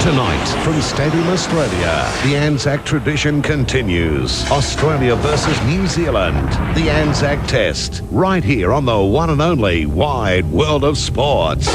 Tonight, from Stadium Australia, the Anzac tradition continues. Australia versus New Zealand, the Anzac Test, right here on the one and only Wide World of Sports.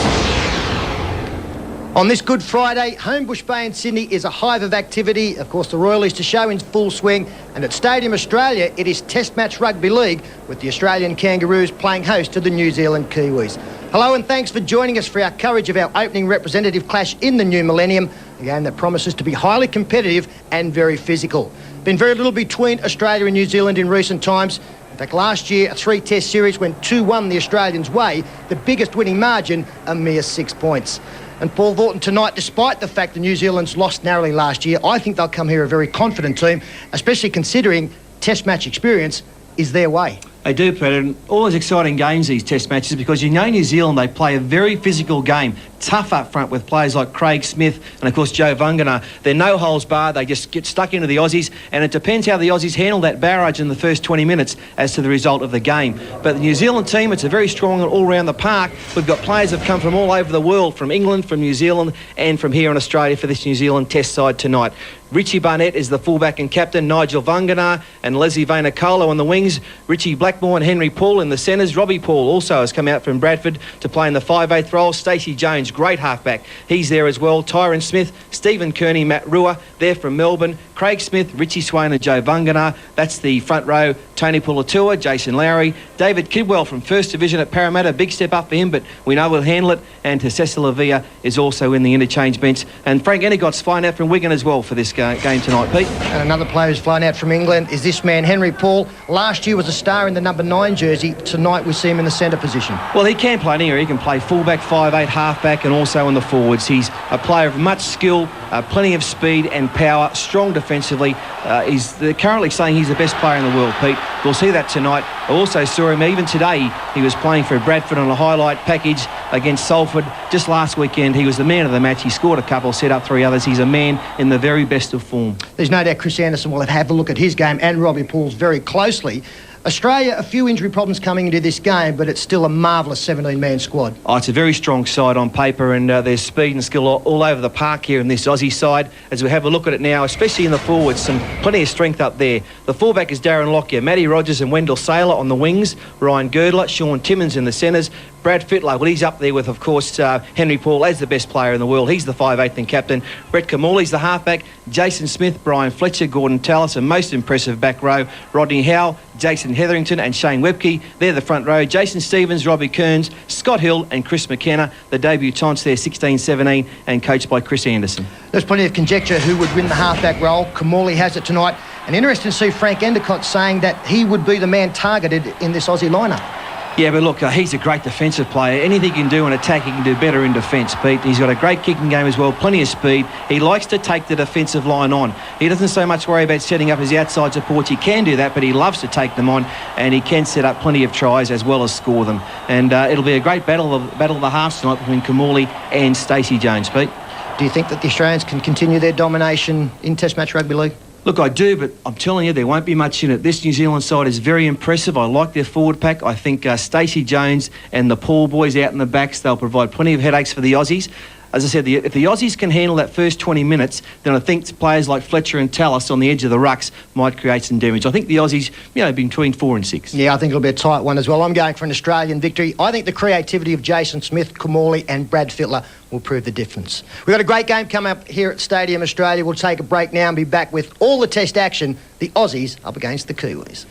On this Good Friday, Homebush Bay in Sydney is a hive of activity. Of course, the Royal Easter Show in full swing. And at Stadium Australia, it is Test Match Rugby League with the Australian Kangaroos playing host to the New Zealand Kiwis. Hello and thanks for joining us for our coverage of our opening representative clash in the new millennium, a game that promises to be highly competitive and very physical. Been very little between Australia and New Zealand in recent times. In fact, last year, a three-test series went 2-1 the Australians' way, the biggest winning margin, a mere 6 points. And Paul Thornton tonight, despite the fact the New Zealand's lost narrowly last year, I think they'll come here a very confident team, especially considering Test match experience is their way. They do, Peter, and always exciting games, these Test matches, because you know New Zealand, they play a very physical game, tough up front with players like Craig Smith and, of course, Joe Vungana. They're no holes barred, they just get stuck into the Aussies, and it depends how the Aussies handle that barrage in the first 20 minutes as to the result of the game. But the New Zealand team, it's a very strong all around the park. We've got players that have come from all over the world, from England, from New Zealand, and from here in Australia for this New Zealand Test side tonight. Richie Barnett is the fullback and captain, Nigel Vungana and Leslie Vainikolo on the wings, Richie Blackmore and Henry Paul in the centres. Robbie Paul also has come out from Bradford to play in the 5/8 role. Stacey Jones, great halfback, he's there as well. Tyron Smith, Stephen Kearney, Matt Rua, they're from Melbourne. Craig Smith, Richie Swain and Joe Vungana, that's the front row. Tony Pulatua, Jason Lowry, David Kidwell from First Division at Parramatta, big step up for him, but we know we'll handle it. And Tessessa Lavia is also in the interchange bench. And Frank Endicott's flying out from Wigan as well for this game tonight, Pete. And another player who's flown out from England is this man, Henry Paul. Last year was a star in the number 9 jersey. Tonight we see him in the centre position. Well, he can play anywhere. He can play fullback, 5/8, halfback, and also in the forwards. He's a player of much skill, plenty of speed and power, strong defensively. They're currently saying he's the best player in the world, Pete. We'll see that tonight. I also saw him even today. He was playing for Bradford on a highlight package against Salford just last weekend. He was the man of the match. He scored a couple, set up 3 others. He's a man in the very best of form. There's no doubt Chris Anderson will have a look at his game and Robbie Paul's very closely. Australia, a few injury problems coming into this game, but it's still a marvellous 17-man squad. Oh, it's a very strong side on paper, and there's speed and skill all over the park here in this Aussie side. As we have a look at it now, especially in the forwards, plenty of strength up there. The fullback is Darren Lockyer, Matty Rogers and Wendell Saylor on the wings, Ryan Girdler, Sean Timmins in the centres, Brad Fittler, well, he's up there with, of course, Henry Paul as the best player in the world. He's the 5/8 and captain. Brett Kamali's the halfback. Jason Smith, Brian Fletcher, Gordon Tallis, and most impressive back row, Rodney Howe, Jason Hetherington and Shane Webke. They're the front row. Jason Stevens, Robbie Kearns, Scott Hill and Chris McKenna, the debutants there, 16-17, and coached by Chris Anderson. There's plenty of conjecture who would win the halfback role. Kamali has it tonight. And interesting to see Frank Endicott saying that he would be the man targeted in this Aussie lineup. Yeah, but look, he's a great defensive player. Anything he can do in attack, he can do better in defence, Pete. He's got a great kicking game as well, plenty of speed. He likes to take the defensive line on. He doesn't so much worry about setting up his outside supports. He can do that, but he loves to take them on, and he can set up plenty of tries as well as score them. And it'll be a great battle of the halves tonight between Kamali and Stacey Jones, Pete. Do you think that the Australians can continue their domination in Test Match Rugby League? Look, I do, but I'm telling you, there won't be much in it. This New Zealand side is very impressive. I like their forward pack. I think Stacey Jones and the Paul boys out in the backs, they'll provide plenty of headaches for the Aussies. As I said, if the Aussies can handle that first 20 minutes, then I think players like Fletcher and Tallis on the edge of the rucks might create some damage. I think the Aussies, between 4 and 6. Yeah, I think it'll be a tight one as well. I'm going for an Australian victory. I think the creativity of Jason Smith, Kamali and Brad Fittler will prove the difference. We've got a great game coming up here at Stadium Australia. We'll take a break now and be back with all the Test action. The Aussies up against the Kiwis.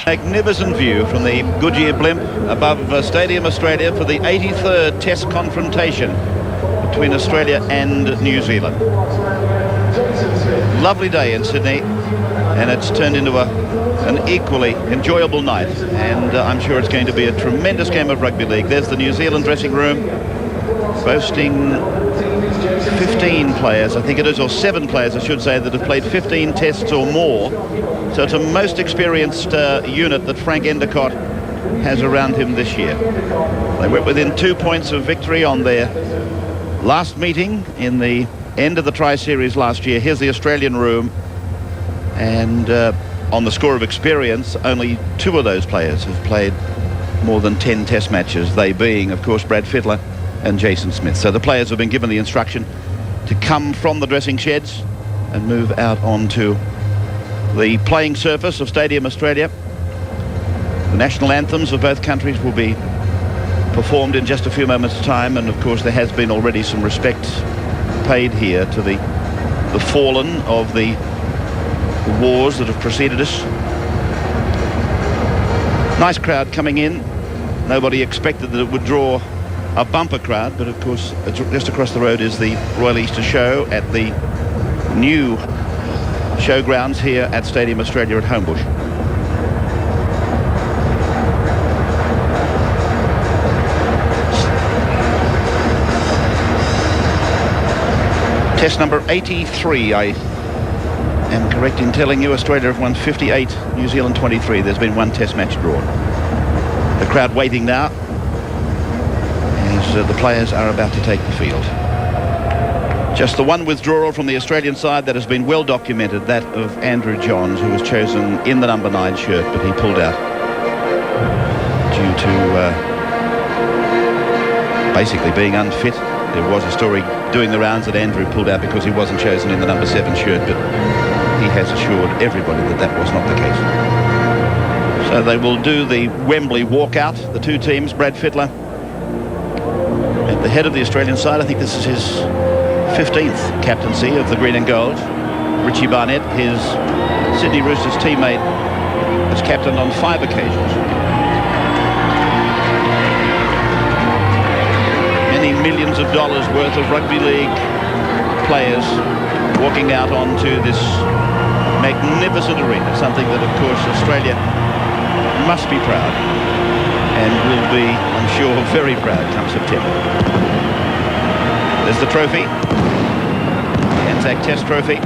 Magnificent view from the Goodyear blimp above Stadium Australia for the 83rd Test confrontation between Australia and New Zealand. Lovely day in Sydney, and it's turned into an equally enjoyable night, and I'm sure it's going to be a tremendous game of rugby league. There's the New Zealand dressing room boasting 15 players, I think it is, or 7 players I should say, that have played 15 tests or more. So it's a most experienced unit that Frank Endicott has around him this year. They went within 2 points of victory on their last meeting in the end of the Tri-Series last year. Here's the Australian room, and on the score of experience, only 2 of those players have played more than 10 test matches, they being, of course, Brad Fittler and Jason Smith. So the players have been given the instruction to come from the dressing sheds and move out onto the playing surface of Stadium Australia. The national anthems of both countries will be performed in just a few moments' time, and of course there has been already some respect paid here to the fallen of the wars that have preceded us. Nice crowd coming in. Nobody expected that it would draw a bumper crowd, but of course just across the road is the Royal Easter Show at the new showgrounds here at Stadium Australia at Homebush. Test number 83, I am correct in telling you. Australia have won 58, New Zealand 23. There's been 1 test match drawn. The crowd waiting now as the players are about to take the field. Just the 1 withdrawal from the Australian side that has been well documented, that of Andrew Johns, who was chosen in the number 9 shirt, but he pulled out due to basically being unfit. There was a story doing the rounds that Andrew pulled out because he wasn't chosen in the number 7 shirt, but he has assured everybody that that was not the case. So they will do the Wembley walkout, the 2 teams. Brad Fittler at the head of the Australian side. I think this is his 15th captaincy of the green and gold. Richie Barnett, his Sydney Roosters teammate, has captained on 5 occasions. Many millions of dollars worth of rugby league players walking out onto this magnificent arena, something that of course Australia must be proud and will be, I'm sure, very proud come September. There's the trophy, the Anzac Test trophy.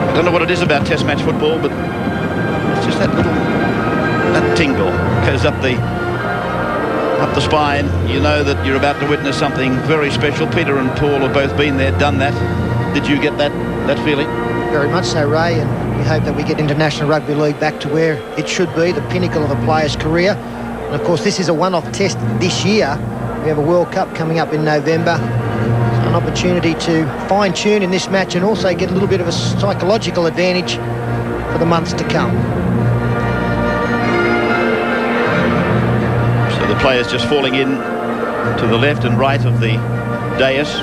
I don't know what it is about Test match football, but it's just that tingle goes up the spine. You know that you're about to witness something very special. Peter and Paul have both been there, done that. Did you get that feeling? Very much so, Ray, and we hope that we get International Rugby League back to where it should be, the pinnacle of a player's career. And of course, this is a one-off test this year. We have a World Cup coming up in November. So an opportunity to fine-tune in this match and also get a little bit of a psychological advantage for the months to come. So the players just falling in to the left and right of the dais,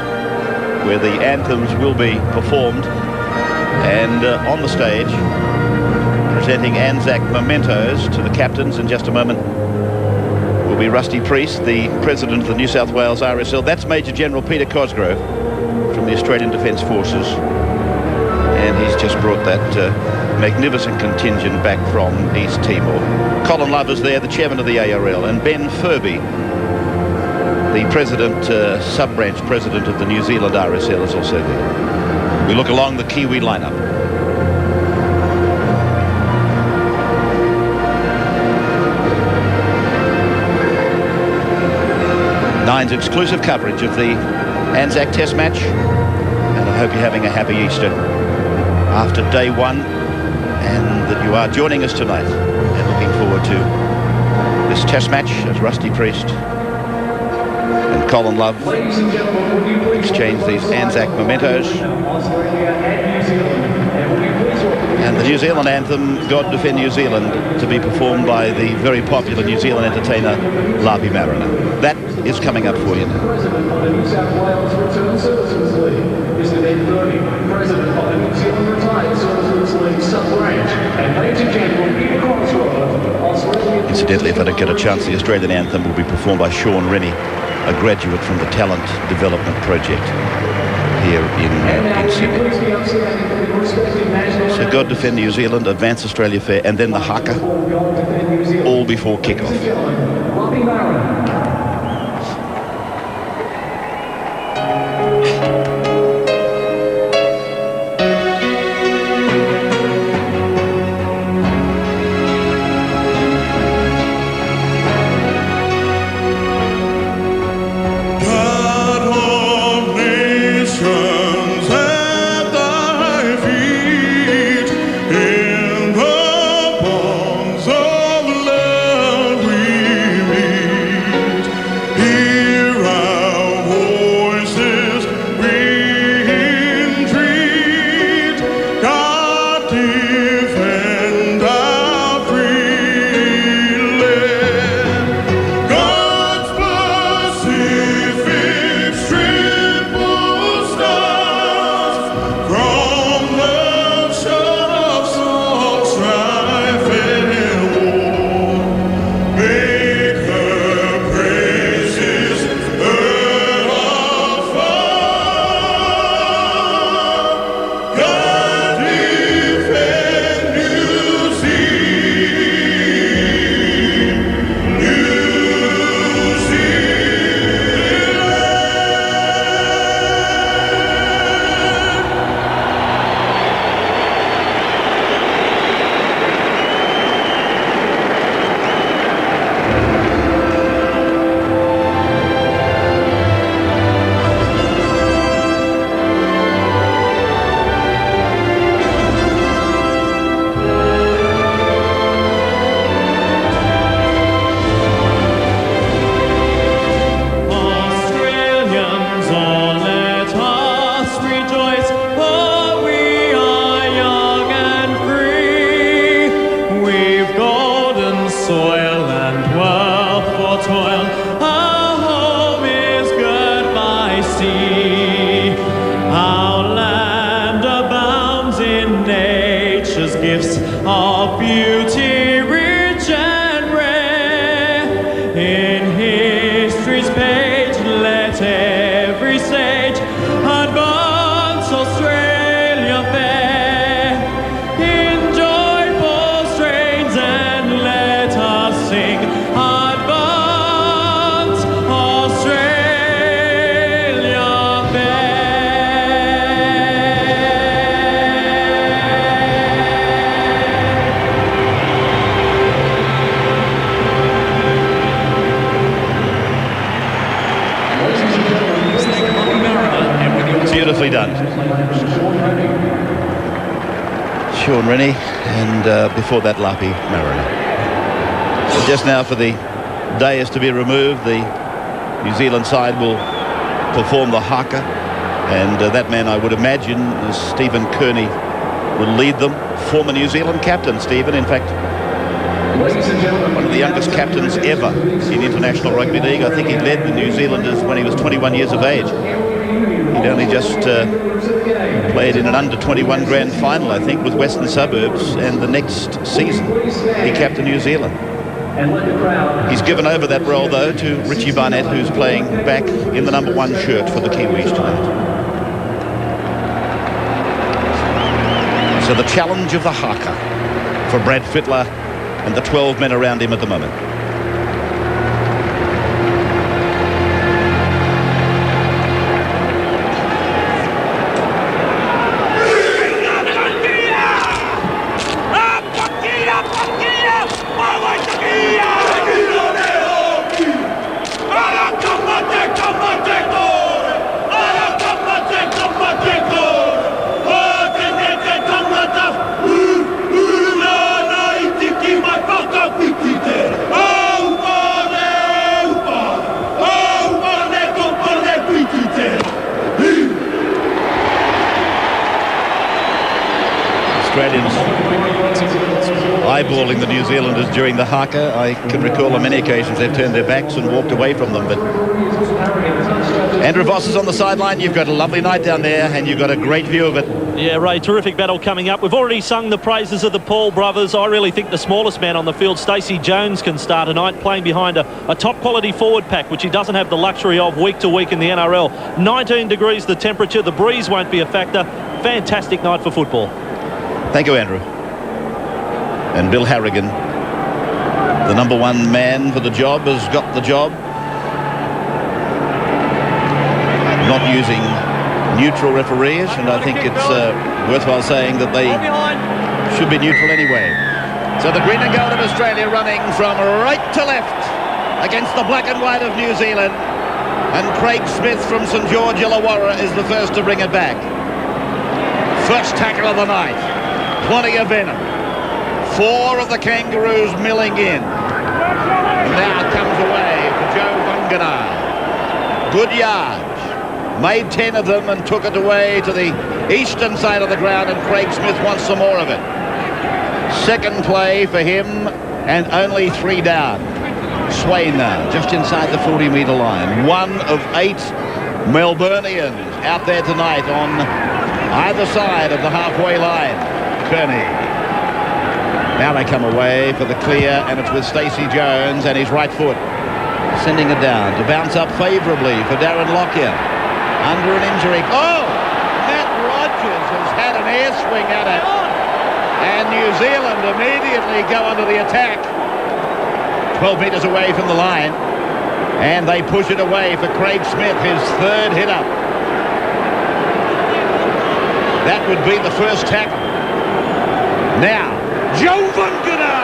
where the anthems will be performed, and on the stage presenting Anzac mementos to the captains in just a moment will be Rusty Priest, the president of the New South Wales RSL. That's Major General Peter Cosgrove from the Australian Defence Forces, and he's just brought that magnificent contingent back from East Timor. Colin Love is there, the chairman of the ARL, and Ben Furby, the president, sub-branch president of the New Zealand RSL, is also there. We look along the Kiwi lineup. Nine's exclusive coverage of the Anzac Test match, and I hope you're having a happy Easter after day 1, and that you are joining us tonight and looking forward to this Test match as Rusty Priest and Colin Love exchange these Anzac mementos. And the New Zealand anthem, God Defend New Zealand, to be performed by the very popular New Zealand entertainer Lavi Mariner. That is coming up for you now. President of the New South Wales Return Services League, Mr. Ben Furby, President of the New Zealand Retired Services League sub-branch, and Major General Peter Cosgrove, Australian... Incidentally, if I don't get a chance, the Australian anthem will be performed by Sean Rennie, a graduate from the Talent Development Project here in Sydney. So God Defend New Zealand, Advance Australia Fair, and then the haka, all before kick-off. God of Beautifully done. Sean Rennie, and before that, Lapi Mariner. So just now, for the dais to be removed, the New Zealand side will perform the haka, and that man, I would imagine, is Stephen Kearney, will lead them. Former New Zealand captain, Stephen, in fact, one of the youngest captains ever in international rugby league. I think he led the New Zealanders when he was 21 years of age. He'd only just played in an under-21 grand final, I think, with Western Suburbs, and the next season he captained New Zealand. He's given over that role, though, to Richie Barnett, who's playing back in the number 1 shirt for the Kiwis tonight. So the challenge of the haka for Brad Fittler and the 12 men around him at the moment. Australians eyeballing the New Zealanders during the haka. I can recall on many occasions they've turned their backs and walked away from them. But Andrew Voss is on the sideline. You've got a lovely night down there, and you've got a great view of it. Yeah, Ray, terrific battle coming up. We've already sung the praises of the Paul brothers. I really think the smallest man on the field, Stacey Jones, can start tonight, playing behind a top-quality forward pack, which he doesn't have the luxury of week to week in the NRL. 19 degrees the temperature. The breeze won't be a factor. Fantastic night for football. Thank you, Andrew. And Bill Harrigan, the number 1 man for the job, has got the job. Not using neutral referees, and I think it's worthwhile saying that they should be neutral anyway. So the green and gold of Australia running from right to left against the black and white of New Zealand. And Craig Smith from St George Illawarra is the first to bring it back. First tackle of the night. Plenty of venom. 4 of the Kangaroos milling in. And now comes away for Joe Vangana. Good yards. Made 10 of them and took it away to the eastern side of the ground, and Craig Smith wants some more of it. Second play for him, and only 3 down. Swain now, just inside the 40-metre line. 1 of 8 Melburnians out there tonight on either side of the halfway line. Kearney. Now they come away for the clear, and it's with Stacey Jones and his right foot, sending it down to bounce up favourably for Darren Lockyer. Under an injury. Oh! Matt Rogers has had an air swing at it. And New Zealand immediately go under the attack. 12 metres away from the line. And they push it away for Craig Smith, his 3rd hit up. That would be the first tackle. Now, Joe Vangana!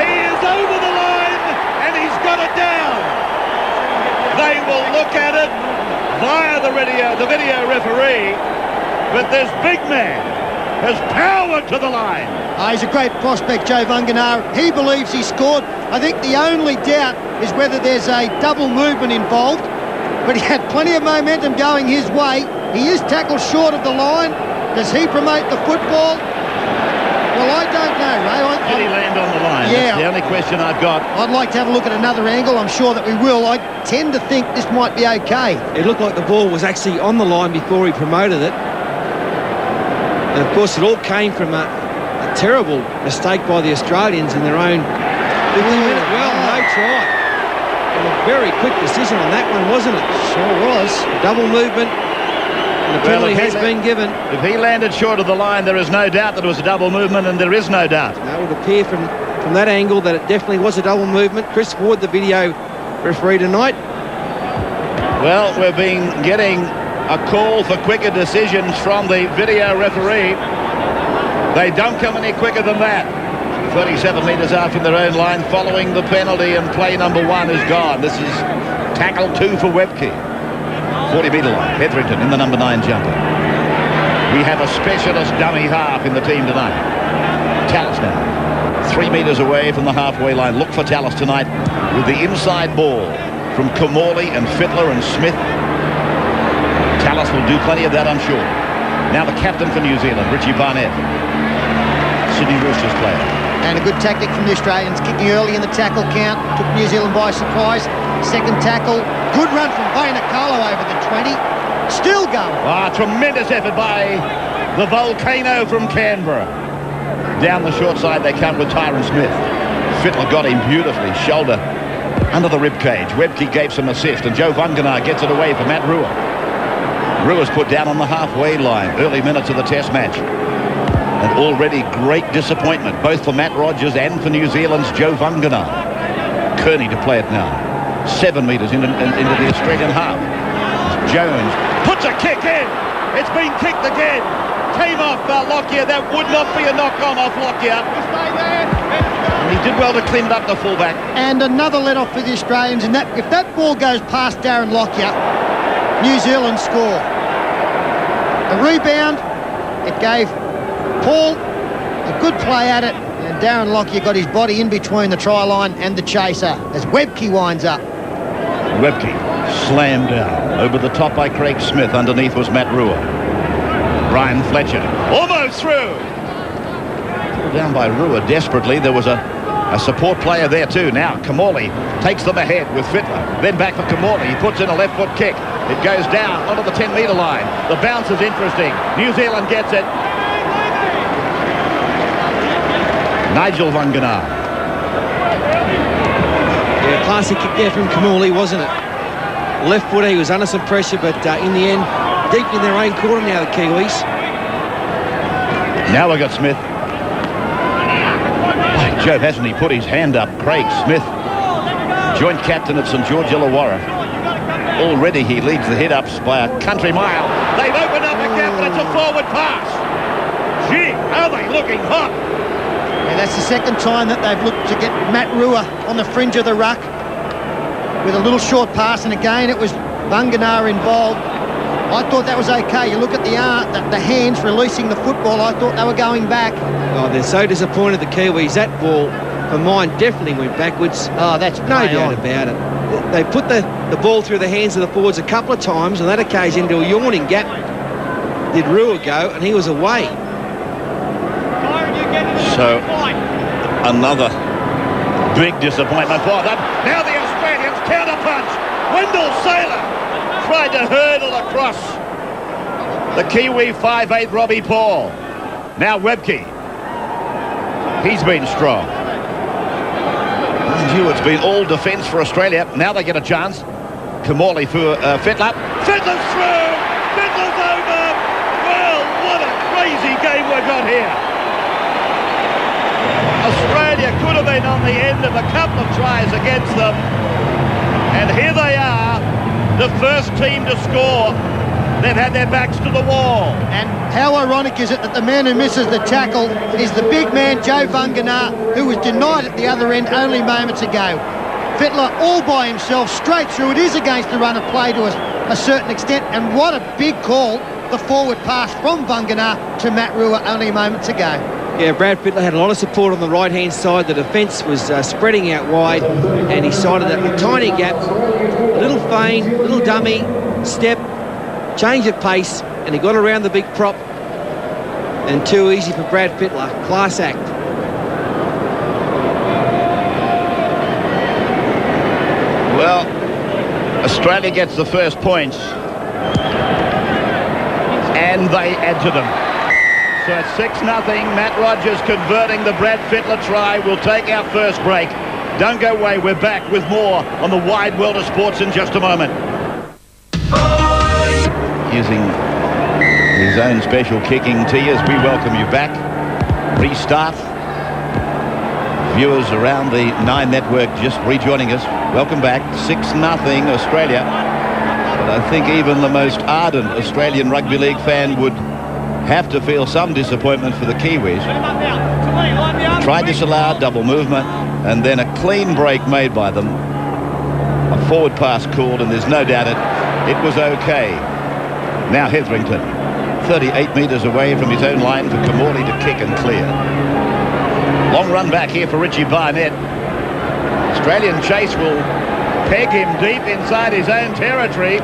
He is over the line, and he's got it down. They will look at it via the video referee, but this big man has power to the line. He's a great prospect, Joe Vangana. He believes he scored. I think the only doubt is whether there's a double movement involved, but he had plenty of momentum going his way. He is tackled short of the line. Does he promote the football? Well, I don't know, Ray. Did he land on the line? Yeah. That's the only question I've got. I'd like to have a look at another angle. I'm sure that we will. I tend to think this might be okay. It looked like the ball was actually on the line before he promoted it. And, of course, it all came from a terrible mistake by the Australians in their own 15 minute. Well, no try. And a very quick decision on that one, wasn't it? Sure was. Double movement. And the penalty has been given. If he landed short of the line, there is no doubt that it was a double movement, and there is no doubt. That would appear from that angle that it definitely was a double movement. Chris Ward, the video referee tonight. Well, we've been getting a call for quicker decisions from the video referee. They don't come any quicker than that. 37 metres out from their own line following the penalty, and play number 1 is gone. This is tackle 2 for Webke. 40-metre line. Hetherington in the number 9 jumper. We have a specialist dummy half in the team tonight. Tallis now. 3 metres away from the halfway line. Look for Tallis tonight with the inside ball from Kamali and Fittler and Smith. Tallis will do plenty of that, I'm sure. Now the captain for New Zealand, Richie Barnett. Sydney Roosters player. And a good tactic from the Australians, kicking early in the tackle count, took New Zealand by surprise. Second tackle, good run from Kev Kellaway over the 20. Still going. Tremendous effort by the volcano from Canberra. Down the short side they come with Tyron Smith. Fittler got him beautifully, shoulder under the rib cage. Webke gave some assist, and Joe Vunganar gets it away for Matt Rua. Rua's put down on the halfway line, early minutes of the test match. And already great disappointment, both for Matt Rogers and for New Zealand's Joe Vunganar. Kearney to play it now. 7 metres into the Australian half. Jones puts a kick in. It's been kicked again. Came off Lockyer. That would not be a knock-on off Lockyer. And he did well to clean it up the fullback. And another let-off for the Australians. And that, if that ball goes past Darren Lockyer, New Zealand score. The rebound, it gave Paul a good play at it, and Darren Lockyer got his body in between the try line and the chaser as Webke winds up. Webke slammed down. Over the top by Craig Smith. Underneath was Matt Rua. Brian Fletcher almost through. Pulled down by Rua desperately. There was a support player there too. Now Kamali takes them ahead with Fittler. Then back for Kamali. He puts in a left foot kick. It goes down onto the 10-metre line. The bounce is interesting. New Zealand gets it. Nigel Vunganar. Yeah, classy kick there from Kamali, wasn't it? Left footer, he was under some pressure, but in the end, deep in their own quarter now, the Kiwis. Now we got Smith. Joe, hasn't he put his hand up? Craig Smith, joint captain at St George Illawarra. Already he leads the hit-ups by a country mile. They've opened up a gap, and it's a forward pass. Gee, are they looking hot? And that's the second time that they've looked to get Matt Rua on the fringe of the ruck with a little short pass, and again it was Vunganar involved. I thought that was okay. You look at the hands releasing the football, I thought they were going back. Oh, they're so disappointed, the Kiwis. That ball, for mine, definitely went backwards. Oh, that's no doubt about it. They put the ball through the hands of the forwards a couple of times. On that occasion, into a yawning gap, did Rua go, and he was away. So, another big disappointment for them. Now the Australians counter-punch. Wendell Saylor tried to hurdle across the Kiwi 5'8" Robbie Paul. Now Webke. He's been strong. Mind you, it's been all defence for Australia. Now they get a chance. Kamali for Fittler. Fittler's through! Fittler's over! Well, what a crazy game we've got here. Australia could have been on the end of a couple of tries against them. And here they are, the first team to score. They've had their backs to the wall. And how ironic is it that the man who misses the tackle is the big man, Joe Vunganar, who was denied at the other end only moments ago. Fittler all by himself, straight through. It is against the run of play to a certain extent. And what a big call, the forward pass from Vunganar to Matt Rua only moments ago. Yeah, Brad Fittler had a lot of support on the right-hand side. The defence was spreading out wide, and he sighted a tiny gap, a little feint, a little dummy, step, change of pace, and he got around the big prop. And too easy for Brad Fittler. Class act. Well, Australia gets the first points, and they add to them. So it's 6-0. Matt Rogers converting the Brad Fittler try. We'll take our first break. Don't go away. We're back with more on the wide world of sports in just a moment. Using his own special kicking tee as we welcome you back. Restart. Viewers around the 9 network just rejoining us. Welcome back. 6-0 Australia. But I think even the most ardent Australian Rugby League fan would have to feel some disappointment for the Kiwis. Tried disallowed, double movement, and then a clean break made by them. A forward pass called, and there's no doubt it was okay. Now Hetherington, 38 metres away from his own line for Kamali to kick and clear. Long run back here for Richie Barnett. Australian chase will peg him deep inside his own territory.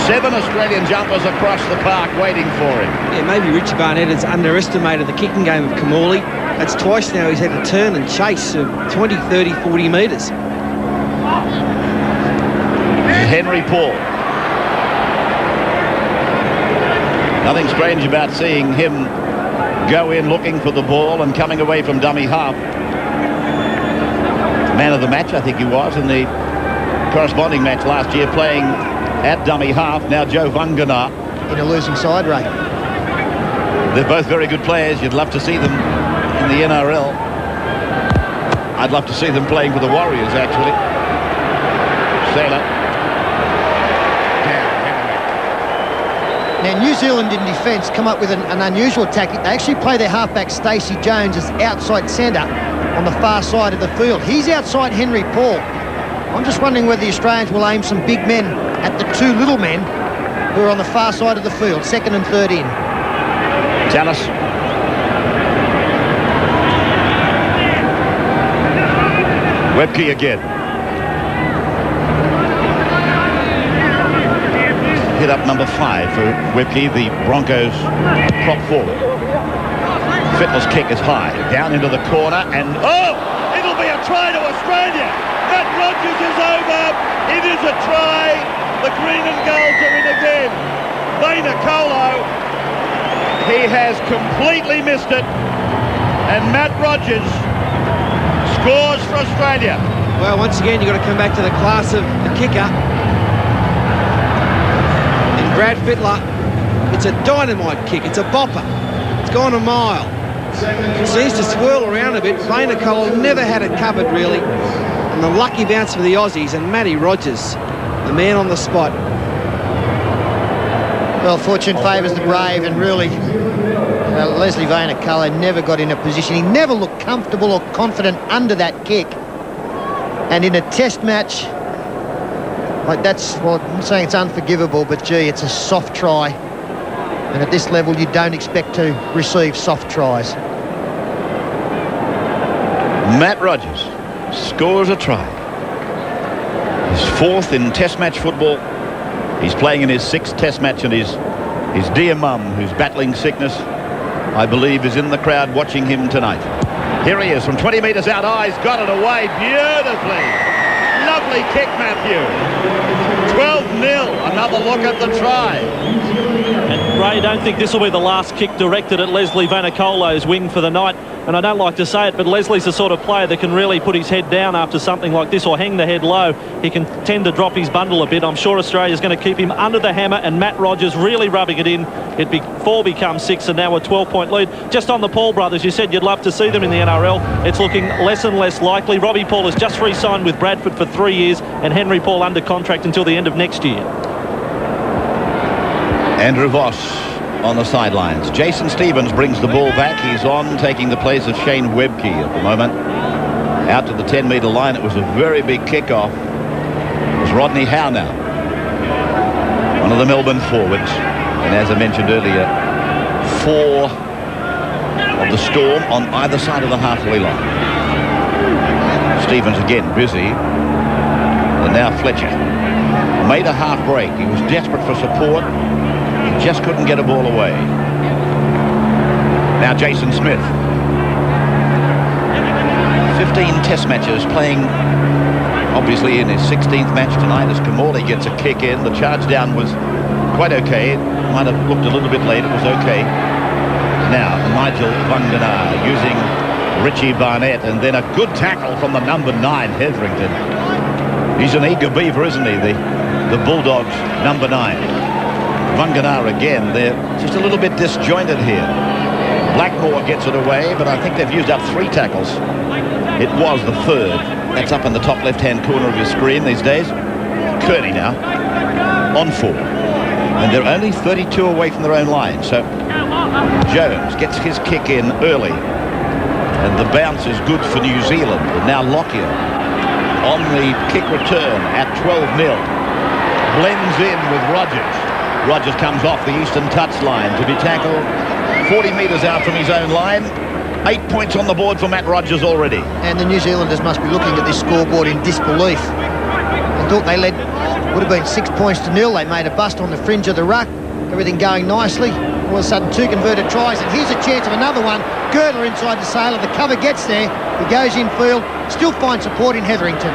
7 Australian jumpers across the park waiting for him. Yeah, maybe Richie Barnett has underestimated the kicking game of Kamali. That's twice now he's had to turn and chase of 20, 30, 40 metres. Henry Paul. Nothing strange about seeing him go in looking for the ball and coming away from dummy half. Man of the match, I think he was, in the corresponding match last year, playing at dummy half. Now Joe Vangana. In a losing side, Ray. They're both very good players. You'd love to see them in the NRL. I'd love to see them playing for the Warriors, actually. Sailor. Now, New Zealand in defence come up with an unusual tactic. They actually play their halfback Stacey Jones as outside centre on the far side of the field. He's outside Henry Paul. I'm just wondering whether the Australians will aim some big men at the two little men who are on the far side of the field, second and third in. Tallis. Webke again. Hit up number 5 for Webke, the Broncos prop forward. Fittler's kick is high, down into the corner, and oh! It'll be a try to Australia! Matt Rogers is over! It is a try! The green and golds are in again. Vainicolo, he has completely missed it, and Matt Rogers scores for Australia. Well, once again, you've got to come back to the class of the kicker. Brad Fittler, it's a dynamite kick, it's a bopper, it's gone a mile. It seems to swirl around a bit. Vainicolo never had it covered really. And the lucky bounce for the Aussies, and Matty Rogers, the man on the spot. Well, fortune favours the brave, and really Leslie Vainicolo never got in a position. He never looked comfortable or confident under that kick. And in a test match, like that's, well, I'm not saying it's unforgivable, but gee, it's a soft try. And at this level, you don't expect to receive soft tries. Matt Rogers scores a try. His 4th in Test match football. He's playing in his 6th Test match, and his dear mum, who's battling sickness, I believe, is in the crowd watching him tonight. Here he is from 20 metres out. He's got it away beautifully. Lovely kick, Matthew. 12-0. Another look at the try. And Ray, don't think this will be the last kick directed at Leslie Vainicolo's wing for the night. And I don't like to say it, but Leslie's the sort of player that can really put his head down after something like this, or hang the head low. He can tend to drop his bundle a bit. I'm sure Australia's going to keep him under the hammer, and Matt Rogers really rubbing it in. 4 becomes 6, and now a 12-point lead. Just on the Paul brothers, you said you'd love to see them in the NRL. It's looking less and less likely. Robbie Paul has just re-signed with Bradford for 3 years, and Henry Paul under contract until the end of next year. Andrew Voss on the sidelines. Jason Stevens brings the ball back. He's on, taking the place of Shane Webke at the moment. Out to the 10-metre line. It was a very big kickoff. It was Rodney Howe now, one of the Melbourne forwards. And as I mentioned earlier, 4 of the Storm on either side of the halfway line. Stevens again busy. And now Fletcher made a half break. He was desperate for support. He just couldn't get a ball away. Now Jason Smith. 15 Test matches, playing obviously in his 16th match tonight as Kamali gets a kick in. The charge down was quite okay. It might have looked a little bit late. It was okay. Now Nigel Vangana using Richie Barnett, and then a good tackle from the number 9, Hetherington. He's an eager beaver, isn't he? The Bulldogs number 9. Vangana again. They're just a little bit disjointed here. Blackmore gets it away, but I think they've used up 3 tackles. It was the 3rd. That's up in the top left-hand corner of your screen these days. Kearney now on 4. And they're only 32 away from their own line. So Jones gets his kick in early. And the bounce is good for New Zealand. And now Lockyer on the kick return at 12-0. blends in with Rogers. Rogers comes off the eastern touchline to be tackled 40 metres out from his own line. 8 points on the board for Matt Rogers already. And the New Zealanders must be looking at this scoreboard in disbelief. I thought they led, would have been 6 points to 0. They made a bust on the fringe of the ruck. Everything going nicely. All of a sudden, 2 converted tries, and here's a chance of another one. Girdler inside the sailor. The cover gets there. He goes infield. Still finds support in Hetherington.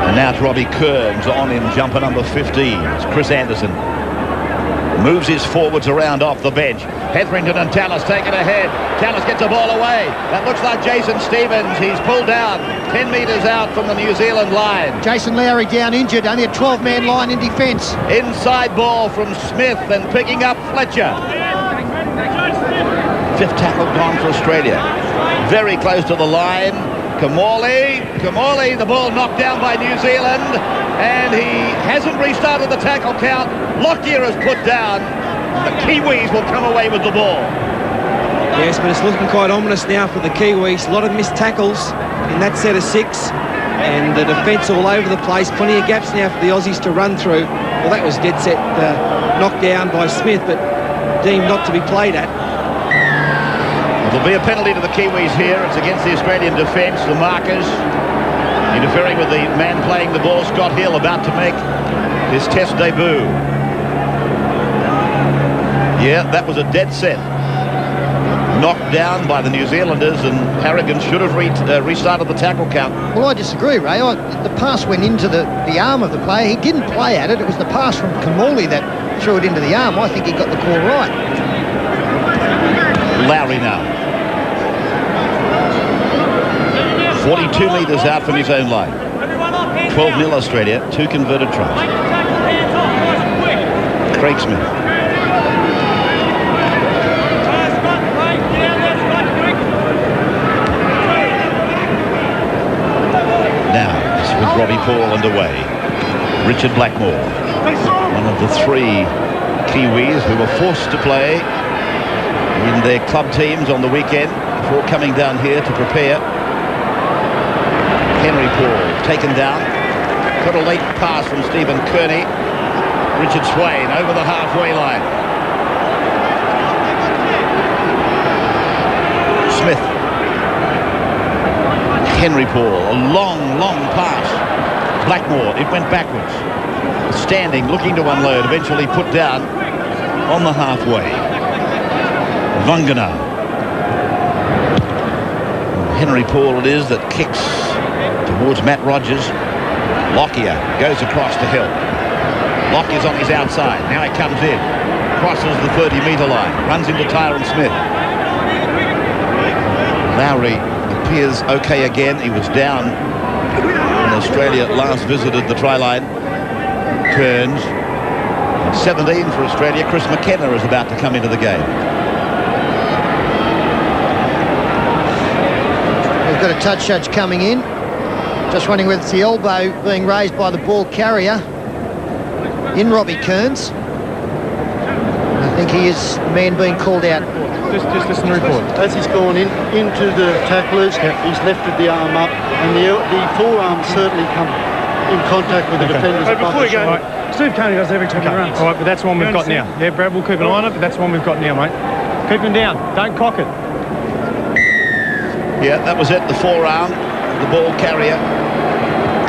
And now it's Robbie Kearns on him, jumper number 15. It's Chris Anderson. Moves his forwards around off the bench. Hetherington and Tallis take it ahead. Tallis gets the ball away. That looks like Jason Stevens. He's pulled down 10 metres out from the New Zealand line. Jason Lowry down injured. Only a 12-man line in defence. Inside ball from Smith and picking up Fletcher. 5th tackle gone for Australia. Very close to the line. Kamali, the ball knocked down by New Zealand, and he hasn't restarted the tackle count. Lockyer has put down. The Kiwis will come away with the ball. Yes, but it's looking quite ominous now for the Kiwis. A lot of missed tackles in that set of 6, and the defence all over the place. Plenty of gaps now for the Aussies to run through. Well, that was dead set knocked down by Smith, but deemed not to be played at. There'll be a penalty to the Kiwis here. It's against the Australian defence. The markers interfering with the man playing the ball, Scott Hill, about to make his test debut. Yeah, that was a dead set. Knocked down by the New Zealanders, and Harrigan should have restarted the tackle count. Well, I disagree, Ray. The pass went into the arm of the player. He didn't play at it. It was the pass from Kamali that threw it into the arm. I think he got the call right. Lowry now. 42 metres out from his own line. 12-0 Australia, 2 converted tries. Craig Smith. Now, it's with Robbie Paul underway. Richard Blackmore, one of the 3 Kiwis who were forced to play in their club teams on the weekend before coming down here to prepare. Henry Paul taken down. Got a late pass from Stephen Kearney. Richard Swain over the halfway line. Smith. Henry Paul, a long pass. Blackmore, it went backwards. Standing, looking to unload, eventually put down on the halfway. Vangana. Henry Paul it is that kicks towards Matt Rogers. Lockyer goes across to Hill. Lockyer's on his outside. Now he comes in. Crosses the 30-metre line. Runs into Tyron Smith. Lowry appears okay again. He was down when Australia last visited the try line. Kearns. 17 for Australia. Chris McKenna is about to come into the game. We've got a touch judge coming in. Just wondering whether it's the elbow being raised by the ball carrier in Robbie Kearns. I think he is the man being called out. Just listen to the report. As he's gone into the tacklers, he's lifted the arm up, and the forearm certainly come in contact with the defenders above the shoulder. Right. Steve Coney does every time he runs. All right, but that's the one we've got now. Yeah, Brad, we'll keep an eye on it, but that's the one we've got now, mate. Keep him down. Don't cock it. Yeah, that was it, the forearm, the ball carrier,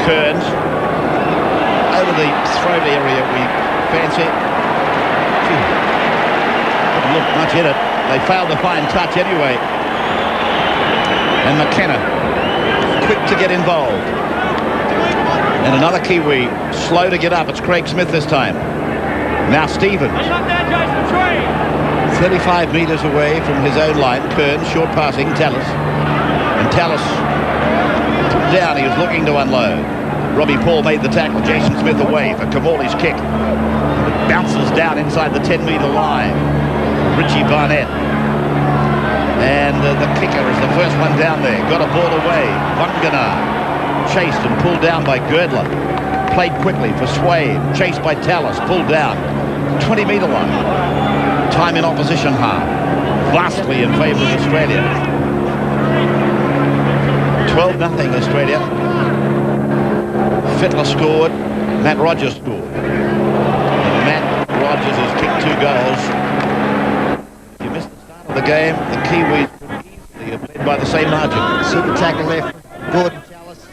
Kearns. Over the throat area, we fancy. Didn't look much in it. They failed to find touch anyway. And McKenna, quick to get involved. And another Kiwi, slow to get up. It's Craig Smith this time. Now Stevens. 35 metres away from his own line. Kearns, short passing, Tallis. And Tallis down, he was looking to unload. Robbie Paul made the tackle. Jason Smith away for Kamali's kick. It bounces down inside the 10-metre line. Richie Barnett. And the kicker is the first one down there. Got a ball away. Vangana chased and pulled down by Girdler. Played quickly for Swain. Chased by Tallis. Pulled down. 20-metre line. Time in opposition half. Vastly in favour of Australia. 12-0 Australia. Fittler scored. Matt Rogers scored. Matt Rogers has kicked 2 goals. If you missed the start of the game, the Kiwis easily have led by the same margin. Super tackle there from Gordon Chalice.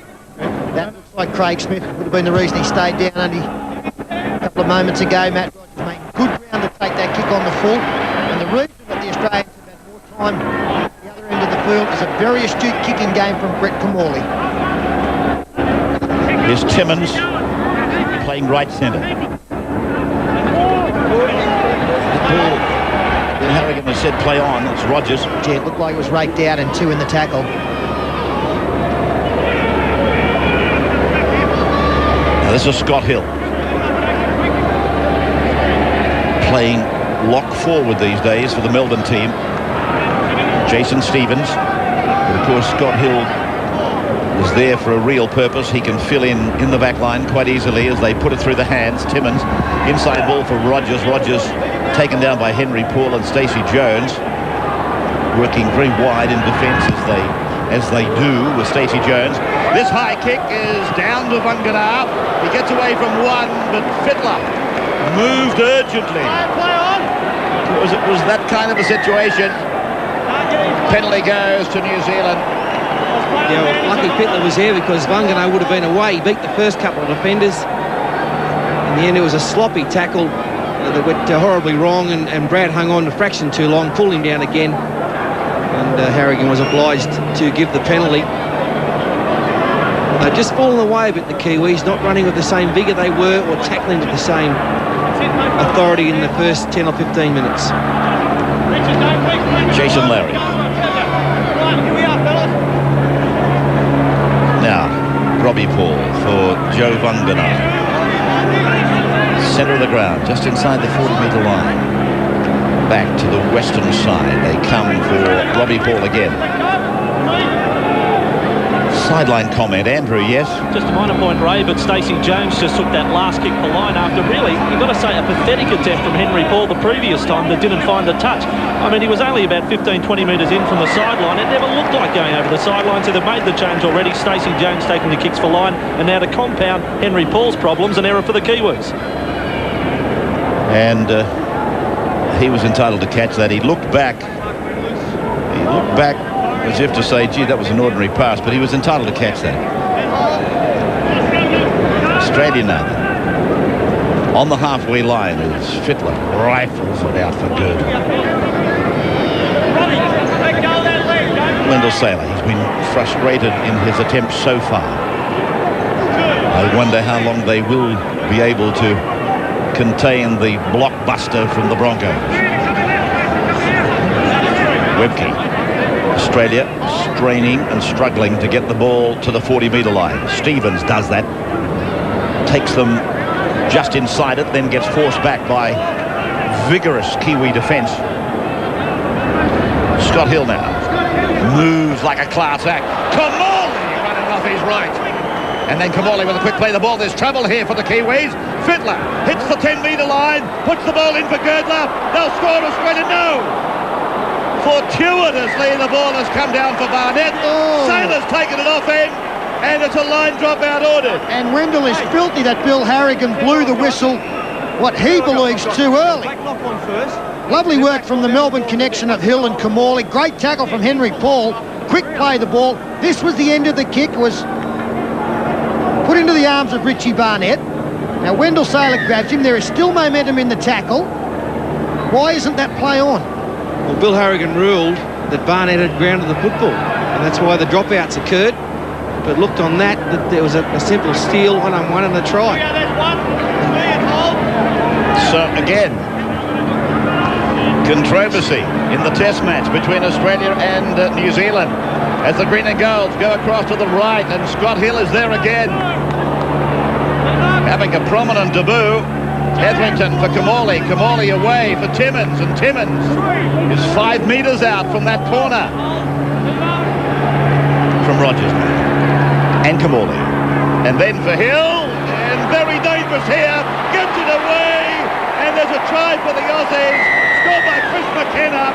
That looks like Craig Smith would have been the reason he stayed down only a couple of moments ago. Matt Rogers making good ground to take that kick on the full. And the reason that the Australians have had more time at the other end of the field is a very astute kicking game from Brett Kamali. Here's Timmins playing right centre. The ball. Then Harrigan has said play on. It's Rogers. Yeah, it looked like it was raked out and 2 in the tackle. Now this is Scott Hill. Playing lock forward these days for the Melbourne team. Jason Stevens. But of course Scott Hill is there for a real purpose. He can fill in the back line quite easily as they put it through the hands. Timmins, inside ball for Rogers. Rogers taken down by Henry Paul and Stacey Jones, working very wide in defence as they do with Stacey Jones. This high kick is down to Vangana. He gets away from one, but Fittler moved urgently. It was that kind of a situation. Penalty goes to New Zealand. Yeah, well, lucky Fittler was there because Vangana would have been away. He beat the first couple of defenders. In the end, it was a sloppy tackle that went horribly wrong, and Brad hung on a fraction too long, pulled him down again, and Harrigan was obliged to give the penalty. They've just fallen away a bit, the Kiwis, not running with the same vigour they were or tackling with the same authority in the first 10 or 15 minutes. Jason Larry. Now, Robbie Paul for Joe Vangana. Centre of the ground, just inside the 40-metre line. Back to the western side. They come for Robbie Paul again. Sideline comment, Andrew, yes? Just a minor point, Ray, but Stacey Jones just took that last kick for line after really, you've got to say, a pathetic attempt from Henry Paul the previous time that didn't find the touch. I mean, he was only about 15, 20 metres in from the sideline. It never looked like going over the sideline, so they've made the change already. Stacey Jones taking the kicks for line, and now to compound Henry Paul's problems, an error for the Kiwis. And he was entitled to catch that. He looked back. As if to say, gee, that was an ordinary pass, but he was entitled to catch that. Australia now. On the halfway line is Fittler. Rifles it out for good. Wendell Saylor, he's been frustrated in his attempts so far. I wonder how long they will be able to contain the blockbuster from the Broncos. Webke. Australia straining and struggling to get the ball to the 40-metre line. Stevens does that. Takes them just inside it, then gets forced back by vigorous Kiwi defence. Scott Hill now. Moves like a class act. Kamali running off his right. And then Kamali with a quick play the ball. There's trouble here for the Kiwis. Fittler hits the 10-metre line. Puts the ball in for Girdler. They'll score Australia. No! Fortuitously, the ball has come down for Barnett. Saylor's taken it off end, and it's a line dropout ordered. And Wendell is filthy that Bill Harrigan blew the whistle, what he believes, too early. Lovely work from the Melbourne connection of Hill and Kamali. Great tackle from Henry Paul. Quick play the ball. This was the end of the kick. It was put into the arms of Richie Barnett. Now Wendell Saylor grabs him. There is still momentum in the tackle. Why isn't that play on? Well, Bill Harrigan ruled that Barnett had grounded the football, and that's why the dropouts occurred. But looked on that there was a simple steal, one-on-one, and a try. So again, controversy in the test match between Australia and New Zealand as the green and golds go across to the right, and Scott Hill is there again, having a prominent debut. Etherington for Kamali. Kamali away for Timmins, and Timmins is 5 metres out from that corner. From Rogers and Kamali. And then for Hill, and very dangerous here, gets it away, and there's a try for the Aussies, scored by Chris McKenna.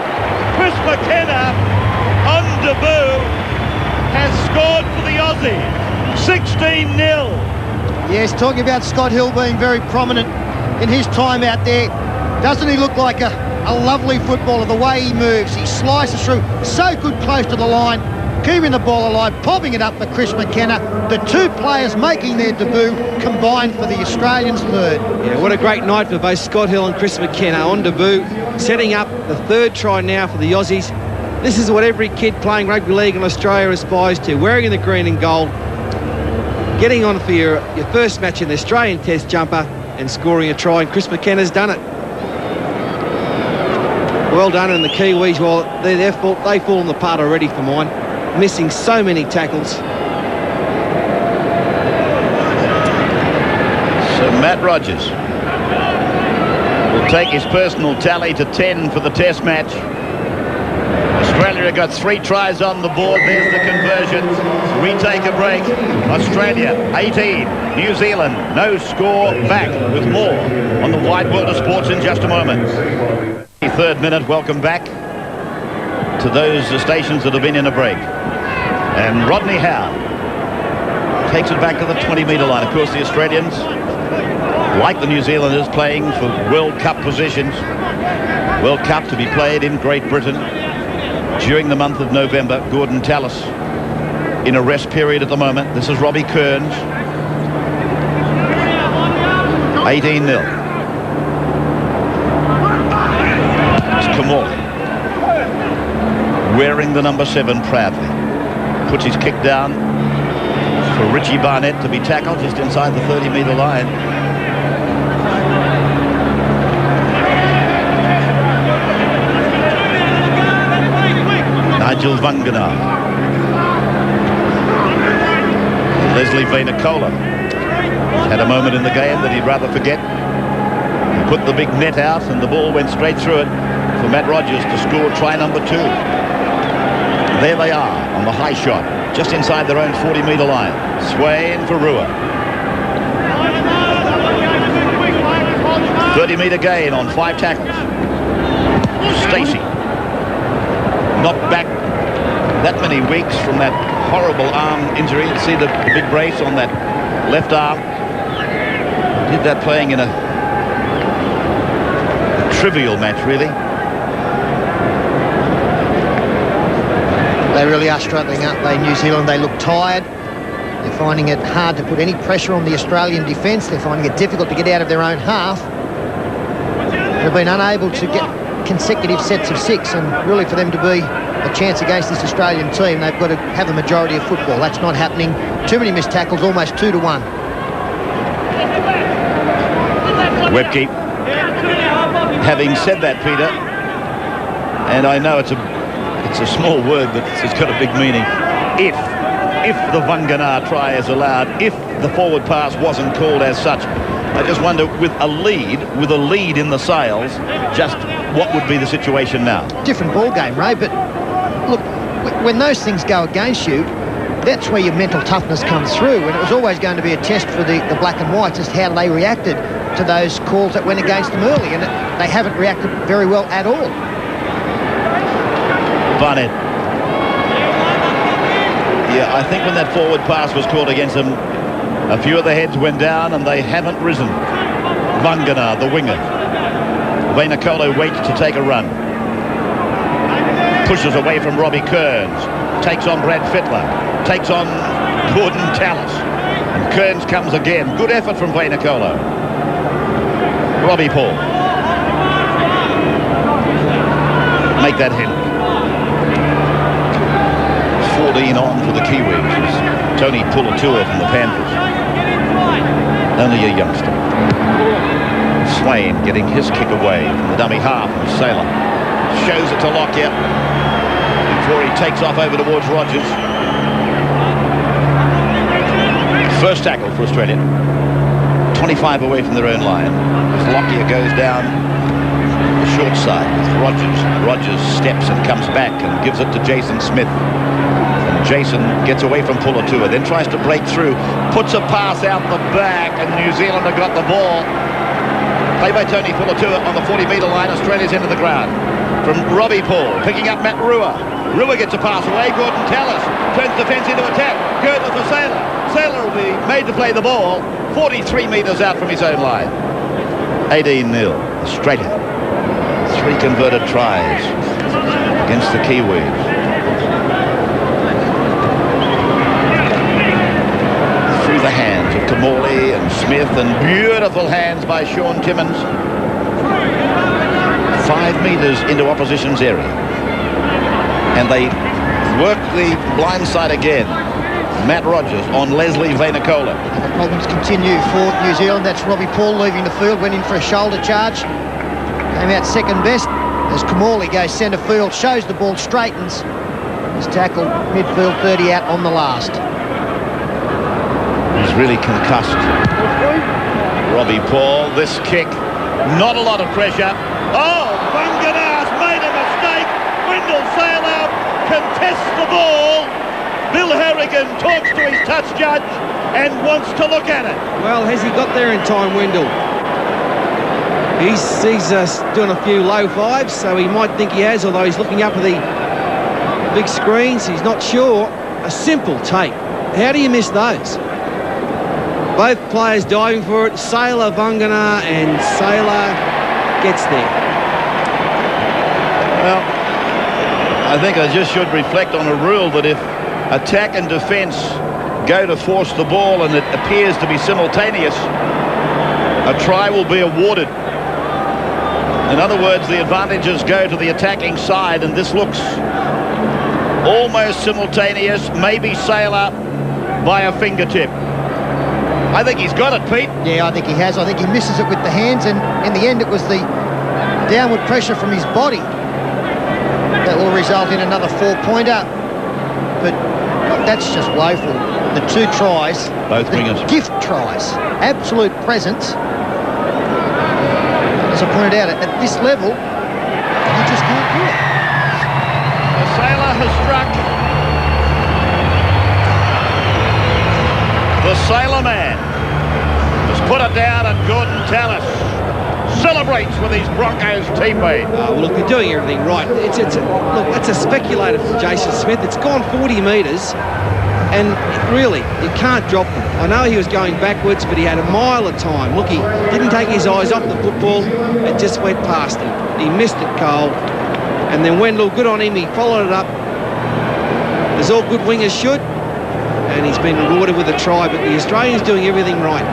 Chris McKenna, on debut, has scored for the Aussies. 16-0. Yes, talking about Scott Hill being very prominent in his time out there. Doesn't he look like a lovely footballer, the way he moves? He slices through so good close to the line, keeping the ball alive, popping it up for Chris McKenna. The two players making their debut combined for the Australians' third. Yeah, what a great night for both Scott Hill and Chris McKenna on debut, setting up the third try now for the Aussies. This is what every kid playing rugby league in Australia aspires to, wearing the green and gold, getting on for your first match in the Australian Test jumper and scoring a try, and Chris McKenna's done it. Well done, and the Kiwis, well, they've fallen apart already for mine, missing so many tackles. So Matt Rogers will take his personal tally to 10 for the Test match. Australia have got 3 tries on the board. There's the conversion. We take a break. Australia 18, New Zealand no score back, with more on the wide world of sports in just a moment. 3rd minute. Welcome back to those stations that have been in a break. And Rodney Howe takes it back to the 20-metre line. Of course, the Australians, like the New Zealanders, playing for World Cup positions. World Cup to be played in Great Britain during the month of November. Gordon Tallis in a rest period at the moment. This is Robbie Kearns. 18-0. It's Kamor wearing the number 7 proudly. Puts his kick down for Richie Barnett to be tackled just inside the 30-metre line. Nigel Vangana. Leslie Vainacola had a moment in the game that he'd rather forget. He put the big net out and the ball went straight through it for Matt Rogers to score try number 2. There they are on the high shot, just inside their own 40-metre line. Swain for Rua. 30-metre gain on 5 tackles. Stacey knocked back that many weeks from that horrible arm injury. You see the big brace on that left arm. Did that playing in a trivial match, really. They really are struggling, aren't they, New Zealand? They look tired. They're finding it hard to put any pressure on the Australian defence. They're finding it difficult to get out of their own half. They've been unable to get consecutive sets of 6, and really for them to be a chance against this Australian team, they've got to have a majority of football. That's not happening. Too many missed tackles, almost 2-1. Webke. Having said that, Peter, and I know it's a small word, but it's got a big meaning. If the Vangana try is allowed, if the forward pass wasn't called as such, I just wonder, with a lead in the sails, just what would be the situation now? Different ball game, Ray, but look, when those things go against you, that's where your mental toughness comes through, and it was always going to be a test for the black and whites as to how they reacted to those calls that went against them early, and they haven't reacted very well at all. Barnett. Yeah, I think when that forward pass was called against them, a few of the heads went down and they haven't risen. Vangana, the winger. Vainacola waits to take a run. Pushes away from Robbie Kearns. Takes on Brad Fittler. Takes on Gordon Tallis. And Kearns comes again. Good effort from Vainacola. Robbie Paul. Make that hit. 14 on for the Kiwis. Tony Pulatua from the Panthers. Only a youngster. Swain getting his kick away from the dummy half of Saylor. Shows it to Lockyer before he takes off over towards Rogers. First tackle for Australia. 25 away from their own line. As Lockyer goes down the short side with Rogers. Rogers steps and comes back and gives it to Jason Smith. Jason gets away from Pulatua, then tries to break through, puts a pass out the back, and New Zealand have got the ball. Played by Tony Pulatua on the 40-metre line. Australia's into the ground. From Robbie Paul, picking up Matt Rua. Rua gets a pass away. Gordon Tallis turns the fence into attack. Girdler for Saylor. Sailor will be made to play the ball 43 metres out from his own line. 18-0, Australia. 3 converted tries against the Kiwis. Through the hands of Kamali and Smith, and beautiful hands by Sean Timmins. 5 metres into opposition's area. And they work the blind side again. Matt Rogers on Leslie Vainacola. And the problems continue for New Zealand. That's Robbie Paul leaving the field, went in for a shoulder charge. Came out second best as Kamali goes centre field, shows the ball, straightens. He's tackled midfield, 30 out on the last. He's really concussed. Robbie Paul, this kick, not a lot of pressure. Oh, Bungana's made a mistake. Wendell Sailor contests the ball. Bill Harrigan talks to his touch judge and wants to look at it. Well, has he got there in time, Wendell? He's doing a few low fives, so he might think he has, although he's looking up at the big screens. He's not sure. A simple take. How do you miss those? Both players diving for it. Sailor, Vungana, and Sailor gets there. Well, I think I just should reflect on a rule that if attack and defence go to force the ball and it appears to be simultaneous, a try will be awarded. In other words, the advantages go to the attacking side, and this looks almost simultaneous, maybe Sailor by a fingertip. I think he's got it, Pete. Yeah, I think he has. I think he misses it with the hands, and in the end it was the downward pressure from his body that will result in another 4-pointer. But that's just woeful. The 2 tries, both wingers, gift tries, absolute presence. As I pointed out, at this level, you just can't do it. The Sailor has struck. The Sailor man has put it down, and Gordon Tallis celebrates with his Broncos teammate. Well, look, they're doing everything right. Look, that's a speculator from Jason Smith. It's gone 40 metres, and really, you can't drop them. I know he was going backwards, but he had a mile of time. Look, he didn't take his eyes off the football. It just went past him. He missed it cold. And then Wendell, good on him. He followed it up, as all good wingers should, and he's been rewarded with a try. But the Australians doing everything right.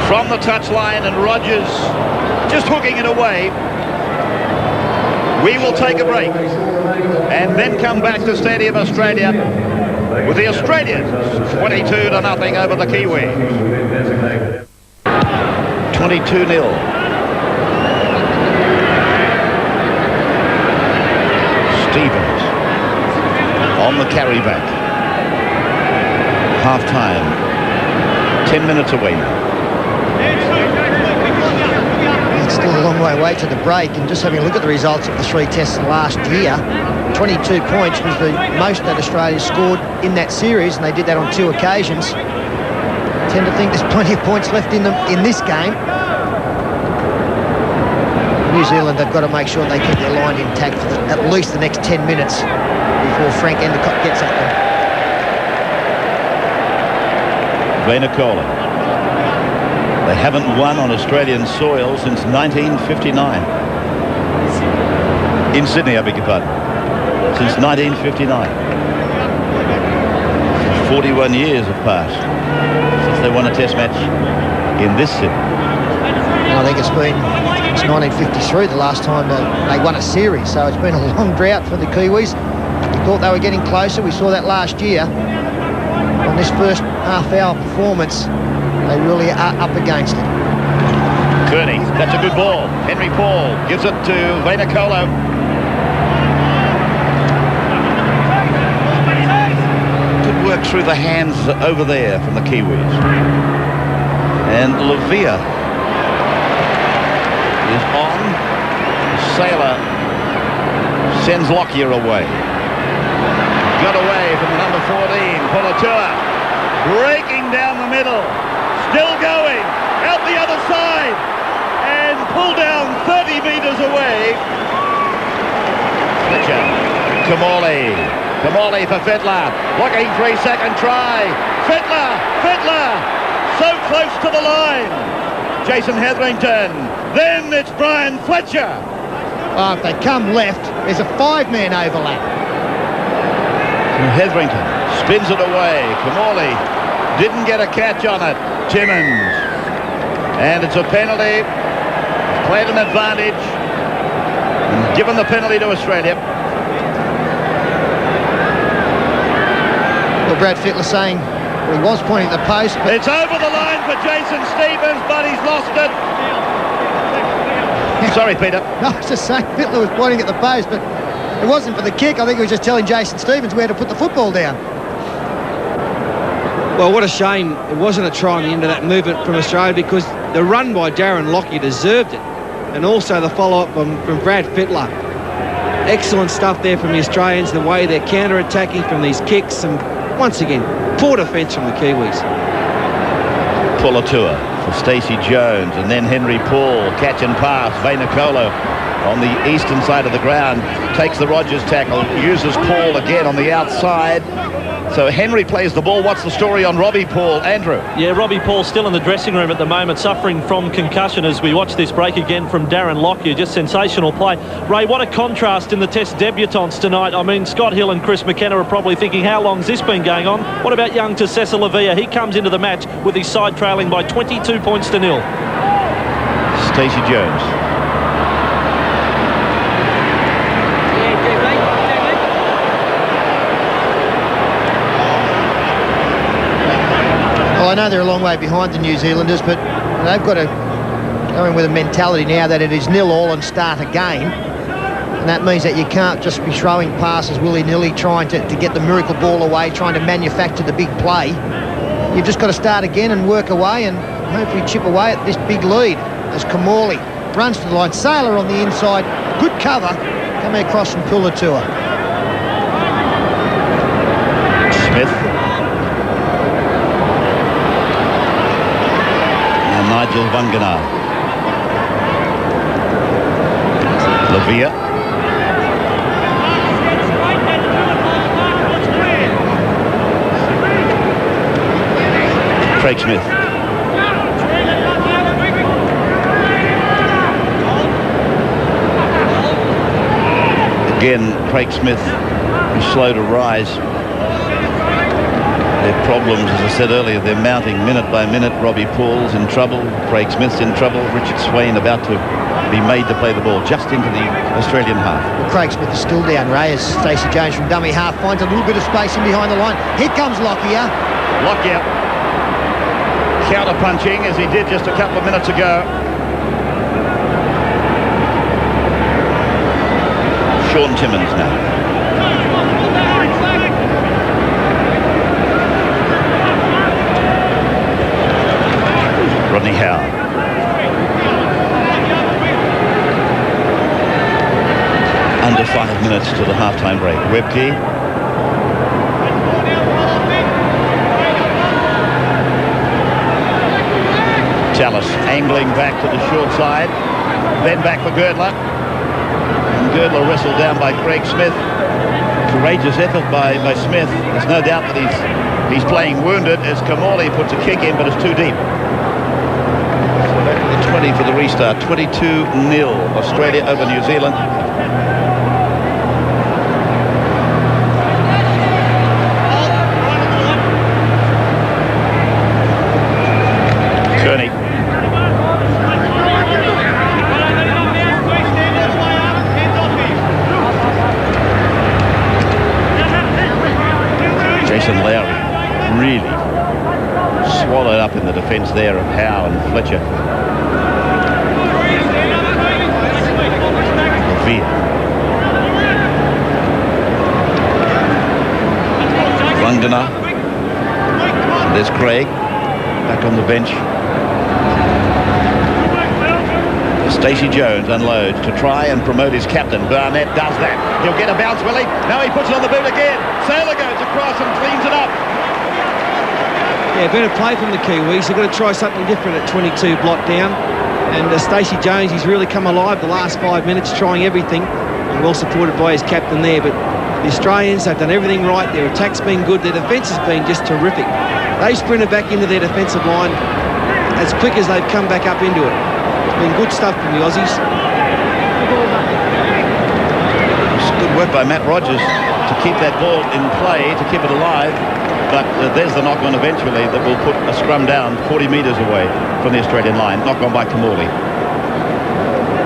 From the touchline, and Rogers just hooking it away. We will take a break and then come back to Stadium Australia with the Australians 22-0 over the Kiwis. 22-0. Stevens on the carry back. Half time. 10 minutes away now. It's still a long way away to the break, and just having a look at the results of the 3 tests last year, 22 points was the most that Australia scored in that series, and they did that on 2 occasions. Tend to think there's plenty of points left in them in this game. New Zealand, they've got to make sure they keep their line intact for at least the next 10 minutes before Frank Endacott gets at them. Vainacola. They haven't won on Australian soil since 1959. In Sydney, I beg your pardon. Since 1959. 41 years have passed since they won a test match in this city. I think it's 1953 the last time they won a series, so it's been a long drought for the Kiwis. We thought they were getting closer. We saw that last year. On this first half-hour performance, they really are up against it. Kearney, that's a good ball. Henry Paul gives it to Vainacola. Good work through the hands over there from the Kiwis. And Lavia is on. Sailor sends Lockyer away. Got away from the number 14, Polatua. Breaking down the middle. Still going. Out the other side. And pulled down 30 metres away. Fletcher. Kamali. Kamali for Fittler. Looking 3-second try. Fittler. So close to the line. Jason Hetherington. Then it's Brian Fletcher. Oh, if they come left, there's a 5-man overlap. Hetherington spins it away. Kamali didn't get a catch on it. Timmins. And it's a penalty. Played an advantage. And given the penalty to Australia. Well, Brad Fittler saying he was pointing at the post, but It's over the line for Jason Stevens, but he's lost it. Sorry, Peter. no, I was just saying Fittler was pointing at the post, but it wasn't for the kick. I think he was just telling Jason Stevens where to put the football down. Well, what a shame it wasn't a try on the end of that movement from Australia, because the run by Darren Lockyer deserved it. And also the follow-up from Brad Fittler. Excellent stuff there from the Australians, the way they're counter-attacking from these kicks. And once again, poor defence from the Kiwis. Pulatua for Stacey Jones, and then Henry Paul, catch and pass. Vainikolo on the eastern side of the ground, takes the Rogers tackle, uses Paul again on the outside. So Henry plays the ball. What's the story on Robbie Paul, Andrew? Yeah, Robbie Paul still in the dressing room at the moment, suffering from concussion as we watch this break again from Darren Lockyer. Just sensational play. Ray, what a contrast in the Test debutants tonight. I mean, Scott Hill and Chris McKenna are probably thinking, how long's this been going on? What about young Tessessa Lavia? He comes into the match with his side trailing by 22 points to 0. Stacey Jones. Well, I know they're a long way behind the New Zealanders, but they've got to go in with a mentality now that it is 0-all and start again. And that means that you can't just be throwing passes willy-nilly, trying to get the miracle ball away, trying to manufacture the big play. You've just got to start again and work away and hopefully chip away at this big lead as Kamali runs to the line. Sailor on the inside, good cover, coming across from Pulatua. Smith. And Nigel Vangana. Lavia. Craig Smith. Again, Craig Smith is slow to rise. Their problems, as I said earlier, they're mounting minute by minute. Robbie Paul's in trouble. Craig Smith's in trouble. Richard Swain about to be made to play the ball just into the Australian half. Well, Craig Smith is still down, Ray, as Stacey Jones from dummy half finds a little bit of space in behind the line. Here comes Lockyer. Lockyer counter-punching as he did just a couple of minutes ago. Sean Timmins now. Rodney Howe. Under 5 minutes to the half-time break. Webke. Tallis angling back to the short side, then back for Girdler. And Girdler wrestled down by Craig Smith. Courageous effort by Smith. There's no doubt that he's playing wounded as Kamali puts a kick in, but it's too deep. 20 for the restart. 22-0 Australia over New Zealand. Kearney. Jason Lowry really swallowed up in the defence there of Howe and Fletcher. Vangana. There's Craig back on the bench. Stacey Jones unloads to try and promote his captain. Barnett does that. He'll get a bounce, will he? No, he puts it on the boot again. Sailor goes across and cleans it up. Yeah, better play from the Kiwis. They've got to try something different at 22 block down. And Stacey Jones, he's really come alive the last 5 minutes, trying everything. And well supported by his captain there, but The Australians have done everything right. Their attack's been good. Their defence has been just terrific. They sprinted back into their defensive line as quick as they've come back up into it. It's been good stuff from the Aussies. It's good work by Matt Rogers to keep that ball in play, to keep it alive. But there's the knock-on eventually that will put a scrum down 40 metres away from the Australian line. Knock-on by Kamali.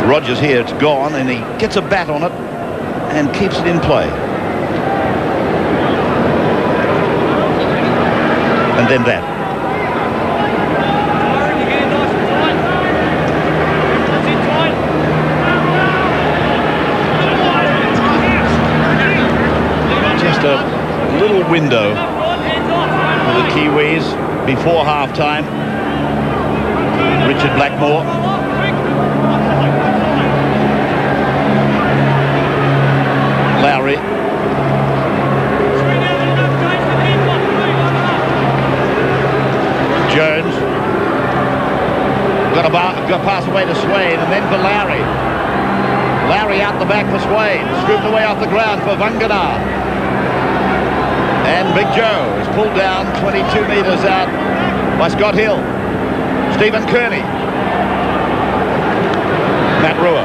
Rogers here, it's gone, and he gets a bat on it and keeps it in play. And then that. Just a little window for the Kiwis before half-time. Richard Blackmore. Lowry. Jones. Got a pass away to Swain, and then for Lowry. Lowry out the back for Swain. Scooped away off the ground for Vangana. And Big Joe is pulled down 22 metres out by Scott Hill. Stephen Kearney. Matt Rua.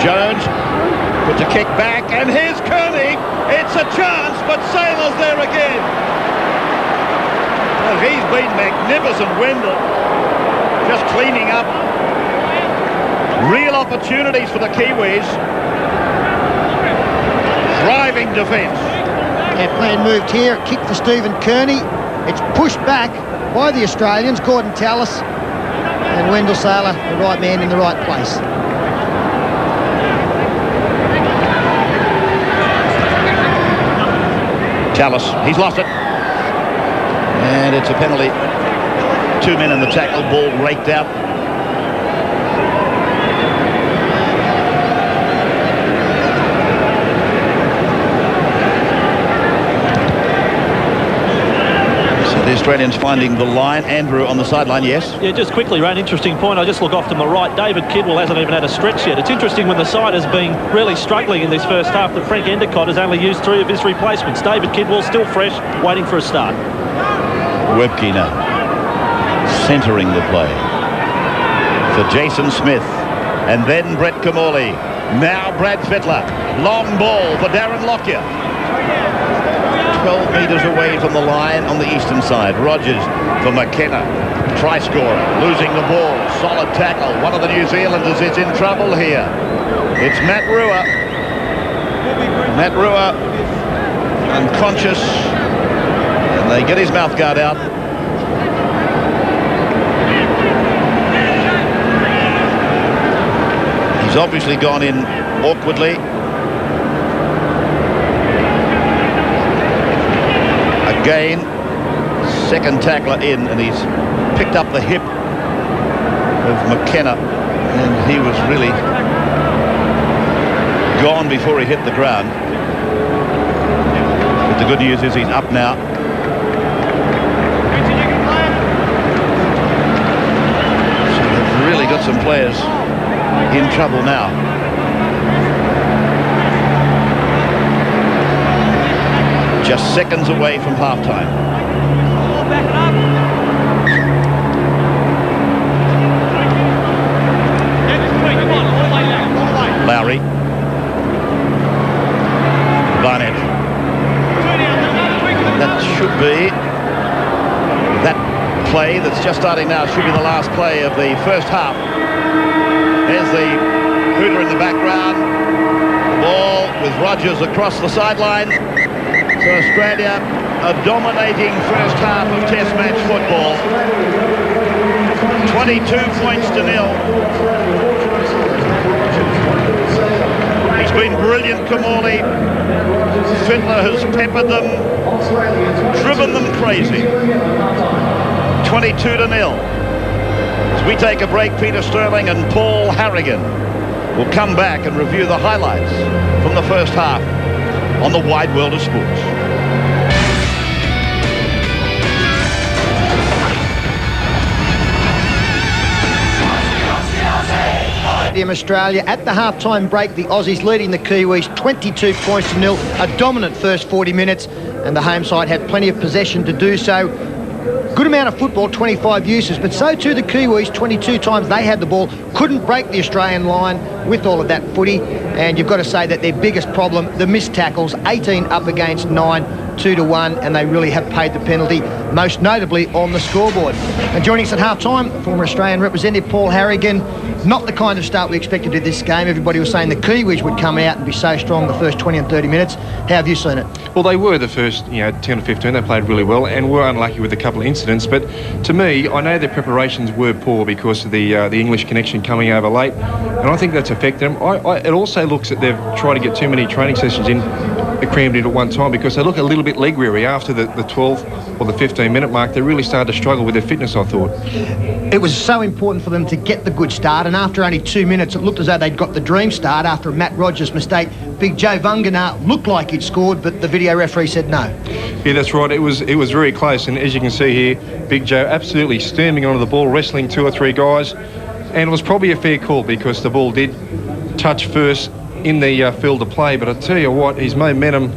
Jones puts a kick back, and here's Kearney. It's a chance, but Saylor's there again. Well, he's been magnificent, Wendell. Just cleaning up. Real opportunities for the Kiwis. Driving defence. Yeah, plan moved here. Kick for Stephen Kearney. It's pushed back by the Australians, Gordon Tallis, and Wendell Saylor, the right man in the right place. Tallis, he's lost it. And it's a penalty. 2 men in the tackle, ball raked out. The Australians finding the line. Andrew on the sideline, yes? Yeah, just quickly, Ray, an interesting point. I just look off to my right. David Kidwell hasn't even had a stretch yet. It's interesting when the side has been really struggling in this first half that Frank Endicott has only used 3 of his replacements. David Kidwell still fresh, waiting for a start. Webke now centering the play for Jason Smith, and then Brett Kamali. Now Brad Fittler. Long ball for Darren Lockyer. 12 metres away from the line on the eastern side. Rogers for McKenna. Try scorer, losing the ball. Solid tackle. One of the New Zealanders is in trouble here. It's Matt Rua. Matt Rua unconscious, and they get his mouth guard out. He's obviously gone in awkwardly. Again, second tackler in, and he's picked up the hip of McKenna, and he was really gone before he hit the ground. But the good news is he's up now. So they've really got some players in trouble now. Just seconds away from halftime. Lowry. Barnett. That should be that play that's just starting now. Should be the last play of the first half. There's the hooter in the background. The ball with Rogers across the sideline. So Australia, a dominating first half of Test match football. 22 points to 0. He's been brilliant, Kamali. Fittler has peppered them, driven them crazy. 22 to 0. As we take a break, Peter Sterling and Paul Harrigan will come back and review the highlights from the first half on the wide world of sports. Stadium Australia. At the half-time break, the Aussies leading the Kiwis 22 points to nil. A dominant first 40 minutes, and the home side had plenty of possession to do so. Good amount of football, 25 uses, but so too the Kiwis, 22 times they had the ball, couldn't break the Australian line with all of that footy. And you've got to say that their biggest problem, the missed tackles, 18 up against 9, 2-1, and they really have paid the penalty, most notably on the scoreboard. And joining us at half-time, former Australian representative Paul Harrigan. Not the kind of start we expected in this game. Everybody was saying the Kiwis would come out and be so strong the first 20 and 30 minutes. How have you seen it? Well, they were the first 10 or 15. They played really well and were unlucky with a couple of incidents. But to me, I know their preparations were poor because of the English connection coming over late, and I think that's affected them. It also looks that they've tried to get too many training sessions in, crammed in at one time, because they look a little bit leg weary after the 12 or the 15-minute mark. They really started to struggle with their fitness, I thought. It was so important for them to get the good start, and after only 2 minutes, it looked as though they'd got the dream start after a Matt Rogers mistake. Big Joe Vungana looked like he'd scored, but the video referee said no. Yeah, that's right. It was very close, and as you can see here, Big Joe absolutely storming onto the ball, wrestling 2 or 3 guys, and it was probably a fair call because the ball did touch first in the field of play, but I tell you what, his momentum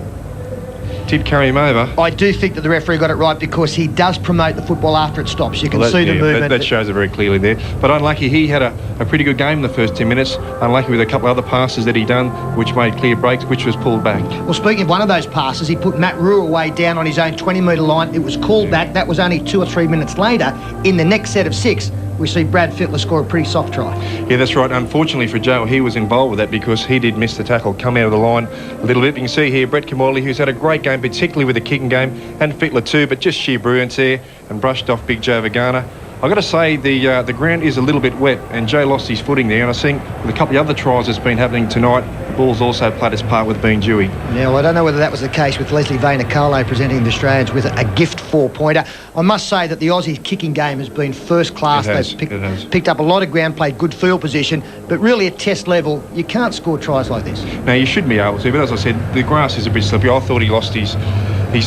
did carry him over. I do think that the referee got it right because he does promote the football after it stops. You can see the movement. That shows it very clearly there. But unlucky, he had a pretty good game in the first 10 minutes. Unlucky with a couple of other passes that he done, which made clear breaks, which was pulled back. Well, speaking of one of those passes, he put Matt Rue away down on his own 20-metre line. It was called back. That was only 2 or 3 minutes later. In the next set of 6, we see Brad Fittler score a pretty soft try. Yeah, that's right. Unfortunately for Joe, he was involved with that because he did miss the tackle, come out of the line a little bit. You can see here Brett Kamali, who's had a great game, particularly with the kicking game, and Fittler too, but just sheer brilliance there and brushed off Big Joe Vagana. I've got to say the ground is a little bit wet, and Joe lost his footing there, and I think with a couple of other tries that's been happening tonight, the ball's also played its part with being dewy. Now, I don't know whether that was the case with Leslie Vainikale presenting the Australians with a gift 4-pointer. I must say that the Aussie kicking game has been first class. They've picked up a lot of ground, played good field position, but really at test level, you can't score tries like this. Now, you should be able to, but as I said, the grass is a bit slippery. I thought he lost his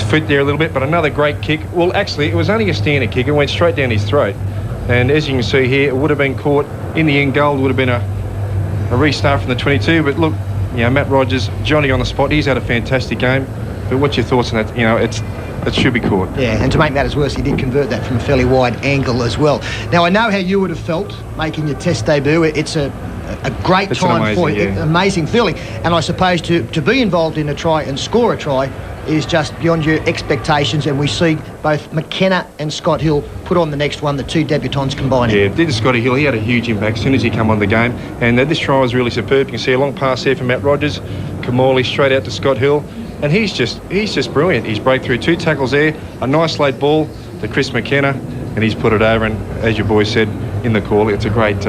foot there a little bit, but another great kick. Well, actually, it was only a standing kick. It went straight down his throat. And as you can see here, it would have been caught in the end goal. Would have been a restart from the 22. But look, Matt Rogers, Johnny on the spot. He's had a fantastic game. But what's your thoughts on that? It should be caught. Yeah, and to make matters worse, he did convert that from a fairly wide angle as well. Now, I know how you would have felt making your test debut. It's a great time for you, amazing feeling. And I suppose to be involved in a try and score a try is just beyond your expectations, and we see both McKenna and Scott Hill put on the next one, the 2 debutants combining. Yeah, did Scotty Hill. He had a huge impact as soon as he came on the game, and this try was really superb. You can see a long pass there from Matt Rogers, Kamali straight out to Scott Hill, and he's just brilliant. He's breakthrough 2 tackles there, a nice late ball to Chris McKenna, and he's put it over, and as your boy said in the call, it's a great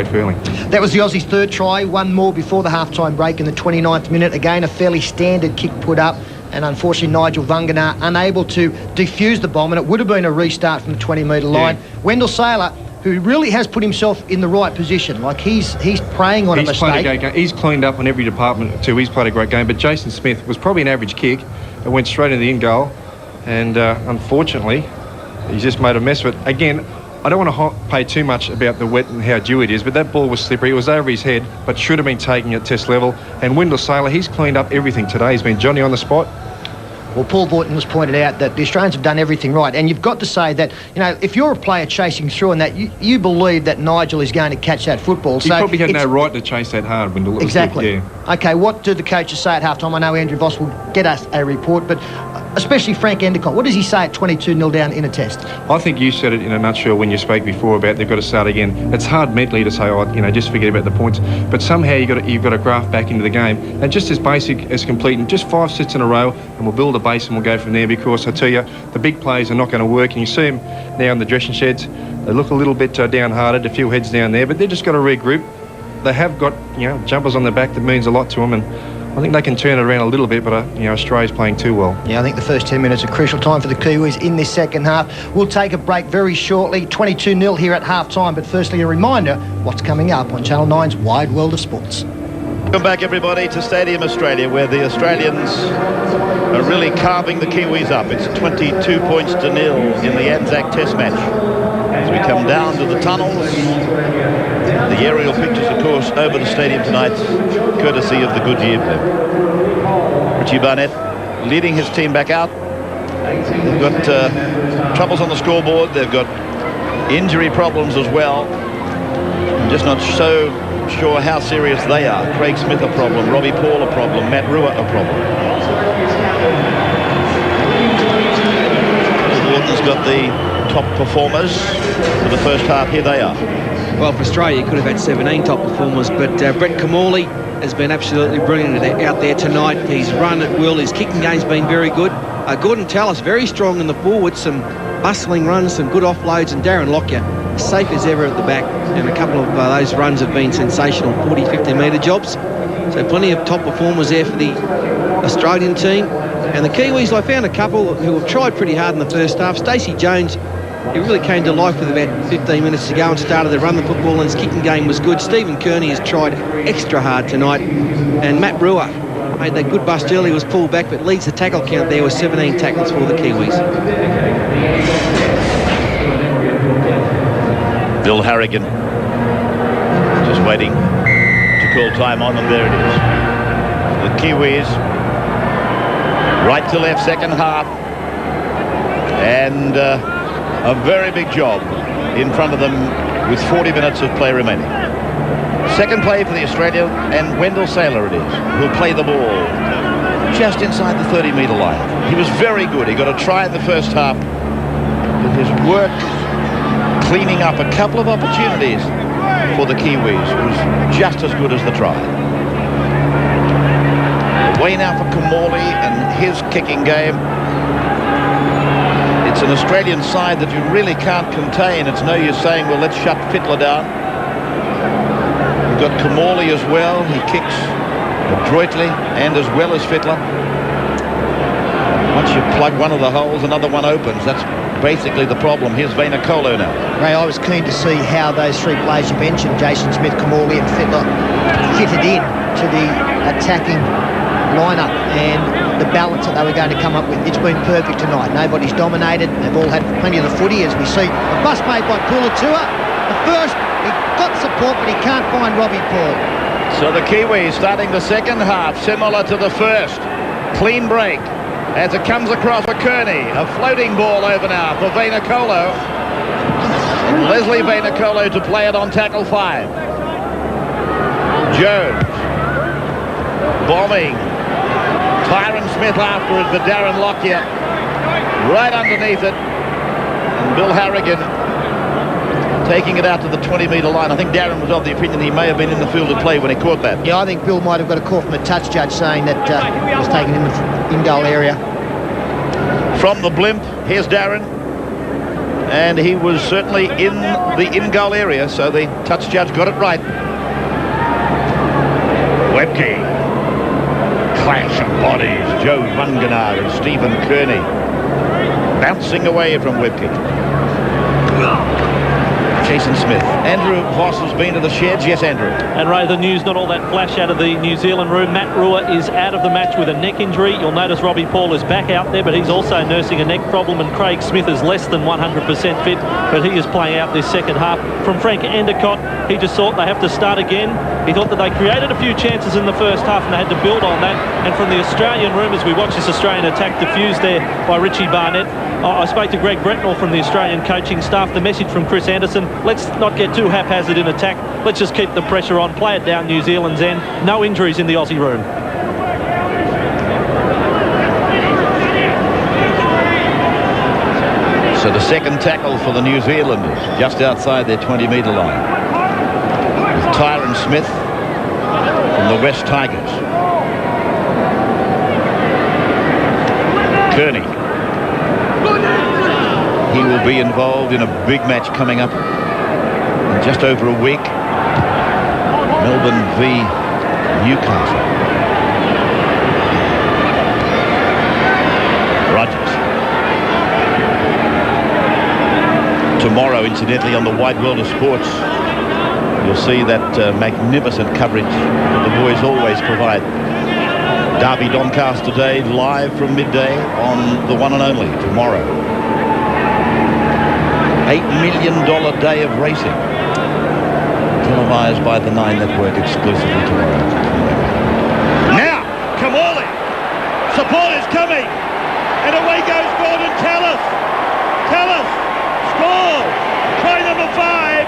feeling. That was the Aussies' 3rd try, one more before the half-time break in the 29th minute. Again, a fairly standard kick put up, and unfortunately Nigel Vungana unable to defuse the bomb, and it would have been a restart from the 20-metre line. Wendell Saylor, who really has put himself in the right position, like he's preying on a mistake. Played a great game. He's cleaned up on every department too. He's played a great game, but Jason Smith was probably an average kick. It went straight into the end goal, and unfortunately he's just made a mess of it. Again, I don't want to pay too much about the wet and how dewy it is, but that ball was slippery. It was over his head, but should have been taken at test level. And Wendell Saylor, he's cleaned up everything today. He's been Johnny on the spot. Well, Paul Boyton has pointed out that the Australians have done everything right, and you've got to say that, if you're a player chasing through and that, you believe that Nigel is going to catch that football. He probably had no right to chase that hard, Wendell. Exactly. Yeah. Okay, what do the coaches say at halftime? I know Andrew Voss will get us a report, but especially Frank Endicott, what does he say at 22-0 down in a test? I think you said it in a nutshell when you spoke before about they've got to start again. It's hard mentally to say, just forget about the points, but somehow you've got to graft back into the game, and just as basic as completing just 5 sets in a row, and we'll build a base and we'll go from there, because I tell you, the big plays are not going to work, and you see them now in the dressing sheds. They look a little bit downhearted, a few heads down there, but they've just got to regroup. They have got jumpers on the back that means a lot to them, and I think they can turn it around a little bit, but Australia's playing too well. Yeah, I think the first 10 minutes are crucial time for the Kiwis in this second half. We'll take a break very shortly. 22-0 here at half-time, but firstly a reminder what's coming up on Channel 9's Wide World of Sports. Welcome back, everybody, to Stadium Australia, where the Australians are really carving the Kiwis up. It's 22 points to 0 in the Anzac Test match. As we come down to the tunnels, The aerial pictures, of course, over the stadium tonight, courtesy of the Goodyear blimp. Richie Barnett leading his team back out. They've got troubles on the scoreboard. They've got injury problems as well. I'm just not so sure how serious they are. Craig Smith a problem, Robbie Paul a problem, Matt Rua a problem. Wharton's got the top performers for the first half. Here they are. Well, for Australia, he could have had 17 top performers, but Brett Kamali has been absolutely brilliant out there tonight. He's run at will. His kicking game's been very good. Gordon Tallis, very strong in the forward, some bustling runs, some good offloads, and Darren Lockyer, safe as ever at the back. And a couple of those runs have been sensational, 40, 50-metre jobs. So plenty of top performers there for the Australian team. And the Kiwis, I found a couple who have tried pretty hard in the first half. Stacey Jones, he really came to life with about 15 minutes to go and started to run the football, and his kicking game was good. Stephen Kearney has tried extra hard tonight. And Matt Rua made that good bust early, was pulled back, but leads the tackle count there with 17 tackles for the Kiwis. Bill Harrigan just waiting to call time on them. There it is. The Kiwis, right to left, second half. And a very big job in front of them with 40 minutes of play remaining. Second play for the Australia, and Wendell Saylor it is, who'll play the ball just inside the 30-metre line. He was very good. He got a try in the first half, but his work cleaning up a couple of opportunities for the Kiwis was just as good as the try. Way now for Kamali and his kicking game. It's an Australian side that you really can't contain. It's no use saying, well, let's shut Fittler down. We've got Kamali as well. He kicks adroitly and as well as Fittler. Once you plug one of the holes, another one opens. That's basically the problem. Here's Vainikolo now. Ray, I was keen to see how those three players you mentioned, Jason Smith, Kamali and Fittler, fitted in to the attacking lineup and the balance that they were going to come up with. It's been perfect tonight. Nobody's dominated. They've all had plenty of the footy, as we see. A bust made by Pulatua. The first, he got support, but he can't find Robbie Paul. So the Kiwis starting the second half similar to the first. Clean break as it comes across for Kearney. A floating ball over now for Vainikolo. And Leslie Vainikolo to play it on tackle 5. Jones bombing. Tyron Smith after it, but Darren Lockyer right underneath it. And Bill Harrigan taking it out to the 20-metre line. I think Darren was of the opinion he may have been in the field of play when he caught that. Yeah, I think Bill might have got a call from the touch judge saying that it was taken in the in-goal area. From the blimp, here's Darren. And he was certainly in the in-goal area, so the touch judge got it right. Webke. Clash of bodies. Joe Vunganar and Stephen Kearney bouncing away from Webke. Jason Smith. Andrew Voss has been to the sheds. Yes, Andrew. And Ray, the news, not all that flash out of the New Zealand room. Matt Rua is out of the match with a neck injury. You'll notice Robbie Paul is back out there, but he's also nursing a neck problem, and Craig Smith is less than 100% fit, but he is playing out this second half. From Frank Endicott, he just thought they have to start again. He thought that they created a few chances in the first half and they had to build on that. And from the Australian room, as we watch this Australian attack diffused there by Richie Barnett, I spoke to Greg Bretnall from the Australian coaching staff. The message from Chris Anderson, let's not get too haphazard in attack. Let's just keep the pressure on, play it down New Zealand's end. No injuries in the Aussie room. So the second tackle for the New Zealanders, just outside their 20-metre line. With Tyron Smith from the West Tigers. Kearney. He will be involved in a big match coming up in just over a week. Melbourne v Newcastle. Rogers. Tomorrow, incidentally, on the Wide World of Sports, you'll see that magnificent coverage that the boys always provide. Derby Doncaster Day, live from midday on the one and only tomorrow. $8 million day of racing. Televised by the Nine Network exclusively tomorrow. Now, Kamali. Support is coming. And away goes Gordon Tallis. Tallis scores. Try number 5.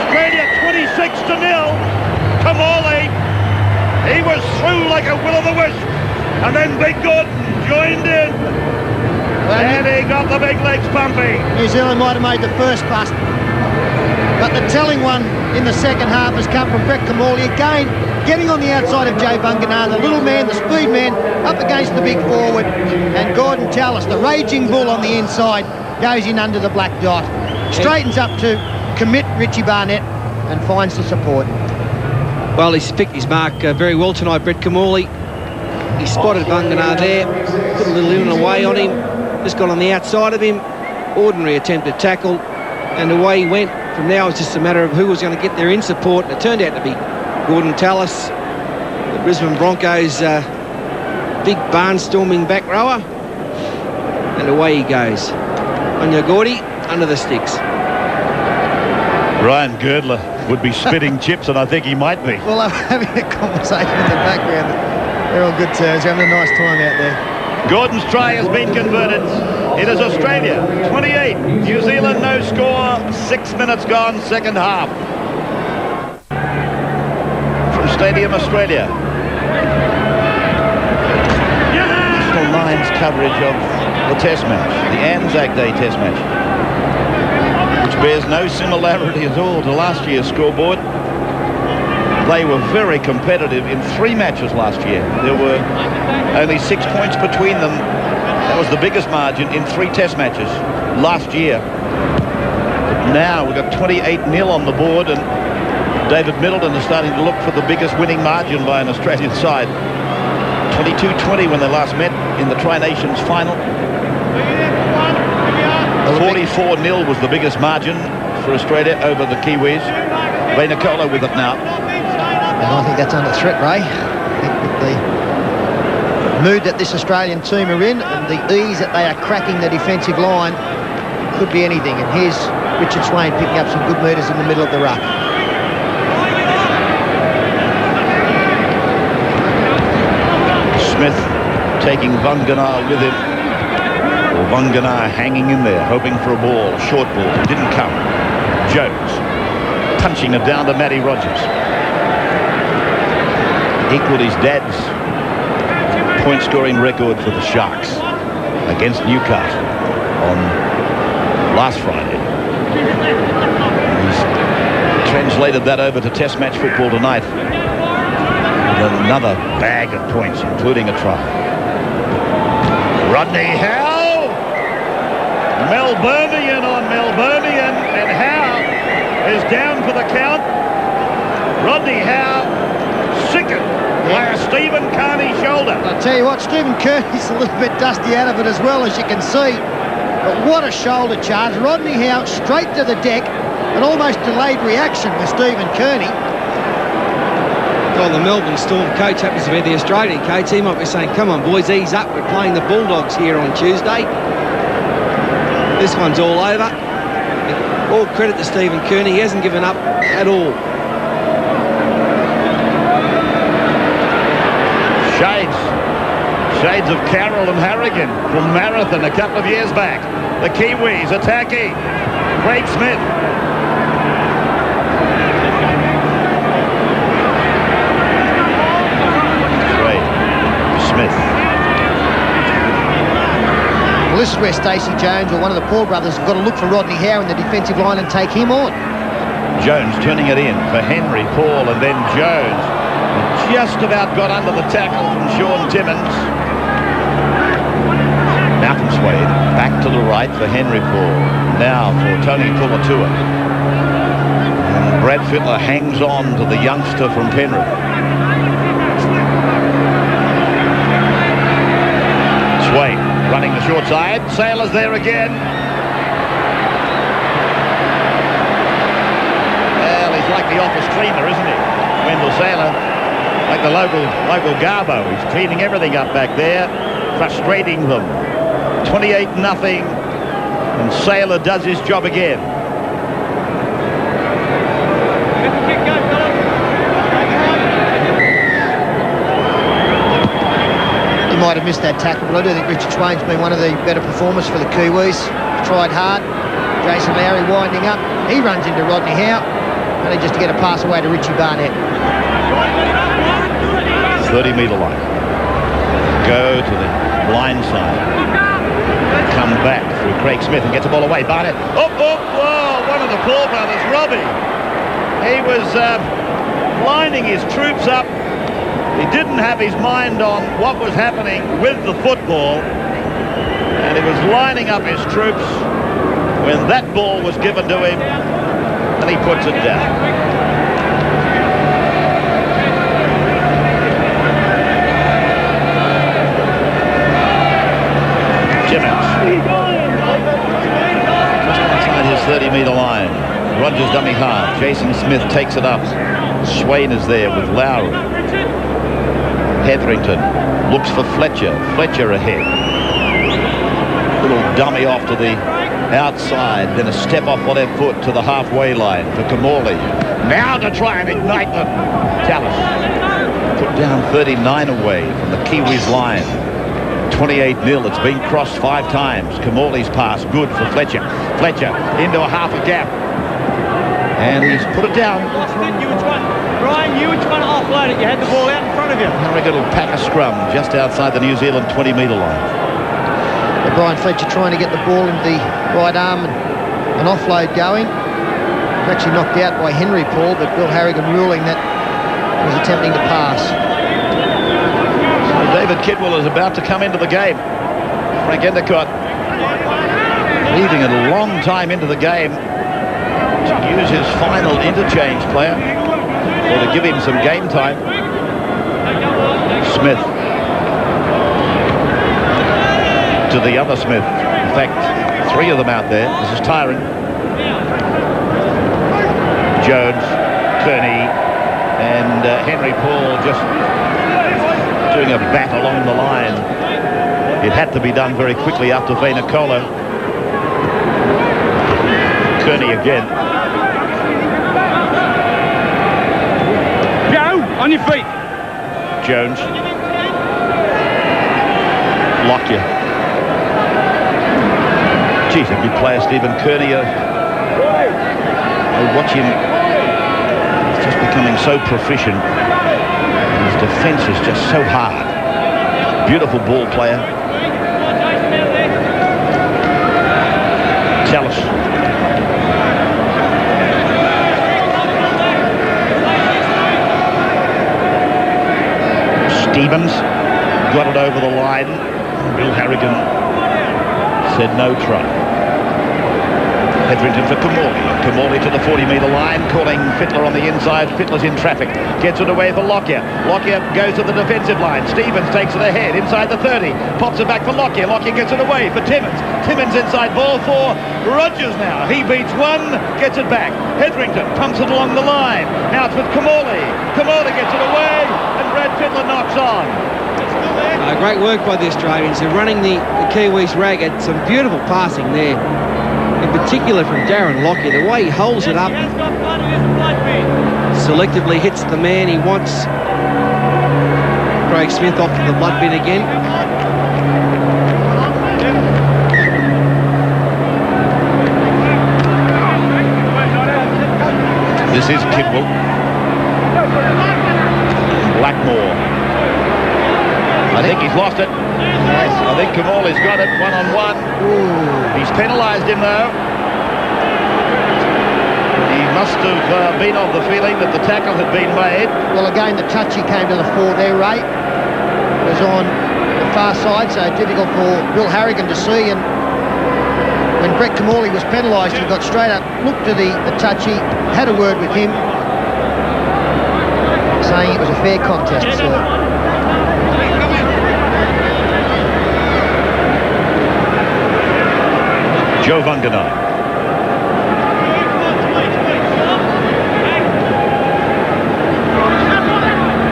Australia 26-0. Kamali. He was through like a will-o'-the-wisp. And then Big Gordon joined in. And he got the big legs pumping. New Zealand might have made the first bust. But the telling one in the second half has come from Brett Kamali again, getting on the outside of Joe Vunganar, the little man, the speed man, up against the big forward. And Gordon Tallis, the raging bull on the inside, goes in under the black dot. Straightens up to commit Richie Barnett and finds the support. Well, he's picked his mark very well tonight, Brett Kamali. He spotted Vunganar there, put a little in and away on him, just got on the outside of him, ordinary attempted tackle, and away he went. From now it's just a matter of who was going to get there in support, and it turned out to be Gordon Tallis, the Brisbane Broncos' big barnstorming back rower, and away he goes. On your Gordy, under the sticks. Ryan Girdler would be spitting chips, and I think he might be. Well, I'm having a conversation in the background. They're on good terms, having a nice time out there. Gordon's try has been converted. It is Australia 28, New Zealand no score, 6 minutes gone, second half. From Stadium Australia. National Line's coverage of the Test match, the Anzac Day Test match, which bears no similarity at all to last year's scoreboard. They were very competitive in 3 matches last year. There were only 6 points between them. That was the biggest margin in 3 Test matches last year. But now we've got 28-0 on the board, and David Middleton is starting to look for the biggest winning margin by an Australian side. 22-20 when they last met in the Tri-Nations final. 44-0 was the biggest margin for Australia over the Kiwis. Ray Nicola with it now. And I think that's under threat, Ray. I think with the mood that this Australian team are in and the ease that they are cracking the defensive line, could be anything. And here's Richard Swain picking up some good metres in the middle of the ruck. Smith taking Vunganar with him. Or Vunganar hanging in there, hoping for a ball, short ball. It didn't come. Jones punching it down to Matty Rogers. Equalled his dad's point-scoring record for the Sharks against Newcastle on last Friday. He's translated that over to Test match football tonight with another bag of points, including a try. Rodney Howe! Melburnian on Melburnian, and Howe is down for the count. Rodney Howe sickened by a Stephen Kearney shoulder. I tell you what, Stephen Kearney's a little bit dusty out of it as well, as you can see. But what a shoulder charge. Rodney Howe straight to the deck. An almost delayed reaction with Stephen Kearney. Well, the Melbourne Storm coach happens to be the Australian coach. He might be saying, come on, boys, ease up. We're playing the Bulldogs here on Tuesday. This one's all over. All credit to Stephen Kearney. He hasn't given up at all. Shades of Carroll and Harrigan from Marathon a couple of years back. The Kiwis attacking. Craig Smith. Smith. Well, this is where Stacey Jones, or one of the Paul brothers, have got to look for Rodney Howe in the defensive line and take him on. Jones turning it in for Henry, Paul, and then Jones. Just about got under the tackle from Sean Timmins. Malcolm Swade back to the right for Henry Paul. Now for Tony Pulatua. And Brad Fittler hangs on to the youngster from Penrith. Swade running the short side. Sailor's there again. Well, he's like the office cleaner, isn't he? Wendell Sailor. Like the local Garbo. He's cleaning everything up back there, frustrating them. 28-0, and Sailor does his job again. have missed that tackle, but I do think Richard Swain's been one of the better performers for the Kiwis. Tried hard. Jason Lowry winding up. He runs into Rodney Howe. Only just to get a pass away to Richie Barnett. 30-metre line. Go to the blind side. Come back through Craig Smith and gets the ball away. Barnett. Whoa, one of the Paul brothers, Robbie. He was lining his troops up. He didn't have his mind on what was happening with the football. And he was lining up his troops when that ball was given to him, and he puts it down. Timmins. Just outside his 30-metre line. Rogers dummy half. Jason Smith takes it up. Swain is there with Lowry. Hetherington looks for Fletcher. Fletcher ahead. Little dummy off to the outside, then a step off on their foot to the halfway line for Kamali. Now to try and ignite them. Tallis put down 39 away from the Kiwis line. 28-0. It's been crossed 5 times. Kamali's pass good for Fletcher. Fletcher into a half a gap. And he's put it down. Brian, you were trying to offload it. You had the ball out in front of you. Harrigan will pack a scrum just outside the New Zealand 20-metre line. Brian Fletcher trying to get the ball into the right arm and an offload going. He was actually knocked out by Henry Paul, but Bill Harrigan ruling that he was attempting to pass. So David Kidwell is about to come into the game. Frank Endicott leaving it a long time into the game to use his final interchange player, or to give him some game time. Smith to the other Smith. In fact, 3 of them out there. This is Tyron. Jones, Kearney, and Henry Paul just doing a bat along the line. It had to be done very quickly after Vainikolo. Kearney again. On your feet. Jones. Lockyer. Geez, a good player, Stephen Kearney. I watch him. He's just becoming so proficient. His defence is just so hard. Beautiful ball player. Tallis. Stevens got it over the line. Bill Harrigan said no try. Hetherington for Kamali. Kamali to the 40-metre line, calling Fittler on the inside. Fittler's in traffic. Gets it away for Lockyer. Lockyer goes to the defensive line. Stevens takes it ahead inside the 30. Pops it back for Lockyer. Lockyer gets it away for Timmins. Timmins inside ball for Rogers now. He beats one, gets it back. Hetherington pumps it along the line. Now it's with Kamali. Kamali gets it away, and Brad Fittler knocks on. Great work by the Australians. They're running the Kiwis ragged. Some beautiful passing there. In particular from Darren Lockyer, the way he holds it up, selectively hits the man he wants. Craig Smith off to the blood bin again. This is Kidwell. Blackmore. I think he's lost it. Yes. I think Kamali's got it, one-on-one. He's penalised him, though. He must have been of the feeling that the tackle had been made. Well, again, the touchy came to the fore there, Ray. It was on the far side, so difficult for Bill Harrigan to see. And when Brett Kamali was penalised, he got straight up, looked to the touchy, had a word with him, saying it was a fair contest, sir. Joe Vunganai.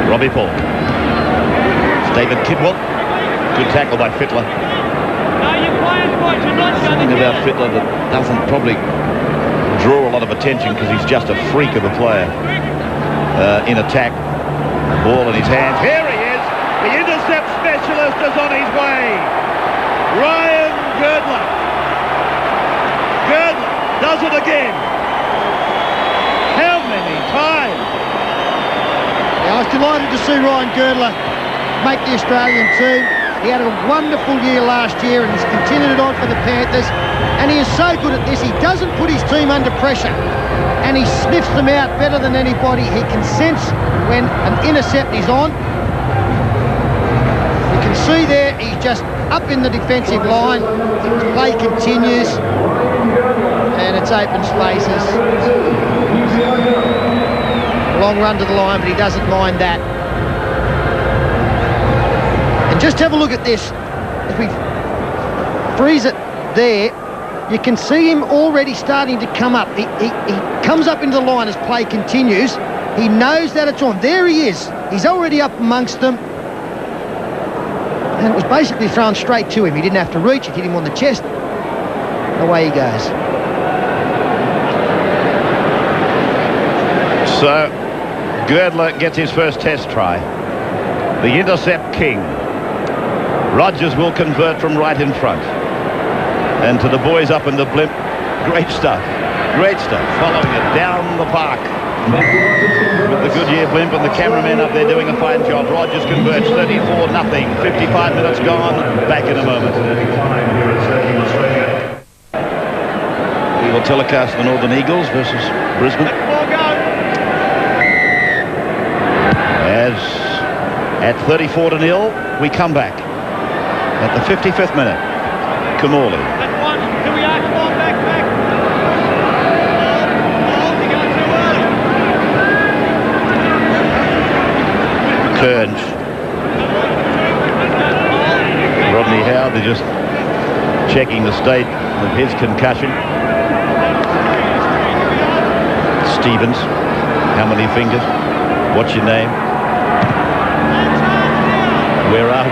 Robbie Paul. It's David Kidwell. Good tackle by Fittler. Something about Fittler that doesn't probably draw a lot of attention because he's just a freak of a player in attack. Ball in his hands. Here he is. The intercept specialist is on his way. Ryan Girdler. Girdler does it again. How many times? Yeah, I was delighted to see Ryan Girdler make the Australian team. He had a wonderful year last year and he's continued it on for the Panthers. And he is so good at this. He doesn't put his team under pressure. And he sniffs them out better than anybody. He can sense when an intercept is on. You can see there, he's just up in the defensive line. Play continues. And it's open spaces. Long run to the line, but he doesn't mind that. And just have a look at this. If we freeze it there, you can see him already starting to come up. He comes up into the line as play continues. He knows that it's on. There he is. He's already up amongst them. And it was basically thrown straight to him. He didn't have to reach. It hit him on the chest. Away he goes. So, Girdler gets his first test try. The intercept king. Rogers will convert from right in front. And to the boys up in the blimp, great stuff. Great stuff. Following it down the park. With the Goodyear blimp and the cameramen up there doing a fine job. Rogers converts 34-0. 55 minutes gone. Back in a moment. We will telecast the Northern Eagles versus Brisbane. As at 34-0, we come back. At the 55th minute, Kamali. Kearns. Rodney Howe, they're just checking the state of his concussion. Stevens, how many fingers? What's your name? Where are we?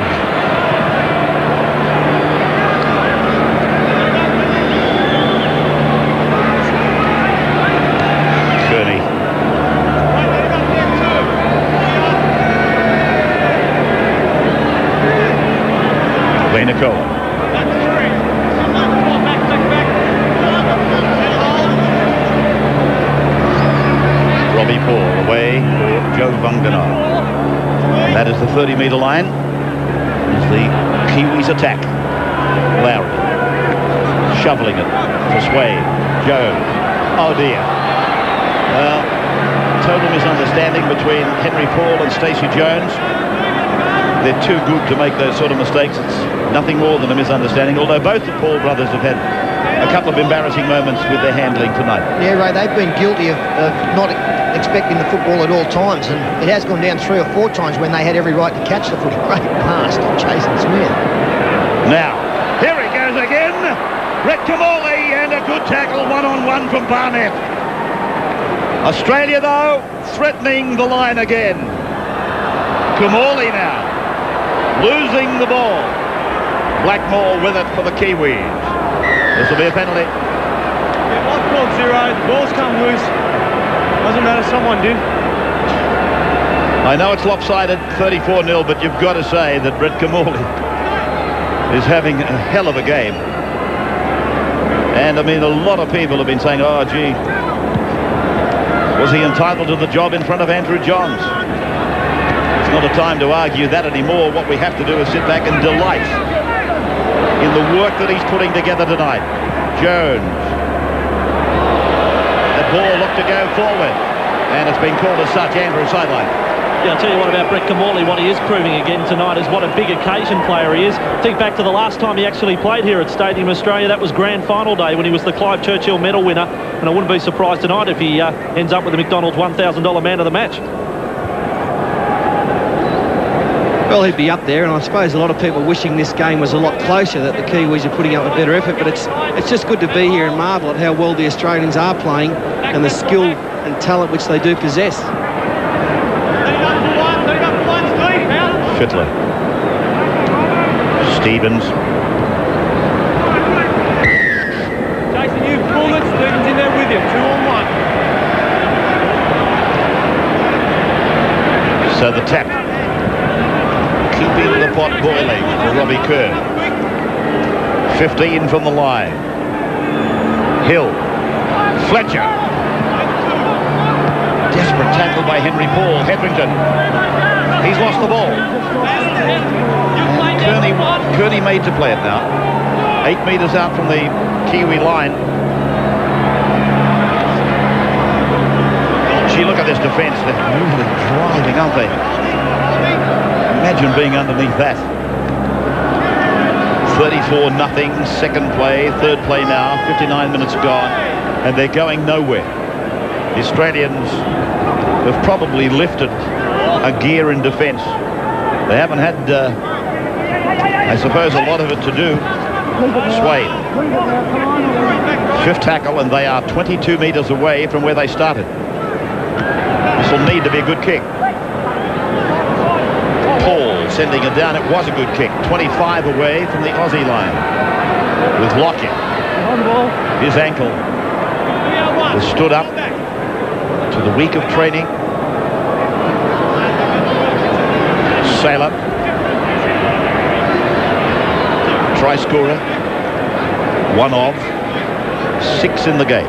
Kearney. Nicole. Robbie Paul away for Joe Vunganar. That is the 30-metre line. As the Kiwis attack. Lowry shoveling it for Swade. Jones. Oh dear. Well, total misunderstanding between Henry Paul and Stacey Jones. They're too good to make those sort of mistakes. It's nothing more than a misunderstanding, although both the Paul brothers have had a couple of embarrassing moments with their handling tonight. Yeah, Ray, they've been guilty of not expecting the football at all times, and it has gone down 3 or 4 times when they had every right to catch the footy. Great pass to Jason Smith. Now, here he goes again. Brett Kamali and a good tackle, one-on-one from Barnett. Australia, though, threatening the line again. Kamali now. Losing the ball. Blackmore with it for the Kiwis. This will be a penalty. Yeah, I've called 0. The ball's come loose. Doesn't matter, someone did. I know it's lopsided, 34-0, but you've got to say that Brett Kamali is having a hell of a game. And I mean, a lot of people have been saying, oh gee, was he entitled to the job in front of Andrew Johns? It's not a time to argue that anymore. What we have to do is sit back and delight in the work that he's putting together tonight. Jones. The ball looked to go forward, and it's been called as such. Andrew sideline. Yeah, I'll tell you what about Brett Kamali. What he is proving again tonight is what a big occasion player he is. Think back to the last time he actually played here at Stadium Australia. That was grand final day when he was the Clive Churchill medal winner, and I wouldn't be surprised tonight if he ends up with the McDonald's $1,000 man of the match. Well, he'd be up there, and I suppose a lot of people wishing this game was a lot closer, that the Kiwis are putting up a better effort, but it's just good to be here and marvel at how well the Australians are playing and the skill and talent which they do possess. Fittler. Stevens. Jason, you pulled it. Stevens in there with you. 2-on-1. So the tap. keeping the pot boiling for Robbie Kerr. 15 from the line. Hill. Fletcher. Desperate tackle by Henry Paul. Hetherington. He's lost the ball. And Kearney made to play it now. 8 metres out from the Kiwi line. Gee, look at this defence. They're really driving, aren't they? Imagine being underneath that. 34-0, second play, third play now, 59 minutes gone, and they're going nowhere. The Australians have probably lifted a gear in defence. They haven't had, I suppose, a lot of it to do. Swade. Fifth tackle, and they are 22 metres away from where they started. This will need to be a good kick. Paul sending it down. It was a good kick. 25 away from the Aussie line. With Lockett. His ankle has stood up to the week of training. Sailor. Try scorer. One of 6 in the game.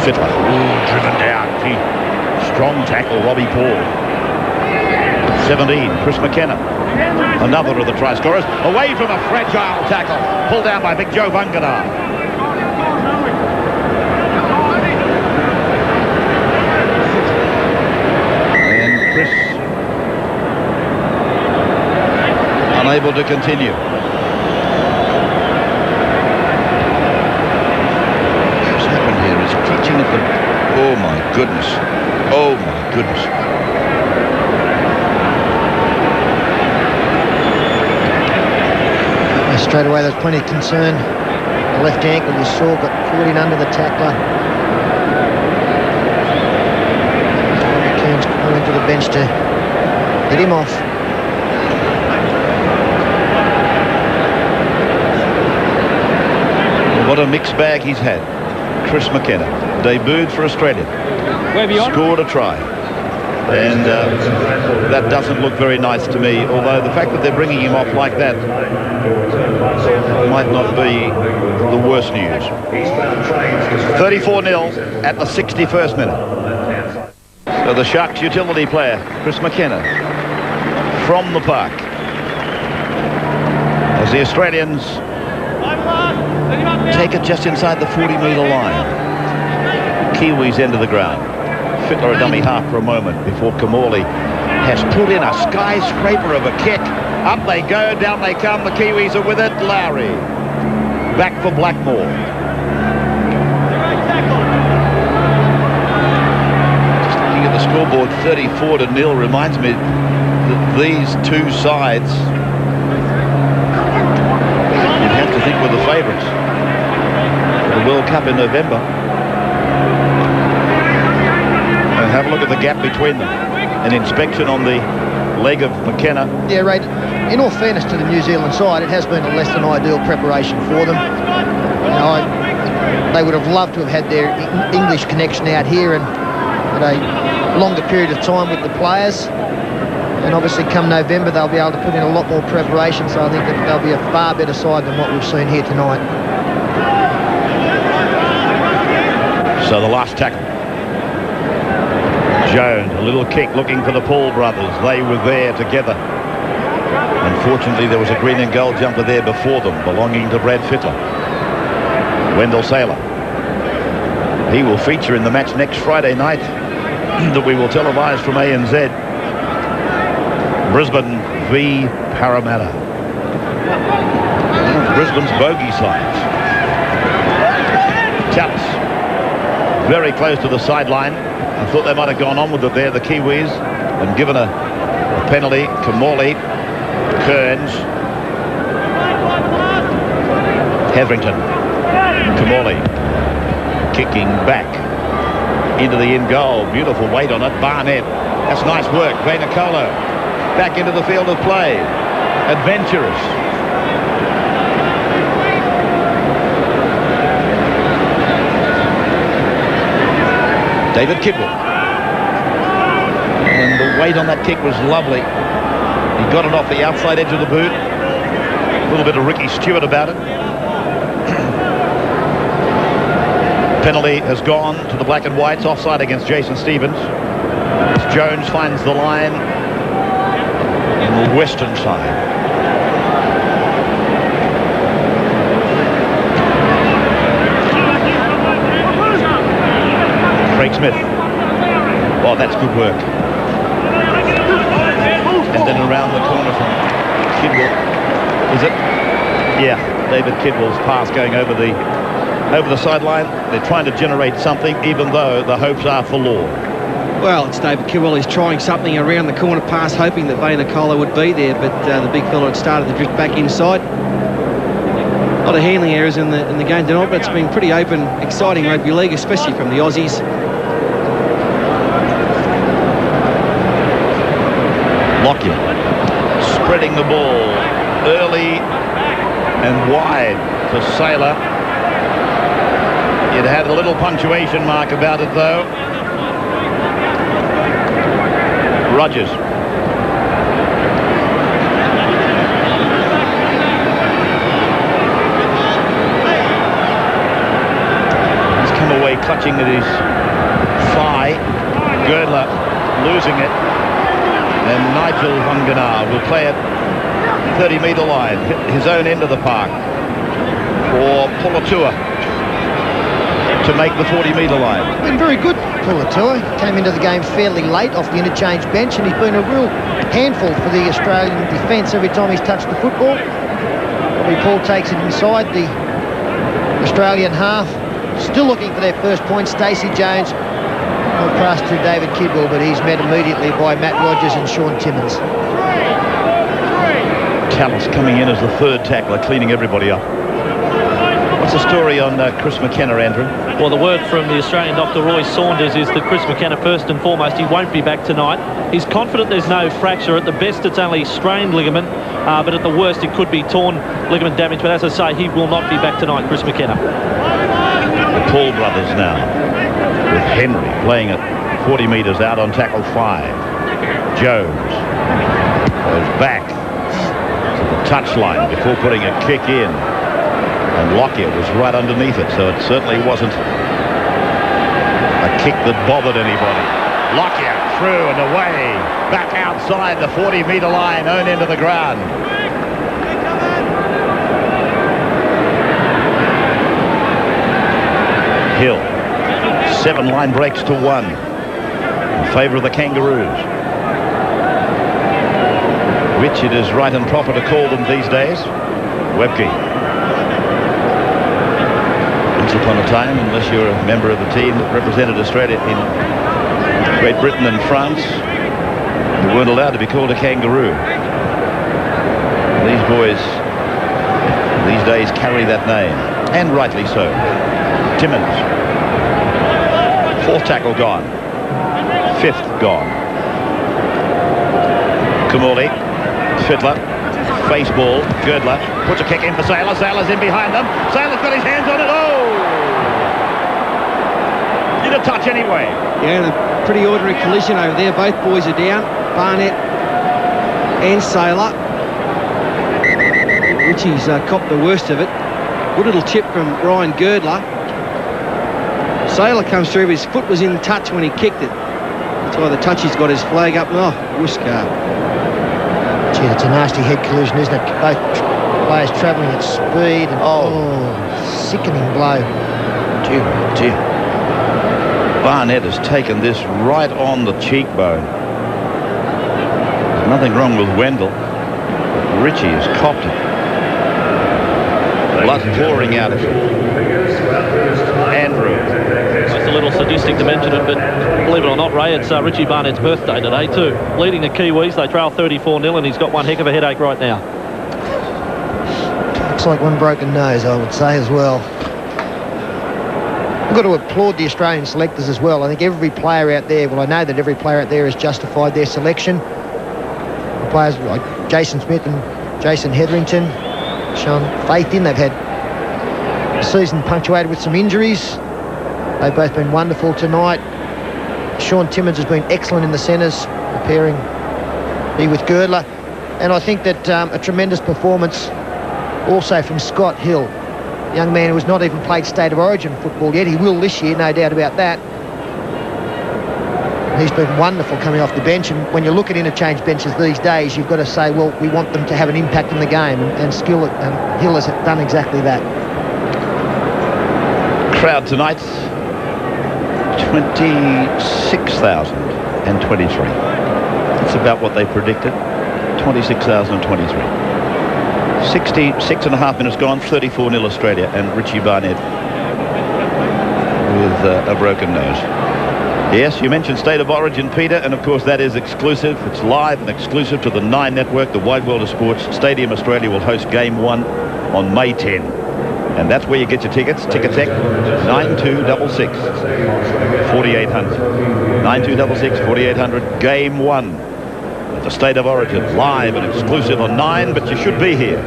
Fittler. Ooh, driven down. Gee. Strong tackle, Robbie Paul. 17, Chris McKenna. Another of the try scorers. Away from a fragile tackle. Pulled down by Big Joe Vangana. And Chris unable to continue. What's happened here is teaching at the... Oh my goodness. Oh my goodness. Straight away there's plenty of concern. The left ankle you saw got pulled in under the tackler. Kearns going to the bench to hit him off. What a mixed bag he's had. Chris McKenna debuted for Australia. Scored a try. And that doesn't look very nice to me, although the fact that they're bringing him off like that might not be the worst news. 34-0 at the 61st minute. So the Sharks utility player, Chris McKenna, from the park. As the Australians take it just inside the 40-metre line. Kiwis end of the ground. Fittler a dummy half for a moment before Kamali has put in a skyscraper of a kick. Up they go, down they come. The Kiwis are with it. Lowry back for Blackmore. Just looking at the scoreboard, 34-0 reminds me that these two sides, you'd have to think were the favourites for the World Cup in November. Have a look at the gap between them. An inspection on the leg of McKenna. Yeah, Ray, in all fairness to the New Zealand side, it has been a less than ideal preparation for them. You know, they would have loved to have had their English connection out here and had a longer period of time with the players. And obviously come November, they'll be able to put in a lot more preparation, so I think that they'll be a far better side than what we've seen here tonight. So the last tackle. Jones, a little kick looking for the Paul brothers. They were there together. Unfortunately, there was a green and gold jumper there before them, belonging to Brad Fittler. Wendell Sailor. He will feature in the match next Friday night that we will televise from ANZ. Brisbane v Parramatta. One of Brisbane's bogey sides. Tallis. Very close to the sideline. I thought they might have gone on with it there, the Kiwis, and given a penalty. Kamali, Kearns, Hetherington, Kamali, kicking back into the in goal. Beautiful weight on it. Barnett. That's nice work. Vainikolo back into the field of play. Adventurous. David Kidwell. And the weight on that kick was lovely. He got it off the outside edge of the boot. A little bit of Ricky Stewart about it. Penalty has gone to the black and whites. Offside against Jason Stevens. As Jones finds the line on the western side. Craig Smith. Oh, that's good work. And then around the corner from Kidwell. Is it? Yeah, David Kidwell's pass going over the sideline. They're trying to generate something, even though the hopes are forlorn. Well, it's David Kidwell. He's trying something around the corner pass, hoping that Vaynerkola would be there, but the big fella had started to drift back inside. A lot of handling errors in the game tonight, but it's been pretty open, exciting rugby league, especially from the Aussies. Lockyer spreading the ball early and wide to Saylor. It had a little punctuation mark about it, though. Rogers. He's come away clutching at his thigh. Girdler losing it. And Nigel Vunganar will play it 30-metre line, his own end of the park, for Pulatua to make the 40-metre line. Been very good, Pulatua. Came into the game fairly late off the interchange bench, and he's been a real handful for the Australian defence every time he's touched the football. Probably Paul takes it inside the Australian half. Still looking for their first point. Stacey Jones will pass to David Kidwell, but he's met immediately by Matt Rogers and Sean Timmins. Callis coming in as the third tackler, cleaning everybody up. What's the story on Chris McKenna, Andrew? Well, the word from the Australian Dr. Roy Saunders is that Chris McKenna, first and foremost, he won't be back tonight. He's confident there's no fracture. At the best, it's only strained ligament, but at the worst, it could be torn ligament damage. But as I say, he will not be back tonight, Chris McKenna. The Paul brothers now, with Henry playing at 40 metres out on tackle 5. Jones goes back to the touchline before putting a kick in. And Lockyer was right underneath it, so it certainly wasn't a kick that bothered anybody. Lockyer through and away, back outside the 40-metre line, own end of the ground. Hill, 7 line breaks to 1 in favour of the Kangaroos. Which it is right and proper to call them these days. Webke. Once upon a time, unless you're a member of the team that represented Australia in Great Britain and France, you weren't allowed to be called a kangaroo. These boys these days carry that name, and rightly so. Timmins. 4th tackle gone. 5th gone. Kamali. Fiddler. Face ball. Girdler puts a kick in for Saylor. Saylor's in behind them. Saylor's got his hands on it. Oh! Did a touch anyway. Yeah, a pretty ordinary collision over there. Both boys are down. Barnett and Saylor. Richie's copped the worst of it. Good little chip from Ryan Girdler. Saylor comes through. His foot was in touch when he kicked it. That's why the touchy's got his flag up. Oh, whisker. Gee, it's a nasty head collision, isn't it? Both players travelling at speed. And, sickening blow. Dear. Barnett has taken this right on the cheekbone. There's nothing wrong with Wendell. Richie has copped it. Blood pouring out of him. Andrew. It's a little sadistic to mention it, but believe it or not, Ray, it's Richie Barnett's birthday today too. Leading the Kiwis, they trail 34-0, and he's got one heck of a headache right now. Looks like one broken nose, I would say, as well. I've got to applaud the Australian selectors as well. I think every player out there, well, I know that every player out there has justified their selection. The players like Jason Smith and Jason Hetherington shown faith in. They've had a season punctuated with some injuries. They've both been wonderful tonight. Sean Timmins has been excellent in the centres. the pairing be with Girdler. And I think that a tremendous performance also from Scott Hill, a young man who has not even played State of Origin football yet. He will this year, no doubt about that. He's been wonderful coming off the bench, and when you look at interchange benches these days, you've got to say, well, we want them to have an impact in the game, and Hill has done exactly that. Crowd tonight, 26,023. That's about what they predicted, 26,023. 66.5 minutes gone, 34-0 Australia, and Richie Barnett with a broken nose. Yes, you mentioned State of Origin, Peter, and of course that is exclusive. It's live and exclusive to the 9 network, the wide world of sports. Stadium Australia will host Game 1 on May 10. And that's where you get your tickets. Ticketek 9266 4800. 9266 4800. Game 1 of the State of Origin, live and exclusive on 9, but you should be here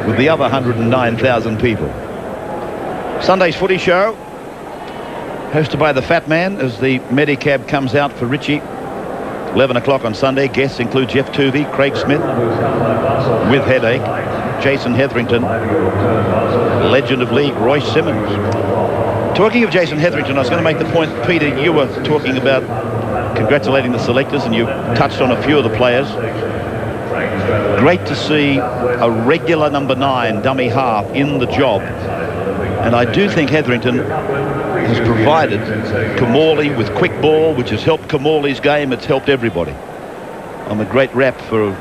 with the other 109,000 people. Sunday's footy show, hosted by the Fat Man, as the Medicab comes out for Richie. 11 o'clock on Sunday. Guests include Jeff Tuvey, Craig Smith, with headache, Jason Hetherington, legend of league, Royce Simmons. Talking of Jason Hetherington, I was going to make the point, Peter, you were talking about congratulating the selectors, and you touched on a few of the players. Great to see a regular number 9 dummy half in the job. And I do think Hetherington has provided Kamali with quick ball, which has helped Kamali's game. It's helped everybody. I'm a great rep for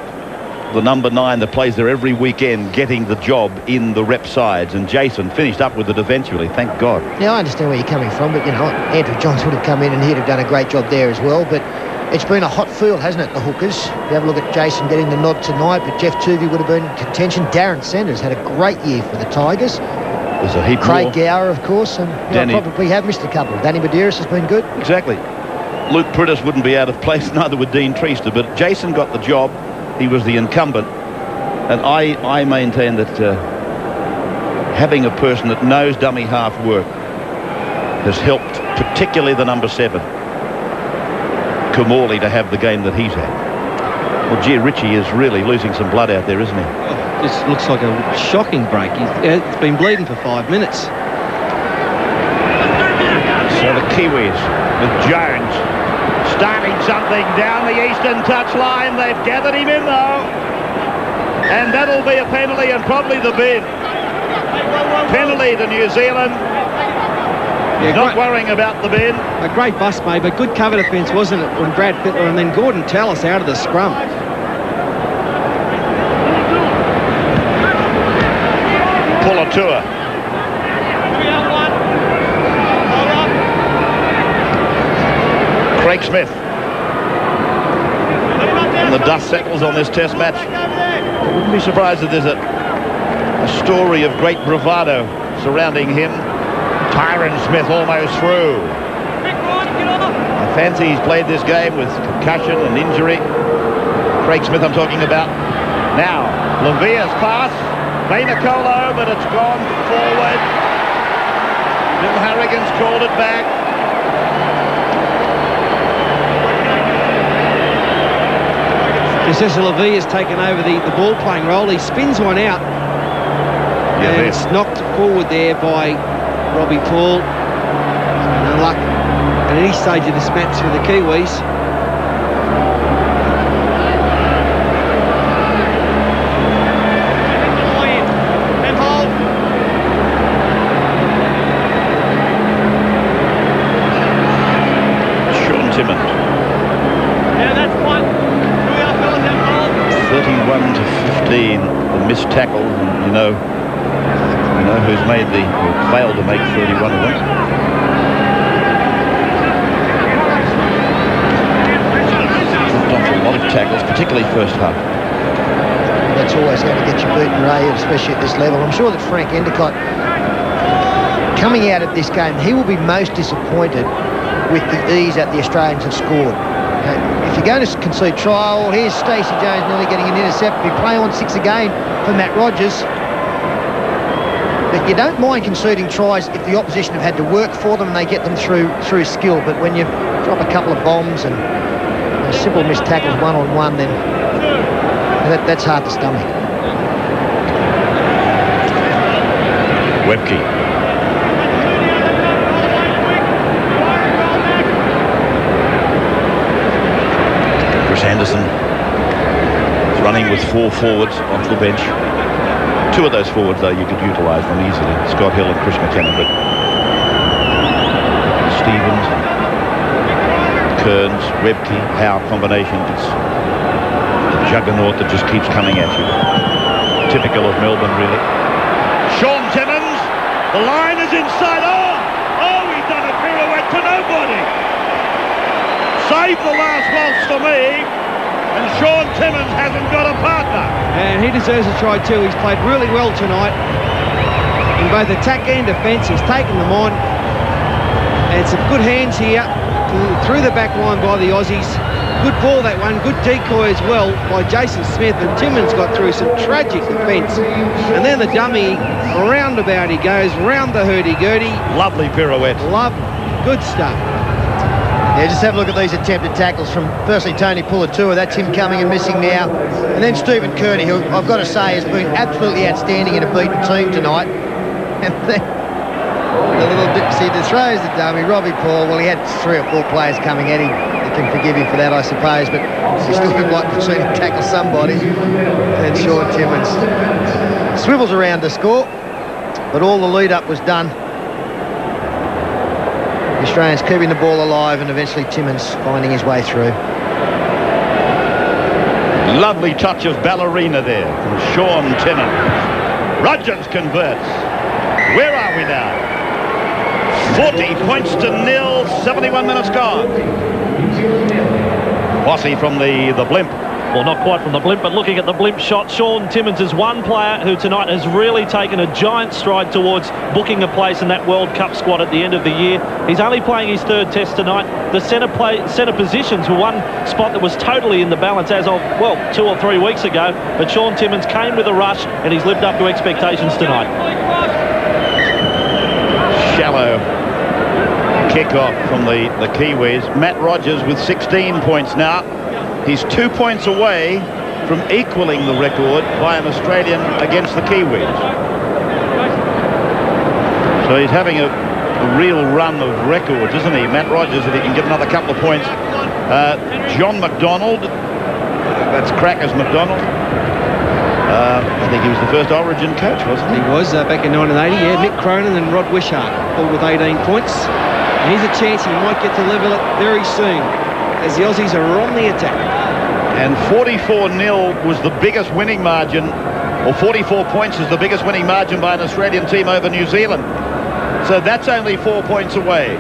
the number 9 that plays there every weekend, getting the job in the rep sides. And Jason finished up with it eventually, thank God. Now, I understand where you're coming from, but, you know, Andrew Johns would have come in and he'd have done a great job there as well. But it's been a hot field, hasn't it, the hookers? You have a look at Jason getting the nod tonight, but Jeff Tuvey would have been in contention. Darren Sanders had a great year for the Tigers. There's a heap Craig more. Gower, of course, and probably have missed a couple. Danny Medeiros has been good. Exactly. Luke Prittis wouldn't be out of place, neither would Dean Treaster, but Jason got the job. He was the incumbent, and I maintain that having a person that knows dummy half work has helped, particularly the number 7, Kamali, to have the game that he's had. Well, gee, Richie is really losing some blood out there, isn't he? This looks like a shocking break. It's been bleeding for 5 minutes. So the Kiwis with Jones starting something down the eastern touchline. They've gathered him in though, and that'll be a penalty and probably the bin. Penalty to New Zealand. Yeah, Not worrying about the bin. A great bust made, but good cover defence, wasn't it, from Brad Fittler and then Gordon Tallis out of the scrum. Tour. Craig Smith. And the dust settles on this test match. I wouldn't be surprised if there's a story of great bravado surrounding him. Tyron Smith almost through. I fancy he's played this game with concussion and injury. Craig Smith I'm talking about. Now, Lavia's pass. Bainacolo, but it's gone forward. Bill Harrigan's called it back. Just as Levy has taken over the ball playing role, he spins one out. Yeah, and it's knocked forward there by Robbie Paul. No luck at any stage of this match for the Kiwis. The missed tackle, and you know who's made who failed to make 31 of them. Dropped off a lot of tackles, particularly first half. That's always going to get you beaten, Ray, especially at this level. I'm sure that Frank Endicott, coming out of this game, he will be most disappointed with the ease that the Australians have scored. If you're going to concede trial, here's Stacey Jones nearly getting an intercept. We play on 6 again for Matt Rogers. But you don't mind conceding tries if the opposition have had to work for them and they get them through skill. But when you drop a couple of bombs and a simple missed tackles one-on-one, then that's hard to stomach. Webke. Chris Anderson is running with 4 forwards onto the bench. 2 of those forwards, though, you could utilise them easily. Scott Hill and Chris McKenna, but Stevens, Kearns, Webke, Howe combination. It's a juggernaut that just keeps coming at you. Typical of Melbourne, really. Sean Timmins, the line is inside. Oh, he's done a pirouette to nobody. Save the last waltz for me. And Sean Timmins hasn't got a partner. And he deserves a try too. He's played really well tonight. In both attack and defence, he's taken them on. And some good hands here through the back line by the Aussies. Good ball, that one. Good decoy as well by Jason Smith. And Timmins got through some tragic defence. And then the dummy, roundabout he goes, round the hurdy-gurdy. Lovely pirouette. Lovely. Good stuff. Yeah, just have a look at these attempted tackles from, firstly, Tony Pulatua. That's him coming and missing now. And then Stephen Kearney, who I've got to say has been absolutely outstanding in a beaten team tonight. And then the little see, the throws the dummy, Robbie Paul, well, he had 3 or 4 players coming at him. You can forgive him for that, I suppose, but he still would like to see him tackle somebody. And Sean Timmins swivels around to score, but all the lead-up was done. The Australians keeping the ball alive and eventually Timmins finding his way through. Lovely touch of ballerina there from Sean Timmins. Rogers converts. Where are we now? 40 points to 0, 71 minutes gone. Bossy from the blimp. Well, not quite from the blimp, but looking at the blimp shot, Sean Timmins is one player who tonight has really taken a giant stride towards booking a place in that World Cup squad at the end of the year. He's only playing his 3rd test tonight. The centre positions were one spot that was totally in the balance as of, well, 2 or 3 weeks ago. But Sean Timmins came with a rush and he's lived up to expectations tonight. Shallow kick-off from the Kiwis. Matt Rogers with 16 points now. He's 2 points away from equaling the record by an Australian against the Kiwis. So he's having a real run of records, isn't he? Matt Rogers, if he can get another couple of points. John McDonald, that's Crackers McDonald. I think he was the first Origin coach, wasn't he? He was back in 1980, yeah. Mick Cronin and Rod Wishart, all with 18 points. And here's a chance he might get to level it very soon, as the Aussies are on the attack. And 44-0 was the biggest winning margin, or 44 points is the biggest winning margin by an Australian team over New Zealand. So that's only 4 points away.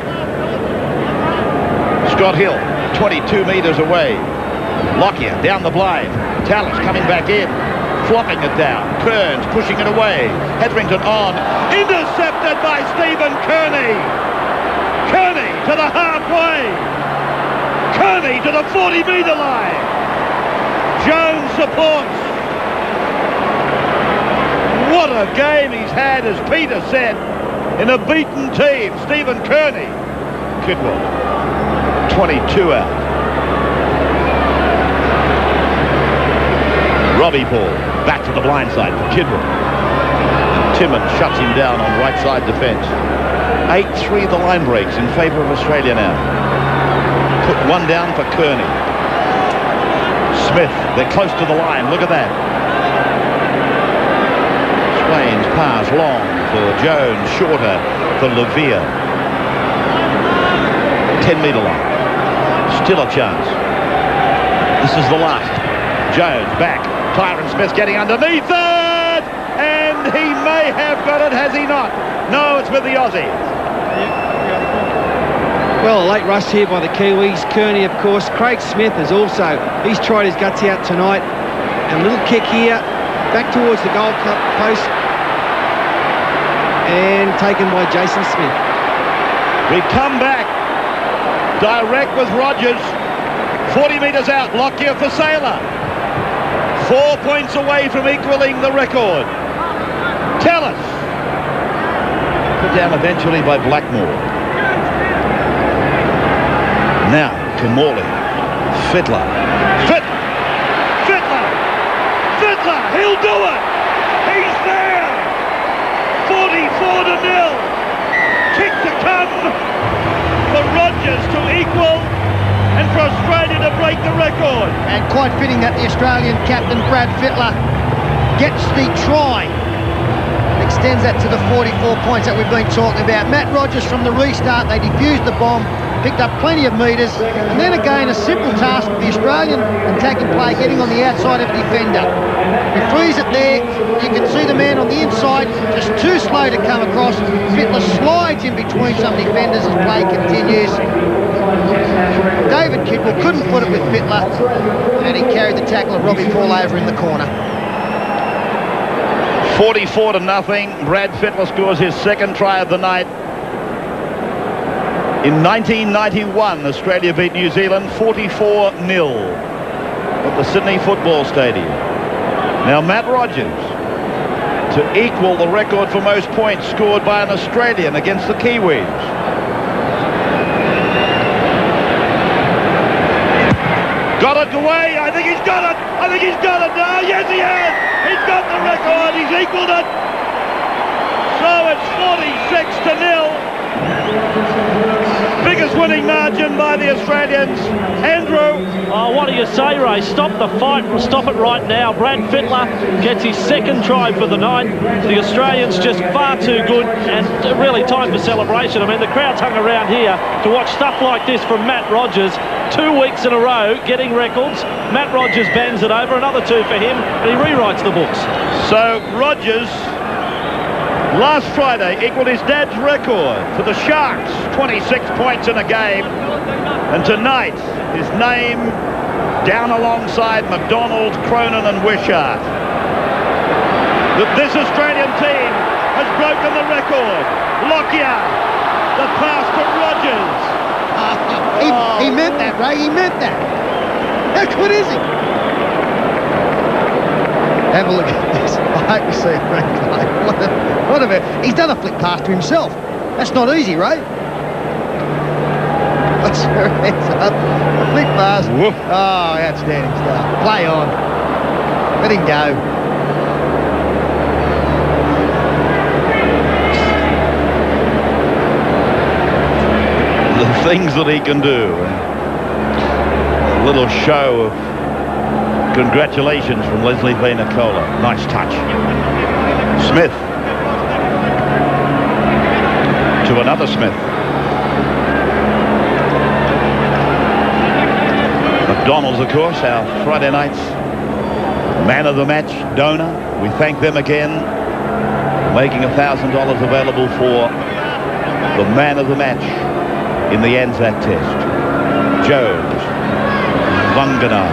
Scott Hill, 22 metres away. Lockyer down the blind. Tallis coming back in, flopping it down. Kearns pushing it away. Hetherington on. Intercepted by Stephen Kearney. Kearney to the halfway. Kearney to the 40-metre line. Jones supports. What a game he's had, as Peter said, in a beaten team. Stephen Kearney. Kidwell, 22 out. Robbie Paul back to the blind side for Kidwell. Timmins shuts him down on right side defence. 8-3 the line breaks in favour of Australia now. Put one down for Kearney. Smith, they're close to the line. Look at that. Swain's pass long for Jones, shorter for Levere. 10-metre line. Still a chance. This is the last. Jones back. Tyron Smith getting underneath it! And he may have got it, has he not? No, it's with the Aussies. Well, a late rush here by the Kiwis. Kearney, of course. Craig Smith has also, he's tried his guts out tonight. And a little kick here, back towards the goal post. And taken by Jason Smith. We come back. Direct with Rogers. 40 metres out. Lockyer for Sailor. 4 points away from equaling the record. Tallis. Put down eventually by Blackmore. Now, Kamali Fittler. Fittler, he'll do it. He's there. 44-0. Kick to come for Rogers to equal and for Australia to break the record. And quite fitting that the Australian captain, Brad Fittler, gets the try. Extends that to the 44 points that we've been talking about. Matt Rogers from the restart, they defused the bomb, picked up plenty of metres, and then again a simple task for the Australian attacking play, getting on the outside of a defender. He frees it there, you can see the man on the inside, just too slow to come across. Fittler slides in between some defenders as play continues. David Kidwell couldn't put it with Fittler, and he carried the tackle of Robbie Paul over in the corner. 44-0. Brad Fittler scores his second try of the night. In 1991, Australia beat New Zealand 44-0 at the Sydney Football Stadium. Now Matt Rogers to equal the record for most points scored by an Australian against the Kiwis. Got it away. I think he's got it. now. Yes, he has. He's got the record. He's equaled it. So it's 46-0. Biggest winning margin by the Australians. Andrew. Oh, what do you say, Ray? Stop the fight. Stop it right now. Brad Fittler gets his second try for the night. The Australians just far too good, and really time for celebration. I mean, the crowd's hung around here to watch stuff like this from Matt Rogers. 2 weeks in a row getting records. Matt Rogers bangs it over. Another two for him, and he rewrites the books. So Rogers last Friday equalled his dad's record for the Sharks, 26 points in a game. And tonight, his name down alongside McDonald, Cronin and Wishart. This Australian team has broken the record. Lockyer, the pass to Rogers. He meant that, Ray. He meant that. How good is he? Have a look at this. I hope you see it, Ray. What a he's done a flick pass to himself. That's not easy, Ray. What's your hands up? A flick pass. Woof. Oh, outstanding stuff. Play on. Let him go. The things that he can do. A little show of congratulations from Leslie Nicola. Nice touch. Smith. To another Smith. McDonald's, of course, our Friday night's man of the match donor. We thank them again, making $1,000 available for the man of the match in the Anzac Test. Jones, Vangana,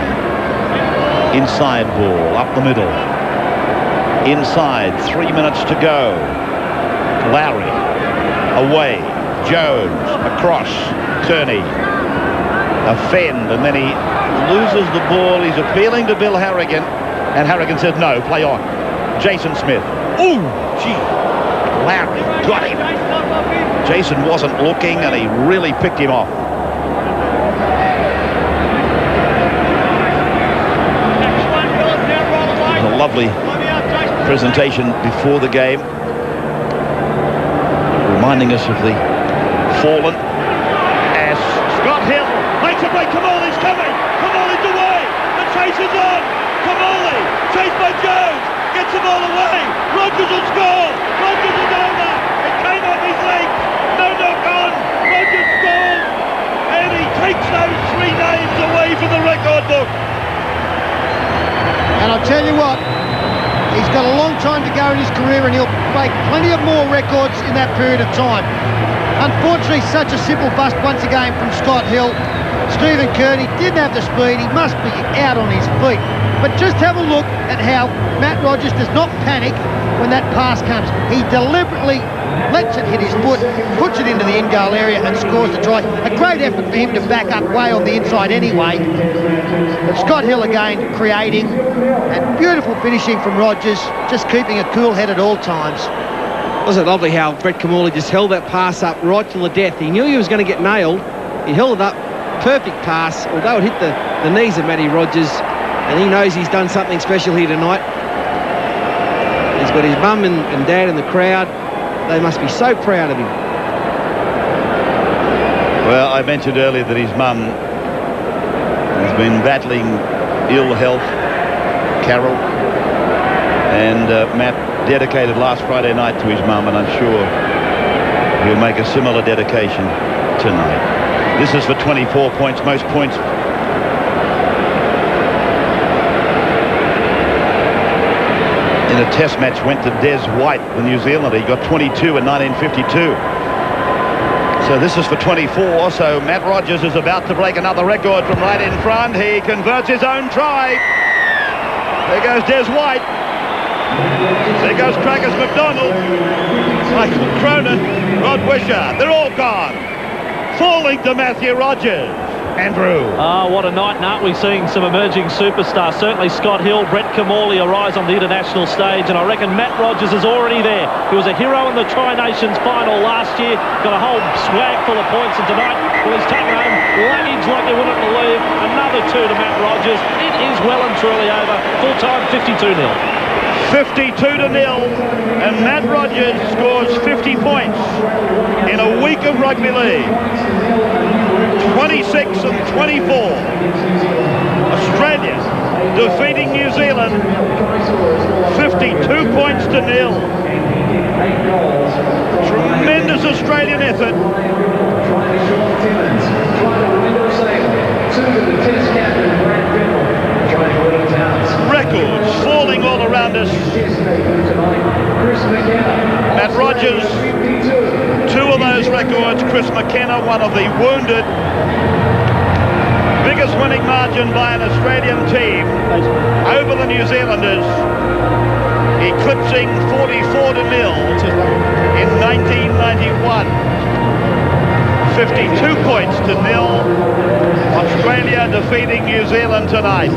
inside ball, up the middle. Inside, 3 minutes to go. Lowry, away. Jones, across. Kearney, a fend, and then he loses the ball. He's appealing to Bill Harrigan, and Harrigan says, no, play on. Jason Smith. Ooh, gee. Lowry got him. Jason wasn't looking, and he really picked him off. A lovely presentation before the game, reminding us of the fallen. As Scott Hill makes a break, Kamali's coming. Kamali's away. The chase is on. Kamali chased by Jones, gets the ball away. Rogers will score. Rogers is over. It came off his leg. No knock on. Rogers scores, and he takes those three names away from the record book. And I'll tell you what, he's got a long time to go in his career, and he'll break plenty of more records in that period of time. Unfortunately, such a simple bust once again from Scott Hill. Stephen Kearney didn't have the speed. He must be out on his feet. But just have a look at how Matt Rogers does not panic when that pass comes. He deliberately lets it hit his foot, puts it into the in-goal area and scores the try. A great effort for him to back up way on the inside anyway. But Scott Hill again creating, and beautiful finishing from Rogers, just keeping a cool head at all times. Wasn't it lovely how Brett Kamali just held that pass up right till the death? He knew he was going to get nailed. He held it up. Perfect pass. Although it hit the the knees of Matty Rogers, and he knows he's done something special here tonight. He's got his mum and dad in the crowd. They must be so proud of him. Well, I mentioned earlier that his mum has been battling ill health, Carol, and Matt dedicated last Friday night to his mum, and I'm sure he'll make a similar dedication tonight. This is for 24 points, most points in a test match went to Des White, the New Zealander. He got 22 in 1952. So this is for 24, so Matt Rogers is about to break another record from right in front. He converts his own try. There goes Des White. There goes Crackers McDonald, Michael Cronin, Rod Wisher. They're all gone. Falling to Matthew Rogers. Andrew. What a night, and aren't we seeing some emerging superstars? Certainly Scott Hill, Brett Kamali arise on the international stage, and I reckon Matt Rogers is already there. He was a hero in the Tri-Nations final last year, got a whole swag full of points, and tonight, well, he's taken home luggage like you wouldn't believe. Another 2 to Matt Rogers. It is well and truly over. Full-time 52-0. 52-0, and Matt Rogers scores 50 points in a week of rugby league. 26 and 24. Australia defeating New Zealand 52 points to 0. Tremendous Australian effort. Records falling all around us. Matt Rogers, 2 of those records. Chris McKenna, one of the wounded. Biggest winning margin by an Australian team over the New Zealanders, eclipsing 44-0 in 1991. 52 points to 0. Australia defeating New Zealand tonight.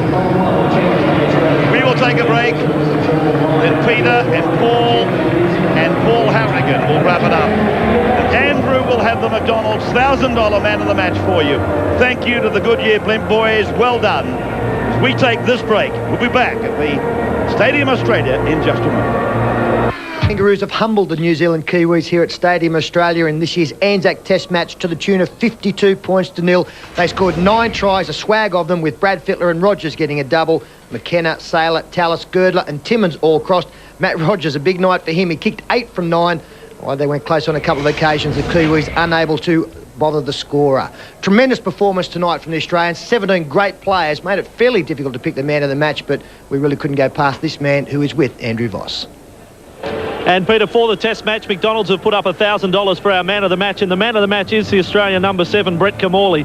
We will take a break. Then Peter and Paul Harrigan will wrap it up. And Andrew will have the McDonald's $1,000 man of the match for you. Thank you to the Goodyear Blimp boys. Well done. As we take this break, we'll be back at the Stadium Australia in just a moment. Kangaroos have humbled the New Zealand Kiwis here at Stadium Australia in this year's Anzac Test match to the tune of 52 points to 0. They scored 9 tries, a swag of them, with Brad Fittler and Rogers getting a double. McKenna, Saylor, Tallis, Girdler and Timmins all crossed. Matt Rogers, a big night for him. He kicked 8 from 9. While they went close on a couple of occasions, the Kiwis unable to bother the scorer. Tremendous performance tonight from the Australians. 17 great players. Made it fairly difficult to pick the man of the match, but we really couldn't go past this man who is with Andrew Voss. And Peter, for the test match, McDonald's have put up $1,000 for our man of the match, and the man of the match is the Australian number 7, Brett Kamali.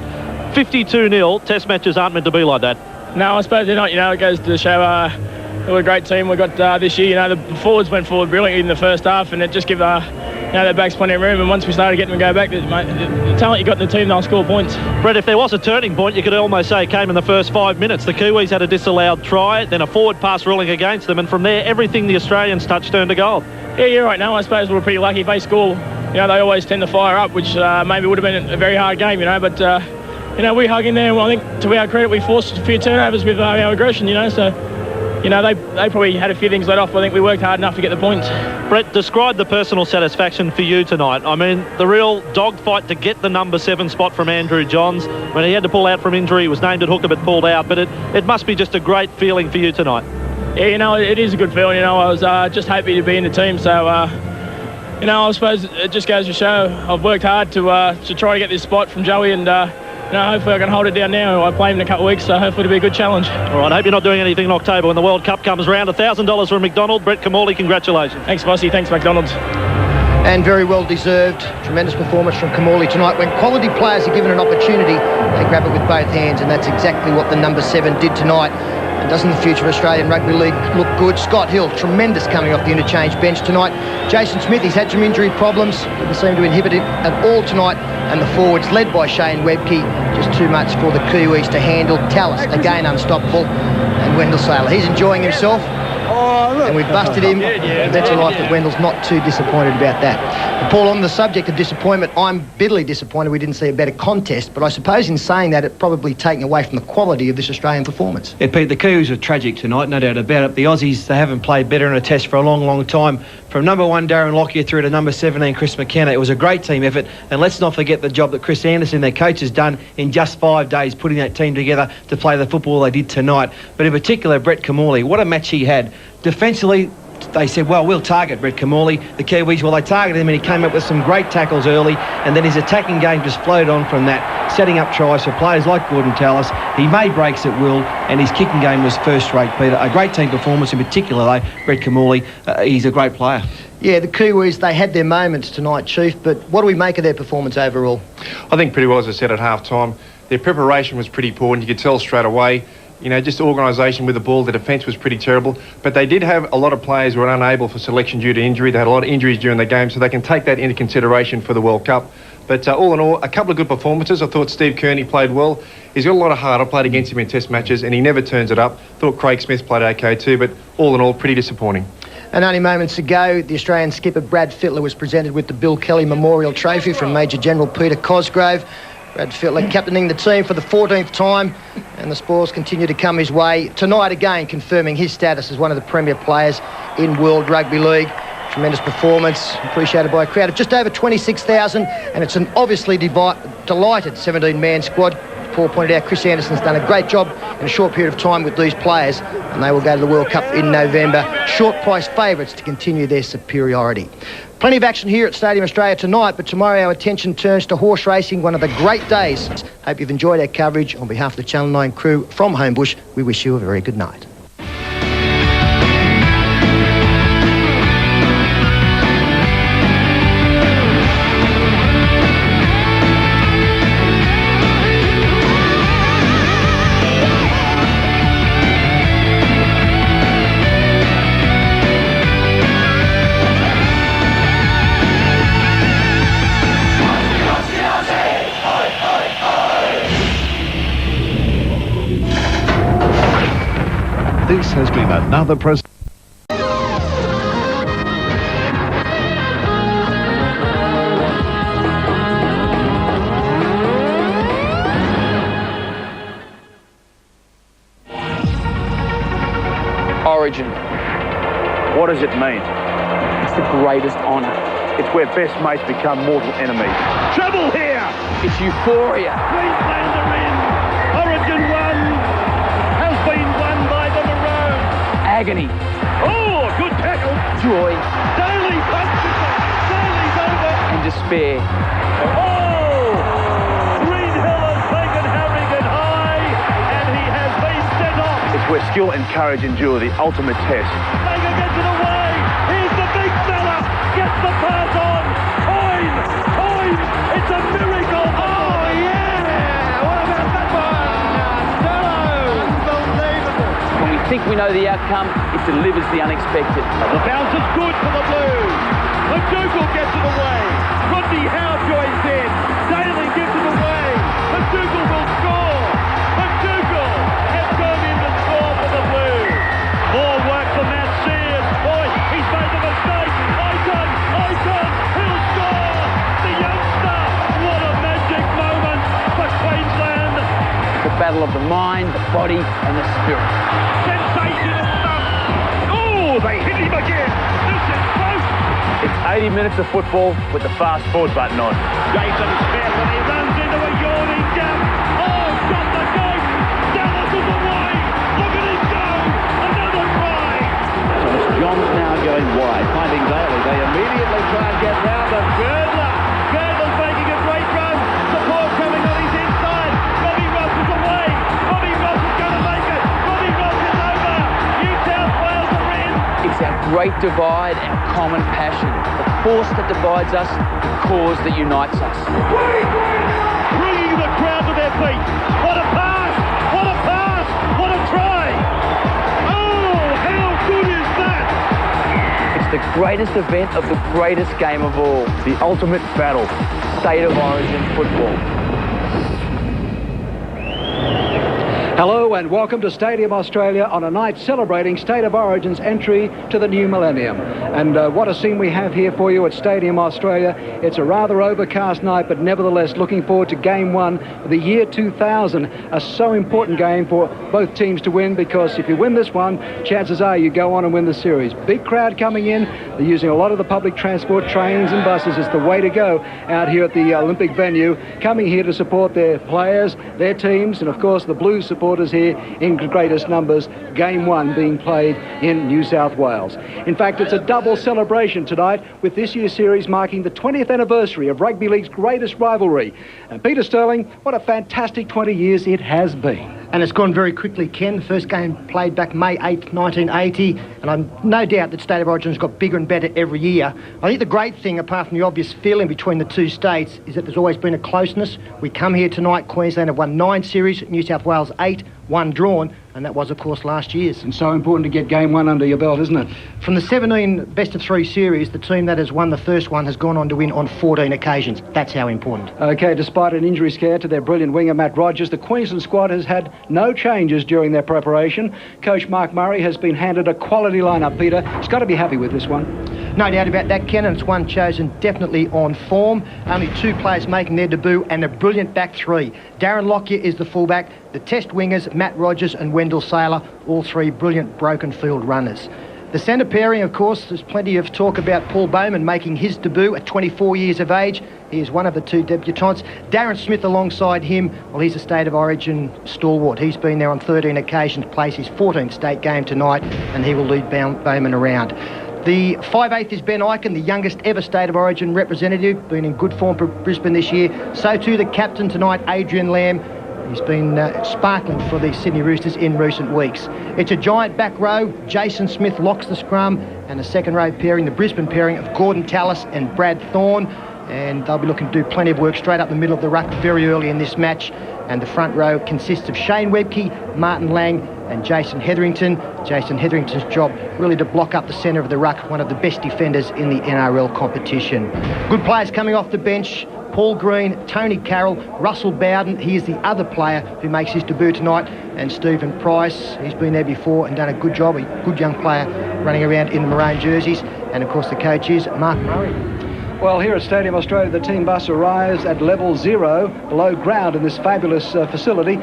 52-0. Test matches aren't meant to be like that. No, I suppose they're not. You know, it goes to show we're a great team we've got this year. You know, the forwards went forward brilliantly in the first half, and it just gave their backs plenty of room. And once we started getting them to go back, the talent you got in the team, they'll score points. Brett, if there was a turning point, you could almost say it came in the first 5 minutes. The Kiwis had a disallowed try, then a forward pass ruling against them, and from there, everything the Australians touched turned to goal. Yeah, you're right. No, I suppose we were pretty lucky. If they score, you know, they always tend to fire up, which maybe would have been a very hard game, you know. But you know, we hung in there, and I think to our credit, we forced a few turnovers with our aggression, you know. So, you know, they probably had a few things let off. I think we worked hard enough to get the points. Brett, describe the personal satisfaction for you tonight. I mean, the real dogfight to get the number 7 spot from Andrew Johns. When he had to pull out from injury, he was named at hooker but pulled out. But it must be just a great feeling for you tonight. Yeah, you know, it is a good feeling. You know, I was just happy to be in the team. So, you know, I suppose it just goes to show I've worked hard to try to get this spot from Joey, and you know, hopefully I can hold it down now. I play him in a couple of weeks, so hopefully it'll be a good challenge. All right, I hope you're not doing anything in October when the World Cup comes round. $1,000 from McDonald. Brett Kamali, congratulations. Thanks, Bossy. Thanks, McDonald's. And very well deserved. Tremendous performance from Kamali tonight. When quality players are given an opportunity, they grab it with both hands, and that's exactly what the number 7 did tonight. And doesn't the future of Australian Rugby League look good? Scott Hill, tremendous coming off the interchange bench tonight. Jason Smith, he's had some injury problems. Didn't seem to inhibit it at all tonight. And the forwards, led by Shane Webke, just too much for the Kiwis to handle. Tallis, again unstoppable. And Wendell Saylor, he's enjoying himself. And we've busted him. That's a life that Wendell's not too disappointed about that. Paul, on the subject of disappointment, I'm bitterly disappointed we didn't see a better contest, but I suppose in saying that, it probably taken away from the quality of this Australian performance. Yeah, Pete, the Kiwis are tragic tonight, no doubt about it. The Aussies, they haven't played better in a test for a long, long time. From number 1, Darren Lockyer, through to number 17, Chris McKenna, it was a great team effort, and let's not forget the job that Chris Anderson, their coach, has done in just 5 days, putting that team together to play the football they did tonight. But in particular, Brett Kamali, what a match he had. Defensively, they said, well, we'll target Brett Kamali. The Kiwis, well, they targeted him and he came up with some great tackles early, and then his attacking game just flowed on from that, setting up tries for players like Gordon Tallis. He made breaks at will, and his kicking game was first-rate, Peter. A great team performance, in particular, though, Brett Kamali. He's a great player. Yeah, the Kiwis, they had their moments tonight, Chief, but what do we make of their performance overall? I think pretty well, as I said, at half-time. Their preparation was pretty poor, and you could tell straight away. You know, just organisation with the ball, the defence was pretty terrible. But they did have a lot of players who were unable for selection due to injury. They had a lot of injuries during the game, so they can take that into consideration for the World Cup. But all in all, a couple of good performances. I thought Steve Kearney played well. He's got a lot of heart. I played against him in test matches, and he never turns it up. Thought Craig Smith played okay too, but all in all, pretty disappointing. And only moments ago, the Australian skipper Brad Fittler was presented with the Bill Kelly Memorial Trophy from Major General Peter Cosgrove. Brad Fittler captaining the team for the 14th time, and the spoils continue to come his way. Tonight again, confirming his status as one of the premier players in World Rugby League. Tremendous performance, appreciated by a crowd of just over 26,000, and it's an obviously delighted 17-man squad. Paul pointed out, Chris Anderson's done a great job in a short period of time with these players, and they will go to the World Cup in November. Short price favourites to continue their superiority. Plenty of action here at Stadium Australia tonight, but tomorrow our attention turns to horse racing, one of the great days. Hope you've enjoyed our coverage. On behalf of the Channel 9 crew from Homebush, we wish you a very good night. This has been another Origin. What does it mean? It's the greatest honour. It's where best mates become mortal enemies. Trouble here! It's euphoria. Queensland are in. Origin 1 has been won by the Maroons. Agony. Oh, good tackle. Joy. Daly punches it. Daly's over. And despair. Oh! Greenhill has taken Harrigan high, and he has been sent off. It's where skill and courage endure the ultimate test. Baker gets it away. Here's the big fella. Gets the pass on. Time. Time. It's a miracle. Oh, yeah. What about that one? No. Unbelievable. When we think we know the outcome, it delivers the unexpected. The bounce is good for the Blues. McDougall gets it away. Rodney Howe joins in. Daly gives it away. McDougall will score. McDougall has gone in to score for the Blues. More work for Matt Sears. Boy, he's made a mistake. Icon, he'll score. The youngster. What a magic moment for Queensland. It's a battle of the mind, the body, and the spirit. Sensational stuff. Oh, they hit him again. This is close. It's 80 minutes of football with the fast forward button on. Jason Smith, and he runs into a yawning gap. Oh, shot the goat. Dallas is away. Look at him go. Another try. Thomas John's now going wide, finding Daly. They immediately try and get round them. Girdler's making a great run. Support coming on his inside. Robbie Ross is away. Robbie Ross is going to make it. Robbie Ross is over. New South Wales are in. It's our great divide, our common passion. The force that divides us, the cause that unites us. Bringing the crowd to their feet. What a pass. What a pass. What a try. Oh, how good is that? It's the greatest event of the greatest game of all. The ultimate battle. State of origin football. Hello and welcome to Stadium Australia on a night celebrating State of Origin's entry to the new millennium. And what a scene we have here for you at Stadium Australia. It's a rather overcast night, but nevertheless looking forward to Game 1 of the year 2000. A so important game for both teams to win, because if you win this one, chances are you go on and win the series. Big crowd coming in. They're using a lot of the public transport, trains and buses. It's the way to go out here at the Olympic venue, coming here to support their players, their teams, and of course the Blues supporters here in greatest numbers. Game 1 being played in New South Wales. In fact, it's a double celebration tonight, with this year's series marking the 20th anniversary of Rugby League's greatest rivalry. And Peter Sterling, what a fantastic 20 years it has been. And it's gone very quickly, Ken. The first game played back May 8th, 1980, and I'm no doubt that State of Origin's got bigger and better every year. I think the great thing, apart from the obvious feeling between the two states, is that there's always been a closeness. We come here tonight, Queensland have won 9 series, New South Wales 8, 1 drawn, and that was, of course, last year's. And so important to get Game 1 under your belt, isn't it? From the 17 best-of-3 series, the team that has won the first one has gone on to win on 14 occasions. That's how important. OK, despite an injury scare to their brilliant winger, Matt Rogers, the Queensland squad has had no changes during their preparation. Coach Mark Murray has been handed a quality lineup, Peter. He's got to be happy with this one. No doubt about that, Ken, and it's one chosen definitely on form. Only 2 players making their debut, and a brilliant back 3. Darren Lockyer is the fullback. The test wingers, Matt Rogers and Wendell Saylor, all 3 brilliant broken field runners. The centre pairing, of course, there's plenty of talk about Paul Bowman making his debut at 24 years of age. He is one of the 2 debutants. Darren Smith alongside him, well, he's a State of Origin stalwart. He's been there on 13 occasions, plays his 14th state game tonight, and he will lead Bowman around. The 5/8 is Ben Eichen, the youngest ever State of Origin representative, been in good form for Brisbane this year. So too the captain tonight, Adrian Lamb. He's been sparkling for the Sydney Roosters in recent weeks. It's a giant back row. Jason Smith locks the scrum, and a second row pairing, the Brisbane pairing of Gordon Tallis and Brad Thorne. And they'll be looking to do plenty of work straight up the middle of the ruck very early in this match. And the front row consists of Shane Webke, Martin Lang and Jason Hetherington. Jason Hetherington's job really to block up the centre of the ruck, one of the best defenders in the NRL competition. Good players coming off the bench. Paul Green, Tony Carroll, Russell Bowden, he is the other player who makes his debut tonight, and Stephen Price, he's been there before and done a good job, a good young player running around in the maroon jerseys, and of course the coach is Mark Murray. Well, here at Stadium Australia, the team bus arrives at level 0, below ground in this fabulous facility.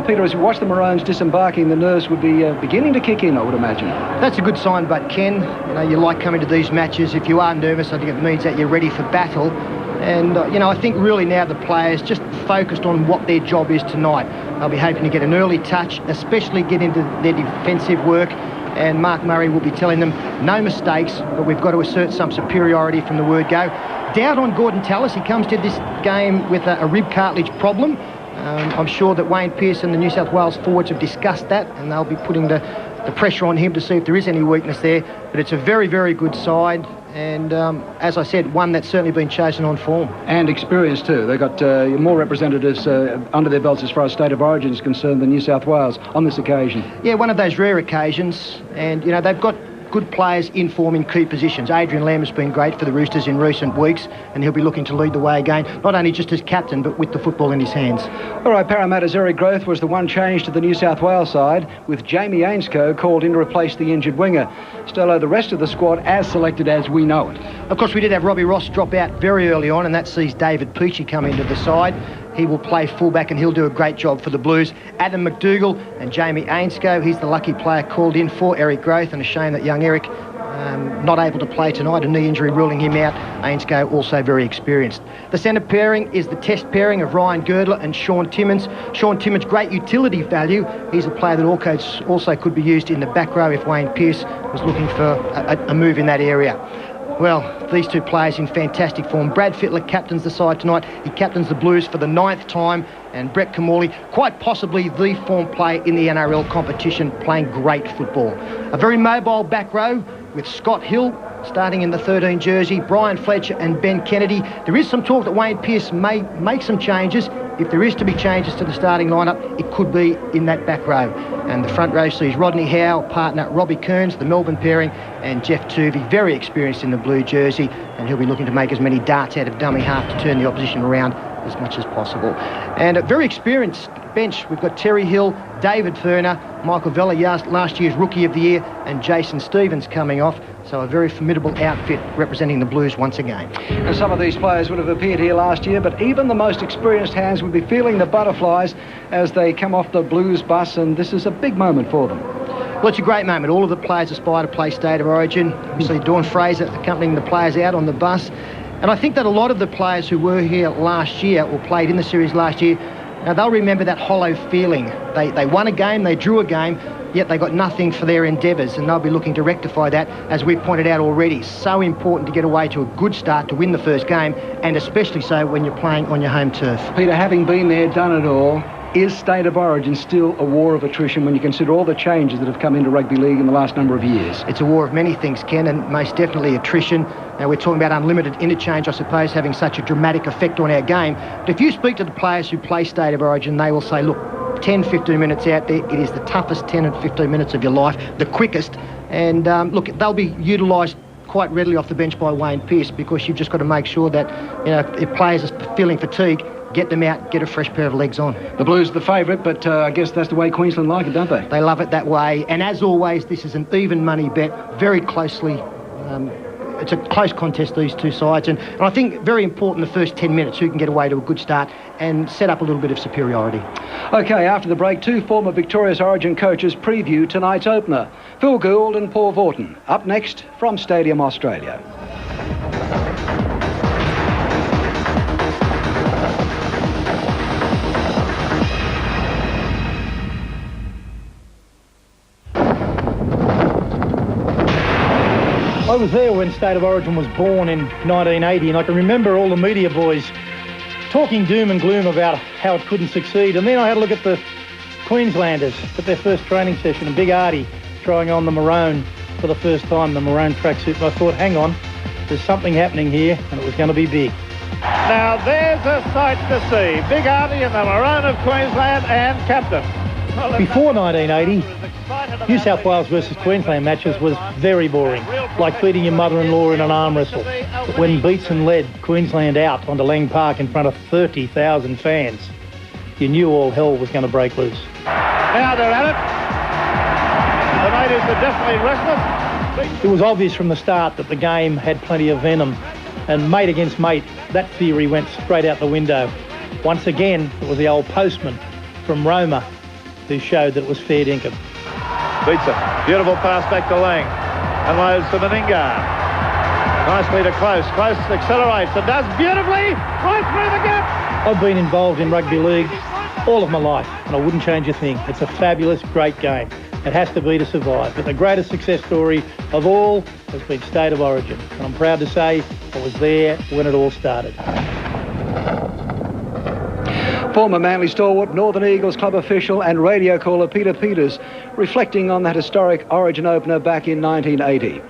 Peter, as you watch the Maroons disembarking, the nerves would be beginning to kick in, I would imagine. That's a good sign, but Ken, you know, you like coming to these matches. If you are nervous, I think it means that you're ready for battle. And, you know, I think really now the players just focused on what their job is tonight. They'll be hoping to get an early touch, especially get into their defensive work. And Mark Murray will be telling them no mistakes, but we've got to assert some superiority from the word go. Doubt on Gordon Tallis. He comes to this game with a rib cartilage problem. I'm sure that Wayne Pearce and the New South Wales forwards have discussed that, and they'll be putting the pressure on him to see if there is any weakness there. But it's a very, very good side. And as I said, one that's certainly been chosen on form. And experience too. They've got more representatives under their belts as far as State of Origin is concerned than New South Wales on this occasion. Yeah, one of those rare occasions. And, you know, they've got good players in form in key positions. Adrian Lamb has been great for the Roosters in recent weeks, and he'll be looking to lead the way again, not only just as captain, but with the football in his hands. All right, Parramatta's Eric Groth was the one change to the New South Wales side, with Jamie Ainscough called in to replace the injured winger. Stello, the rest of the squad as selected as we know it. Of course, we did have Robbie Ross drop out very early on, and that sees David Peachy come into the side. He will play fullback and he'll do a great job for the Blues. Adam McDougall and Jamie Ainscough, he's the lucky player called in for Eric Groth, and a shame that young Eric not able to play tonight, a knee injury ruling him out. Ainscough also very experienced. The centre pairing is the test pairing of Ryan Girdler and Sean Timmins. Sean Timmins, great utility value. He's a player that also could be used in the back row if Wayne Pearce was looking for a move in that area. Well, these 2 players in fantastic form. Brad Fittler captains the side tonight. He captains the Blues for the 9th time. And Brett Kamali, quite possibly the form player in the NRL competition, playing great football. A very mobile back row with Scott Hill starting in the 13 jersey, Brian Fletcher and Ben Kennedy. There is some talk that Wayne Pearce may make some changes. If there is to be changes to the starting lineup, it could be in that back row. And the front row sees Rodney Howe, partner Robbie Kearns, the Melbourne pairing, and Jeff Tuvey, very experienced in the blue jersey, and he'll be looking to make as many darts out of dummy half to turn the opposition around as much as possible. And a very experienced bench. We've got Terry Hill, David Furner, Michael Vella, last year's Rookie of the Year, and Jason Stevens coming off. So a very formidable outfit representing the Blues once again. And some of these players would have appeared here last year, but even the most experienced hands would be feeling the butterflies as they come off the Blues bus, and this is a big moment for them. Well, it's a great moment. All of the players aspire to play State of Origin. We see Dawn Fraser accompanying the players out on the bus. And I think that a lot of the players who were here last year or played in the series last year, now they'll remember that hollow feeling. They won a game, they drew a game, yet they got nothing for their endeavours, and they'll be looking to rectify that, as we've pointed out already. So important to get away to a good start to win the first game, and especially so when you're playing on your home turf. Peter, having been there, done it all, is State of Origin still a war of attrition when you consider all the changes that have come into rugby league in the last number of years? It's a war of many things, Ken, and most definitely attrition. Now, we're talking about unlimited interchange, I suppose, having such a dramatic effect on our game. But if you speak to the players who play State of Origin, they will say, look, 10, 15 minutes out there, it is the toughest 10 and 15 minutes of your life, the quickest. And look, they'll be utilised quite readily off the bench by Wayne Pearce, because you've just got to make sure that, you know, if players are feeling fatigue, get them out, get a fresh pair of legs on. The Blues are the favourite, but I guess that's the way Queensland like it, don't they? They love it that way. And as always, this is an even money bet, very closely. It's a close contest, these two sides. And I think very important the first 10 minutes, who can get away to a good start and set up a little bit of superiority. OK, after the break, two former victorious Origin coaches preview tonight's opener. Phil Gould and Paul Vaughton. Up next from Stadium Australia. I was there when State of Origin was born in 1980, and I can remember all the media boys talking doom and gloom about how it couldn't succeed. And then I had a look at the Queenslanders at their first training session, and Big Artie trying on the maroon for the first time, the maroon tracksuit. And I thought, hang on, there's something happening here, and it was going to be big. Now there's a sight to see. Big Artie in the maroon of Queensland and captain. Before 1980, New South Wales versus Queensland matches was very boring, like beating your mother-in-law in an arm wrestle. But when Beatson led Queensland out onto Lang Park in front of 30,000 fans, you knew all hell was going to break loose. Now they're at it. The natives are definitely restless. It was obvious from the start that the game had plenty of venom, and mate against mate, that theory went straight out the window. Once again, it was the old postman from Roma who showed that it was fair dinkum. Beats it. Beautiful pass back to Lang. And loads to Meninga. Nicely to Close. Close accelerates and does beautifully right through the gap. I've been involved in rugby league all of my life, and I wouldn't change a thing. It's a fabulous, great game. It has to be to survive. But the greatest success story of all has been State of Origin. And I'm proud to say I was there when it all started. Former Manly stalwart, Northern Eagles club official and radio caller Peter Peters reflecting on that historic Origin opener back in 1980.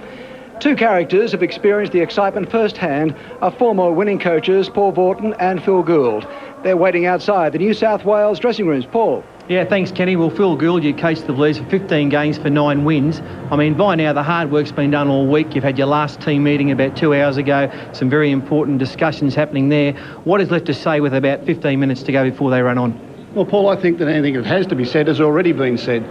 Two characters have experienced the excitement firsthand are former winning coaches Paul Vaughton and Phil Gould. They're waiting outside the New South Wales dressing rooms. Paul. Yeah, thanks, Kenny. Well, Phil Gould, you coached the Blues for 15 games for 9 wins. I mean, by now, the hard work's been done all week. You've had your last team meeting about 2 hours ago. Some very important discussions happening there. What is left to say with about 15 minutes to go before they run on? Well, Paul, I think that anything that has to be said has already been said.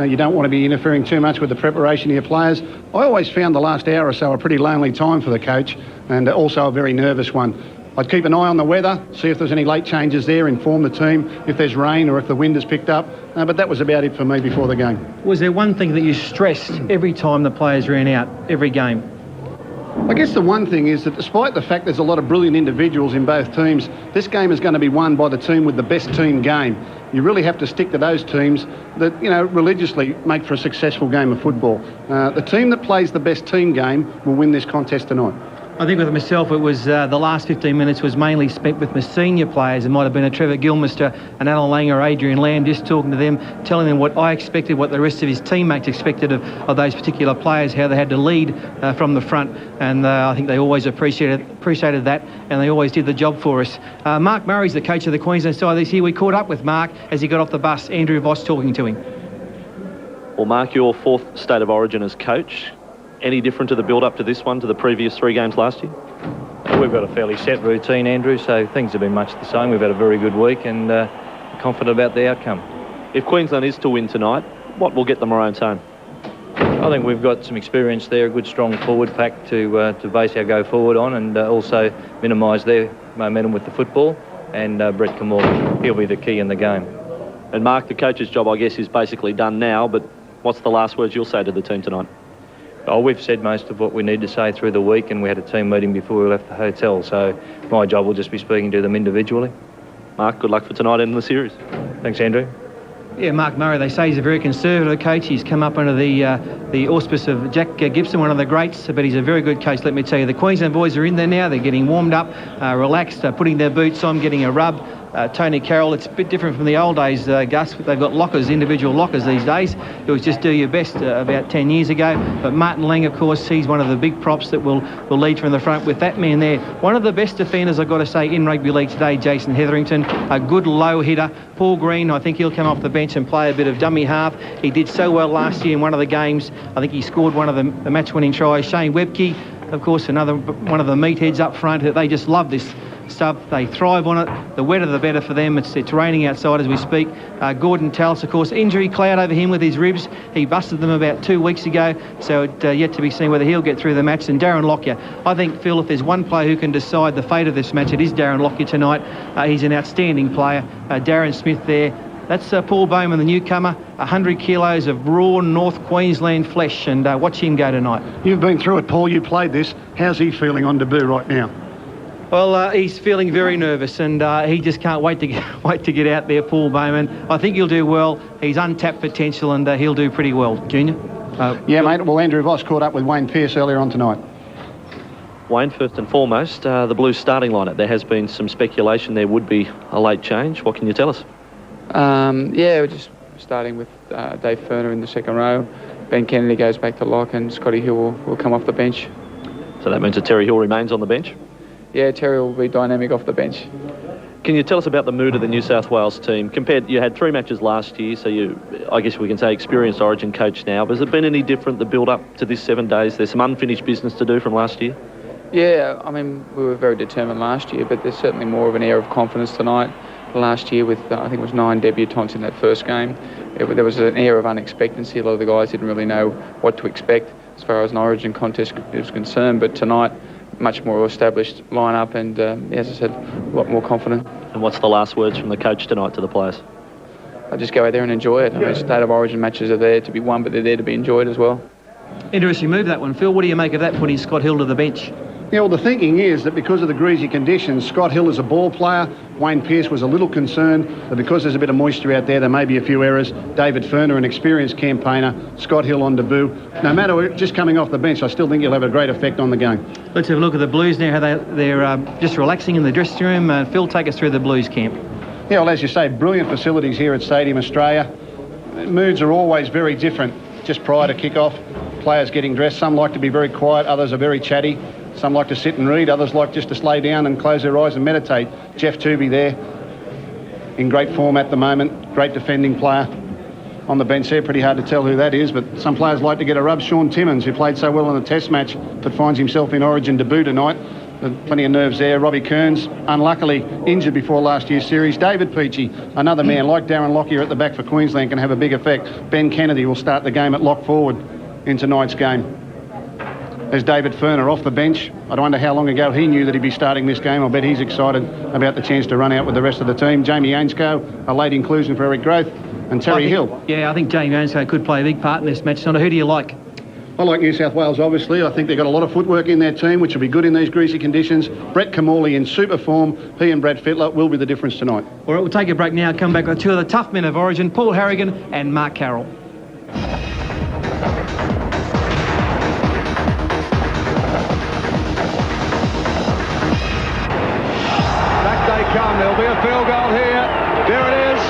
You don't want to be interfering too much with the preparation of your players. I always found the last hour or so a pretty lonely time for the coach, and also a very nervous one. I'd keep an eye on the weather, see if there's any late changes there, inform the team if there's rain or if the wind has picked up. But that was about it for me before the game. Was there one thing that you stressed every time the players ran out, every game? I guess the one thing is that despite the fact there's a lot of brilliant individuals in both teams, this game is going to be won by the team with the best team game. You really have to stick to those teams that, you know, religiously make for a successful game of football. The team that plays the best team game will win this contest tonight. I think with myself, it was the last 15 minutes was mainly spent with my senior players. It might have been a Trevor Gilmister, an Alan Lang or Adrian Lamb, just talking to them, telling them what I expected, what the rest of his teammates expected of those particular players, how they had to lead from the front. And I think they always appreciated that, and they always did the job for us. Mark Murray's the coach of the Queensland side this year. We caught up with Mark as he got off the bus. Andrew Voss talking to him. Well, Mark, your 4th State of Origin as coach. Any different to the build-up to this one, to the previous 3 games last year? We've got a fairly set routine, Andrew, so things have been much the same. We've had a very good week and confident about the outcome. If Queensland is to win tonight, what will get the Maroons home? I think we've got some experience there, a good strong forward pack to base our go forward on, and also minimise their momentum with the football. And Brett Kellaway, he'll be the key in the game. And Mark, the coach's job, I guess, is basically done now, but what's the last words you'll say to the team tonight? Oh, we've said most of what we need to say through the week, and we had a team meeting before we left the hotel, so my job will just be speaking to them individually. Mark, good luck for tonight in the series. Thanks, Andrew. Yeah, Mark Murray, they say he's a very conservative coach. He's come up under the auspice of Jack Gibson, one of the greats, but he's a very good coach, let me tell you. The Queensland boys are in there now. They're getting warmed up, relaxed, putting their boots on, getting a rub. Tony Carroll, it's a bit different from the old days, Gus. They've got lockers, individual lockers these days. It was just do your best about 10 years ago. But Martin Lang, of course, he's one of the big props that will lead from the front with that man there. One of the best defenders, I've got to say, in rugby league today, Jason Hetherington, a good low hitter. Paul Green, I think he'll come off the bench and play a bit of dummy half. He did so well last year in one of the games. I think he scored one of the match-winning tries. Shane Webke, of course, another one of the meatheads up front. They just love this stuff. They thrive on it. The wetter the better for them. It's raining outside as we speak. Gordon Tallis, of course, injury cloud over him with his ribs. He busted them about 2 weeks ago, so it yet to be seen whether he'll get through the match. And Darren Lockyer, I think, Phil, if there's one player who can decide the fate of this match, it is Darren Lockyer tonight. He's an outstanding player. Darren Smith there. That's Paul Bowman, the newcomer, 100 kilos of raw North Queensland flesh, and watch him go tonight. You've been through it, Paul. You played this. How's he feeling on debut right now? Well, he's feeling very nervous, and he just can't wait to get out there, Paul Bowman. I think he'll do well. He's untapped potential, and he'll do pretty well. Junior? Yeah, mate. Well, Andrew Voss caught up with Wayne Pearce earlier on tonight. Wayne, first and foremost, the Blues starting lineup. There has been some speculation there would be a late change. What can you tell us? Yeah, we're just starting with Dave Ferner in the second row. Ben Kennedy goes back to lock, and Scotty Hill will come off the bench. So that means that Terry Hill remains on the bench? Yeah, Terry will be dynamic off the bench. Can you tell us about the mood of the New South Wales team? You had 3 matches last year, so I guess we can say experienced Origin coach now. But has it been any different, the build-up to this 7 days? There's some unfinished business to do from last year? Yeah, I mean, we were very determined last year, but there's certainly more of an air of confidence tonight. Last year with, I think it was 9 debutants in that first game, there was an air of unexpectancy. A lot of the guys didn't really know what to expect as far as an Origin contest is concerned, but tonight, much more established lineup, and as I said, a lot more confident. And what's the last words from the coach tonight to the players? I just go out there and enjoy it. I mean, State of Origin matches are there to be won, but they're there to be enjoyed as well. Interesting move, that one, Phil. What do you make of that, putting Scott Hill to the bench? Yeah, well, the thinking is that because of the greasy conditions, Scott Hill is a ball player. Wayne Pearce was a little concerned that because there's a bit of moisture out there may be a few errors. David Ferner, an experienced campaigner. Scott Hill on debut. No matter just coming off the bench, I still think he'll have a great effect on the game. Let's have a look at the Blues now, how they're just relaxing in the dressing room. Phil, take us through the Blues camp. Yeah, well, as you say, brilliant facilities here at Stadium Australia. Moods are always very different just prior to kick-off. Players getting dressed. Some like to be very quiet, others are very chatty. Some like to sit and read, others like just to lay down and close their eyes and meditate. Jeff Tooby there, in great form at the moment, great defending player. On the bench there, pretty hard to tell who that is, but some players like to get a rub. Sean Timmins, who played so well in the Test match, but finds himself in Origin debut tonight. Plenty of nerves there. Robbie Kearns, unluckily injured before last year's series. David Peachy, another man like Darren Lockyer at the back for Queensland, can have a big effect. Ben Kennedy will start the game at lock forward in tonight's game. There's David Ferner off the bench. I wonder how long ago he knew that he'd be starting this game. I bet he's excited about the chance to run out with the rest of the team. Jamie Ainscough, a late inclusion for Eric Groth, and Terry Hill. Yeah, I think Jamie Ainscough could play a big part in this match. Who do you like? I like New South Wales, obviously. I think they've got a lot of footwork in their team, which will be good in these greasy conditions. Brett Kellaway in super form. He and Brad Fittler will be the difference tonight. All right, we'll take a break now. Come back with 2 of the tough men of Origin, Paul Harrigan and Mark Carroll. There'll be a field goal here. There it is.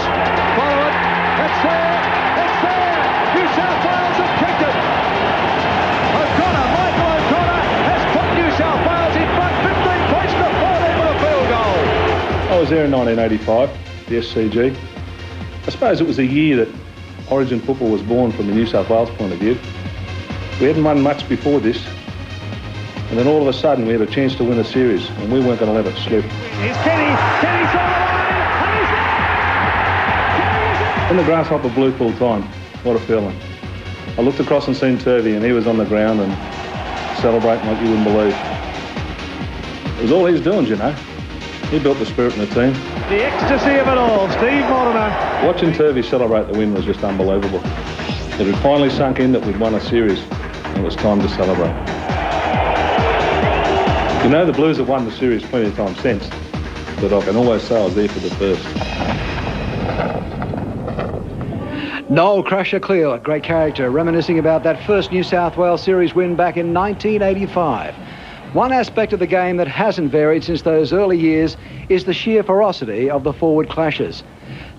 Follow it. It's there. It's there. New South Wales have kicked it. Michael O'Connor has put New South Wales in front 15 points to 14 with a field goal. I was there in 1985, the SCG. I suppose it was a year that Origin football was born from the New South Wales point of view. We hadn't won much before this. And then all of a sudden we had a chance to win a series, and we weren't going to let it slip. Here's Kenny. Kenny's on the line. And he's there. When the grasshopper blew full time, what a feeling. I looked across and seen Turvey, and he was on the ground and celebrating like you wouldn't believe. It was all his doings, you know. He built the spirit in the team. The ecstasy of it all, Steve Mortimer. Watching Turvey celebrate the win was just unbelievable. It had finally sunk in that we'd won a series, and it was time to celebrate. You know, the Blues have won the series plenty of times since, but I can always say I was there for the first. Noel Crusher Clear, great character, reminiscing about that first New South Wales series win back in 1985. One aspect of the game that hasn't varied since those early years is the sheer ferocity of the forward clashes.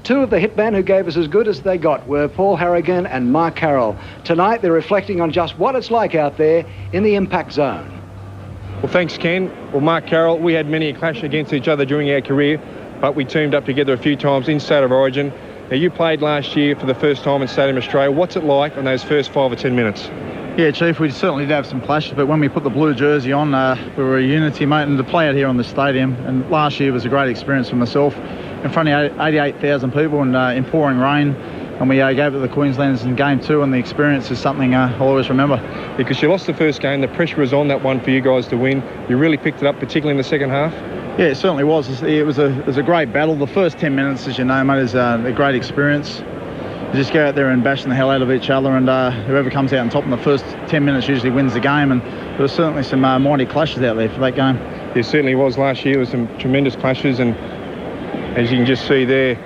Two of the hitmen who gave us as good as they got were Paul Harrigan and Mark Carroll. Tonight they're reflecting on just what it's like out there in the impact zone. Well, thanks, Ken. Well, Mark Carroll, we had many a clash against each other during our career, but we teamed up together a few times in State of Origin. Now, you played last year for the first time in Stadium Australia. What's it like on those first 5 or 10 minutes? Yeah, Chief, we certainly did have some clashes, but when we put the blue jersey on, we were a unity, mate, and to play out here on the stadium, and last year was a great experience for myself, in front of 88,000 people and in pouring rain, and we gave it to the Queenslanders in Game 2, and the experience is something I'll always remember. Because you lost the first game, the pressure was on that one for you guys to win. You really picked it up, particularly in the second half. Yeah, it certainly was. It was a great battle. The first 10 minutes, as you know, mate, is a great experience. You just go out there and bashing the hell out of each other, and whoever comes out on top in the first 10 minutes usually wins the game, and there was certainly some mighty clashes out there for that game. There certainly was last year. There was some tremendous clashes, and as you can just see there,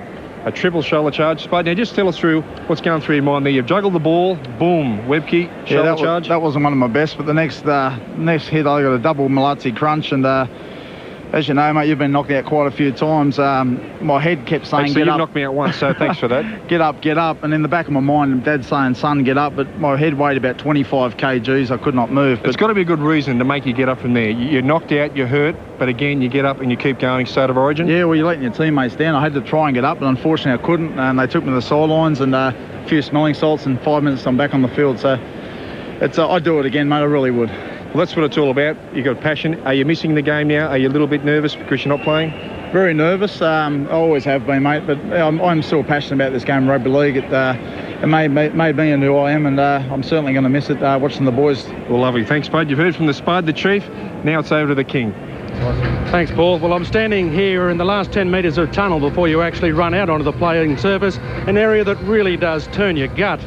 a triple shoulder charge. Spud, now just tell us through what's going through your mind there. You've juggled the ball, boom, Webke, shoulder charge. That wasn't one of my best, but the next hit I got a double Malazzi crunch, and as you know, mate, you've been knocked out quite a few times. My head kept saying, actually, get up. You knocked me out once, so thanks for that. Get up. And in the back of my mind, Dad's saying, son, get up. But my head weighed about 25 kgs. I could not move. It's got to be a good reason to make you get up from there. You're knocked out, you're hurt, but again, you get up and you keep going, State of Origin. Yeah, well, you're letting your teammates down. I had to try and get up, but unfortunately I couldn't. And they took me to the sidelines and a few smelling salts, and 5 minutes I'm back on the field. So I'd do it again, mate. I really would. Well, that's what it's all about. You've got passion. Are you missing the game now? Are you a little bit nervous because you're not playing? Very nervous. I always have been, mate, but I'm still passionate about this game of rugby league. It made me into who I am, and I'm certainly going to miss it watching the boys. Well, lovely. Thanks, Spud. You've heard from the Spud, the Chief. Now it's over to the King. Thanks, Paul. Well, I'm standing here in the last 10 metres of tunnel before you actually run out onto the playing surface, an area that really does turn your gut.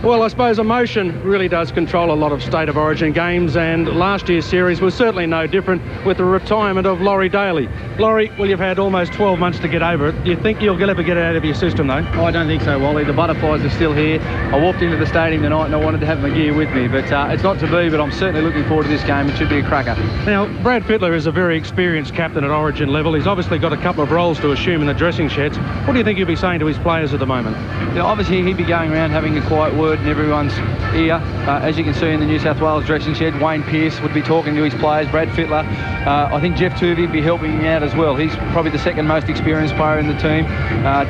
Well, I suppose emotion really does control a lot of State of Origin games, and last year's series was certainly no different with the retirement of Laurie Daly. Laurie, well, you've had almost 12 months to get over it. Do you think you'll ever get it out of your system, though? Oh, I don't think so, Wally. The butterflies are still here. I walked into the stadium tonight and I wanted to have my gear with me, but it's not to be, but I'm certainly looking forward to this game. It should be a cracker. Now, Brad Fittler is a very experienced captain at Origin level. He's obviously got a couple of roles to assume in the dressing sheds. What do you think he'll be saying to his players at the moment? Yeah, obviously, he'd be going around having a quiet word in everyone's ear. As you can see in the New South Wales dressing shed, Wayne Pearce would be talking to his players, Brad Fittler. I think Jeff Turvey would be helping him out as well. He's probably the second most experienced player in the team.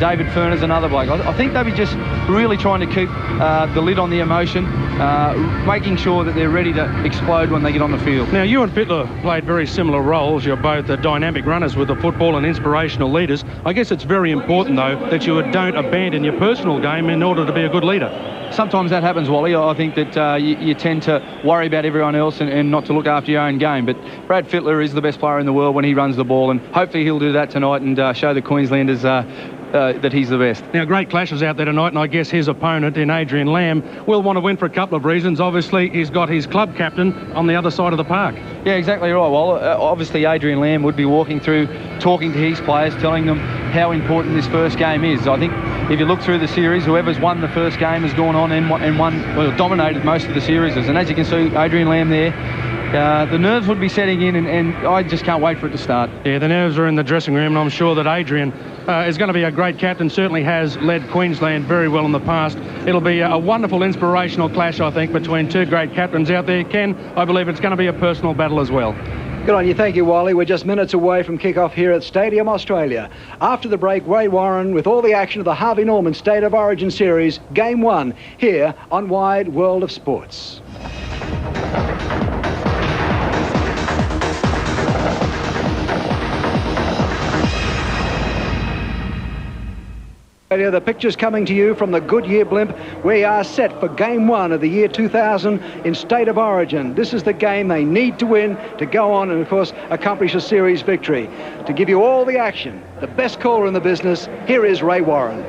David Furner's another bloke. I think they'll be just really trying to keep the lid on the emotion, making sure that they're ready to explode when they get on the field. Now, you and Fittler played very similar roles. You're both dynamic runners with the football and inspirational leaders. I guess it's very important, though, that you don't abandon your personal game in order to be a good leader. Sometimes that happens, Wally. I think that you tend to worry about everyone else and not to look after your own game. But Brad Fittler is the best player in the world when he runs the ball, and hopefully he'll do that tonight and show the Queenslanders that he's the best. Now, great clashes out there tonight, and I guess his opponent in Adrian Lamb will want to win for a couple of reasons. Obviously, he's got his club captain on the other side of the park. Yeah, exactly right. Well, obviously Adrian Lamb would be walking through, talking to his players, telling them how important this first game is. I think if you look through the series, whoever's won the first game has gone on and dominated most of the series. And as you can see, Adrian Lamb there, the nerves would be setting in, and I just can't wait for it to start. Yeah, the nerves are in the dressing room, and I'm sure that Adrian is going to be a great captain, certainly has led Queensland very well in the past. It'll be a wonderful, inspirational clash, I think, between two great captains out there. Ken, I believe it's going to be a personal battle as well. Good on you. Thank you, Wally. We're just minutes away from kick-off here at Stadium Australia. After the break, Wade Warren with all the action of the Harvey Norman State of Origin Series, Game 1, here on Wide World of Sports. The picture's coming to you from the Goodyear blimp. We are set for Game 1 of the year 2000 in State of Origin. This is the game they need to win to go on and, of course, accomplish a series victory. To give you all the action, the best caller in the business, here is Ray Warren.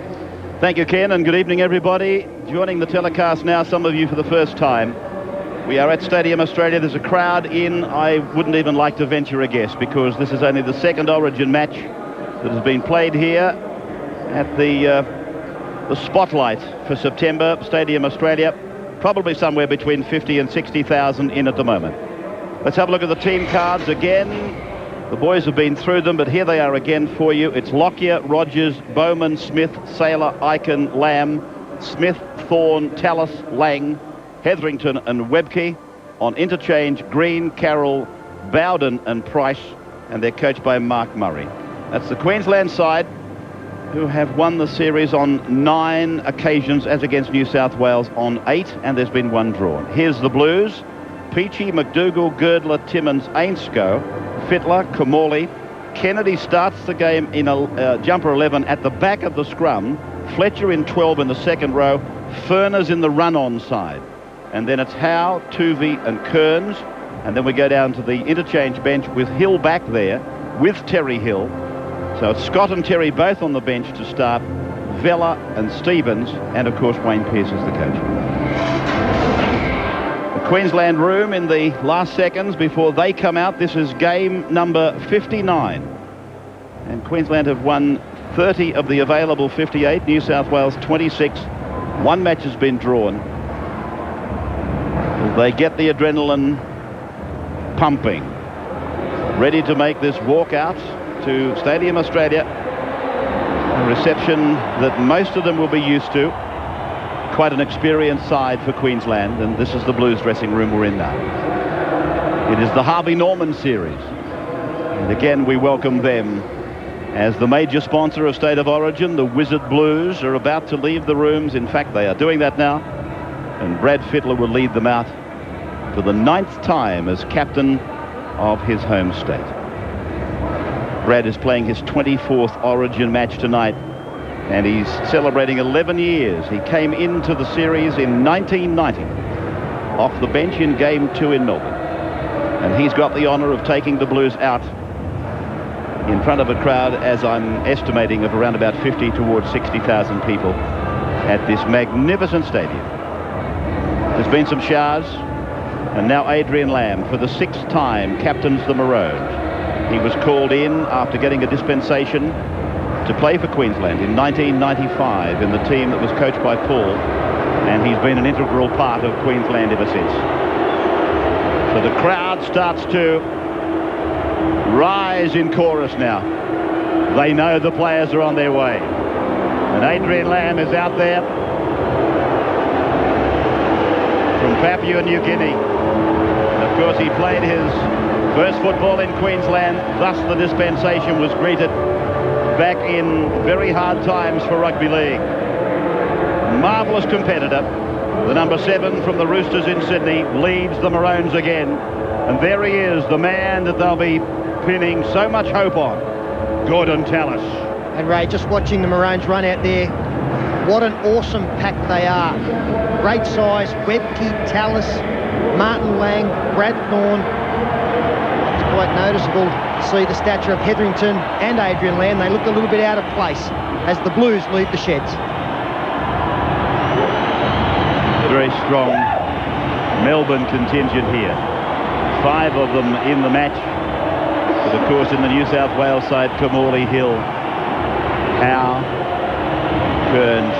Thank you, Ken, and good evening, everybody. Joining the telecast now, some of you for the first time. We are at Stadium Australia. There's a crowd in. I wouldn't even like to venture a guess, because this is only the second Origin match that has been played here at the spotlight for September. Stadium Australia, probably somewhere between 50 and 60,000 in at the moment. Let's have a look at the team cards again. The boys have been through them, but here they are again for you. It's Lockyer, Rogers, Bowman, Smith, Saylor, Aiken, Lamb, Smith, Thorne, Tallis, Lang, Hetherington and Webke. On interchange, Green, Carroll, Bowden and Price, and they're coached by Mark Murray. That's the Queensland side, who have won the series on 9 occasions, as against New South Wales on 8, and there's been 1 drawn. Here's the Blues: Peachy, McDougall, Girdler, Timmins, Ainscough, Fittler, Kamali. Kennedy starts the game in a jumper 11 at the back of the scrum. Fletcher in 12 in the second row. Furness in the run-on side. And then it's Howe, Tuvey and Kearns. And then we go down to the interchange bench with Hill back there, with Terry Hill. So it's Scott and Terry both on the bench to start, Vella and Stevens, and of course Wayne Pearce is the coach. The Queensland room in the last seconds before they come out. This is game number 59. And Queensland have won 30 of the available 58, New South Wales 26. 1 match has been drawn. They get the adrenaline pumping, ready to make this walk out to Stadium Australia, a reception that most of them will be used to. Quite an experienced side for Queensland, and this is the Blues dressing room we're in now. It is the Harvey Norman series, and again we welcome them as the major sponsor of State of Origin. The Wizard Blues are about to leave the rooms. In fact, they are doing that now, and Brad Fittler will lead them out for the 9th time as captain of his home state. Brad is playing his 24th Origin match tonight, and he's celebrating 11 years. He came into the series in 1990, off the bench in Game 2 in Melbourne. And he's got the honour of taking the Blues out in front of a crowd, as I'm estimating, of around about 50 towards 60,000 people at this magnificent stadium. There's been some showers, and now Adrian Lamb, for the 6th time, captains the Maroons. He was called in after getting a dispensation to play for Queensland in 1995 in the team that was coached by Paul, and he's been an integral part of Queensland ever since. So the crowd starts to rise in chorus now. They know the players are on their way, and Adrian Lamb is out there from Papua New Guinea. And of course, he played his first football in Queensland, thus the dispensation was greeted back in very hard times for rugby league. Marvellous competitor. The number 7 from the Roosters in Sydney leads the Maroons again. And there he is, the man that they'll be pinning so much hope on, Gordon Tallis. And Ray, just watching the Maroons run out there, what an awesome pack they are. Great size: Webke, Tallis, Martin Lang, Brad Thorne. It's quite noticeable to see the stature of Hetherington and Adrian Lamb. They look a little bit out of place as the Blues leave the sheds. Very strong Melbourne contingent here. 5 of them in the match. But of course, in the New South Wales side, Kamali, Hill, Howe, Kearns.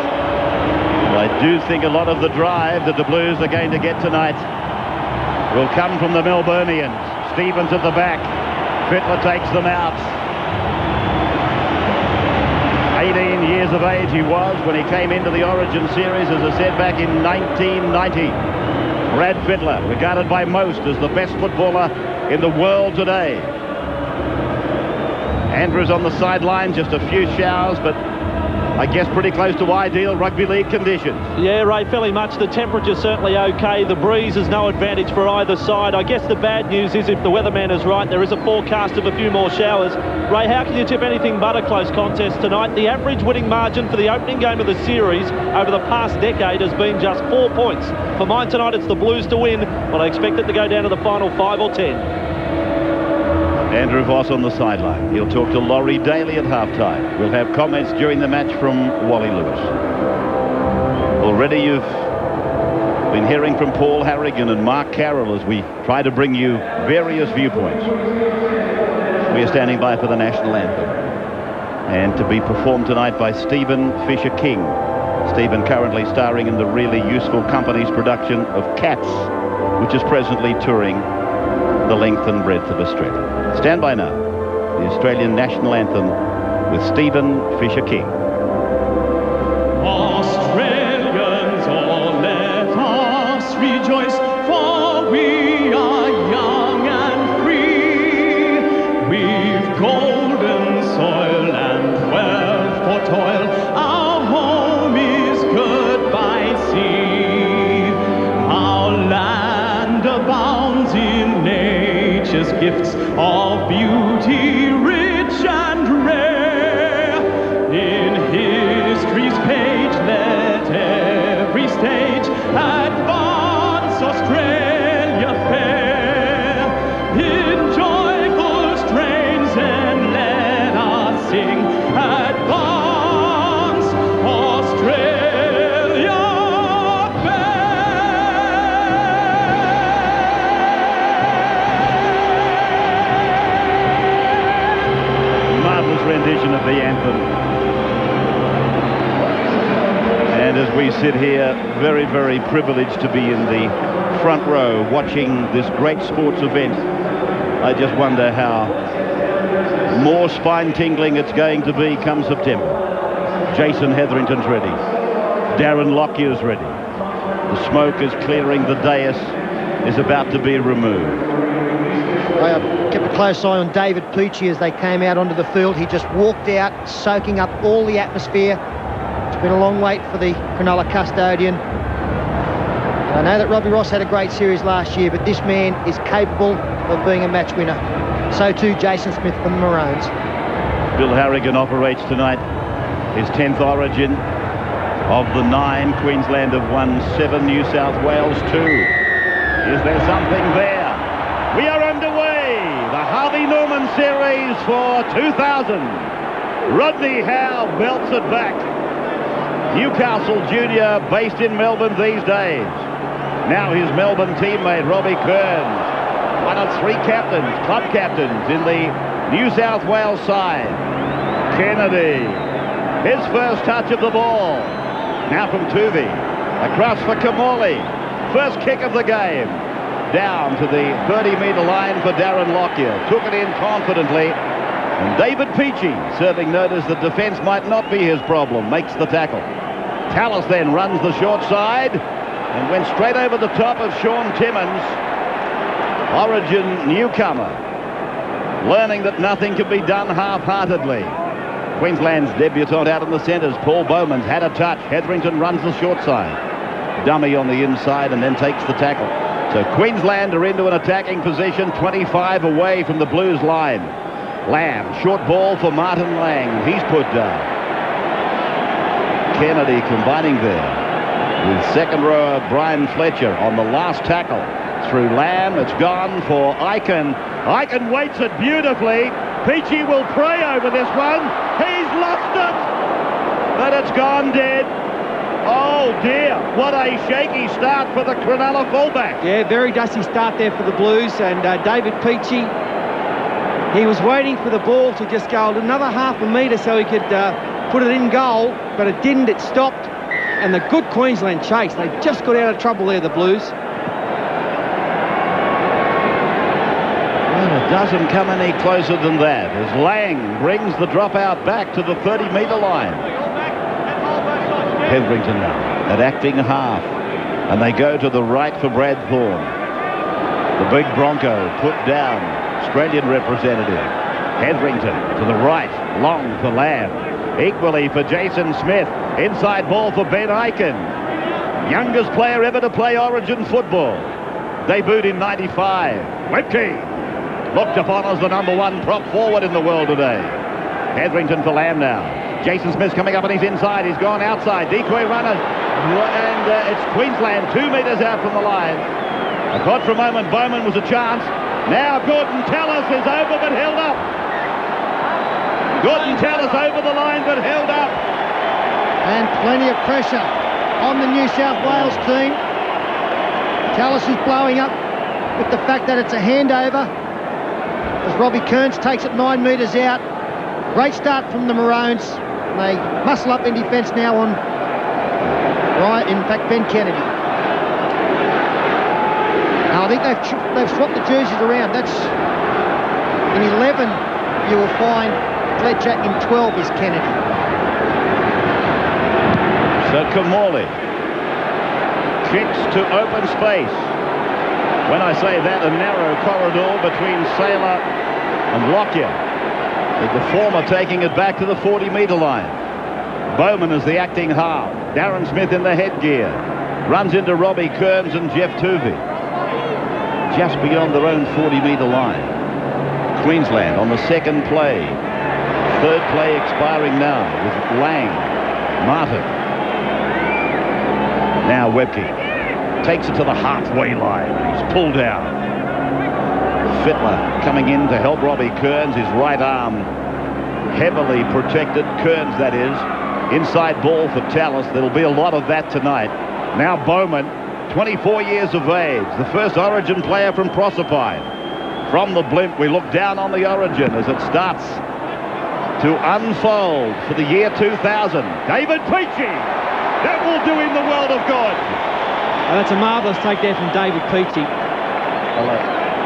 Well, I do think a lot of the drive that the Blues are going to get tonight will come from the Melburnians. Stevens at the back. Fittler takes them out. 18 years of age he was when he came into the Origin series, as I said, back in 1990. Brad Fittler, regarded by most as the best footballer in the world today. Andrews on the sideline, just a few showers, but I guess pretty close to ideal rugby league conditions. Yeah, Ray, fairly much. The temperature's certainly okay. The breeze is no advantage for either side. I guess the bad news is if the weatherman is right, there is a forecast of a few more showers. Ray, how can you tip anything but a close contest tonight? The average winning margin for the opening game of the series over the past decade has been just 4 points. For mine tonight, it's the Blues to win, but I expect it to go down to the final 5 or 10. Andrew Voss on the sideline. He'll talk to Laurie Daly at halftime. We'll have comments during the match from Wally Lewis. Already you've been hearing from Paul Harrigan and Mark Carroll as we try to bring you various viewpoints. We are standing by for the national anthem, and to be performed tonight by Stephen Fisher-King. Stephen currently starring in the Really Useful Company's production of Cats, which is presently touring the length and breadth of Australia. Stand by now. The Australian national anthem with Stephen Fisher-King. Australians, all let us rejoice, for we are young and free. We've golden soil and wealth for toil. Our home is good by sea. Our land abounds in nature's gifts of beauty, rich and rare. In history's page, let every stage advance Australia fair. In joyful strains and let us sing, advance Australia rendition of the anthem. And as we sit here, very, very privileged to be in the front row watching this great sports event, I just wonder how more spine-tingling it's going to be come September. Jason Hetherington's ready. Darren Lockyer's ready. The smoke is clearing. The dais is about to be removed. I kept a close eye on David Peachey as they came out onto the field. He just walked out, soaking up all the atmosphere. It's been a long wait for the Cronulla custodian. And I know that Robbie Ross had a great series last year, but this man is capable of being a match winner. So too Jason Smith from the Maroons. Bill Harrigan operates tonight. His 10th origin of the 9. Queensland have won 7, New South Wales 2. Is there something there? We are underway. The Harvey Norman Series for 2000. Rodney Howe belts it back. Newcastle junior based in Melbourne these days. Now his Melbourne teammate Robbie Kearns, one of 3 captains, club captains in the New South Wales side. Kennedy, his first touch of the ball. Now from Tuvey, across for Kamali. First kick of the game. Down to the 30-metre line for Darren Lockyer. Took it in confidently. And David Peachey, serving notice that defence might not be his problem, makes the tackle. Tallis then runs the short side and went straight over the top of Sean Timmins. Origin newcomer, learning that nothing can be done half-heartedly. Queensland's debutant out in the centres. Paul Bowman's had a touch. Hetherington runs the short side. Dummy on the inside and then takes the tackle. So Queensland are into an attacking position, 25 away from the Blues line. Lamb, short ball for Martin Lang. He's put down. Kennedy combining there with second rower Brian Fletcher on the last tackle. Through Lamb, it's gone for Eichen. Eichen waits it beautifully. Peachey will pray over this one. He's lost it, but it's gone dead. Oh dear, what a shaky start for the Cronulla fullback. Yeah, very dusty start there for the Blues, and David Peachey, he was waiting for the ball to just go another half a metre so he could put it in goal, but it didn't, it stopped. And the good Queensland chase, they just got out of trouble there, the Blues. Well, it doesn't come any closer than that as Lang brings the dropout back to the 30-metre line. Hetherington now at acting half, and they go to the right for Brad Thorne. The big Bronco put down, Australian representative. Hetherington to the right, long for Lamb. Equally for Jason Smith. Inside ball for Ben Aiken. Youngest player ever to play Origin football. Debuted in 95. Webke. Looked upon as the #1 prop forward in the world today. Hetherington for Lamb now. Jason Smith's coming up on his inside. He's gone outside. Decoy runner. And it's Queensland 2 metres out from the line. I thought for a moment Bowman was a chance. Now Gordon Tallis is over but held up. Gordon Tallis over the line but held up. And plenty of pressure on the New South Wales team. Tallis is blowing up with the fact that it's a handover as Robbie Kearns takes it 9 metres out. Great start from the Maroons. They muscle up in defence now on Ben Kennedy. Now I think they've swapped the jerseys around. That's in 11 you will find Fletcher, in 12 is Kennedy. So Kamali kicks to open space. When I say that, a narrow corridor between Saylor and Lockyer. With the former taking it back to the 40-metre line. Bowman is the acting half. Darren Smith in the headgear. Runs into Robbie Kearns and Jeff Tuvey. Just beyond their own 40-metre line. Queensland on the second play. Third play expiring now with Lang. Martin. Now Webke takes it to the halfway line. He's pulled out. Fittler coming in to help Robbie Kearns. His right arm heavily protected. Kearns, that is. Inside ball for Tallis. There'll be a lot of that tonight. Now Bowman, 24 years of age. The first Origin player from Proserpine. From the blimp, we look down on the Origin as it starts to unfold for the year 2000. David Peachey. That will do him the world of good. Oh, that's a marvellous take there from David Peachey.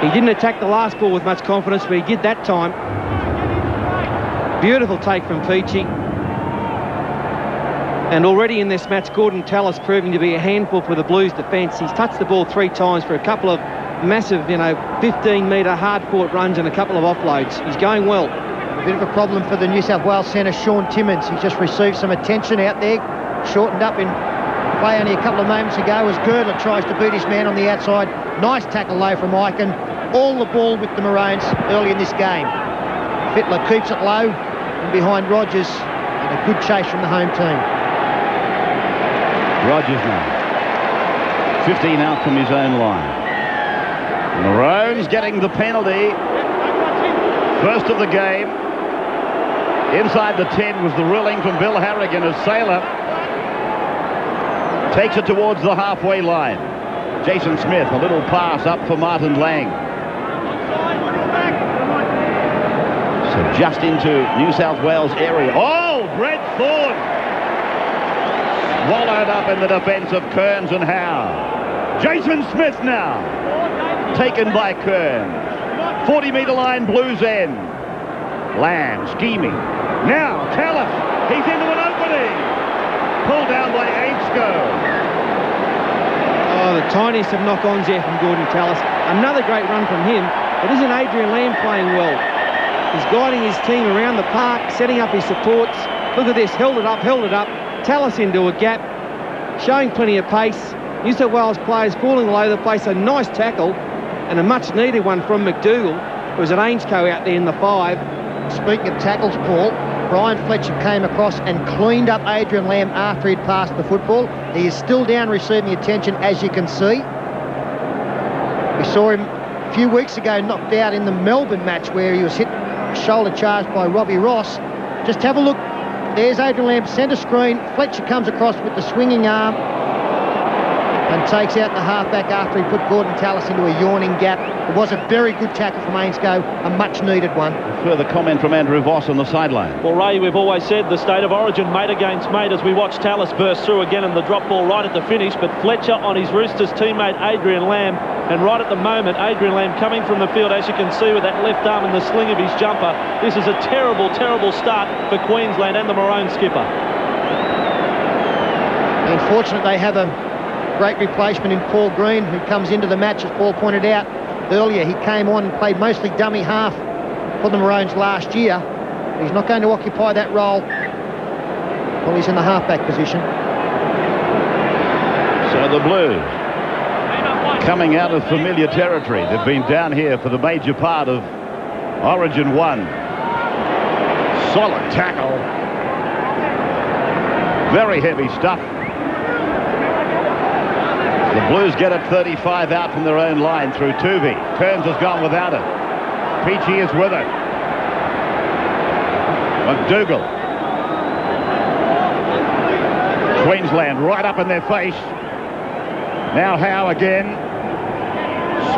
He didn't attack the last ball with much confidence, but he did that time. Beautiful take from Peachey. And already in this match, Gordon Tallis proving to be a handful for the Blues defence. He's touched the ball 3 times for a couple of massive, 15-metre hard-fought runs and a couple of offloads. He's going well. A bit of a problem for the New South Wales centre, Sean Timmins. He just received some attention out there, shortened up in play only a couple of moments ago as Girdler tries to beat his man on the outside. Nice tackle low from Aiken. All the ball with the Maroons early in this game. Fittler keeps it low and behind Rogers, and a good chase from the home team. Rogers now. 15 out from his own line. Maroons getting the penalty. First of the game. Inside the 10 was the ruling from Bill Harrigan as Saylor takes it towards the halfway line. Jason Smith, a little pass up for Martin Lang. So just into New South Wales area. Oh, Brett Thorne! Wallowed up in the defence of Kearns and Howe. Jason Smith now. Taken by Kearns. 40-metre line, Blues end. Lamb scheming. Now Tallis. He's into an opening. Pulled down by Ainscoe. Oh, the tiniest of knock-ons there from Gordon Tallis. Another great run from him. But isn't Adrian Lamb playing well? He's guiding his team around the park, setting up his supports. Look at this, held it up. Tallis into a gap, showing plenty of pace. New South Wales players falling all over the place. A nice tackle and a much-needed one from McDougall. It was an Ainscoe out there in the 5. Speaking of tackles, Paul, Brian Fletcher came across and cleaned up Adrian Lamb after he'd passed the football. He is still down receiving attention, as you can see. We saw him a few weeks ago knocked out in the Melbourne match where he was hit shoulder charge by Robbie Ross. Just have a look. There's Adrian Lamb, centre screen. Fletcher comes across with the swinging arm and takes out the halfback after he put Gordon Tallis into a yawning gap. It was a very good tackle from Ainscoe, a much-needed one. Further comment from Andrew Voss on the sideline. Well, Ray, we've always said the state of origin, mate against mate, as we watch Tallis burst through again and the drop ball right at the finish, but Fletcher on his Roosters teammate Adrian Lamb, and right at the moment, Adrian Lamb coming from the field, as you can see, with that left arm in the sling of his jumper. This is a terrible, terrible start for Queensland and the Maroon skipper. Unfortunately, they have a great replacement in Paul Green, who comes into the match, as Paul pointed out earlier. He came on and played mostly dummy half for the Maroons last year. He's not going to occupy that role Well, he's in the halfback position. So the Blues coming out of familiar territory. They've been down here for the major part of Origin 1. Solid tackle. Very heavy stuff. The Blues get it 35 out from their own line through Tuvey. Kearns has gone without it. Peachy is with it. McDougall. Queensland right up in their face. Now Howe again.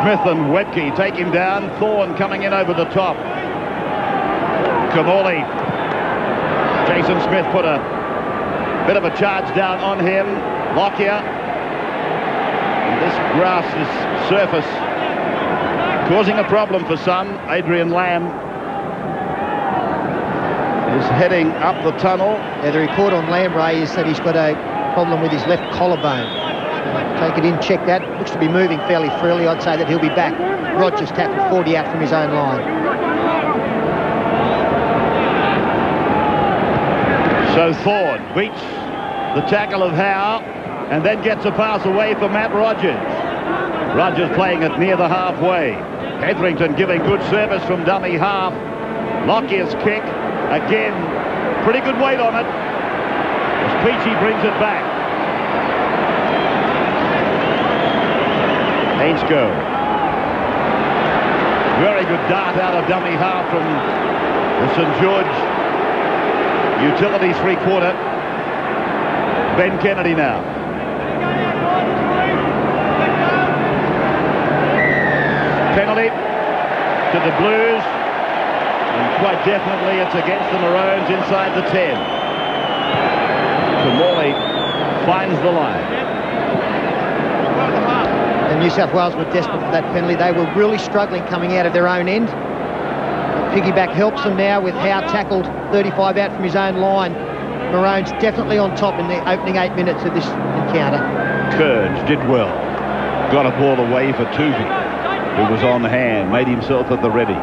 Smith and Webke take him down. Thorne coming in over the top. Kamali. Jason Smith put a bit of a charge down on him. Lockyer. And this grass, this surface, causing a problem for some. Adrian Lamb is heading up the tunnel. Yeah, the report on Lamb, Ray, is that he's got a problem with his left collarbone. Take it in, check that. Looks to be moving fairly freely. I'd say that he'll be back. Rogers tackled 40 out from his own line. So Thorne beats the tackle of Howe and then gets a pass away for Matt Rogers. Rogers playing it near the halfway. Hetherington giving good service from dummy half. Lockyer's kick. Again, pretty good weight on it. As Peachy brings it back. Ainscough. Very good dart out of dummy half from the St George utility three-quarter. Ben Kennedy now. Penalty to the Blues. And quite definitely it's against the Maroons inside the 10. Kamali finds the line. And New South Wales were desperate for that penalty. They were really struggling coming out of their own end. Piggyback helps them now with Howe tackled 35 out from his own line. Maroons definitely on top in the opening 8 minutes of this encounter. Kearns did well. Got a ball away for Tuvey, who was on hand, made himself at the ready.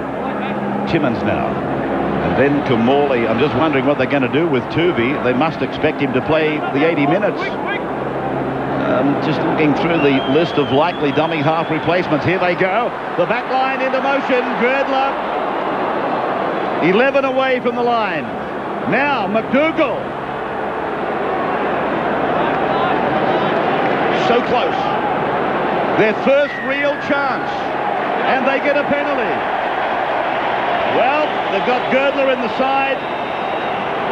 Timmins now. And then Kamali. I'm just wondering what they're going to do with Tuvey. They must expect him to play the 80 minutes. Just looking through the list of likely dummy half replacements. Here they go. The back line into motion. Girdler. 11 away from the line. Now McDougall. So close. Their first real chance. And they get a penalty. Well, they've got Girdler in the side.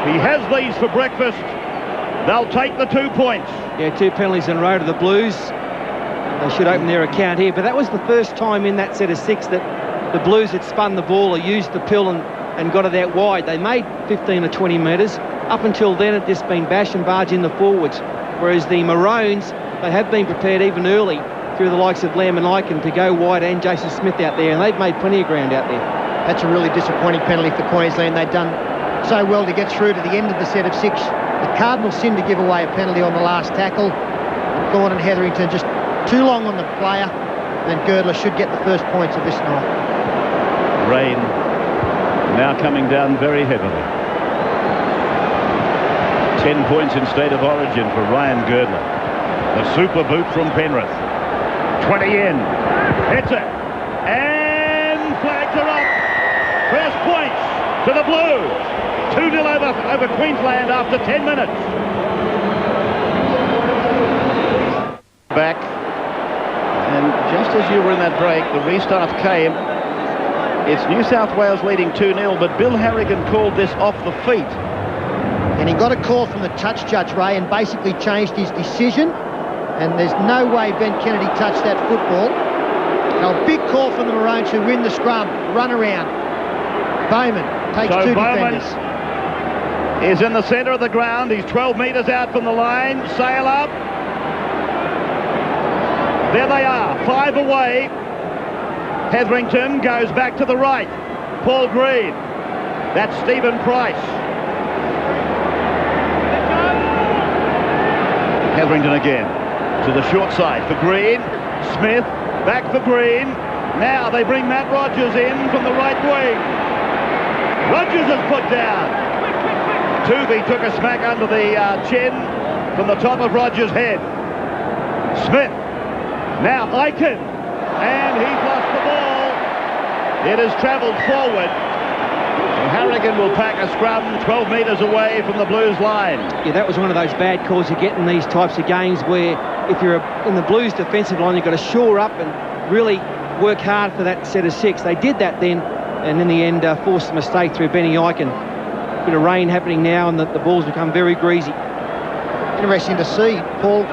He has these for breakfast. They'll take the 2 points. Yeah, 2 penalties in a row to the Blues. They should open their account here. But that was the first time in that set of 6 that the Blues had spun the ball or used the pill and got it out wide. They made 15 or 20 metres. Up until then, it just been bash and barge in the forwards. Whereas the Maroons, they have been prepared even early through the likes of Lamb and Eichen to go wide and Jason Smith out there. And they've made plenty of ground out there. That's a really disappointing penalty for Queensland. They've done so well to get through to the end of the set of 6. The Cardinals seem to give away a penalty on the last tackle. Thorne and Hetherington just too long on the player. And Girdler should get the first points of this night. Rain now coming down very heavily. 10 points in state of origin for Ryan Girdler. The super boot from Penrith. 20 in. Hits it. And flags are up. First points to the Blues. 2-0 over Queensland after 10 minutes. Back. And just as you were in that break, the restart came. It's New South Wales leading 2-0, but Bill Harrigan called this off the feet. And he got a call from the touch judge, Ray, and basically changed his decision. And there's no way Ben Kennedy touched that football. Now, a big call from the Maroons who win the scrum. Run around. Bowman takes so 2 Bowman defenders. Is in the centre of the ground. He's 12 metres out from the line. Sail up. There they are, 5 away. Hetherington goes back to the right. Paul Green. That's Stephen Price. Hetherington again. To the short side for Green. Smith. Back for Green. Now they bring Matt Rogers in from the right wing. Rogers is put down. Tuvey took a smack under the chin from the top of Rogers' head. Smith. Now Aiken. And he's lost the ball. It has travelled forward. And Harrigan will pack a scrum 12 metres away from the Blues line. Yeah, that was one of those bad calls you get in these types of games where if you're in the Blues defensive line, you've got to shore up and really work hard for that set of 6. They did that then, and in the end forced a mistake through Benny Aiken. Bit of rain happening now, and the ball's become very greasy. Interesting to see, Paul,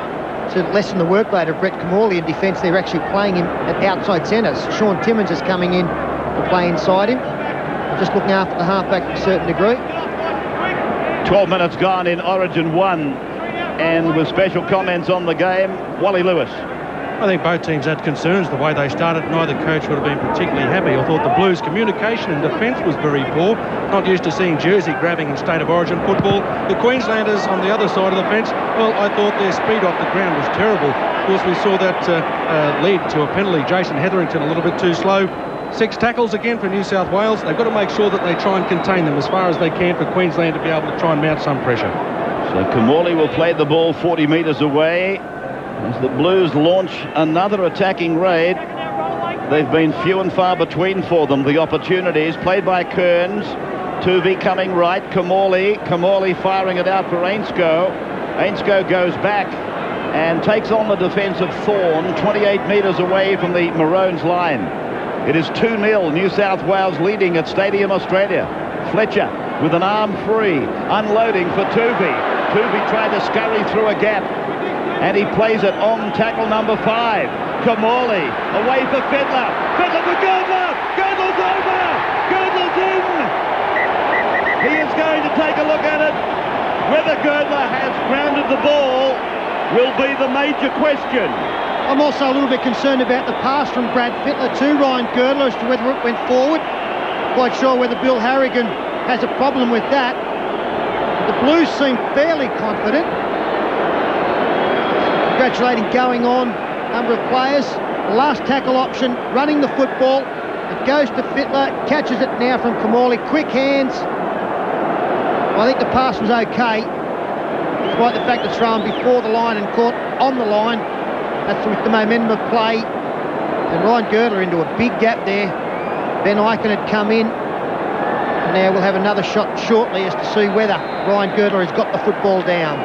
to lessen the workload of Brett Camorley in defence. They're actually playing him at outside centres. Sean Timmins is coming in to play inside him. Just looking after the halfback to a certain degree. 12 minutes gone in Origin 1, and with special comments on the game, Wally Lewis. I think both teams had concerns the way they started. Neither coach would have been particularly happy. I thought the Blues' communication and defence was very poor. Not used to seeing jersey grabbing in State of Origin football. The Queenslanders on the other side of the fence, well, I thought their speed off the ground was terrible. Of course, we saw that lead to a penalty. Jason Hetherington a little bit too slow. 6 tackles again for New South Wales. They've got to make sure that they try and contain them as far as they can for Queensland to be able to try and mount some pressure. So Camorley will play the ball 40 metres away as the Blues launch another attacking raid. They've been few and far between for them, the opportunities. Played by Kearns. Tuvey coming right. Camorley firing it out for Ainscough. Ainscough goes back and takes on the defence of Thorne, 28 metres away from the Maroons line. It is 2-0, New South Wales leading at Stadium Australia. Fletcher with an arm free, unloading for Tuvey. Tuvey tried to scurry through a gap, and he plays it on tackle number 5. Camorley away for Fiddler. Fiddler for Girdler. Girdler's over. Girdler's in. He is going to take a look at it. Whether Girdler has grounded the ball will be the major question. I'm also a little bit concerned about the pass from Brad Fittler to Ryan Girdler as to whether it went forward. Quite sure whether Bill Harrigan has a problem with that. The Blues seem fairly confident. Congratulating going on number of players. The last tackle option, running the football. It goes to Fittler, catches it now from Camorley. Quick hands. I think the pass was okay, despite the fact it's thrown before the line and caught on the line. That's with the momentum of play. And Ryan Girdler into a big gap there. Ben Aiken had come in. And now we'll have another shot shortly as to see whether Ryan Girdler has got the football down.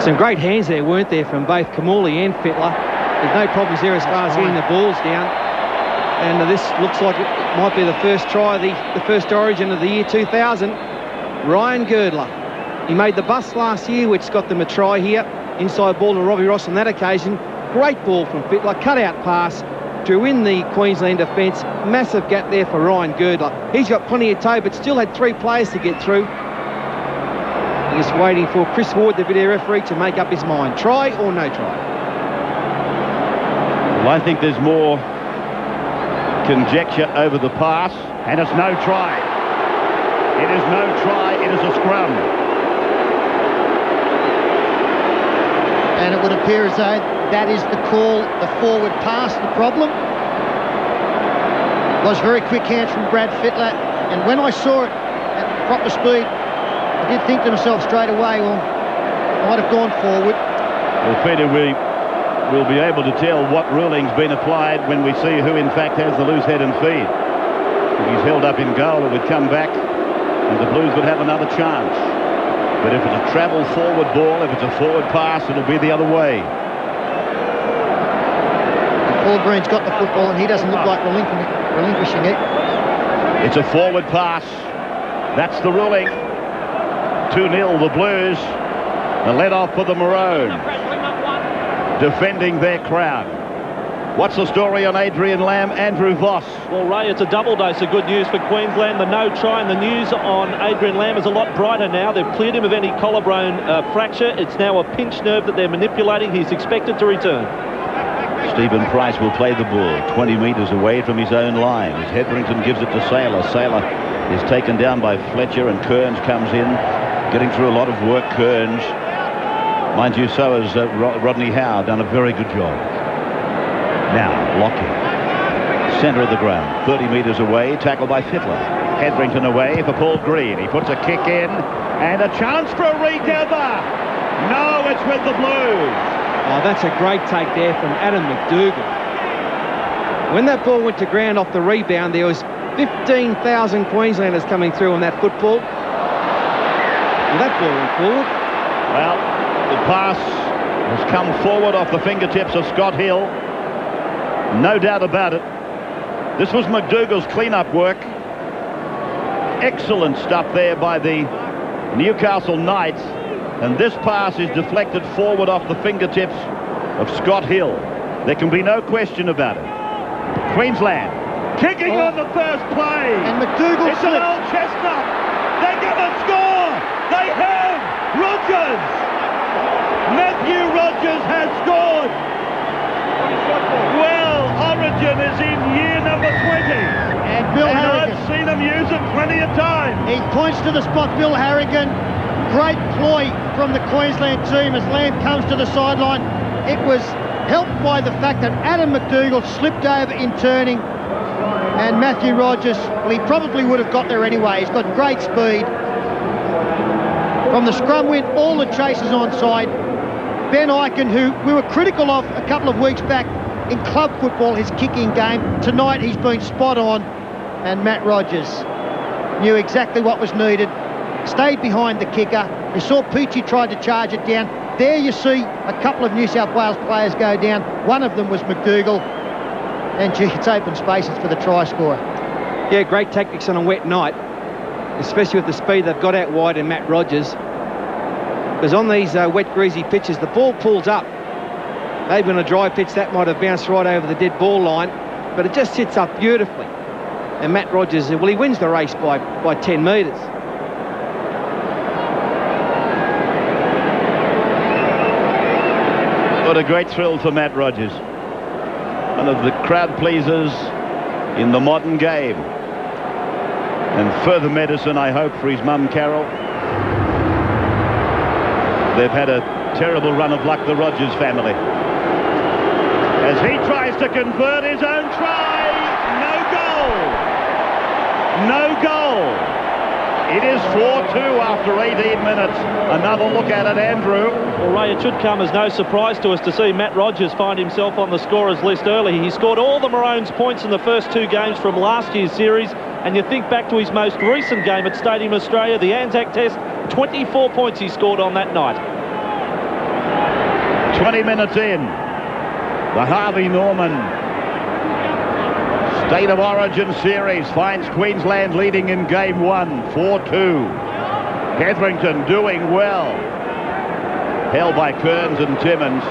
Some great hands there, weren't there, from both Camorley and Fittler. There's no problems there as far as getting the balls down. And this looks like it might be the first try, the first Origin of the year 2000. Ryan Girdler. He made the bust last year, which got them a try here. Inside ball to Robbie Ross on that occasion. Great ball from Fittler, cut-out pass, drew in the Queensland defence. Massive gap there for Ryan Girdler. He's got plenty of toe, but still had 3 players to get through. Just waiting for Chris Ward, the video referee, to make up his mind. Try or no try? Well, I think there's more conjecture over the pass, and it's no try. It is no try, it is a scrum. And it would appear as though that is the call, the forward pass, the problem. It was very quick hands from Brad Fittler, and when I saw it at proper speed, I did think to myself straight away, well, I might have gone forward. Well, Peter, we will be able to tell what ruling's been applied when we see who in fact has the loose head and feet. If he's held up in goal, it would come back and the Blues would have another chance. But if it's a travel forward ball, if it's a forward pass, it'll be the other way. Paul Green's got the football and he doesn't look like relinquishing it. It's a forward pass. That's the ruling. 2-0 the Blues. The let-off for the Maroons. Defending their crown. What's the story on Adrian Lamb? Andrew Voss. Well, Ray, it's a double dose of good news for Queensland. The no try, and the news on Adrian Lamb is a lot brighter now. They've cleared him of any collarbone fracture. It's now a pinched nerve that they're manipulating. He's expected to return. Stephen Price will play the ball 20 metres away from his own line as Hetherington gives it to Saylor. Saylor is taken down by Fletcher and Kearns comes in, getting through a lot of work. Kearns, mind you, so has Rodney Howe, done a very good job. Now, Lockyer, centre of the ground, 30 metres away, tackled by Fittler. Hetherington away for Paul Green. He puts a kick in, and a chance for a regather. No, it's with the Blues. Oh, that's a great take there from Adam McDougall. When that ball went to ground off the rebound, there was 15,000 Queenslanders coming through on that football. Well, that ball went forward. Well, the pass has come forward off the fingertips of Scott Hill. No doubt about it. This was McDougall's clean-up work. Excellent stuff there by the Newcastle Knights. And this pass is deflected forward off the fingertips of Scott Hill. There can be no question about it. Queensland kicking on the first play. And McDougall It's an old chestnut. They're going to score. They have. Rogers. Matthew Rogers has scored. Well, Origin is in year number 20. And Bill Harrigan. I've seen him use it plenty of times. He points to the spot, Bill Harrigan. Great ploy from the Queensland team as Lamb comes to the sideline. It was helped by the fact that Adam McDougall slipped over in turning, and Matthew Rogers, well, he probably would have got there anyway. He's got great speed. From the scrum win, all the chasers on side. Ben Eichen, who we were critical of a couple of weeks back in club football, his kicking game. Tonight he's been spot on, and Matt Rogers knew exactly what was needed. Stayed behind the kicker. You saw Peachy tried to charge it down. There you see a couple of New South Wales players go down. One of them was McDougall. And gee, it's open spaces for the try scorer. Yeah, great tactics on a wet night, especially with the speed they've got out wide in Matt Rogers. Because on these wet, greasy pitches, the ball pulls up. Maybe on a dry pitch, that might have bounced right over the dead ball line, but it just sits up beautifully. And Matt Rogers, well, he wins the race by 10 metres. What a great thrill for Matt Rogers. One of the crowd pleasers in the modern game. And further medicine, I hope, for his mum, Carol. They've had a terrible run of luck, the Rogers family. As he tries to convert his own try, no goal. No goal. It is 4-2 after 18 minutes. Another look at it, Andrew. Well, Ray, it should come as no surprise to us to see Matt Rogers find himself on the scorers list early. He scored all the Maroons' points in the first two games from last year's series. And you think back to his most recent game at Stadium Australia, the Anzac Test, 24 points he scored on that night. 20 minutes in. The Harvey Norman State of Origin series finds Queensland leading in game one, 4-2. Hetherington doing well. Held by Kearns and Timmins.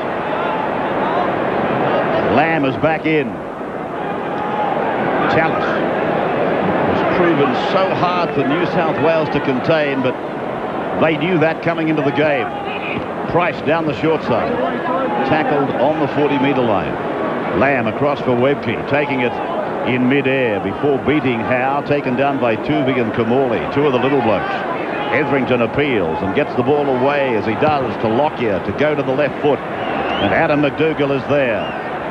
Lamb is back in. Tallis has proven so hard for New South Wales to contain, but they knew that coming into the game. Price down the short side. Tackled on the 40-metre line. Lamb across for Webke, taking it in mid-air before beating Howe, taken down by Tuvey and Kamali, two of the little blokes. Hetherington appeals and gets the ball away, as he does, to Lockyer to go to the left foot. And Adam McDougall is there,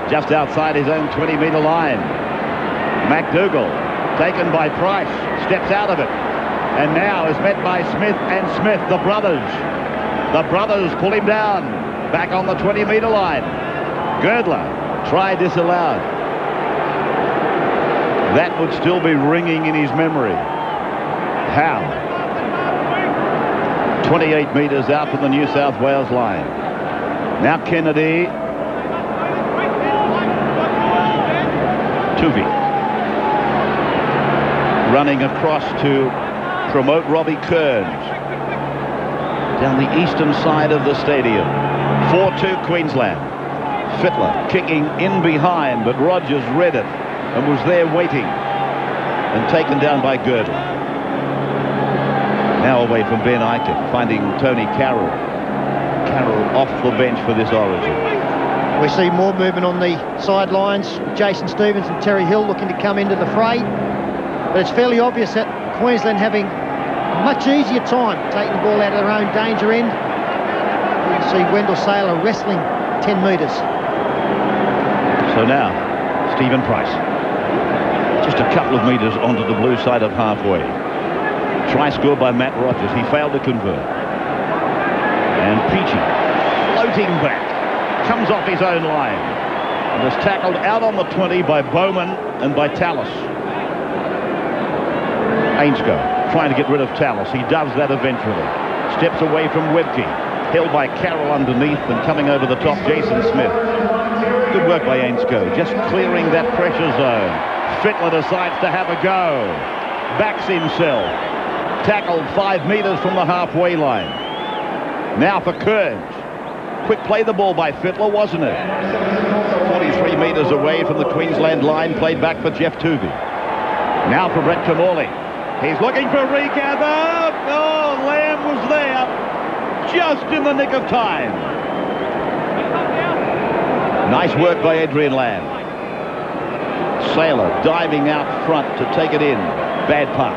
just outside his own 20-metre line. McDougall, taken by Price, steps out of it. And now is met by Smith and Smith, the brothers. The brothers pull him down, back on the 20-metre line. Girdler, try disallowed. That would still be ringing in his memory. Howe, 28 metres out from the New South Wales line. Now Kennedy. Tuvey. Running across to promote Robbie Kearns. Down the eastern side of the stadium. 4-2 Queensland. Fittler kicking in behind, but Rogers read it and was there waiting, and taken down by Girdler. Now away from Ben Eichen, finding Tony Carroll. Carroll off the bench for this Origin. We see more movement on the sidelines. Jason Stevens and Terry Hill looking to come into the fray. But it's fairly obvious that Queensland having a much easier time taking the ball out of their own danger end. You can see Wendell Saylor wrestling 10 metres. So now, Stephen Price. Just a couple of metres onto the blue side of halfway. Try scored by Matt Rogers. He failed to convert. And Peachy floating back. Comes off his own line. And is tackled out on the 20 by Bowman and by Tallis. Ainscough trying to get rid of Tallis. He does that eventually. Steps away from Webke. Held by Carroll underneath and coming over the top, Jason Smith. Good work by Ainscough. Just clearing that pressure zone. Fittler decides to have a go. Backs himself. Tackled 5 metres from the halfway line. Now for Kearns. Quick play the ball by Fittler, wasn't it? 43 metres away from the Queensland line. Played back for Jeff Tuvey. Now for Brett Kamali. He's looking for a regather. Oh, Lamb was there. Just in the nick of time. Nice work by Adrian Lamb. Saylor diving out front to take it in. Bad pass.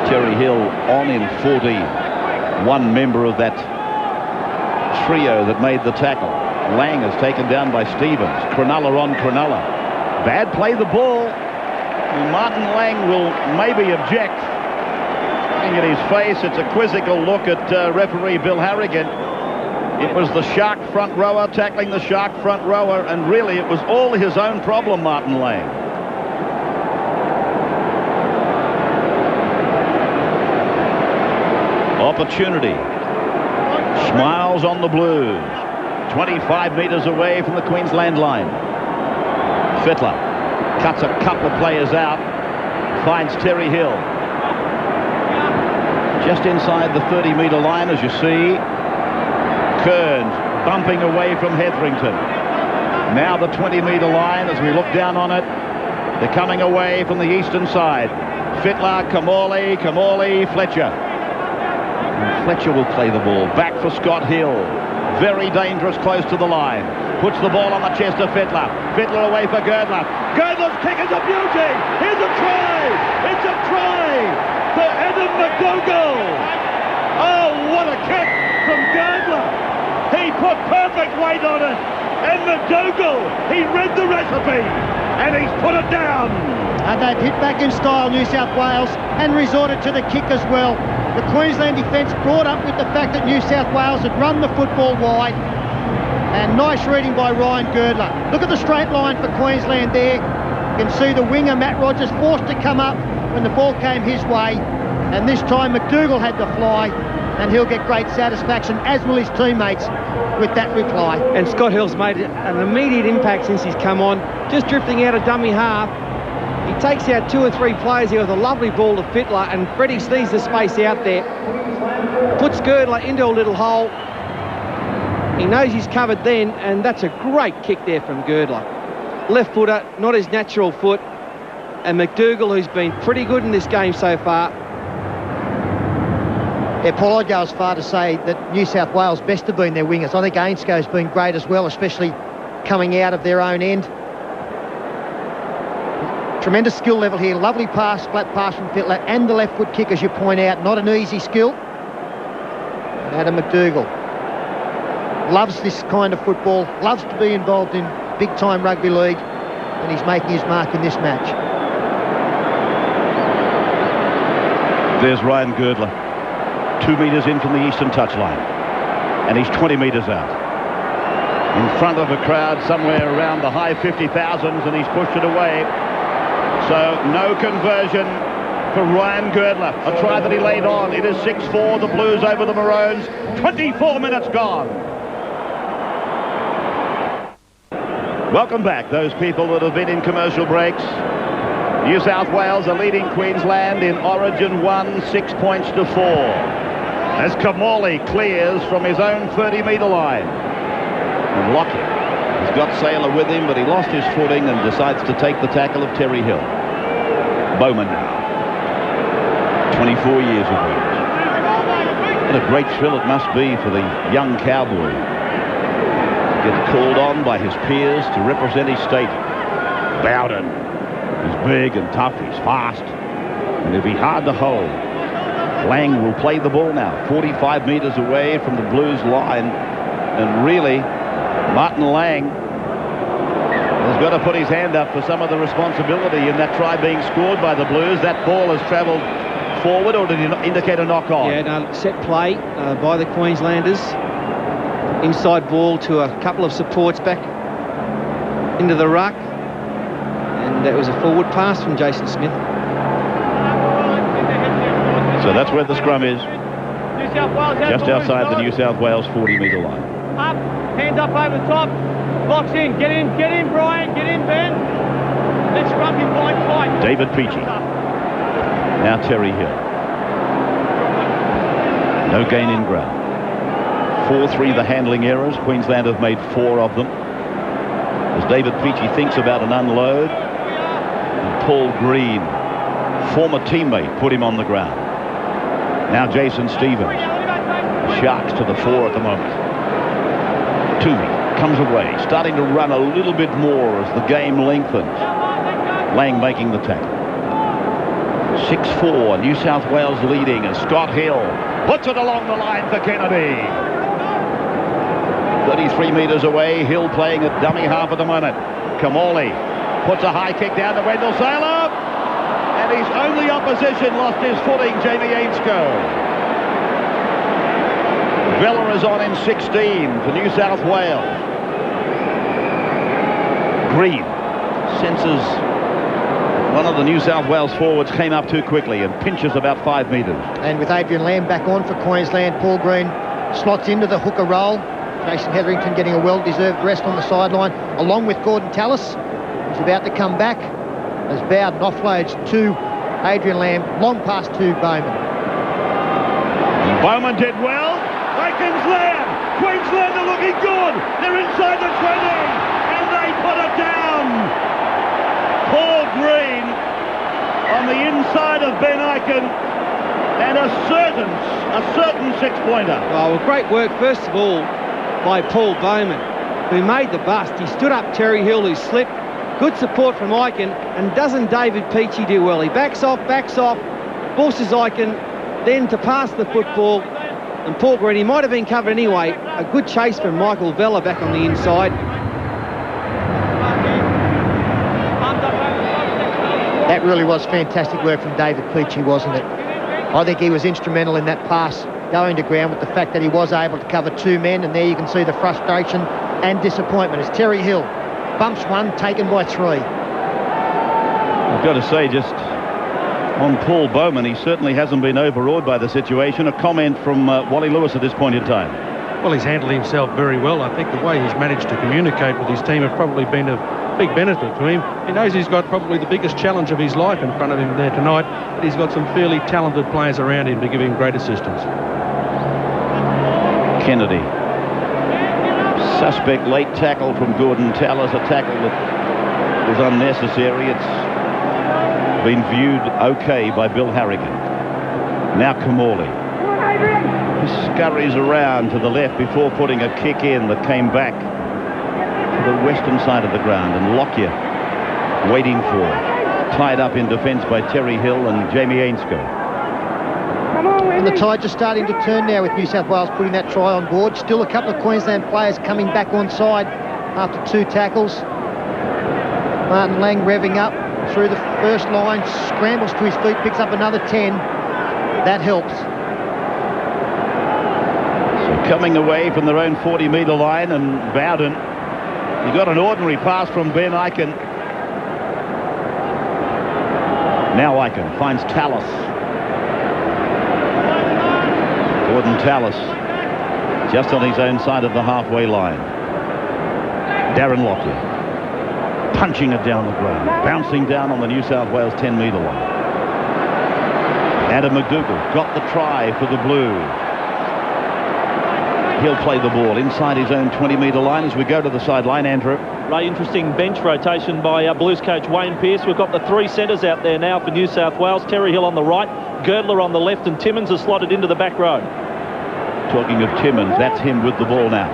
Terry Hill on in 14. One member of that trio that made the tackle. Lang is taken down by Stevens. Cronulla on Cronulla. Bad play the ball. Martin Lang will maybe object. Looking at his face, it's a quizzical look at referee Bill Harrigan. It was the Shark front rower tackling the Shark front rower, and really it was all his own problem, Martin Lang. Opportunity. Smiles on the Blues. 25 metres away from the Queensland line. Fittler cuts a couple of players out. Finds Terry Hill. Just inside the 30-metre line, as you see. Kearns bumping away from Hetherington. Now the 20-metre line as we look down on it. They're coming away from the eastern side. Fittler, Kamali, Fletcher. And Fletcher will play the ball. Back for Scott Hill. Very dangerous close to the line. Puts the ball on the chest of Fittler. Fittler away for Girdler. Girdler's kick is a beauty. Here's a try. It's a try for Adam McDougall. Oh, what a kick from Girdler. He put perfect weight on it. And McDougall, he read the recipe. And he's put it down. And they've hit back in style, New South Wales, and resorted to the kick as well. The Queensland defence brought up with the fact that New South Wales had run the football wide. And nice reading by Ryan Girdler. Look at the straight line for Queensland there. You can see the winger, Matt Rogers, forced to come up when the ball came his way. And this time McDougall had to fly, and he'll get great satisfaction, as will his teammates, with that reply. And Scott Hill's made an immediate impact since he's come on, just drifting out of dummy half. He takes out 2 or 3 players here with a lovely ball to Fittler, and Freddie sees the space out there. Puts Girdler into a little hole. He knows he's covered then, and that's a great kick there from Girdler. Left footer, not his natural foot. And McDougall, who's been pretty good in this game so far. Yeah, Paul, I'd go as far to say that New South Wales best have been their wingers. I think Ainsco's been great as well, especially coming out of their own end. Tremendous skill level here. Lovely pass, flat pass from Fittler, and the left foot kick, as you point out. Not an easy skill. Adam McDougall loves this kind of football, loves to be involved in big-time rugby league, and he's making his mark in this match. There's Ryan Girdler, 2 metres in from the eastern touchline, and he's 20 metres out. In front of a crowd somewhere around the high 50,000s, and he's pushed it away. So no conversion for Ryan Girdler. A try that he laid on. It is 6-4, the Blues over the Maroons. 24 minutes gone. Welcome back, those people that have been in commercial breaks. New South Wales are leading Queensland in Origin 1, 6 points to 4. As Kamali clears from his own 30-metre line. And Lockie has got Saylor with him, but he lost his footing and decides to take the tackle of Terry Hill. Bowman now, 24 years of age. What a great thrill it must be for the young cowboy. Get called on by his peers to represent his state. Bowden is big and tough, he's fast, and it'll be hard to hold. Lang will play the ball now, 45 metres away from the Blues line, and really, Martin Lang has got to put his hand up for some of the responsibility in that try being scored by the Blues. That ball has travelled forward, or did he indicate a knock on? Yeah, no, set play by the Queenslanders. Inside ball to a couple of supports back into the ruck. And that was a forward pass from Jason Smith. So that's where the scrum is. Just outside the New South Wales 40-metre line. Up, hands up over the top. Box in, get in, Brian, get in, Ben. Let's scrum your blind fight. David Peachy. Now Terry Hill. No gain in ground. 4-3 the handling errors. Queensland have made 4 of them. As David Peachy thinks about an unload, and Paul Green, former teammate, put him on the ground. Now Jason Stevens. Sharks to the fore at the moment. Toomey comes away, starting to run a little bit more as the game lengthens. Lang making the tackle. 6-4, New South Wales leading as Scott Hill puts it along the line for Kennedy. 33 metres away, Hill playing at dummy half at the moment. Kamali puts a high kick down to Wendell Saylor, and his only opposition lost his footing, Jamie Ainscough. Vella is on in 16 for New South Wales. Green senses one of the New South Wales forwards came up too quickly and pinches about 5 metres. And with Adrian Lamb back on for Queensland, Paul Green slots into the hooker role. Jason Hetherington getting a well-deserved rest on the sideline, along with Gordon Tallis, who's about to come back as Bowden offloads to Adrian Lamb, long pass to Bowman. Bowman did well. Aikens Lamb. Queensland are looking good. They're inside the 20, and they put it down. Paul Green on the inside of Ben Aiken, and a certain 6-pointer. Oh, well, great work, first of all, by Paul Bowman, who made the bust. He stood up Terry Hill, who slipped. Good support from Aiken, and doesn't David Peachy do well? He backs off, forces Aiken then to pass the football, and Paul Green, he might have been covered anyway. A good chase from Michael Vella back on the inside. That really was fantastic work from David Peachy, wasn't it? I think he was instrumental in that pass going to ground, with the fact that he was able to cover 2 men, and there you can see the frustration and disappointment as Terry Hill bumps one, taken by 3. I've got to say, just on Paul Bowman, he certainly hasn't been overawed by the situation. A comment from Wally Lewis at this point in time. Well, he's handled himself very well. I think the way he's managed to communicate with his team has probably been a big benefit to him. He knows he's got probably the biggest challenge of his life in front of him there tonight, but he's got some fairly talented players around him to give him great assistance. Kennedy. Suspect late tackle from Gordon Tallis, a tackle that was unnecessary. It's been viewed okay by Bill Harrigan. Now Kamali. He scurries around to the left before putting a kick in that came back to the western side of the ground, and Lockyer waiting for it. Tied up in defence by Terry Hill and Jamie Ainscough. And the tide just starting to turn now with New South Wales putting that try on board. Still a couple of Queensland players coming back on side after 2 tackles. Martin Lang revving up through the first line, scrambles to his feet, picks up another 10. That helps. So coming away from their own 40-metre line, and Bowden, he got an ordinary pass from Ben Aiken. Now Aiken finds Tallis. Gordon Tallis just on his own side of the halfway line. Darren Lockyer punching it down the ground, bouncing down on the New South Wales 10-metre line. Adam McDougall got the try for the Blues. He'll play the ball inside his own 20-metre line as we go to the sideline. Andrew. Ray, interesting bench rotation by Blues coach Wayne Pearce. We've got the 3 centres out there now for New South Wales. Terry Hill on the right, Girdler on the left, and Timmins is slotted into the back row. Talking of Timmins, that's him with the ball now.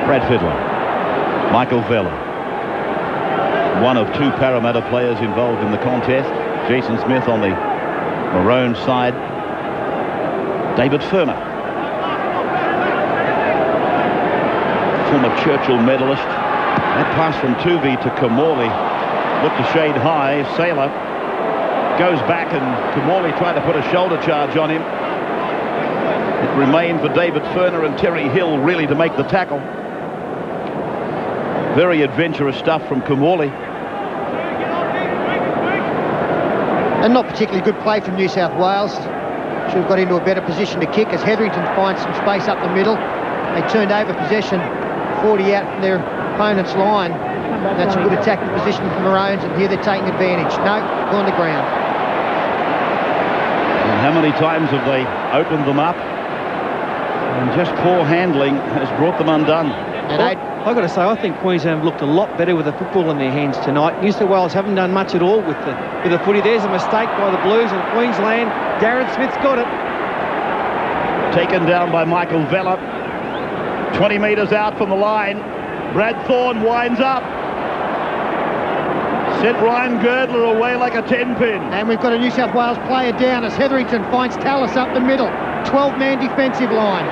Brad Fiddler. Michael Vella. One of 2 Parramatta players involved in the contest. Jason Smith on the maroon side. David Firma. Former Churchill medalist. That pass from Tuvey to Kamali looked a shade high. Sailor goes back and Kamali tried to put a shoulder charge on him. It remained for David Furner and Terry Hill really to make the tackle. Very adventurous stuff from Kamali. And not particularly good play from New South Wales. Should have got into a better position to kick as Hetherington finds some space up the middle. They turned over possession 40 out from their opponent's line. That's a good attacking position for Maroons, and here they're taking advantage. No, on the ground. And how many times have they opened them up? And just poor handling has brought them undone. I've got to say, I think Queensland have looked a lot better with the football in their hands tonight. New South Wales haven't done much at all with the footy. There's a mistake by the Blues, and Queensland, Darren Smith's got it. Taken down by Michael Vella. 20 metres out from the line. Brad Thorne winds up. Sent Ryan Girdler away like a 10-pin. And we've got a New South Wales player down as Hetherington finds Tallis up the middle. 12-man defensive line.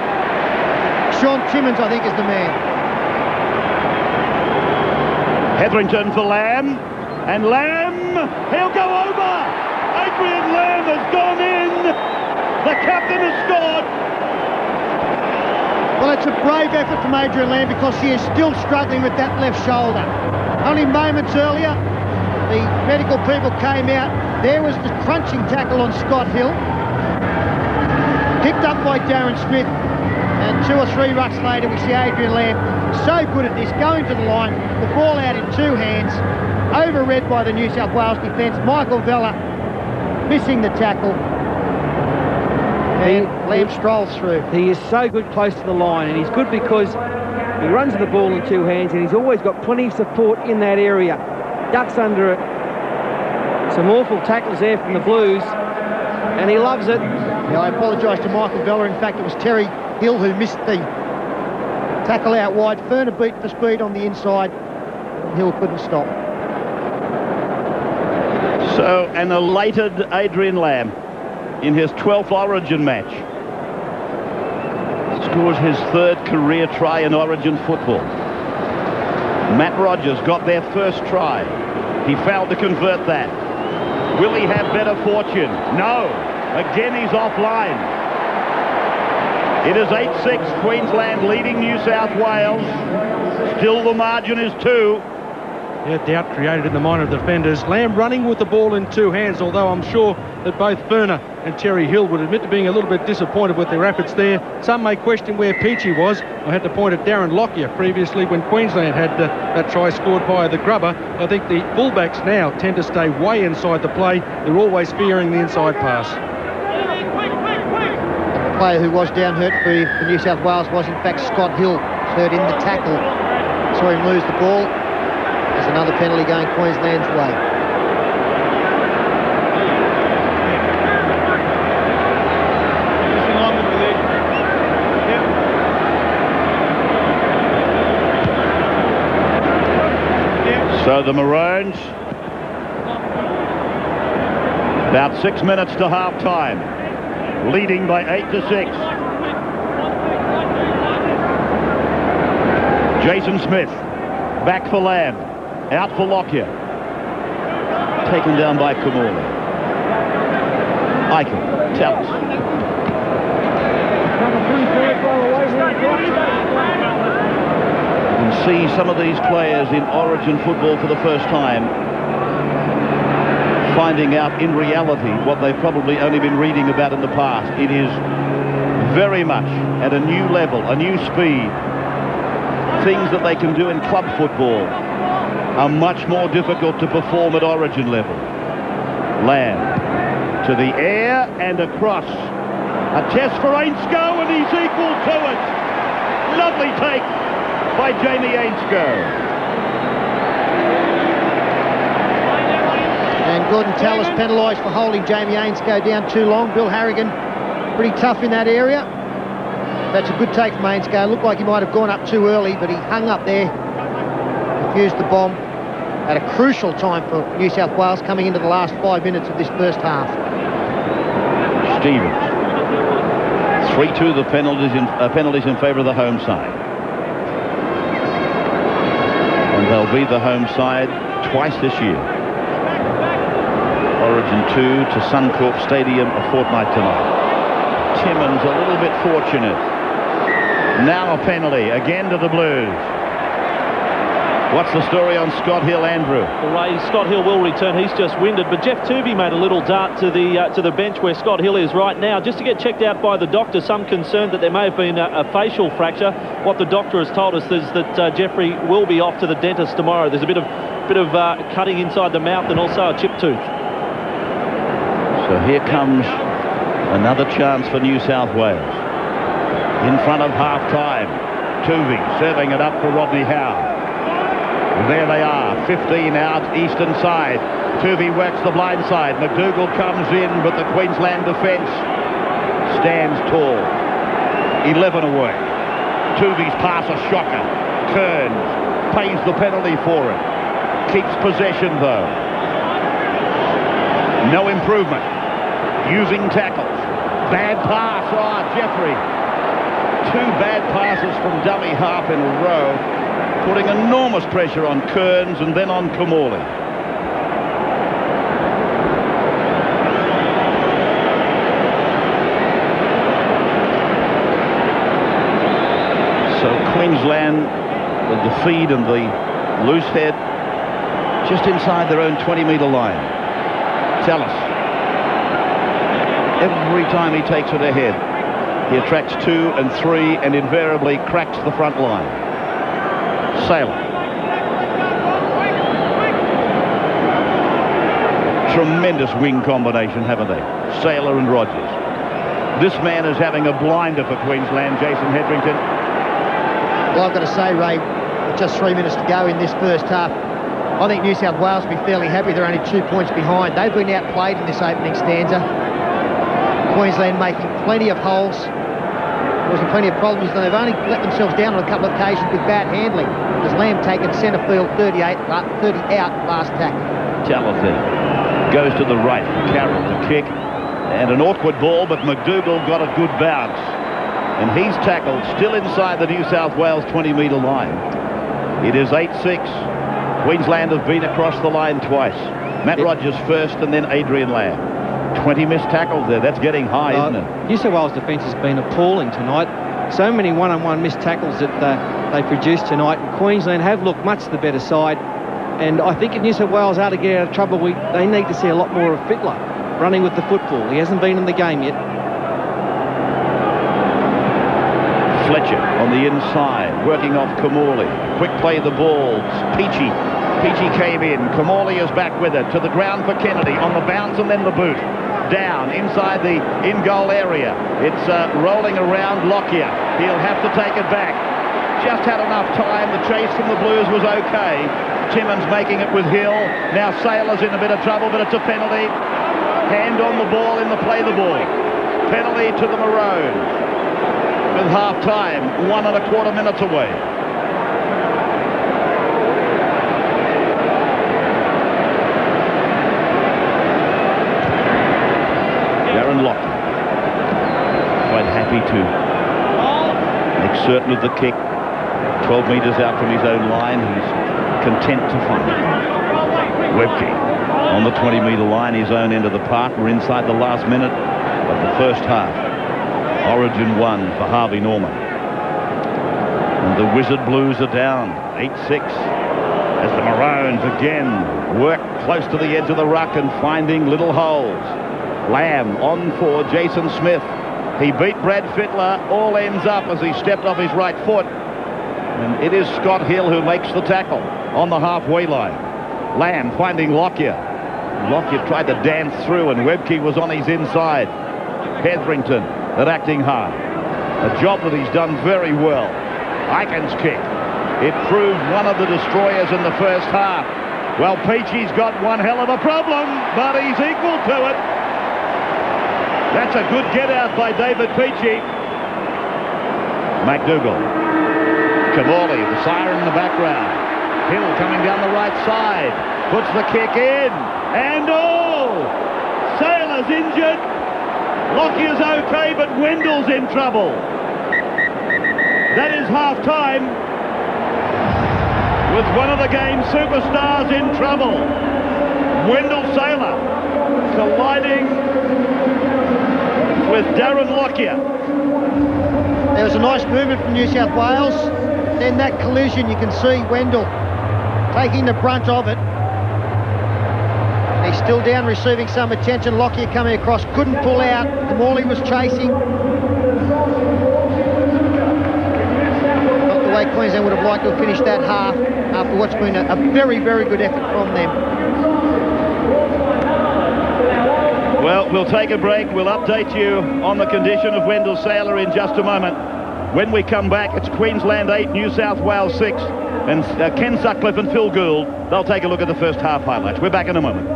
Sean Timmins, I think, is the man. Hetherington for Lamb. And Lamb, he'll go over. Adrian Lamb has gone in. The captain has scored. Well, it's a brave effort from Adrian Lamb because he is still struggling with that left shoulder. Only moments earlier, the medical people came out. There was the crunching tackle on Scott Hill. Picked up by Darren Smith. And 2 or 3 rucks later, we see Adrian Lamb so good at this, going to the line, the ball out in 2 hands, overread by the New South Wales defence. Michael Vella missing the tackle. And Lamb strolls through. He is so good close to the line, and he's good because he runs the ball in 2 hands, and he's always got plenty of support in that area. Ducks under it. Some awful tackles there from the Blues, and he loves it. Yeah, I apologise to Michael Vella. In fact, it was Terry Hill who missed the tackle out wide. Furner beat for speed on the inside. Hill couldn't stop. So an elated Adrian Lamb in his 12th Origin match. Scores his 3rd career try in Origin football. Matt Rogers got their first try. He failed to convert that. Will he have better fortune? No. Again, he's offline. It is 8-6, Queensland leading New South Wales. Still the margin is 2. Yeah, doubt created in the mind of the defenders. Lamb running with the ball in 2 hands, although I'm sure that both Furner and Terry Hill would admit to being a little bit disappointed with their efforts there. Some may question where Peachy was. I had to point at Darren Lockyer previously when Queensland had that try scored by the grubber. I think the fullbacks now tend to stay way inside the play. They're always fearing the inside pass. The player who was down hurt for New South Wales was in fact Scott Hill, hurt in the tackle. Saw him lose the ball. There's another penalty going Queensland's way. So the Maroons, about 6 minutes to half-time, leading by 8-6. Jason Smith, back for Lamb, out for Lockyer. Taken down by Kamali. Eichel, Tallis. And see some of these players in Origin football for the first time finding out in reality what they've probably only been reading about in the past. It is very much at a new level, a new speed. Things that they can do in club football are much more difficult to perform at Origin level. Lamb to the air and across. A test for Ainscough, and he's equal to it. Lovely take by Jamie Ainscough. And Gordon Tallis penalised for holding Jamie Ainscough down too long. Bill Harrigan pretty tough in that area. That's a good take from Ainscough. Looked like he might have gone up too early, but he hung up there, defused the bomb at a crucial time for New South Wales coming into the last 5 minutes of this first half. Stevens. 3-2 the penalties in favour of the home side. And will be the home side twice this year. Origin 2 to Suncorp Stadium a fortnight tonight. Timmins a little bit fortunate. Now a penalty again to the Blues. What's the story on Scott Hill, Andrew? Well, Ray, Scott Hill will return. He's just winded, but Jeff Tuvey made a little dart to the bench where Scott Hill is right now, just to get checked out by the doctor. Some concern that there may have been a facial fracture. What the doctor has told us is that Jeffrey will be off to the dentist tomorrow. There's a bit of cutting inside the mouth and also a chipped tooth. So here comes another chance for New South Wales. In front of half-time, Tuvey serving it up for Rodney Howe. There they are, 15 out, eastern side. Tuvey works the blind side. McDougall comes in, but the Queensland defence stands tall. 11 away. Tuvey's pass a shocker. Kearns pays the penalty for it. Keeps possession, though. No improvement. Using tackles. Bad pass. Oh, Jeffrey. 2 bad passes from dummy half in a row, putting enormous pressure on Kearns and then on Kamali. So Queensland with the feed and the loose head just inside their own 20-metre line. Tallis. Every time he takes it ahead, he attracts 2 and 3 and invariably cracks the front line. Sailor. Tremendous wing combination, haven't they? Sailor and Rogers. This man is having a blinder for Queensland, Jason Hedrington. Well, I've got to say, Ray, with just 3 minutes to go in this first half, I think New South Wales will be fairly happy. They're only 2 points behind. They've been outplayed in this opening stanza. Queensland making plenty of holes, causing plenty of problems, and they've only let themselves down on a couple of occasions with bad handling. As Lamb taken centre field 30 out last tackle. Talented. Goes to the right. Carroll to kick. And an awkward ball, but McDougall got a good bounce. And he's tackled still inside the New South Wales 20-metre line. It is 8-6. Queensland have been across the line twice. Matt Rogers first and then Adrian Lamb. 20 missed tackles there. That's getting high, isn't it? New South Wales defence has been appalling tonight. So many one-on-one missed tackles that they produced tonight. And Queensland have looked much the better side. And I think if New South Wales are to get out of trouble, they need to see a lot more of Fittler running with the football. He hasn't been in the game yet. Fletcher on the inside, working off Kamali. Quick play the ball. Peachy came in. Kamali is back with it. To the ground for Kennedy. On the bounce and then the boot. Down inside the in-goal area. It's rolling around Lockyer. He'll have to take it back. Just had enough time. The chase from the Blues was okay. Timmins making it with Hill. Now Sailor's in a bit of trouble, but it's a penalty. Hand on the ball in the play the ball. Penalty to the Maroons. With half-time, 1.25 minutes away. Lockyer. Quite happy to make certain of the kick. 12 metres out from his own line. He's content to find it. Webke on the 20-metre line, his own end of the park. We're inside the last minute of the first half. Origin 1 for Harvey Norman. And the Wizard Blues are down 8-6 as the Maroons again work close to the edge of the ruck and finding little holes. Lamb on for Jason Smith. He beat Brad Fittler. All ends up as he stepped off his right foot. And it is Scott Hill who makes the tackle on the halfway line. Lamb finding Lockyer. Lockyer tried to dance through and Webke was on his inside. Hetherington at acting hard. A job that he's done very well. Icon's kick. It proved one of the destroyers in the first half. Well, Peachy's got one hell of a problem, but he's equal to it. That's a good get-out by David Peachy. McDougall. Kamali, the siren in the background. Hill coming down the right side. Puts the kick in. And Sailor's injured. Lockyer's okay, but Wendell's in trouble. That is half-time. with one of the game's superstars in trouble. Wendell Sailor colliding with Darren Lockyer. There was a nice movement from New South Wales. Then that collision, you can see Wendell taking the brunt of it. He's still down, receiving some attention. Lockyer coming across, couldn't pull out. Morley was chasing. Not the way Queensland would have liked to have finished that half after what's been a very, very good effort from them. Well, we'll take a break. We'll update you on the condition of Wendell Sailor in just a moment. When we come back, it's Queensland 8, New South Wales 6. And Ken Sutcliffe and Phil Gould, they'll take a look at the first half highlights. We're back in a moment.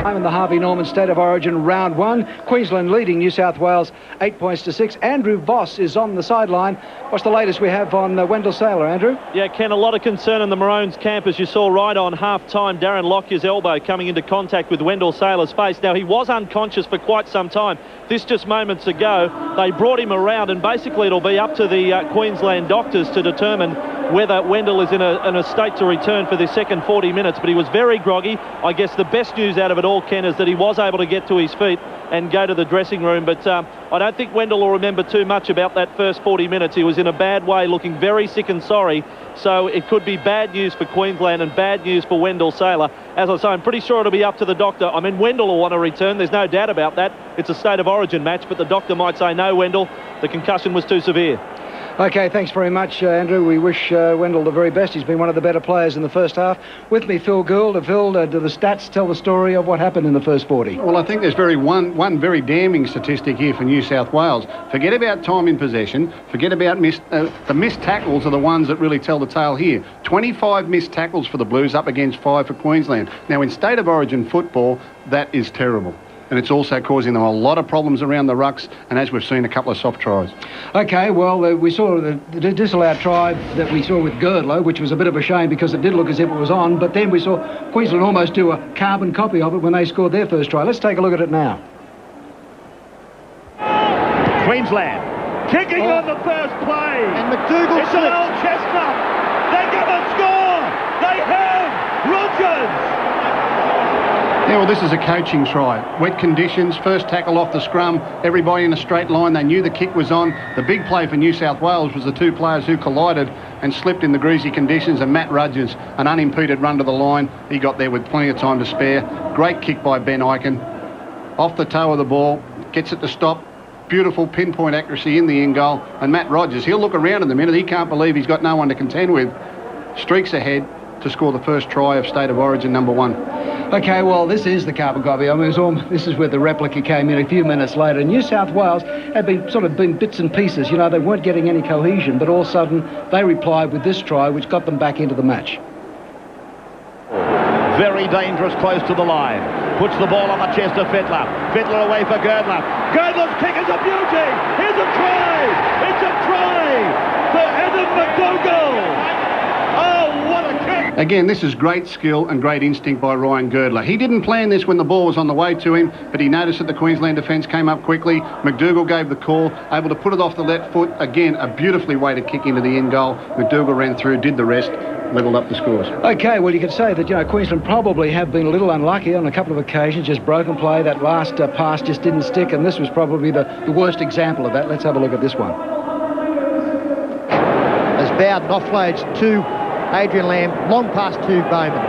In the Harvey Norman State of Origin round 1, Queensland leading New South Wales 8 points to 6. Andrew Voss is on the sideline. What's the latest we have on Wendell Sailor, Andrew? Yeah, Ken, a lot of concern in the Maroons camp, as you saw right on half-time. Darren Lockyer's elbow coming into contact with Wendell Sailor's face. Now, he was unconscious for quite some time. This just moments ago, they brought him around, and basically it'll be up to the Queensland doctors to determine whether Wendell is in a state to return for the second 40 minutes. But he was very groggy. I guess the best news out of it all, Ken, is that he was able to get to his feet and go to the dressing room. But I don't think Wendell will remember too much about that first 40 minutes. He was in a bad way, looking very sick and sorry. So it could be bad news for Queensland and bad news for Wendell Sailor. As I say, I'm pretty sure it'll be up to the doctor. I mean, Wendell will want to return. There's no doubt about that. It's a State of Origin match, but the doctor might say, no, Wendell, the concussion was too severe. OK, thanks very much, Andrew. We wish Wendell the very best. He's been one of the better players in the first half. With me, Phil Gould. Phil, do the stats tell the story of what happened in the first 40? Well, I think there's one very damning statistic here for New South Wales. Forget about time in possession. Forget about the missed tackles are the ones that really tell the tale here. 25 missed tackles for the Blues up against 5 for Queensland. Now, in State of Origin football, that is terrible. And it's also causing them a lot of problems around the rucks, and as we've seen, a couple of soft tries. OK, well, we saw the disallowed try that we saw with Girdler, which was a bit of a shame because it did look as if it was on, but then we saw Queensland almost do a carbon copy of it when they scored their first try. Let's take a look at it now. Queensland kicking on the first play. And McDougall It's an old chestnut. They're going to score. They have. Rogers. Yeah, well, this is a coaching try. Wet conditions, first tackle off the scrum, everybody in a straight line. They knew the kick was on. The big play for New South Wales was the two players who collided and slipped in the greasy conditions, and Matt Rogers, an unimpeded run to the line. He got there with plenty of time to spare. Great kick by Ben Eichen. Off the toe of the ball, gets it to stop. Beautiful pinpoint accuracy in the in goal. And Matt Rogers, he'll look around in a minute. He can't believe he's got no one to contend with. Streaks ahead to score the first try of State of Origin #1. OK, well, this is the carbon copy. I mean, this is where the replica came in a few minutes later. New South Wales had been bits and pieces. You know, they weren't getting any cohesion, but all of a sudden they replied with this try, which got them back into the match. Very dangerous, close to the line. Puts the ball on the chest of Fittler. Fittler away for Girdler. Girdler's kick is a beauty. Here's a try. It's a try for Adam McDougall. Oh, what a kick. Again, this is great skill and great instinct by Ryan Girdler. He didn't plan this when the ball was on the way to him, but he noticed that the Queensland defence came up quickly. McDougall gave the call, able to put it off the left foot. Again, a beautifully weighted kick into the in goal. McDougall ran through, did the rest, levelled up the scores. OK, well, you could say that, you know, Queensland probably have been a little unlucky on a couple of occasions, just broken play. That last pass just didn't stick, and this was probably the worst example of that. Let's have a look at this one. As Bowden offloads to Adrian Lamb, long pass to Bowman.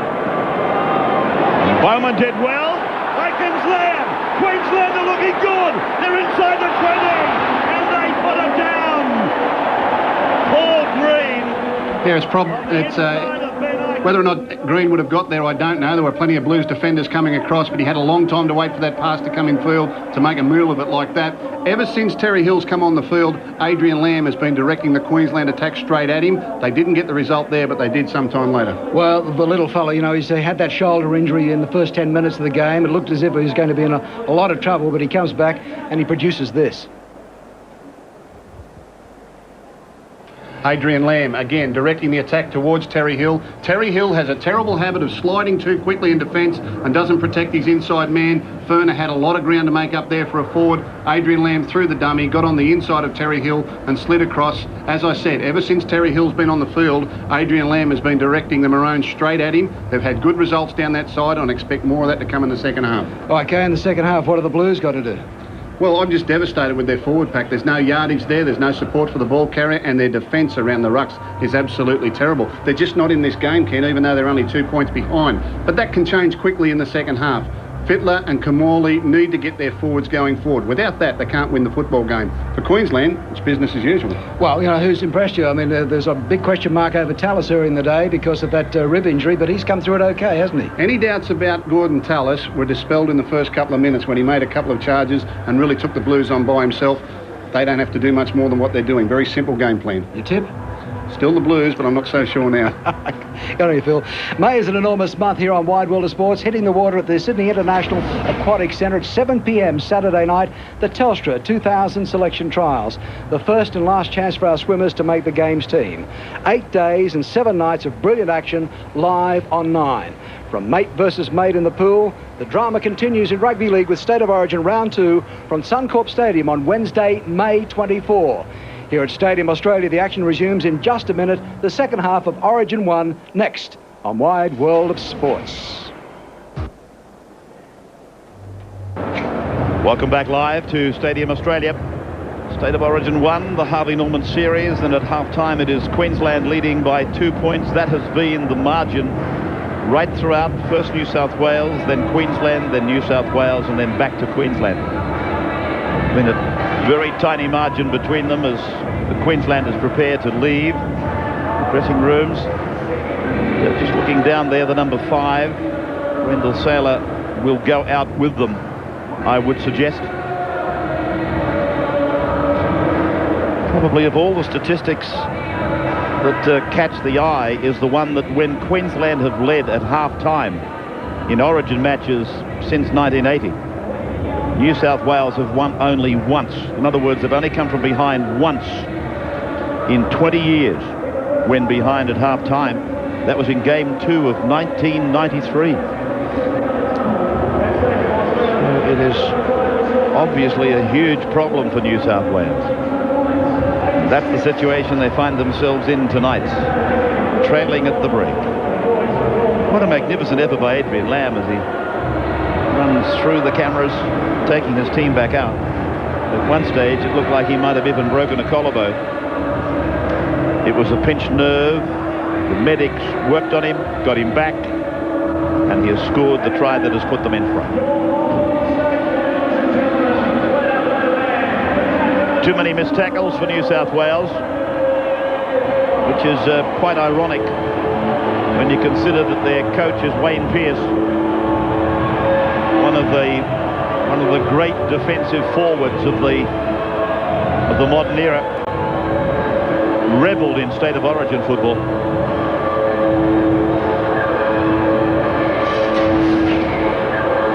Bowman did well. Aikens Lamb. Queensland are looking good. They're inside the 20, and they put it down. Paul Green. Yeah, whether or not Green would have got there, I don't know. There were plenty of Blues defenders coming across, but he had a long time to wait for that pass to come in field to make a meal of it like that. Ever since Terry Hill's come on the field, Adrian Lamb has been directing the Queensland attack straight at him. They didn't get the result there, but they did sometime later. Well, the little fella, you know, he had that shoulder injury in the first 10 minutes of the game. It looked as if he was going to be in a lot of trouble, but he comes back and he produces this. Adrian Lamb, again, directing the attack towards Terry Hill. Terry Hill has a terrible habit of sliding too quickly in defence and doesn't protect his inside man. Ferner had a lot of ground to make up there for a forward. Adrian Lamb threw the dummy, got on the inside of Terry Hill and slid across. As I said, ever since Terry Hill's been on the field, Adrian Lamb has been directing the Maroons straight at him. They've had good results down that side, and I expect more of that to come in the second half. Okay, in the second half, what have the Blues got to do? Well, I'm just devastated with their forward pack. There's no yardage there, there's no support for the ball carrier, and their defence around the rucks is absolutely terrible. They're just not in this game, Ken, even though they're only 2 points behind. But that can change quickly in the second half. Fittler and Kamali need to get their forwards going forward. Without that, they can't win the football game. For Queensland, it's business as usual. Well, you know, who's impressed you? I mean, there's a big question mark over Tallis earlier in the day because of that rib injury, but he's come through it okay, hasn't he? Any doubts about Gordon Tallis were dispelled in the first couple of minutes when he made a couple of charges and really took the Blues on by himself. They don't have to do much more than what they're doing. Very simple game plan. Your tip? Still the Blues, but I'm not so sure now. Got you, Phil. May is an enormous month here on Wide World of Sports, hitting the water at the Sydney International Aquatic Centre at 7 p.m. Saturday night, the Telstra 2000 Selection Trials. The first and last chance for our swimmers to make the Games team. 8 days and 7 nights of brilliant action live on 9. From mate versus mate in the pool, the drama continues in Rugby League with State of Origin Round 2 from Suncorp Stadium on Wednesday, May 24. Here at Stadium Australia, the action resumes in just a minute. The second half of Origin 1 next on Wide World of Sports. Welcome back live to Stadium Australia. State of Origin 1, the Harvey Norman series, and at half-time it is Queensland leading by 2 points. That has been the margin right throughout. First New South Wales, then Queensland, then New South Wales, and then back to Queensland. Been a very tiny margin between them as the Queenslanders prepare to leave the dressing rooms. Just looking down there, the number 5, Wendell Saylor, will go out with them, I would suggest. Probably of all the statistics that catch the eye is the one that when Queensland have led at half-time in Origin matches since 1980, New South Wales have won only once. In other words, they've only come from behind once in 20 years when behind at half-time. That was in Game 2 of 1993. It is obviously a huge problem for New South Wales. That's the situation they find themselves in tonight, trailing at the break. What a magnificent effort by Adrian Lamb as he runs through the cameras, taking his team back out. At one stage, it looked like he might have even broken a collarbone. It was a pinched nerve. The medics worked on him, got him back, and he has scored the try that has put them in front. Too many missed tackles for New South Wales, which is quite ironic when you consider that their coach is Wayne Pearce, one of the great defensive forwards of the modern era, revelled in State of Origin football.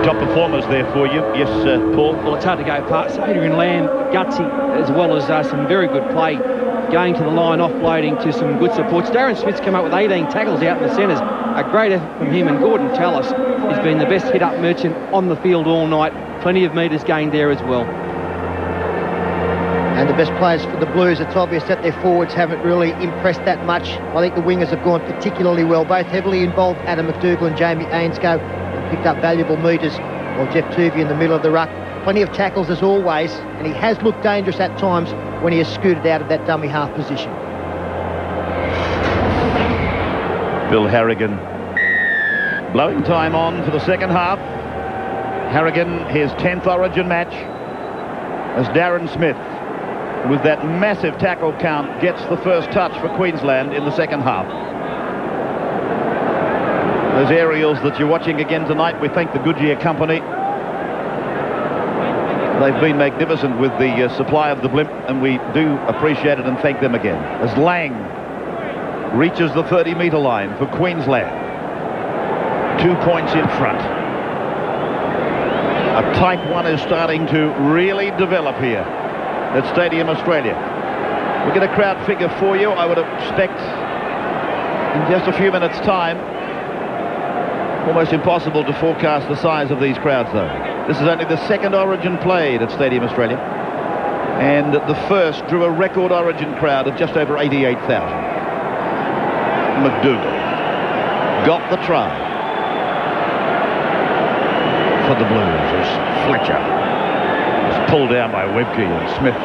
Top performers there for you. Yes, Paul? Well, it's hard to go past Adrian Lamb, gutsy, as well as some very good play, going to the line, offloading to some good supports. Darren Smith's come up with 18 tackles out in the centres. A great effort from him, and Gordon Tallis has been the best hit-up merchant on the field all night. Plenty of metres gained there as well. And the best players for the Blues, it's obvious that their forwards haven't really impressed that much. I think the wingers have gone particularly well, both heavily involved. Adam McDougall and Jamie Ainscough picked up valuable metres, while Jeff Tuvey in the middle of the ruck. Plenty of tackles as always, and he has looked dangerous at times when he has scooted out of that dummy half position. Bill Harrigan blowing time on for the second half. Harrigan, his 10th Origin match, as Darren Smith, with that massive tackle count, gets the first touch for Queensland in the second half. Those aerials that you're watching again tonight, we thank the Goodyear Company. They've been magnificent with the supply of the blimp, and we do appreciate it and thank them again. As Lang reaches the 30-metre line for Queensland, 2 points in front. A Type 1 is starting to really develop here at Stadium Australia. We'll get a crowd figure for you, I would expect, in just a few minutes' time. Almost impossible to forecast the size of these crowds, though. This is only the second Origin played at Stadium Australia, and the first drew a record Origin crowd of just over 88,000. McDougall got the try for the Blues as Fletcher was pulled down by Webke and Smith.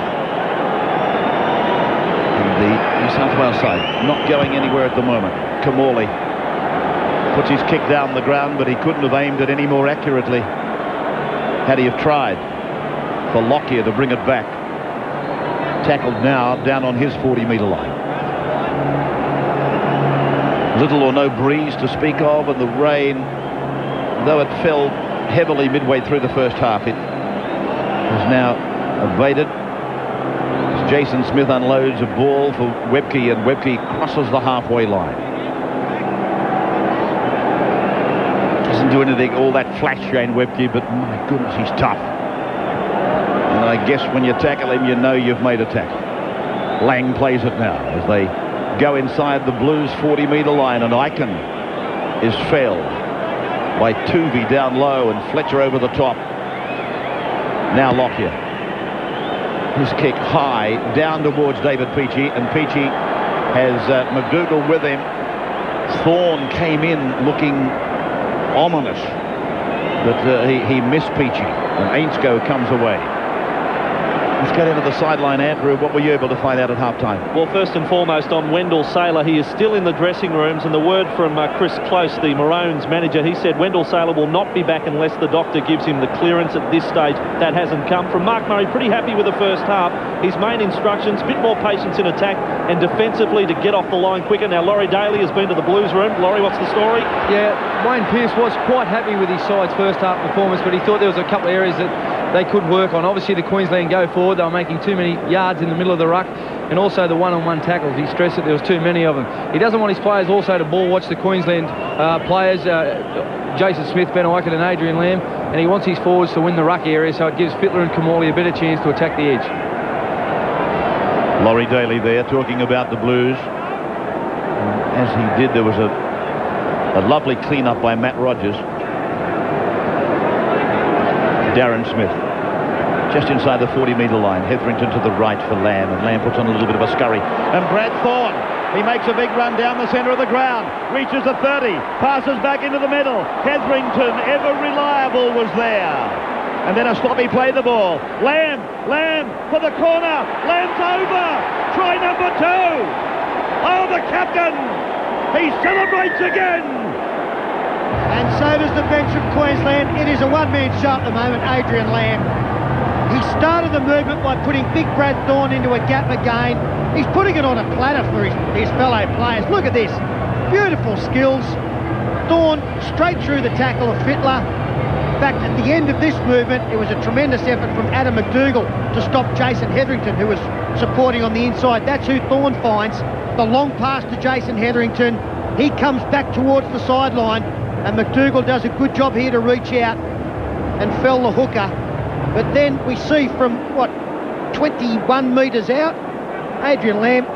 And the New South Wales side not going anywhere at the moment. Kamali puts his kick down the ground, but he couldn't have aimed it any more accurately had he have tried. For Lockyer to bring it back. Tackled now down on his 40-metre line. Little or no breeze to speak of, and the rain, though it fell heavily midway through the first half, it has now abated. As Jason Smith unloads a ball for Webke, and Webke crosses the halfway line. Doesn't do anything all that flash, Shane Webke, but my goodness, he's tough. And I guess when you tackle him, you know you've made a tackle. Lang plays it now as they go inside the Blues 40-metre line, and Icon is felled by Tuvey down low and Fletcher over the top. Now Lockyer. His kick high down towards David Peachey, and Peachey has McDougall with him. Thorne came in looking ominous, but he missed Peachey, and Ainscough comes away. Let's get into the sideline, Andrew. What were you able to find out at halftime? Well, first and foremost on Wendell Saylor, he is still in the dressing rooms, and the word from Chris Close, the Maroons manager, he said Wendell Saylor will not be back unless the doctor gives him the clearance. At this stage, that hasn't come. From Mark Murray, pretty happy with the first half. His main instructions, a bit more patience in attack and defensively to get off the line quicker. Now, Laurie Daly has been to the Blues room. Laurie, what's the story? Yeah, Wayne Pearce was quite happy with his side's first half performance, but he thought there was a couple of areas that they could work on. Obviously, the Queensland go forward, they were making too many yards in the middle of the ruck, and also the one-on-one tackles. He stressed that there was too many of them. He doesn't want his players also to ball watch the Queensland players, Jason Smith, Ben Ikin and Adrian Lamb, and he wants his forwards to win the ruck area, so it gives Fittler and Kamali a better chance to attack the edge. Laurie Daly there talking about the Blues. And as he did, there was a lovely clean-up by Matt Rogers. Darren Smith just inside the 40-metre line. Hetherington to the right for Lamb, and Lamb puts on a little bit of a scurry. And Brad Thorne, he makes a big run down the centre of the ground, reaches the 30, passes back into the middle. Hetherington, ever reliable, was there. And then a sloppy play the ball. Lamb for the corner. Lamb's over. Try number 2. Oh, the captain. He celebrates again. And so does the bench of Queensland. It is a one-man show at the moment, Adrian Lamb. He started the movement by putting big Brad Thorne into a gap again. He's putting it on a platter for his fellow players. Look at this. Beautiful skills. Thorne straight through the tackle of Fittler. In fact, at the end of this movement, it was a tremendous effort from Adam McDougall to stop Jason Hetherington, who was supporting on the inside. That's who Thorne finds. The long pass to Jason Hetherington. He comes back towards the sideline, and McDougall does a good job here to reach out and fell the hooker. But then we see from, 21 metres out, Adrian Lamb,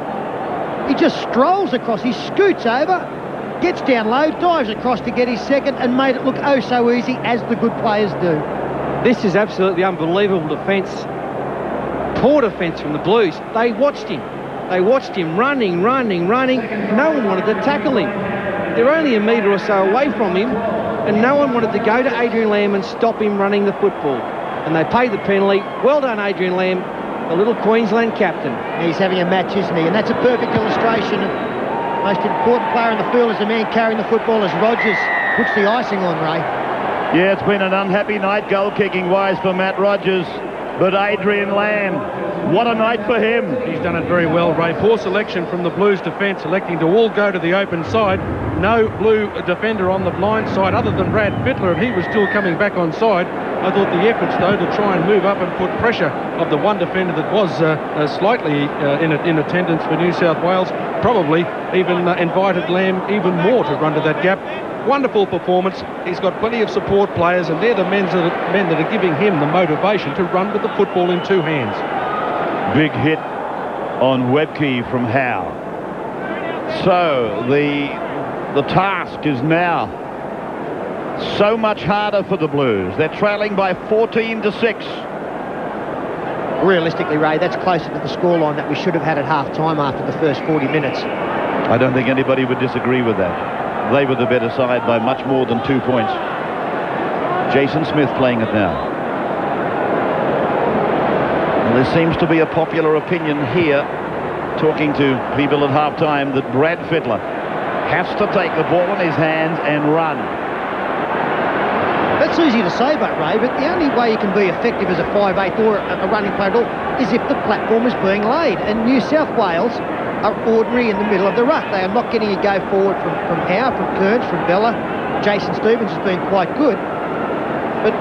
he just strolls across. He scoots over, gets down low, dives across to get his second, and made it look oh so easy, as the good players do. This is absolutely unbelievable defence. Poor defence from the Blues. They watched him. They watched him running. No one wanted to tackle him. They're only a metre or so away from him, and no one wanted to go to Adrian Lamb and stop him running the football. And they paid the penalty. Well done, Adrian Lamb, the little Queensland captain. He's having a match, isn't he? And that's a perfect illustration of the most important player in the field is the man carrying the football, as Rogers puts the icing on, Ray. Yeah, it's been an unhappy night goal-kicking wise for Matt Rogers, but Adrian Lamb, what a night for him. He's done it very well, Ray. Poor selection from the Blues defence, electing to all go to the open side. No Blue defender on the blind side other than Brad Fittler, and he was still coming back on side. I thought the efforts, though, to try and move up and put pressure of the one defender that was slightly in attendance for New South Wales, probably even invited Lamb even more to run to that gap. Wonderful performance. He's got plenty of support players, and they're the men that are giving him the motivation to run with the football in two hands. Big hit on Webke from Howe. So the task is now so much harder for the Blues. They're trailing by 14-6. Realistically, Ray, that's closer to the scoreline that we should have had at half-time after the first 40 minutes. I don't think anybody would disagree with that. They were the better side by much more than 2 points. Jason Smith playing it now. And there seems to be a popular opinion here, talking to people at half-time, that Brad Fittler has to take the ball in his hands and run. That's easy to say, but Ray, but the only way you can be effective as a 5'8" or a running player at all is if the platform is being laid. And New South Wales are ordinary in the middle of the ruck. They are not getting a go forward from Howe, from Kearns, from Bella. Jason Stevens has been quite good. But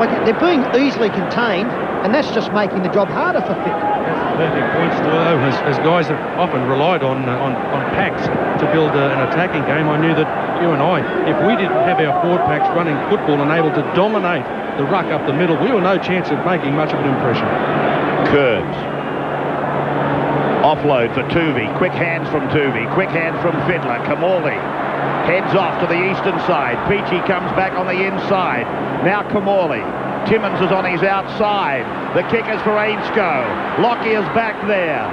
like, they're being easily contained, and that's just making the job harder for Fittler. Perfect points, though, as guys have often relied on packs to build an attacking game. I knew that you and I, if we didn't have our forward packs running football and able to dominate the ruck up the middle, we were no chance of making much of an impression. Kearns. Offload for Tuvey. Quick hands from Tuvey. Quick hands from Fittler. Kamali heads off to the eastern side. Peachy comes back on the inside. Now Kamali. Timmins is on his outside. The kick is for Ainscough. Lockyer's back there.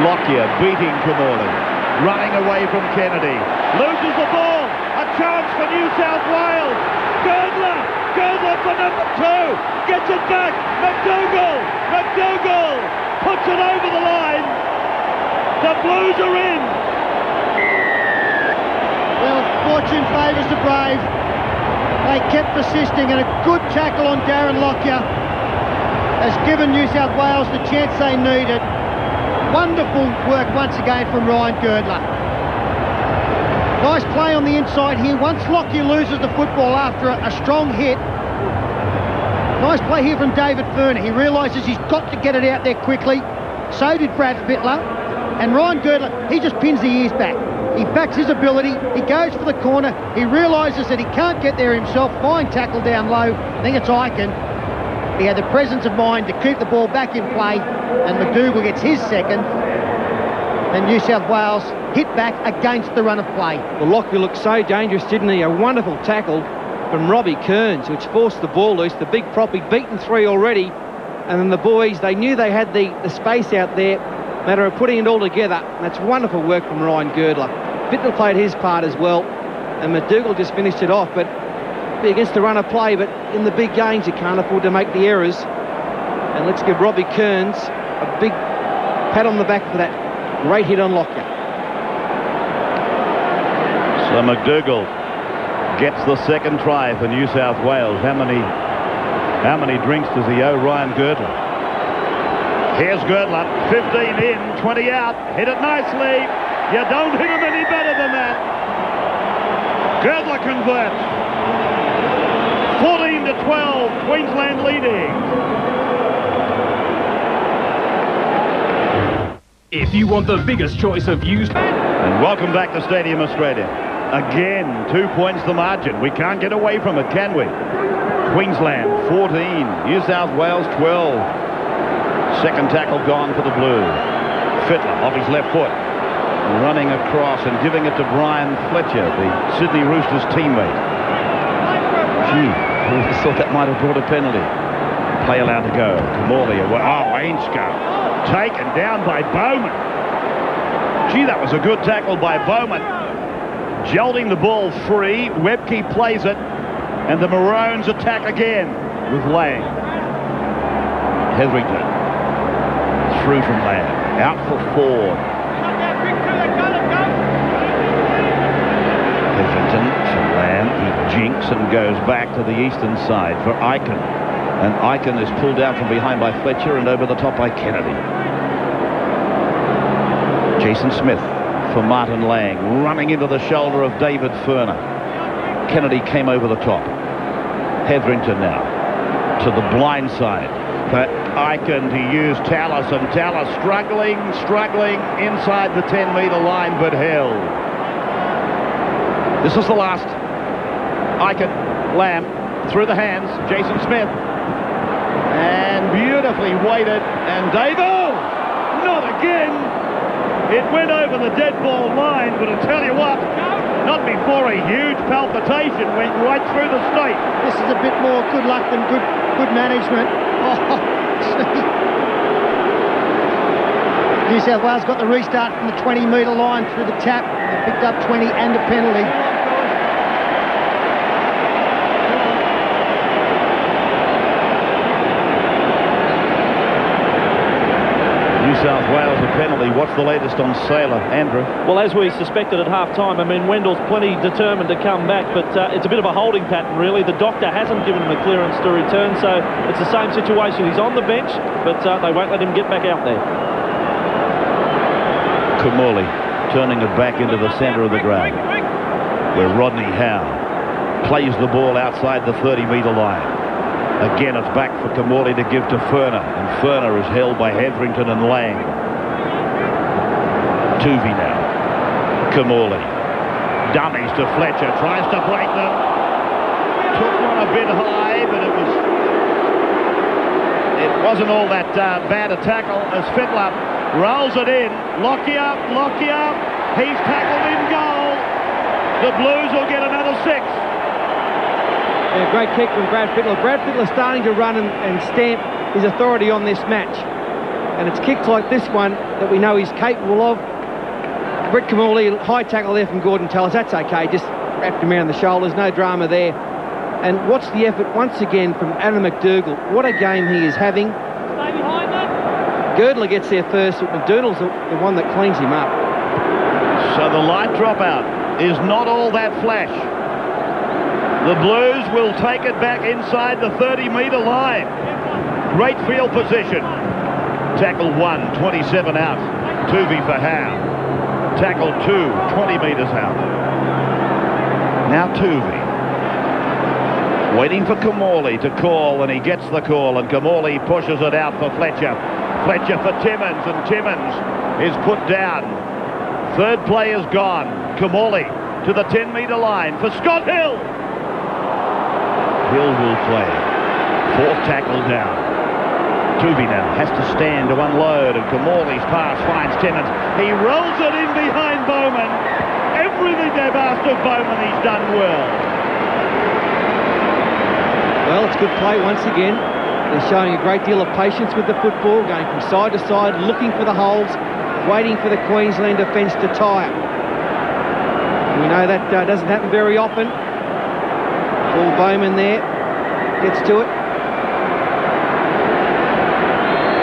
Lockyer beating Kamali. Running away from Kennedy. Loses the ball. A chance for New South Wales. Girdler. Girdler for number 2. Gets it back. McDougall. McDougall puts it over the line. The Blues are in. Well, fortune favours the brave. They kept persisting, and a good tackle on Darren Lockyer has given New South Wales the chance they needed. Wonderful work once again from Ryan Girdler. Nice play on the inside here. Once Lockyer loses the football after a strong hit. Nice play here from David Furner. He realises he's got to get it out there quickly. So did Brad Fittler. And Ryan Girdler, he just pins the ears back. He backs his ability. He goes for the corner. He realises that he can't get there himself. Fine tackle down low. I think it's Eichen. He had the presence of mind to keep the ball back in play. And McDougall gets his second. And New South Wales hit back against the run of play. Well, Lockyer looked so dangerous, didn't he? A wonderful tackle from Robbie Kearns, which forced the ball loose. The big prop, he'd beaten 3 already. And then the boys, they knew they had the space out there. Matter of putting it all together. And that's wonderful work from Ryan Girdler. Fittler played his part as well. And McDougall just finished it off. But be against the run of play. But in the big games, you can't afford to make the errors. And let's give Robbie Kearns a big pat on the back for that great hit on Lockyer. So McDougall gets the second try for New South Wales. How many drinks does he owe Ryan Girdler? Here's Girdler, 15 in, 20 out. Hit it nicely. You don't hit him any better than that. Girdler converts. 14-12, Queensland leading. If you want the biggest choice of used... And welcome back to Stadium Australia. Again, 2 points the margin. We can't get away from it, can we? Queensland 14, New South Wales 12. Second tackle gone for the Blues. Fittler off his left foot, running across and giving it to Brian Fletcher, the Sydney Roosters teammate. Gee, I thought that might have brought a penalty. Play allowed to go. Morley away. Oh, Ainscough taken down by Bowman. Gee, that was a good tackle by Bowman. Jolting the ball free. Webke plays it, and the Maroons attack again with Lang. Hetherington. Through from Lamb, out for Ford. Hetherington for Lamb, he jinks and goes back to the eastern side for Eichen. And Eichen is pulled down from behind by Fletcher and over the top by Kennedy. Jason Smith for Martin Lang, running into the shoulder of David Furner. Kennedy came over the top. Hetherington now to the blind side. For Eichen to use Tallis, and Tallis struggling inside the 10-metre line, but held. This is the last. Eichen, Lamb, through the hands, Jason Smith. And beautifully weighted. And Dave, oh, not again. It went over the dead ball line, but I tell you what, not before a huge palpitation went right through the state. This is a bit more good luck than good management. Oh, New South Wales got the restart from the 20-metre line through the tap. They picked up 20 and a penalty. New South Wales a penalty. What's the latest on Sailor, Andrew? Well, as we suspected at half-time, I mean, Wendell's plenty determined to come back, but it's a bit of a holding pattern, really. The doctor hasn't given him a clearance to return, so it's the same situation. He's on the bench, but they won't let him get back out there. Kamali turning it back into the centre of the ground, where Rodney Howe plays the ball outside the 30-metre line. Again, it's back for Kamali to give to Furner, and Furner is held by Hetherington and Lang. Tuvey now. Kamali. Dummies to Fletcher, tries to break them. Took one a bit high, but it wasn't all that bad a tackle as Fittler rolls it in. Lockyer. He's tackled in goal. The Blues will get another 6. Yeah, great kick from Brad Fittler. Brad Fittler starting to run and stamp his authority on this match. And it's kicks like this one that we know he's capable of. Brett Kamali, high tackle there from Gordon Tallis. That's okay, just wrapped him around the shoulders, no drama there. And what's the effort once again from Adam McDougall? What a game he is having. Stay behind them. Girdler gets there first, but McDougall's the one that cleans him up. So the line dropout is not all that flash. The Blues will take it back inside the 30-metre line. Great field position. Tackle 1, 27 out. Tuvey for Howe. Tackle 2, 20 metres out. Now Tuvey. Waiting for Kamali to call, and he gets the call, and Kamali pushes it out for Fletcher. Fletcher for Timmins, and Timmins is put down. Third play is gone. Kamali to the 10-metre line for Scott Hill. Hill will play. Fourth tackle down. Tuvey now has to stand to unload, and Kamali's pass finds Timmins. He rolls it in behind Bowman. Everything they've asked of Bowman, he's done well. Well, it's good play once again. They're showing a great deal of patience with the football, going from side to side, looking for the holes, waiting for the Queensland defence to tire. We know that doesn't happen very often. Paul Bowman there gets to it.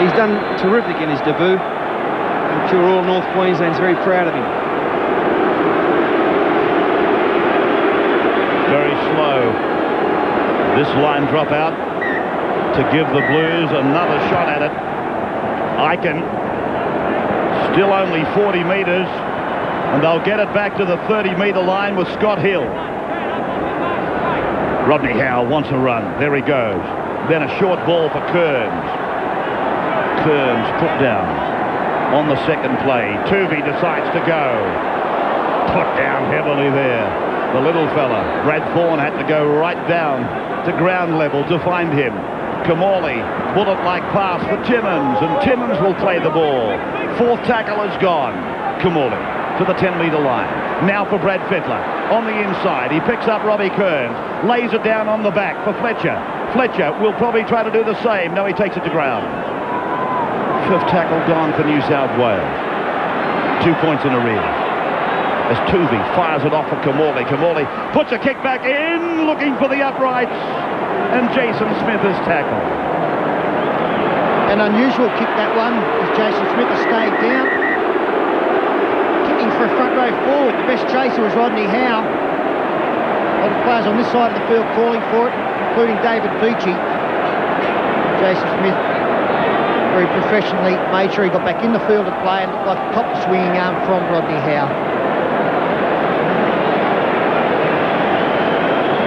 He's done terrific in his debut. I'm sure all North Queensland's very proud of him. Very slow. This line drop out to give the Blues another shot at it. Eichen still only 40 metres, and they'll get it back to the 30-metre line with Scott Hill. Rodney Howe wants a run. There he goes. Then a short ball for Kearns. Kearns put down on the second play. Tuvey decides to go. Put down heavily there. The little fella, Brad Thorne, had to go right down to ground level to find him. Kamali, bullet-like pass for Timmins, and Timmins will play the ball. Fourth tackle is gone. Kamali to the 10-metre line. Now for Brad Fittler. On the inside, he picks up Robbie Kearns, lays it down on the back for Fletcher. Fletcher will probably try to do the same. No, he takes it to ground. Fifth tackle gone for New South Wales. 2 points in arrears. As Tuvey fires it off for Kamali. Kamali puts a kick back in, looking for the uprights, and Jason Smith is tackled. An unusual kick, that one, as Jason Smith has stayed down. Kicking for a front row forward. The best chaser was Rodney Howe. A lot of players on this side of the field calling for it, including David Beachy. Jason Smith very professionally made sure he got back in the field to play and looked like a top swinging arm from Rodney Howe.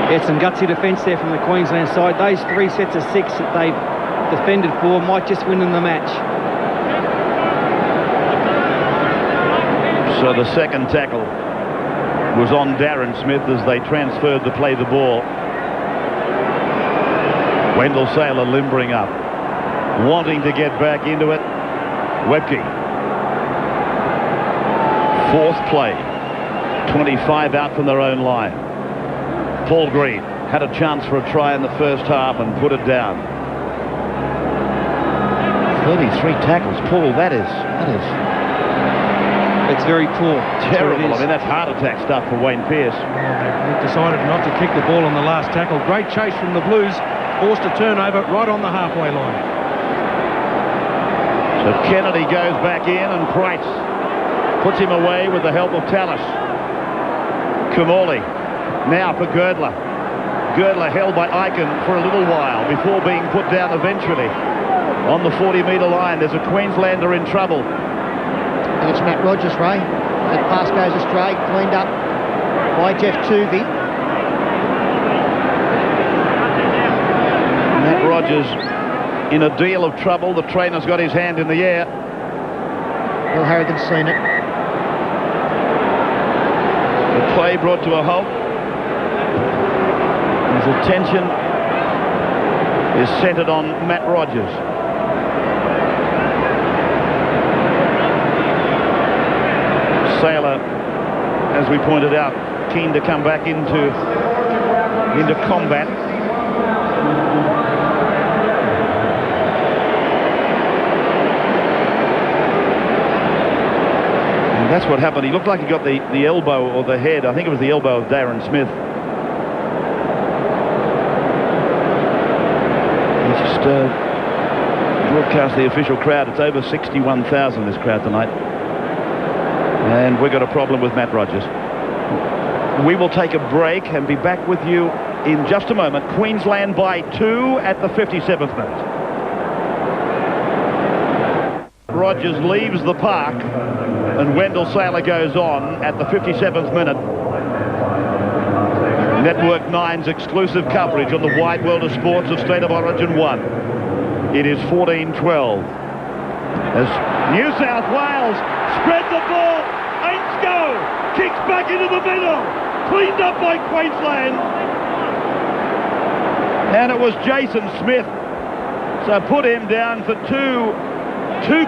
Yeah, some gutsy defence there from the Queensland side. Those 3 sets of 6 that they've defended for might just win in the match. So the second tackle was on Darren Smith as they transferred to play the ball. Wendell Sailor limbering up. wanting to get back into it. Webke. Fourth play. 25 out from their own line. Paul Green had a chance for a try in the first half and put it down. 33 tackles, Paul. That is. It's very poor. Terrible. I mean, that's heart attack stuff for Wayne Pearce. They've decided not to kick the ball on the last tackle. Great chase from the Blues. Forced a turnover right on the halfway line. So Kennedy goes back in and Price puts him away with the help of Tallis. Kamali now for Girdler. Girdler held by Eichen for a little while before being put down eventually on the 40-metre line. There's a Queenslander in trouble. I think it's Matt Rogers, Ray. That pass goes astray, cleaned up by Jeff Tuvey. Matt Rogers in a deal of trouble. The trainer's got his hand in the air. Bill Harrigan's seen it. The play brought to a halt. His attention is centred on Matt Rogers. Sailor, as we pointed out, keen to come back into combat. And that's what happened. He looked like he got the elbow or the head. I think it was the elbow of Darren Smith. He just broadcast the official crowd. It's over 61,000, this crowd tonight. And we've got a problem with Matt Rogers. We will take a break and be back with you in just a moment. Queensland by 2 at the 57th minute. Rogers leaves the park and Wendell Sailor goes on at the 57th minute. Network 9's exclusive coverage on the wide world of sports of State of Origin 1. It is 14-12. As New South Wales spread the ball. Ainscough kicks back into the middle. Cleaned up by Queensland. And it was Jason Smith. So put him down for two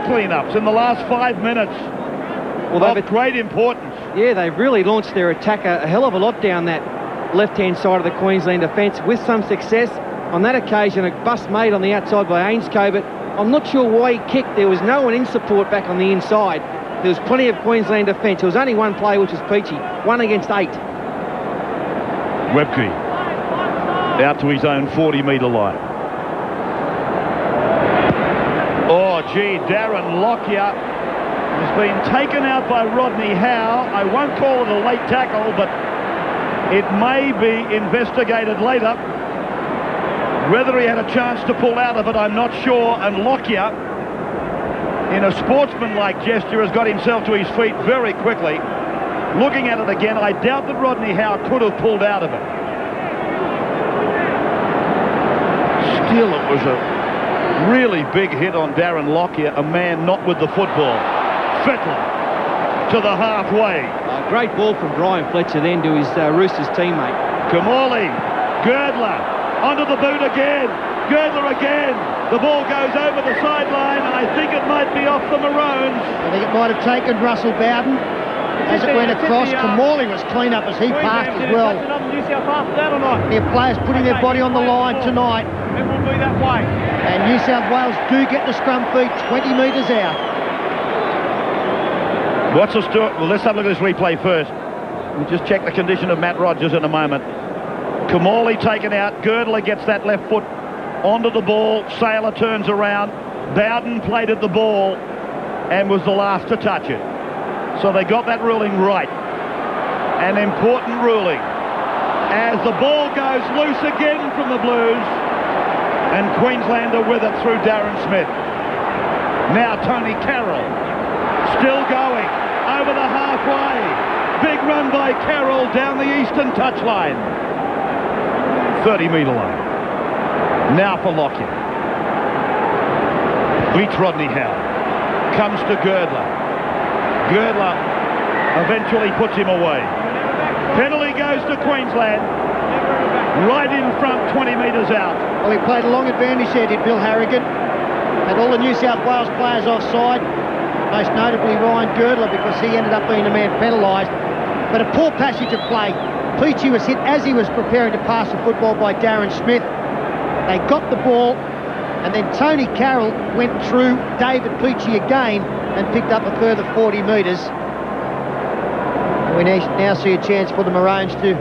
cleanups in the last 5 minutes. Well, of great importance. Yeah, they've really launched their attack a hell of a lot down that left-hand side of the Queensland defence with some success. On that occasion, a bust made on the outside by Ainscough, but I'm not sure why he kicked. There was no one in support back on the inside. There was plenty of Queensland defence. There was only one play, which was Peachy. 1 against 8. Webke out to his own 40-metre line. Oh, gee, Darren Lockyer has been taken out by Rodney Howe. I won't call it a late tackle, but it may be investigated later. Whether he had a chance to pull out of it, I'm not sure. And Lockyer, in a sportsmanlike gesture, has got himself to his feet very quickly. Looking at it again, I doubt that Rodney Howe could have pulled out of it. Still, it was a really big hit on Darren Lockyer, a man not with the football. Fittler to the halfway. Great ball from Brian Fletcher then to his Roosters teammate. Kamali, Girdler, onto the boot again. Girdler again. The ball goes over the sideline, and I think it might be off the Maroons. I think it might have taken Russell Bowden as it went across. Kamali was clean up as he passed as well. Their players putting their body on the line tonight. It will be that way. And New South Wales do get the scrum feet 20 metres out. What's the story? Well, let's have a look at this replay first. We'll just check the condition of Matt Rogers in a moment. Kamali taken out. Girdler gets that left foot onto the ball. Sailor turns around. Bowden played at the ball and was the last to touch it. So they got that ruling right. An important ruling. As the ball goes loose again from the Blues, and Queensland are with it through Darren Smith. Now Tony Carroll still going over the halfway. Big run by Carroll down the eastern touchline. 30-metre line. Now for Lockyer. Beats Rodney Howe. Comes to Girdler. Girdler eventually puts him away. Penalty goes to Queensland. Right in front, 20 metres out. Well, he played a long advantage there, did Bill Harrigan. Had all the New South Wales players offside, most notably Ryan Girdler, because he ended up being the man penalised. But a poor passage of play. Peachy was hit as he was preparing to pass the football by Darren Smith. They got the ball, and then Tony Carroll went through David Peachy again and picked up a further 40 metres. We now see a chance for the Maroons to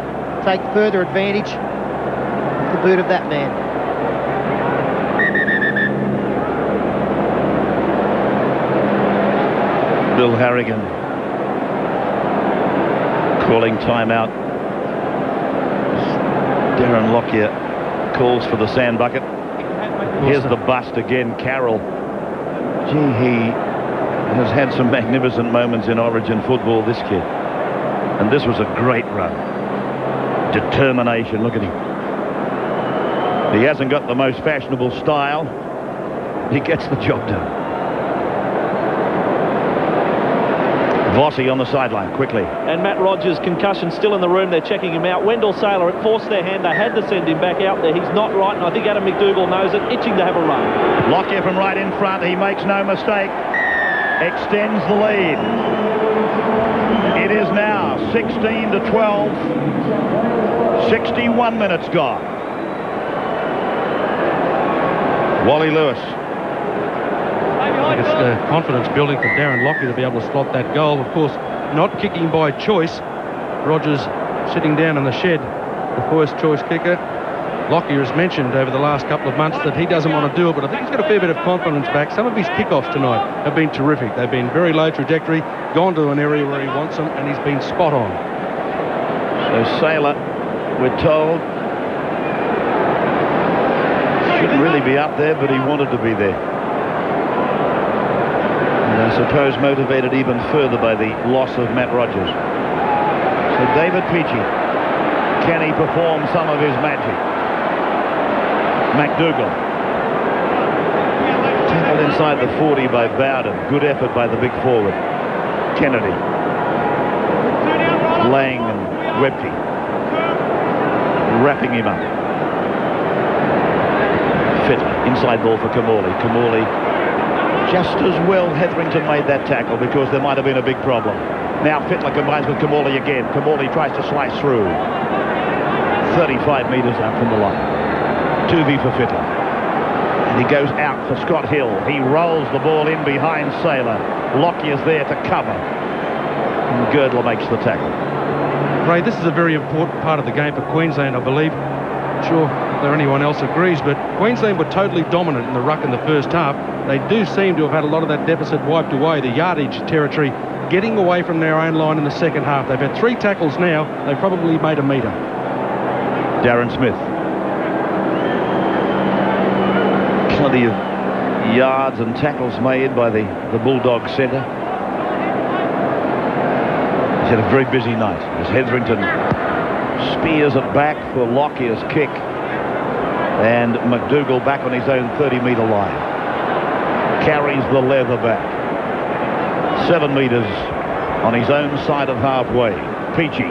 take further advantage of the boot of that man. Bill Harrigan calling timeout. Darren Lockyer calls for the sand bucket. Here's the bust again, Carroll. Gee, he has had some magnificent moments in Origin football, this kid. And this was a great run. Determination, look at him. He hasn't got the most fashionable style. He gets the job done. Vossi on the sideline, quickly. And Matt Rogers, concussion still in the room. They're checking him out. Wendell Saylor, it forced their hand. They had to send him back out there. He's not right, and I think Adam McDougall knows it, itching to have a run. Lockyer from right in front. He makes no mistake. Extends the lead. It is now 16 to 12. 61 minutes gone. Wally Lewis. I think it's confidence building for Darren Lockyer to be able to slot that goal. Of course, not kicking by choice. Rogers sitting down in the shed, the first choice kicker. Lockyer has mentioned over the last couple of months that he doesn't want to do it, but I think he's got a fair bit of confidence back. Some of his kickoffs tonight have been terrific. They've been very low trajectory, gone to an area where he wants them, and he's been spot on. So Saylor, we're told, shouldn't really be up there, but he wanted to be there. I suppose motivated even further by the loss of Matt Rogers. So David Peachy, can he perform some of his magic? McDougall. Tackled inside the 40 by Bowden. Good effort by the big forward. Kennedy. Lang and Webke. Wrapping him up. Fittler. Inside ball for Kamali. Kamali. Just as well Hetherington made that tackle, because there might have been a big problem. Now Fittler combines with Kamali again. Kamali tries to slice through. 35 metres out from the line. 2v for Fittler. And he goes out for Scott Hill. He rolls the ball in behind Saylor. Lockyer's there to cover. And Girdler makes the tackle. Ray, this is a very important part of the game for Queensland, I believe. Sure, whether anyone else agrees, but Queensland were totally dominant in the ruck in the first half. They do seem to have had a lot of that deficit wiped away, the yardage territory, getting away from their own line in the second half. They've had 3 tackles now. They've probably made a metre. Darren Smith. Plenty of yards and tackles made by the Bulldog centre. He's had a very busy night as Hetherington spears it back for Lockyer's kick, and McDougall back on his own 30-metre line. Carries the leather back. 7 metres on his own side of halfway. Peachy.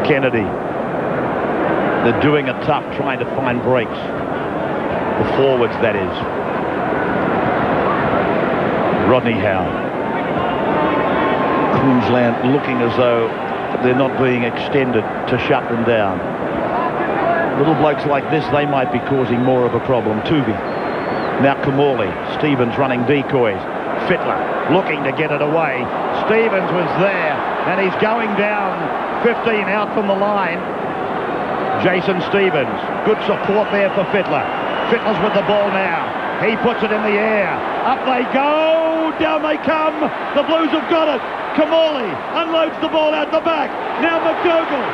Kennedy. They're doing it tough, trying to find breaks. The forwards, that is. Rodney Howe. Queensland looking as though they're not being extended to shut them down. Little blokes like this, they might be causing more of a problem. Tuvey. Now Kamali. Stevens running decoys. Fittler looking to get it away. Stevens was there, and he's going down 15 out from the line. Jason Stevens. Good support there for Fittler. Fittler's with the ball now. He puts it in the air. Up they go. Down they come. The Blues have got it. Kamali unloads the ball out the back. Now McDougall.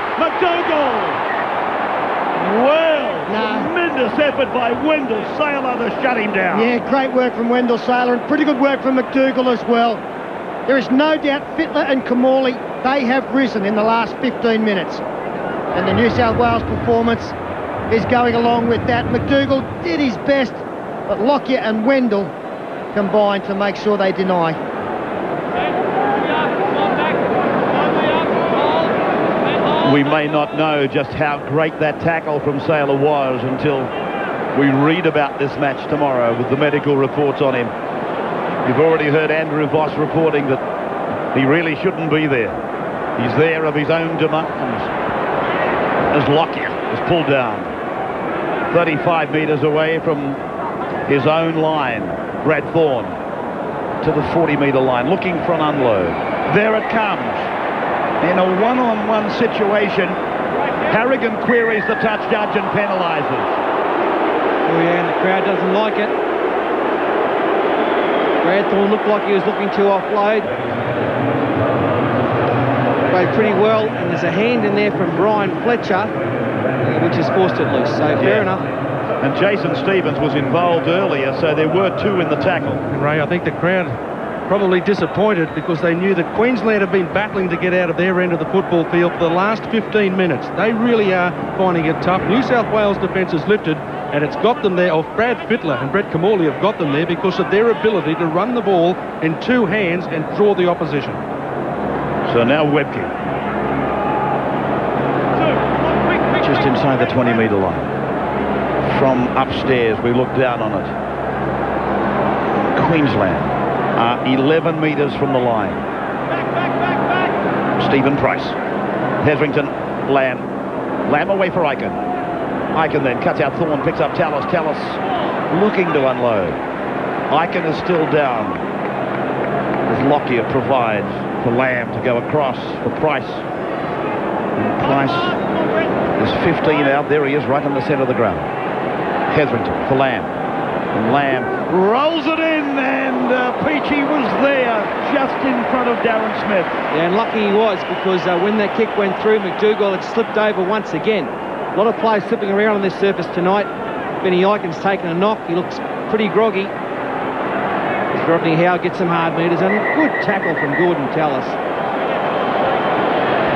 Well, tremendous effort by Wendell Saylor to shut him down. Yeah, great work from Wendell Saylor, and pretty good work from McDougall as well. There is no doubt Fittler and Kamali, they have risen in the last 15 minutes. And the New South Wales performance is going along with that. McDougall did his best, but Lockyer and Wendell combined to make sure they deny. We may not know just how great that tackle from Saylor was until we read about this match tomorrow with the medical reports on him. You've already heard Andrew Voss reporting that he really shouldn't be there. He's there of his own demands. As Lockyer is pulled down 35 metres away from his own line, Brad Thorne to the 40-metre line, looking for an unload. There it comes. In a one-on-one situation, Harrigan queries the touch judge and penalises. Oh yeah, and the crowd doesn't like it. Brad Thorne looked like he was looking to offload. Played pretty well, and there's a hand in there from Brian Fletcher, which has forced it loose, so fair enough. And Jason Stevens was involved earlier, so there were two in the tackle. And Ray, I think the crowd probably disappointed because they knew that Queensland have been battling to get out of their end of the football field for the last 15 minutes. They really are finding it tough. New South Wales defence has lifted, and it's got them there. Brad Fittler and Brett Camorley have got them there because of their ability to run the ball in two hands and draw the opposition. So now Webke. Just inside the 20-metre line. From upstairs, we look down on it. Queensland are 11 metres from the line. Stephen Price. Hetherington, Lamb away for Aiken. Aiken then cuts out Thorne, picks up Tallis. Tallis looking to unload. Aiken is still down. As Lockyer provides for Lamb to go across for Price. And Price is 15 out. There he is, right in the centre of the ground. Hetherington for Lamb. And Lamb rolls it in, and Peachy was there just in front of Darren Smith. Yeah, and lucky he was, because when that kick went through, McDougall had slipped over once again. A lot of players slipping around on this surface tonight. Benny Aiken's taken a knock. He looks pretty groggy. As Rodney Howe gets some hard meters, and a good tackle from Gordon Tallis.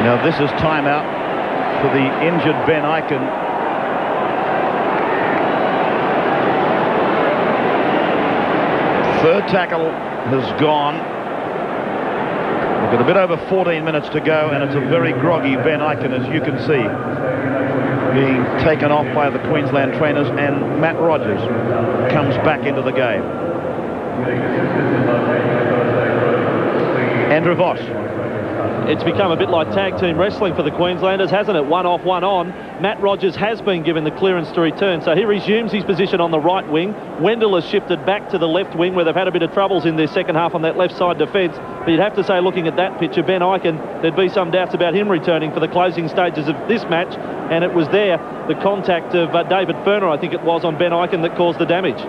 Now this is timeout for the injured Ben Aiken. Third tackle has gone. We've got a bit over 14 minutes to go, and it's a very groggy Ben Aiken, as you can see, being taken off by the Queensland trainers, and Matt Rogers comes back into the game. Andrew Voss. It's become a bit like tag team wrestling for the Queenslanders, hasn't it? One off, one on. Matt Rogers has been given the clearance to return, so he resumes his position on the right wing. Wendell has shifted back to the left wing, where they've had a bit of troubles in their second half on that left side defence. But you'd have to say, looking at that picture, Ben Aiken, there'd be some doubts about him returning for the closing stages of this match. And it was there, the contact of David Ferner, I think it was, on Ben Aiken that caused the damage.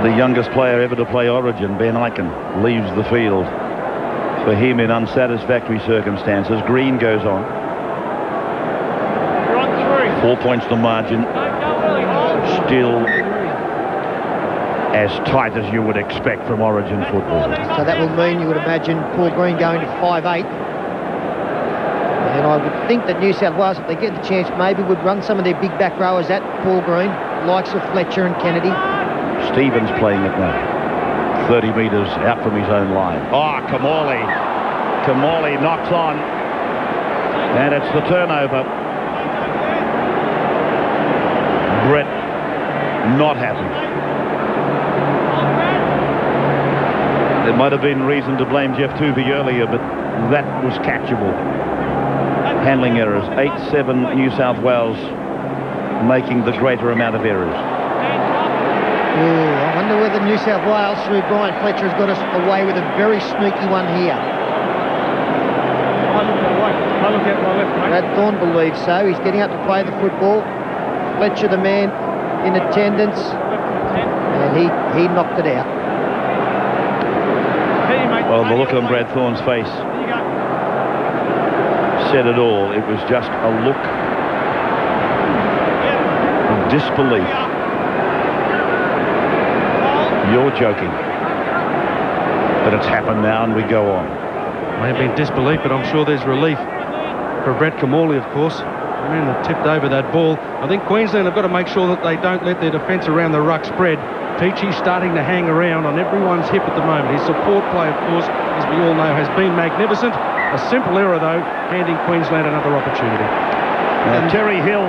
The youngest player ever to play Origin, Ben Aiken, leaves the field for him in unsatisfactory circumstances. Green goes on. 4 points the margin. Still as tight as you would expect from Origin football. So that will mean, you would imagine, Paul Green going to 5'8". And I would think that New South Wales, if they get the chance, maybe would run some of their big back rowers at Paul Green, likes of Fletcher and Kennedy. Stevens playing it now. 30 metres out from his own line. Oh, Camorley. Camorley knocks on. And it's the turnover. Brett not happy. There might have been reason to blame Jeff Tuvey earlier, but that was catchable. Handling errors. 8-7 New South Wales making the greater amount of errors. I wonder whether New South Wales, through Brian Fletcher, has got us away with a very sneaky one here. Brad Thorne believes so. He's getting up to play the football. Fletcher, the man in attendance, and he knocked it out. Well, the look on Brad Thorne's face said it all. It was just a look of disbelief. You're joking. But it's happened now, and we go on. May have been disbelief, but I'm sure there's relief for Brett Camorley, of course. The man that tipped over that ball. I think Queensland have got to make sure that they don't let their defence around the ruck spread. Peachy's starting to hang around on everyone's hip at the moment. His support play, of course, as we all know, has been magnificent. A simple error, though, handing Queensland another opportunity. Terry Hill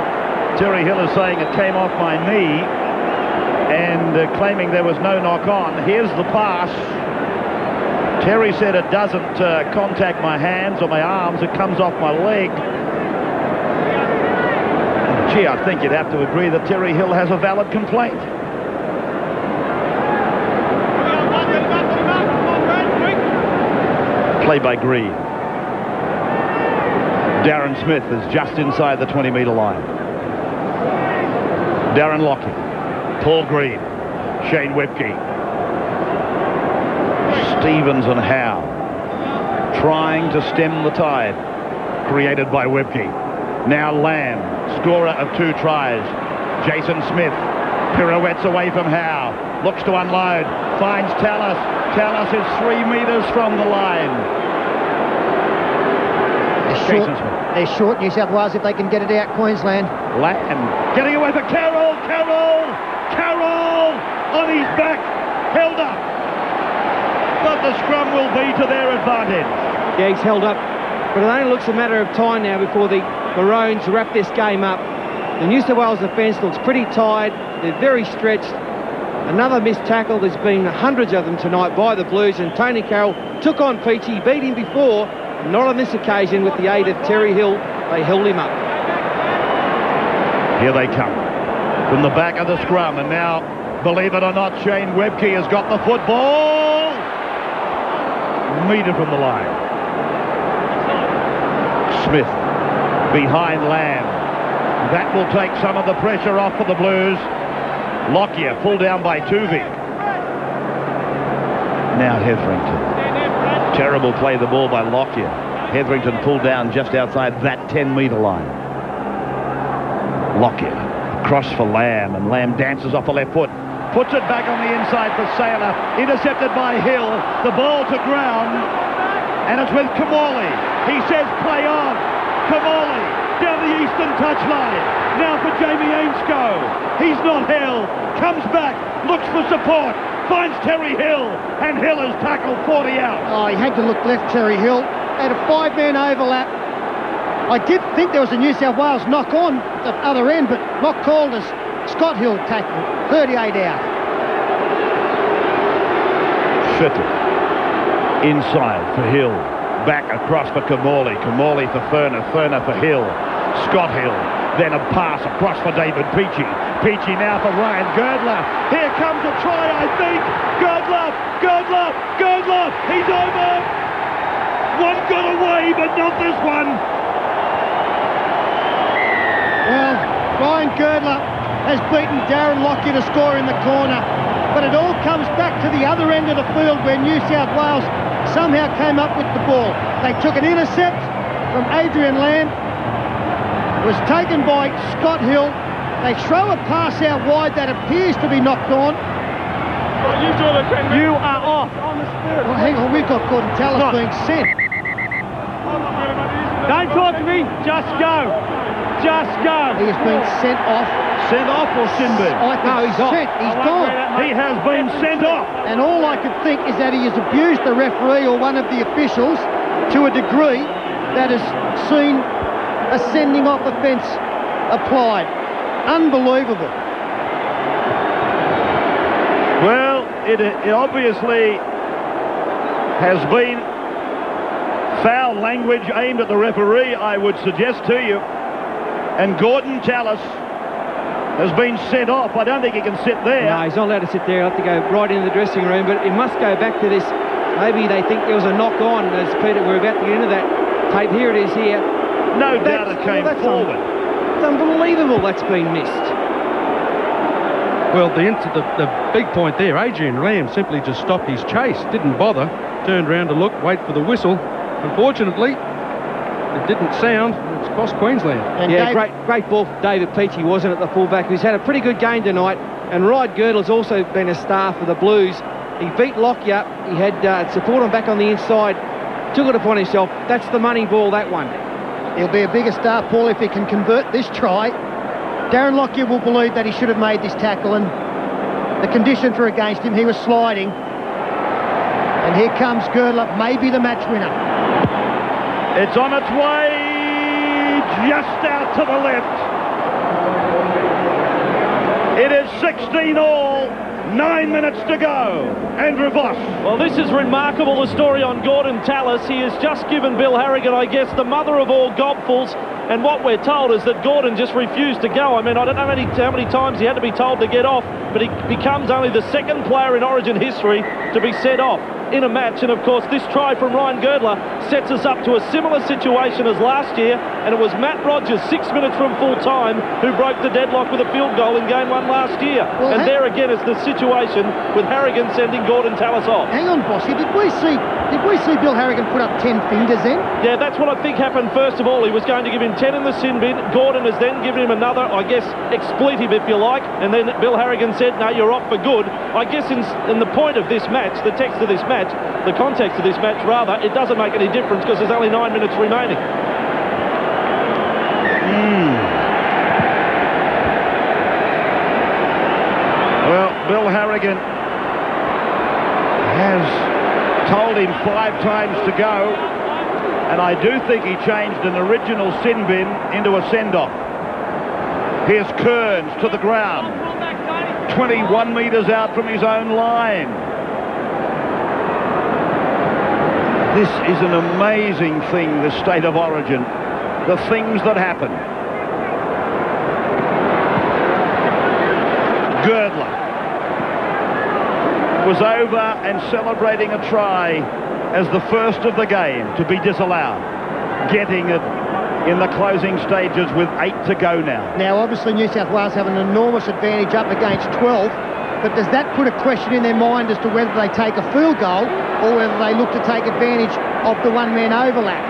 Terry Hill is saying it came off my knee and claiming there was no knock on. Here's the pass. Terry said it doesn't contact my hands or my arms, it comes off my leg. And gee, I think you'd have to agree that Terry Hill has a valid complaint. Play by Green. Darren Smith is just inside the 20-metre line. Darren Lockyer, Paul Green, Shane Webke, Stevens and Howe trying to stem the tide created by Webke. Now Lamb, scorer of 2 tries. Jason Smith pirouettes away from Howe, looks to unload, finds Tallis. Tallis is 3 metres from the line. They're short, New South Wales, if they can get it out, Queensland. Lamb getting away for Carroll. Carroll on his back, held up. But the scrum will be to their advantage. Yeah, he's held up. But it only looks a matter of time now before the Maroons wrap this game up. The New South Wales defence looks pretty tired. They're very stretched. Another missed tackle. There's been hundreds of them tonight by the Blues, and Tony Carroll took on Peachy, beat him before. Not on this occasion. With the aid of Terry Hill, they held him up. Here they come from the back of the scrum, and now, believe it or not, Shane Webke has got the football. Metre from the line. Smith behind Lamb. That will take some of the pressure off for the Blues. Lockyer pulled down by Tuvey. Now Hetherington. Terrible play the ball by Lockyer. Hetherington pulled down just outside that 10-metre line. Lockyer across for Lamb, and Lamb dances off the left foot. Puts it back on the inside for Saylor. Intercepted by Hill. The ball to ground. And it's with Kamali. He says play on. Kamali down the eastern touchline. Now for Jamie Ainscough. He's not held. Comes back. Looks for support. Finds Terry Hill, and Hill has tackled 40 out. Oh, he had to look left, Terry Hill. Had a 5-man overlap. I did think there was a New South Wales knock on at the other end, but not called as Scott Hill tackled. 38 out. Fitted. Inside for Hill. Back across for Kamali. Kamali for Furner. Furner for Hill. Scott Hill. Then a pass across for David Peachy. Peachy now for Ryan Girdler. Here comes a try, I think. Girdler. He's over. One got away, but not this one. Well, Ryan Girdler has beaten Darren Lockyer to score in the corner. But it all comes back to the other end of the field where New South Wales somehow came up with the ball. They took an intercept from Adrian Lamb. It was taken by Scott Hill. They throw a pass out wide that appears to be knocked on. You are off. Well, hang on, we've got Gordon Tallis being sent. Don't talk to me. Just go. He has been sent off. Sent off or sin bin? No, he's off. He's gone. He has been sent off. And all I could think is that he has abused the referee or one of the officials to a degree that has seen a sending off offence applied. Unbelievable. Well, it obviously has been foul language aimed at the referee, I would suggest to you. And Gordon Tallis has been sent off. I don't think he can sit there. No, he's not allowed to sit there. He'll have to go right into the dressing room. But it must go back to this. Maybe they think there was a knock on. As Peter, we're about to get into that tape. Here it is here. No doubt it came forward. It's unbelievable that's been missed. Well, the big point there, Adrian Lamb simply just stopped his chase, didn't bother, turned around to look, wait for the whistle. Unfortunately, it didn't sound. It's cost Queensland. And yeah, great ball for David Peachy, wasn't it, the fullback, who's had a pretty good game tonight. And Ryan Girdler's also been a star for the Blues. He beat Lockyer. He had support on back on the inside. Took it upon himself. That's the money ball, that one. He'll be a bigger star, Paul, if he can convert this try. Darren Lockyer will believe that he should have made this tackle, and the conditions were against him. He was sliding. And here comes Girdler, maybe the match winner. It's on its way, just out to the left. It is 16 all. 9 minutes to go. Andrew Voss. Well, this is remarkable, the story on Gordon Tallis. He has just given Bill Harrigan, I guess, the mother of all gobfuls. And what we're told is that Gordon just refused to go. I mean, I don't know how many times he had to be told to get off, but he becomes only the second player in Origin history to be set off in a match. And of course, this try from Ryan Girdler sets us up to a similar situation as last year, and it was Matt Rogers, 6 minutes from full time, who broke the deadlock with a field goal in game 1 last year. Well, and there again is the situation with Harrigan sending Gordon Tallis off. Hang on, Bossy, did we see Bill Harrigan put up 10 fingers then? Yeah, that's what I think happened first of all. He was going to give him 10 in the sin bin. Gordon has then given him another, I guess, expletive, if you like, and then Bill Harrigan said, no, you're off for good. I guess in the point of this match, the text of this match, the context of this match rather, it doesn't make any difference because there's only 9 minutes remaining. Well, Bill Harrigan has told him 5 times to go, and I do think he changed an original sin bin into a send-off. Here's Kearns to the ground, 21 metres out from his own line. This is an amazing thing, the state of origin, the things that happen. Girdler was over and celebrating a try as the first of the game to be disallowed, getting it in the closing stages with 8 to go now. Now, obviously, New South Wales have an enormous advantage up against 12, but does that put a question in their mind as to whether they take a field goal or whether they look to take advantage of the one-man overlap?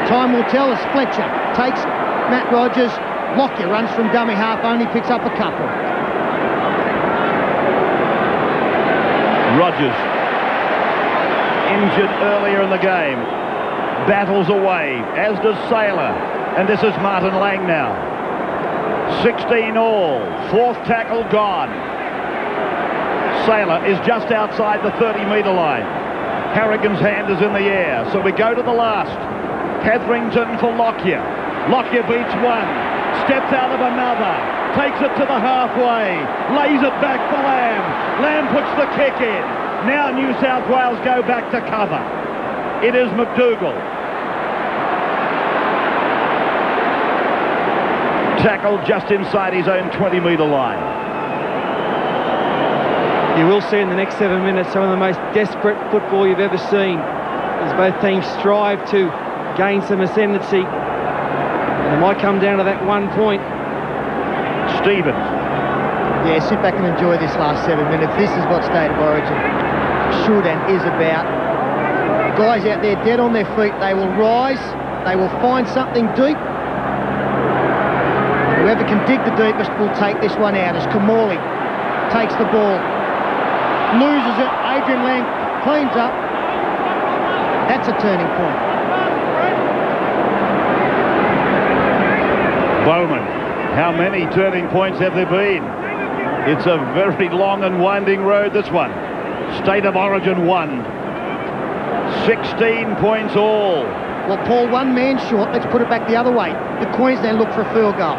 Time will tell as Fletcher takes Matt Rogers. Lockyer runs from dummy half, only picks up a couple. Rogers, injured earlier in the game, battles away, as does Saylor, and this is Martin Lang now. 16 all, 4th tackle gone. Saylor is just outside the 30-metre line. Harrigan's hand is in the air, so we go to the last. Hetherington for Lockyer. Lockyer beats one, steps out of another, takes it to the halfway, lays it back for Lamb. Lamb puts the kick in. Now New South Wales go back to cover. It is McDougall. Tackled just inside his own 20-metre line. You will see in the next 7 minutes some of the most desperate football you've ever seen, as both teams strive to gain some ascendancy. And it might come down to that 1 point. Stevens. Yeah, sit back and enjoy this last 7 minutes. This is what State of Origin should and is about. Guys out there dead on their feet. They will rise. They will find something deep. Whoever can dig the deepest will take this one out as Kamali takes the ball. Loses it. Adrian Lang cleans up. That's a turning point. Bowman. How many turning points have there been? It's a very long and winding road, this one. State of Origin 1. 16 points all. Well, Paul, one man short. Let's put it back the other way. The Queensland look for a field goal.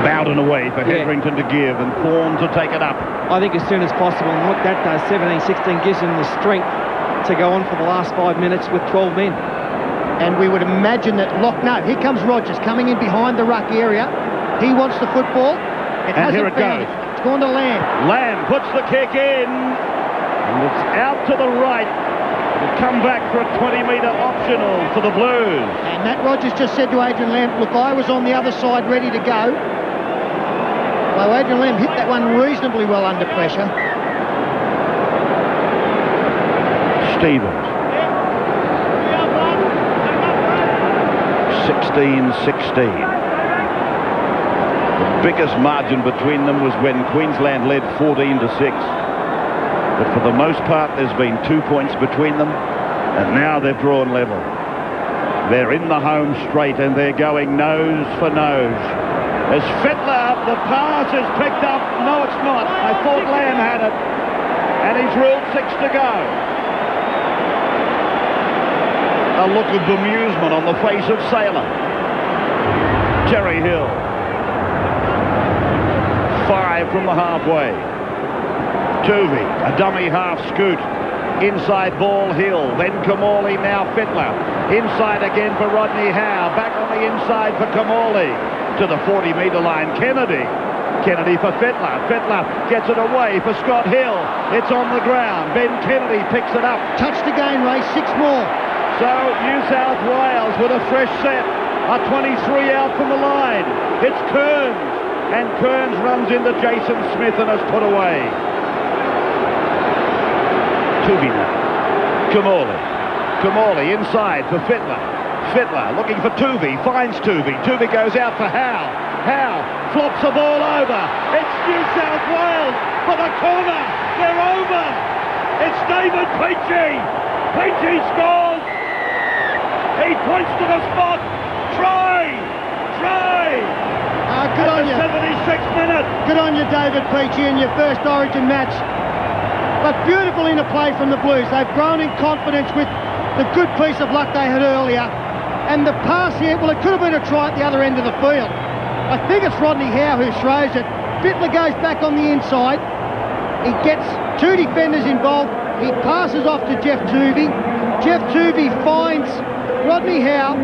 Bowden away for Hetherington to give and Thorne to take it up. I think as soon as possible, and what that does, 17-16, gives them the strength to go on for the last 5 minutes with 12 men. And we would imagine that no, here comes Rogers coming in behind the ruck area. He wants the football. And here it goes. It's gone to Lamb. Lamb puts the kick in. And it's out to the right. It'll come back for a 20-metre optional for the Blues. And Matt Rogers just said to Adrian Lamb, look, I was on the other side ready to go. Well, Adrian Lamb hit that one reasonably well under pressure. Stevens. 16-16. The biggest margin between them was when Queensland led 14-6. But for the most part, there's been 2 points between them, and now they've drawn level. They're in the home straight, and they're going nose for nose. As Fittler, the pass is picked up. No, it's not. I thought Lamb had it, and he's ruled 6 to go. A look of bemusement on the face of Saylor. Jerry Hill. 5 from the halfway. Tuvey, a dummy half scoot. Inside ball, Hill. Then Kamali, now Fittler. Inside again for Rodney Howe. Back on the inside for Kamali. To the 40-metre line, Kennedy. Kennedy for Fittler. Fittler gets it away for Scott Hill. It's on the ground. Ben Kennedy picks it up. Touched again, Ray. 6 more. So New South Wales with a fresh set. A 23 out from the line. It's Kearns. And Kearns runs into Jason Smith and is put away. Tuvey now. Kamali inside for Fittler. Fittler looking for Tuvey. Finds Tuvey. Tuvey goes out for Howe. Howe flops the ball over. It's New South Wales for the corner. They're over. It's David Peachey. Peachey scores. He points to the spot. Try. Good on you. 76th minute. Good on you, David Peachey, in your first Origin match. But beautiful interplay from the Blues. They've grown in confidence with the good piece of luck they had earlier. And the pass here, well, it could have been a try at the other end of the field. I think it's Rodney Howe who throws it. Fittler goes back on the inside. He gets 2 defenders involved. He passes off to Jeff Tuvey. Jeff Tuvey finds Rodney Howe.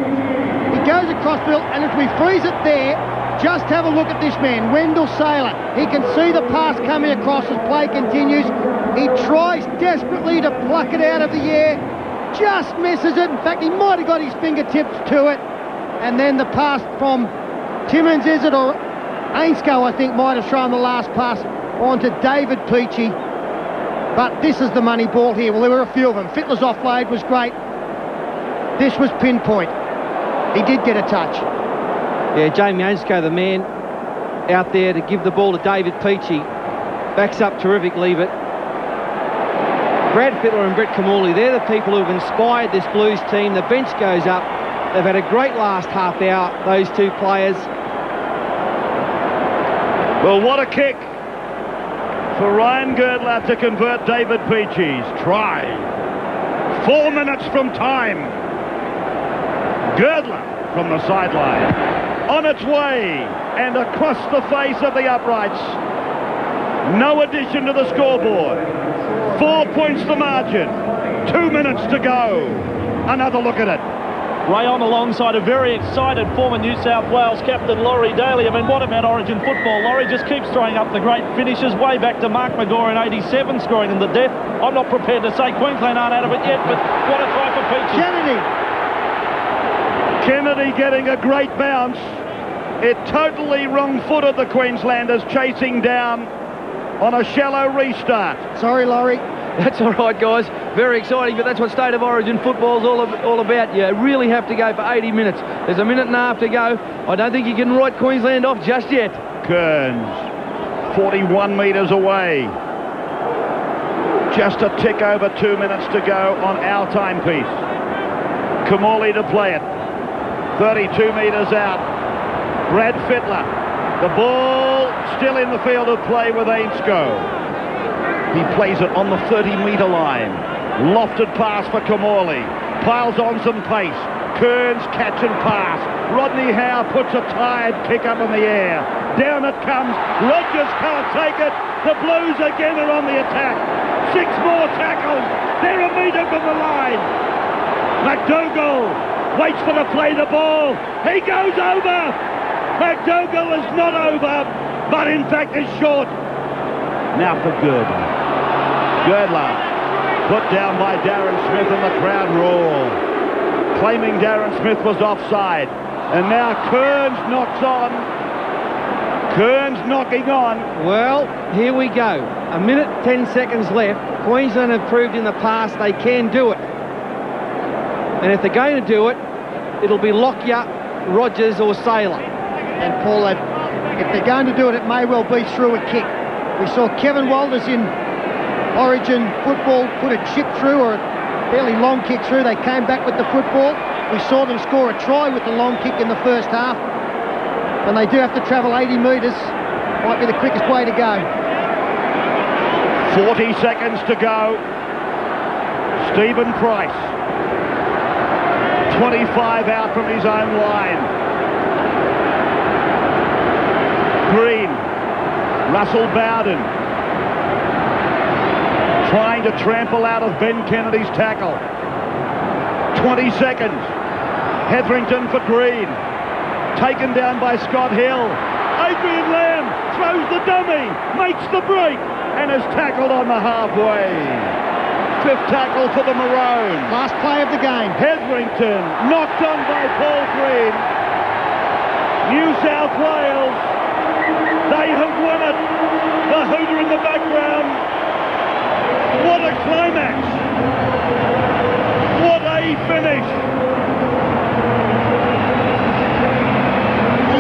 He goes across field, and as we freeze it there, just have a look at this man, Wendell Saylor. He can see the pass coming across as play continues. He tries desperately to pluck it out of the air, just misses it. In fact, he might have got his fingertips to it. And then the pass from Timmins, is it, or Ainscough, I think, might have thrown the last pass onto David Peachey. But this is the money ball here. Well, there were a few of them. Fittler's offload was great. This was pinpoint. He did get a touch. Yeah, Jamie Ainscough, the man out there to give the ball to David Peachey. Backs up terrifically, but Brad Fittler and Brett Kamali, they're the people who have inspired this Blues team. The bench goes up. They've had a great last half hour, those 2 players. Well, what a kick for Ryan Girdler to convert David Peachey's try. 4 minutes from time. Girdler from the sideline. On its way and across the face of the uprights. No addition to the scoreboard. 4 points the margin. 2 minutes to go. Another look at it. Ray on alongside a very excited former New South Wales captain, Laurie Daly. I mean, what about Origin football? Laurie just keeps throwing up the great finishes, way back to Mark McGaw in '87, scoring them to death. I'm not prepared to say Queensland aren't out of it yet, but what a try for Peachey. Kennedy getting a great bounce. It totally wrong-footed the Queenslanders, chasing down on a shallow restart. Sorry, Laurie. That's all right, guys. Very exciting, but that's what State of Origin football's all about. You really have to go for 80 minutes. There's a minute and a half to go. I don't think you can write Queensland off just yet. Kearns, 41 metres away. Just a tick over 2 minutes to go on our timepiece. Kamali to play it. 32 metres out. Brad Fittler. The ball still in the field of play with Ainscough. He plays it on the 30-metre line. Lofted pass for Kamali. Piles on some pace. Kearns catch and pass. Rodney Howe puts a tired kick up in the air. Down it comes. Rogers can't take it. The Blues again are on the attack. 6 more tackles. They're a metre from the line. McDougall waits for the play the ball. He goes over. McDougall is not over, but in fact is short. Now for Girdler. Girdler put down by Darren Smith, and the crowd roar, claiming Darren Smith was offside. And now Kearns knocks on. Kearns knocking on. Well, here we go. 1 minute, 10 seconds left. Queensland have proved in the past they can do it. And if they're going to do it, it'll be Lockyer, Rogers or Saylor. And Paul, if they're going to do it, it may well be through a kick. We saw Kevin Walters in Origin football put a chip through, or a fairly long kick through. They came back with the football. We saw them score a try with the long kick in the first half. And they do have to travel 80 metres. Might be the quickest way to go. 40 seconds to go. Stephen Price. 25 out from his own line. Green Russell Bowden trying to trample out of Ben Kennedy's tackle. 20 seconds. Hetherington for Green. Taken down by Scott Hill. Adrian Lamb throws the dummy, makes the break, and is tackled on the halfway. 5th tackle for the Maroons. Last play of the game. Hetherington knocked on by Paul Green. New South Wales, they have won it. The hooter in the background. What a climax. What a finish.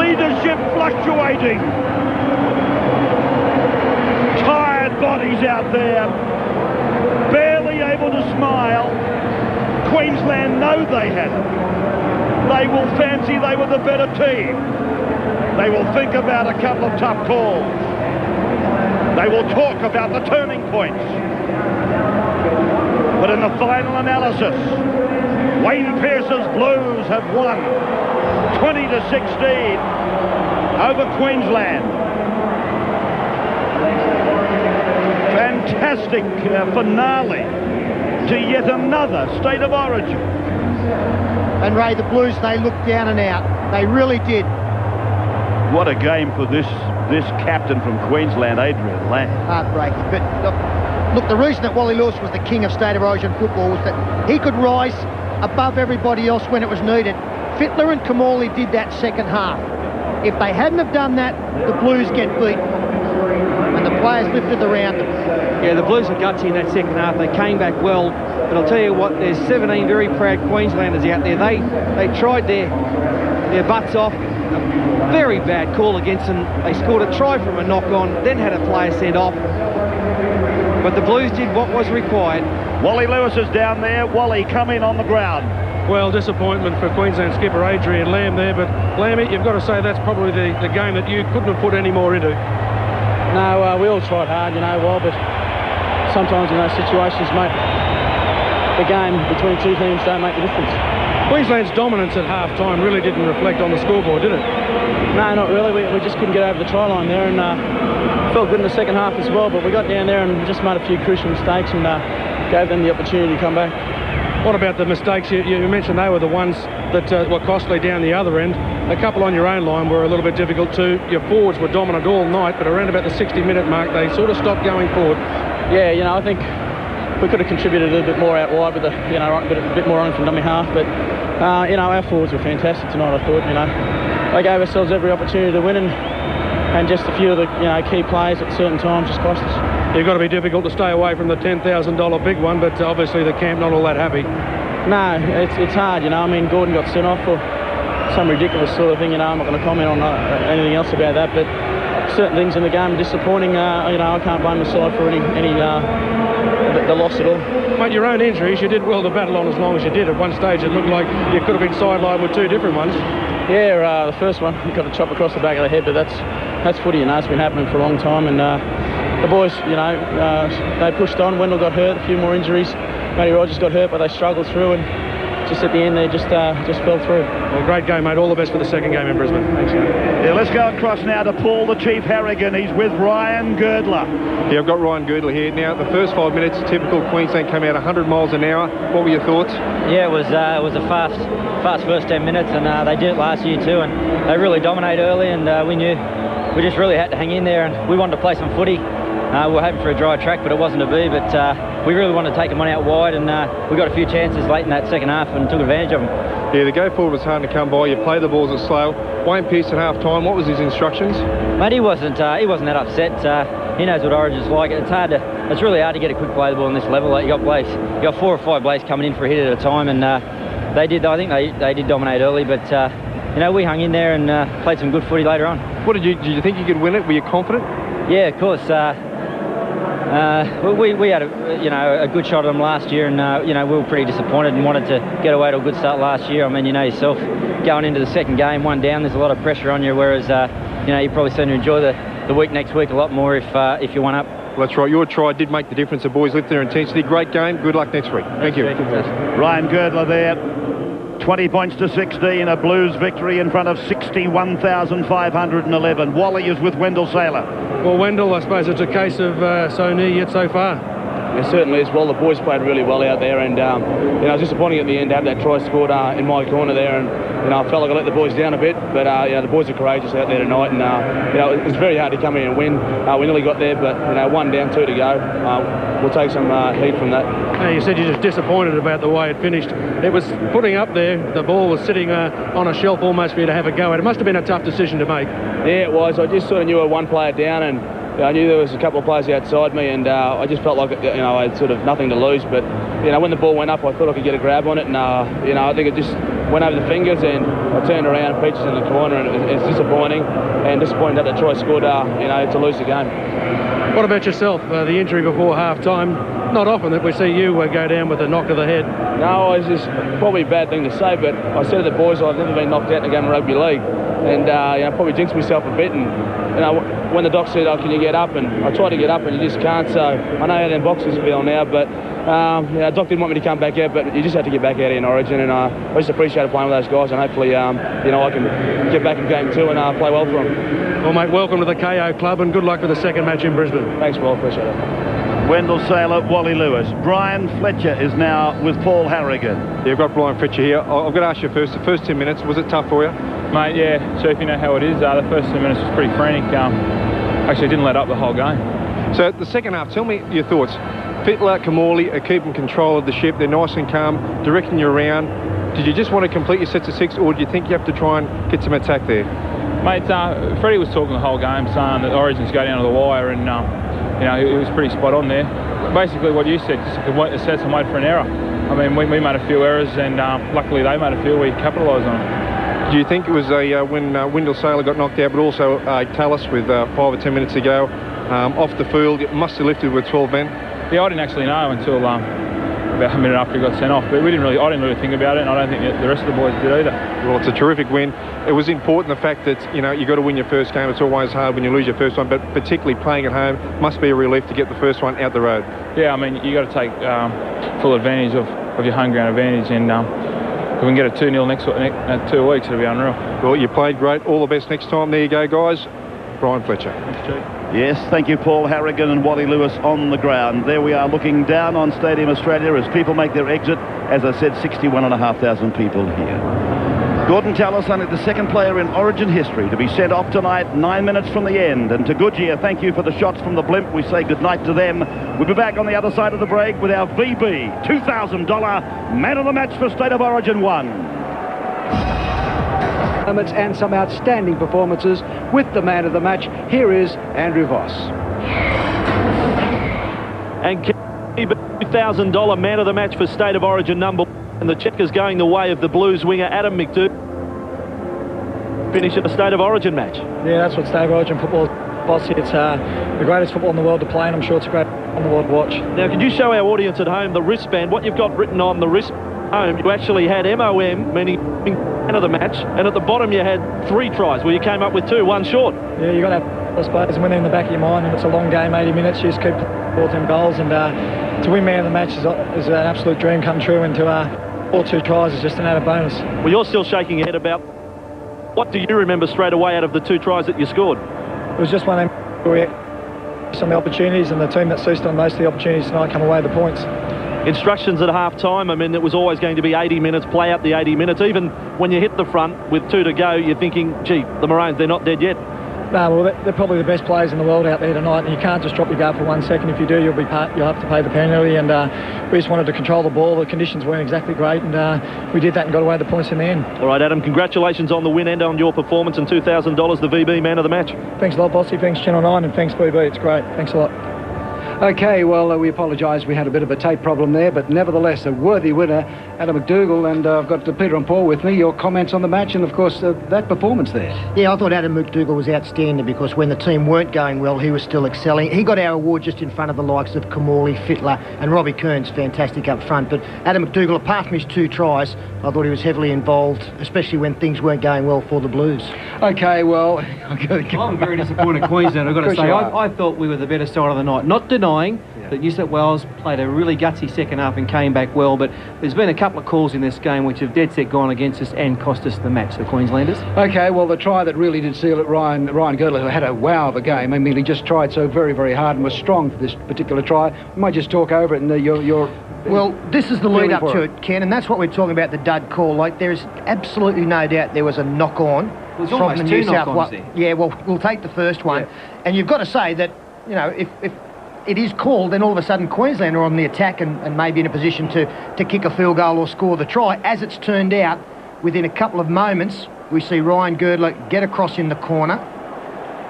Leadership fluctuating. Tired bodies out there. Barely able to smile. Queensland know they had it. They will fancy they were the better team. They will think about a couple of tough calls. They will talk about the turning points. But in the final analysis, Wayne Pearce's Blues have won 20-16 over Queensland. Fantastic finale to yet another State of Origin. And Ray, the Blues, they looked down and out. They really did. What a game for this captain from Queensland, Adrian Lamb. Heartbreaking. But look, the reason that Wally Lewis was the king of State of Origin football was that he could rise above everybody else when it was needed. Fittler and Kamali did that second half. If they hadn't have done that, the Blues get beaten. And the players lifted around them. Yeah, the Blues were gutsy in that second half. They came back well. But I'll tell you what, there's 17 very proud Queenslanders out there. They tried their butts off. A very bad call against them. They scored a try from a knock-on, then had a player sent off. But the Blues did what was required. Wally Lewis is down there. Wally, come in on the ground. Well, disappointment for Queensland skipper Adrian Lamb there, but Lammy, you've got to say that's probably the game that you couldn't have put any more into. No, we all tried hard, but sometimes in those situations, mate, the game between two teams don't make the difference. Queensland's dominance at half-time really didn't reflect on the scoreboard, did it? No, not really. We just couldn't get over the try line there, and felt good in the second half as well, but we got down there and just made a few crucial mistakes and gave them the opportunity to come back. What about the mistakes? You mentioned they were the ones that were costly down the other end. A couple on your own line were a little bit difficult too. Your forwards were dominant all night, but around about the 60-minute mark, they sort of stopped going forward. Yeah, I think we could have contributed a little bit more out wide with a bit more on from dummy half, but our forwards were fantastic tonight. I thought, they gave ourselves every opportunity to win, and just a few of the key players at certain times just cost us. You've got to be difficult to stay away from the $10,000 big one, but obviously the camp not all that happy. No, it's hard. Gordon got sent off for some ridiculous sort of thing. I'm not going to comment on anything else about that, but certain things in the game are disappointing. I can't blame the side for any the loss at all. Mate, your own injuries, you did well to battle on as long as you did. At one stage, it looked like you could have been sidelined with two different ones. Yeah, the first one, you got a chop across the back of the head, but that's footy, it's been happening for a long time. And the boys, they pushed on. Wendell got hurt, a few more injuries. Matty Rogers got hurt, but they struggled through, and just at the end, they just fell through. Well, great game, mate. All the best for the second game in Brisbane. Thanks, mate. Yeah, let's go across now to Paul the Chief Harrigan. He's with Ryan Girdler. Yeah, I've got Ryan Girdler here. Now, the first 5 minutes, typical Queensland came out 100 miles an hour. What were your thoughts? Yeah, it was a fast first 10 minutes, and they did it last year too, and they really dominated early, and we knew we just really had to hang in there, and we wanted to play some footy. We were hoping for a dry track, but it wasn't to be, but we really wanted to take them on out wide, and we got a few chances late in that second half and took advantage of them. Yeah, the go forward was hard to come by. You play the balls at slow. Wayne Pearce at half-time, what was his instructions? Mate, he wasn't that upset. He knows what Origin's like. It's really hard to get a quick play the ball on this level. Like, you got 4 or 5 blokes coming in for a hit at a time, and I think they did dominate early, but we hung in there and played some good footy later on. Did you think you could win it? Were you confident? Yeah, of course. We had a good shot at them last year, and we were pretty disappointed and wanted to get away to a good start last year. I mean, yourself, going into the second game, 1 down, there's a lot of pressure on you, whereas you probably seem to enjoy the week next week a lot more if you won up. Well, that's right. Your try did make the difference. The boys lifted their intensity. Great game. Good luck next week. Thank you. Ryan Girdler there. 20 points to 16, a Blues victory in front of 61,511. Wally is with Wendell Saylor. Well, Wendell, I suppose it's a case of so near yet so far. It certainly is. Well, the boys played really well out there, and you know, it was disappointing at the end to have that try scored in my corner there, and you know, I felt like I let the boys down a bit, but you know, the boys are courageous out there tonight, and you know, it was very hard to come in and win. We nearly got there, but you know, 1 down, 2 to go. We'll take some heat from that. You said you're just disappointed about the way it finished. It was putting up there, the ball was sitting on a shelf almost for you to have a go at. It must have been a tough decision to make. Yeah, it was. I just sort of knew I had one player down, and I knew there was a couple of players outside me, and I just felt like, you know, I had sort of nothing to lose. But you know, when the ball went up, I thought I could get a grab on it, and you know, I think it just went over the fingers, and I turned around, Peaches in the corner, and it's disappointing, and disappointing that the try scored, you know, to lose the game. What about yourself? The injury before half-time, not often that we see you go down with a knock to the head. No, it's just probably a bad thing to say, but I said to the boys I've never been knocked out in a game of rugby league, and you know, probably jinxed myself a bit. And you know, when the doc said, "Oh, can you get up?" and I tried to get up, and you just can't. So I know how them boxers feel now, but you know, doc didn't want me to come back out, but you just had to get back out in Origin, and I just appreciated playing with those guys, and hopefully you know, I can get back in game 2 and play well for them. Well, mate, welcome to the KO Club, and good luck with the second match in Brisbane. Thanks, Will. Appreciate it. Wendell Saylor, Wally Lewis. Brian Fletcher is now with Paul Harrigan. Yeah, I've got Brian Fletcher here. I've got to ask you first, the first 10 minutes, was it tough for you? Mate, yeah, Chief, you know how it is. The first 10 minutes was pretty frantic. Actually, didn't let up the whole game. So the second half, tell me your thoughts. Fittler, Kamali are keeping control of the ship. They're nice and calm, directing you around. Did you just want to complete your sets of 6, or do you think you have to try and get some attack there? Mate, Freddie was talking the whole game, saying that Origins go down to the wire, and you know, he was pretty spot on there. Basically what you said, just complete the sets and wait for an error. I mean, we made a few errors, and luckily they made a few, we capitalised on them. Do you think it was when Wendell Saylor got knocked out, but also Tallis with 5 or 10 minutes to go, off the field, it must have lifted with 12 men? Yeah, I didn't actually know until about a minute after he got sent off, but I didn't really think about it, and I don't think the rest of the boys did either. Well, it's a terrific win. It was important, the fact that, you know, you got to win your first game. It's always hard when you lose your first one, but particularly playing at home must be a relief to get the first one out the road. Yeah, I mean, you got to take full advantage of your home ground advantage, and if we can get a 2-0 next 2 weeks, it'll be unreal. Well, you played great. All the best next time. There you go, guys. Brian Fletcher. Thanks, Chief. Yes, thank you, Paul Harrigan and Wally Lewis on the ground. There we are looking down on Stadium Australia as people make their exit. As I said, 61,500 people here. Gordon Tallis, only the second player in Origin history to be sent off tonight 9 minutes from the end. And to Goodyear, thank you for the shots from the blimp. We say goodnight to them. We'll be back on the other side of the break with our VB $2,000 Man of the Match for State of Origin 1. And some outstanding performances with the man of the match. Here is Andrew Voss. And $2,000 man of the match for State of Origin number 1. And the checkers going the way of the Blues winger Adam McDougall. Finish at the State of Origin match. Yeah, that's what State of Origin football is. Boss, it's the greatest football in the world to play, and I'm sure it's a great on the world to watch. Now, could you show our audience at home the wristband? What you've got written on the wristband home, you actually had MOM, meaning man of the match, and at the bottom you had 3 tries, where you came up with 2, 1 short. Yeah, you got that, I suppose, winning in the back of your mind, and it's a long game, 80 minutes. You just keep 14 goals, and to win man of the match is an absolute dream come true, and to 2 tries is just an added bonus. Well, you're still shaking your head about what do you remember straight away out of the 2 tries that you scored? It was just one of them where we had some opportunities, and the team that seized on most of the opportunities tonight come away with the points. Instructions at half-time, I mean, it was always going to be 80 minutes, play out the 80 minutes. Even when you hit the front with 2 to go, you're thinking, gee, the Maroons, they're not dead yet. No, well, they're probably the best players in the world out there tonight, and you can't just drop your guard for 1 second. If you do, you'll have to pay the penalty, and we just wanted to control the ball. The conditions weren't exactly great, and we did that and got away the points in the end. All right, Adam, congratulations on the win and on your performance, and $2,000, the VB Man of the Match. Thanks a lot, Bossy. Thanks, Channel 9, and thanks, VB. It's great. Thanks a lot. Okay, well, we apologise. We had a bit of a tape problem there, but nevertheless, a worthy winner, Adam McDougall, and I've got Peter and Paul with me. Your comments on the match and, of course, that performance there. Yeah, I thought Adam McDougall was outstanding because when the team weren't going well, he was still excelling. He got our award just in front of the likes of Kamali, Fittler, and Robbie Kearns, fantastic up front. But Adam McDougall, apart from his 2 tries, I thought he was heavily involved, especially when things weren't going well for the Blues. Okay, well... I'm very disappointed, Queensland, I've got to say. I thought we were the better side of the night. Not denying denying that New South Wales played a really gutsy second half and came back well, but there's been a couple of calls in this game which have dead set gone against us and cost us the match, the Queenslanders. Okay, well, the try that really did seal it, Ryan Girdler had a wow of a game. I mean, he just tried so very, very hard and was strong for this particular try. We might just talk over it and Well, this is the lead up to it, Ken, and that's what we're talking about, the dud call. Like, there's absolutely no doubt there was a knock-on from the New South Wales. Yeah, well, we'll take the first one. And you've got to say that, you know, if it is called, then all of a sudden Queensland are on the attack and maybe in a position to kick a field goal or score the try. As it's turned out, within a couple of moments, we see Ryan Girdler get across in the corner,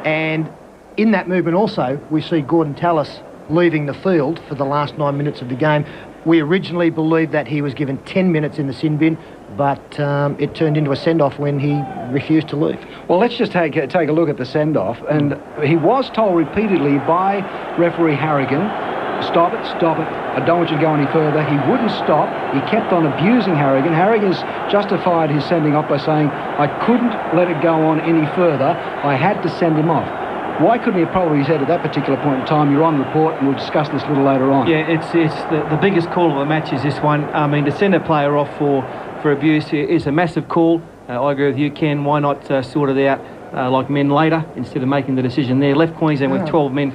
and in that movement also, we see Gordon Tallis leaving the field for the last 9 minutes of the game. We originally believed that he was given 10 minutes in the sin bin, but it turned into a send-off when he refused to leave. Well, let's just take a look at the send-off. And he was told repeatedly by referee Harrigan, stop it, I don't want you to go any further. He wouldn't stop. He kept on abusing Harrigan. Harrigan's justified his sending off by saying, I couldn't let it go on any further. I had to send him off. Why couldn't he have probably said at that particular point in time, you're on report, and we'll discuss this a little later on? Yeah, it's the biggest call of the match is this one. I mean, to send a player off for abuse is a massive call. I agree with you, Ken. Why not sort it out like men later instead of making the decision there? Left Queensland with 12 men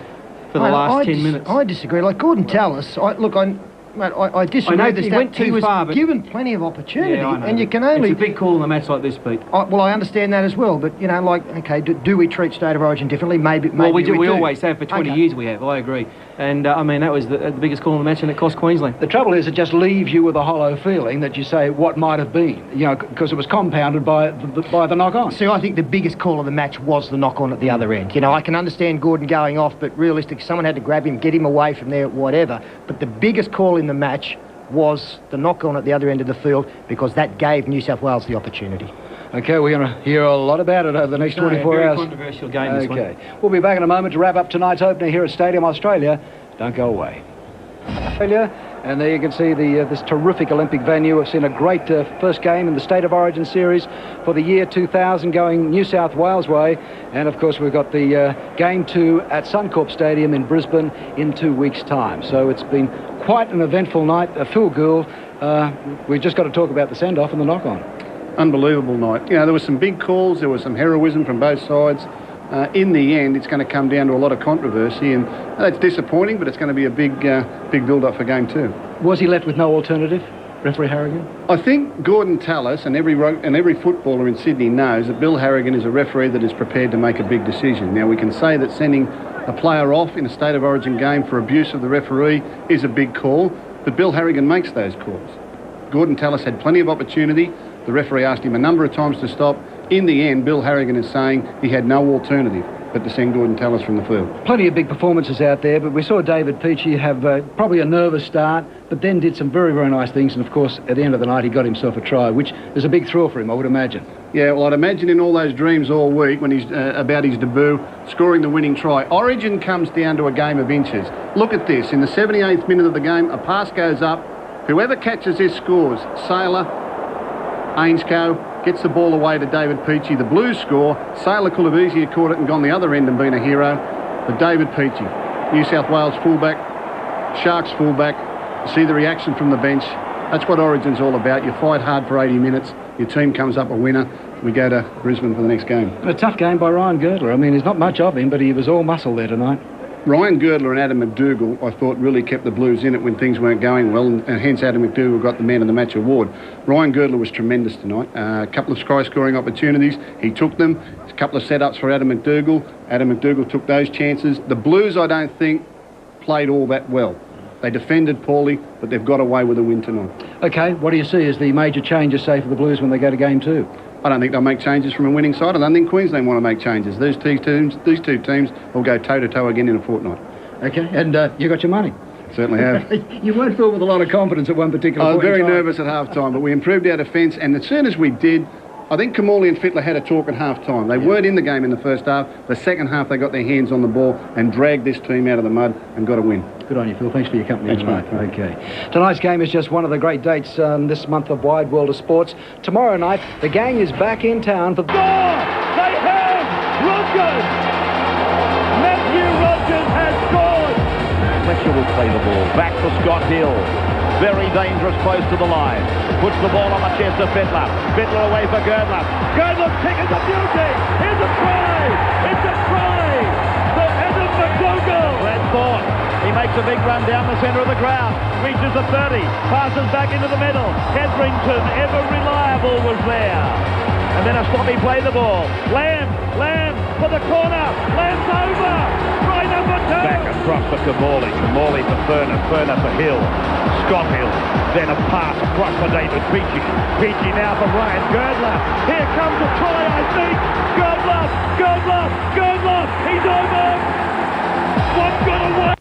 for the last 10 minutes. I disagree. Like Gordon Tallis, I disagree. I know he went too far, but given plenty of opportunity, yeah, I know. and you can only... It's a big call in a match like this, Pete. Well, I understand that as well, but, you know, like, okay, do we treat State of Origin differently? Maybe well, we do. We do. Always have. For 20 years we have, I agree. And, I mean, that was the biggest call in the match, and it cost Queensland. The trouble is it just leaves you with a hollow feeling that you say what might have been, you know, because it was compounded by the knock-on. See, I think the biggest call of the match was the knock-on at the other end. You know, I can understand Gordon going off, but realistically, someone had to grab him, get him away from there, whatever. But the biggest call in the match was the knock-on at the other end of the field, because that gave New South Wales the opportunity. Okay, we're going to hear a lot about it over the next 24 hours. Controversial game, this one. Okay, we'll be back in a moment to wrap up tonight's opener here at Stadium Australia. Don't go away. Australia, and there you can see this terrific Olympic venue. We've seen a great first game in the State of Origin series for the year 2000 going New South Wales way, and of course we've got the game 2 at Suncorp Stadium in Brisbane in 2 weeks' time. So it's been quite an eventful night. Phil Gould, we've just got to talk about the send-off and the knock-on. Unbelievable night. You know, there were some big calls, there was some heroism from both sides. In the end, it's going to come down to a lot of controversy, and that's disappointing, but it's going to be a big build-up for Game 2. Was he left with no alternative, referee Harrigan? I think Gordon Tallis and every footballer in Sydney knows that Bill Harrigan is a referee that is prepared to make a big decision. Now, we can say that sending a player off in a State of Origin game for abuse of the referee is a big call, but Bill Harrigan makes those calls. Gordon Tallis had plenty of opportunity. The referee asked him a number of times to stop. In the end, Bill Harrigan is saying he had no alternative but to send Gordon Tallis from the field. Plenty of big performances out there, but we saw David Peachey have probably a nervous start, but then did some very, very nice things. And, of course, at the end of the night, he got himself a try, which is a big thrill for him, I would imagine. Yeah, well, I'd imagine in all those dreams all week when he's about his debut, scoring the winning try. Origin comes down to a game of inches. Look at this. In the 78th minute of the game, a pass goes up. Whoever catches this scores. Sailor, Ainscough, gets the ball away to David Peachey. The Blues score. Sailor could have easier caught it and gone the other end and been a hero. But David Peachey, New South Wales fullback, Sharks fullback, see the reaction from the bench. That's what Origin's all about. You fight hard for 80 minutes. Your team comes up a winner. We go to Brisbane for the next game. And a tough game by Ryan Girdler. I mean, there's not much of him, but he was all muscle there tonight. Ryan Girdler and Adam McDougall, I thought, really kept the Blues in it when things weren't going well, and hence Adam McDougall got the Man of the Match award. Ryan Girdler was tremendous tonight. A couple of sky-scoring opportunities. He took them. A couple of setups for Adam McDougall. Adam McDougall took those chances. The Blues, I don't think, played all that well. They defended poorly, but they've got away with a win tonight. OK, what do you see as the major changes, say, for the Blues when they go to Game 2? I don't think they'll make changes from a winning side. I don't think Queensland want to make changes. These two teams will go toe-to-toe again in a fortnight. OK, and you got your money? Certainly have. You weren't filled with a lot of confidence at one particular point. I was very nervous at half-time, but we improved our defence, and as soon as we did, I think Kamali and Fittler had a talk at half-time. They weren't in the game in the first half. The second half, they got their hands on the ball and dragged this team out of the mud and got a win. Good on you, Phil. Thanks for your company. Thanks, tonight. mate. Okay. Tonight's game is just one of the great dates this month of Wide World of Sports. Tomorrow night, the gang is back in town for... They have Rogers! Matthew Rogers has scored! will play the ball. Back to Scott Hill. Very dangerous, close to the line. Puts the ball on the chest of Fittler. Fittler away for Girdler. Girdler's kick is a beauty. Here's a try. It's a try for Adam McDougall. That's Thorne. He makes a big run down the centre of the ground. Reaches the 30. Passes back into the middle. Hetherington, ever reliable, was there. And then a sloppy play the ball. Lamb for the corner. Lamb's over. Try number 2. Back across for Kamali. Kamali for Furner. Furner for Hill. Scott Hill. Then a pass across for David Peachy. Peachy now for Ryan Girdler. Here comes a try, I think. Girdler. He's over. One got away.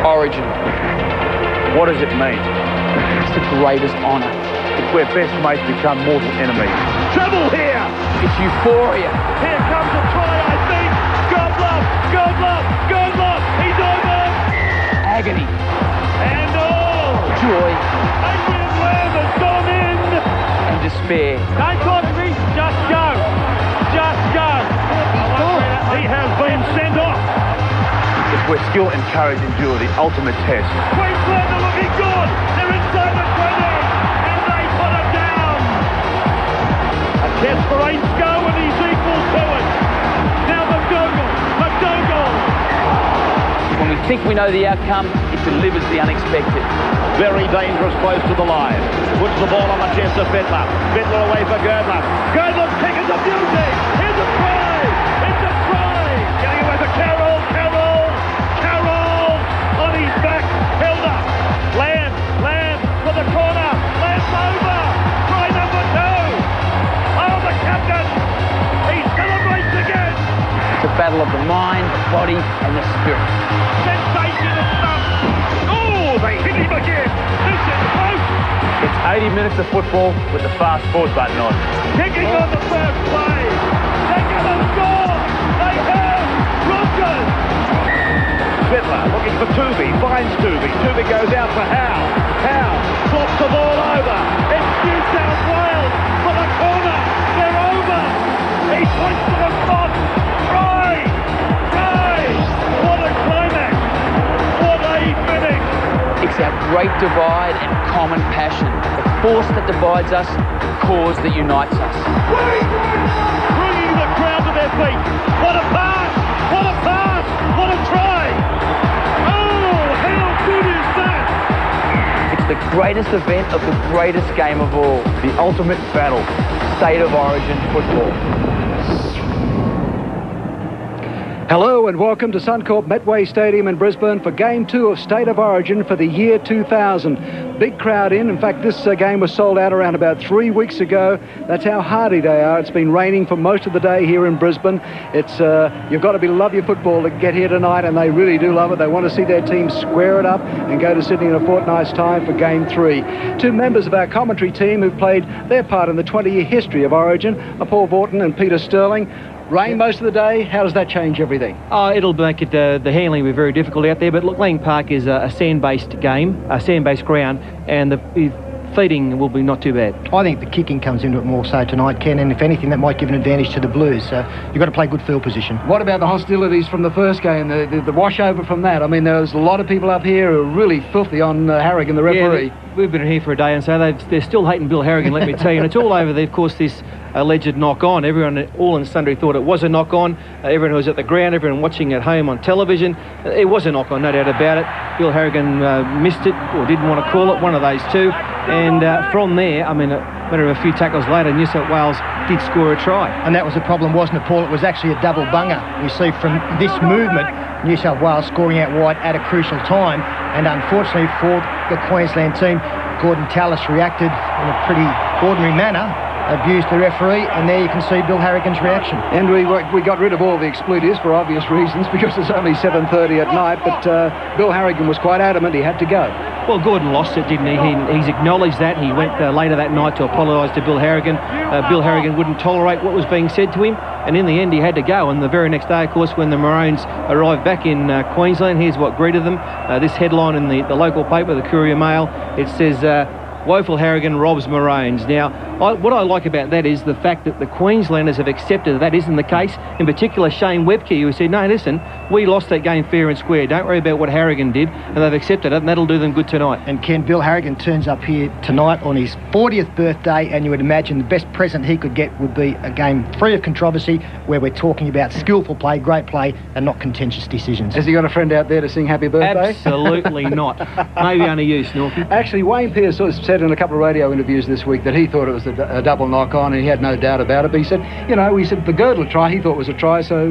Origin. What does it mean? It's the greatest honour. It's where best mates become mortal enemies. Trouble here! It's euphoria. Here comes a try, I think. Girdler. He's over. Agony. And joy. Adrian Lamb has gone in. And despair. Don't talk to me. Just go. He has been sent off. It's where skill and courage endure the ultimate test. Queensland are looking good. They're inside the 20. And they put it down. A test for Ainscoe and he's equal to it. Now McDougall. When we think we know the outcome, it delivers the unexpected. Very dangerous, close to the line. Puts the ball on the chest of Fittler. Fittler away for Girdler. Girdler's kick is a beauty. Here's a try. It's a try. Getting away for Carroll on his back. Held up. Lamb for the corner. Lamb's over. Try number 2. Oh, the captain. He celebrates again. It's a battle of the mind, the body, and the spirit. Sensational stuff. Oh, they hit him again. This is close. It's 80 minutes of football with the fast forward button on. Kicking on the first play. They're going to score. They have. Rogers. Fittler looking for Tooby. Finds Tooby. Tooby goes out for Howe. Howe flops the ball over. It's New South Wales for the corner. They're over. He points to the spot. Try. What a climax. What a finish. It's our great divide and common passion. The force that divides us, the cause that unites us. Bringing the crowd to their feet. What a pass. What a try. Oh, how good is that? It's the greatest event of the greatest game of all. The ultimate battle. State of Origin football. Hello and welcome to Suncorp Metway Stadium in Brisbane for Game 2 of State of Origin for the year 2000. Big crowd in. In fact, this game was sold out around about 3 weeks ago. That's how hardy they are. It's been raining for most of the day here in Brisbane. It's you've got to love your football to get here tonight, and they really do love it. They want to see their team square it up and go to Sydney in a fortnight's time for Game 3. 2 members of our commentary team who've played their part in the 20-year history of Origin are Paul Vorton and Peter Sterling. Rain most of the day. How does that change everything? It'll make it the handling will be very difficult out there. But look, Lang Park is a sand-based game, a sand-based ground, and the feeding will be not too bad. I think the kicking comes into it more so tonight, Ken, and if anything, that might give an advantage to the Blues. So you've got to play good field position. What about the hostilities from the first game, the washover from that? I mean, there's a lot of people up here who are really filthy on Harrigan, the referee. Yeah, we've been here for a day, and so they're still hating Bill Harrigan, let me tell you. And it's all over, of course, this alleged knock-on. Everyone, all and sundry, thought it was a knock-on. Everyone who was at the ground, everyone watching at home on television, it was a knock-on, no doubt about it. Bill Harrigan missed it, or didn't want to call it, one of those two. And from there, I mean, a matter of a few tackles later, New South Wales did score a try. And that was the problem, wasn't it, Paul? It was actually a double bunger. We see from this movement, New South Wales scoring out wide at a crucial time. And unfortunately for the Queensland team, Gordon Tallis reacted in a pretty ordinary manner, abused the referee, and there you can see Bill Harrigan's reaction. And we got rid of all the expletives for obvious reasons because it's only 7:30 at night, but Bill Harrigan was quite adamant he had to go. Well, Gordon lost it, didn't he? He's acknowledged that. He went later that night to apologise to Bill Harrigan. Bill Harrigan wouldn't tolerate what was being said to him. and in the end he had to go. And the very next day, of course, when the Maroons arrived back in Queensland, here's what greeted them. This headline in the local paper, the Courier Mail, it says, woeful Harrigan robs Maroons. Now, what I like about that is the fact that the Queenslanders have accepted that isn't the case. In particular, Shane Webke, who said, no, listen, we lost that game fair and square. Don't worry about what Harrigan did. And they've accepted it, and that'll do them good tonight. And Ken, Bill Harrigan turns up here tonight on his 40th birthday, and you would imagine the best present he could get would be a game free of controversy, where we're talking about skillful play, great play, and not contentious decisions. Has he got a friend out there to sing happy birthday? Absolutely not. Maybe only you, Snorky. Actually, Wayne Pearce said in a couple of radio interviews this week that he thought it was a double knock-on, and he had no doubt about it. But he said, the Girdler try, he thought was a try, so,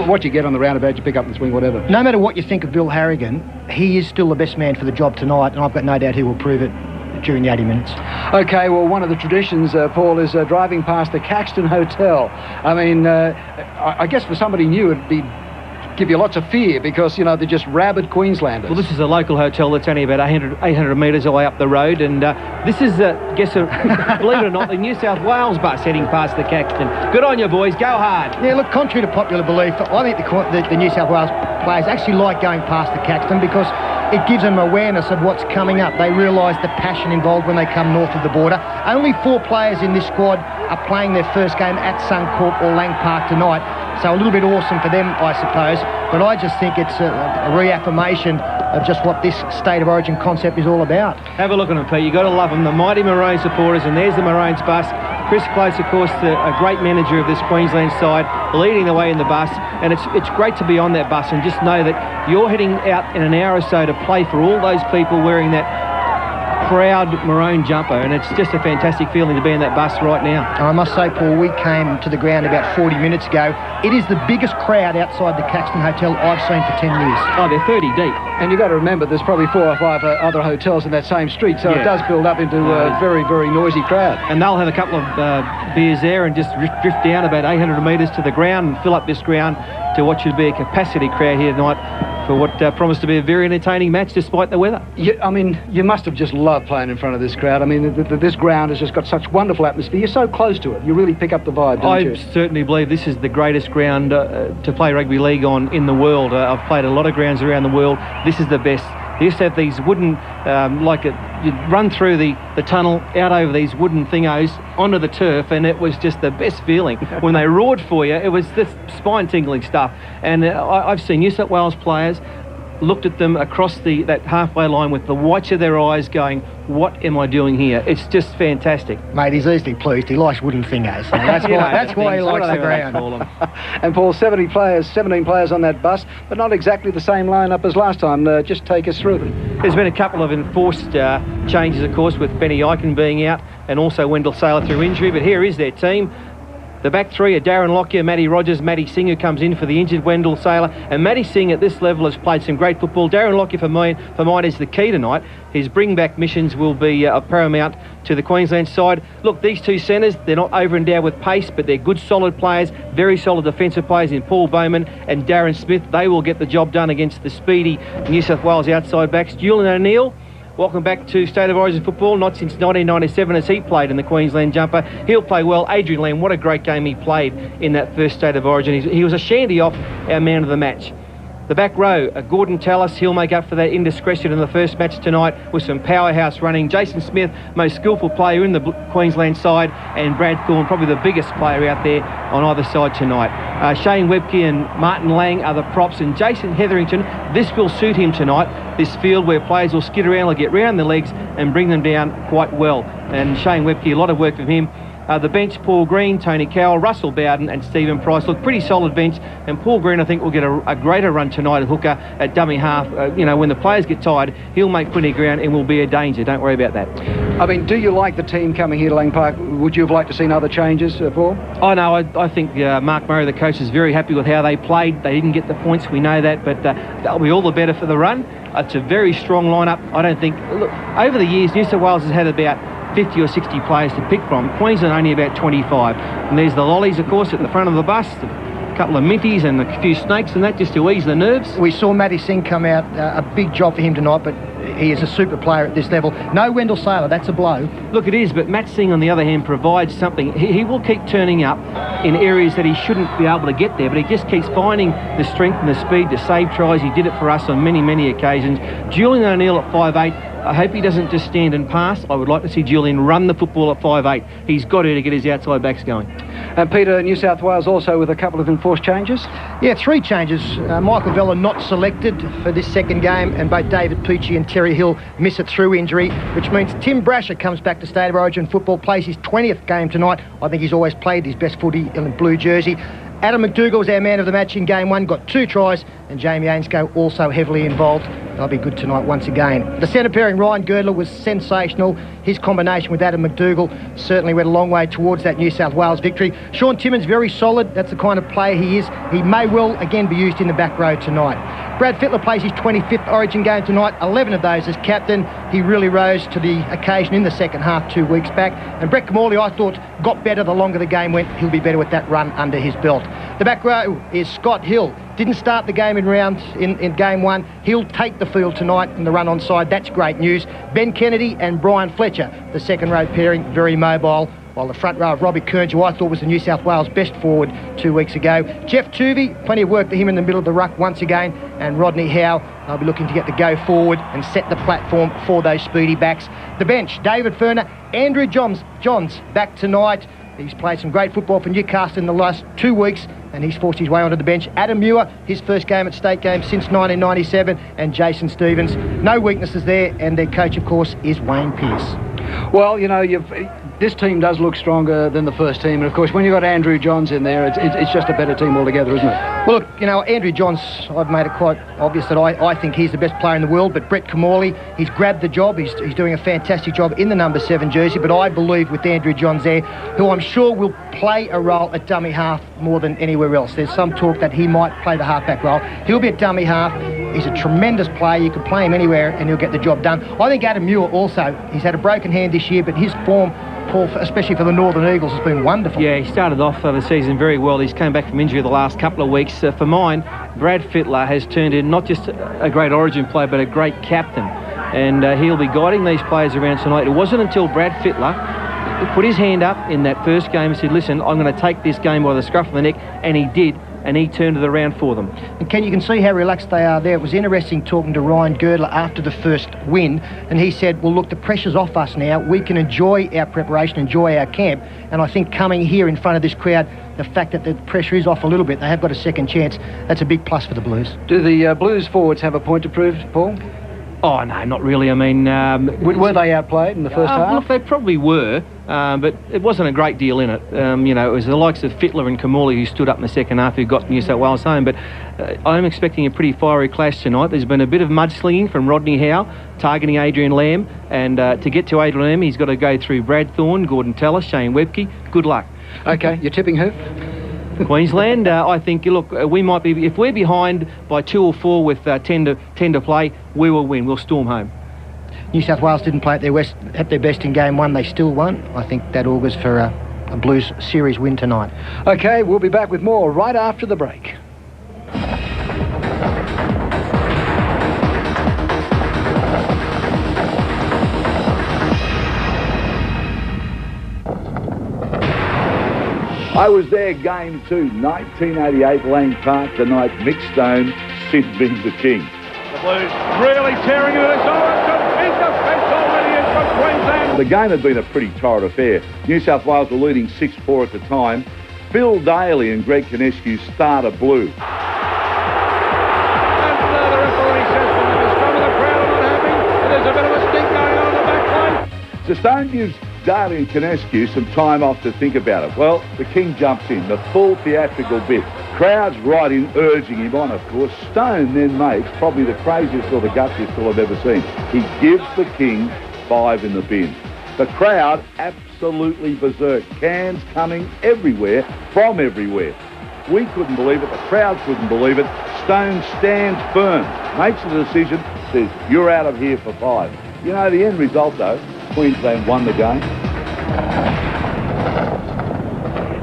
what you get on the roundabout, you pick up and swing, whatever. No matter what you think of Bill Harrigan, he is still the best man for the job tonight, and I've got no doubt he will prove it during the 80 minutes. OK, well, one of the traditions, Paul, is driving past the Caxton Hotel. I mean, I guess for somebody new, it'd give you lots of fear because, they're just rabid Queenslanders. Well, this is a local hotel that's only about 800 metres away up the road, and this is, believe it or not, the New South Wales bus heading past the Caxton. Good on you, boys. Go hard. Yeah, look, contrary to popular belief, I think the New South Wales players actually like going past the Caxton because it gives them awareness of what's coming up. They realise the passion involved when they come north of the border. Only 4 players in this squad are playing their first game at Suncorp or Lang Park tonight. So a little bit awesome for them, I suppose. But I just think it's a reaffirmation of just what this State of Origin concept is all about. Have a look at them, Pete. You've got to love them. The mighty Maroon supporters, and there's the Maroons bus. Chris Close, of course, a great manager of this Queensland side, leading the way in the bus. And it's great to be on that bus and just know that you're heading out in an hour or so to play for all those people wearing that proud maroon jumper, and it's just a fantastic feeling to be in that bus right now. I must say, Paul, we came to the ground about 40 minutes ago. It is the biggest crowd outside the Caxton Hotel I've seen for 10 years. Oh, they're 30 deep. And you've got to remember there's probably 4 or 5 other hotels in that same street, so it does build up into a very, very noisy crowd. And they'll have a couple of beers there and just drift down about 800 metres to the ground and fill up this ground to what should be a capacity crowd here tonight for what promised to be a very entertaining match despite the weather. Yeah, I mean, you must have just loved playing in front of this crowd. I mean, this ground has just got such wonderful atmosphere. You're so close to it. You really pick up the vibe, don't you? I certainly believe this is the greatest ground to play rugby league on in the world. I've played a lot of grounds around the world. This is the best. They used to have these wooden, you'd run through the tunnel, out over these wooden thingos, onto the turf, and it was just the best feeling. When they roared for you, it was this spine-tingling stuff. And I've seen New South Wales players looked at them across that halfway line with the whites of their eyes going, what am I doing here? It's just fantastic. Mate, he's easily pleased. He likes wooden fingers. So that's why he likes the ground. And Paul, 17 players on that bus, but not exactly the same lineup as last time. Just take us through them. There's been a couple of enforced changes, of course, with Benny Eichen being out and also Wendell Saylor through injury, but here is their team. The back three are Darren Lockyer, Matty Rogers, Matty Singh, who comes in for the injured Wendell Saylor. And Matty Singh at this level has played some great football. Darren Lockyer for mine is the key tonight. His bring-back missions will be paramount to the Queensland side. Look, these two centres, they're not over-endowed with pace, but they're good, solid players, very solid defensive players in Paul Bowman and Darren Smith. They will get the job done against the speedy New South Wales outside backs. Julian O'Neill, welcome back to State of Origin football, not since 1997 as he played in the Queensland jumper. He'll play well. Adrian Lamb, what a great game he played in that first State of Origin. He was a shandy off our man of the match. The back row, Gordon Tallis, he'll make up for that indiscretion in the first match tonight with some powerhouse running. Jason Smith, most skillful player in the Queensland side, and Brad Thorne, probably the biggest player out there on either side tonight. Shane Webke and Martin Lang are the props, and Jason Hetherington, this will suit him tonight, this field where players will skid around, will get round the legs and bring them down quite well. And Shane Webke, a lot of work from him. The bench, Paul Green, Tony Cowell, Russell Bowden and Stephen Price. Look, pretty solid bench. And Paul Green, I think, will get a greater run tonight at hooker at dummy half. When the players get tired, he'll make plenty of ground and will be a danger. Don't worry about that. I mean, do you like the team coming here to Lang Park? Would you have liked to seen other changes, Paul? Oh, no, I think Mark Murray, the coach, is very happy with how they played. They didn't get the points, we know that, but they'll be all the better for the run. It's a very strong lineup. I don't think... Look, over the years, New South Wales has had about 50 or 60 players to pick from. Queensland only about 25. And there's the lollies, of course, at the front of the bus. couple of minties and a few snakes and that just to ease the nerves. We saw Matty Singh come out, a big job for him tonight, but he is a super player at this level. No Wendell Saylor, that's a blow. Look, it is, but Matt Singh, on the other hand, provides something. He will keep turning up in areas that he shouldn't be able to get there, but he just keeps finding the strength and the speed to save tries. He did it for us on many, many occasions. Julian O'Neill at 5'8", I hope he doesn't just stand and pass. I would like to see Julian run the football at 5'8". He's got to get his outside backs going. And Peter, New South Wales also with a couple of enforced changes? Yeah, 3 changes. Michael Vella not selected for this second game, and both David Peachey and Terry Hill miss it through injury, which means Tim Brasher comes back to State of Origin football, plays his 20th game tonight. I think he's always played his best footy in the blue jersey. Adam McDougall was our man of the match in game 1, got 2 tries, and Jamie Ainscough also heavily involved. They'll be good tonight once again. The centre pairing, Ryan Girdler, was sensational. His combination with Adam McDougall certainly went a long way towards that New South Wales victory. Sean Timmins, very solid. That's the kind of player he is. He may well again be used in the back row tonight. Brad Fittler plays his 25th Origin game tonight, 11 of those as captain. He really rose to the occasion in the second half 2 weeks back. And Brett Camorley, I thought, got better the longer the game went. He'll be better with that run under his belt. The back row is Scott Hill. Didn't start the game in game 1. He'll take the field tonight in the run onside. That's great news. Ben Kennedy and Brian Fletcher, the second row pairing, very mobile. While the front row of Robbie Kearns, who I thought was the New South Wales best forward 2 weeks ago. Jeff Tuvey, plenty of work for him in the middle of the ruck once again. And Rodney Howe, they'll be looking to get the go forward and set the platform for those speedy backs. The bench, David Ferner, Andrew Johns back tonight. He's played some great football for Newcastle in the last 2 weeks, and he's forced his way onto the bench. Adam Muir, his first game at State Games since 1997, and Jason Stevens. No weaknesses there, and their coach, of course, is Wayne Pearce. Well, you know, this team does look stronger than the first team, and of course, when you've got Andrew Johns in there, it's just a better team altogether, isn't it? Well, look, you know, Andrew Johns, I've made it quite obvious that I think he's the best player in the world, but Brett Camorley, he's grabbed the job. He's doing a fantastic job in the number 7 jersey, but I believe with Andrew Johns there, who I'm sure will play a role at dummy half more than anywhere else. There's some talk that he might play the halfback role. He'll be at dummy half. He's a tremendous player. You could play him anywhere and he'll get the job done. I think Adam Muir also, he's had a broken hand this year, but his form, Paul, especially for the Northern Eagles, has been wonderful. Yeah, he started off the season very well. He's come back from injury the last couple of weeks. For mine, Brad Fittler has turned in not just a great Origin player, but a great captain. And he'll be guiding these players around tonight. It wasn't until Brad Fittler put his hand up in that first game and said, listen, I'm going to take this game by the scruff of the neck, and he did. And he turned it around for them. And Ken, you can see how relaxed they are there. It was interesting talking to Ryan Girdler after the first win, and he said, well, look, the pressure's off us now. We can enjoy our preparation, enjoy our camp. And I think coming here in front of this crowd, the fact that the pressure is off a little bit, they have got a second chance, that's a big plus for the Blues. Do the Blues forwards have a point to prove, Paul? Oh, no, not really. I mean... were they outplayed in the first half? Look, they probably were, but it wasn't a great deal in it. You know, it was the likes of Fittler and Camorley who stood up in the second half who got New South Wales home, but I'm expecting a pretty fiery clash tonight. There's been a bit of mudslinging from Rodney Howe, targeting Adrian Lamb, and to get to Adrian Lamb, he's got to go through Brad Thorne, Gordon Tallis, Shane Webke. Good luck. OK, you're tipping who? Queensland, I think, look, we might be, if we're behind by 2 or 4 with 10 to play, we will win. We'll storm home. New South Wales didn't play at their best in game 1. They still won. I think that augurs for a Blues series win tonight. OK, we'll be back with more right after the break. I was there game 2, 1988 Lang Park, the night Mick Stone, Sid Bing the King. The Blues really tearing into this. It's defence already in from Queensland. The game had been a pretty torrid affair. New South Wales were leading 6-4 at the time. Phil Daly and Greg Kinescu started blue. And the referee says some of the crowd are not happy. There's a bit of a stink going on in the back line. So Stone gives Daly and Kinescu some time off to think about it. Well, the King jumps in, the full theatrical bit. Crowds right in, urging him on, of course. Stone then makes probably the craziest or the gutsiest call I've ever seen. He gives the King 5 in the bin. The crowd absolutely berserk. Cans coming everywhere, from everywhere. We couldn't believe it. The crowd couldn't believe it. Stone stands firm, makes the decision, says, you're out of here for 5. You know, the end result, though, Queensland won the game.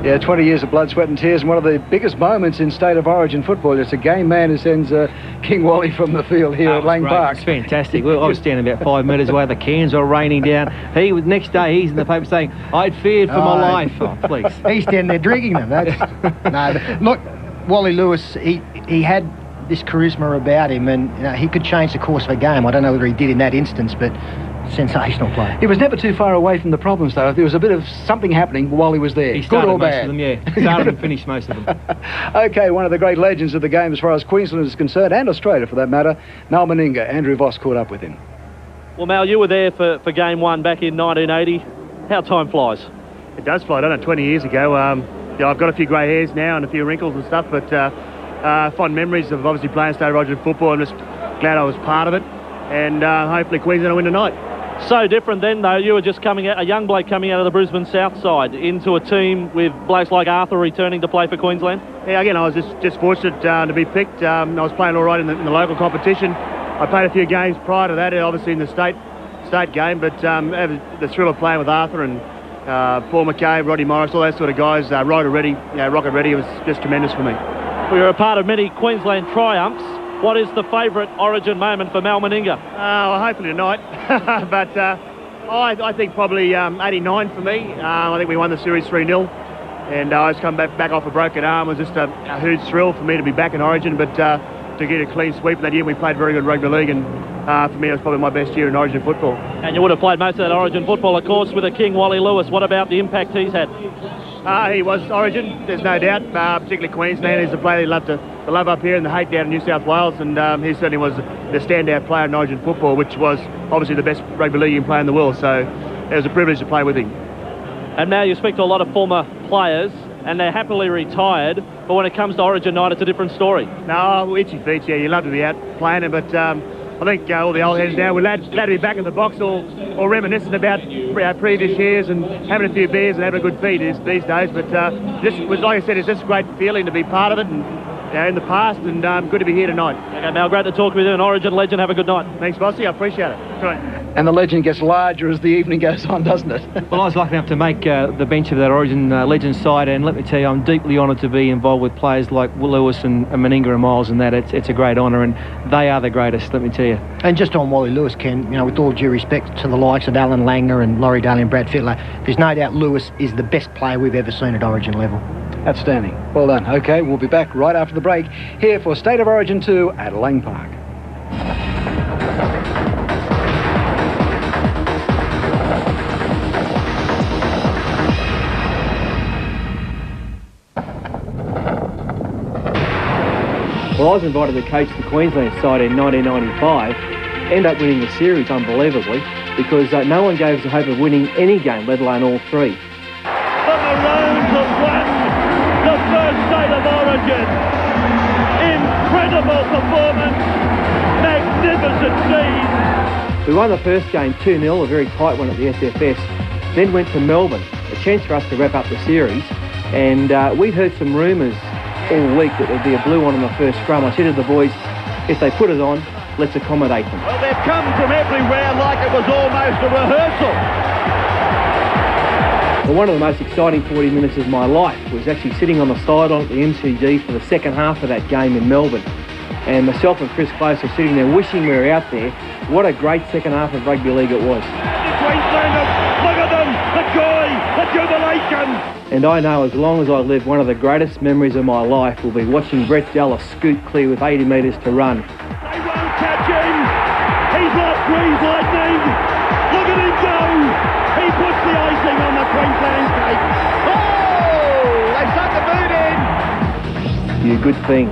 Yeah, 20 years of blood, sweat and tears, and one of the biggest moments in State of Origin football. It's a game man who sends King Wally from the field here at Lang Park. It's fantastic. I was standing about 5 metres away. The cans were raining down. Next day, he's in the paper saying, "I'd feared for my life." Oh, please. He's standing there drinking them. No, look, Wally Lewis, he had this charisma about him, and he could change the course of a game. I don't know whether he did in that instance, but sensational play. He was never too far away from the problems, though. There was a bit of something happening while he was there. He started Good or most bad. of them, yeah. Started and finished most of them. OK, one of the great legends of the game as far as Queensland is concerned, and Australia for that matter, Mal Meninga. Andrew Voss caught up with him. Well, Mal, you were there for Game 1 back in 1980. How time flies. It does fly, doesn't it? 20 years ago. I've got a few grey hairs now and a few wrinkles and stuff, but fond memories of obviously playing State of Origin football. I'm just glad I was part of it, and hopefully Queensland will win tonight. So different then, though. You were just a young bloke coming out of the Brisbane South side into a team with blokes like Arthur returning to play for Queensland. Yeah, again, I was just fortunate to be picked. I was playing all right in the local competition. I played a few games prior to that, obviously in the state game, but the thrill of playing with Arthur and Paul McCabe, Roddy Morris, all those sort of guys, Ryder Reddy, Rocket Reddy, it was just tremendous for me. We were a part of many Queensland triumphs. What is the favourite Origin moment for Mal Meninga? Well, hopefully tonight, but I think probably 89 for me. I think we won the series 3-0, and I just come back off a broken arm. It was just a huge thrill for me to be back in Origin, but to get a clean sweep that year, we played very good rugby league, and for me it was probably my best year in Origin football. And you would have played most of that Origin football, of course, with a King Wally Lewis. What about the impact he's had? He was Origin, there's no doubt, particularly Queensland. He's a player they love up here and the hate down in New South Wales, and he certainly was the standout player in Origin football, which was obviously the best rugby league player in the world, so it was a privilege to play with him. And now you speak to a lot of former players, and they're happily retired, but when it comes to Origin night, it's a different story. No, itchy feet, yeah, you love to be out playing it, but I think all the old heads now, we're glad to be back in the box or reminiscing about previous years and having a few beers and having a good feed these days. But this was, like I said, it's just a great feeling to be part of it and in the past, and good to be here tonight. Okay, Mal, great to talk with you, an Origin legend. Have a good night. Thanks, Bossy, I appreciate it. Great. And the legend gets larger as the evening goes on, doesn't it? Well, I was lucky enough to make the bench of that Origin Legends side, and let me tell you, I'm deeply honoured to be involved with players like Lewis and Meninga and Miles and that. It's a great honour, and they are the greatest, let me tell you. And just on Wally Lewis, Ken, with all due respect to the likes of Alan Langner and Laurie Daly and Brad Fittler, there's no doubt Lewis is the best player we've ever seen at Origin level. Outstanding. Well done. OK, we'll be back right after the break here for State of Origin 2 at Lang Park. Well, I was invited to coach the Queensland side in 1995, end up winning the series unbelievably, because no one gave us the hope of winning any game, let alone all three. The Maroons have won the first State of Origin. Incredible performance, magnificent scene. We won the first game 2-0, a very tight one at the SFS, then went to Melbourne, a chance for us to wrap up the series, and we'd heard some rumours all week that there'd be a blue one the first scrum. I said to the boys, if they put it on, let's accommodate them. Well, they've come from everywhere like it was almost a rehearsal. Well, one of the most exciting 40 minutes of my life was actually sitting on the sideline at the MCG for the second half of that game in Melbourne. And myself and Chris Close were sitting there wishing we were out there. What a great second half of rugby league it was. Queenslanders, look at them, the joy, the jubilation. And I know as long as I live, one of the greatest memories of my life will be watching Brett Dallas scoot clear with 80 metres to run. They won't catch him. He's like grease lightning. Look at him go. He puts the icing on the Queensland cake. Oh, they stuck the boot in. You good thing.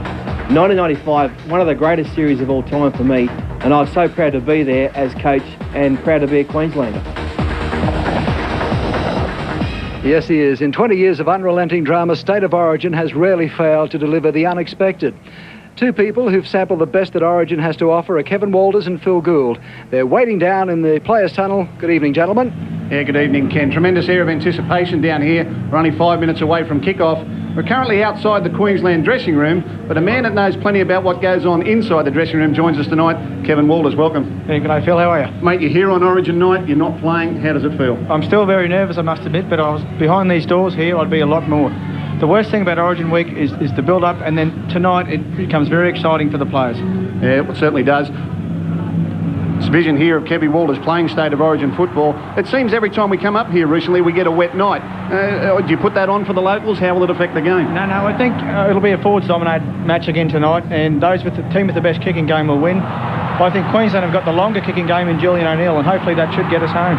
1995, one of the greatest series of all time for me, and I was so proud to be there as coach and proud to be a Queenslander. Yes, he is. In 20 years of unrelenting drama, State of Origin has rarely failed to deliver the unexpected. Two people who've sampled the best that Origin has to offer are Kevin Walters and Phil Gould. They're waiting down in the players' tunnel. Good evening, gentlemen. Yeah, good evening, Ken. Tremendous air of anticipation down here. We're only 5 minutes away from kick-off. We're currently outside the Queensland dressing room, but a man that knows plenty about what goes on inside the dressing room joins us tonight. Kevin Walters, welcome. Hey, g'day Phil, how are you? Mate, you're here on Origin night, you're not playing. How does it feel? I'm still very nervous, I must admit, but I was behind these doors here, I'd be a lot more. The worst thing about Origin week is the build-up, and then tonight it becomes very exciting for the players. Yeah, it certainly does. This vision here of Kevin Walters playing State of Origin football. It seems every time we come up here recently we get a wet night. Do you put that on for the locals? How will it affect the game? No, I think it'll be a forwards-dominated match again tonight, and those with the team with the best kicking game will win. I think Queensland have got the longer kicking game in Julian O'Neill, and hopefully that should get us home.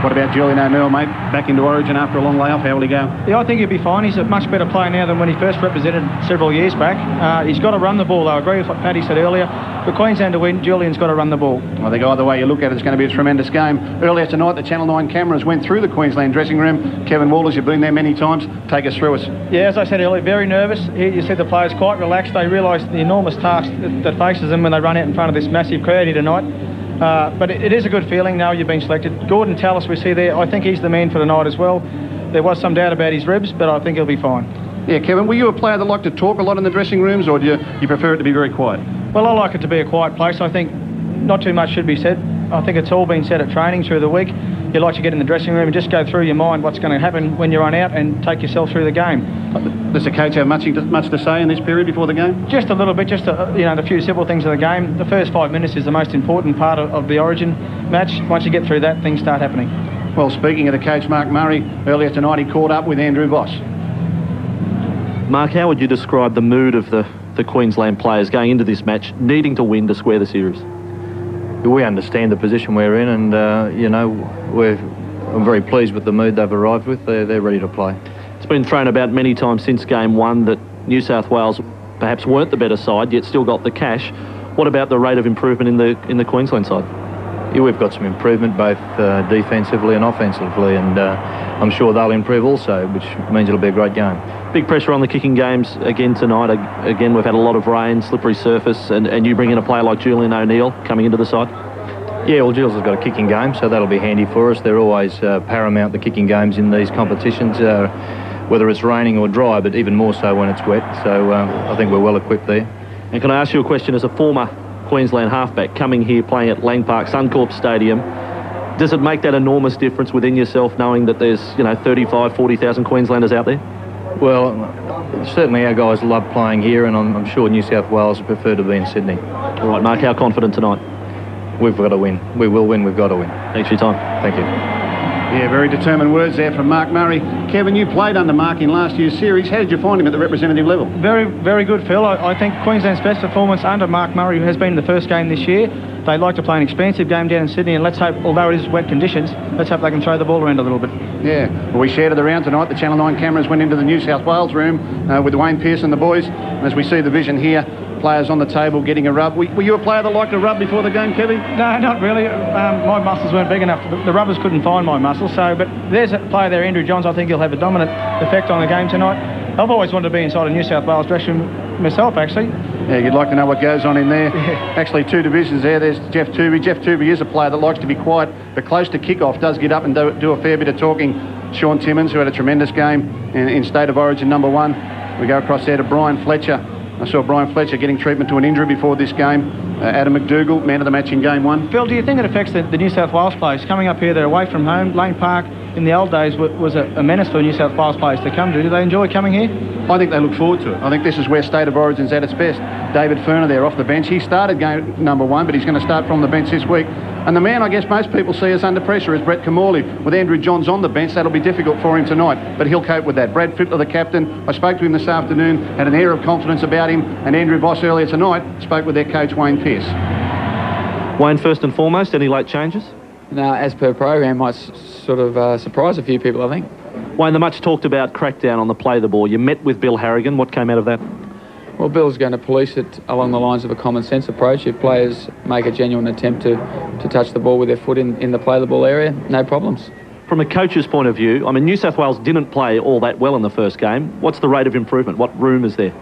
What about Julian O'Neill, mate? Back into Origin after a long layoff, how will he go? Yeah, I think he'll be fine. He's a much better player now than when he first represented several years back. He's got to run the ball, though. I agree with what Paddy said earlier. For Queensland to win, Julian's got to run the ball. I think either way you look at it, it's going to be a tremendous game. Earlier tonight, the Channel 9 cameras went through the Queensland dressing room. Kevin Walters, you've been there many times. Take us through us. Yeah, as I said earlier, very nervous. Here you see the players quite relaxed. They realise the enormous task that faces them when they run out in front of this massive crowd here tonight. But it is a good feeling now you've been selected. Gordon Tallis we see there, I think he's the man for the night as well. There was some doubt about his ribs, but I think he'll be fine. Yeah, Kevin, were you a player that liked to talk a lot in the dressing rooms, or do you prefer it to be very quiet? Well, I like it to be a quiet place. I think not too much should be said. I think it's all been said at training through the week. You like to get in the dressing room and just go through your mind what's going to happen when you run out and take yourself through the game. Does the coach have much to say in this period before the game? Just a little bit, just the few simple things of the game. The first 5 minutes is the most important part of the Origin match. Once you get through that, things start happening. Well, speaking of the coach, Mark Murray, earlier tonight he caught up with Andrew Voss. Mark, how would you describe the mood of the Queensland players going into this match, needing to win to square the series? We understand the position we're in, and I'm very pleased with the mood they've arrived with. They're ready to play. It's been thrown about many times since game one that New South Wales perhaps weren't the better side, yet still got the cash. What about the rate of improvement in the Queensland side? Yeah, we've got some improvement both defensively and offensively, and I'm sure they'll improve also, which means it'll be a great game. Big pressure on the kicking games again tonight. Again, we've had a lot of rain, slippery surface, and you bring in a player like Julian O'Neill coming into the side? Yeah, well, Jules has got a kicking game, so that'll be handy for us. They're always paramount, the kicking games in these competitions, whether it's raining or dry, but even more so when it's wet. So I think we're well equipped there. And can I ask you a question as a former Queensland halfback coming here playing at Lang Park Suncorp Stadium? Does it make that enormous difference within yourself knowing that there's 35, 40,000 Queenslanders out there? Well, certainly our guys love playing here, and I'm sure New South Wales would prefer to be in Sydney. All right, Mark, how confident tonight? We've got to win. We will win. We've got to win. Thanks for your time. Thank you. Yeah, very determined words there from Mark Murray. Kevin, you played under Mark in last year's series. How did you find him at the representative level? Very, very good, Phil. I think Queensland's best performance under Mark Murray, who has been the first game this year. They like to play an expansive game down in Sydney, and let's hope, although it is wet conditions, let's hope they can throw the ball around a little bit. Yeah, well, we shared it around tonight. The Channel 9 cameras went into the New South Wales room with Wayne Pearce and the boys. And as we see the vision here, players on the table getting a rub. Were you a player that liked a rub before the game, Kevin? No, not really. My muscles weren't big enough. The rubbers couldn't find my muscles. But there's a player there, Andrew Johns. I think he'll have a dominant effect on the game tonight. I've always wanted to be inside a New South Wales dressing room myself, actually. Yeah, you'd like to know what goes on in there. Yeah. Actually, two divisions there. There's Jeff Tooby. Jeff Tooby is a player that likes to be quiet, but close to kick-off does get up and do a fair bit of talking. Sean Timmins, who had a tremendous game in State of Origin #1. We go across there to Brian Fletcher. I saw Brian Fletcher getting treatment to an injury before this game. Adam McDougall, man of the match in game 1. Phil, do you think it affects the New South Wales players coming up here? They're away from home. Lang Park in the old days was a menace for New South Wales players to come to. Do they enjoy coming here? I think they look forward to it. I think this is where State of Origin's at its best. David Furner there off the bench. He started game #1, but he's going to start from the bench this week. And the man I guess most people see as under pressure is Brett Camorley. With Andrew Johns on the bench, that'll be difficult for him tonight, but he'll cope with that. Brad Fittler, the captain, I spoke to him this afternoon, had an air of confidence about him, and Andrew Voss earlier tonight spoke with their coach Wayne Pearce. Wayne, first and foremost, any late changes? No, as per program, might sort of surprise a few people, I think. Wayne, the much talked about crackdown on the play of the ball. You met with Bill Harrigan. What came out of that? Well, Bill's going to police it along the lines of a common sense approach. If players make a genuine attempt to touch the ball with their foot in the play the ball area, no problems. From a coach's point of view, I mean, New South Wales didn't play all that well in the first game. What's the rate of improvement? What room is there?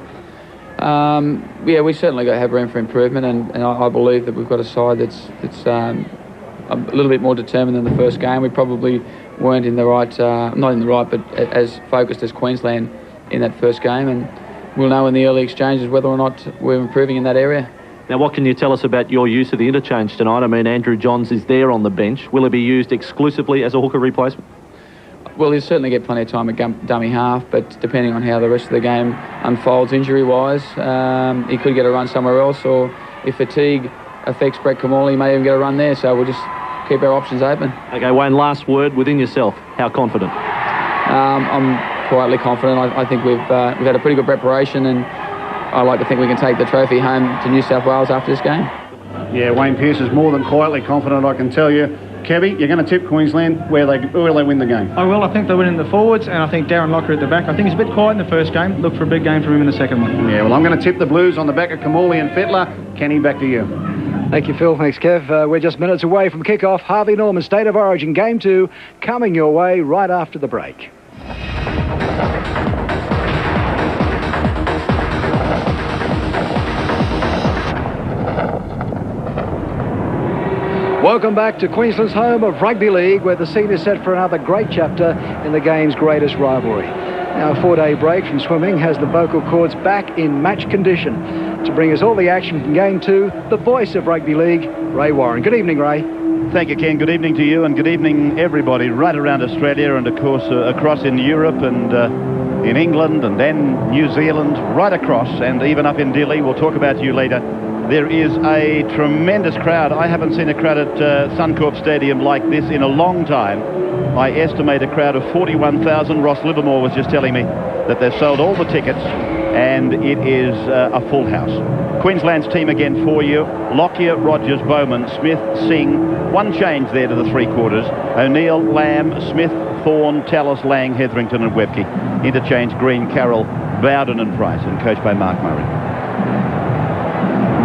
Yeah, we certainly have room for improvement, and I believe that we've got a side that's a little bit more determined than the first game. We probably weren't in the right, not in the right, but as focused as Queensland in that first game, and we'll know in the early exchanges whether or not we're improving in that area. Now, what can you tell us about your use of the interchange tonight? I mean, Andrew Johns is there on the bench. Will he be used exclusively as a hooker replacement? Well, he'll certainly get plenty of time at dummy half, but depending on how the rest of the game unfolds injury-wise, he could get a run somewhere else, or if fatigue affects Brett Kimmorley, he may even get a run there, so we'll just keep our options open. Okay, Wayne, last word within yourself. How confident? I'm quietly confident. I think we've had a pretty good preparation, and I like to think we can take the trophy home to New South Wales after this game. Yeah, Wayne Pearce is more than quietly confident, I can tell you. Kevy, you're going to tip Queensland where they win the game? I will. I think they'll win in the forwards, and I think Darren Lockyer at the back. I think he's a bit quiet in the first game. Look for a big game from him in the second one. Yeah, well, I'm going to tip the Blues on the back of Kimmorley and Fittler. Kenny, back to you. Thank you, Phil. Thanks, Kev. We're just minutes away from kick-off. Harvey Norman State of Origin Game 2 coming your way right after the break. Welcome back to Queensland's home of rugby league, where the scene is set for another great chapter in the game's greatest rivalry. Now, a 4-day break from swimming has the vocal cords back in match condition. To bring us all the action from Game 2, the voice of rugby league, Ray Warren. Good evening, Ray. Thank you, Ken. Good evening to you, and good evening, everybody, right around Australia, and of course across in Europe and in England, and then New Zealand, right across, and even up in Delhi. We'll talk about you later. There is a tremendous crowd. I haven't seen a crowd at Suncorp Stadium like this in a long time. I estimate a crowd of 41,000. Ross Livermore was just telling me that they've sold all the tickets, and it is a full house. Queensland's team again for you. Lockyer, Rogers, Bowman, Smith, Singh. One change there to the three-quarters. O'Neill, Lamb, Smith, Thorne, Tallis, Lang, Hetherington and Webke. Interchange Green, Carroll, Bowden and Price, and coached by Mark Murray.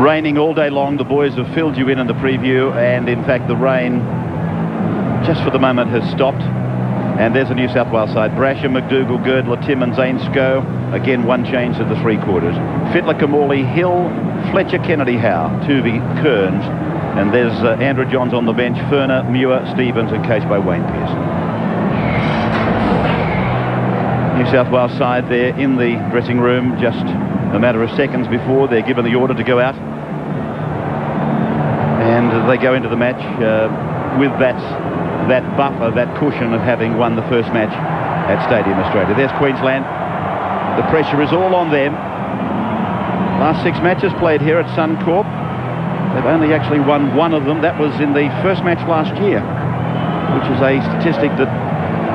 Raining all day long. The boys have filled you in the preview, and in fact the rain just for the moment has stopped. And there's a New South Wales side. Brasher, McDougall, Girdler, Timmins, Ainscoe. Again, one change to the three-quarters. Fittler, Kimmorley, Hill, Fletcher, Kennedy, Howe, Tuvey, Kearns. And there's Andrew Johns on the bench, Furner, Muir, Stevens, and coached by Wayne Pearce. New South Wales side there in the dressing room, just a matter of seconds before they're given the order to go out. And they go into the match with that buffer, that cushion of having won the first match at Stadium Australia. There's Queensland. The pressure is all on them. Last 6 matches played here at Suncorp. They've only actually won one of them. That was in the first match last year, which is a statistic that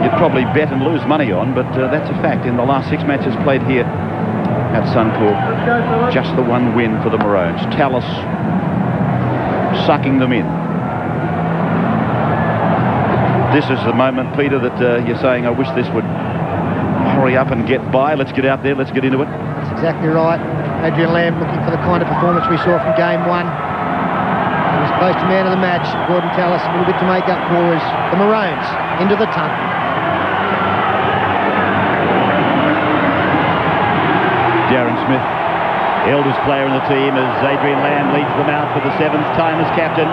you'd probably bet and lose money on, but that's a fact. In the last 6 matches played here at Suncorp, just the one win for the Maroons. Tallis sucking them in. This is the moment, Peter, that you're saying, I wish this would hurry up and get by. Let's get out there, let's get into it. That's exactly right. Adrian Lamb looking for the kind of performance we saw from Game 1. He was close to man of the match. Gordon Tallis a little bit to make up for as the Maroons into the tunnel. Darren Smith, eldest player in the team, as Adrian Lamb leads them out for the 7th time as captain.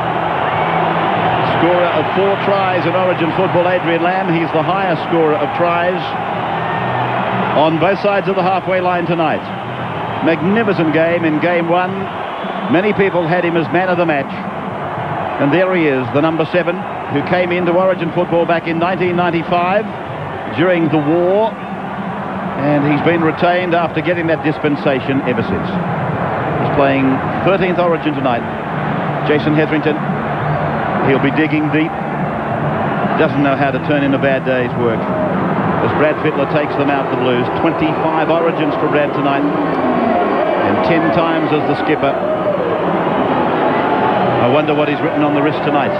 Scorer of 4 tries in Origin football, Adrian Lamb. He's the highest scorer of tries on both sides of the halfway line tonight. Magnificent game in Game 1. Many people had him as man of the match. And there he is, the number 7, who came into Origin football back in 1995 during the war. And he's been retained after getting that dispensation ever since. He's playing 13th Origin tonight. Jason Hetherington, he'll be digging deep. Doesn't know how to turn in a bad day's work. As Brad Fittler takes them out, the Blues. 25 Origins for Brad tonight. And 10 times as the skipper. I wonder what he's written on the wrist tonight.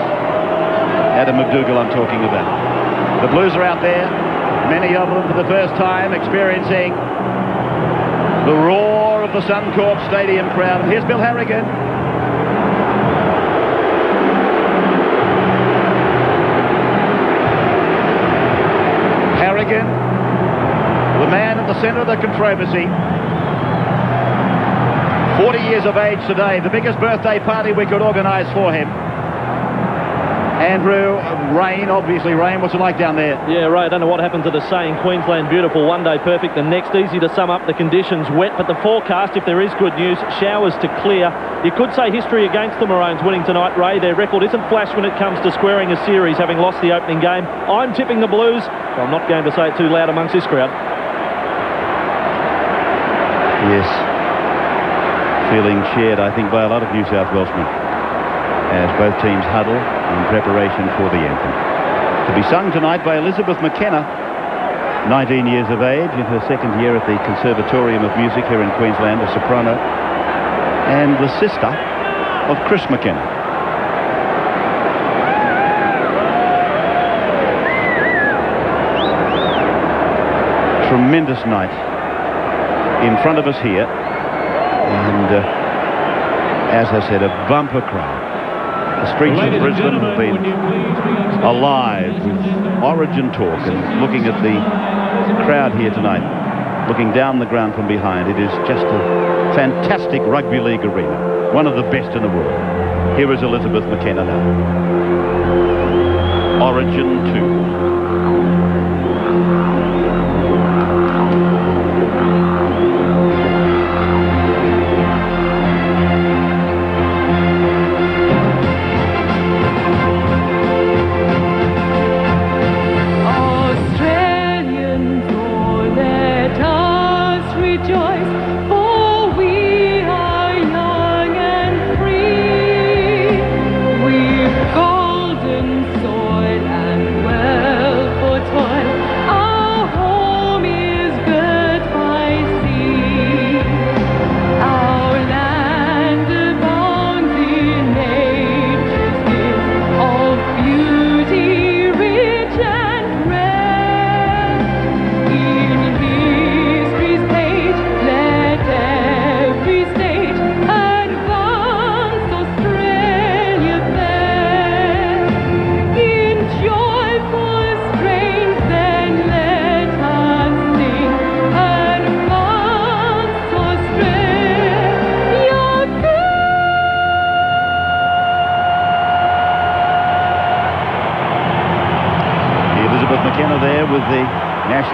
Adam McDougall I'm talking about. The Blues are out there. Many of them for the first time experiencing the roar of the Suncorp Stadium crowd. And here's Bill Harrigan. Harrigan, the man at the centre of the controversy. 40 years of age today, the biggest birthday party we could organise for him. Andrew, rain, obviously rain. What's it like down there? Yeah, Ray, I don't know what happened to the saying, Queensland beautiful, one day perfect, the next easy to sum up. The conditions wet, but the forecast, if there is good news, showers to clear. You could say history against the Maroons winning tonight, Ray. Their record isn't flash when it comes to squaring a series, having lost the opening game. I'm tipping the Blues, so I'm not going to say it too loud amongst this crowd. Yes. Feeling shared, I think, by a lot of New South Welshmen as both teams huddle in preparation for the anthem. To be sung tonight by Elizabeth McKenna, 19 years of age, in her second year at the Conservatorium of Music here in Queensland, a soprano, and the sister of Chris McKenna. Tremendous night in front of us here, and as I said, a bumper crowd. The streets of Brisbane have been alive with Origin talk, and looking at the crowd here tonight, looking down the ground from behind, it is just a fantastic rugby league arena, one of the best in the world. Here is Elizabeth McKenna now. Origin 2.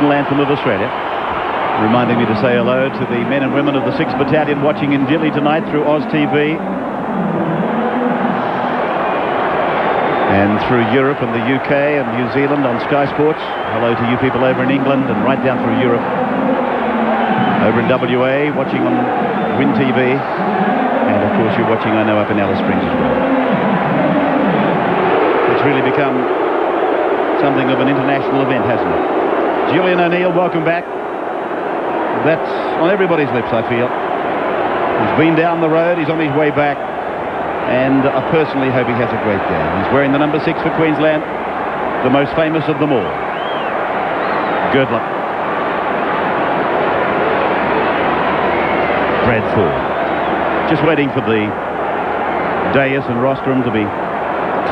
Anthem of Australia, reminding me to say hello to the men and women of the 6th Battalion watching in Dili tonight through Oz TV and through Europe and the UK and New Zealand on Sky Sports. Hello to you people over in England and right down through Europe, over in WA watching on Win TV, and of course you're watching, I know, up in Alice Springs as well. It's really become something of an international event, hasn't it? Julian O'Neill, welcome back. That's on everybody's lips, I feel. He's been down the road, he's on his way back, and I personally hope he has a great game. He's wearing the number 6 for Queensland, the most famous of them all. Good luck. Brad Ford. Just waiting for the dais and rostrum to be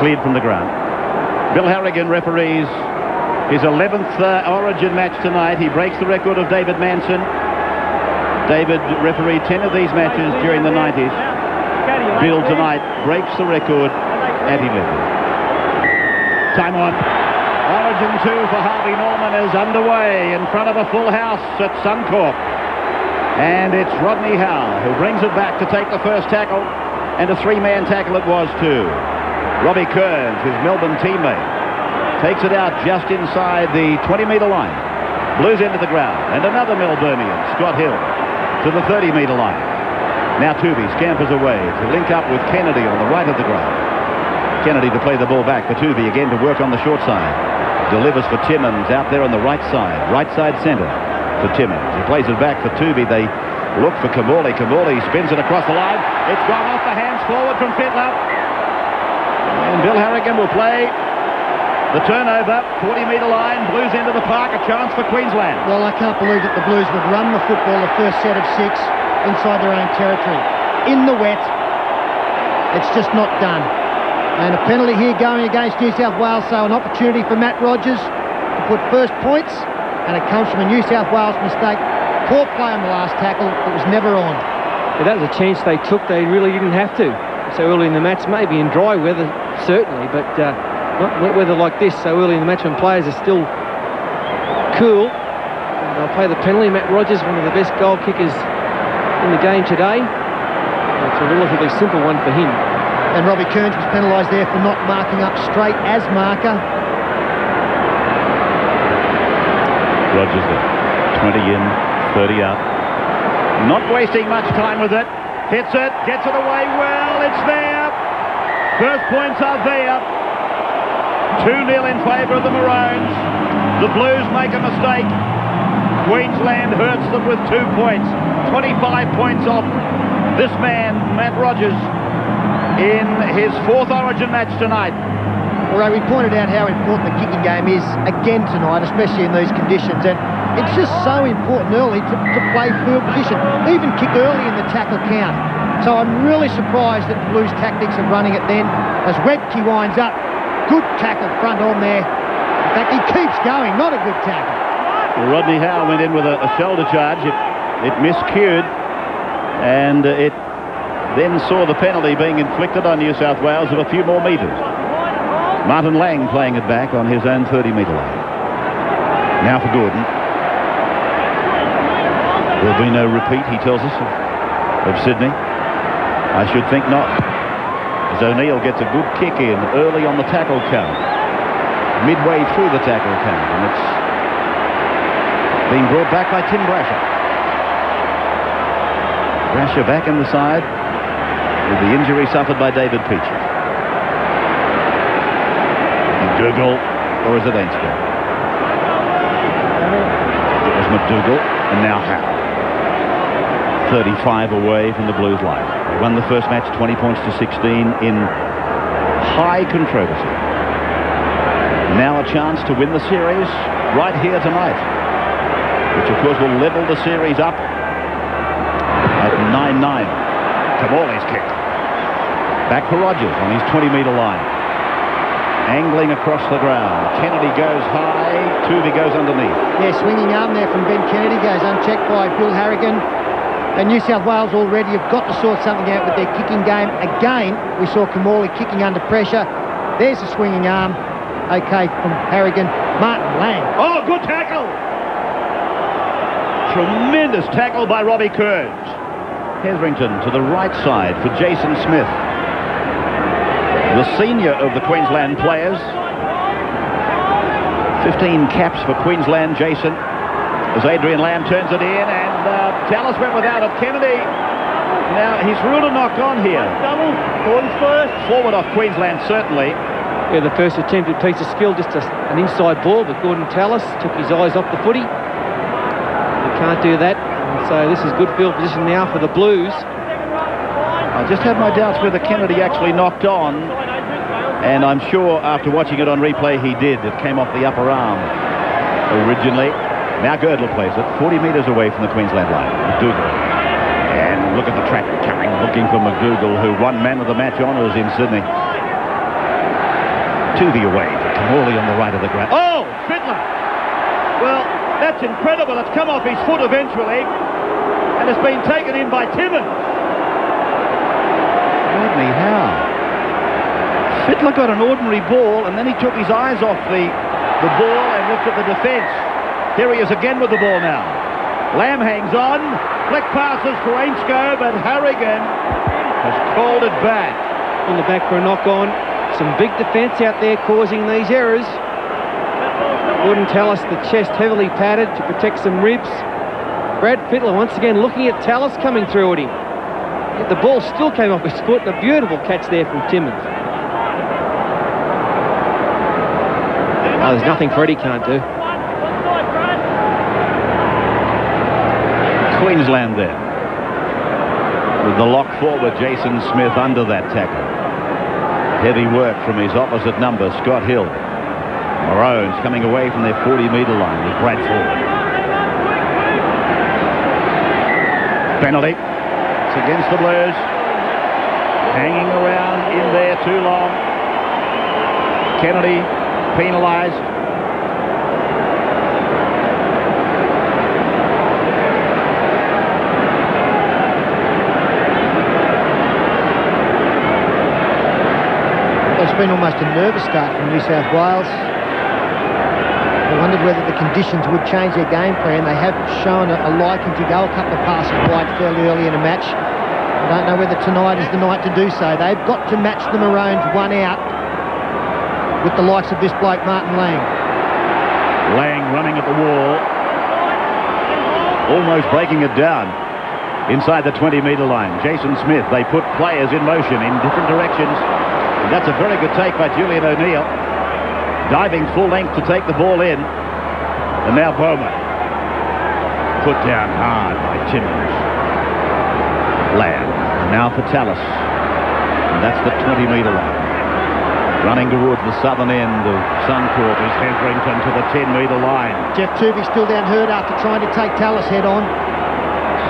cleared from the ground. Bill Harrigan referees his 11th Origin match tonight. He breaks the record of David Manson. David refereed 10 of these matches during the 90s. Bill tonight breaks the record at 11. Time on. Origin 2 for Harvey Norman is underway in front of a full house at Suncorp. And it's Rodney Howe who brings it back to take the first tackle. And a 3-man tackle it was too. Robbie Kearns, his Melbourne teammate, takes it out just inside the 20-metre line. Blues into the ground. And another Melburnian, Scott Hill, to the 30-metre line. Now Tooby scampers away to link up with Kennedy on the right of the ground. Kennedy to play the ball back for Tooby again to work on the short side. Delivers for Timmins out there on the right side centre for Timmins. He plays it back for Tooby. They look for Kamali. Kamali spins it across the line. It's gone off the hands forward from Fittler. And Bill Harrigan will play the turnover, 40-metre line, Blues into the park, a chance for Queensland. Well, I can't believe that the Blues would run the football the first set of 6 inside their own territory. In the wet, it's just not done. And a penalty here going against New South Wales, so an opportunity for Matt Rogers to put first points, and it comes from a New South Wales mistake. Poor play on the last tackle, it was never on. Yeah, that was a chance they took, they really didn't have to. So early in the match, maybe in dry weather, certainly, but Wet weather like this so early in the match when players are still cool. And they'll pay the penalty. Matt Rogers, one of the best goal kickers in the game today. It's a relatively simple one for him. And Robbie Kearns was penalised there for not marking up straight as marker. Rogers there. 20 in, 30 out. Not wasting much time with it. Hits it, gets it away well, it's there. First points are there. 2-0 in favour of the Maroons. The Blues make a mistake. Queensland hurts them with 2 points. 25 points off this man, Matt Rogers, in his 4th Origin match tonight. Well, Ray, we pointed out how important the kicking game is again tonight, especially in these conditions. And it's just so important early to play field position, even kick early in the tackle count. So I'm really surprised that the Blues tactics of running it then as Webke winds up. Good tackle front on there. In fact, he keeps going, not a good tackle. Well, Rodney Howe went in with a shoulder charge. It miscued, and it then saw the penalty being inflicted on New South Wales of a few more metres. Martin Lang playing it back on his own 30-metre line. Now for Gordon. There'll be no repeat, he tells us, of Sydney. I should think not. As O'Neill gets a good kick in early on the tackle count. Midway through the tackle count. And it's being brought back by Tim Brasher. Brasher back in the side with the injury suffered by David Peachy. McDougall, or is it Ainscough? It was McDougall, and now Howe. 35 away from the Blues line. They won the first match 20 points to 16 in high controversy. Now a chance to win the series right here tonight, which of course will level the series up at 9-9. Kamali's kick. Back for Rogers on his 20-metre line. Angling across the ground. Kennedy goes high. Tuvey goes underneath. Yeah, swinging arm there from Ben Kennedy goes unchecked by Bill Harrigan. And New South Wales already have got to sort something out with their kicking game. Again, we saw Kamali kicking under pressure. There's a swinging arm. Okay, from Harrigan. Martin Lang. Oh, good tackle! Tremendous tackle by Robbie Kearns. Hetherington to the right side for Jason Smith. The senior of the Queensland players. 15 caps for Queensland, Jason. As Adrian Lamb turns it in, and Tallis went without it. Kennedy, now he's ruled a knock on here. Double, Gordon's first. Forward off Queensland, certainly. Yeah, the first attempted piece of skill, just an inside ball, but Gordon Tallis took his eyes off the footy. He can't do that, and so this is good field position now for the Blues. I just had my doubts whether Kennedy actually knocked on, and I'm sure after watching it on replay he did. It came off the upper arm originally. Now Girdle plays it 40 metres away from the Queensland line. McDougall. And look at the traffic coming, looking for McDougall, who won man of the match honours in Sydney. Tuvey away. Kamali on the right of the ground. Oh, Fittler! Well, that's incredible. It's come off his foot eventually, and it's been taken in by Timmins. Rodney Howe. Fittler got an ordinary ball, and then he took his eyes off the ball and looked at the defence. Here he is again with the ball now. Lamb hangs on. Flick passes for Ainscough, but Harrigan has called it back. On the back for a knock-on. Some big defence out there causing these errors. Gordon Tallis, the chest heavily padded to protect some ribs. Brad Fittler once again looking at Tallis coming through at him. Yet the ball still came off his foot, and a beautiful catch there from Timmins. Oh, there's nothing Freddie can't do. Queensland there. With the lock forward, Jason Smith under that tackle. Heavy work from his opposite number, Scott Hill. Maroons coming away from their 40-metre line with Brad forward. Penalty. It's against the Blues. Hanging around in there too long. Kennedy penalised. been almost a nervous start from New South Wales. I wondered whether the conditions would change their game plan. They have shown a liking to go a couple of passes wide fairly early in a match. I don't know whether tonight is the night to do so. They've got to match the Maroons one out with the likes of this bloke, Martin Lang. Lang running at the wall. Almost breaking it down. Inside the 20-metre line. Jason Smith, they put players in motion in different directions. And that's a very good take by Julian O'Neill. Diving full length to take the ball in. And now Bowman. Put down hard by Timmins. Lamb. Now for Tallis. And that's the 20-metre line. Running towards the southern end of Suncorp is Hetherington to the 10-metre line. Jeff Tuvey still down hurt after trying to take Tallis head on.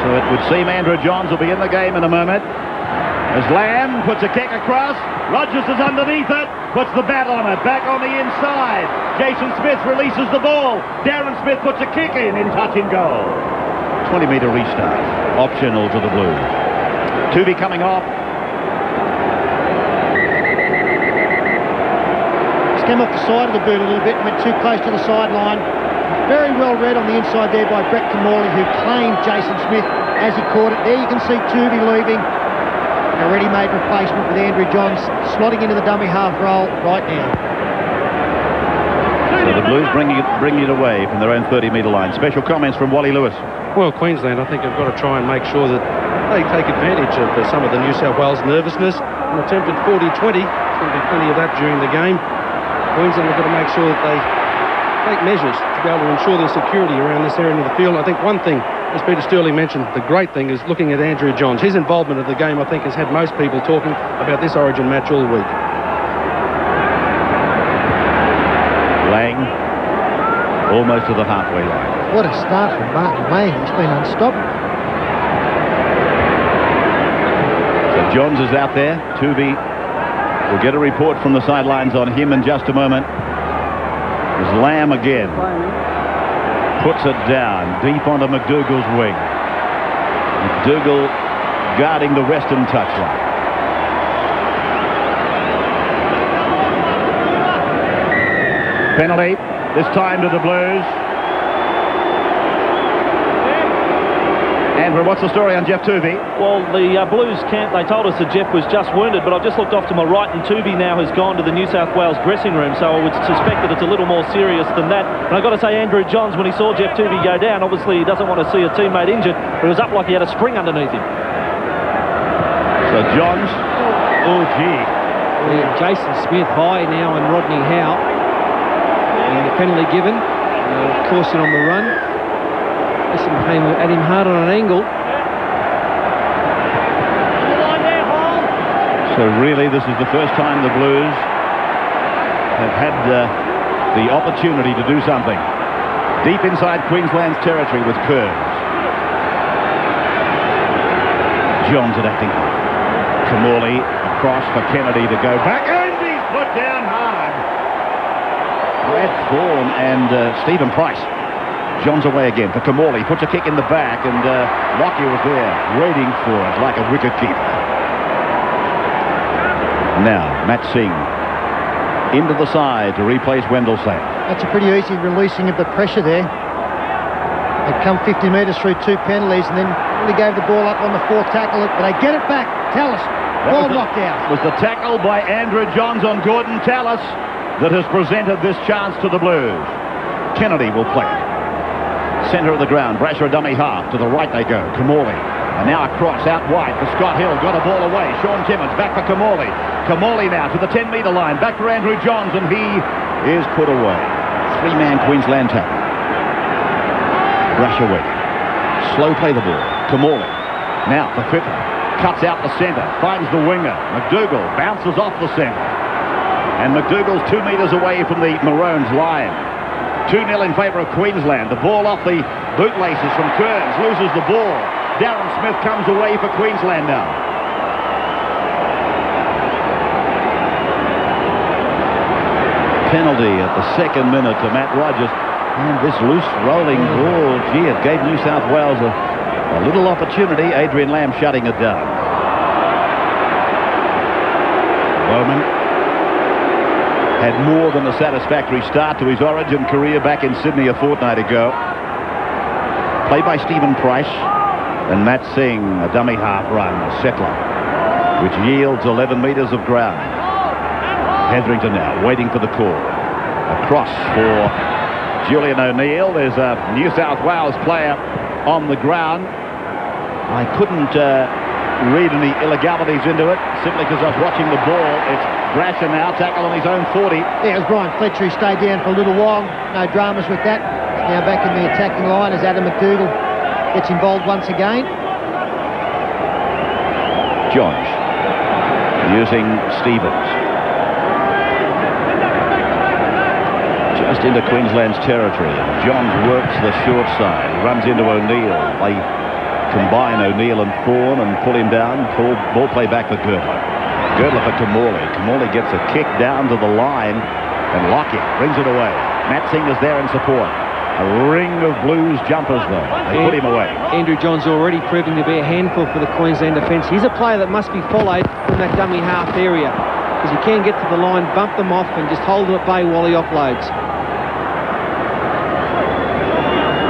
So it would seem Andrew Johns will be in the game in a moment. As Lamb puts a kick across. Rogers is underneath it. Puts the bat on it. Back on the inside. Jason Smith releases the ball. Darren Smith puts a kick in touch and goal. 20-metre restart. Optional to the Blues. Tuvey coming off. He's come off the side of the boot a little bit and went too close to the sideline. Very well read on the inside there by Brett Kamali, who claimed Jason Smith as he caught it. There you can see Tuvey leaving. A ready-made replacement with Andrew Johns slotting into the dummy half role right now. So the Blues bring it away from their own 30-metre line. Special comments from Wally Lewis. Well, Queensland, I think, have got to try and make sure that they take advantage of some of the New South Wales nervousness. An attempted 40-20. There's going to be plenty of that during the game. Queensland have got to make sure that they take measures to be able to ensure their security around this area of the field. I think one thing, as Peter Stirling mentioned, the great thing is looking at Andrew Johns. His involvement of the game, I think, has had most people talking about this Origin match all week. Lang, almost to the halfway line. What a start from Martin Lang. He's been unstoppable. So Johns is out there. Tuvey will get a report from the sidelines on him in just a moment. There's Lamb again. Puts it down deep onto McDougall's wing. McDougall guarding the western touchline. Penalty, this time to the Blues. Andrew, what's the story on Jeff Tuvey? Well, the Blues camp, they told us that Jeff was just wounded, but I've just looked off to my right and Tuvey now has gone to the New South Wales dressing room, so I would suspect that it's a little more serious than that. And I've got to say, Andrew Johns, when he saw Jeff Tuvey go down, obviously he doesn't want to see a teammate injured, but it was up like he had a spring underneath him. So Johns, oh gee. Yeah, Jason Smith high now and Rodney Howe. And the penalty given, caution on the run. Listen, came at him hard on an angle. So really, this is the first time the Blues have had the opportunity to do something. Deep inside Queensland's territory with Kearns. Johns at acting hard. Kamali across for Kennedy to go back, and he's put down hard. Brad Thorne and Stephen Price. Johns away again for Kamali, puts a kick in the back, and Lockyer was there waiting for it like a wicket keeper. Now Matt Singh into the side to replace Wendell Sam. That's a pretty easy releasing of the pressure there. They've come 50 metres through two penalties and then really gave the ball up on the fourth tackle, but they get it back. Tallis, ball knocked out. Was the tackle by Andrew Johns on Gordon Tallis that has presented this chance to the Blues. Kennedy will play it. Centre of the ground, Brasher a dummy half. To the right they go, Kamali. And now across, out wide for Scott Hill. Got a ball away. Sean Timmins back for Kamali. Kamali now to the 10-metre line. Back for Andrew Johns, and he is put away. Three-man Queensland tackle. Brasher waiting. Slow play the ball. Kamali. Now for Fittler. Cuts out the centre. Finds the winger. McDougall bounces off the centre. And McDougall's 2 metres away from the Maroons line. 2-0 in favour of Queensland. The ball off the bootlaces from Kearns. Loses the ball. Darren Smith comes away for Queensland now. Penalty at the second minute to Matt Rogers. And this loose rolling ball, gee, it gave New South Wales a little opportunity. Adrian Lamb shutting it down. Bowman had more than a satisfactory start to his Origin career back in Sydney a fortnight ago. Played by Stephen Price, and Matt Singh, a dummy half run, a settler, which yields 11 metres of ground. Hetherington now waiting for the call. Across for Julian O'Neill. There's a New South Wales player on the ground. I couldn't read any illegalities into it, simply because I was watching the ball. It's Brasher now, tackle on his own 40. Yeah, it was Brian Fletcher who stayed down for a little while. No dramas with that. He's now back in the attacking line as Adam McDougall gets involved once again. Johns using Stevens. Just into Queensland's territory. Johns works the short side. He runs into O'Neill. They combine O'Neill and Thorne and pull him down. Ball play back for Girdler. Girdler for Kamali. Kamali gets a kick down to the line, and Lockyer brings it away. Matt Singh is there in support. A ring of Blues jumpers, though. They put him away. Andrew Johns already proving to be a handful for the Queensland defence. He's a player that must be followed from that dummy half area, because he can get to the line, bump them off, and just hold them at bay while he offloads.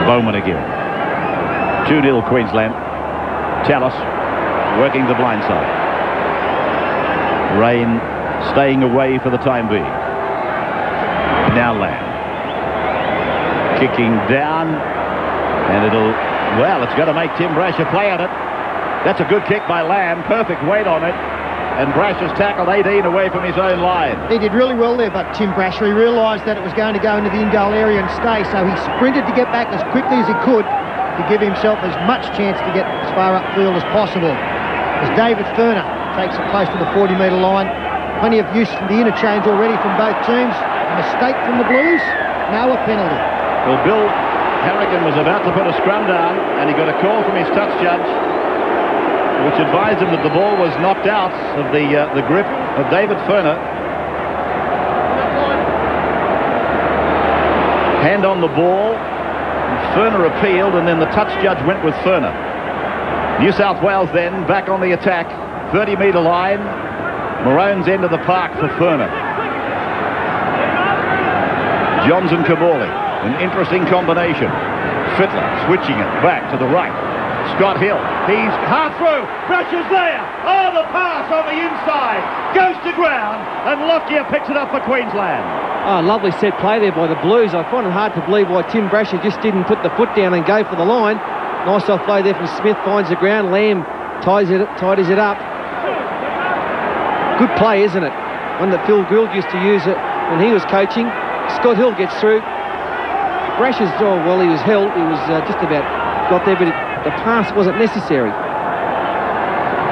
Bowman again. 2-0 Queensland. Tallis working the blind side. Rain staying away for the time being. Now Lamb. Kicking down, and it's going to make Tim Brasher play on it. That's a good kick by Lamb, perfect weight on it, and Brasher's tackled 18 away from his own line. He did really well there, but Tim Brasher, he realised that it was going to go into the in-goal area and stay, so he sprinted to get back as quickly as he could to give himself as much chance to get as far upfield as possible. As David Furner takes it close to the 40-metre line. Plenty of use from the interchange already from both teams. A mistake from the Blues, now a penalty. Well, Bill Harrigan was about to put a scrum down, and he got a call from his touch judge, which advised him that the ball was knocked out of the grip of David Furner. Hand on the ball, Furner appealed, and then the touch judge went with Furner. New South Wales then back on the attack, 30-metre line, Maroon's end of the park for Furner. Johns and Kamali. An interesting combination. Fittler switching it back to the right. Scott Hill. He's half through. Brasher's there. Oh, the pass on the inside. Goes to ground. And Lockyer picks it up for Queensland. Oh, lovely set play there by the Blues. I find it hard to believe why Tim Brasher just didn't put the foot down and go for the line. Nice offload there from Smith. Finds the ground. Lamb tidies it up. Good play, isn't it? One that Phil Gould used to use it when he was coaching. Scott Hill gets through. Brasher's, he was held. He was just about got there, but the pass wasn't necessary.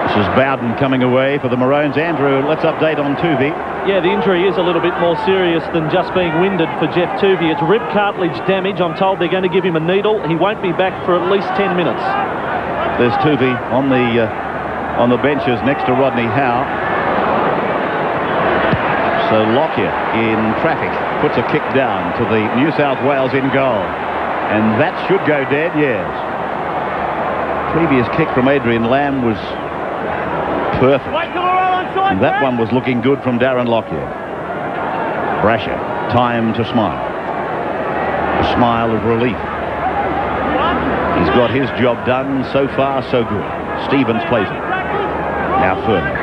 This is Bowden coming away for the Maroons. Andrew, let's update on Tuvey. Yeah, the injury is a little bit more serious than just being winded for Jeff Tuvey. It's rib cartilage damage. I'm told they're going to give him a needle. He won't be back for at least 10 minutes. There's Tuvey on the benches next to Rodney Howe. So Lockyer in traffic puts a kick down to the New South Wales in goal. And that should go dead, yes. Previous kick from Adrian Lamb was perfect. And that one was looking good from Darren Lockyer. Brasher, time to smile. A smile of relief. He's got his job done. So far, so good. Stevens plays it. Now Furner.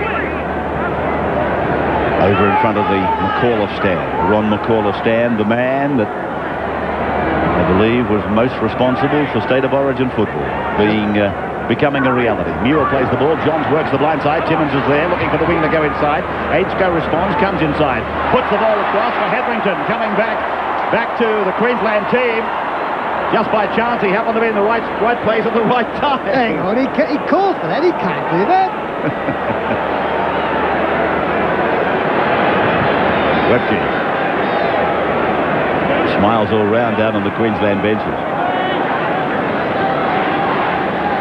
Over in front of the McAuliffe stand. Ron McAuliffe stand, the man that I believe was most responsible for State of Origin football becoming a reality. Muir plays the ball. Johns works the blind side. Timmins is there looking for the wing to go inside. Aitzko responds, comes inside, puts the ball across for Hetherington, coming back to the Queensland team. Just by chance, he happened to be in the right place at the right time. Hang on, he called for that. He can't do that. Webke. Smiles all round down on the Queensland benches.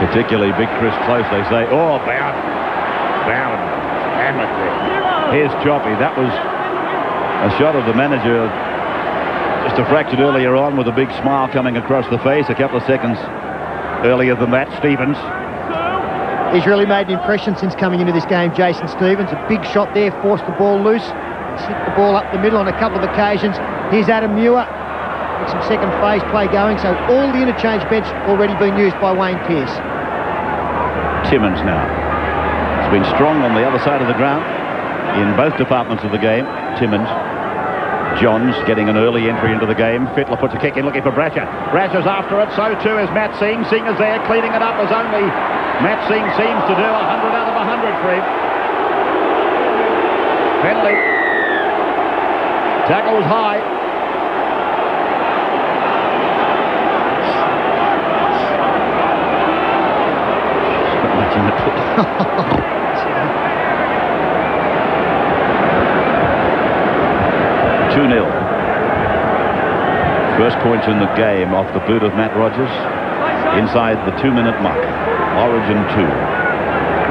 Particularly big Chris Close, they say. Oh, Bowden. Hammered there. Here's Choppy. That was a shot of the manager just diffracted earlier on with a big smile coming across the face a couple of seconds earlier than that. Stevens. He's really made an impression since coming into this game, Jason Stevens. A big shot there, forced the ball loose. He's hit the ball up the middle on a couple of occasions. Here's Adam Muir with some second phase play going. So all the interchange bench already been used by Wayne Pearce. Timmins now. It's been strong on the other side of the ground in both departments of the game. Timmins. Johns getting an early entry into the game. Fittler puts a kick in looking for Brasher. Brasher's after it. So too is Matt Singh. Singh is there cleaning it up as only Matt Singh seems to do. 100 out of 100 for him. Penalty. Tackle was high. Matching the foot. 2-0. First points in the game off the boot of Matt Rogers inside the 2-minute mark. Origin 2.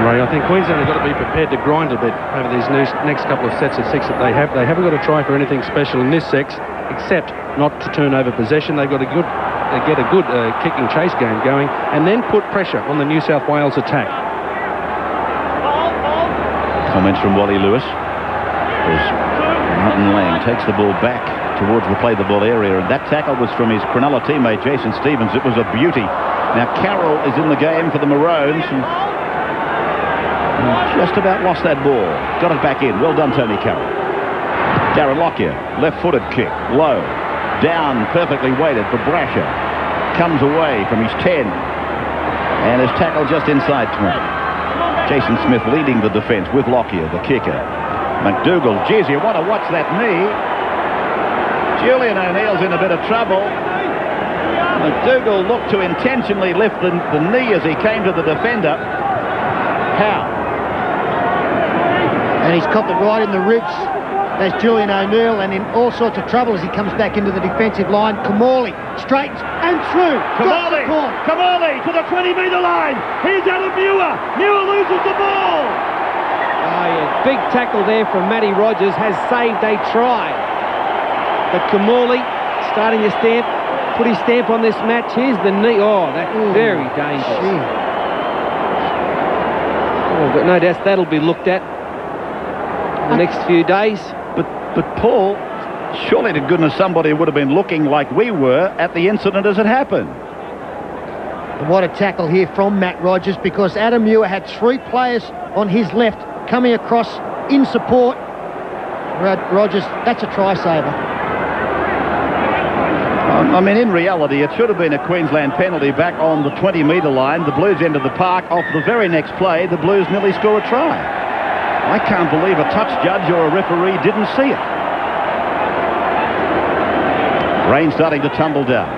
Ray, I think Queensland have got to be prepared to grind a bit over these next couple of sets of six that they have. They haven't got to try for anything special in this sex, except not to turn over possession. They've got to get a good kicking chase game going, and then put pressure on the New South Wales attack. Comments from Wally Lewis. Martin Lang takes the ball back towards the play the ball area, and that tackle was from his Cronulla teammate Jason Stevens. It was a beauty. Now Carroll is in the game for the Maroons, and just about lost that ball. Got it back in. Well done, Tony Carroll. Darren Lockyer, left-footed kick, low, down, perfectly weighted for Brasher. Comes away from his 10, and is tackled just inside 20. Jason Smith leading the defence with Lockyer, the kicker. McDougall, geez, you want to watch that knee. Julian O'Neill's in a bit of trouble. McDougall looked to intentionally lift the knee as he came to the defender. How? And he's copped it right in the ribs. There's Julian O'Neill, and in all sorts of trouble as he comes back into the defensive line. Kamali straightens and through. Kamali to the 20-metre line. Here's Adam Muir. Muir loses the ball. Oh, yeah. Big tackle there from Matty Rogers has saved a try. But Kamali starting to put his stamp on this match. Here's the knee. Oh, that's very dangerous. Oh, but no doubt that'll be looked at in the next few days. But Paul, surely to goodness somebody would have been looking like we were at the incident as it happened. And what a tackle here from Matt Rogers, because Adam Muir had three players on his left coming across in support. Rogers, that's a try saver. I mean, in reality, it should have been a Queensland penalty back on the 20-metre line. The Blues entered the park. Off the very next play, the Blues nearly score a try. I can't believe a touch judge or a referee didn't see it. Rain starting to tumble down.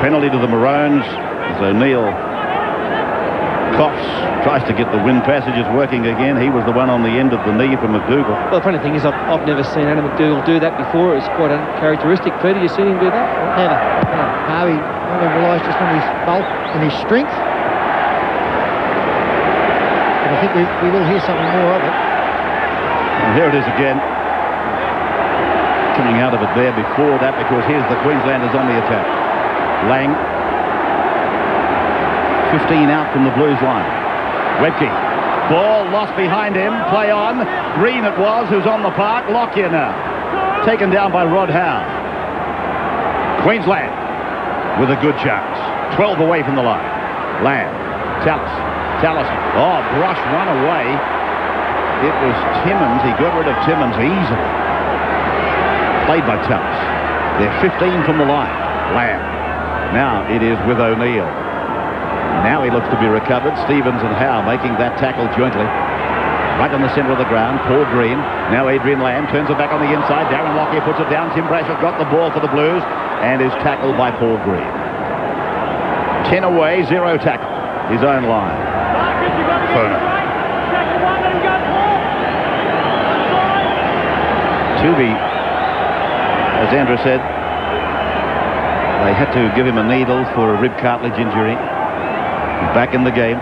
Penalty to the Maroons as O'Neill coughs, tries to get the wind passages working again. He was the one on the end of the knee for McDougall. Well, the funny thing is, I've never seen Adam McDougall do that before. It's quite uncharacteristic. Peter, you seen him do that? Never. No, he only relies just on his bulk and his strength. But I think we will hear something more of it. And here it is again. Coming out of it there before that, because here's the Queenslanders on the attack. Lang. 15 out from the Blues line. Webke. Ball lost behind him. Play on. Green it was, who's on the park. Lockyer now. Taken down by Rod Howe. Queensland with a good chance. 12 away from the line. Lamb. Tallis. Oh, brush one away. It was Timmins. He got rid of Timmins easily. Played by Tallis. They're 15 from the line. Lamb. Now it is with O'Neill. Now he looks to be recovered. Stevens and Howe making that tackle jointly. Right on the centre of the ground. Paul Green. Now Adrian Lamb turns it back on the inside. Darren Lockyer puts it down. Tim Brasher's got the ball for the Blues and is tackled by Paul Green. 10 away, 0 tackle. His own line. Foner. Tooby, as Andrew said, they had to give him a needle for a rib cartilage injury. He's back in the game.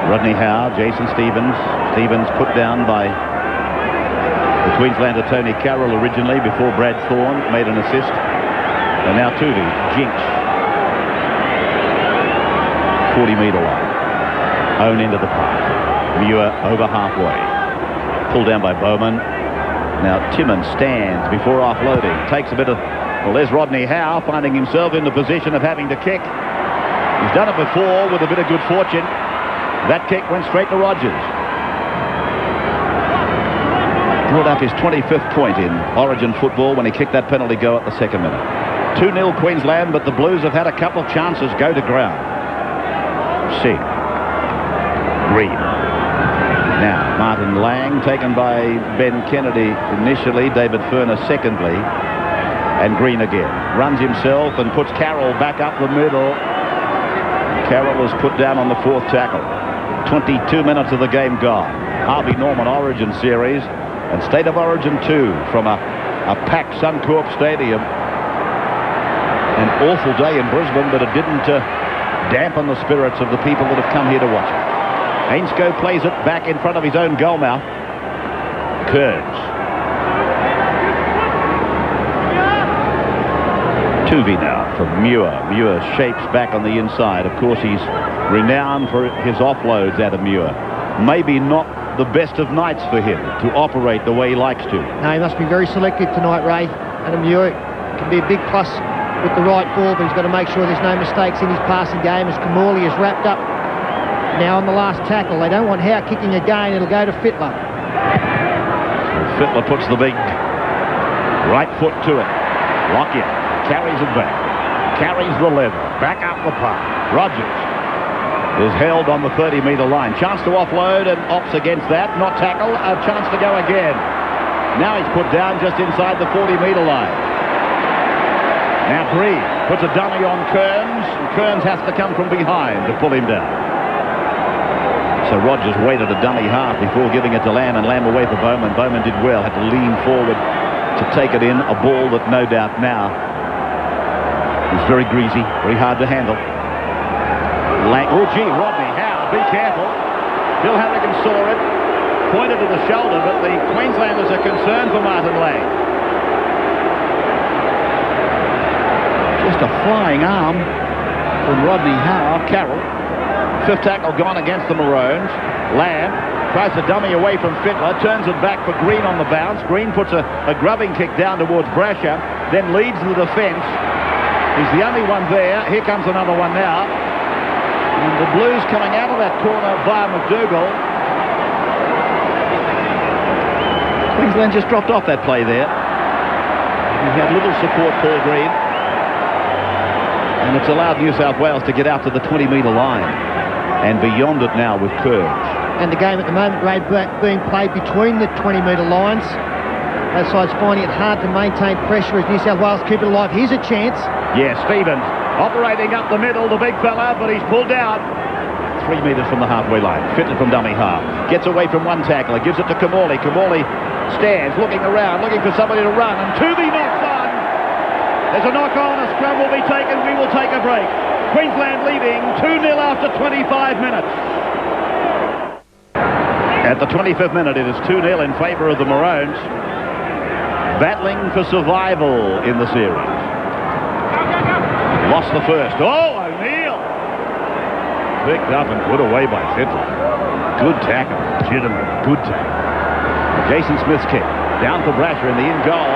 Rodney Howe, Jason Stevens. Stevens put down by the Queenslander Tony Carroll originally before Brad Thorne made an assist. And now Tooby, Jinx. 40-metre line. Own into the park. Muir over halfway. Pulled down by Bowman. Now Timmins stands before offloading, takes a bit of... Well, there's Rodney Howe finding himself in the position of having to kick. He's done it before with a bit of good fortune. That kick went straight to Rogers. Brought up his 25th point in Origin football when he kicked that penalty goal at the second minute. 2-0 Queensland, but the Blues have had a couple of chances go to ground. Singh. Green. Now, Martin Lang taken by Ben Kennedy initially, David Furner secondly, and Green again. Runs himself and puts Carroll back up the middle. Carroll was put down on the fourth tackle. 22 minutes of the game gone. Harvey Norman Origin series and State of Origin 2 from a packed Suncorp Stadium. An awful day in Brisbane, but it didn't dampen the spirits of the people that have come here to watch it. Ainscough plays it back in front of his own goal mouth. Kearns. Tuvey now from Muir. Muir shapes back on the inside. Of course, he's renowned for his offloads out of Muir. Maybe not the best of nights for him to operate the way he likes to. No, he must be very selective tonight, Ray. Adam Muir can be a big plus with the right ball, but he's got to make sure there's no mistakes in his passing game as Kamali is wrapped up now on the last tackle. They don't want Howe kicking again. It'll go to Fittler. Fittler puts the big right foot to it. Lockyer carries it back. Carries the leather. Back up the park. Rogers is held on the 30-metre line. Chance to offload and opts against that. Not tackle. A chance to go again. Now he's put down just inside the 40-metre line. Now Green puts a dummy on Kearns. And Kearns has to come from behind to pull him down. So Rogers waited a dummy half before giving it to Lamb, and Lamb away for Bowman. Bowman did well, had to lean forward to take it in. A ball that no doubt now is very greasy, very hard to handle. Oh, gee, Rodney Howe, be careful. Bill Harrigan saw it, pointed to the shoulder, but the Queenslanders are concerned for Martin Lang. Just a flying arm from Rodney Howe. Carroll. Fifth tackle gone against the Maroons. Lamb tries to dummy away from Fittler, turns it back for Green on the bounce. Green puts a grubbing kick down towards Brasher, then leads the defence. He's the only one there. Here comes another one now. And the Blues coming out of that corner via McDougall. Queensland just dropped off that play there. He had little support, Paul Green. And it's allowed New South Wales to get out to the 20-metre line. And beyond it now with Kearns. And the game at the moment, Ray, being played between the 20-metre lines. Both sides finding it hard to maintain pressure as New South Wales keep it alive. Here's a chance. Yeah, Stevens operating up the middle, the big fella, but he's pulled down. 3 metres from the halfway line. Fitted from dummy half. Gets away from one tackler, gives it to Kamali. Kamali stands, looking around, looking for somebody to run. And Tuvey knocks on. There's a knock on, a scrum will be taken. We will take a break. Queensland leading 2-0 after 25 minutes. At the 25th minute, it is 2-0 in favour of the Maroons. Battling for survival in the series. Lost the first. Oh, O'Neill! Picked up and put away by Fittler. Good tackle. Legitimate. Good tackle. Jason Smith's kick. Down for Brasher in the in goal.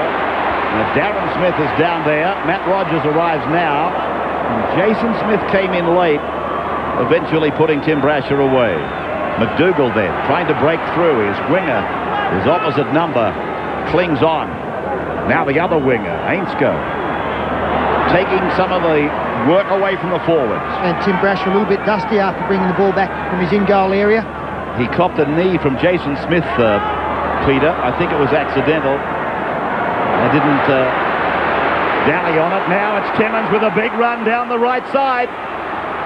Now Darren Smith is down there. Matt Rogers arrives now. And Jason Smith came in late, eventually putting Tim Brasher away. McDougall then trying to break through. His winger, his opposite number, clings on. Now the other winger, Ainscough, taking some of the work away from the forwards. And Tim Brasher a little bit dusty after bringing the ball back from his in-goal area. He copped a knee from Jason Smith, Peter. I think it was accidental. They didn't dally on it. Now it's Timmins with a big run down the right side.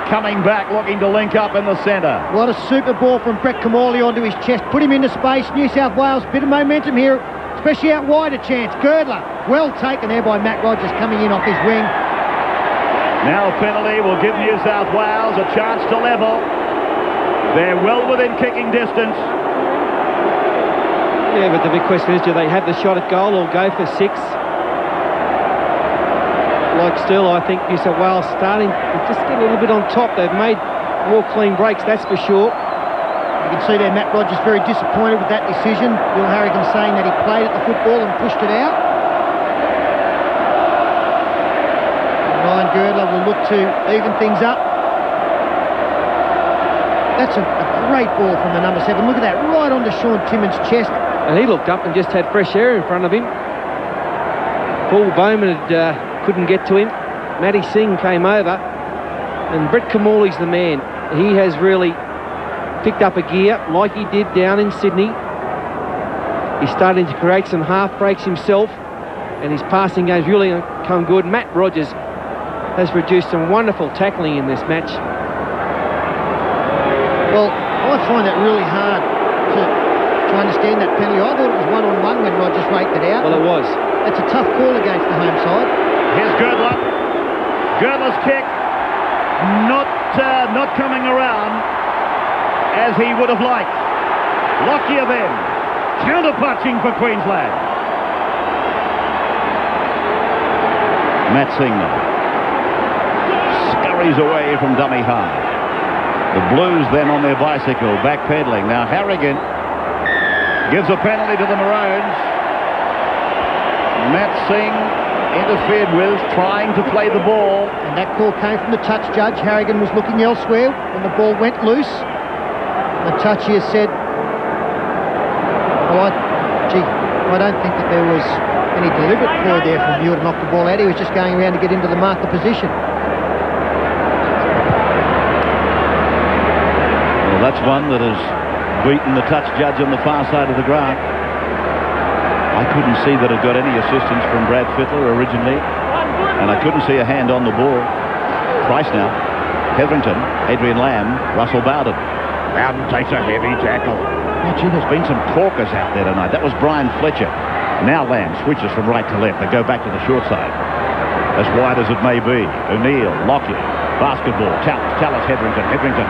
Coming back, looking to link up in the centre. What a super ball from Brett Kamali onto his chest. Put him into space. New South Wales, bit of momentum here, especially out wide a chance. Girdler, well taken there by Matt Rogers coming in off his wing. Now a penalty will give New South Wales a chance to level. They're well within kicking distance. Yeah, but the big question is, do they have the shot at goal or go for 6? Like still, I think New South Wales starting to just get a little bit on top. They've made more clean breaks, that's for sure. You can see there Matt Rogers very disappointed with that decision. Bill Harrigan saying that he played at the football and pushed it out. Ryan Girdler will look to even things up. That's a great ball from the number 7. Look at that, right onto Sean Timmins' chest. And he looked up and just had fresh air in front of him. Paul Bowman couldn't get to him. Matty Singh came over. And Brett Kamali's the man. He has really picked up a gear like he did down in Sydney. He's starting to create some half breaks himself. And his passing game's really come good. Matt Rogers has produced some wonderful tackling in this match. Well, I find that really hard to understand that penalty. I thought it was one-on-one when Rogers raked it out. Well, it was. That's a tough call against the home side. Here's Girdler. Girdler's kick. Not coming around as he would have liked. Lockyer then. Counter-punching for Queensland. Matt Singh scurries away from dummy half. The Blues then on their bicycle, backpedaling. Now Harrigan gives a penalty to the Maroons. Matt Singh interfered with, trying to play the ball. And that call came from the touch judge. Harrigan was looking elsewhere when the ball went loose. The touch here said, well, I don't think that there was any deliberate ploy there from Muir to knock the ball out. He was just going around to get into the marker position. Well, that's one that has beaten the touch judge on the far side of the ground. I couldn't see that it got any assistance from Brad Fittler originally, and I couldn't see a hand on the ball. Price now. Hetherington, Adrian Lamb, Russell Bowden. Bowden takes a heavy tackle. Oh, gee, there's been some corkers out there tonight. That was Brian Fletcher. Now Lamb switches from right to left. They go back to the short side. As wide as it may be. O'Neill, Lockyer, basketball. Tallis, Hetherington. Hetherington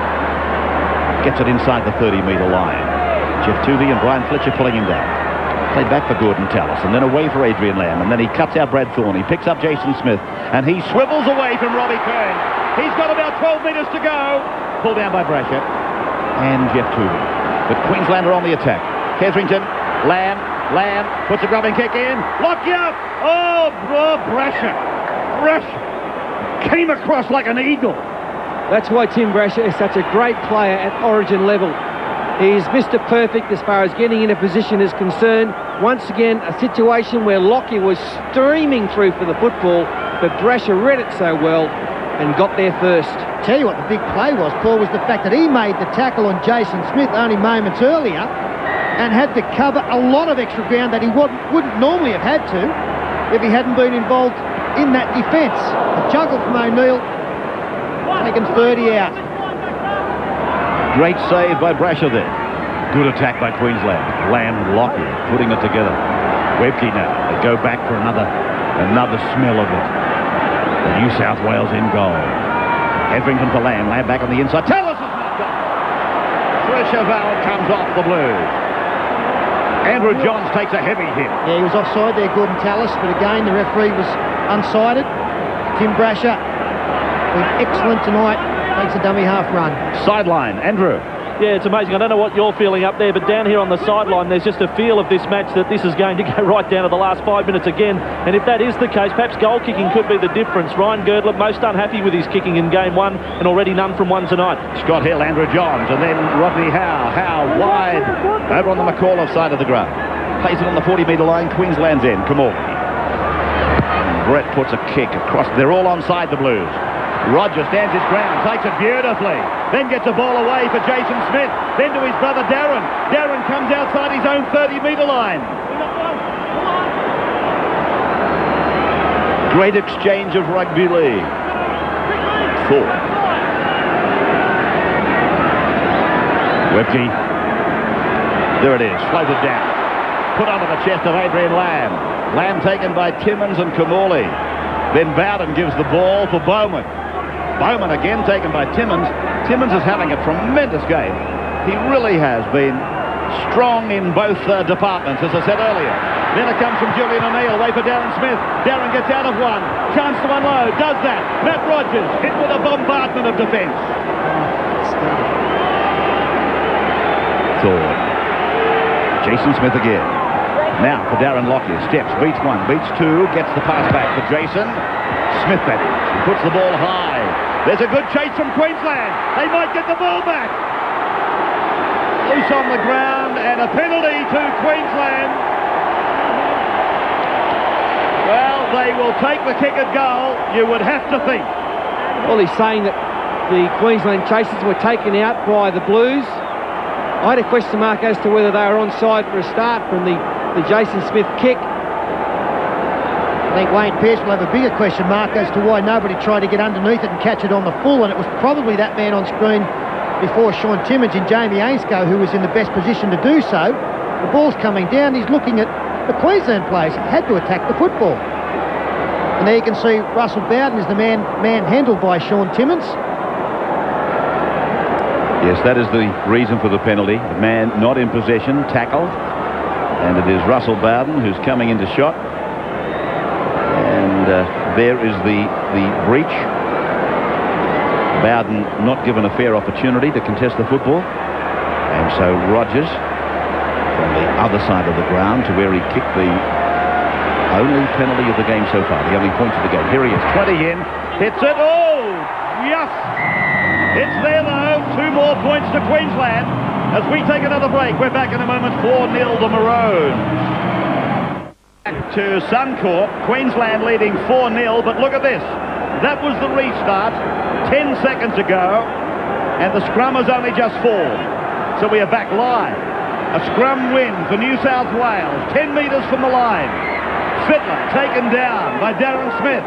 gets it inside the 30-metre line. Jeff Tuvey and Brian Fletcher pulling him down. Played back for Gordon Tallis, and then away for Adrian Lamb, and then he cuts out Brad Thorne. He picks up Jason Smith, and he swivels away from Robbie Kearns. He's got about 12 metres to go. Pulled down by Brasher and Jeff Tuvey. But Queensland are on the attack. Hetherington, Lamb puts a grubbing kick in. Lockyer! Oh, Brasher came across like an eagle. That's why Tim Brasher is such a great player at Origin level. He's Mr. Perfect as far as getting in a position is concerned. Once again, a situation where Lockyer was streaming through for the football, but Brasher read it so well and got there first. Tell you what the big play was, Paul, was the fact that he made the tackle on Jason Smith only moments earlier and had to cover a lot of extra ground that he wouldn't normally have had to if he hadn't been involved in that defence. A juggle from O'Neill, taken 30 out. Great save by Brasher there. Good attack by Queensland. Lamb and Lockyer putting it together. Webke now. They go back for another smell of it. The New South Wales in goal. Hetherington for Lamb. Lamb back on the inside. Tallis has not got it. Trishaval comes off the Blues. Andrew Johns takes a heavy hit. Yeah, he was offside there, Gordon Tallis, but again the referee was unsided. Tim Brasher, been excellent tonight. Makes a dummy half run. Sideline, Andrew. Yeah, it's amazing. I don't know what you're feeling up there, but down here on the sideline, there's just a feel of this match that this is going to go right down to the last 5 minutes again. And if that is the case, perhaps goal kicking could be the difference. Ryan Girdler most unhappy with his kicking in game one, and already none from one tonight. Scott Hill, Andrew Johns, and then Rodney Howe. Howe wide over on the McAuliffe side of the ground. Plays it on the 40-metre line, Queensland's end. Come on. Brett puts a kick across. They're all onside the Blues. Roger stands his ground, takes it beautifully, then gets a ball away for Jason Smith, then to his brother Darren. Darren comes outside his own 30-metre line. Great exchange of rugby league. 4. Webke. There it is, floated down. Put under the chest of Adrian Lamb. Lamb taken by Timmins and Kamali. Then Bowden gives the ball for Bowman. Bowman again taken by Timmins. Timmins is having a tremendous game. He really has been strong in both departments, as I said earlier. Then it comes from Julian O'Neill, away for Darren Smith. Darren gets out of one. Chance to unload, does that. Matt Rogers hit with a bombardment of defence. sword. Jason Smith again. Now for Darren Lockyer. Steps, beats one, beats two, gets the pass back for Jason. Smith that is. He puts the ball high. There's a good chase from Queensland. They might get the ball back. Loose on the ground and a penalty to Queensland. Well, they will take the kick at goal, you would have to think. Well, he's saying that the Queensland chasers were taken out by the Blues. I had a question mark as to whether they were onside for a start from the Jason Smith kick. I think Wayne Pearce will have a bigger question mark as to why nobody tried to get underneath it and catch it on the full, and it was probably that man on screen before Sean Timmins in Jamie Ainscough who was in the best position to do so. The ball's coming down, he's looking at the Queensland players, had to attack the football. And there you can see Russell Bowden is the man handled by Sean Timmins. Yes, that is the reason for the penalty. The man not in possession, tackled. And it is Russell Bowden who's coming into shot. And there is the breach. Bowden not given a fair opportunity to contest the football. And so Rogers from the other side of the ground to where he kicked the only penalty of the game so far, the only point of the game. Here he is, 20 in, hits it, oh, yes! It's there though, 2 more points to Queensland. As we take another break, we're back in a moment, 4-0 the Maroons. Back to Suncorp, Queensland leading 4-0, but look at this. That was the restart 10 seconds ago, and the scrum was only just 4. So we are back live. A scrum win for New South Wales, 10 metres from the line. Fittler taken down by Darren Smith.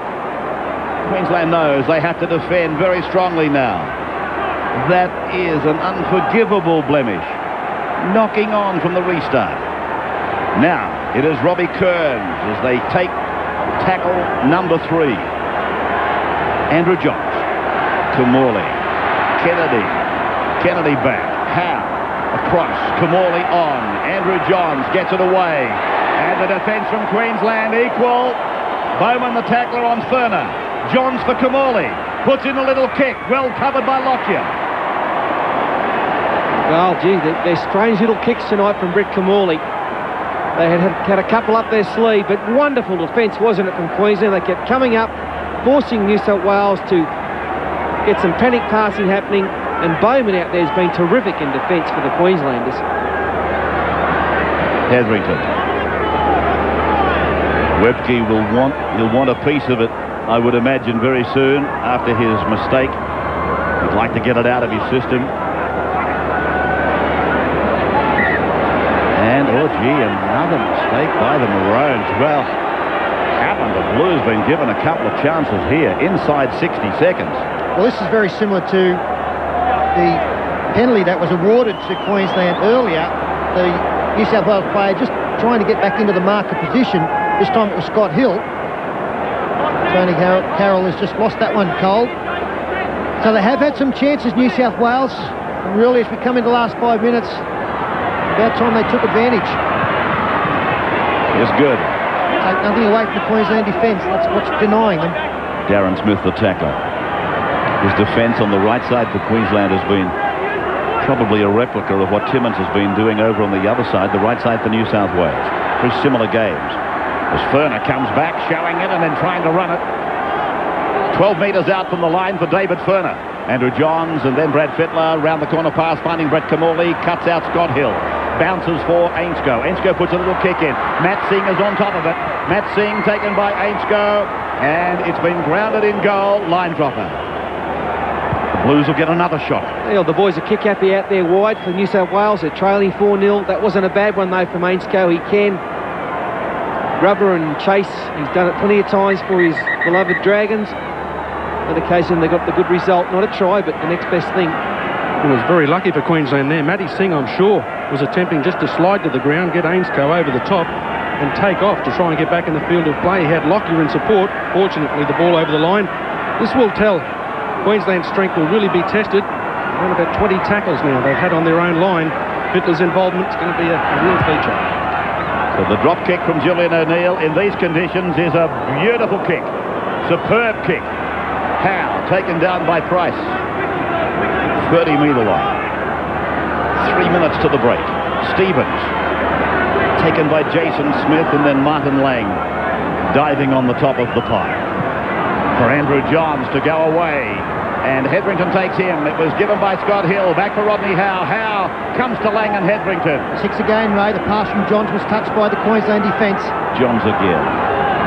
Queensland knows they have to defend very strongly now. That is an unforgivable blemish. Knocking on from the restart. Now it is Robbie Kearns as they take tackle number 3. Andrew Johns to Morley. Kennedy back. Howe across. Kamali on. Andrew Johns gets it away. And the defence from Queensland equal. Bowman the tackler on Furner. Johns for Kamali. Puts in a little kick. Well covered by Lockyer. Well, gee, they're strange little kicks tonight from Brett Kamali. They had a couple up their sleeve, but wonderful defence, wasn't it, from Queensland? They kept coming up, forcing New South Wales to get some panic passing happening, and Bowman out there has been terrific in defence for the Queenslanders. Hetherington. Webke he'll want a piece of it, I would imagine, very soon after his mistake. He'd like to get it out of his system. And, oh gee, another mistake by the Maroons. Well, haven't the Blues been given a couple of chances here inside 60 seconds? Well, this is very similar to the penalty that was awarded to Queensland earlier. The New South Wales player just trying to get back into the marker position. This time it was Scott Hill. Tony Carroll has just lost that one cold. So they have had some chances, New South Wales. And really, as we come into the last 5 minutes, about time they took advantage. It's good. Take nothing away from the Queensland defence. That's what's denying them. Darren Smith, the tackler. His defence on the right side for Queensland has been probably a replica of what Timmins has been doing over on the other side, the right side for New South Wales. Very similar games. As Furner comes back, showing it and then trying to run it. 12 metres out from the line for David Furner. Andrew Johns and then Brad Fittler. Round the corner pass, finding Brett Kamali. Cuts out Scott Hill. Bounces for Ainscough. Ainscough puts a little kick in. Matt Singh is on top of it. Matt Singh taken by Ainscough. And it's been grounded in goal. Line dropper. The Blues will get another shot. Well, the boys are kick happy out there wide for New South Wales. They're trailing 4-0. That wasn't a bad one though from Ainscough. He can rubber and chase. He's done it plenty of times for his beloved Dragons. On occasion they got the good result. Not a try, but the next best thing. It was very lucky for Queensland there. Matty Singh, I'm sure, was attempting just to slide to the ground, get Ainscough over the top and take off to try and get back in the field of play. He had Lockyer in support. Fortunately, the ball over the line. This will tell. Queensland's strength will really be tested. Around about 20 tackles now they've had on their own line. Fittler's involvement is going to be a real feature. So the drop kick from Julian O'Neill in these conditions is a beautiful kick. Superb kick. Howe taken down by Price. 30-metre line. 3 minutes to the break. Stevens taken by Jason Smith, and then Martin Lang diving on the top of the pile. For Andrew Johns to go away, and Hetherington takes him. It was given by Scott Hill. Back for Rodney Howe. Howe comes to Lang and Hetherington. 6 again, Ray. The pass from Johns was touched by the Queensland defence. Johns again.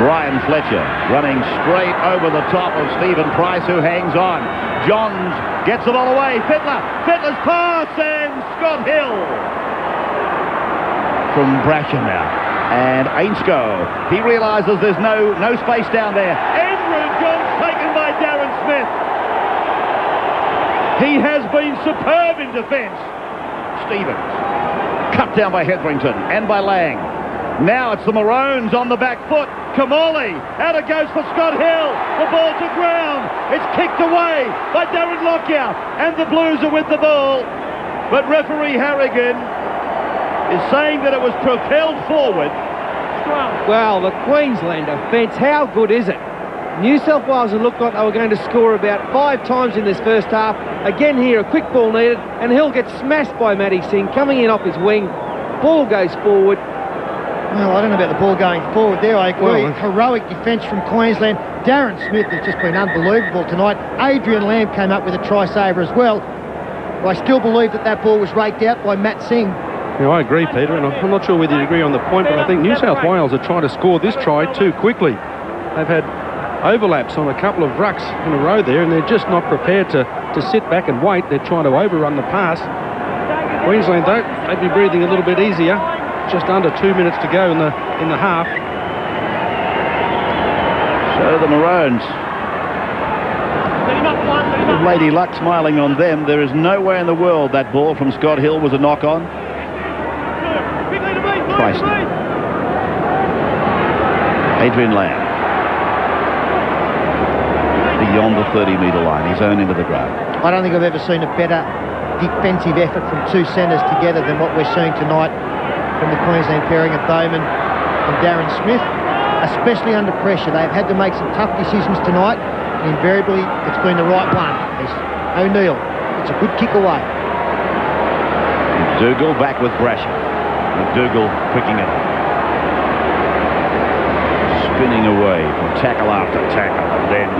Brian Fletcher running straight over the top of Stephen Price, who hangs on. Johns gets the ball away. Fittler's pass, and Scott Hill from Brasher now. And Ainscough, he realises there's no space down there. Andrew Johns taken by Darren Smith. He has been superb in defence. Stevens cut down by Hetherington and by Lang. Now it's the Maroons on the back foot. Kamali, out it goes for Scott Hill. The ball to ground. It's kicked away by Darren Lockyer, and the Blues are with the ball. But referee Harrigan is saying that it was propelled forward. Well, the Queensland defence, how good is it? New South Wales had looked like they were going to score about 5 times in this first half. Again here, a quick ball needed, and Hill gets smashed by Matty Singh, coming in off his wing. Ball goes forward. Well, I don't know about the ball going forward there. I agree. Heroic defence from Queensland. Darren Smith has just been unbelievable tonight. Adrian Lamb came up with a try-saver as well. But I still believe that ball was raked out by Matt Singh. Yeah, I agree, Peter, and I'm not sure whether you agree on the point, but I think New South Wales are trying to score this try too quickly. They've had overlaps on a couple of rucks in a row there, and they're just not prepared to sit back and wait. They're trying to overrun the pass. Queensland, though, they'd be breathing a little bit easier. Just under 2 minutes to go in the half. So the Maroons, with Lady Luck smiling on them. There is nowhere in the world that ball from Scott Hill was a knock-on. Price now. Adrian Lamb. Beyond the 30-metre line, his own into the ground. I don't think I've ever seen a better defensive effort from two centres together than what we're seeing tonight from the Queensland pairing of Bowman and Darren Smith, especially under pressure. They've had to make some tough decisions tonight, and invariably it's been the right one. It's O'Neill. It's a good kick away. McDougall back with Brasher. McDougall picking it up. Spinning away from tackle after tackle, and then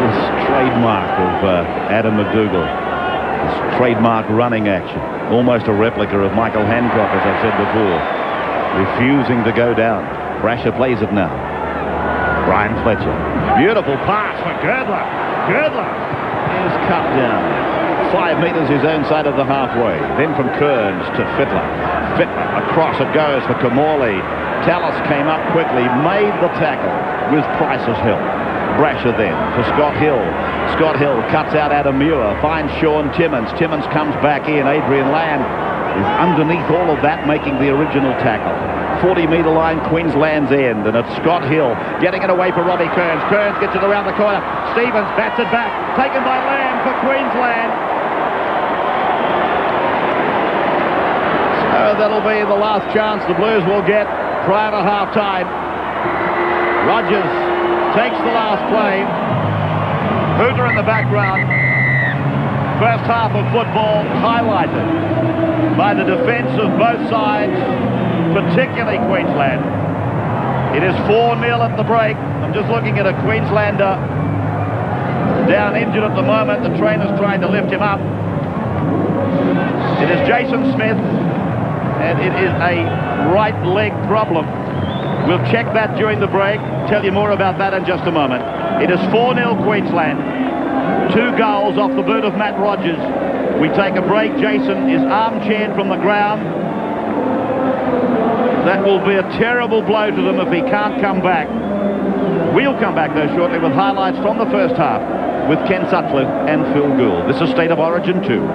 this trademark of Adam McDougall. This trademark running action. Almost a replica of Michael Hancock, as I've said before. Refusing to go down. Brasher plays it now. Brian Fletcher. Beautiful pass for Girdler. Girdler is cut down. 5 metres his own side of the halfway. Then from Kearns to Fittler. Fittler across it goes for Kamali. Tallis came up quickly, made the tackle with Price's help. Brasher then for Scott Hill. Scott Hill cuts out Adam Muir, finds Sean Timmins. Timmins comes back in. Adrian Lamb is underneath all of that, making the original tackle. 40-metre line, Queensland's end, and it's Scott Hill getting it away for Robbie Kearns. Kearns gets it around the corner. Stevens bats it back, taken by Lamb for Queensland. So that'll be the last chance the Blues will get prior to half-time. Rogers takes the last play. Hooter in the background. First half of football highlighted by the defence of both sides, particularly Queensland. It is 4-0 at the break. I'm just looking at a Queenslander down injured at the moment. The trainer's trying to lift him up. It is Jason Smith, and it is a right leg problem. We'll check that during the break. Tell you more about that in just a moment. It is 4-0 Queensland. 2 goals off the boot of Matt Rogers. We take a break. Jason is armchaired from the ground. That will be a terrible blow to them if he can't come back. We'll come back, though, shortly with highlights from the first half with Ken Sutcliffe and Phil Gould. This is State of Origin 2.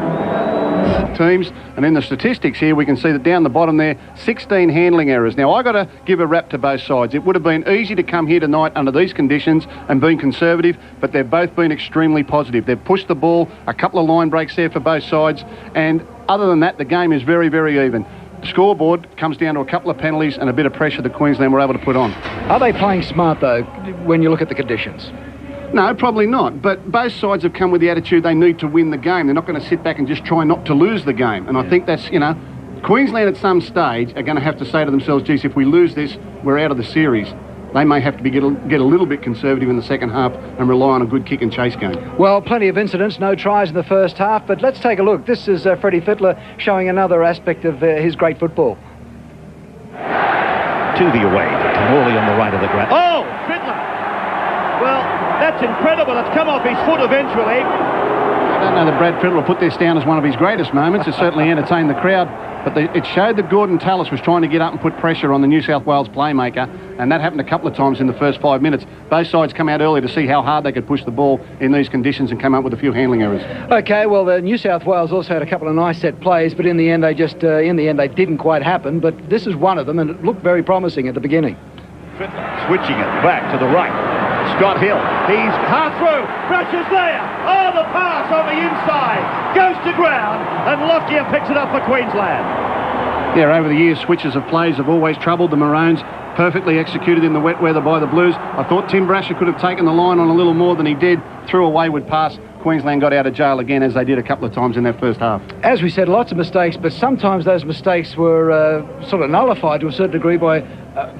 Teams, and in the statistics here we can see that down the bottom there, 16 handling errors. Now I've got to give a rap to both sides. It would have been easy to come here tonight under these conditions and been conservative, but they've both been extremely positive. They've pushed the ball, a couple of line breaks there for both sides, and other than that the game is very, very even. The scoreboard comes down to a couple of penalties and a bit of pressure that Queensland were able to put on. Are they playing smart though when you look at the conditions? No, probably not. But both sides have come with the attitude they need to win the game. They're not going to sit back and just try not to lose the game. And I think that's, Queensland at some stage are going to have to say to themselves, geez, if we lose this, we're out of the series. They may have to get a little bit conservative in the second half and rely on a good kick and chase game. Well, plenty of incidents, no tries in the first half, but let's take a look. This is Freddie Fittler showing another aspect of his great football. To the away, Kamali on the right of the ground. Oh, Fittler! Well, that's incredible. It's come off his foot eventually. I don't know that Brad Fittler will put this down as one of his greatest moments. It certainly entertained the crowd, but it showed that Gordon Tallis was trying to get up and put pressure on the New South Wales playmaker, and that happened a couple of times in the first 5 minutes. Both sides come out early to see how hard they could push the ball in these conditions and come up with a few handling errors. Okay, well, the New South Wales also had a couple of nice set plays, but in the end, they they didn't quite happen. But this is one of them, and it looked very promising at the beginning. Fittler switching it back to the right. Scott Hill, he's hard through, Brasher's there, oh the pass on the inside, goes to ground, and Lockyer picks it up for Queensland. Yeah, over the years, switches of plays have always troubled the Maroons, perfectly executed in the wet weather by the Blues. I thought Tim Brasher could have taken the line on a little more than he did, threw a wayward pass. Queensland got out of jail again, as they did a couple of times in that first half. As we said, lots of mistakes, but sometimes those mistakes were sort of nullified to a certain degree by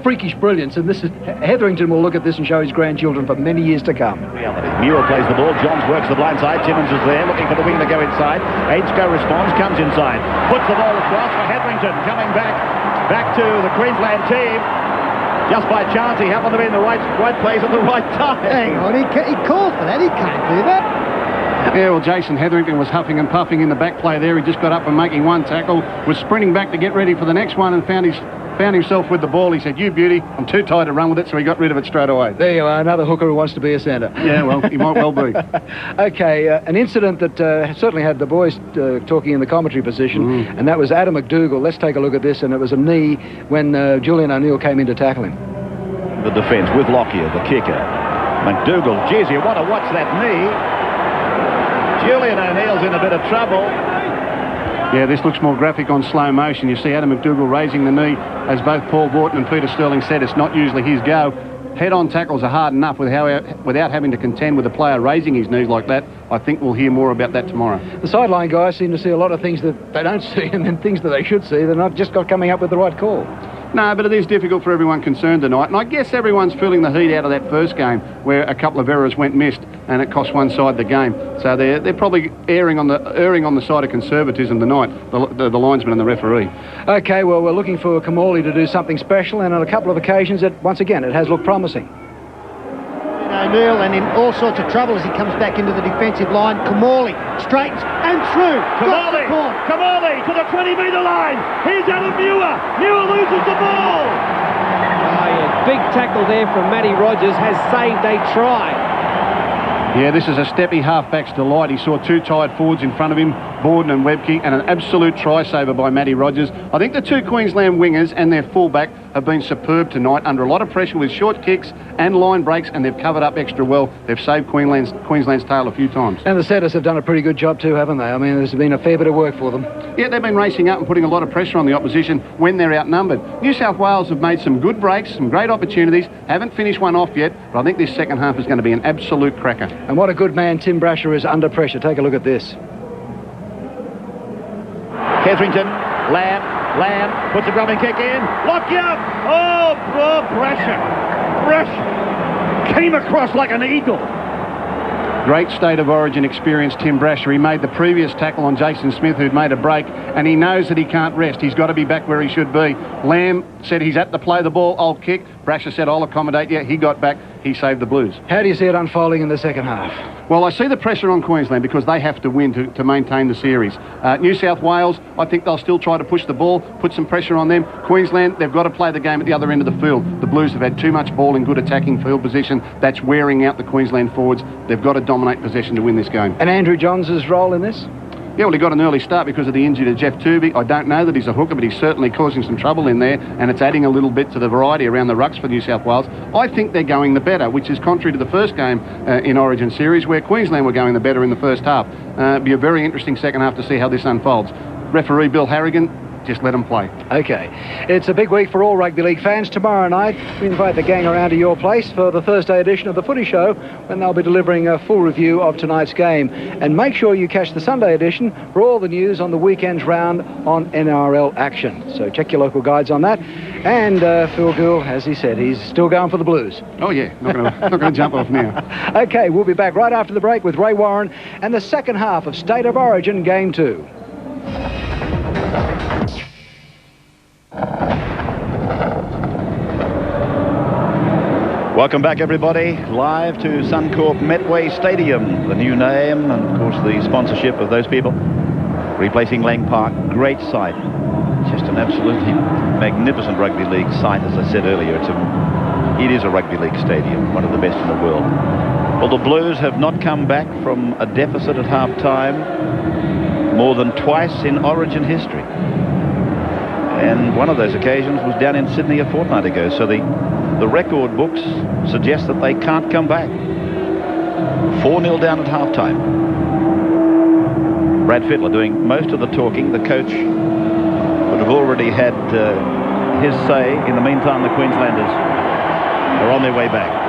freakish brilliance, and this is Hetherington will look at this and show his grandchildren for many years to come. Reality. Muir plays the ball, Johns works the blind side, Timmins is there looking for the wing to go inside, Ainscough responds, comes inside, puts the ball across for Hetherington, coming back to the Queensland team. Just by chance he happened to be in the right place at the right time. Hang on, he called for that, he can't do that. Yeah, well, Jason Hetherington was huffing and puffing in the back play there. He just got up and making one tackle, was sprinting back to get ready for the next one and found himself with the ball. He said, "You beauty, I'm too tired to run with it," so he got rid of it straight away. There you are, another hooker who wants to be a centre. Yeah, well, he might well be. Okay, an incident that certainly had the boys talking in the commentary position, and that was Adam McDougall. Let's take a look at this, and it was a knee when Julian O'Neill came in to tackle him. The defence with Lockyer, the kicker. McDougall, geez, you want to watch that knee. Julian O'Neill's in a bit of trouble. Yeah, this looks more graphic on slow motion. You see Adam McDougall raising the knee. As both Paul Borton and Peter Sterling said, it's not usually his go. Head-on tackles are hard enough without having to contend with a player raising his knees like that. I think we'll hear more about that tomorrow. The sideline guys seem to see a lot of things that they don't see, and then things that they should see. They're not just coming up with the right call. No, but it is difficult for everyone concerned tonight, and I guess everyone's feeling the heat out of that first game where a couple of errors went missed and it cost one side the game. So they're probably erring on the side of conservatism tonight, the linesman and the referee. Okay, well, we're looking for Kamali to do something special, and on a couple of occasions, once again, it has looked promising. O'Neill, and in all sorts of trouble as he comes back into the defensive line. Kamali straightens and through. Kamali to the 20-metre line. Here's Adam Muir. Muir loses the ball. Oh, yeah. Big tackle there from Matty Rogers has saved a try. Yeah, this is a steppy halfback's delight. He saw two tired forwards in front of him, Borden and Webke, and an absolute try saver by Matty Rogers. I think the two Queensland wingers and their fullback have been superb tonight, under a lot of pressure with short kicks and line breaks, and they've covered up extra well. They've saved Queensland's tail a few times. And the setters have done a pretty good job too, haven't they? I mean, there's been a fair bit of work for them. Yeah, they've been racing up and putting a lot of pressure on the opposition when they're outnumbered. New South Wales have made some good breaks, some great opportunities, haven't finished one off yet, but I think this second half is going to be an absolute cracker. And what a good man Tim Brasher is under pressure. Take a look at this. Hetherington, Lamb puts a grubbing kick in. Lockyer! Oh, Brasher came across like an eagle. Great state of origin experience, Tim Brasher. He made the previous tackle on Jason Smith, who'd made a break, and he knows that he can't rest. He's got to be back where he should be. Lamb said he's at the play the ball, I'll kick. Brasher said, I'll accommodate you. He got back. He saved the Blues. How do you see it unfolding in the second half? Well, I see the pressure on Queensland because they have to win to maintain the series. New South Wales, I think they'll still try to push the ball, put some pressure on them. Queensland, they've got to play the game at the other end of the field. The Blues have had too much ball in good attacking field position. That's wearing out the Queensland forwards. They've got to dominate possession to win this game. And Andrew Johns' role in this? Yeah, well, he got an early start because of the injury to Jeff Tuvey. I don't know that he's a hooker, but he's certainly causing some trouble in there, and it's adding a little bit to the variety around the rucks for New South Wales. I think they're going the better, which is contrary to the first game in Origin Series, where Queensland were going the better in the first half. It'll be a very interesting second half to see how this unfolds. Referee Bill Harrigan just let them play. Okay. It's a big week for all rugby league fans. Tomorrow night, we invite the gang around to your place for the Thursday edition of the Footy Show, when they'll be delivering a full review of tonight's game. And make sure you catch the Sunday edition for all the news on the weekend's round on NRL action. So check your local guides on that. And Phil Gould, as he said, he's still going for the Blues. Oh, yeah. Not going to jump off now. Okay, we'll be back right after the break with Ray Warren and the second half of State of Origin Game 2. Welcome back, everybody, live to Suncorp Metway Stadium, the new name, and of course the sponsorship of those people, replacing Lang Park. Great site, just an absolutely magnificent rugby league site. As I said earlier, it is a rugby league stadium, one of the best in the world. Well, the Blues have not come back from a deficit at half-time more than twice in Origin history, and one of those occasions was down in Sydney a fortnight ago. So the record books suggest that they can't come back. 4-0 down at halftime. Brad Fittler doing most of the talking. The coach would have already had his say. In the meantime, the Queenslanders are on their way back.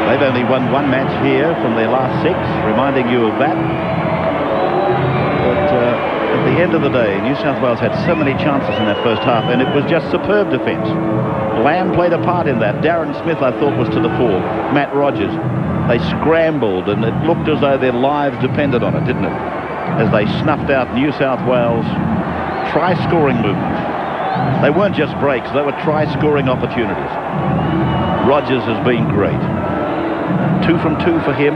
They've only won one match here from their last 6, reminding you of that. But at the end of the day, New South Wales had so many chances in that first half, and it was just superb defence. Lamb played a part in that. Darren Smith, I thought, was to the fore. Matt Rogers. They scrambled, and it looked as though their lives depended on it, didn't it? As they snuffed out New South Wales' try-scoring movements. They weren't just breaks, they were try-scoring opportunities. Rogers has been great. 2 from 2 for him.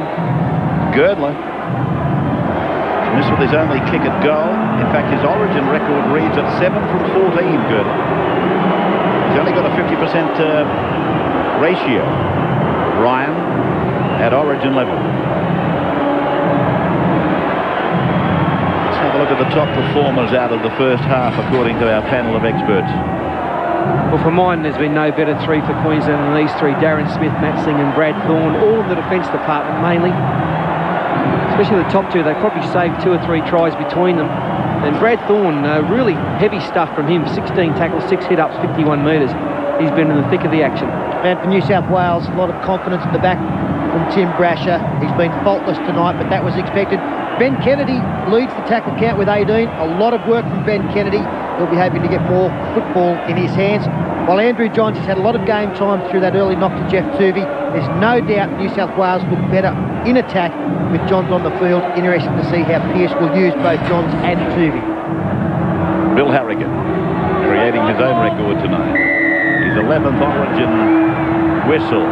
Girdler missed with his only kick at goal. In fact, his Origin record reads at 7 from 14, Girdler. He's only got a 50% ratio. Ryan at Origin level. Let's have a look at the top performers out of the first half, according to our panel of experts. Well, for mine, there's been no better 3 for Queensland than these 3. Darren Smith, Matt Singh and Brad Thorne, all in the defence department mainly. Especially the top 2, they probably saved 2 or 3 tries between them. And Brad Thorne, really heavy stuff from him. 16 tackles, 6 hit-ups, 51 metres. He's been in the thick of the action. And for New South Wales, a lot of confidence at the back from Tim Brasher. He's been faultless tonight, but that was expected. Ben Kennedy leads the tackle count with 18. A lot of work from Ben Kennedy. He'll be hoping to get more football in his hands. While Andrew Johns has had a lot of game time through that early knock to Jeff Tuvey, there's no doubt New South Wales look better in attack with Johns on the field. Interesting to see how Pearce will use both Johns and Tuvey. Bill Harrigan creating his own record tonight. His 11th Origin whistle.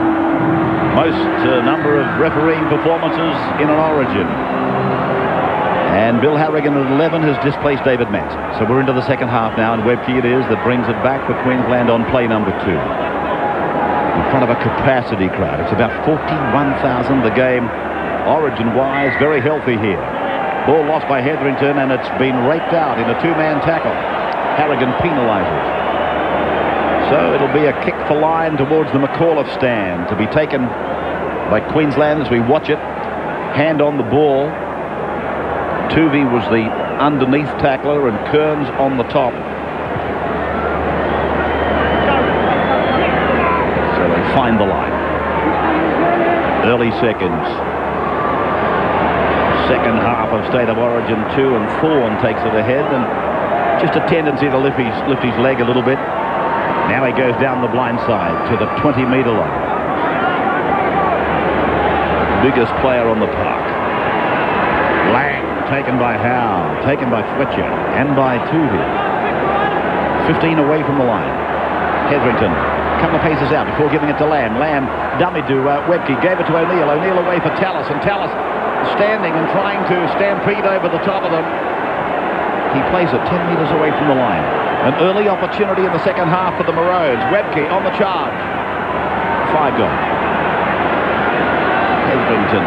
Most number of refereeing performances in an Origin. And Bill Harrigan at 11 has displaced David Manson. So we're into the second half now, and Webke it is that brings it back for Queensland on play number 2. In front of a capacity crowd. It's about 41,000 the game. Origin-wise, very healthy here. Ball lost by Hetherington, and it's been raped out in a 2-man tackle. Harrigan penalises. So it'll be a kick for line towards the McAuliffe stand to be taken by Queensland as we watch it. Hand on the ball. Tuvey was the underneath tackler and Kearns on the top. So they find the line. Early seconds. Second half of State of Origin 2, and Thorne takes it ahead, and just a tendency to lift his leg a little bit. Now he goes down the blind side to the 20-metre line. Biggest player on the park. Lang taken by Howe, taken by Fletcher, and by Tuvey. 15 away from the line. Hetherington, a couple of paces out before giving it to Lamb. Lamb dummied to Webke, gave it to O'Neill. O'Neill away for Tallis, and Tallis standing and trying to stampede over the top of them. He plays it 10 metres away from the line. An early opportunity in the second half for the Maroons. Webke on the charge. 5 gone. Hetherington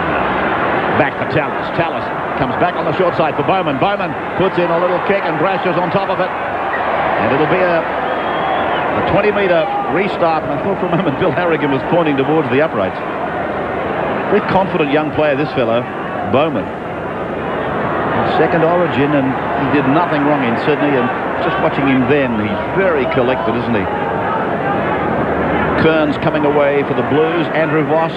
back for Tallis. Tallis comes back on the short side for Bowman. Bowman puts in a little kick, and Brasher's on top of it. And it'll be a 20-metre restart. And I thought for a moment Bill Harrigan was pointing towards the uprights. Very confident young player, this fellow, Bowman. Second origin, and he did nothing wrong in Sydney, and just watching him then, he's very collected, isn't he? Kearns coming away for the Blues. Andrew Voss,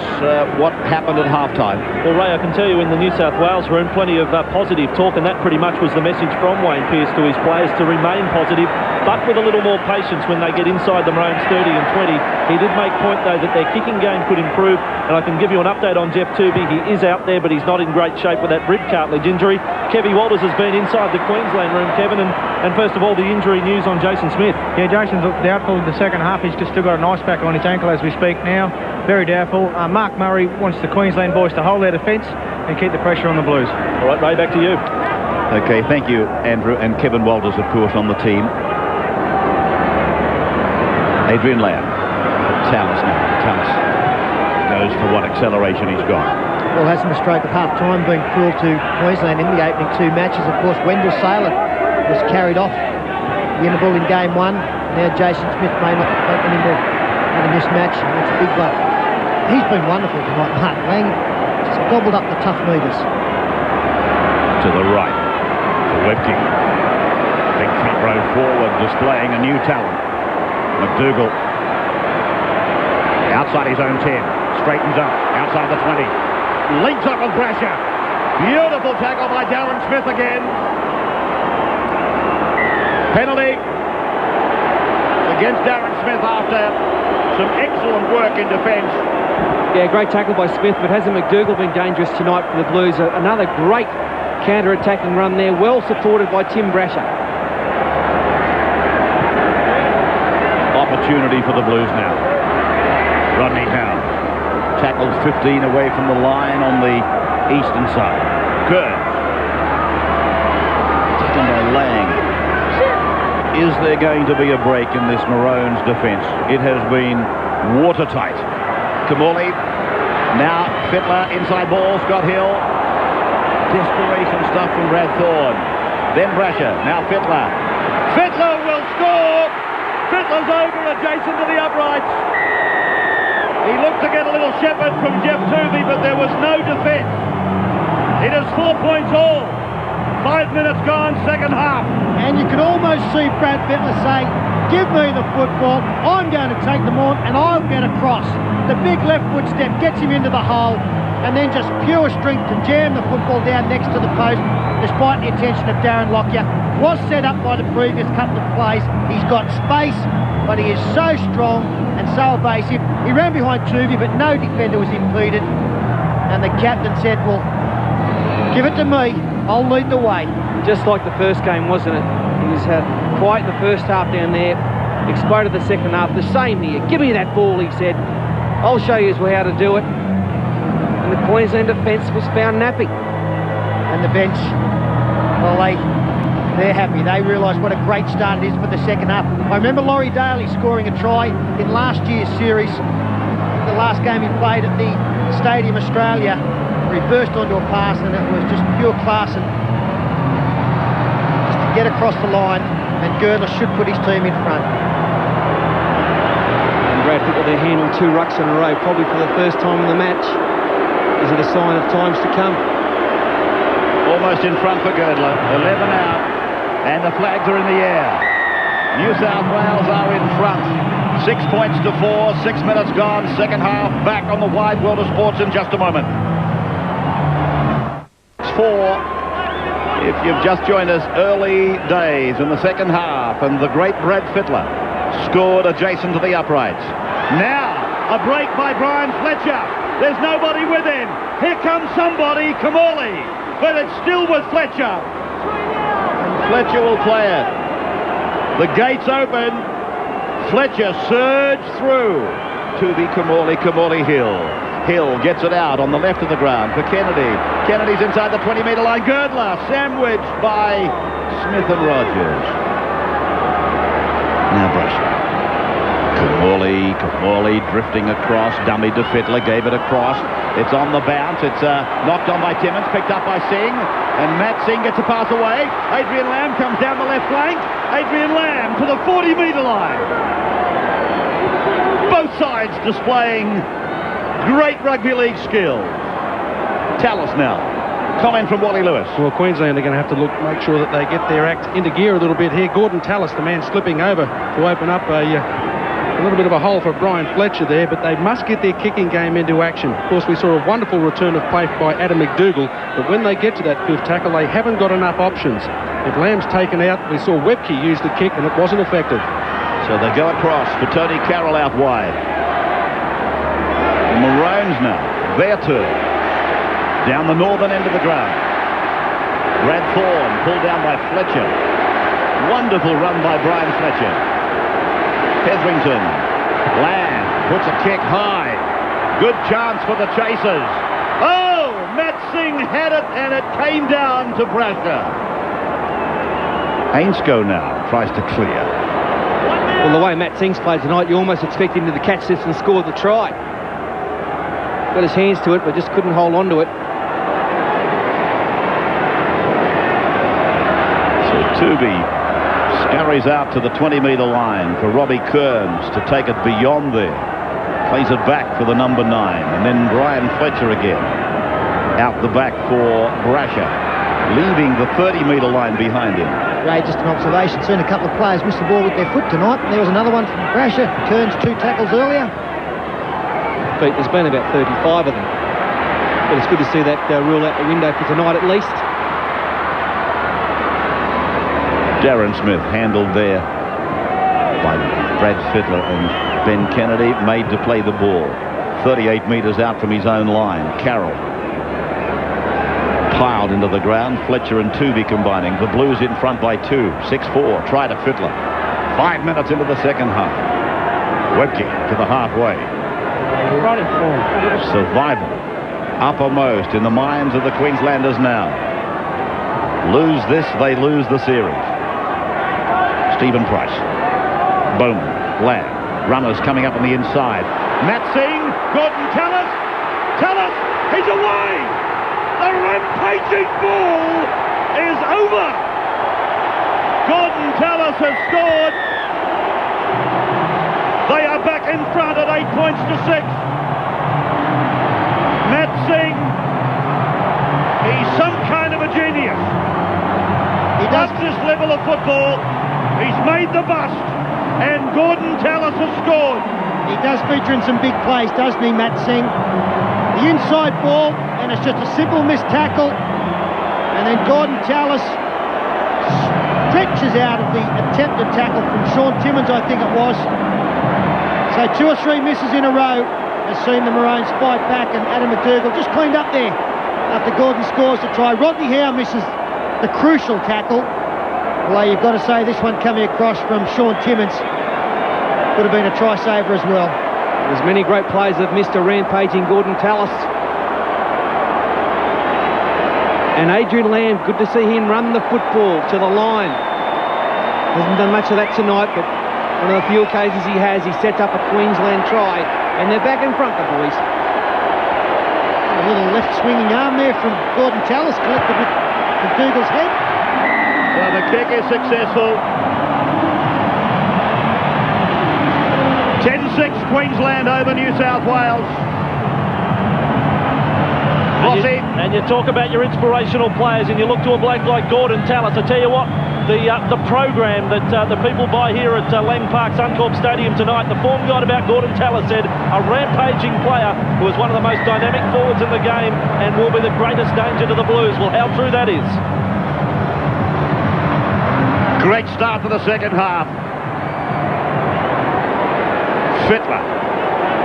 what happened at halftime? Well, Ray, I can tell you in the New South Wales room, plenty of positive talk, and that pretty much was the message from Wayne Pearce to his players, to remain positive, but with a little more patience when they get inside the Maroons 30 and 20. He did make point, though, that their kicking game could improve, and I can give you an update on Jeff Tooby. He is out there, but he's not in great shape with that rib cartilage injury. Kevy Walters has been inside the Queensland room, Kevin, and first of all, the injury news on Jason Smith. Yeah, Jason's doubtful in the second half. He's just still got an ice pack on his ankle as we speak now. Very doubtful. Mark Murray wants the Queensland boys to hold their defence and keep the pressure on the Blues. All right, Ray, back to you. Okay, thank you, Andrew. And Kevin Walters, of course, on the team. Adrian Lamb. Tallis now. Tallis goes for what acceleration he's got. Well, has him a stroke at half-time, being cruel to Queensland in the opening two matches. Of course, Wendell Saylor was carried off the interval in game one. Now Jason Smith may not take any more in this match. It's a big blow. He's been wonderful tonight, Mark Lang. Just gobbled up the tough meters. To the right. To Webke. Big front row forward, displaying a new talent. McDougall. Outside his own 10. Straightens up. Outside the 20. Links up with Brasher. Beautiful tackle by Darren Smith again. Penalty against Darren Smith after some excellent work in defence. Yeah, great tackle by Smith, but hasn't McDougall been dangerous tonight for the Blues? Another great counter-attacking run there, well supported by Tim Brasher. Opportunity for the Blues now. Rodney Howe tackled 15 away from the line on the eastern side. Good. Taken by Lang. Is there going to be a break in this Maroons defence? It has been watertight. Kamali. Now Fittler, inside ball, Scott Hill. Desperation stuff from Brad Thorne. Then Brasher. Now Fittler. Fittler will score! Fittler's over adjacent to the uprights. He looked to get a little shepherd from Jeff Tooby, but there was no defence. It is 4 points all. 5 minutes gone, second half. And you could almost see Brad Fittler say, give me the football, I'm going to take them on and I'll get across. The big left foot step gets him into the hole, and then just pure strength to jam the football down next to the post, despite the attention of Darren Lockyer. Was set up by the previous couple of plays. He's got space, but he is so strong and so evasive. He ran behind Tooby, but no defender was impeded. And the captain said, well, give it to me, I'll lead the way. Just like the first game, wasn't it? He's had quiet in the first half down there, exploded the second half. The same here. Give me that ball, he said. I'll show you how to do it. And the Queensland defence was found nappy. And the bench, well, they're happy. They realise what a great start it is for the second half. I remember Laurie Daly scoring a try in last year's series, the last game he played at the Stadium Australia, where he burst onto a pass, and it was just pure class. And just to get across the line, and Girdler should put his team in front. And Brad Fittler there handled 2 rucks in a row, probably for the first time in the match. Is it a sign of times to come? Almost in front for Girdler. 11 out. And the flags are in the air. New South Wales are in front. 6 points to 4, 6 minutes gone, second half. Back on the wide world of sports in just a moment. 4. If you've just joined us, early days in the second half, and the great Brad Fittler scored adjacent to the uprights. Now, a break by Brian Fletcher. There's nobody with him. Here comes somebody, Kamali. But it's still with Fletcher. Fletcher will play it. The gates open. Fletcher surged through to the Kamali Hill. Hill gets it out on the left of the ground for Kennedy. Kennedy's inside the 20-metre line. Girdler sandwiched by Smith and Rogers. Now Brasher. Kamali drifting across. Dummy to Fittler, gave it across. It's on the bounce. It's knocked on by Timmins, picked up by Singh. And Matt Singh gets a pass away. Adrian Lamb comes down the left flank. Adrian Lamb to the 40-metre line. Both sides displaying great rugby league skill. Tallis now. Comment from Wally Lewis. Well, Queensland are going to have to make sure that they get their act into gear a little bit here. Gordon Tallis, the man slipping over to open up a little bit of a hole for Brian Fletcher there, but they must get their kicking game into action. Of course, we saw a wonderful return of play by Adam McDougall, but when they get to that fifth tackle, they haven't got enough options. If Lamb's taken out, we saw Webke use the kick, and it wasn't effective. So they go across for Tony Carroll out wide. The Maroons now, their turn. Down the northern end of the ground. Brad Thorne pulled down by Fletcher. Wonderful run by Brian Fletcher. Hetherington. Lamb puts a kick high. Good chance for the chasers. Oh, Matt Singh had it, and it came down to Brasher. Ainscough now tries to clear. Well, the way Matt Singh's played tonight, you almost expect him to catch this and score the try. Got his hands to it, but just couldn't hold on to it. So Tooby scurries out to the 20-metre line for Robbie Kearns to take it beyond there. Plays it back for the number 9, and then Brian Fletcher again. Out the back for Brasher, leaving the 30-metre line behind him. Ray, just an observation, seen a couple of players miss the ball with their foot tonight. There was another one from Brasher. Kearns 2 tackles earlier. Pete, there's been about 35 of them. But it's good to see that rule out the window for tonight at least. Darren Smith handled there by Brad Fittler and Ben Kennedy, made to play the ball. 38 metres out from his own line. Carroll piled into the ground. Fletcher and Tooby combining. The Blues in front by 2. 6-4. Try to Fittler. 5 minutes into the second half. Webke to the halfway. Survival uppermost in the minds of the Queenslanders now. Lose this, they lose the series. Stephen Price. Bowman. Lamb. Runners coming up on the inside. Matt Singh. Gordon Tallis. Tallis. He's away. The rampaging ball is over. Gordon Tallis has scored. They are back in front at 8 points to 6. Matt Singh, he's some kind of a genius. He does this level of football. He's made the bust, and Gordon Tallis has scored. He does feature in some big plays, doesn't he, Matt Singh? The inside ball, and it's just a simple missed tackle, and then Gordon Tallis stretches out of the attempted tackle from Sean Timmins, I think it was. So 2 or 3 misses in a row has seen the Maroons fight back, and Adam McDougall just cleaned up there after Gordon scores the try. Rodney Howe misses the crucial tackle. Although you've got to say this one coming across from Sean Timmins could have been a try saver as well. There's many great players that have missed a rampaging Gordon Tallis. And Adrian Lamb, good to see him run the football to the line. Hasn't done much of that tonight, but one of the few occasions he has, he sets up a Queensland try, and they're back in front, the boys. A little left swinging arm there from Gordon Tallis, collected with McDougall's head. Well, the kick is successful. 10-6 Queensland over New South Wales. And you talk about your inspirational players, and you look to a bloke like Gordon Tallis. I tell you what, the program that the people buy here at Lang Park Suncorp Stadium tonight, the form guide about Gordon Tallis said, a rampaging player who is one of the most dynamic forwards in the game and will be the greatest danger to the Blues. Well, how true that is. Great start to the second half. Fittler.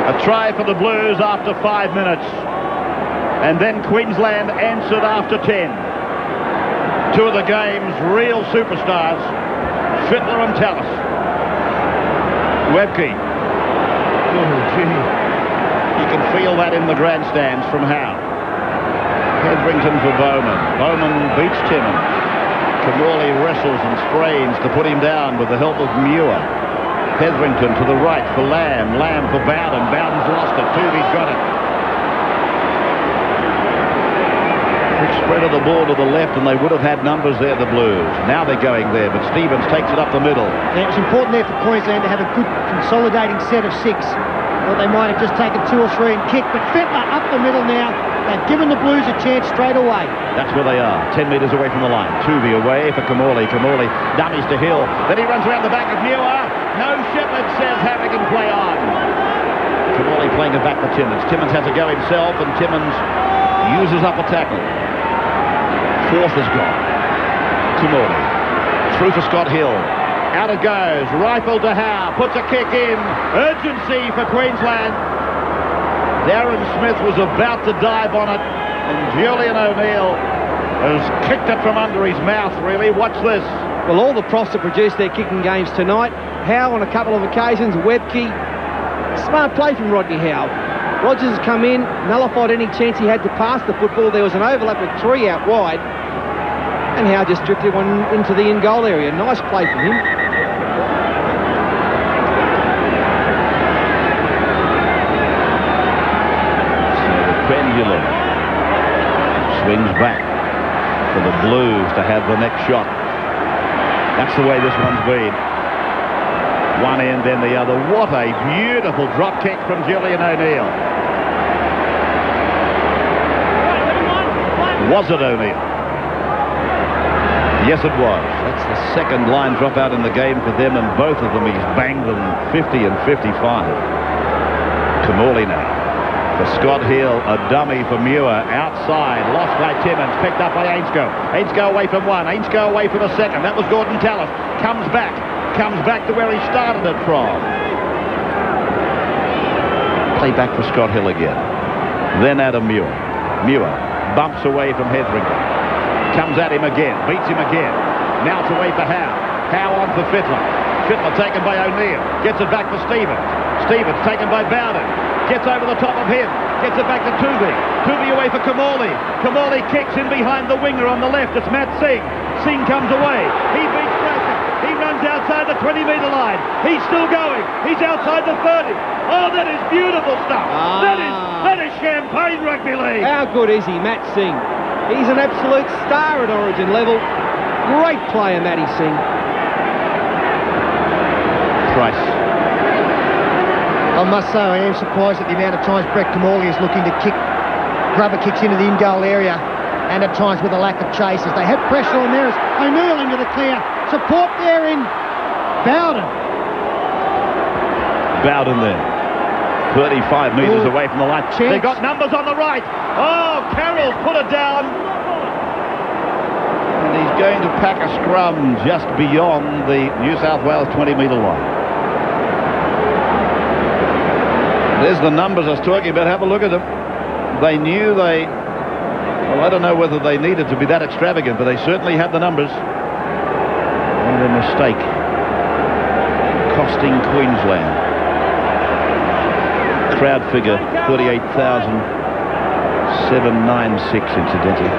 A try for the Blues after 5 minutes. And then Queensland answered after 10. 2 of the game's real superstars, Fittler and Tallis. Webke. Oh, gee. You can feel that in the grandstands from Howe. Hetherington for Bowman. Bowman beats Timmins. Kamali wrestles and sprains to put him down with the help of Muir. Hetherington to the right for Lamb. Lamb for Bowden. Bowden's lost it. Tooby's got it. Quick spread of the ball to the left, and they would have had numbers there, the Blues. Now they're going there, but Stevens takes it up the middle. Yeah, it's important there for Queensland to have a good consolidating set of 6. Well, they might have just taken 2 or 3 and kicked, but Fittler up the middle now. They've given the Blues a chance straight away. That's where they are, 10 metres away from the line. Tuvey away for Kamali. Kamali dummies to Hill. Then he runs around the back of Muir. No, Shepherd says Harrigan play on. Kamali playing it back for Timmins. Timmins has a go himself, and Timmins uses up a tackle. Fourth is gone. Kamali through for Scott Hill. Out it goes. Rifle to Howe. Puts a kick in. Urgency for Queensland. Darren Smith was about to dive on it, and Julian O'Neill has kicked it from under his mouth, really. Watch this. Well, all the profs that produced their kicking games tonight, Howe on a couple of occasions, Webke. Smart play from Rodney Howe. Rogers has come in, nullified any chance he had to pass the football. There was an overlap with 3 out wide, and Howe just drifted one into the in-goal area. Nice play from him. Pendulum swings back for the Blues to have the next shot. That's the way this one's been. One end, then the other. What a beautiful drop kick from Julian O'Neill. Was it O'Neill? Yes, it was. That's the second line drop out in the game for them, and both of them he's banged them 50 and 55. Kamali now. For Scott Hill, a dummy for Muir, outside, lost by Timmins, picked up by Ainscough. Ainscough away from one, Ainscough away from a second. That was Gordon Tallis. Comes back to where he started it from. Play back for Scott Hill again. Then Adam Muir. Muir bumps away from Hetherington. Comes at him again, beats him again. Now it's away for Howe. Howe on for Fittler. Fittler taken by O'Neill. Gets it back for Stevens. Stevens taken by Bowden. Gets over the top of him. Gets it back to Tuvey. Tuvey away for Kamali. Kamali kicks in behind the winger on the left. It's Matt Singh. Singh comes away. He beats Brasher. He runs outside the 20-metre line. He's still going. He's outside the 30. Oh, that is beautiful stuff. That is champagne rugby league. How good is he, Matt Singh? He's an absolute star at Origin level. Great player, Matty Singh. Price. I must say, I am surprised at the amount of times Brett Kamali is looking to kick grubber kicks into the in-goal area, and at times with a lack of chases. They have pressure on there as O'Neill into the clear. Support there in Bowden. Bowden there. 35 metres away from the line. They've got numbers on the right. Oh, Carroll's put it down. And he's going to pack a scrum just beyond the New South Wales 20-metre line. There's the numbers I was talking about. Have a look at them. They knew well, I don't know whether they needed to be that extravagant, but they certainly had the numbers. And a mistake costing Queensland. Crowd figure 48,796 incidentally.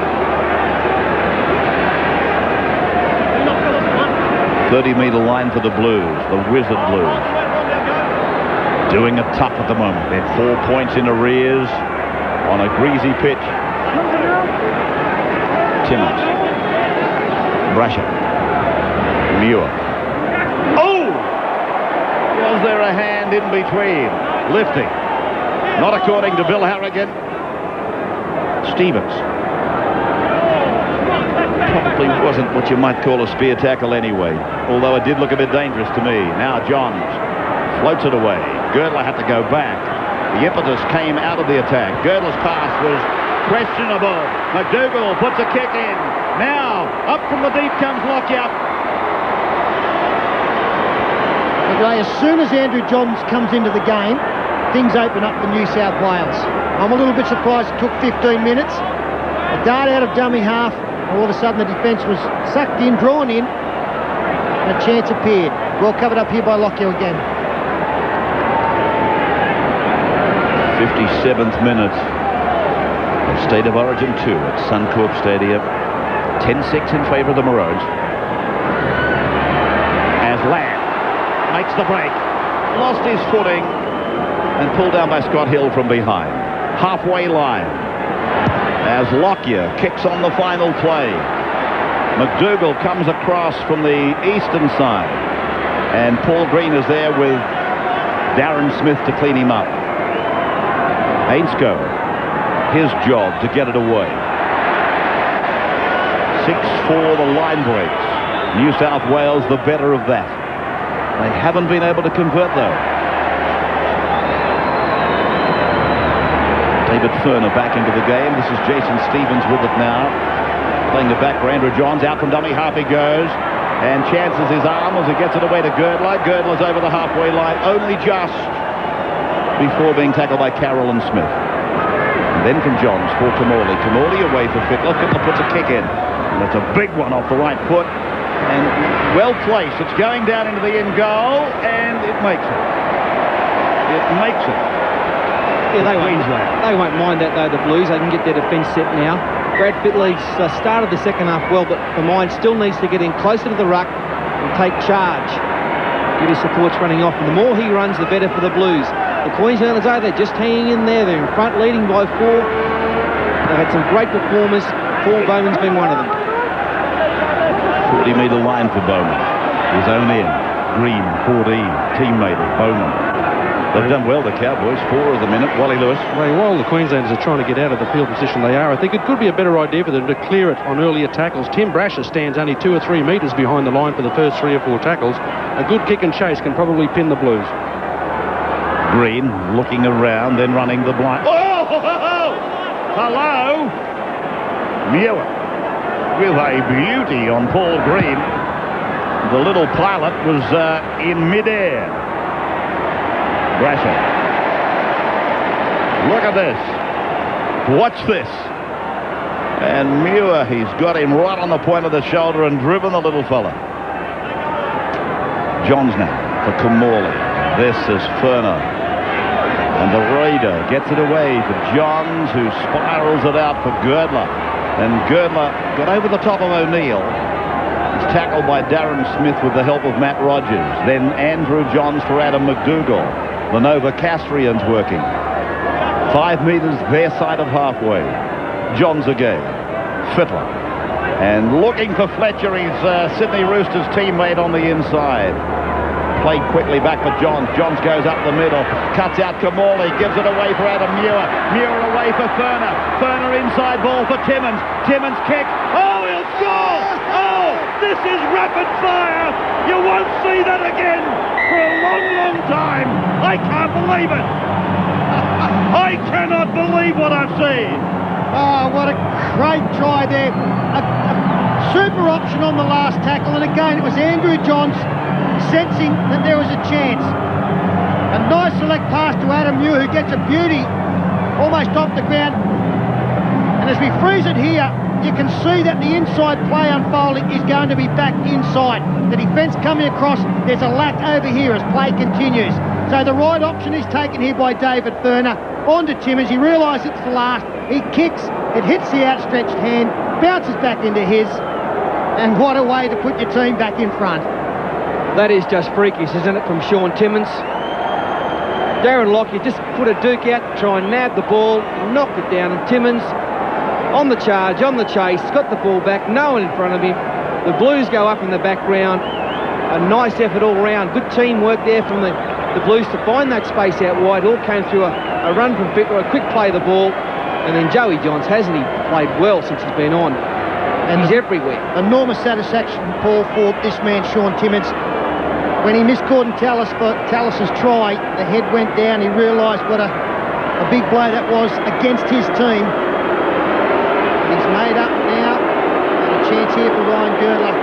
30-metre line for the Blues, the Wizard Blues. Doing it tough at the moment. They're 4 points in arrears on a greasy pitch. Timmins. Brasher. Muir. Oh! Was there a hand in between? Lifting. Not according to Bill Harrigan. Stevens. Probably wasn't what you might call a spear tackle anyway, although it did look a bit dangerous to me. Now Johns floats it away. Girdler had to go back. The impetus came out of the attack. Girdler's pass was questionable. McDougall puts a kick in. Now, up from the deep comes Lockyer. As soon as Andrew Johns comes into the game, things open up for New South Wales. I'm a little bit surprised it took 15 minutes. A dart out of dummy half, and all of a sudden the defence was sucked in, drawn in, and a chance appeared. Well covered up here by Lockyer again. 57th minute of State of Origin 2 at Suncorp Stadium. 10-6 in favour of the Maroons. As Lamb makes the break, lost his footing and pulled down by Scott Hill from behind. Halfway line as Lockyer kicks on the final play. McDougall comes across from the eastern side, and Paul Green is there with Darren Smith to clean him up. Ainscough his job to get it away. 6-4 the line breaks. New South Wales the better of that. They haven't been able to convert though. David Furner back into the game. This is Jason Stevens with it now. Playing the back for Andrew Johns. Out from dummy half he goes. And chances his arm as he gets it away to Girdler. Girdler's over the halfway line. Only just before being tackled by Carroll and Smith. And then from Johns for Kamali. Kamali away for Fittler. Fittler puts a kick in. And it's a big one off the right foot. And well placed. It's going down into the in goal, and it makes it. It makes it. Yeah, they won't mind that though, the Blues. They can get their defence set now. Brad Fittler's started the second half well, but the mind still needs to get in closer to the ruck and take charge. Get his supports running off, and the more he runs, the better for the Blues. The Queenslanders, though, they're just hanging in there. They're in front, leading by 4. They've had some great performers. Paul Bowman's been one of them. 40-metre line for Bowman. His own end. Green, 14, teammate of Bowman. They've done well, the Cowboys. 4 of the minute. Wally Lewis. While the Queenslanders are trying to get out of the field position they are, I think it could be a better idea for them to clear it on earlier tackles. Tim Brasher stands only 2 or 3 metres behind the line for the first 3 or 4 tackles. A good kick and chase can probably pin the Blues. Green looking around, then running the blind. Oh! Hello! Muir with a beauty on Paul Green. The little pilot was in mid-air. Brasher. Look at this. Watch this. And Muir, he's got him right on the point of the shoulder and driven the little fella. Johns now for Kamali. This is Furner. And the Raider gets it away for Johns, who spirals it out for Girdler. And Girdler got over the top of O'Neill. He's tackled by Darren Smith with the help of Matt Rogers. Then Andrew Johns for Adam McDougall. The Nova Castrians working. 5 metres their side of halfway. Johns again. Fittler. And looking for Fletcher, he's Sydney Roosters' teammate on the inside. Played quickly back for Johns. Johns goes up the middle. Cuts out Kamali. Gives it away for Adam Muir. Muir away for Furner. Furner inside ball for Timmins. Timmins kick. Oh, he'll score! Oh, this is rapid fire! You won't see that again for a long, long time. I can't believe it. I cannot believe what I've seen. Oh, what a great try there. A super option on the last tackle. And again, it was Andrew Johns sensing that there was a chance. A nice select pass to Adam Muir, who gets a beauty almost off the ground. And as we freeze it here, you can see that the inside play unfolding is going to be back inside. The defence coming across, there's a lack over here as play continues. So the right option is taken here by David Furner. On to Timmins, he realises it's the last. He kicks, it hits the outstretched hand, bounces back into his. And what a way to put your team back in front. That is just freakish, isn't it, from Sean Timmins? Darren Lockyer just put a duke out to try and nab the ball, knocked it down, and Timmins on the charge, on the chase, got the ball back, no one in front of him. The Blues go up in the background. A nice effort all round. Good teamwork there from the Blues to find that space out wide. All came through a run from Fittler, a quick play of the ball, and then Joey Johns, hasn't he played well since he's been on? And he's everywhere. Enormous satisfaction, Paul, for this man, Sean Timmins. When he missed Gordon Tallis for Tallis's try, the head went down. He realised what a big blow that was against his team. He's made up now. And a chance here for Ryan Girdler.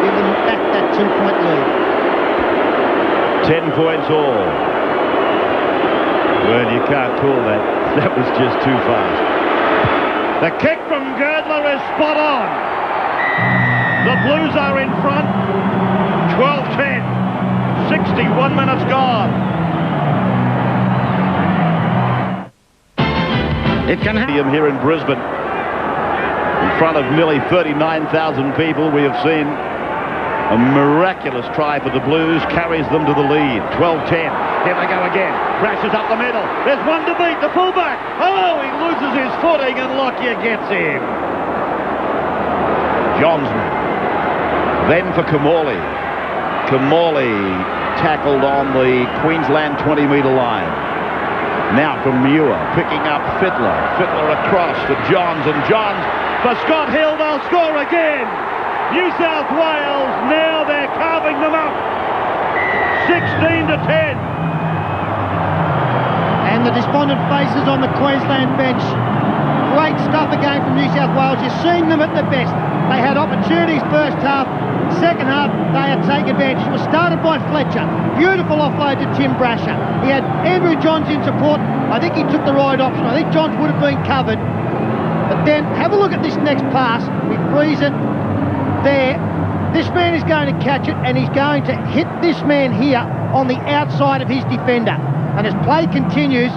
Give them back that 2-point lead. 10 points all. Well, you can't call that. That was just too fast. The kick from Girdler is spot on. The Blues are in front. 12-10. 61 minutes gone. It can happen here in Brisbane. In front of nearly 39,000 people, we have seen a miraculous try for the Blues, carries them to the lead. 12-10. Here they go again. Crashes up the middle. There's one to beat, the fullback. Oh, he loses his footing and Lockyer gets him. Johnsman. Then for Kamali. Kamali tackled on the Queensland 20-metre line. Now from Muir, picking up Fittler. Fittler across to Johns, and Johns for Scott Hill. They'll score again. New South Wales, now they're carving them up. 16 to 10. And the despondent faces on the Queensland bench. Great stuff again from New South Wales. You're seeing them at their best. They had opportunities first half. Second half, they had taken advantage. It was started by Fletcher. Beautiful offload to Tim Brasher. He had Andrew Johns in support. I think he took the right option. I think Johns would have been covered. But then have a look at this next pass. We freeze it there. This man is going to catch it, and he's going to hit this man here on the outside of his defender. And as play continues,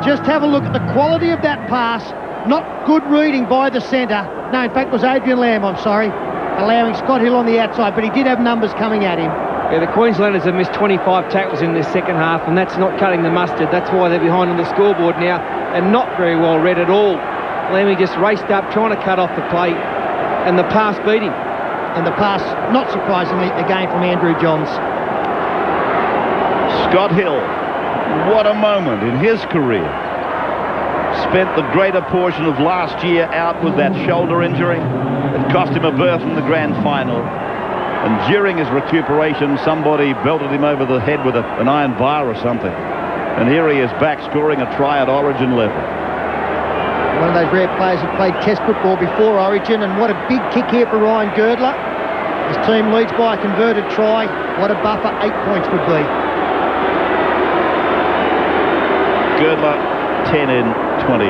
just have a look at the quality of that pass. Not good reading by the centre. No, in fact, it was Adrian Lamb, I'm sorry, allowing Scott Hill on the outside, but he did have numbers coming at him. Yeah, the Queenslanders have missed 25 tackles in this second half, and that's not cutting the mustard. That's why they're behind on the scoreboard now, and not very well read at all. Lammy just raced up, trying to cut off the play, and the pass beat him. And the pass, not surprisingly, again from Andrew Johns. Scott Hill, what a moment in his career. Spent the greater portion of last year out with that shoulder injury. It cost him a berth in the grand final. And during his recuperation, somebody belted him over the head with an iron bar or something. And here he is back scoring a try at Origin level. One of those rare players who played Test football before Origin, and what a big kick here for Ryan Girdler. His team leads by a converted try. What a buffer 8 points would be. Girdler, 10 in 20.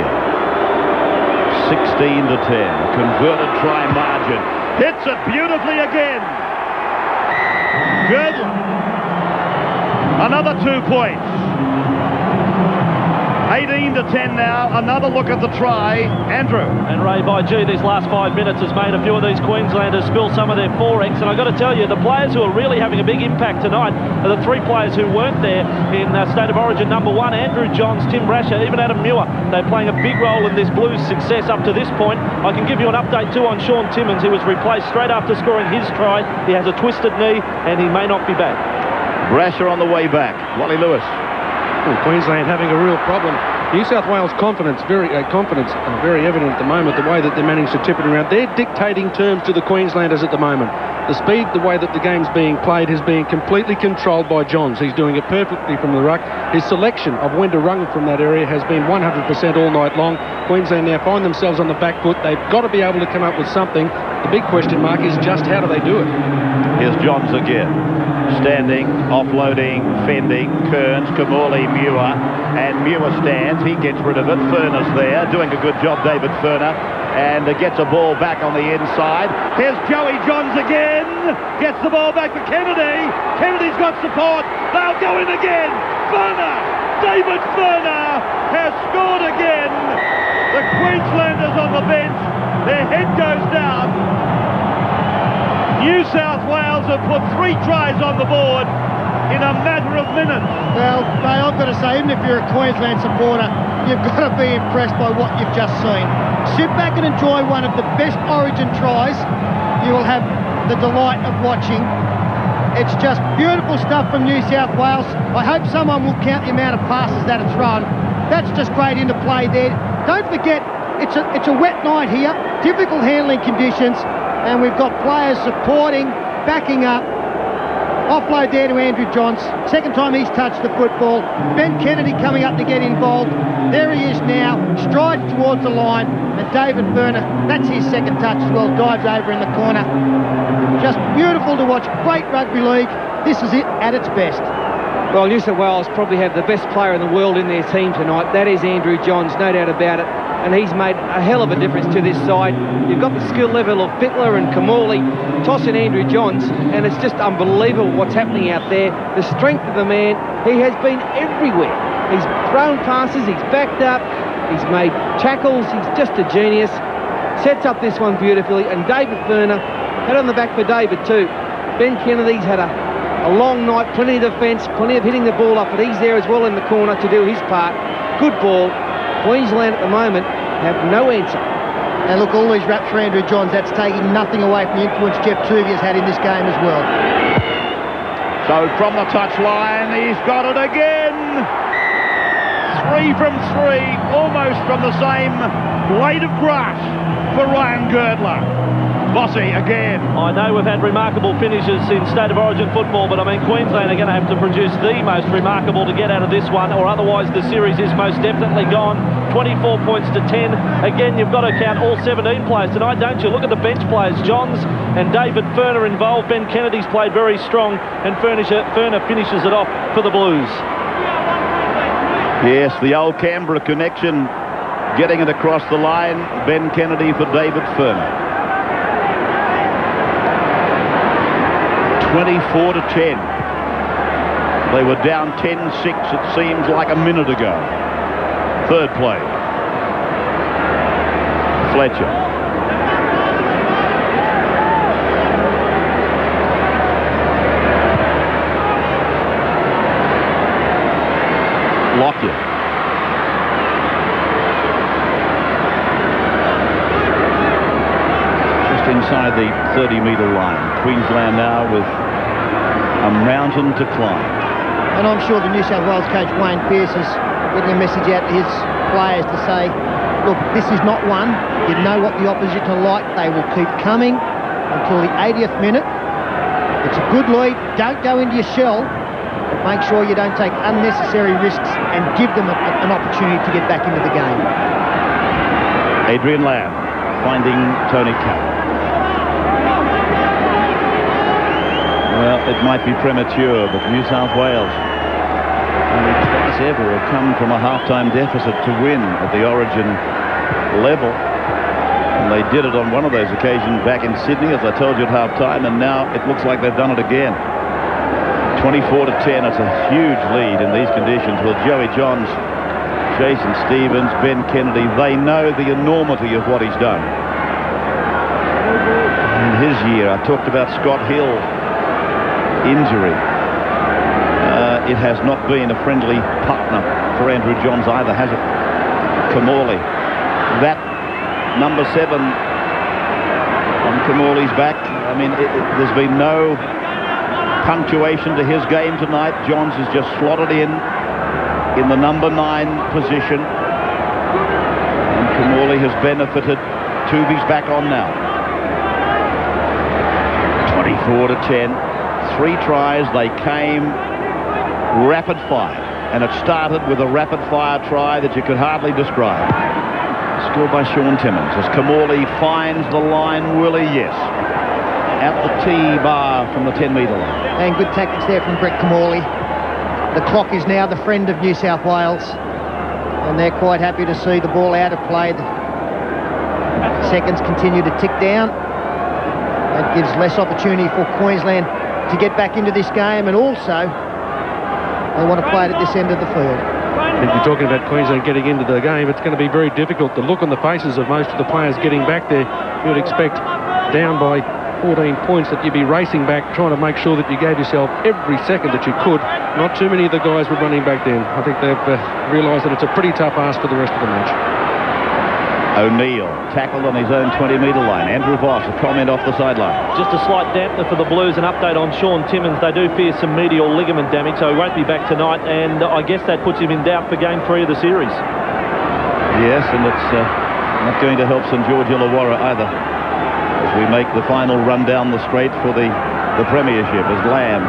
16 to 10. Converted try margin. Hits it beautifully again. Girdler. Another 2 points. 18 to 10 now. Another look at the try. Andrew. And Ray, by gee, these last 5 minutes has made a few of these Queenslanders spill some of their 4X. And I've got to tell you, the players who are really having a big impact tonight are the 3 players who weren't there in State of Origin. Number 1, Andrew Johns, Tim Brasher, even Adam Muir. They're playing a big role in this Blues' success up to this point. I can give you an update too on Sean Timmins, who was replaced straight after scoring his try. He has a twisted knee and he may not be back. Brasher on the way back. Wally Lewis. Well, Queensland having a real problem. New South Wales confidence very evident at the moment, the way that they're managing to tip it around. They're dictating terms to the Queenslanders at the moment. The speed, the way that the game's being played has been completely controlled by Johns. He's doing it perfectly from the ruck. His selection of when to run from that area has been 100% all night long. Queensland now find themselves on the back foot. They've got to be able to come up with something. The big question mark is just how do they do it? Here's Johns again. Standing, offloading, fending, Kearns, Kamali, Muir, and Muir stands. He gets rid of it. Furner's there, doing a good job, David Furner, and gets a ball back on the inside. Here's Joey Johns again. Gets the ball back to Kennedy. Kennedy's got support. They'll go in again. Furner, David Furner has scored again. The Queenslanders on the bench. Their head goes down. New South Wales have put 3 tries on the board in a matter of minutes. Well, Ray, I've got to say, even if you're a Queensland supporter, you've got to be impressed by what you've just seen. Sit back and enjoy one of the best Origin tries. You will have the delight of watching. It's just beautiful stuff from New South Wales. I hope someone will count the amount of passes that it's run. That's just great into play there. Don't forget, it's a wet night here, difficult handling conditions, and we've got players supporting, backing up. Offload there to Andrew Johns. Second time he's touched the football. Ben Kennedy coming up to get involved. There he is now, strides towards the line. And David Furner, that's his second touch as well, dives over in the corner. Just beautiful to watch. Great rugby league. This is it at its best. Well, New South Wales probably have the best player in the world in their team tonight. That is Andrew Johns, no doubt about it. And he's made a hell of a difference to this side. You've got the skill level of Fittler and Kamali tossing Andrew Johns, and it's just unbelievable what's happening out there. The strength of the man, he has been everywhere. He's thrown passes, he's backed up, he's made tackles, he's just a genius. Sets up this one beautifully, and David Furner, head on the back for David too. Ben Kennedy's had a long night, plenty of defence, plenty of hitting the ball up, but he's there as well in the corner to do his part. Good ball. Queensland at the moment have no answer. And look, all these raps for Andrew Johns, that's taking nothing away from the influence Jeff Tuvey has had in this game as well. So from the touchline, he's got it again. 3 from 3, almost from the same blade of grass for Ryan Girdler. Bossy again. I know we've had remarkable finishes in State of Origin football, but I mean Queensland are going to have to produce the most remarkable to get out of this one, or otherwise the series is most definitely gone. 24 points to 10. Again, you've got to count all 17 players tonight, don't you? Look at the bench players. Johns and David Furner involved. Ben Kennedy's played very strong, and Furner finishes it off for the Blues. Yes, the old Canberra connection, getting it across the line. Ben Kennedy for David Furner. 24 to 10. They were down 10-6, it seems like a minute ago. Third play. Fletcher. Lockyer. Just inside the 30-metre line. Queensland now with a mountain to climb. And I'm sure the New South Wales coach Wayne Pearce is getting a message out to his players to say, look, this is not one. You know what the opposition are like. They will keep coming until the 80th minute. It's a good lead. Don't go into your shell. But make sure you don't take unnecessary risks and give them an opportunity to get back into the game. Adrian Lamb finding Tony Carroll. Well, it might be premature, but New South Wales only twice ever have come from a half-time deficit to win at the Origin level. And they did it on one of those occasions back in Sydney, as I told you at half-time, and now it looks like they've done it again. 24 to 10, it's a huge lead in these conditions. Well, Joey Johns, Jason Stevens, Ben Kennedy, they know the enormity of what he's done. In his year, I talked about Scott Hill injury. It has not been a friendly partner for Andrew Johns either, has it? Kamali. That number 7 on Kamali's back. I mean, there's been no punctuation to his game tonight. Johns has just slotted in the number 9 position. And Kamali has benefited. Tuvi's back on now. 24 to 10. 3 tries, they came rapid fire, and it started with a rapid fire try that you could hardly describe. Scored by Sean Timmins as Kamali finds the line. Willie, yes, at the T-bar from the 10-metre line. And good tactics there from Brett Kamali. The clock is now the friend of New South Wales, and they're quite happy to see the ball out of play. The seconds continue to tick down. That gives less opportunity for Queensland to get back into this game, and also they want to play it at this end of the field. If you're talking about Queensland getting into the game, it's going to be very difficult. The look on the faces of most of the players getting back there, you would expect down by 14 points that you'd be racing back, trying to make sure that you gave yourself every second that you could. Not too many of the guys were running back then. I think they've realised that it's a pretty tough ask for the rest of the match. O'Neill tackled on his own 20-metre line. Andrew Voss, a comment off the sideline. Just a slight dampener for the Blues. An update on Sean Timmins. They do fear some medial ligament damage, so he won't be back tonight, and I guess that puts him in doubt for Game 3 of the series. Yes, and it's not going to help St George Illawarra either, as we make the final run down the straight for the premiership, as Lamb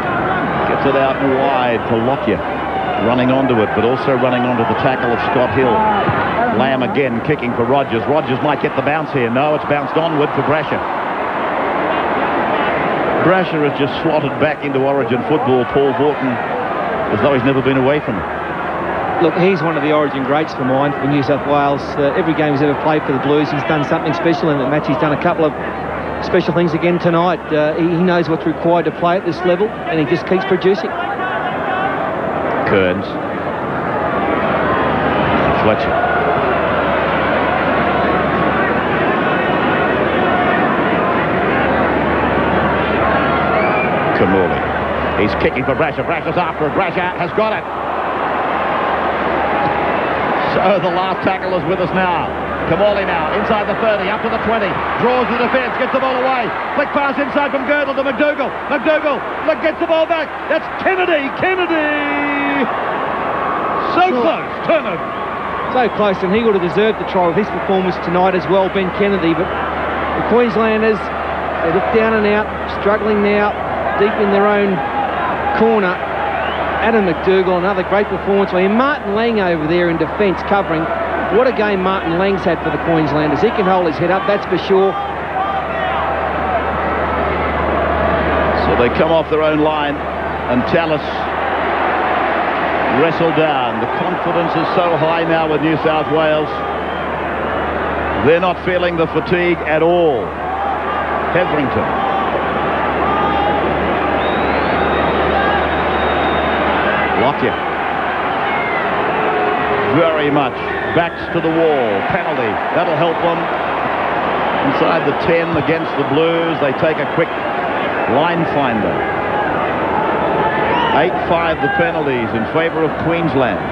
gets it out and wide for Lockyer, running onto it, but also running onto the tackle of Scott Hill. Lamb again kicking for Rogers. Rogers might get the bounce here. No, it's bounced onward for Brasher. Brasher has just slotted back into Origin football, Paul Horton, as though he's never been away from it. Look, he's one of the Origin greats for mine, for New South Wales. Every game he's ever played for the Blues, he's done something special in that match. He's done a couple of special things again tonight. He knows what's required to play at this level, and he just keeps producing. Kearns. Fletcher. Kamali. He's kicking for Brasher. Brasher's after it. Brasher has got it. So the last tackle is with us now. Kamali now, inside the 30, up to the 20. Draws the defence, gets the ball away. Flick pass inside from Girdle to McDougall. McDougall gets the ball back. That's Kennedy. Kennedy So close, Turner. So close, and he would have deserved the try with his performance tonight as well, Ben Kennedy. But the Queenslanders, they look down and out, struggling now, deep in their own corner. Adam McDougall, another great performance. Well, Martin Lang over there in defence covering. What a game Martin Lang's had for the Queenslanders. He can hold his head up, that's for sure. So they come off their own line, and Tallis wrestle down. The confidence is so high now with New South Wales. They're not feeling the fatigue at all. Hetherington. Lockyer. Very much. Backs to the wall. Penalty. That'll help them. Inside the 10 against the Blues. They take a quick line finder. 8-5 the penalties in favour of Queensland.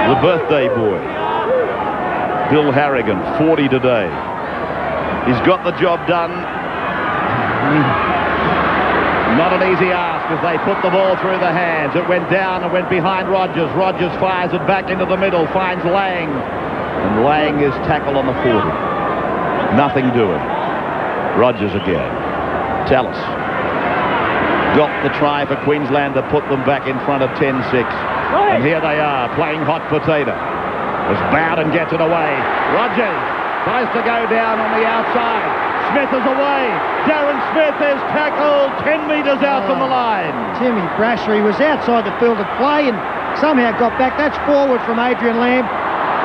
The birthday boy, Bill Harrigan, 40 today. He's got the job done. Not an easy ask as they put the ball through the hands. It went down and went behind Rogers. Rogers fires it back into the middle, finds Lang. And Lang is tackled on the 40. Nothing doing. Rogers again. Tallis got the try for Queensland to put them back in front of 10-6. And here they are, playing hot potato. As Bowden gets it away. Rogers tries to go down on the outside. Smith is away. Darren Smith is tackled 10 metres out from the line. Timmy Brasher, he was outside the field of play and somehow got back. That's forward from Adrian Lamb.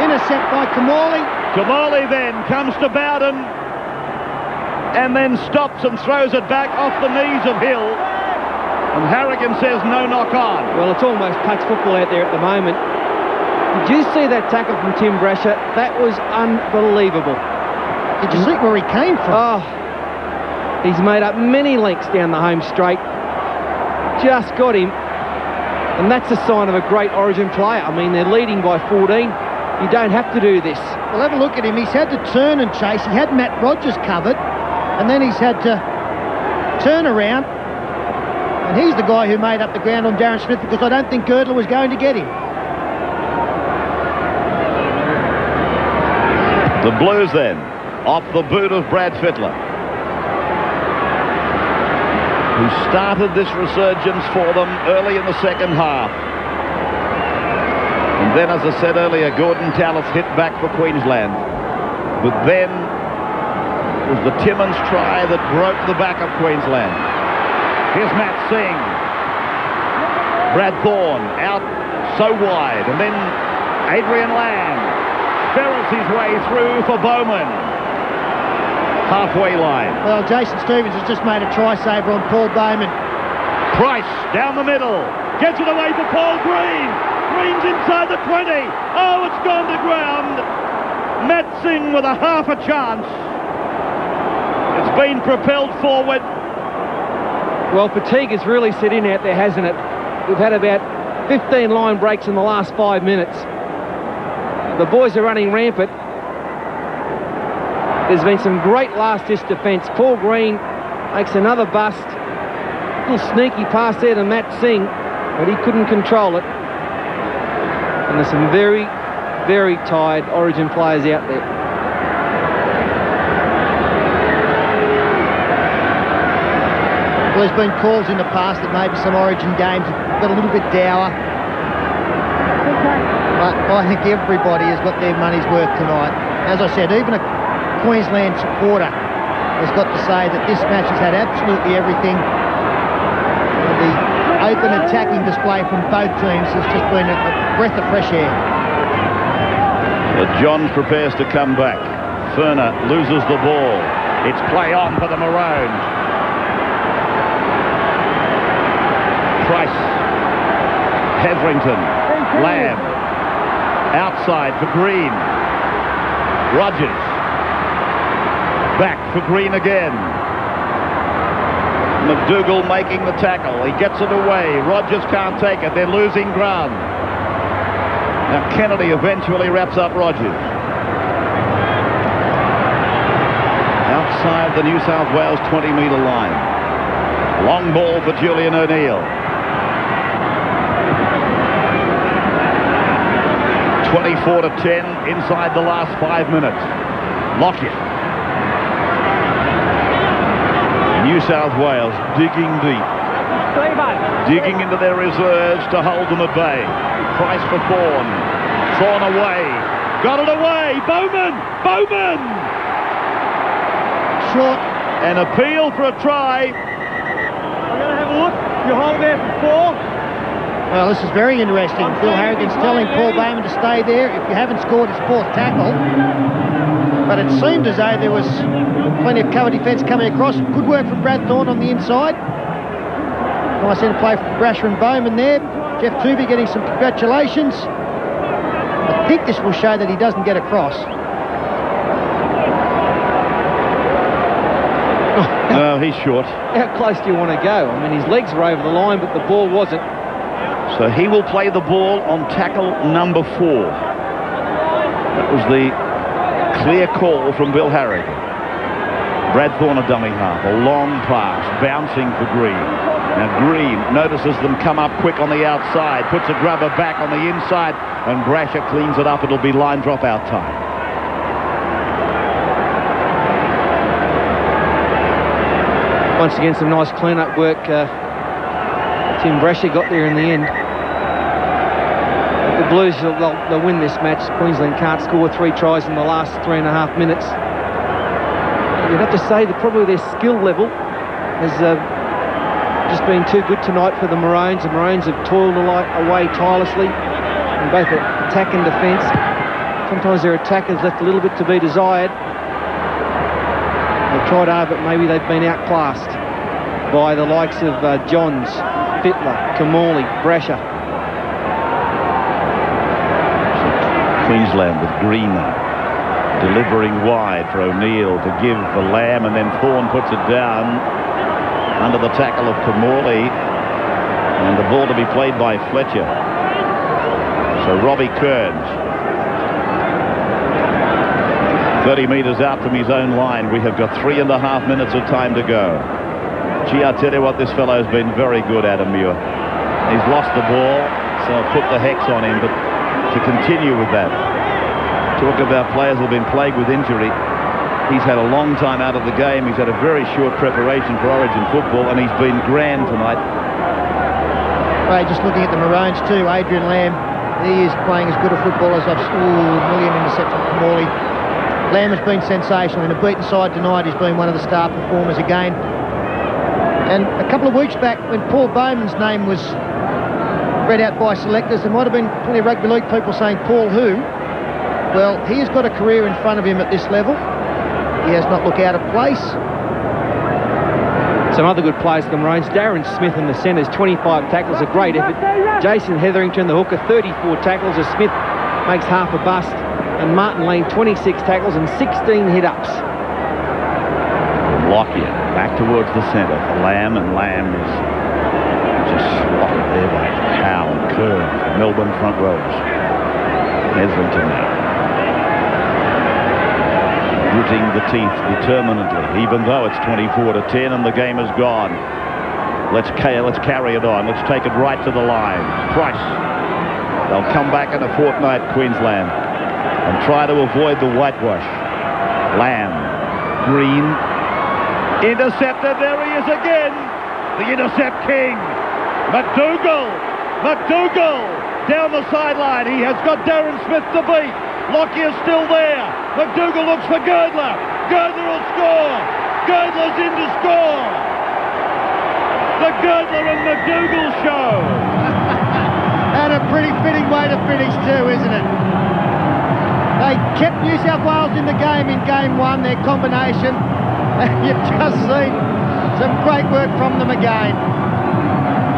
Intercept by Kamali. Kamali then comes to Bowden and then stops and throws it back off the knees of Hill. And Harrigan says no knock on. Well, it's almost touch football out there at the moment. Did you see that tackle from Tim Brasher? That was unbelievable. Did you see where he came from? Oh, he's made up many lengths down the home straight. Just got him. And that's a sign of a great Origin player. I mean, they're leading by 14. You don't have to do this. Well, have a look at him. He's had to turn and chase. He had Matt Rogers covered. And then he's had to turn around. And he's the guy who made up the ground on Darren Smith because I don't think Girdler was going to get him. The Blues then, off the boot of Brad Fittler, who started this resurgence for them early in the second half. And then, as I said earlier, Gordon Tallis hit back for Queensland. But then it was the Timmins try that broke the back of Queensland. Here's Matt Singh. Brad Thorne out so wide. And then Adrian Lamb ferrets his way through for Bowman. Halfway line. Well, Jason Stevens has just made a try-saver on Paul Bowman. Price down the middle. Gets it away for Paul Green. Green's inside the 20. Oh, it's gone to ground. Matt Singh with a half a chance. It's been propelled forward. Well, fatigue has really set in out there, hasn't it? We've had about 15 line breaks in the last 5 minutes. The boys are running rampant. There's been some great last-ditch defence. Paul Green makes another bust. Little sneaky pass there to Matt Singh, but he couldn't control it. And there's some very, very tired Origin players out there. Well, there's been calls in the past that maybe some Origin games have got a little bit dour. But I think everybody has got their money's worth tonight. As I said, even a Queensland supporter has got to say that this match has had absolutely everything. The open attacking display from both teams has just been a breath of fresh air. But Johns prepares to come back. Ferner loses the ball. It's play on for the Maroons. Price, Hetherington, Lamb, outside for Green, Rogers, back for Green again. McDougall making the tackle, he gets it away, Rogers can't take it, they're losing ground. Now Kennedy eventually wraps up Rogers. Outside the New South Wales 20-metre line. Long ball for Julian O'Neill. 24-10 inside the last 5 minutes. Lockyer. New South Wales digging deep. Digging into their reserves to hold them at bay. Price for Thorne. Thorne away. Got it away. Bowman! Bowman! Short. An appeal for a try. I'm going to have a look. You hold there for 4. Well, this is very interesting. Phil Harrigan's telling Paul Bowman to stay there if you haven't scored his 4th tackle. But it seemed as though there was plenty of cover defence coming across. Good work from Brad Thorne on the inside. Nice interplay from Brasher and Bowman there. Jeff Tooby getting some congratulations. I think this will show that he doesn't get across. No, he's short. How close do you want to go? I mean, his legs were over the line, but the ball wasn't. So he will play the ball on tackle number 4. That was the clear call from Bill Harrigan. Brad Thorne a dummy half. A long pass, bouncing for Green. Now Green notices them come up quick on the outside, puts a grubber back on the inside, and Brasher cleans it up. It'll be line drop out time. Once again, some nice clean-up work. Tim Brasher got there in the end. The Blues, they'll win this match. Queensland can't score 3 tries in the last 3.5 minutes. You'd have to say that probably their skill level has just been too good tonight for the Maroons. The Maroons have toiled away tirelessly in both attack and defence. Sometimes their attack has left a little bit to be desired. They've tried hard, but maybe they've been outclassed by the likes of Johns, Fittler, Kamali, Brasher. Queensland with Green delivering wide for O'Neill to give for Lamb, and then Thorne puts it down under the tackle of Kamali, and the ball to be played by Fletcher. So Robbie Kearns, 30 metres out from his own line. We have got 3.5 minutes of time to go. Gee, I tell you what, this fellow's been very good, Adam Muir. He's lost the ball, so I'll put the hex on him, but to continue with that, talk about players who have been plagued with injury. He's had a long time out of the game. He's had a very short preparation for Origin football, and he's been grand tonight. Right, just looking at the Maroons too, Adrian Lamb, he is playing as good a football as I've seen. Million intercept from Kamali. Lamb has been sensational. In a beaten side tonight, he's been one of the star performers again. And a couple of weeks back, when Paul Bowman's name was read out by selectors, there might have been plenty of rugby league people saying, Paul who? Well, he has got a career in front of him at this level. He has not looked out of place. Some other good players for the Maroons. Darren Smith in the centres, 25 tackles, a great effort. Jason Hetherington, the hooker, 34 tackles as Smith makes half a bust. And Martin Lean, 26 tackles and 16 hit-ups. Lockyer back towards the centre for Lamb, and Lamb is just slotted there by Howe and Kearns, Melbourne front rows. Hetherington now, gritting the teeth determinedly, even though it's 24-10 and the game is gone. Let's carry it on. Let's take it right to the line. Price. They'll come back in a fortnight, Queensland, and try to avoid the whitewash. Lamb, Green, intercepted. There he is again. The intercept king. McDougall down the sideline. He has got Darren Smith to beat. Lockyer's still there. McDougall looks for Girdler. Girdler will score. Girdler's in to score. The Girdler and McDougall show. And a pretty fitting way to finish too, isn't it? They kept New South Wales in the game in game 1, their combination. And you've just seen some great work from them again.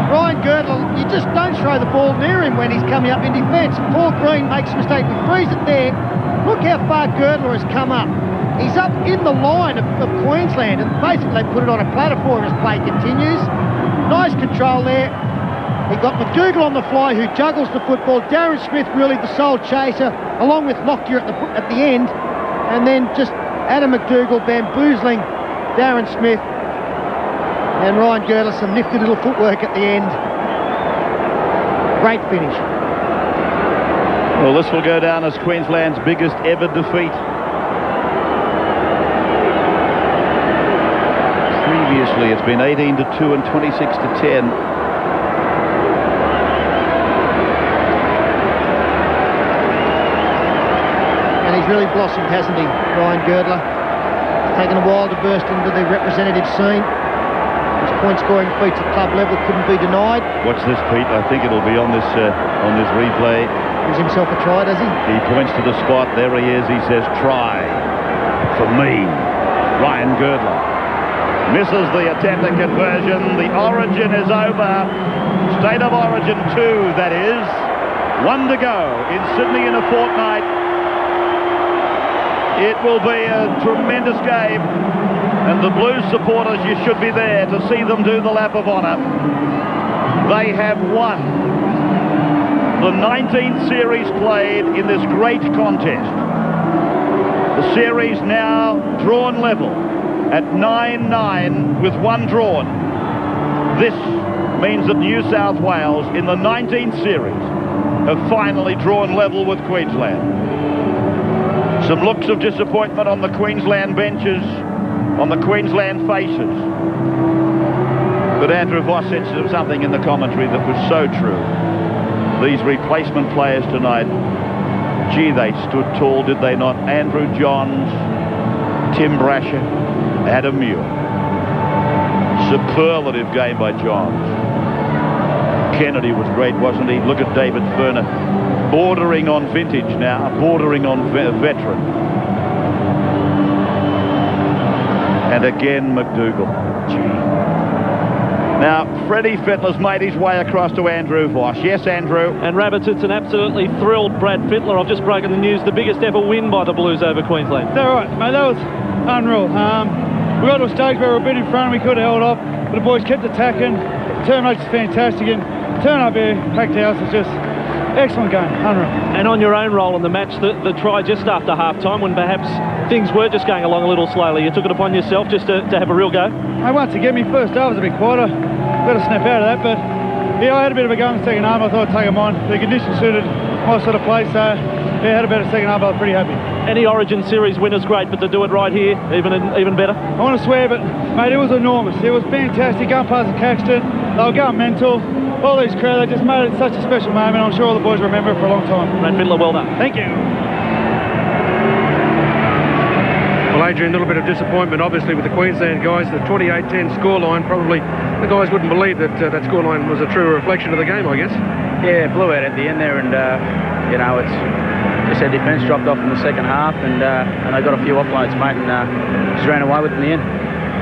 Ryan Girdler, you just don't throw the ball near him when he's coming up in defence. Paul Green makes a mistake. He frees it there. Look how far Girdler has come up. He's up in the line of Queensland, and basically they put it on a platter for him as play continues. Nice control there. He got McDougall on the fly, who juggles the football. Darren Smith really the sole chaser, along with Lockyer at the end. And then just Adam McDougall bamboozling Darren Smith. And Ryan Girdler, some nifty little footwork at the end. Great finish. Well, this will go down as Queensland's biggest ever defeat. Previously, it's been 18-2 and 26-10. And he's really blossomed, hasn't he, Ryan Girdler? It's taken a while to burst into the representative scene. His point-scoring feats at club level couldn't be denied. Watch this, Pete. I think it'll be on this replay. Gives himself a try, does he? He points to the spot. There he is. He says, try for me. Ryan Girdler misses the attempted conversion. The origin is over. State of Origin 2, that is. 1 to go in Sydney in a fortnight. It will be a tremendous game. And the Blues supporters, you should be there to see them do the lap of honour. They have won the 19th series played in this great contest. The series now drawn level at 9-9 with 1 drawn. This means that New South Wales in the 19th series have finally drawn level with Queensland. Some looks of disappointment on the Queensland benches, on the Queensland faces. But Andrew Voss said something in the commentary that was so true. These replacement players tonight, gee, they stood tall, did they not? Andrew Johns, Tim Brasher, Adam Muir. Superlative game by Johns. Kennedy was great, wasn't he? Look at David Furner. Bordering on vintage now, bordering on veteran. And again, McDougall. Now, Freddie Fittler's made his way across to Andrew Voss. Yes, Andrew. And Rabbits, it's an absolutely thrilled Brad Fittler. I've just broken the news, the biggest ever win by the Blues over Queensland. That's right, mate, that was unreal. We got to a stage where we were a bit in front, we could have held off, but the boys kept attacking. The turn rate's fantastic, and turn up here, packed house, it's just excellent game, unreal. And on your own role in the match, the try just after half-time, when perhaps things were just going along a little slowly, you took it upon yourself just to have a real go? Once again, my first half was a bit quieter. Got to snap out of that, but yeah, I had a bit of a go in the second half. I thought I'd take them on. The conditions suited my sort of play, so yeah, had a better second half. I was pretty happy. Any Origin Series winner's great, but to do it right here, even better? I want to swear, but mate, it was enormous. It was fantastic. Going past the Caxton, they were going mental. All these crowds, they just made it such a special moment. I'm sure all the boys remember it for a long time. Brad Fittler, well done. Thank you. Well, Adrian, a little bit of disappointment, obviously, with the Queensland guys. The 28-10 scoreline, probably the guys wouldn't believe that that scoreline was a true reflection of the game, I guess. Yeah, it blew out at the end there, and you know, it's just our defence dropped off in the second half, and they got a few offloads, mate, and just ran away with it in the end.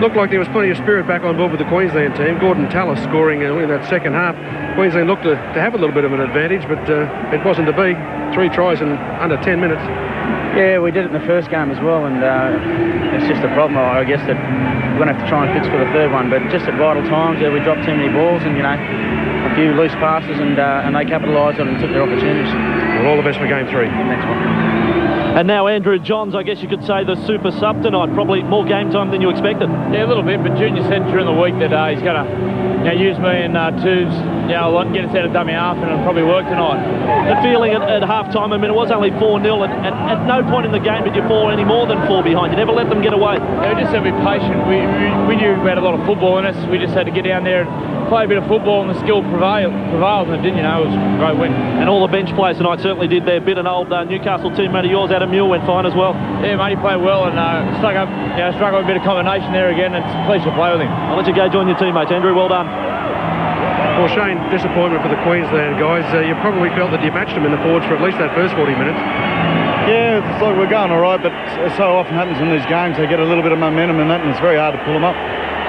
Looked like there was plenty of spirit back on board with the Queensland team. Gordon Tallis scoring in that second half. Queensland looked to have a little bit of an advantage, but it wasn't to be. 3 tries in under 10 minutes. Yeah, we did it in the first game as well, and it's just a problem, I guess, that we're going to have to try and fix for the third one. But just at vital times, we dropped too many balls, and, you know, a few loose passes, and they capitalised on it and took their opportunities. Well, all the best for game 3. Thanks, Mike. And now Andrew Johns, I guess you could say the super sub tonight, probably more game time than you expected. Yeah, a little bit, but Junior said during the week that he's going to use me in twos, a lot, and get us out of dummy half, and it'll probably work tonight. The feeling at half-time, I mean, it was only 4-0, and at no point in the game did you fall any more than 4 behind. You never let them get away. Yeah, we just had to be patient. We knew we had a lot of football in us. We just had to get down there and play a bit of football, and the skill prevailed, and it didn't, It was a great win. And all the bench players tonight certainly did their bit. An old Newcastle teammate of yours, Adam Muir, went fine as well. Yeah, mate, he played well, and struggled with a bit of combination there again. It's a pleasure to play with him. I'll let you go join your teammates. Andrew, well done. Well, Shane, disappointment for the Queensland guys. You probably felt that you matched them in the forwards for at least that first 40 minutes. Yeah, it's like we're going all right, but it so often happens in these games, they get a little bit of momentum in that, and it's very hard to pull them up.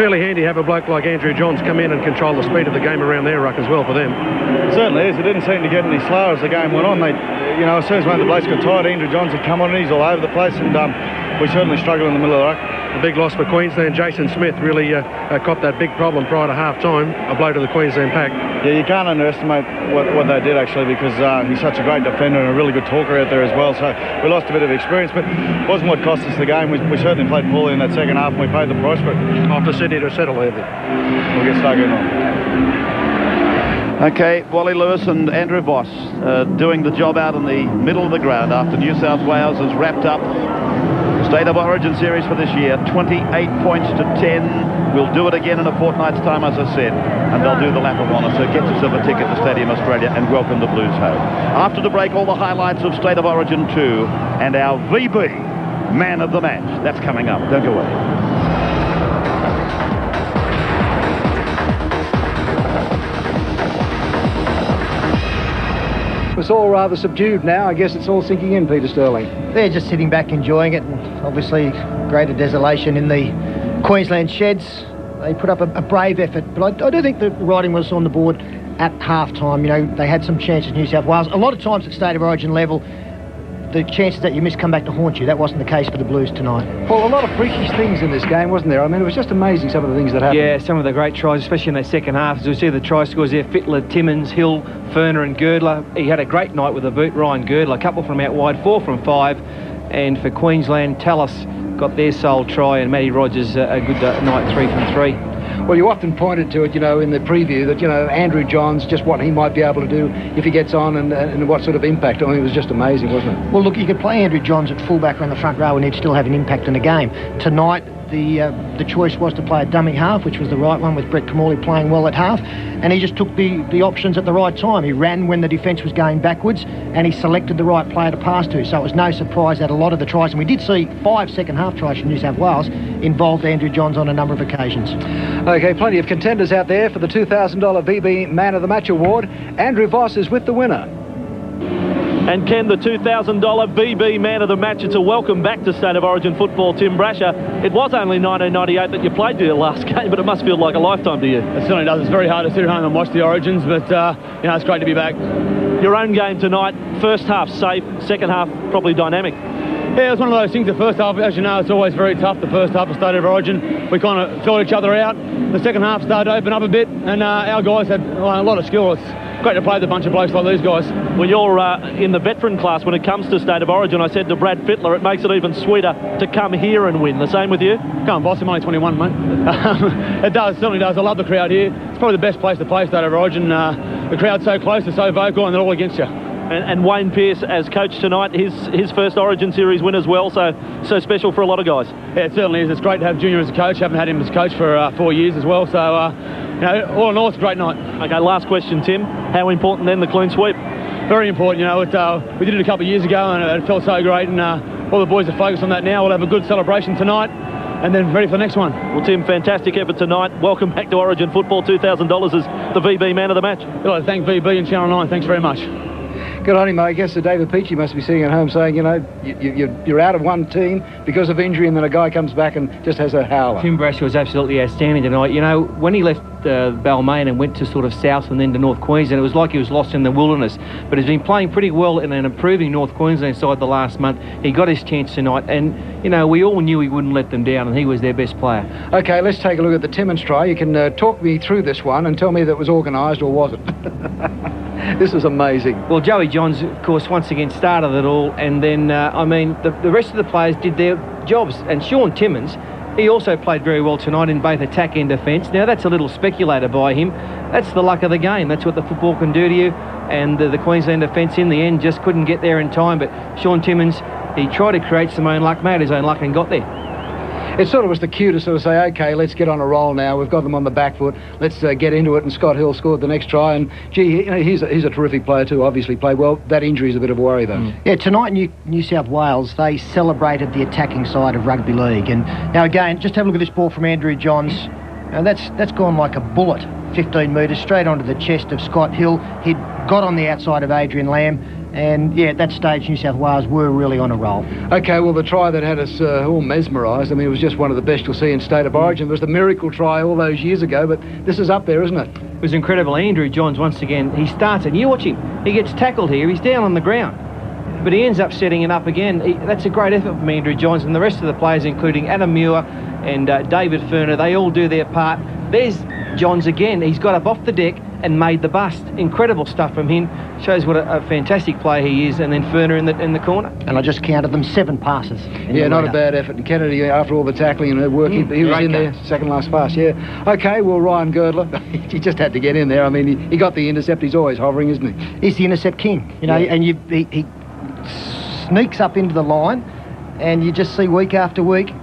Fairly handy to have a bloke like Andrew Johns come in and control the speed of the game around their ruck as well for them. It certainly is. It didn't seem to get any slower as the game went on. They, as soon as one of the blokes got tired, Andrew Johns had come on and he's all over the place, and we certainly struggled in the middle of the ruck. A big loss for Queensland. Jason Smith really copped that big problem prior to half-time, a blow to the Queensland pack. Yeah, you can't underestimate what they did, actually, because he's such a great defender and a really good talker out there as well. So we lost a bit of experience, but it wasn't what cost us the game. We certainly played poorly in that second half, and we paid the price for it. Off to Sydney to settle there. We'll get stuck in on. Okay, Wally Lewis and Andrew Voss doing the job out in the middle of the ground after New South Wales has wrapped up State of Origin series for this year, 28 points to 10. We'll do it again in a fortnight's time, as I said, and they'll do the lap of honour. So get yourself a ticket to Stadium Australia and welcome the Blues home. After the break, all the highlights of State of Origin 2 and our VB Man of the Match. That's coming up. Don't go away. It's all rather subdued now. I guess it's all sinking in, Peter Sterling. They're just sitting back enjoying it, and obviously greater desolation in the Queensland sheds. They put up a brave effort, but I do think the writing was on the board at half-time. You know, they had some chances, New South Wales. A lot of times at State of Origin level, the chances that you miss come back to haunt you. That wasn't the case for the Blues tonight. Well, a lot of freakish things in this game, wasn't there? I mean, it was just amazing, some of the things that happened. Yeah, some of the great tries, especially in the second half. As we see the try scores there, Fittler, Timmins, Hill, Ferner and Girdler. He had a great night with a boot, Ryan Girdler. A couple from out wide, 4 from 5. And for Queensland, Tallis got their sole try, and Matty Rogers a good night, 3 from 3. Well, you often pointed to it, you know, in the preview that, you know, Andrew Johns, just what he might be able to do if he gets on and what sort of impact. I mean, it was just amazing, wasn't it? Well, look, you could play Andrew Johns at fullback or in the front row and he'd still have an impact in the game. Tonight, the choice was to play a dummy half, which was the right one, with Brett Kamali playing well at half, and he just took the options at the right time. He ran when the defence was going backwards, and he selected the right player to pass to. So it was no surprise that a lot of the tries, and we did see 5 second half tries from New South Wales, involved Andrew Johns on a number of occasions. Okay, plenty of contenders out there for the $2,000 VB Man of the Match award. Andrew Voss is with the winner. And Ken, the $2,000 VB Man of the Match. It's a welcome back to State of Origin football, Tim Brasher. It was only 1998 that you played your last game, but it must feel like a lifetime to you. It certainly does. It's very hard to sit at home and watch the Origins, but, you know, it's great to be back. Your own game tonight, first half safe, second half probably dynamic. Yeah, it was one of those things. The first half, as you know, it's always very tough. The first half of State of Origin, we kind of filled each other out. The second half started to open up a bit, and our guys had a lot of skill. It's great to play with a bunch of blokes like these guys. Well, you're in the veteran class when it comes to State of Origin. I said to Brad Fittler, it makes it even sweeter to come here and win. The same with you? Come on, boss, I'm only 21, mate. It does, certainly does. I love the crowd here. It's probably the best place to play State of Origin. The crowd's so close, they're so vocal, and they're all against you. And Wayne Pearce as coach tonight, his first Origin Series win as well, so special for a lot of guys. Yeah, it certainly is. It's great to have Junior as a coach. Haven't had him as coach for 4 years as well, so you know, all in all, it's a great night. Okay, last question, Tim. How important then the clean sweep? Very important. You know, we did it a couple of years ago, and it felt so great, and all the boys are focused on that now. We'll have a good celebration tonight, and then ready for the next one. Well, Tim, fantastic effort tonight. Welcome back to Origin football. $2,000 is the VB Man of the Match. I'd like to thank VB and Channel 9. Thanks very much. Good on him, I guess. David Peachy must be sitting at home saying, you know, you're out of one team because of injury, and then a guy comes back and just has a howler. Tim Brasher was absolutely outstanding tonight. You know, when he left Balmain and went to sort of south and then to North Queensland, it was like he was lost in the wilderness. But he's been playing pretty well in an improving North Queensland side the last month. He got his chance tonight, and, you know, we all knew he wouldn't let them down, and he was their best player. Okay, let's take a look at the Timmins try. You can talk me through this one and tell me that it was organised or wasn't. This is amazing. Well, Joey Johns, of course, once again started it all, and then, I mean, the rest of the players did their jobs. And Sean Timmins, he also played very well tonight in both attack and defence. Now, that's a little speculator by him. That's the luck of the game. That's what the football can do to you. And the Queensland defence, in the end, just couldn't get there in time. But Sean Timmins, he tried to create some own luck, made his own luck, and got there. It sort of was the cue to sort of say, OK, let's get on a roll now. We've got them on the back foot. Let's get into it. And Scott Hill scored the next try. And, gee, you know, he's a terrific player too, obviously played well. That injury is a bit of a worry, though. Yeah, tonight New South Wales, they celebrated the attacking side of rugby league. And now, again, just have a look at this ball from Andrew Johns. And that's gone like a bullet, 15 metres, straight onto the chest of Scott Hill. He'd got on the outside of Adrian Lamb. And, yeah, at that stage, New South Wales were really on a roll. OK, well, the try that had us all mesmerised, I mean, it was just one of the best you'll see in State of Origin. It was the miracle try all those years ago, but this is up there, isn't it? It was incredible. Andrew Johns, once again, he starts it. You watch him. He gets tackled here. He's down on the ground. But he ends up setting it up again. That's a great effort from Andrew Johns, and the rest of the players, including Adam Muir and David Ferner, they all do their part. There's Johns again. He's got up off the deck and made the bust. Incredible stuff from him. Shows what a fantastic player he is. And then Ferner in the corner. And I just counted them 7 passes. Yeah, not a bad effort. And Kennedy, after all the tackling and the work, he was in there, second last pass, yeah. OK, well, Ryan Girdler, he just had to get in there. I mean, he got the intercept. He's always hovering, isn't he? He's the intercept king, you know, and he sneaks up into the line, and you just see week after week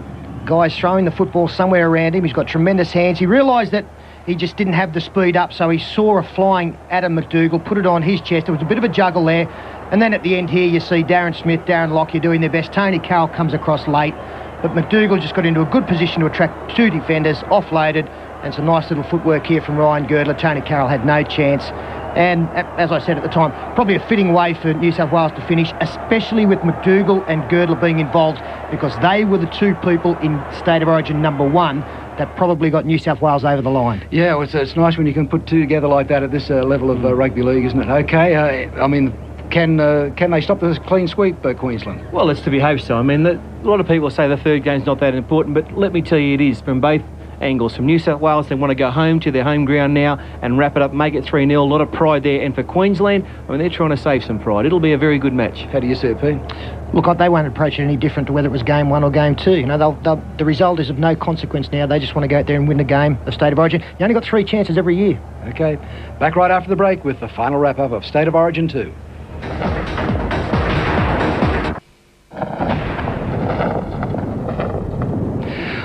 guys throwing the football somewhere around him. He's got tremendous hands. He realised that he just didn't have the speed up, so he saw a flying Adam McDougall, put it on his chest. There was a bit of a juggle there. And then at the end here, you see Darren Smith, Darren Lockyer doing their best. Tony Carroll comes across late, but McDougall just got into a good position to attract 2 defenders, offloaded, and some nice little footwork here from Ryan Girdler. Tony Carroll had no chance. And as I said at the time, probably a fitting way for New South Wales to finish, especially with McDougall and Girdler being involved, because they were the 2 people in State of Origin #1 that probably got New South Wales over the line. Yeah, well, it's nice when you can put 2 together like that at this level of rugby league, isn't it? OK, I mean, can they stop this clean sweep, Queensland? Well, it's to be hoped so. I mean, a lot of people say the third game's not that important, but let me tell you, it is from both angles. From New South Wales, they want to go home to their home ground now and wrap it up, make it 3-0. A lot of pride there. And for Queensland, I mean, they're trying to save some pride. It'll be a very good match. How do you see it, Pete? Look, they won't approach it any different to whether it was game 1 or game 2. You know, the result is of no consequence now. They just want to go out there and win the game of State of Origin. You only got 3 chances every year. OK, back right after the break with the final wrap-up of State of Origin 2.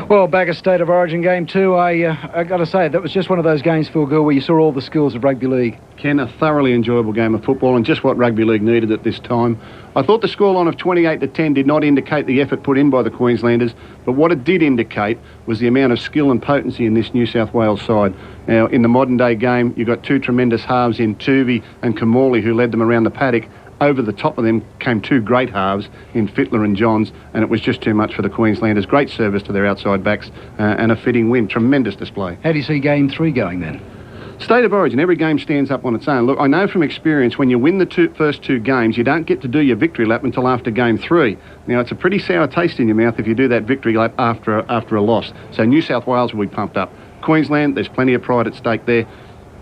Well, back at State of Origin game 2, I got to say, that was just one of those games, Phil Gill, where you saw all the skills of rugby league. Ken, a thoroughly enjoyable game of football and just what rugby league needed at this time. I thought the scoreline of 28-10 did not indicate the effort put in by the Queenslanders, but what it did indicate was the amount of skill and potency in this New South Wales side. Now, in the modern-day game, you've got 2 tremendous halves in Tuvey and Kamali, who led them around the paddock. Over the top of them came 2 great halves in Fittler and Johns, and it was just too much for the Queenslanders. Great service to their outside backs and a fitting win. Tremendous display. How do you see game 3 going then? State of Origin, every game stands up on its own. Look, I know from experience when you win the first 2 games, you don't get to do your victory lap until after game 3. Now, it's a pretty sour taste in your mouth if you do that victory lap after a loss. So New South Wales will be pumped up. Queensland, there's plenty of pride at stake there.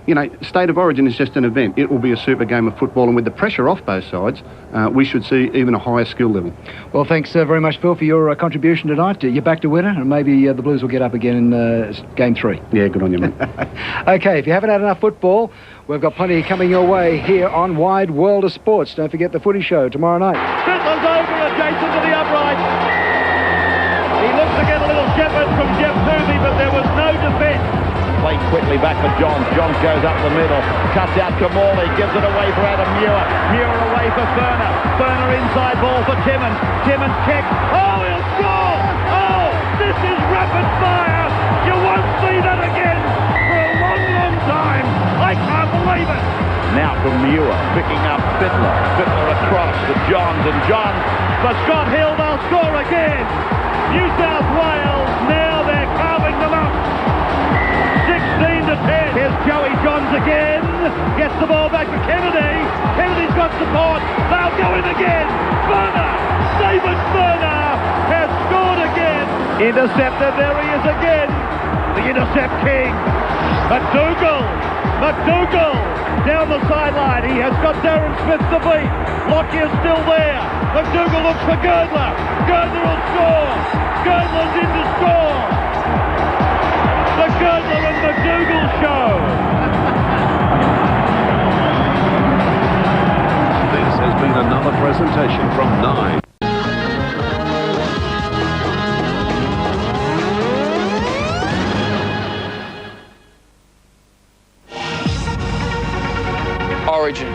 You know, State of Origin is just an event. It will be a super game of football, and with the pressure off both sides, we should see even a higher skill level. Well, thanks very much, Phil, for your contribution tonight. You're back to winner, and maybe the Blues will get up again in game 3. Yeah, good on you, mate. OK, if you haven't had enough football, we've got plenty coming your way here on Wide World of Sports. Don't forget the footy show tomorrow night. Fittler's over adjacent to the upright. He looks to get a little shepherd from Jeff Tuvey, but there was no defence. Played quickly back for Johns. Johns goes up the middle, cuts out Kamali, gives it away for Adam Muir. Muir away for Ferner. Ferner inside ball for Timmins. Timmins kick. Oh, he'll score! Oh, this is rapid fire! You won't see that again for a long, long time. I can't believe it. Now from Muir, picking up Fittler. Fittler across to Johns, and Johns For Scott Hill, they'll score again. New South Wales, now they're carving them up. 16-10. Here's Joey Johns again. Gets the ball back to Kennedy. Kennedy's got support. They'll go in again. Ferner, David Ferner has scored again. Intercepted, there he is again. The intercept king. McDougall down the sideline. He has got Darren Smith to beat. Lockyer's still there. McDougall looks for Girdler. Girdler will score. Girdler's in to score. The Girdler and McDougall show. This has been another presentation from 9. Origin.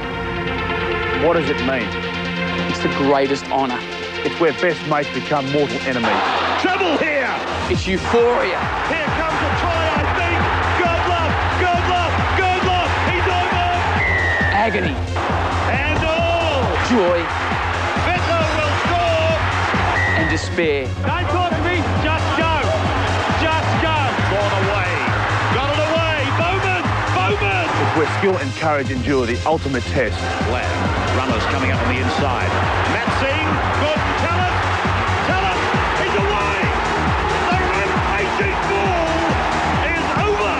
What does it mean? It's the greatest honour. It's where best mates become mortal enemies. Trouble here. It's euphoria. Here comes a try, I think. Girdler. He's over. Agony. And all. Joy. Fittler will score. And despair. Don't talk to me. Just go. Gone away. Got it away. Bowman. It's where skill and courage endure the ultimate test. Lamb, runners coming up on the inside. Matt Singh, good, Tellus, he's away! The rampaging ball is over!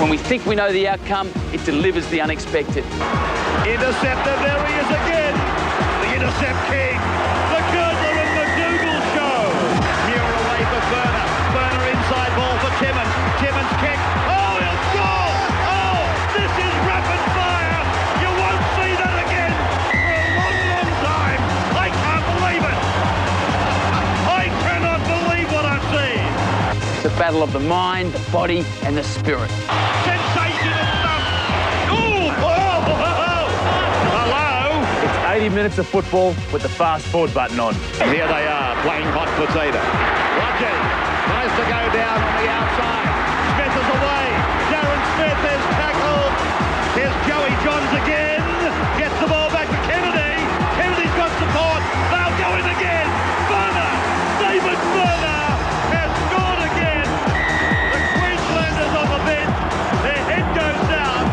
When we think we know the outcome, it delivers the unexpected. Intercepted, there he is again. The intercept king. The Girdler and McDougall show. Muir away for Burner. Burner inside ball for Timmins. Timmins kick. Oh, he'll score! Oh, this is rapid fire. You won't see that again for a long, long time. I can't believe it. I cannot believe what I see. It's a battle of the mind, the body, and the spirit. Sensational stuff. Oh, oh, oh. Hello. It's 80 minutes of football with the fast forward button on. Here they are, playing hot potato. Roger tries to go down on the outside. Smith is away. Darren Smith is tackled. Here's Joey Johns again. Gets the ball back to Kennedy. Kennedy's got support. They'll go in again. Burner. David Burner has scored again. The Queenslanders on the bench. Their head goes down.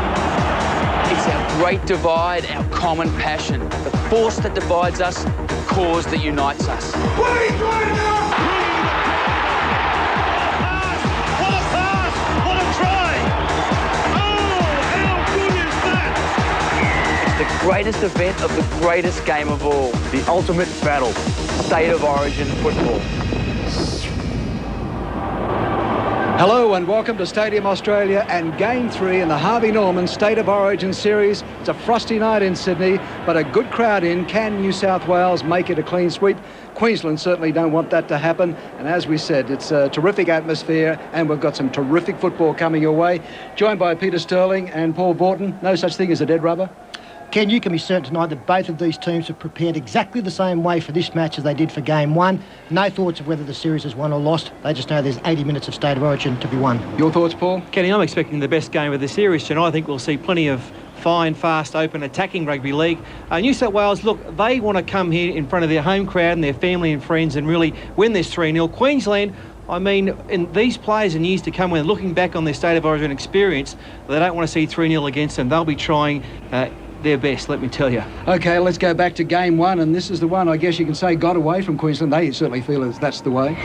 It's our great divide, our common passion. The force that divides us, the cause that unites us. The greatest event of the greatest game of all. The ultimate battle. State of Origin football. Hello and welcome to Stadium Australia and Game 3 in the Harvey Norman State of Origin series. It's a frosty night in Sydney, but a good crowd in. Can New South Wales make it a clean sweep? Queensland certainly don't want that to happen. And as we said, it's a terrific atmosphere and we've got some terrific football coming your way. Joined by Peter Sterling and Paul Borton. No such thing as a dead rubber. Ken, you can be certain tonight that both of these teams have prepared exactly the same way for this match as they did for Game 1. No thoughts of whether the series is won or lost. They just know there's 80 minutes of State of Origin to be won. Your thoughts, Paul? Kenny, I'm expecting the best game of the series tonight. I think we'll see plenty of fine, fast, open, attacking rugby league. New South Wales, look, they want to come here in front of their home crowd and their family and friends and really win this 3-0. Queensland, I mean, in these players in years to come, when looking back on their State of Origin experience, they don't want to see 3-0 against them. They'll be trying their best, let me tell you. OK, let's go back to Game 1, and this is the one I guess you can say got away from Queensland. They certainly feel as that's the way.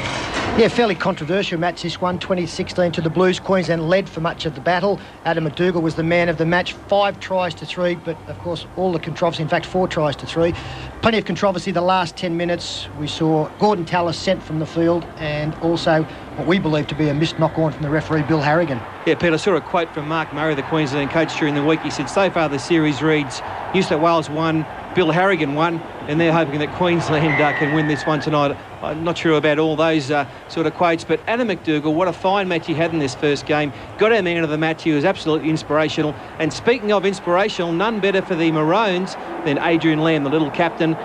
Yeah, fairly controversial match this one, 2016 to the Blues. Queensland led for much of the battle. Adam McDougall was the man of the match, 5 tries to 3, but of course all the controversy, in fact 4 tries to 3. Plenty of controversy the last 10 minutes. We saw Gordon Tallis sent from the field and also what we believe to be a missed knock-on from the referee, Bill Harrigan. Yeah, Peter, I saw a quote from Mark Murray, the Queensland coach, during the week. He said, so far the series reads, New South Wales won, Bill Harrigan won, and they're hoping that Queensland can win this one tonight. I'm not sure about all those sort of quotes, but Adam McDougall, what a fine match he had in this first game. Got our man of the match. He was absolutely inspirational. And speaking of inspirational, none better for the Maroons than Adrian Lamb, the little captain.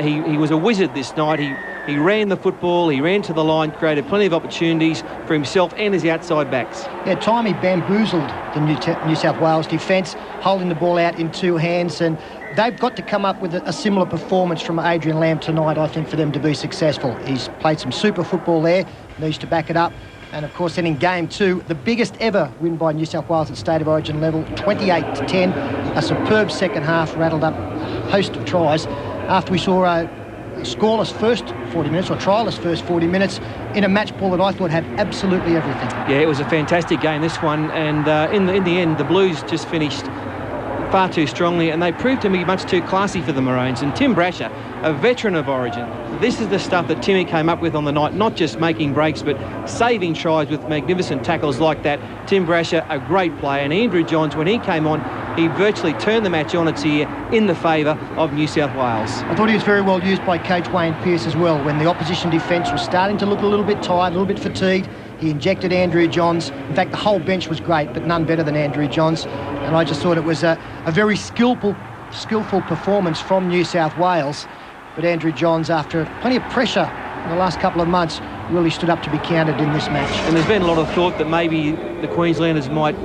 He was a wizard this night. He ran the football, he ran to the line, created plenty of opportunities for himself and his outside backs. Yeah, time he bamboozled the New South Wales defence, holding the ball out in 2 hands, and they've got to come up with a similar performance from Adrian Lamb tonight, I think, for them to be successful. He's played some super football there, needs to back it up. And of course, then in Game 2, the biggest ever win by New South Wales at State of Origin level, 28-10. A superb second half, rattled up a host of tries. After we saw a scoreless first 40 minutes, or trialless first 40 minutes, in a match ball that I thought had absolutely everything. Yeah, it was a fantastic game, this one. And in the end, the Blues just finished far too strongly, and they proved to be much too classy for the Maroons. And Tim Brasher, a veteran of Origin, this is the stuff that Timmy came up with on the night, not just making breaks, but saving tries with magnificent tackles like that. Tim Brasher, a great player, and Andrew Johns, when he came on, he virtually turned the match on its ear in the favour of New South Wales. I thought he was very well used by coach Wayne Pearce as well. When the opposition defence was starting to look a little bit tired, a little bit fatigued, he injected Andrew Johns. In fact, the whole bench was great, but none better than Andrew Johns. And I just thought it was a very skillful performance from New South Wales. But Andrew Johns, after plenty of pressure in the last couple of months, really stood up to be counted in this match. And there's been a lot of thought that maybe the Queenslanders might,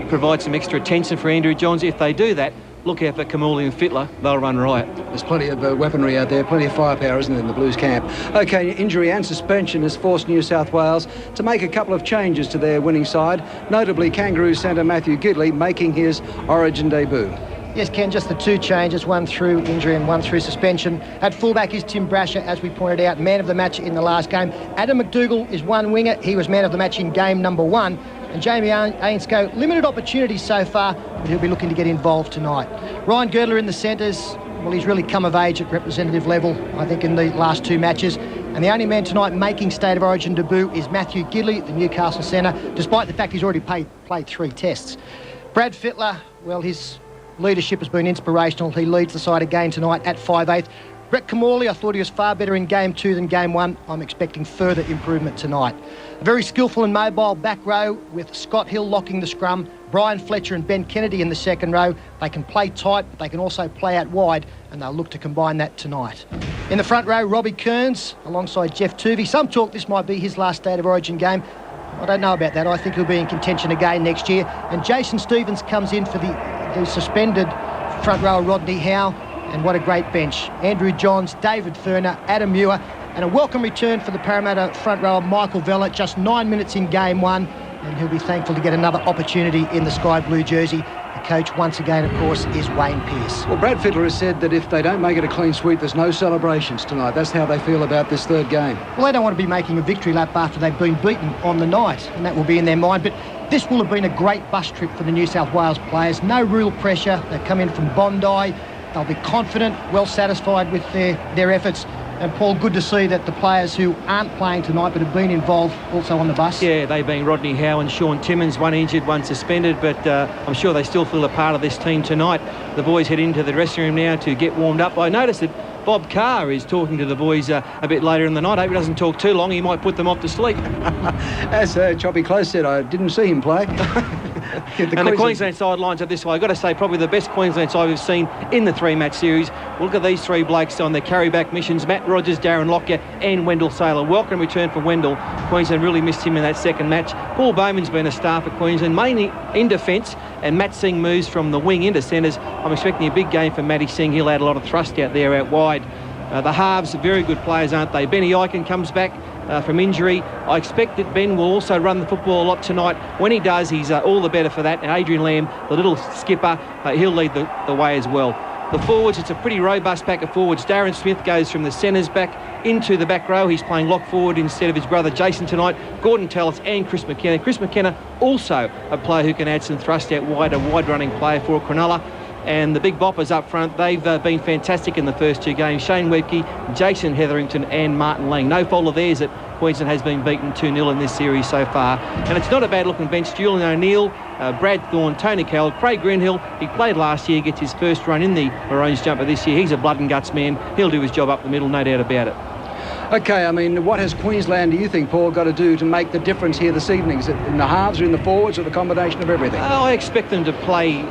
provide some extra attention for Andrew Johns. If they do that, look out for Kamuli and Fittler. They'll run riot. There's plenty of weaponry out there, plenty of firepower, isn't there, in the Blues camp? OK, injury and suspension has forced New South Wales to make a couple of changes to their winning side, notably Kangaroos centre Matthew Gidley making his Origin debut. Yes, Ken, just the 2 changes, one through injury and one through suspension. At fullback is Tim Brasher, as we pointed out, man of the match in the last game. Adam McDougall is one winger. He was man of the match in game number 1. And Jamie Ainscough, limited opportunities so far, but he'll be looking to get involved tonight. Ryan Girdler in the centres. Well, he's really come of age at representative level, I think, in the last 2 matches. And the only man tonight making State of Origin debut is Matthew Gidley, the Newcastle centre, despite the fact he's already played 3 tests. Brad Fittler, well, his leadership has been inspirational. He leads the side again tonight at 5/8. Brett Kamali, I thought he was far better in Game 2 than Game 1. I'm expecting further improvement tonight. A very skillful and mobile back row with Scott Hill locking the scrum, Brian Fletcher and Ben Kennedy in the second row. They can play tight, but they can also play out wide, and they'll look to combine that tonight. In the front row, Robbie Kearns alongside Jeff Tuvey. Some talk this might be his last State of Origin game. I don't know about that. I think he'll be in contention again next year. And Jason Stevens comes in for the suspended front row, Rodney Howe. And what a great bench. Andrew Johns, David Furner, Adam Muir, and a welcome return for the Parramatta front rower, Michael Vella, just 9 minutes in Game 1, and he'll be thankful to get another opportunity in the sky blue jersey. The coach, once again, of course, is Wayne Pearce. Well, Brad Fittler has said that if they don't make it a clean sweep, there's no celebrations tonight. That's how they feel about this third game. Well, they don't want to be making a victory lap after they've been beaten on the night, and that will be in their mind. But this will have been a great bus trip for the New South Wales players. No real pressure. They've come in from Bondi. They'll be confident, well satisfied with their efforts. And Paul, good to see that the players who aren't playing tonight but have been involved also on the bus. Yeah, they've been Rodney Howe and Sean Timmins, one injured, one suspended, but I'm sure they still feel a part of this team tonight. The boys head into the dressing room now to get warmed up. I noticed that Bob Carr is talking to the boys a bit later in the night. I hope he doesn't talk too long. He might put them off to sleep. As Choppy Close said, I didn't see him play. The Queensland sidelines are this way. I've got to say, probably the best Queensland side we've seen in the 3-match series. Look at these 3 blokes on their carry-back missions. Matt Rogers, Darren Lockyer and Wendell Saylor. Welcome return for Wendell. Queensland really missed him in that second match. Paul Bowman's been a star for Queensland, mainly in defence, and Matt Singh moves from the wing into centres. I'm expecting a big game for Matty Singh. He'll add a lot of thrust out there, out wide. The halves are very good players, aren't they? Benny Eichen comes back from injury. I expect that Ben will also run the football a lot tonight. When he does, he's all the better for that. And Adrian Lamb, the little skipper, he'll lead the way as well. The forwards, it's a pretty robust pack of forwards. Darren Smith goes from the centres back into the back row. He's playing lock forward instead of his brother Jason tonight. Gordon Tallis and Chris McKenna. Chris McKenna also a player who can add some thrust out wide, a wide-running player for Cronulla. And the big boppers up front, they've been fantastic in the first 2 games. Shane Webke, Jason Hetherington and Martin Lang. No fault of theirs that Queensland has been beaten 2-0 in this series so far. And it's not a bad-looking bench. Julian O'Neill, Brad Thorne, Tony Carroll, Craig Greenhill. He played last year, gets his first run in the Maroons jumper this year. He's a blood and guts man. He'll do his job up the middle, no doubt about it. OK, I mean, what has Queensland, do you think, Paul, got to do to make the difference here this evening? Is it in the halves or in the forwards or the combination of everything? I expect them to play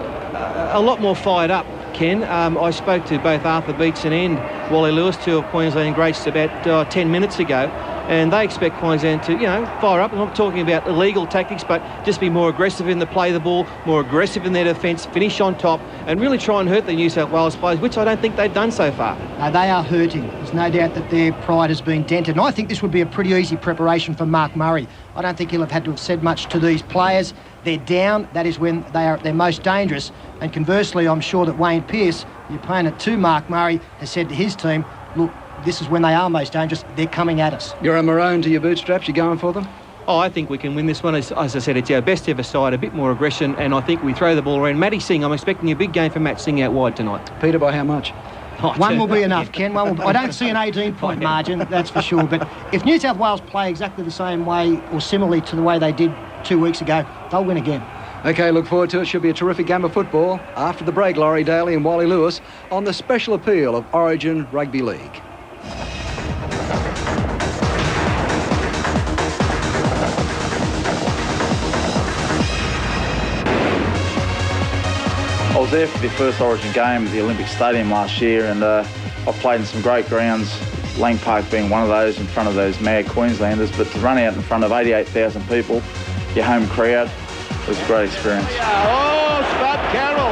a lot more fired up, Ken. I spoke to both Arthur Beetson and Wally Lewis, 2 of Queensland greats, about 10 minutes ago, and they expect Queensland to, fire up. I'm not talking about illegal tactics, but just be more aggressive in the play of the ball, more aggressive in their defence, finish on top, and really try and hurt the New South Wales players, which I don't think they've done so far. No, they are hurting. There's no doubt that their pride has been dented, and I think this would be a pretty easy preparation for Mark Murray. I don't think he'll have had to have said much to these players. They're down. That is when they are at their most dangerous. And conversely, I'm sure that Wayne Pearce, the opponent to Mark Murray, has said to his team, look, this is when they are most dangerous. They're coming at us. You're a maroon to your bootstraps. You're going for them? Oh, I think we can win this one. As I said, it's our best ever side, a bit more aggression, and I think we throw the ball around. Matty Singh, I'm expecting a big game for Matt Singh out wide tonight. Peter, by how much? One will be enough, Ken. I don't see an 18-point margin, that's for sure. But if New South Wales play exactly the same way or similarly to the way they did 2 weeks ago, they'll win again. OK, look forward to it. Should be a terrific game of football. After the break, Laurie Daly and Wally Lewis on the special appeal of Origin Rugby League. I was there for the first Origin game at the Olympic Stadium last year, and I've played in some great grounds, Lang Park being one of those, in front of those mad Queenslanders, but to run out in front of 88,000 people, your home crowd, it was a great experience. Oh, Spud Carroll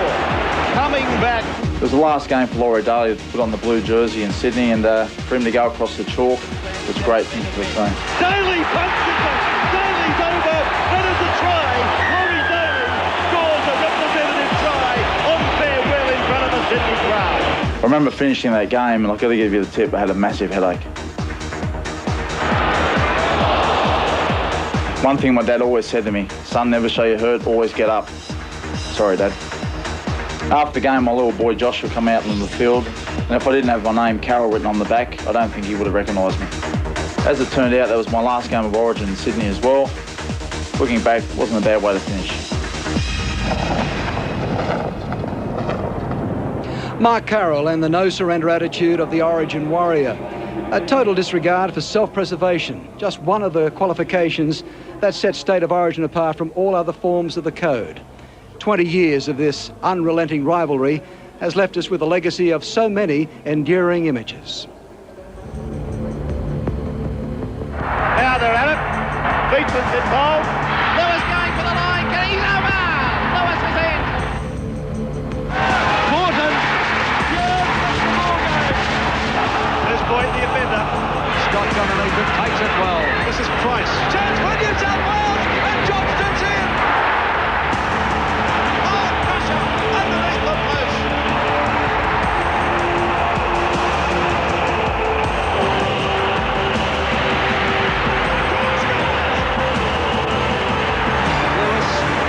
coming back. It was the last game for Laurie Daly to put on the blue jersey in Sydney, and for him to go across the chalk was a great thing for the team. Daly punches it. Daly's over. That is a try. Laurie Daly scores a representative try on farewell in front of the Sydney crowd. I remember finishing that game, and I've got to give you the tip, I had a massive headache. One thing my dad always said to me, son, never show you hurt, always get up. Sorry, Dad. After the game, my little boy Josh would come out on the field, and if I didn't have my name, Carroll, written on the back, I don't think he would have recognised me. As it turned out, that was my last game of Origin in Sydney as well. Looking back, it wasn't a bad way to finish. Mark Carroll and the no-surrender attitude of the Origin warrior. A total disregard for self-preservation, just one of the qualifications that sets State of Origin apart from all other forms of the code. 20 years of this unrelenting rivalry has left us with a legacy of so many enduring images. Now they're at it. Beatman's involved. Lewis going for the line. He's over. Lewis is in. Morton. There's Boyd, the offender. Scott underneath it, takes it well. This is Price. Chance for New South Wales. And Johnston's in. Oh, pressure underneath the post.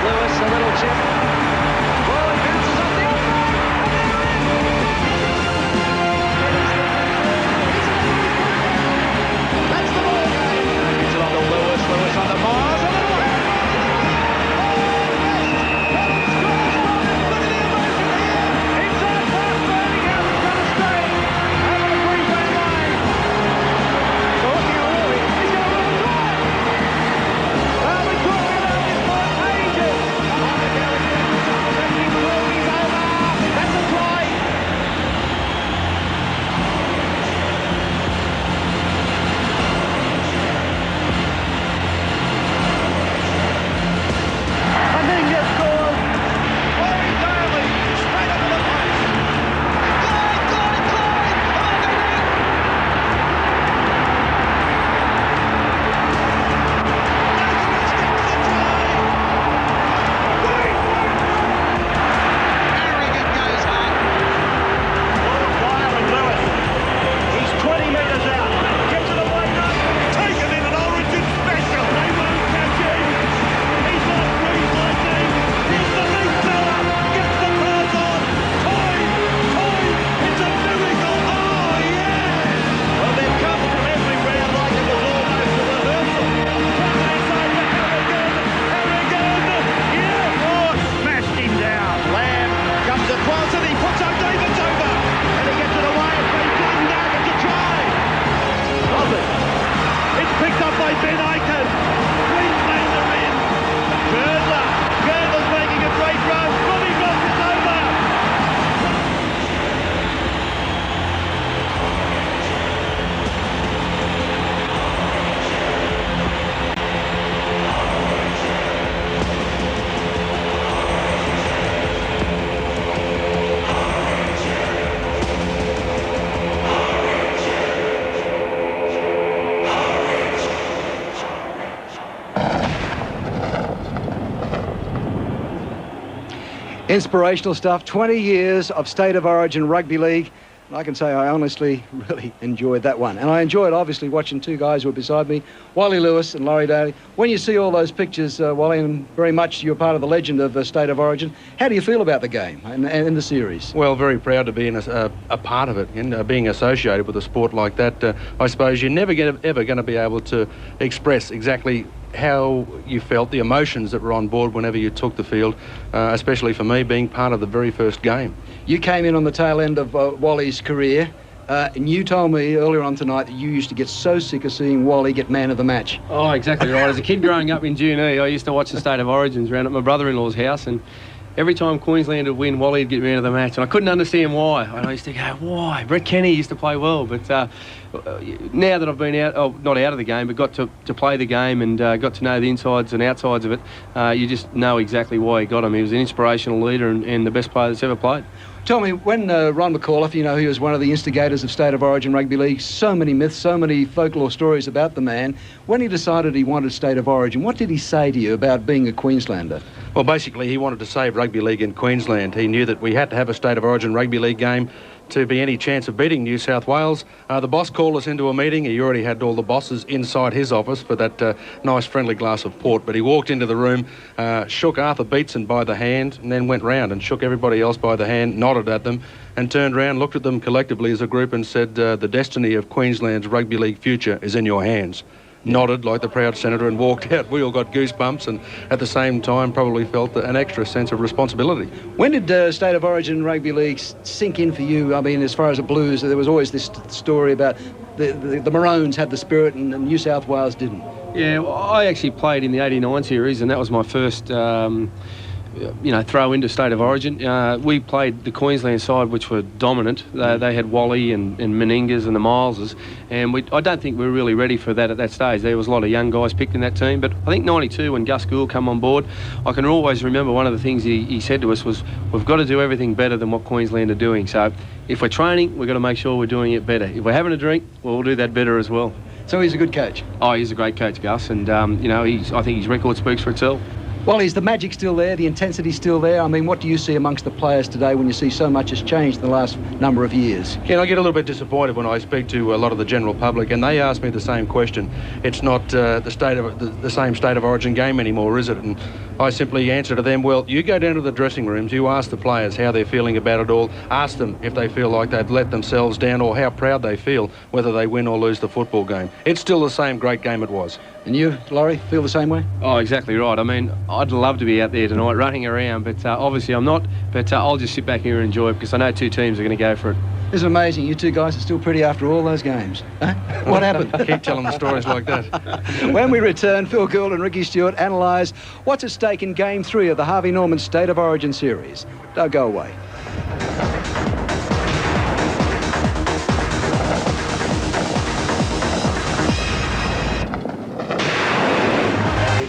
Lewis, a little chip. Well, he bounces up the other way. That's the ball game. It's on to Lewis. Lewis on the bars. A little. Inspirational stuff, 20 years of State of Origin Rugby League. And I can say I honestly really enjoyed that one. And I enjoyed, obviously, watching two guys who were beside me, Wally Lewis and Laurie Daly. When you see all those pictures, Wally, and very much you're part of the legend of State of Origin, how do you feel about the game and the series? Well, very proud to be a part of it and being associated with a sport like that. I suppose you're never ever going to be able to express exactly how you felt, the emotions that were on board whenever you took the field, especially for me being part of the very first game. You came in on the tail end of Wally's career, and you told me earlier on tonight that you used to get so sick of seeing Wally get man of the match. Oh, exactly right. As a kid growing up in Junee, I used to watch the State of Origins around at my brother-in-law's house, and every time Queensland would win, Wally would get man of the match, and I couldn't understand why. And I used to go, why? Brett Kenny used to play well, but now that I've been out, not out of the game, but got to play the game and got to know the insides and outsides of it, you just know exactly why he got him. He was an inspirational leader and the best player that's ever played. Tell me, when Ron McAuliffe, you know, he was one of the instigators of State of Origin Rugby League, so many myths, so many folklore stories about the man. When he decided he wanted State of Origin, what did he say to you about being a Queenslander? Well, basically, he wanted to save rugby league in Queensland. He knew that we had to have a State of Origin rugby league game to be any chance of beating New South Wales. The boss called us into a meeting. He already had all the bosses inside his office for that nice friendly glass of port, but he walked into the room, shook Arthur Beetson by the hand, and then went round and shook everybody else by the hand, nodded at them, and turned round, looked at them collectively as a group and said, the destiny of Queensland's rugby league future is in your hands. Nodded like the proud senator and walked out. We all got goosebumps and at the same time probably felt an extra sense of responsibility. When did State of Origin Rugby League sink in for you? I mean, as far as the Blues, there was always this story about the Maroons had the spirit and New South Wales didn't. Yeah, well, I actually played in the 89 series, and that was my first throw into State of Origin. We played the Queensland side, which were dominant. They had Wally and Meningas and the Mileses, and I don't think we were really ready for that at that stage. There was a lot of young guys picked in that team, but I think 92 when Gus Gould come on board, I can always remember one of the things he said to us was, we've got to do everything better than what Queensland are doing. So if we're training, we've got to make sure we're doing it better. If we're having a drink, we'll do that better as well. So he's a good coach? Oh, he's a great coach, Gus, and I think his record speaks for itself. Well, is the magic still there, the intensity still there? I mean, what do you see amongst the players today when you see so much has changed in the last number of years? Yeah, I get a little bit disappointed when I speak to a lot of the general public and they ask me the same question. It's not the same State of Origin game anymore, is it? And I simply answer to them, well, you go down to the dressing rooms, you ask the players how they're feeling about it all, ask them if they feel like they've let themselves down or how proud they feel, whether they win or lose the football game. It's still the same great game it was. And you, Laurie, feel the same way? Oh, exactly right. I mean, I'd love to be out there tonight running around, but obviously I'm not. But I'll just sit back here and enjoy it because I know two teams are going to go for it. It's amazing. You two guys are still pretty after all those games. Huh? What happened? Keep telling the stories like that. When we return, Phil Gould and Ricky Stewart analyse what's at stake in Game 3 of the Harvey Norman State of Origin series. Don't go away.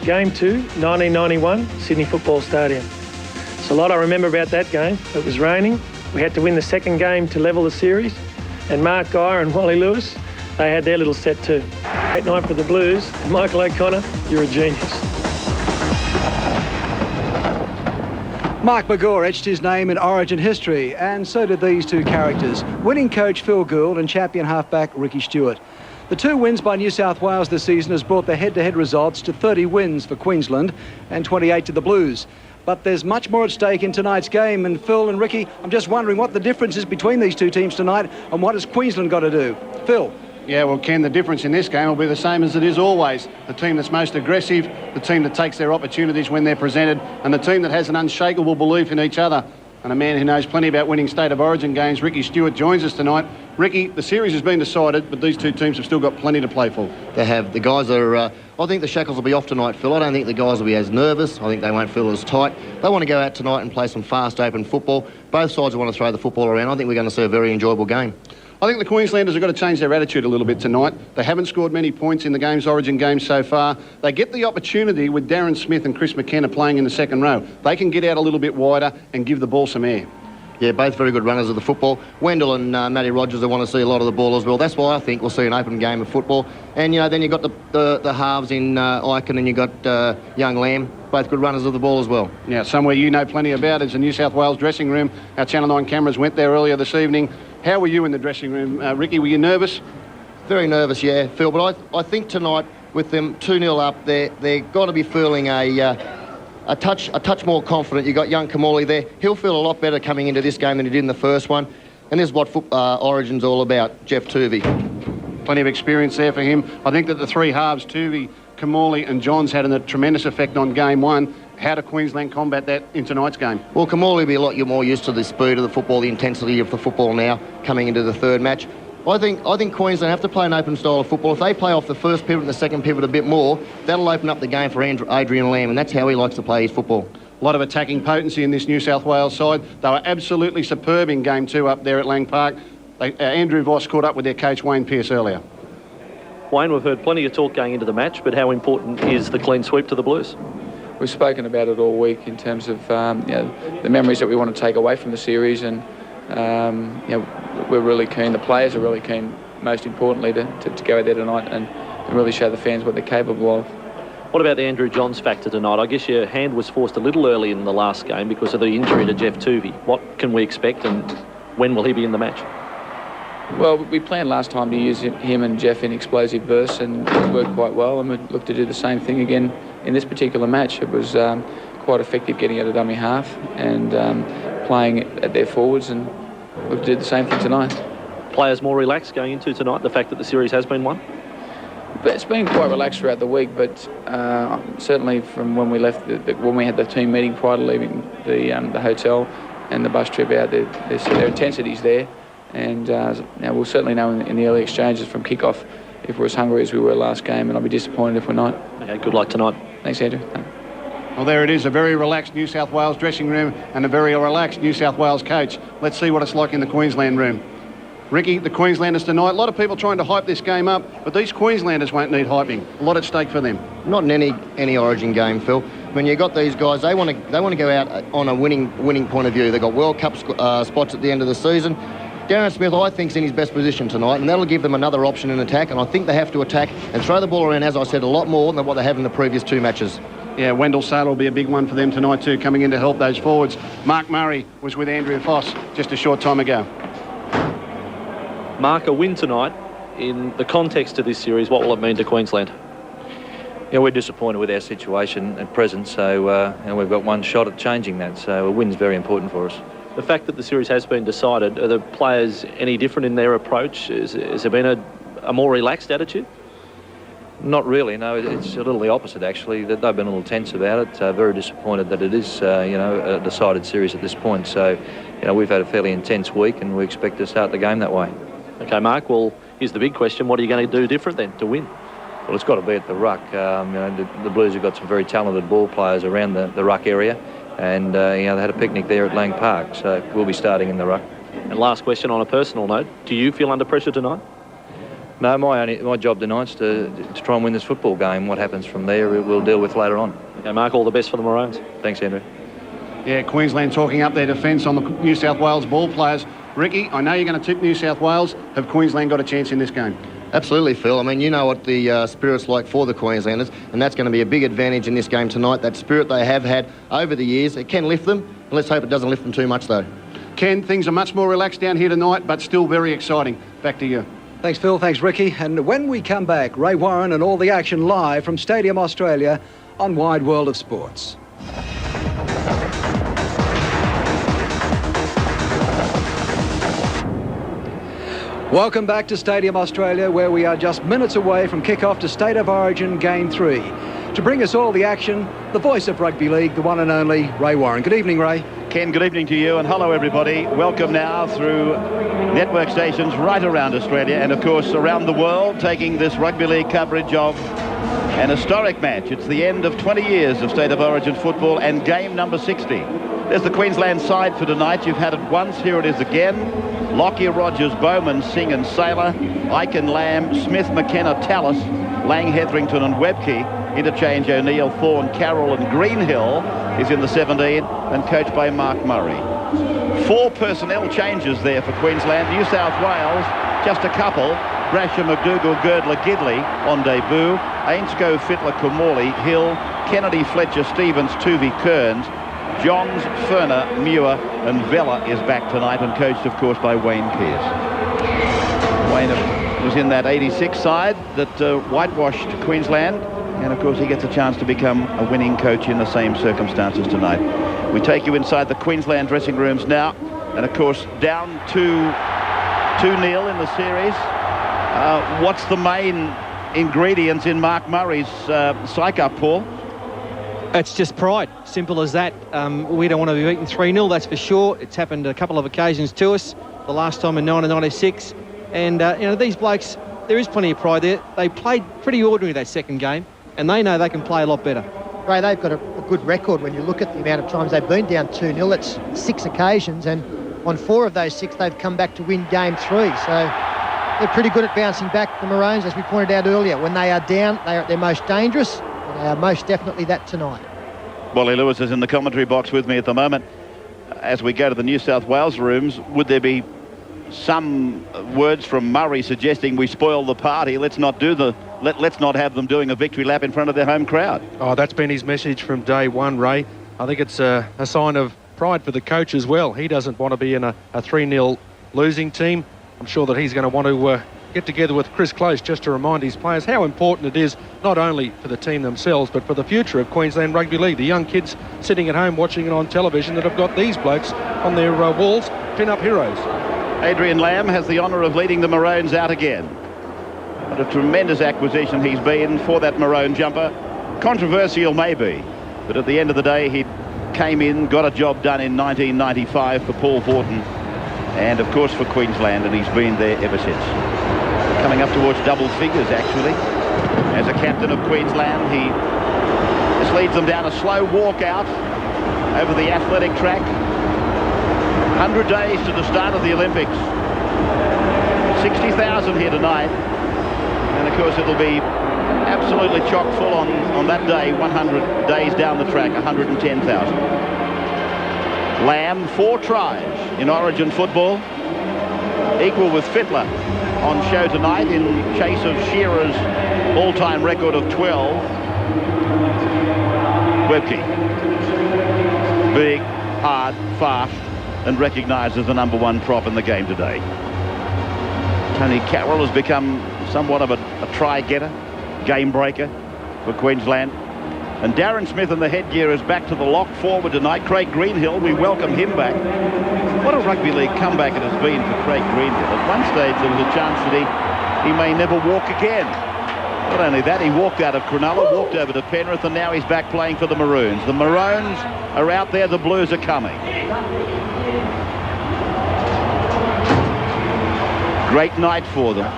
Game 2, 1991, Sydney Football Stadium. It's a lot I remember about that game. It was raining. We had to win the second game to level the series. And Mark Geyer and Wally Lewis, they had their little set too. Great night for the Blues. And Michael O'Connor, you're a genius. Mark Magore etched his name in Origin history, and so did these two characters, winning coach Phil Gould and champion halfback Ricky Stewart. The 2 wins by New South Wales this season has brought the head-to-head results to 30 wins for Queensland and 28 to the Blues. But there's much more at stake in tonight's game, and Phil and Ricky, I'm just wondering what the difference is between these two teams tonight and what has Queensland got to do. Phil? Yeah, well, Ken, the difference in this game will be the same as it is always. The team that's most aggressive, the team that takes their opportunities when they're presented, and the team that has an unshakable belief in each other. And a man who knows plenty about winning State of Origin games, Ricky Stewart, joins us tonight. Ricky, the series has been decided, but these two teams have still got plenty to play for. They have. The guys are... I think the shackles will be off tonight, Phil. I don't think the guys will be as nervous. I think they won't feel as tight. They want to go out tonight and play some fast, open football. Both sides want to throw the football around. I think we're going to see a very enjoyable game. I think the Queenslanders have got to change their attitude a little bit tonight. They haven't scored many points in the game's Origin games so far. They get the opportunity with Darren Smith and Chris McKenna playing in the second row. They can get out a little bit wider and give the ball some air. Yeah, both very good runners of the football. Wendell and Matty Rogers, they want to see a lot of the ball as well. That's why I think we'll see an open game of football. And, then you've got the halves in Eichen and you've got young Lamb, both good runners of the ball as well. Now, somewhere you know plenty about is the New South Wales dressing room. Our Channel 9 cameras went there earlier this evening. How were you in the dressing room, Ricky? Were you nervous? Very nervous, yeah, Phil. But I think tonight, with them 2-0 up, they're got to be feeling a touch more confident. You've got young Kamali there. He'll feel a lot better coming into this game than he did in the first one. And this is what Origin's all about, Jeff Tuvey. Plenty of experience there for him. I think that the 3 halves, Tuvey, Kamali and Johns, had a tremendous effect on Game 1. How do Queensland combat that in tonight's game? Well, Kamali will be a lot more used to the speed of the football, the intensity of the football now, coming into the third match. I think Queensland have to play an open style of football. If they play off the first pivot and the second pivot a bit more, that'll open up the game for Adrian Lamb, and that's how he likes to play his football. A lot of attacking potency in this New South Wales side. They were absolutely superb in Game 2 up there at Lang Park. Andrew Voss caught up with their coach Wayne Pearce earlier. Wayne, we've heard plenty of talk going into the match, but how important is the clean sweep to the Blues? We've spoken about it all week in terms of the memories that we want to take away from the series, and we're really keen. The players are really keen, most importantly, to go out there tonight and really show the fans what they're capable of. What about the Andrew Johns factor tonight? I guess your hand was forced a little early in the last game because of the injury to Jeff Tuvey. What can we expect, and when will he be in the match? Well, we planned last time to use him and Jeff in explosive bursts, and it worked quite well, and we look to do the same thing again in this particular match. It was quite effective getting out of dummy half and playing at their forwards, and look to do the same thing tonight. Players more relaxed going into tonight, the fact that the series has been won? But it's been quite relaxed throughout the week, but certainly from when we left, when we had the team meeting prior to leaving the hotel and the bus trip out, their intensity's there. And now we'll certainly know in the early exchanges from kick-off if we're as hungry as we were last game, and I'll be disappointed if we're not. Okay, good luck tonight. Thanks, Andrew. Well, there it is, a very relaxed New South Wales dressing room and a very relaxed New South Wales coach. Let's see what it's like in the Queensland room. Ricky, the Queenslanders tonight, a lot of people trying to hype this game up, but these Queenslanders won't need hyping. A lot at stake for them. Not in any Origin game, Phil. When you've got these guys, they want to go out on a winning point of view. They've got World Cup spots at the end of the season. Darren Smith, I think, is in his best position tonight, and that'll give them another option in attack, and I think they have to attack and throw the ball around, as I said, a lot more than what they have in the previous two matches. Yeah, Wendell Saylor will be a big one for them tonight too, coming in to help those forwards. Mark Murray was with Andrew Foss just a short time ago. Mark, a win tonight, in the context of this series, what will it mean to Queensland? Yeah, we're disappointed with our situation at present, so and we've got one shot at changing that, so a win's very important for us. The fact that the series has been decided, are the players any different in their approach? Has there been a more relaxed attitude? Not really, no. It's a little the opposite, actually. They've been a little tense about it. Very disappointed that it is, a decided series at this point. So, we've had a fairly intense week, and we expect to start the game that way. Okay, Mark. Well, here's the big question: what are you going to do different then to win? Well, it's got to be at the ruck. The Blues have got some very talented ball players around the ruck area, and they had a picnic there at Lang Park. So we'll be starting in the ruck. And last question on a personal note: do you feel under pressure tonight? No, my job tonight's to try and win this football game. What happens from there, we'll deal with later on. Okay, Mark, all the best for the Maroons. Thanks, Andrew. Yeah, Queensland talking up their defence on the New South Wales ball players. Ricky, I know you're going to tip New South Wales. Have Queensland got a chance in this game? Absolutely, Phil. I mean, you know what the spirit's like for the Queenslanders, and that's going to be a big advantage in this game tonight. That spirit they have had over the years, it can lift them. And let's hope it doesn't lift them too much, though. Ken, things are much more relaxed down here tonight, but still very exciting. Back to you. Thanks, Phil. Thanks, Ricky. And when we come back, Ray Warren and all the action live from Stadium Australia on Wide World of Sports. Welcome back to Stadium Australia, where we are just minutes away from kick-off to State of Origin Game 3. To bring us all the action, the voice of rugby league, the one and only Ray Warren. Good evening, Ray. Ken, good evening to you, and hello everybody. Welcome now through network stations right around Australia and of course around the world, taking this rugby league coverage of an historic match. It's the end of 20 years of State of Origin football and game number 60. There's the Queensland side for tonight. You've had it once, here it is again. Lockyer, Rogers, Bowman, Singh and Saylor, Aiken, Lamb, Smith, McKenna, Tallis, Lang, Hetherington and Webke. Interchange O'Neill, Thorne, Carroll and Greenhill is in the 17 and coached by Mark Murray. 4 personnel changes there for Queensland. New South Wales, just a couple. Brasher, McDougall, Girdler, Gidley on debut. Ainscough, Fittler, Kumorley, Hill, Kennedy, Fletcher, Stevens, Tuvey, Kearns. Johns, Ferner, Muir and Vella is back tonight and coached, of course, by Wayne Pearce. Wayne was in that 86 side that whitewashed Queensland. And, of course, he gets a chance to become a winning coach in the same circumstances tonight. We take you inside the Queensland dressing rooms now. And, of course, down to 2-0 in the series. What's the main ingredients in Mark Murray's psych-up, Paul? It's just pride, simple as that. We don't want to be beaten 3-0, that's for sure. It's happened a couple of occasions to us, the last time in 1996. And, these blokes, there is plenty of pride there. They played pretty ordinary that second game, and they know they can play a lot better. Ray, they've got a good record when you look at the amount of times they've been down 2-0. It's 6 occasions, and on 4 of those 6, they've come back to win game 3. So they're pretty good at bouncing back, the Maroons, as we pointed out earlier. When they are down, they are at their most dangerous, and they are most definitely that tonight. Wally Lewis is in the commentary box with me at the moment. As we go to the New South Wales rooms, would there be some words from Murray suggesting we spoil the party? Let's not have them doing a victory lap in front of their home crowd. Oh, that's been his message from day one, Ray. I think it's a sign of pride for the coach as well. He doesn't want to be in a 3-0 losing team. I'm sure that he's going to want to get together with Chris Close just to remind his players how important it is, not only for the team themselves, but for the future of Queensland Rugby League. The young kids sitting at home watching it on television that have got these blokes on their walls, pin-up heroes. Adrian Lamb has the honour of leading the Maroons out again. What a tremendous acquisition he's been for that maroon jumper. Controversial maybe, but at the end of the day he came in, got a job done in 1995 for Paul Horton and of course for Queensland, and he's been there ever since. Coming up towards double figures actually. As a captain of Queensland, he just leads them down a slow walk out over the athletic track. 100 days to the start of the Olympics. 60,000 here tonight. And of course it'll be absolutely chock full on that day, 100 days down the track, 110,000. Lamb, 4 tries in Origin football, equal with Fittler on show tonight in chase of Shearer's all-time record of 12. Webke, big, hard, fast, and recognised as the #1 prop in the game today. Tony Carroll has become somewhat of a try-getter, game-breaker for Queensland. And Darren Smith in the headgear is back to the lock forward tonight. Craig Greenhill, we welcome him back. What a rugby league comeback it has been for Craig Greenhill. At one stage there was a chance that he may never walk again. Not only that, he walked out of Cronulla, walked over to Penrith, and now he's back playing for the Maroons. The Maroons are out there, the Blues are coming. Great night for them.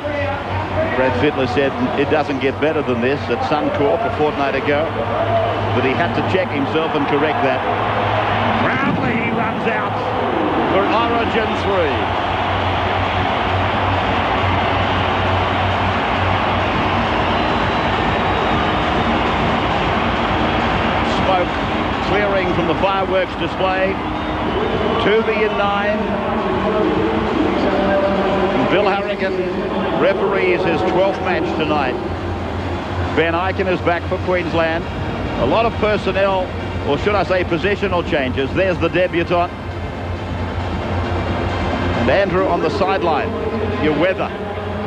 Brad Fittler said it doesn't get better than this at Suncorp a fortnight ago, but he had to check himself and correct that. Proudly he runs out for Origin 3. Smoke clearing from the fireworks display. To the in 9. Bill Harrigan referees his 12th match tonight. Ben Eichen is back for Queensland. A lot of personnel, or should I say positional changes. There's the debutant. And Andrew on the sideline. Your weather.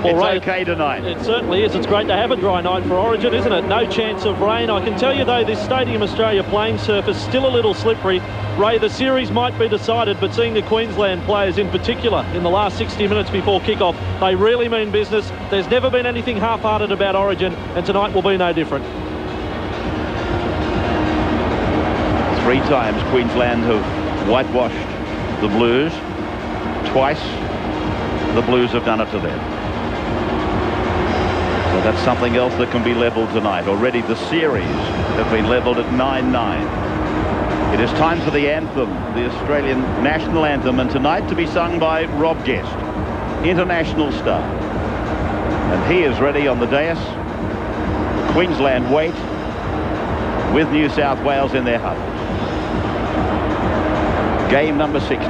It's okay tonight. It certainly is. It's great to have a dry night for Origin, isn't it? No chance of rain. I can tell you, though, this Stadium Australia playing surface still a little slippery. Ray, the series might be decided, but seeing the Queensland players in particular in the last 60 minutes before kick-off, they really mean business. There's never been anything half-hearted about Origin, and tonight will be no different. 3 times Queensland have whitewashed the Blues. Twice the Blues have done it to them. So that's something else that can be levelled tonight. Already the series have been levelled at 9-9. It is time for the anthem, the Australian national anthem, and tonight to be sung by Rob Guest, international star. And he is ready on the dais. Queensland wait with New South Wales in their huddles. Game number 60.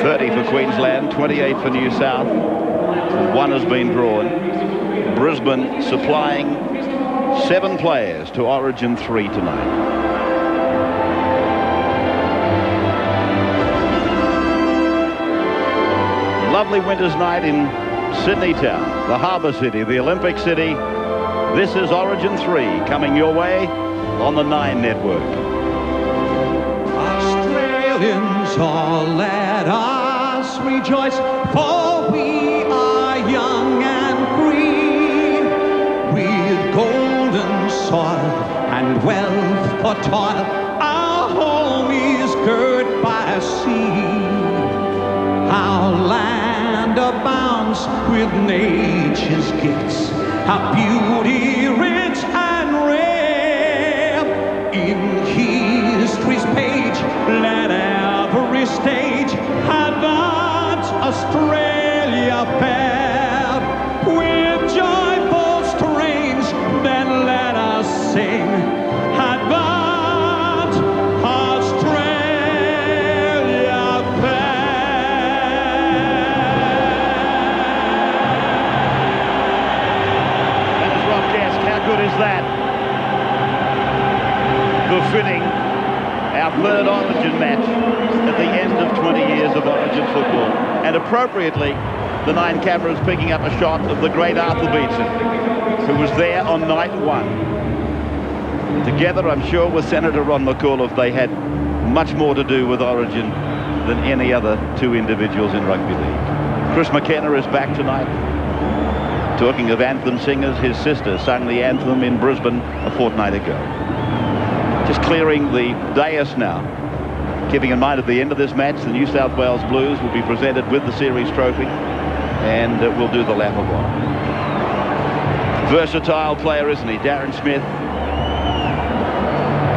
30 for Queensland, 28 for New South. One has been drawn. Brisbane supplying 7 players to Origin 3 tonight. Lovely winter's night in Sydney town, the harbour city, the Olympic city. This is Origin 3 coming your way on the 9 network. Australians, all let us rejoice, for we are young and free, with golden soil and wealth for toil. Our home is girt by a sea. Our land abounds with nature's gifts, our beauty rich and rare. In history's page, let every stage advance Australia fair. With joyful strains, then let us sing, advance Australia fair. That is Rob Guest. How good is that? Befitting our third Origin match at the end of 20 years of Origin football. And appropriately, the 9 cameras picking up a shot of the great Arthur Beetson, who was there on night 1. Together, I'm sure, with Senator Ron McAuliffe, they had much more to do with Origin than any other 2 individuals in rugby league. Chris McKenna is back tonight. Talking of anthem singers, his sister sang the anthem in Brisbane a fortnight ago. Just clearing the dais now. Keeping in mind at the end of this match, the New South Wales Blues will be presented with the series trophy, and we'll do the lap of honor. Versatile player, isn't he? Darren Smith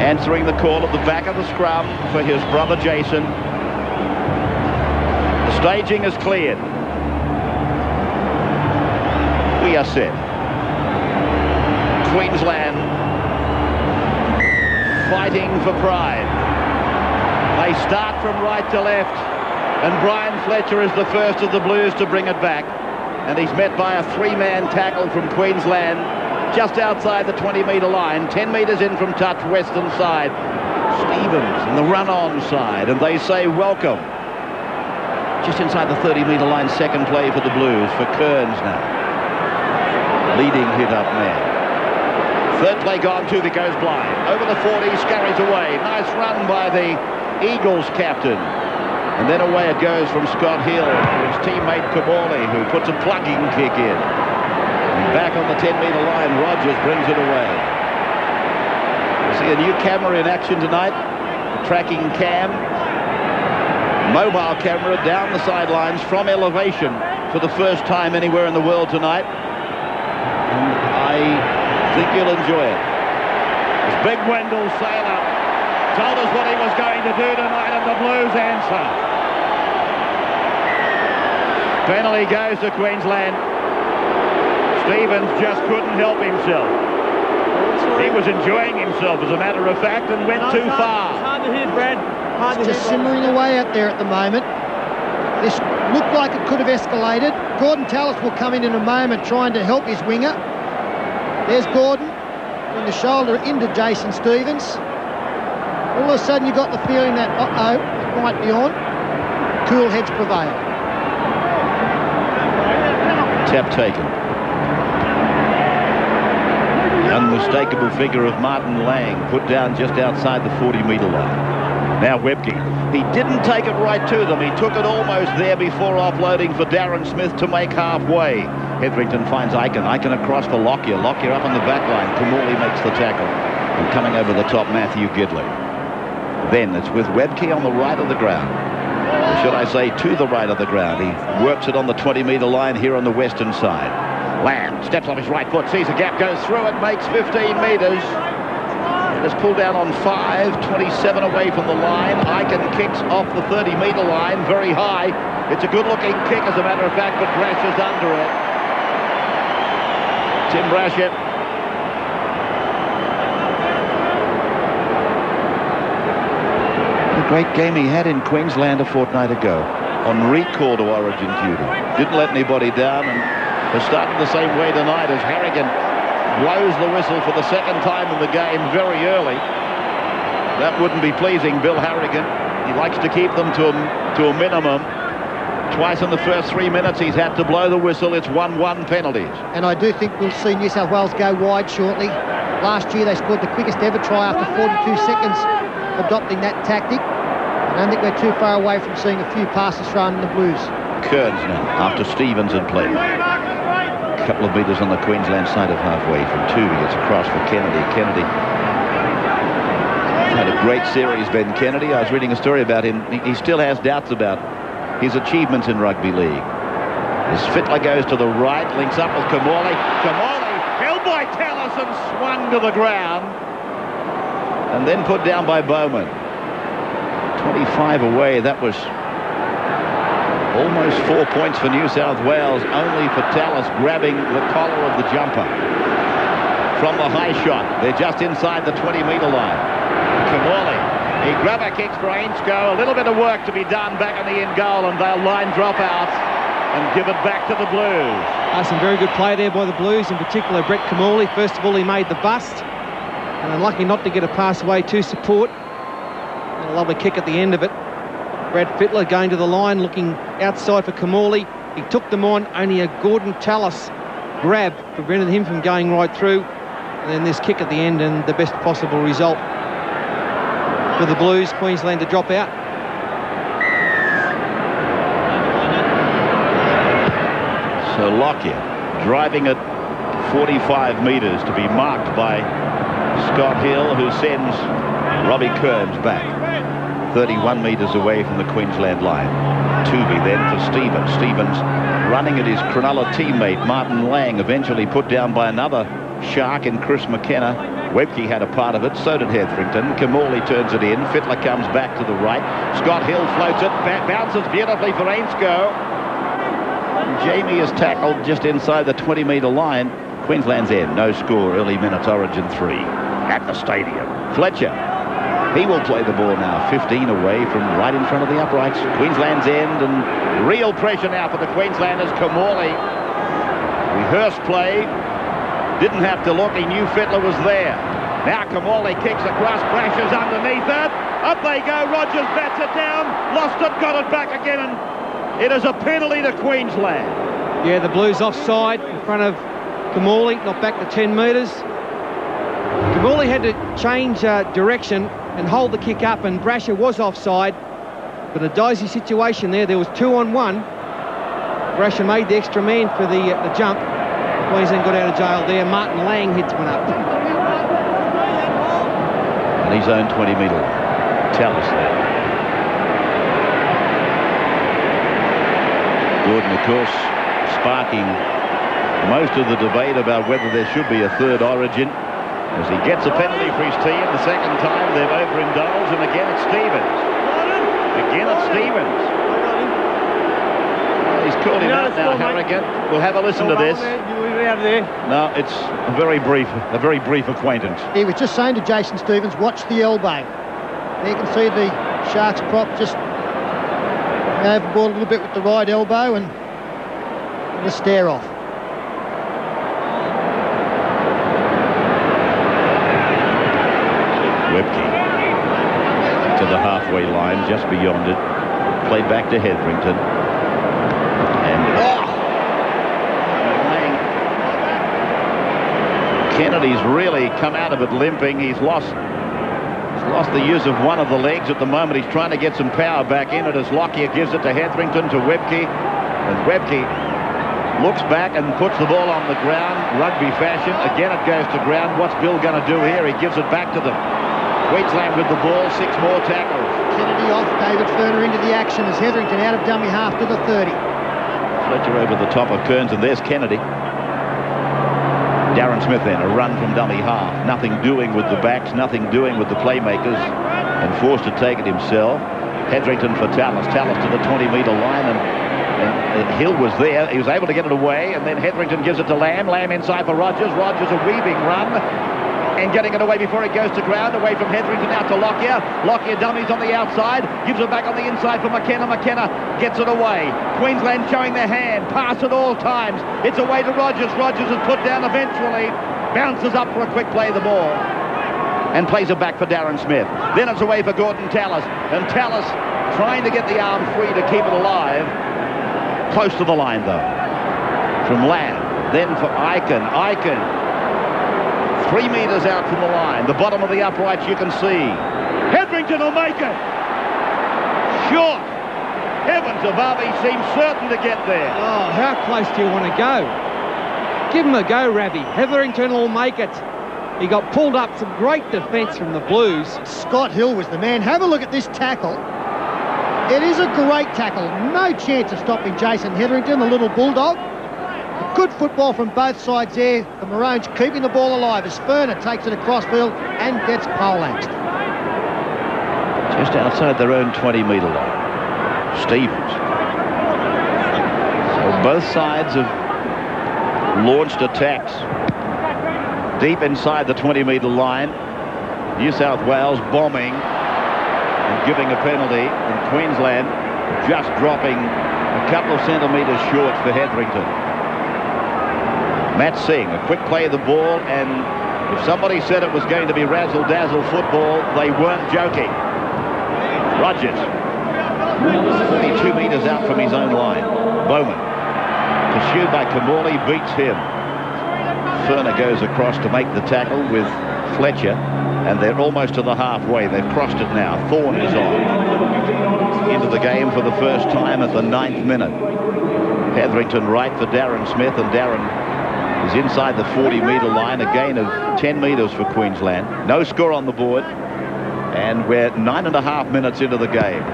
answering the call at the back of the scrum for his brother Jason. The staging is cleared. We are set. Queensland fighting for pride. They start from right to left, and Brian Fletcher is the first of the Blues to bring it back, and he's met by a 3-man tackle from Queensland just outside the 20-metre line, 10 metres in from touch, western side. Stevens and the run-on side, and they say welcome. Just inside the 30-metre line, second play for the Blues, for Kearns now. Leading hit-up man. Third play gone, Tuvi goes blind. Over the 40, scurries away. Nice run by the Eagles captain. And then away it goes from Scott Hill to his teammate Kamali, who puts a plugging kick in. And back on the 10-metre line, Rogers brings it away. You see a new camera in action tonight. A tracking cam. Mobile camera down the sidelines from elevation for the first time anywhere in the world tonight. I think you'll enjoy it. As Big Wendell Sailor told us what he was going to do tonight, and the Blues answer. Penalty goes to Queensland. Stevens just couldn't help himself. He was enjoying himself, as a matter of fact, and went too far. It's hard to hit, Brad. It's just simmering away out there at the moment. This looked like it could have escalated. Gordon Tallis will come in a moment trying to help his winger. There's Gordon in the shoulder into Jason Stevens. All of a sudden you got the feeling that, uh-oh, it might be on. Cool heads prevail. Tap taken. The unmistakable figure of Martin Lang put down just outside the 40-metre line. Now Webke. He didn't take it right to them. He took it almost there before offloading for Darren Smith to make halfway. Hetherington finds Aiken. Aiken across for Lockyer. Lockyer up on the back line. Kamali makes the tackle. And coming over the top, Matthew Gidley. Then it's with Webke on the right of the ground. Or should I say to the right of the ground. He works it on the 20-metre line here on the western side. Lamb steps off his right foot, sees a gap, goes through it, makes 15 metres. It's pulled down on 5, 27 away from the line. Aiken kicks off the 30-metre line, very high. It's a good-looking kick, as a matter of fact, but Brasher's under it. Tim Brasher. The great game he had in Queensland a fortnight ago on recall to Origin duty. Didn't let anybody down, and has started the same way tonight as Harrigan blows the whistle for the second time in the game very early. That wouldn't be pleasing Bill Harrigan. He likes to keep them to a minimum. Twice in the first 3 minutes he's had to blow the whistle. It's 1-1 penalties. And I do think we'll see New South Wales go wide shortly. Last year they scored the quickest ever try after 42 seconds adopting that tactic. I don't think we're too far away from seeing a few passes thrown in the Blues. Kearns now, after Stevens had played. A couple of metres on the Queensland side of halfway from Tuvi. It's across for Kennedy. Kennedy had a great series, Ben Kennedy. I was reading a story about him. He still has doubts about his achievements in rugby league. As Fittler goes to the right, links up with Kamali. Kamali held by Tallis and swung to the ground. And then put down by Bowman. 25 away. That was almost 4 points for New South Wales, only for Tallis grabbing the collar of the jumper. From the high shot, they're just inside the 20-metre line. Kamali, he grabber kicks for Ainscough. A little bit of work to be done back on the in goal, and they'll line drop out and give it back to the Blues. Some very good play there by the Blues, in particular Brett Kamali. First of all, he made the bust, and unlucky not to get a pass away to support. And a lovely kick at the end of it. Brad Fittler going to the line, looking outside for Kamali. He took them on, only a Gordon Tallis grab prevented him from going right through. And then this kick at the end, and the best possible result for the Blues. Queensland to drop out. So Lockyer driving at 45 metres to be marked by Scott Hill, who sends Robbie Kearns back 31 metres away from the Queensland line. Tooby then for Stevens. Stevens running at his Cronulla teammate Martin Lang, eventually put down by another shark in Chris McKenna. Webke had a part of it, so did Hetherington. Kamali turns it in. Fittler comes back to the right. Scott Hill floats it, bounces beautifully for Ainscough. Jamie is tackled just inside the 20-metre line. Queensland's end, no score, early minutes, Origin 3 at the stadium. Fletcher, he will play the ball now, 15 away from right in front of the uprights. Queensland's end, and real pressure now for the Queenslanders. Kamali, rehearsed play, didn't have to look, he knew Fittler was there. Now Kamali kicks across, crashes underneath it. Up they go, Rogers bats it down, lost it, got it back again, and it is a penalty to Queensland. Yeah, the Blues offside in front of Kamali, not back to 10 metres. Kamali had to change direction and hold the kick up, and Brasher was offside. But a dicey situation there. There was 2-on-1. Brasher made the extra man for the jump. Queensland got out of jail there. Martin Lang hits one up. And his own 20-metre line. Tell us that. Gordon, of course, sparking most of the debate about whether there should be a third Origin, as he gets a penalty for his team. The second time they've overindulged, and again it's Stevens. Again it's Stevens. He's called him out now, Harrigan. We'll have a listen to this. No, it's a very brief acquaintance. He was just saying to Jason Stevens, watch the elbow. There you can see the Sharks prop just overboard a little bit with the right elbow, and the stare off. Webke to the halfway line, just beyond it. Played back to Hetherington. And Kennedy's really come out of it limping. He's lost the use of one of the legs at the moment. He's trying to get some power back in it as Lockyer gives it to Hetherington, to Webke. And Webke looks back and puts the ball on the ground, rugby fashion. Again it goes to ground. What's Bill going to do here? He gives it back to them. Queensland with the ball, 6 more tackles. Kennedy off, David Ferner into the action as Hetherington out of dummy half to the 30. Fletcher over the top of Kearns, and there's Kennedy. Darren Smith then, a run from dummy half. Nothing doing with the backs, nothing doing with the playmakers, and forced to take it himself. Hetherington for Tallis. Tallis to the 20-metre line, and Hill was there. He was able to get it away, and then Hetherington gives it to Lamb. Lamb inside for Rogers. Rogers a weaving run, and getting it away before it goes to ground. Away from Hetherington out to Lockyer. Lockyer dummies on the outside. Gives it back on the inside for McKenna. McKenna gets it away. Queensland showing their hand. Pass at all times. It's away to Rogers. Rogers is put down eventually. Bounces up for a quick play of the ball. And plays it back for Darren Smith. Then it's away for Gordon Tallis. And Tallis trying to get the arm free to keep it alive. Close to the line, though. From Lamb. Then for Eichen. Eichen 3 metres out from the line. The bottom of the uprights you can see. Hetherington will make it. Short. Heavens above, he seems certain to get there. Oh, how close do you want to go? Give him a go, Ravi. Hetherington will make it. He got pulled up. Some great defence from the Blues. Scott Hill was the man. Have a look at this tackle. It is a great tackle. No chance of stopping Jason Hetherington, the little bulldog. Good football from both sides there. The Maroons keeping the ball alive as Ferner takes it across field and gets poleaxed. Just outside their own 20-metre line. Stevens. So both sides have launched attacks deep inside the 20-metre line. New South Wales bombing and giving a penalty, and Queensland just dropping a couple of centimetres short for Hetherington. Matt Singh, a quick play of the ball, and if somebody said it was going to be razzle-dazzle football, they weren't joking. Rogers 32 metres out from his own line. Bowman, pursued by Kamali, beats him. Furner goes across to make the tackle with Fletcher, and they're almost to the halfway. They've crossed it now. Thorne is on. Into the game for the first time at the 9th minute. Hetherington right for Darren Smith, and Darren is inside the 40-metre line. A gain of 10 metres for Queensland. No score on the board, and we're 9.5 minutes into the game.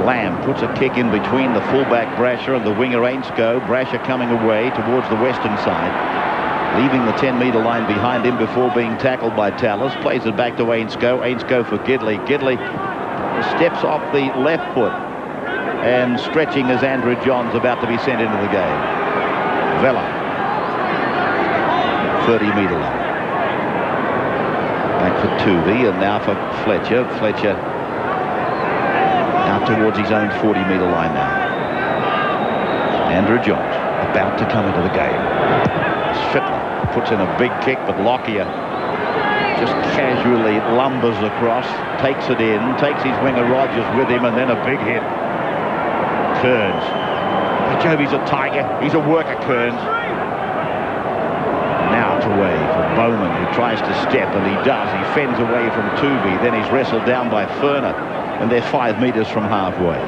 Lamb puts a kick in between the fullback Brasher and the winger Ainscough. Brasher coming away towards the western side, leaving the 10-metre line behind him before being tackled by Tallis. Plays it back to Ainscough. Ainscough for Gidley. Gidley steps off the left foot, and stretching as Andrew Johns about to be sent into the game. Vella, 30-metre line. Back for Tuvey, and now for Fletcher. Fletcher out towards his own 40-metre line now. Andrew Johns about to come into the game. Fittler puts in a big kick, but Lockyer just casually lumbers across, takes it in, takes his winger Rogers with him, and then a big hit. Kearns. Joby's a tiger. He's a worker, Kearns. Now it's away from Bowman, who tries to step, and he does. He fends away from Tuvey. Then he's wrestled down by Furner, and they're 5 metres from halfway.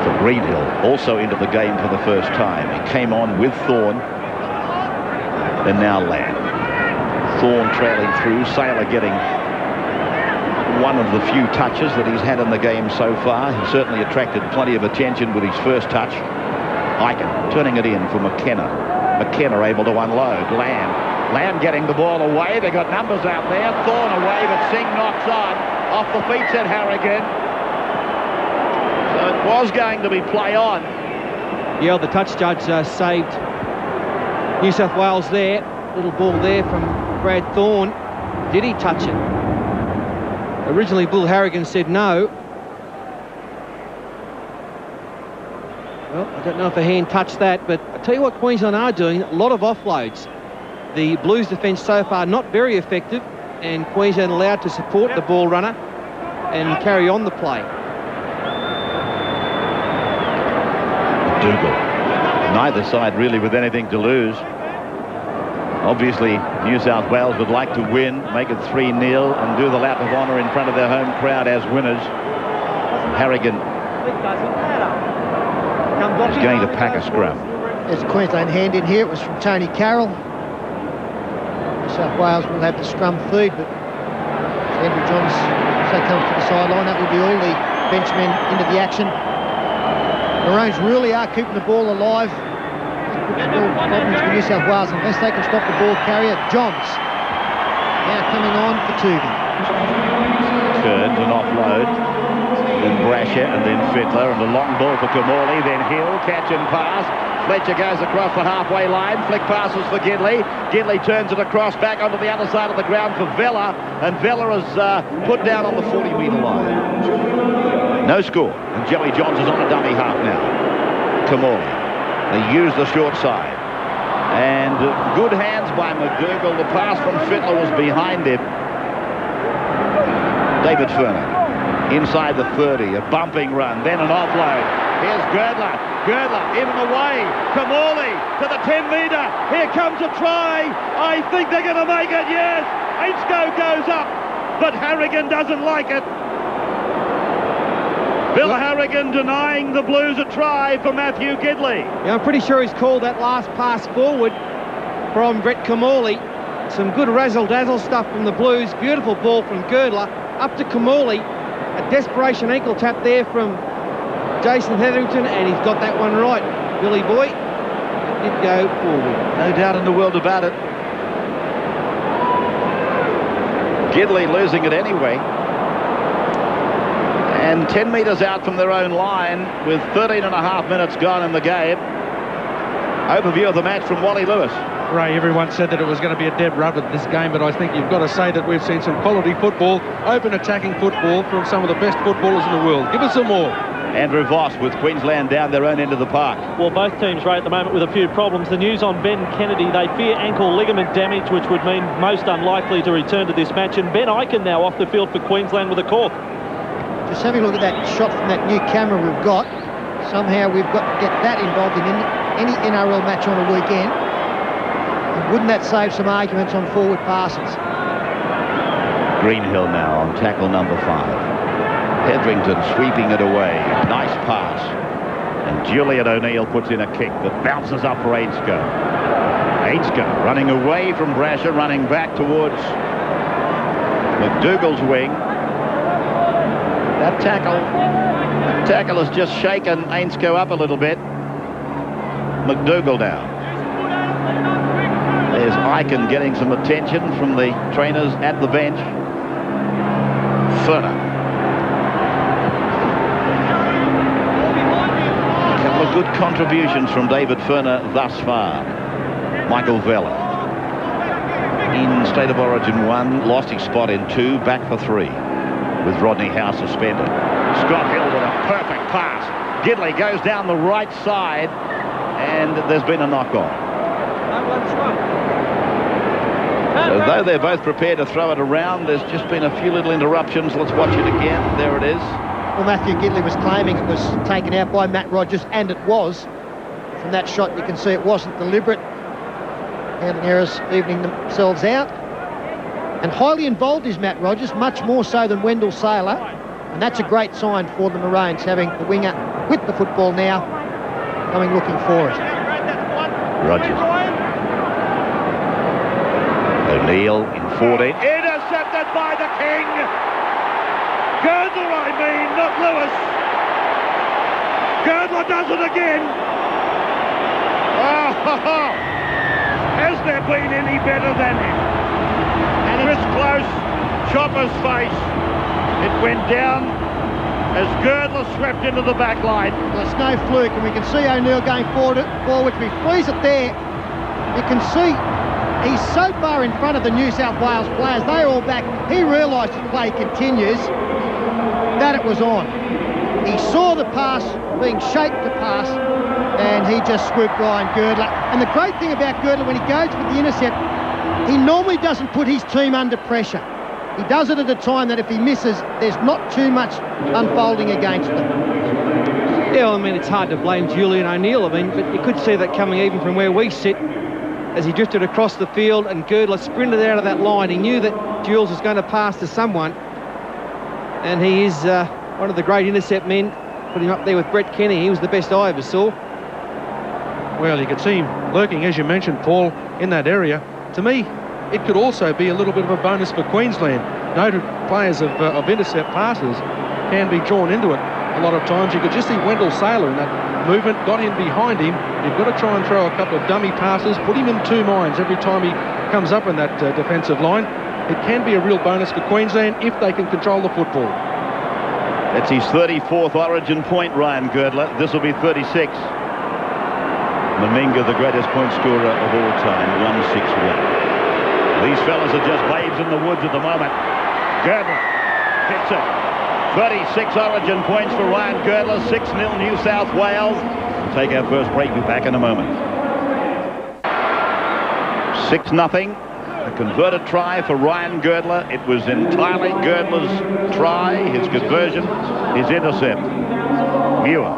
For Greenhill, also into the game for the first time. He came on with Thorne, and now Lamb. Thorne trailing through. Saylor getting one of the few touches that he's had in the game so far. He certainly attracted plenty of attention with his first touch. Eichen turning it in for McKenna. McKenna able to unload. Lamb getting the ball away. They got numbers out there. Thorne away, but Singh knocks on. Off the feet, said Harrigan. So it was going to be play on. Yeah, the touch judge saved New South Wales there. Little ball there from Brad Thorne. Did he touch it? Originally, Bill Harrigan said no. Well, I don't know if a hand touched that, but I tell you what Queensland are doing, a lot of offloads. The Blues defence so far not very effective, and Queensland allowed to support the ball runner and carry on the play. Dougal. Neither side really with anything to lose. Obviously, New South Wales would like to win, make it 3-0, and do the lap of honour in front of their home crowd as winners. Harrigan is going to pack a scrum. There's a Queensland hand in here. It was from Tony Carroll. New South Wales will have the scrum feed, but Andrew Johns so comes to the sideline. That will be all the benchmen into the action. Maroons really are keeping the ball alive. Problems for New South Wales unless they can stop the ball carrier. Johns now coming on for Tuvey. Kearns an offload, then Brasher, and then Fittler, and a long ball for Kamali, then Hill, catch and pass. Fletcher goes across the halfway line. Flick passes for Gidley. Gidley turns it across back onto the other side of the ground for Vella, and Vella is put down on the 40-metre line. No score, and Joey Johns is on a dummy half now. Kamali. They use the short side. And good hands by McDougall. The pass from Fittler was behind him. David Furner inside the 30. A bumping run. Then an offload. Here's Girdler. Girdler in and away. Kamali to the 10-metre. Here comes a try. I think they're going to make it. Yes. Ainscough goes up. But Harrigan doesn't like it. Bill Harrigan denying the Blues a try for Matthew Gidley. Yeah, I'm pretty sure he's called that last pass forward from Brett Kamali. Some good razzle-dazzle stuff from the Blues. Beautiful ball from Girdler up to Kamali. A desperation ankle tap there from Jason Hetherington, and he's got that one right. Billy Boy did go forward. No doubt in the world about it. Gidley losing it anyway. And 10 metres out from their own line with 13.5 minutes gone in the game. Overview of the match from Wally Lewis. Ray, everyone said that it was going to be a dead rub at this game, but I think you've got to say that we've seen some quality football, open attacking football from some of the best footballers in the world. Give us some more. Andrew Voss with Queensland down their own end of the park. Well, both teams, Ray, at the moment with a few problems. The news on Ben Kennedy, they fear ankle ligament damage, which would mean most unlikely to return to this match. And Ben Eichen now off the field for Queensland with a cork. Just having a look at that shot from that new camera we've got. Somehow we've got to get that involved in any NRL match on a weekend. And wouldn't that save some arguments on forward passes? Greenhill now on tackle number 5. Hetherington sweeping it away. Nice pass. And Julian O'Neill puts in a kick that bounces up for Ainscough. Ainscough running away from Brasher, running back towards McDougall's wing. That tackle has just shaken Ainscough up a little bit. McDougall now. There's Icon getting some attention from the trainers at the bench. Furner. A couple of good contributions from David Furner thus far. Michael Vella. In State of Origin 1, lost his spot in 2, back for 3. With Rodney Howe suspended. Scott Hill with a perfect pass. Gidley goes down the right side, and there's been a knock-on. So though they're both prepared to throw it around, there's just been a few little interruptions. Let's watch it again. There it is. Well, Matthew Gidley was claiming it was taken out by Matt Rogers, and it was. From that shot, you can see it wasn't deliberate. Handling errors evening themselves out. And highly involved is Matt Rogers, much more so than Wendell Saylor. And that's a great sign for the Maroons, having the winger with the football now, coming looking for it. Rogers. O'Neill in 14. Intercepted by the King. Girdler, I mean, not Lewis. Girdler does it again. Oh, has there been any better than him? And it's close. Chopper's face. It went down as Girdler swept into the back line. Well, it's no fluke, and we can see O'Neill going forward. If we freeze it there, you can see he's so far in front of the New South Wales players. They're all back. He realised the play continues, that it was on. He saw the pass being shaped to pass, and he just swooped Ryan Girdler. And the great thing about Girdler, when he goes for the intercept, he normally doesn't put his team under pressure. He does it at a time that if he misses, there's not too much unfolding against them. Yeah, well, I mean, it's hard to blame Julian O'Neill. I mean, but you could see that coming even from where we sit as he drifted across the field and Girdler sprinted out of that line. He knew that Jules was going to pass to someone, and he is one of the great intercept men. Put him up there with Brett Kenny. He was the best I ever saw. Well, you could see him lurking, as you mentioned, Paul, in that area. To me, it could also be a little bit of a bonus for Queensland. Noted players of intercept passes can be drawn into it. A lot of times you could just see Wendell Saylor in that movement, got in behind him. You've got to try and throw a couple of dummy passes, put him in 2 minds every time he comes up in that defensive line. It can be a real bonus for Queensland if they can control the football. That's his 34th Origin point, Ryan Girdler. This will be 36. Maminga, the greatest point scorer of all time, 161. These fellas are just babes in the woods at the moment. Girdler hits it. 36 Origin points for Ryan Girdler, 6-0 New South Wales. We'll take our first break, be back in a moment. 6-0. A converted try for Ryan Girdler. It was entirely Girdler's try, his conversion, his intercept. Muir.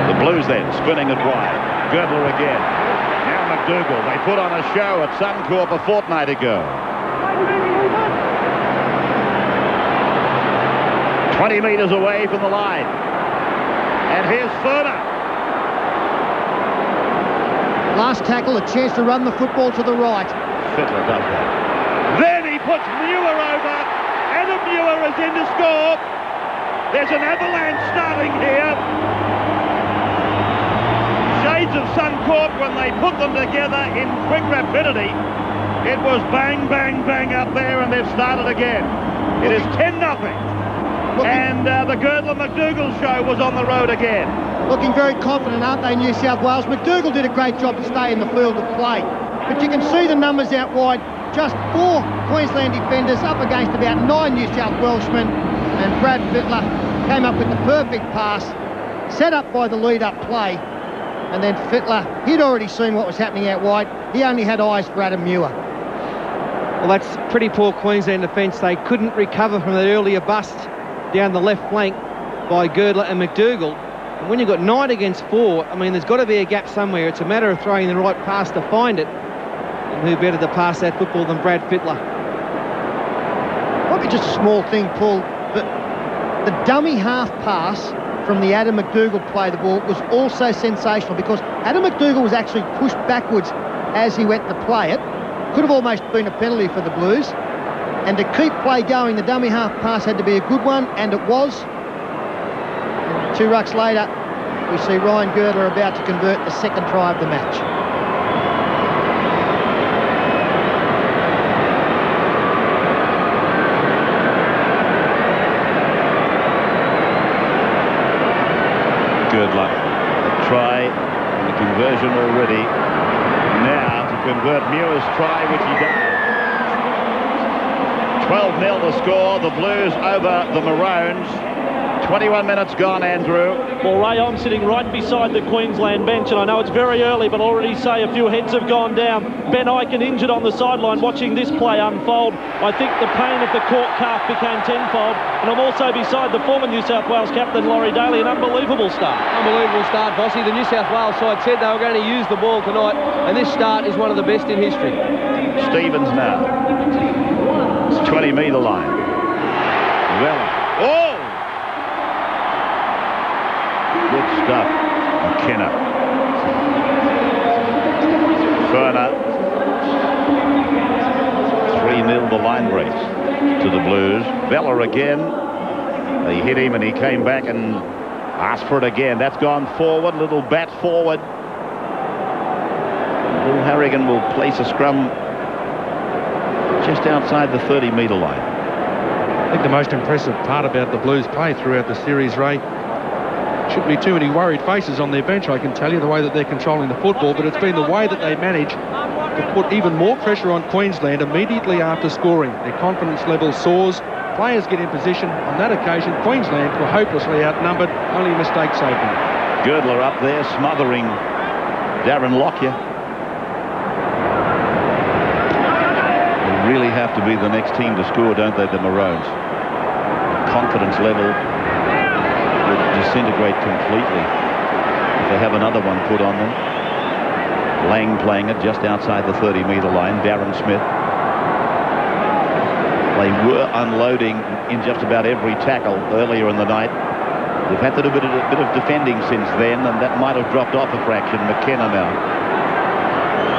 The Blues then, spinning it wide. Girdler again. Now McDougall. They put on a show at Suncorp a fortnight ago. 20 metres away from the line. And here's Furner. Last tackle, a chance to run the football to the right. Fittler does that. Then he puts Muir over. Adam Muir is in to score. There's an avalanche starting here. Shades of Suncorp, when they put them together in quick rapidity, it was bang, bang, bang up there, and they've started again. It is 10-0. And the Girdler-McDougall show was on the road again. Looking very confident, aren't they, New South Wales? McDougall did a great job to stay in the field of play. But you can see the numbers out wide. Just 4 Queensland defenders up against about 9 New South Welshmen. And Brad Fittler came up with the perfect pass, set up by the lead-up play. And then Fittler, he'd already seen what was happening out wide. He only had eyes for Adam Muir. Well, that's pretty poor Queensland defence. They couldn't recover from that earlier bust down the left flank by Girdler and McDougall. And when you've got 9 against 4, I mean, there's got to be a gap somewhere. It's a matter of throwing the right pass to find it. And who better to pass that football than Brad Fittler? Probably just a small thing, Paul, but the dummy half pass from the Adam McDougall play the ball was also sensational, because Adam McDougall was actually pushed backwards as he went to play it. Could have almost been a penalty for the Blues. And to keep play going, the dummy half pass had to be a good one, and it was. And 2 rucks later, we see Ryan Girdler about to convert the second try of the match. Girdler, a try and the conversion already. Now to convert Muir's try, which he does. 12-0 the score, the Blues over the Maroons. 21 minutes gone, Andrew. Well, Ray, I'm sitting right beside the Queensland bench, and I know it's very early, but already say a few heads have gone down. Ben Ikin injured on the sideline watching this play unfold. I think the pain of the caught calf became tenfold, and I'm also beside the former New South Wales captain, Laurie Daly. An unbelievable start. Unbelievable start, Vossi. The New South Wales side said they were going to use the ball tonight, and this start is one of the best in history. Stevens now. It's 20-metre line. Well, oh! Good stuff. McKenna. Ferner. 3-0 the line breaks to the Blues. Vella again. They hit him and he came back and asked for it again. That's gone forward. Little bat forward. Will Harrigan will place a scrum just outside the 30-metre line. I think the most impressive part about the Blues' play throughout the series, Ray, shouldn't be too many worried faces on their bench, I can tell you, the way that they're controlling the football, but it's been the way that they manage to put even more pressure on Queensland immediately after scoring. Their confidence level soars, players get in position. On that occasion, Queensland were hopelessly outnumbered, only a mistake saved them. Girdler up there smothering Darren Lockyer. They really have to be the next team to score, don't they, the Maroons? Confidence level would disintegrate completely if they have another one put on them. Lang playing it just outside the 30-metre line. Darren Smith. They were unloading in just about every tackle earlier in the night. They've had to do a bit of defending since then, and that might have dropped off a fraction. McKenna now.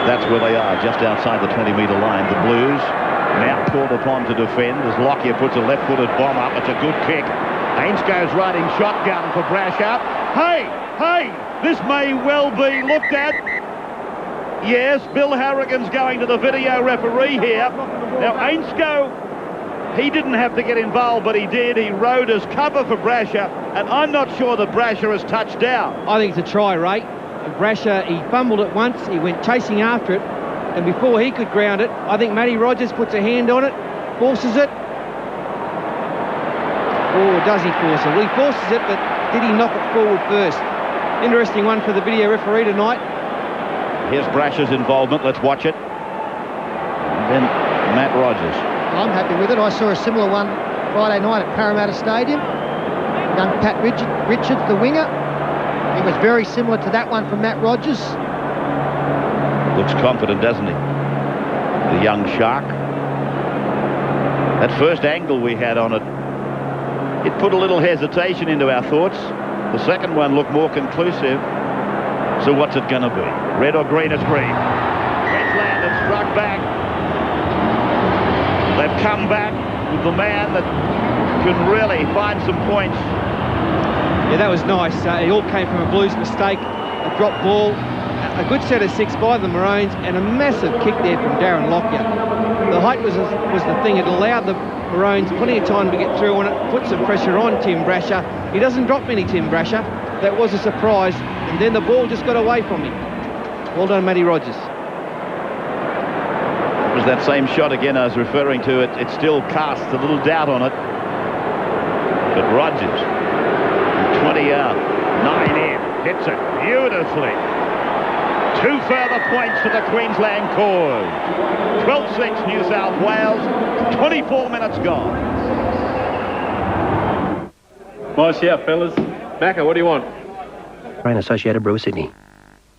That's where they are, just outside the 20-metre line. The Blues now called upon to defend as Lockyer puts a left-footed bomb up. It's a good kick. Ainsco's riding shotgun for Brasher. Hey, this may well be looked at. Yes, Bill Harrigan's going to the video referee here. Now, Ainsco, he didn't have to get involved, but he did. He rode as cover for Brasher, and I'm not sure that Brasher has touched down. I think it's a try, Ray. Brasher, he fumbled it once, he went chasing after it, and before he could ground it, I think Matty Rogers puts a hand on it, forces it. Or does he force it? Well, he forces it, but did he knock it forward first? Interesting one for the video referee tonight. Here's Brasher's involvement. Let's watch it. And then Matt Rogers. I'm happy with it. I saw a similar one Friday night at Parramatta Stadium. Young Pat Richards, the winger. He was very similar to that one from Matt Rogers. Looks confident, doesn't he? The young shark. That first angle we had on it, it put a little hesitation into our thoughts. The second one looked more conclusive. So what's it going to be? Red or green? It's green. Queensland have struck back. They've come back with the man that can really find some points. Yeah, that was nice. It all came from a Blues mistake, a drop ball, a good set of 6 by the Maroons, and a massive kick there from Darren Lockyer. The height was the thing. It allowed the Maroons plenty of time to get through on it, put some pressure on Tim Brasher. He doesn't drop many, Tim Brasher. That was a surprise, and then the ball just got away from him. Well done, Matty Rogers. It was that same shot again I was referring to. It still casts a little doubt on it. But Rogers, 20 out, 9 in, hits it beautifully. 2 further points to the Queensland cause. 12-6 New South Wales, 24 minutes gone. Nice shout, fellas. Macca, what do you want? Train Associated Brewer, Sydney.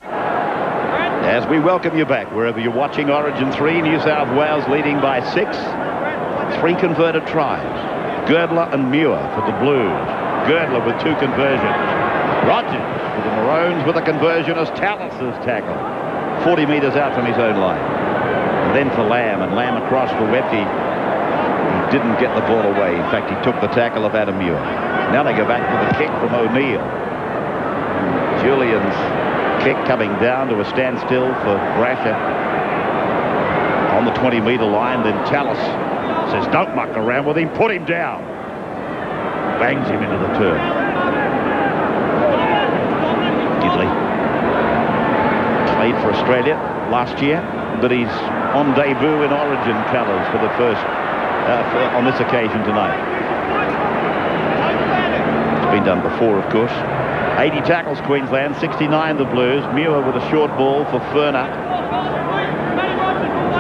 As we welcome you back, wherever you're watching Origin 3, New South Wales leading by 6. 3 converted tries. Girdler and Muir for the Blues. Girdler with 2 conversions. Rogers for the Maroons with a conversion as Tallis' tackle. 40 metres out from his own line. And then for Lamb, and Lamb across for Webke. He didn't get the ball away. In fact, he took the tackle of Adam Muir. Now they go back for the kick from O'Neill. Julian's kick coming down to a standstill for Brasher on the 20-metre line. Then Tallis says, don't muck around with him, put him down. Bangs him into the turf. Gidley played for Australia last year, but he's on debut in Origin colours for the first on this occasion tonight. It's been done before, of course. 80 tackles Queensland, 69 the Blues. Muir with a short ball for Furner.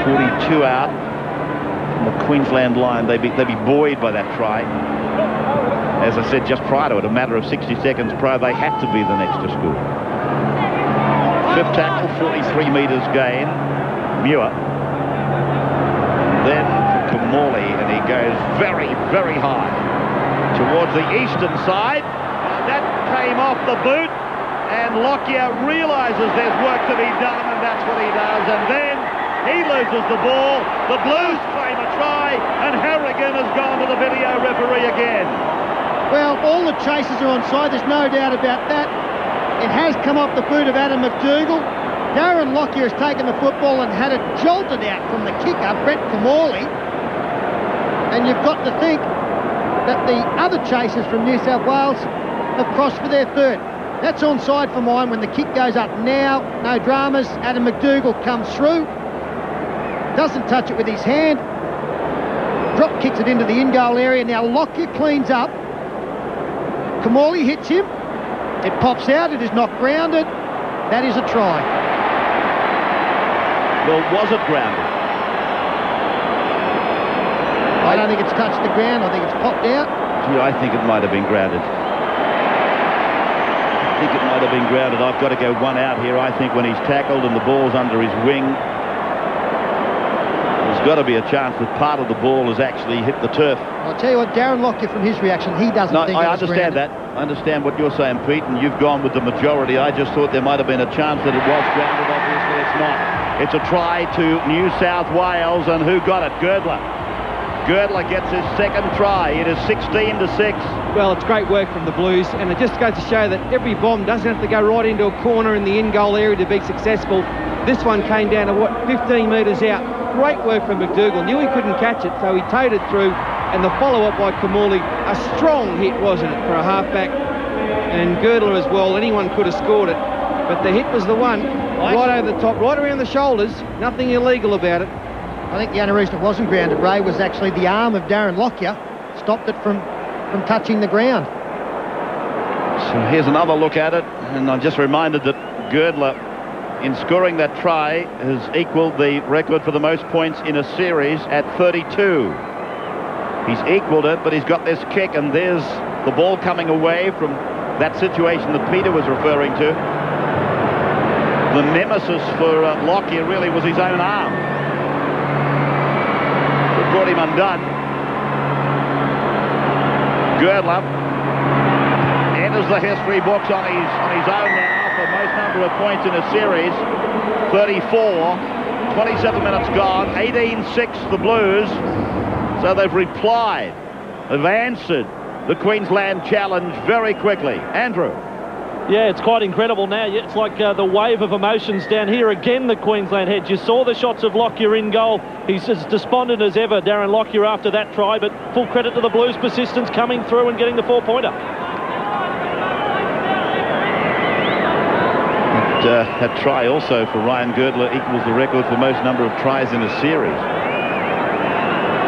42 out from the Queensland line. They'd be buoyed by that try. As I said just prior to it, a matter of 60 seconds prior, they had to be the next to score. 5th tackle, 43 metres gain. Muir. Then for Kamali, and he goes very, very high towards the eastern side. That came off the boot, and Lockyer realises there's work to be done, and that's what he does. And then he loses the ball. The Blues claim a try, and Harrigan has gone to the video referee again. Well, all the chases are onside, there's no doubt about that. It has come off the boot of Adam McDougall. Darren Lockyer has taken the football and had it jolted out from the kicker, Brett Kamali. And you've got to think that the other chasers from New South Wales have crossed for their 3rd. That's onside for mine when the kick goes up now. No dramas. Adam McDougall comes through. Doesn't touch it with his hand. Drop kicks it into the in-goal area. Now Lockyer cleans up. Kamali hits him. It pops out. It is not grounded. That is a try. Well, was it grounded? I don't think it's touched the ground. I think it's popped out. Gee, I think it might have been grounded. I've got to go one out here. I think when he's tackled and the ball's under his wing, there's got to be a chance that part of the ball has actually hit the turf. I'll tell you what, Darren Lockyer, from his reaction, he doesn't think I it was understand grounded. that. I understand what you're saying, Pete, and you've gone with the majority. I just thought there might have been a chance that it was grounded. Obviously, it's not. It's a try to New South Wales, and who got it? Girdler. Girdler gets his 2nd try. It is 16-6. Well, it's great work from the Blues, and it just goes to show that every bomb doesn't have to go right into a corner in the in-goal area to be successful. This one came down to, 15 metres out. Great work from McDougall. Knew he couldn't catch it, so he towed it through, and the follow-up by Kamali, a strong hit, wasn't it, for a halfback? And Girdler as well. Anyone could have scored it, but the hit was the one, right over the top, right around the shoulders. Nothing illegal about it. I think the only reason it wasn't grounded, Ray, was actually the arm of Darren Lockyer stopped it from touching the ground. So here's another look at it, and I'm just reminded that Girdler, in scoring that try, has equalled the record for the most points in a series at 32. He's equalled it, but he's got this kick, and there's the ball coming away from that situation that Peter was referring to. The nemesis for Lockyer really was his own arm. It brought him undone. Girdler enters the history books on his own now for most number of points in a series. 34, 27 minutes gone, 18-6 the Blues. So they've replied, they've answered the Queensland challenge very quickly. Andrew. Yeah, it's quite incredible now. It's like the wave of emotions down here again, the Queensland heads. You saw the shots of Lockyer in goal. He's as despondent as ever, Darren Lockyer, after that try, but full credit to the Blues' persistence coming through and getting the 4-pointer. That try also for Ryan Girdler equals the record for most number of tries in a series.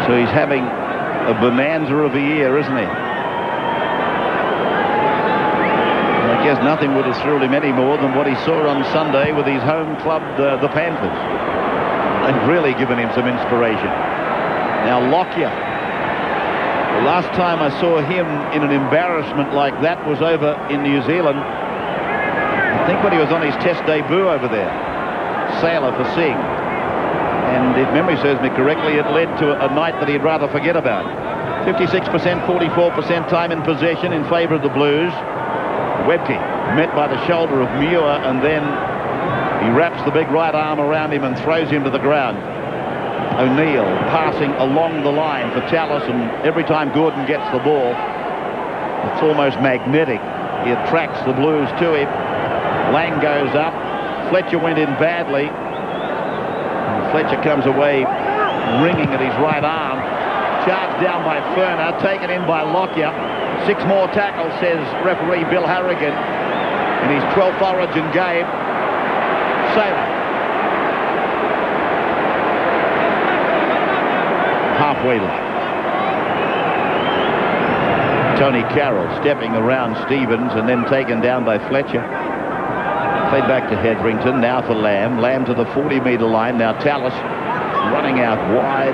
So he's having a bonanza of a year, isn't he? I guess nothing would have thrilled him any more than what he saw on Sunday with his home club, the Panthers. They've really given him some inspiration. Now Lockyer. The last time I saw him in an embarrassment like that was over in New Zealand. I think when he was on his test debut over there. Sailor for Singh. And if memory serves me correctly, it led to a night that he'd rather forget about. 56%, 44% time in possession in favour of the Blues. Webke met by the shoulder of Muir, and then he wraps the big right arm around him and throws him to the ground. O'Neill passing along the line for Tallis, and every time Gordon gets the ball, it's almost magnetic. He attracts the Blues to him. Lang goes up. Fletcher went in badly. And Fletcher comes away ringing at his right arm. Charged down by Ferner, taken in by Lockyer. 6 more tackles, says referee Bill Harrigan, in his 12th Origin game. Sailor. Halfway line. Tony Carroll stepping around Stevens and then taken down by Fletcher. Played back to Hetherington, now for Lamb. Lamb to the 40-metre line. Now Tallis running out wide,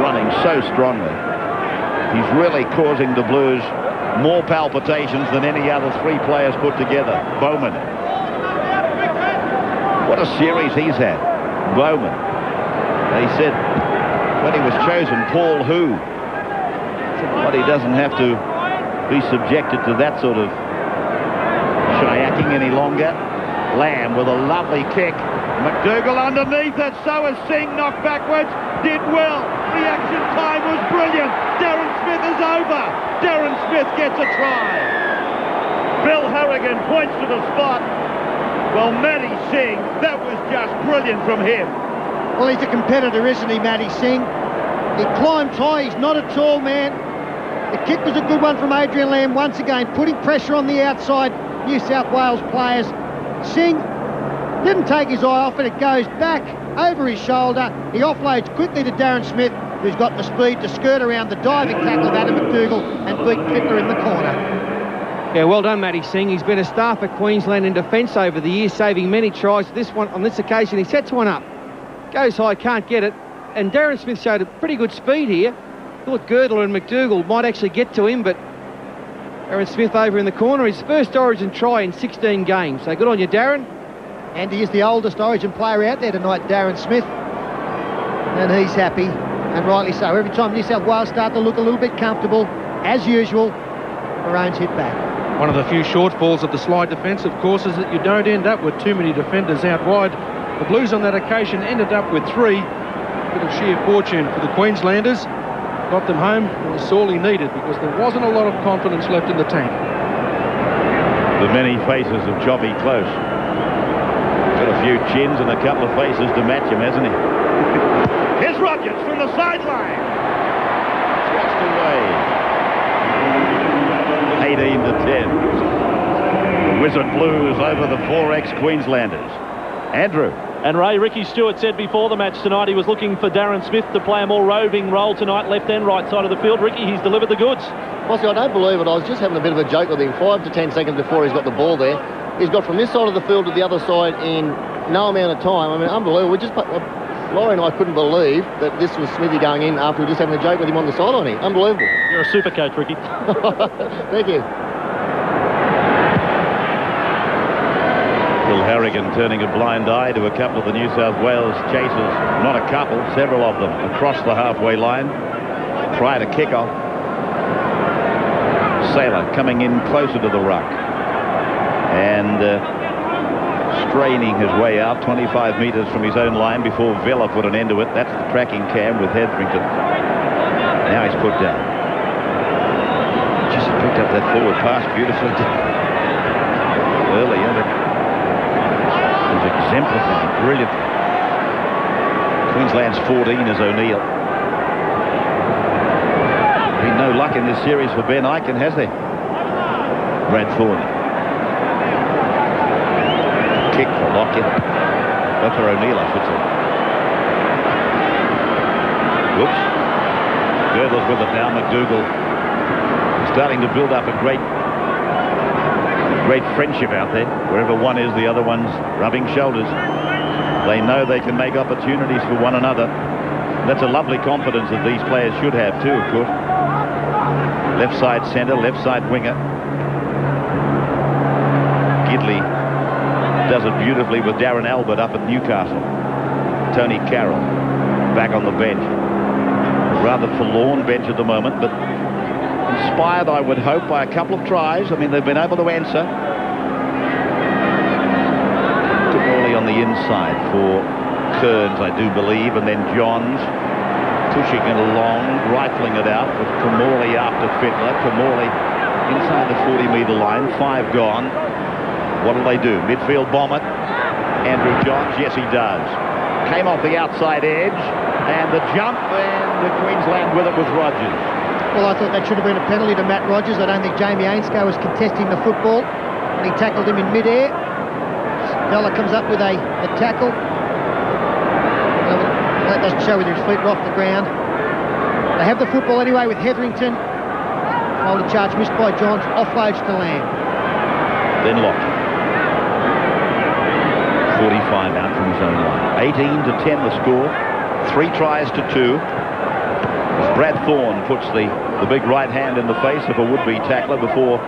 running so strongly. He's really causing the Blues more palpitations than any other 3 players put together. Bowman. What a series he's had. Bowman. They said when he was chosen, Paul who? But he doesn't have to be subjected to that sort of shyaking any longer. Lamb with a lovely kick. McDougall underneath it, so is Singh, knocked backwards, did well. Reaction time was brilliant. Darren Smith is over. Darren Smith gets a try. Bill Harrigan points to the spot. Well, Matty Singh, that was just brilliant from him. Well, he's a competitor, isn't he, Matty Singh? He climbed high, he's not a tall man. The kick was a good one from Adrian Lamb, once again, putting pressure on the outside New South Wales players. Singh didn't take his eye off it. It goes back over his shoulder. He offloads quickly to Darren Smith, who's got the speed to skirt around the diving tackle of Adam McDougall and beat Pittler in the corner. Yeah, well done, Matty Singh. He's been a star for Queensland in defence over the years, saving many tries. On this occasion, he sets one up. Goes high, can't get it. And Darren Smith showed a pretty good speed here. Thought Girdler and McDougall might actually get to him, but Darren Smith over in the corner. His first Origin try in 16 games. So good on you, Darren. And he is the oldest Origin player out there tonight, Darren Smith. And he's happy, and rightly so. Every time New South Wales start to look a little bit comfortable, as usual, Maroons hit back. One of the few shortfalls of the slide defence, of course, is that you don't end up with too many defenders out wide. The Blues on that occasion ended up with 3. A bit of sheer fortune for the Queenslanders. Got them home, and was sorely needed because there wasn't a lot of confidence left in the tank. The many faces of Jobby Close. Got a few chins and a couple of faces to match him, hasn't he? Here's Rogers from the sideline. Thrust away. 18 to 10. The Wizard Blues over the 4X Queenslanders. Andrew. And Ray, Ricky Stewart said before the match tonight he was looking for Darren Smith to play a more roving role tonight, left and right side of the field. Ricky, he's delivered the goods. Well, see, I don't believe it. I was just having a bit of a joke with him. 5 to 10 seconds before he's got the ball there. He's got from this side of the field to the other side in no amount of time. I mean, unbelievable. Laurie and I couldn't believe that this was Smithy going in after we were just having a joke with him on the sideline here. Unbelievable. You're a super coach, Ricky. Thank you. Bill Harrigan turning a blind eye to a couple of the New South Wales chasers. Not a couple, several of them across the halfway line. Prior to kick-off. Sailor coming in closer to the ruck. And straining his way out 25 metres from his own line before Vella put an end to it. That's the tracking cam with Hetherington. Now he's put down. Just picked up that forward pass beautifully earlier. It was exemplified brilliantly. Queensland's 14 is O'Neill. Been no luck in this series for Ben Eichen, has there? Brad Thorne. Kick for Lockyer. But for O'Neill, I should say. Whoops. Girdler's with it now. McDougall starting to build up a great Great friendship out there. Wherever one is, the other one's rubbing shoulders. They know they can make opportunities for one another. That's a lovely confidence that these players should have too, of course. Left side centre, left side winger. Gidley does it beautifully with Darren Albert up at Newcastle. Tony Carroll back on the bench. A rather forlorn bench at the moment, but inspired, I would hope, by a couple of tries. I mean, they've been able to answer. Kamali on the inside for Kearns, I do believe, and then Johns pushing it along, rifling it out with Kamali after Fittler. Kamali inside the 40-metre line, 5 gone. What will they do? Midfield bomb it. Andrew Johns, yes he does. Came off the outside edge, and the jump, and the Queensland with it was Rogers. Well, I thought that should have been a penalty to Matt Rogers. I don't think Jamie Ainscough was contesting the football, and he tackled him in mid-air. Bella comes up with a tackle. That doesn't show whether his feet were off the ground. They have the football anyway with Hetherington. Holder charge missed by Johns, offloads to Lamb. Then Locke. 45 out from his own line. 18-10 the score. 3 tries to 2. As Brad Thorne puts the big right hand in the face of a would-be tackler before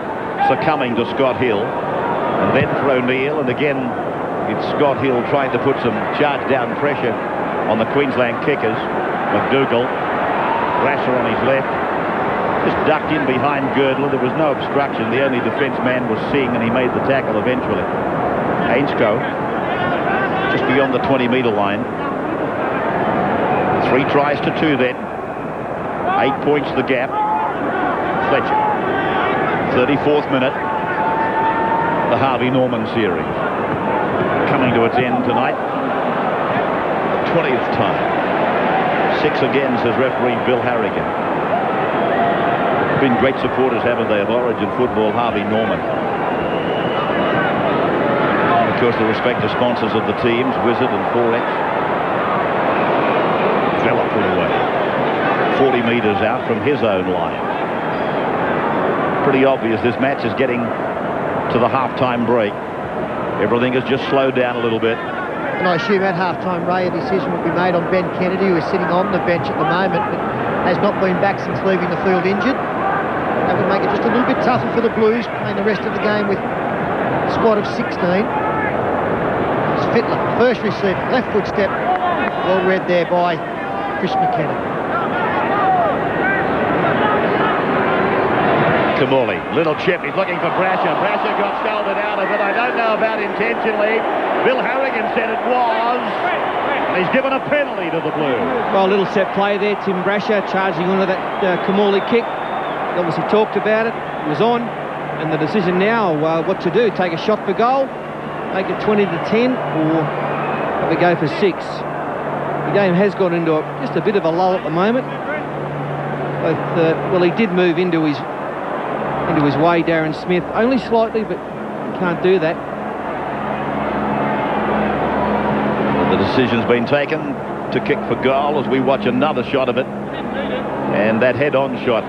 succumbing to Scott Hill. And then for O'Neill, and again it's Scott Hill trying to put some charge-down pressure on the Queensland kickers. McDougall, Brasher on his left, just ducked in behind Girdler. There was no obstruction. The only defence man was Singh, and he made the tackle eventually. Ainscough, just beyond the 20-metre line. 3 tries to 2 then. 8 points the gap. Fletcher. 34th minute. The Harvey Norman series coming to its end tonight. 20th time. 6 again, says referee Bill Harrigan. Been great supporters, haven't they, of Origin football, Harvey Norman. And of course, the respective sponsors of the teams, Wizard and 4X. Vella put away. 40 metres out from his own line. Pretty obvious this match is getting to the half-time break. Everything has just slowed down a little bit. And I assume at half-time, Ray, a decision will be made on Ben Kennedy, who is sitting on the bench at the moment, but has not been back since leaving the field injured. That would make it just a little bit tougher for the Blues, playing the rest of the game with a squad of 16. It's Fittler, first receiver, left foot step, well read there by Chris McKenna. Kamali, little chip, he's looking for Brasher. Brasher got shouldered out of it. I don't know about intentionally. Bill Harrigan said it was. And he's given a penalty to the Blues. Well, a little set play there. Tim Brasher charging onto that Kamali kick. Obviously talked about it. It was on. And the decision now, what to do. Take a shot for goal. Make it 20-10 or have a go for 6. The game has got into just a bit of a lull at the moment. Well, he did move into his way, Darren Smith, only slightly, but he can't do that. The decision's been taken to kick for goal as we watch another shot of it. And that head-on shot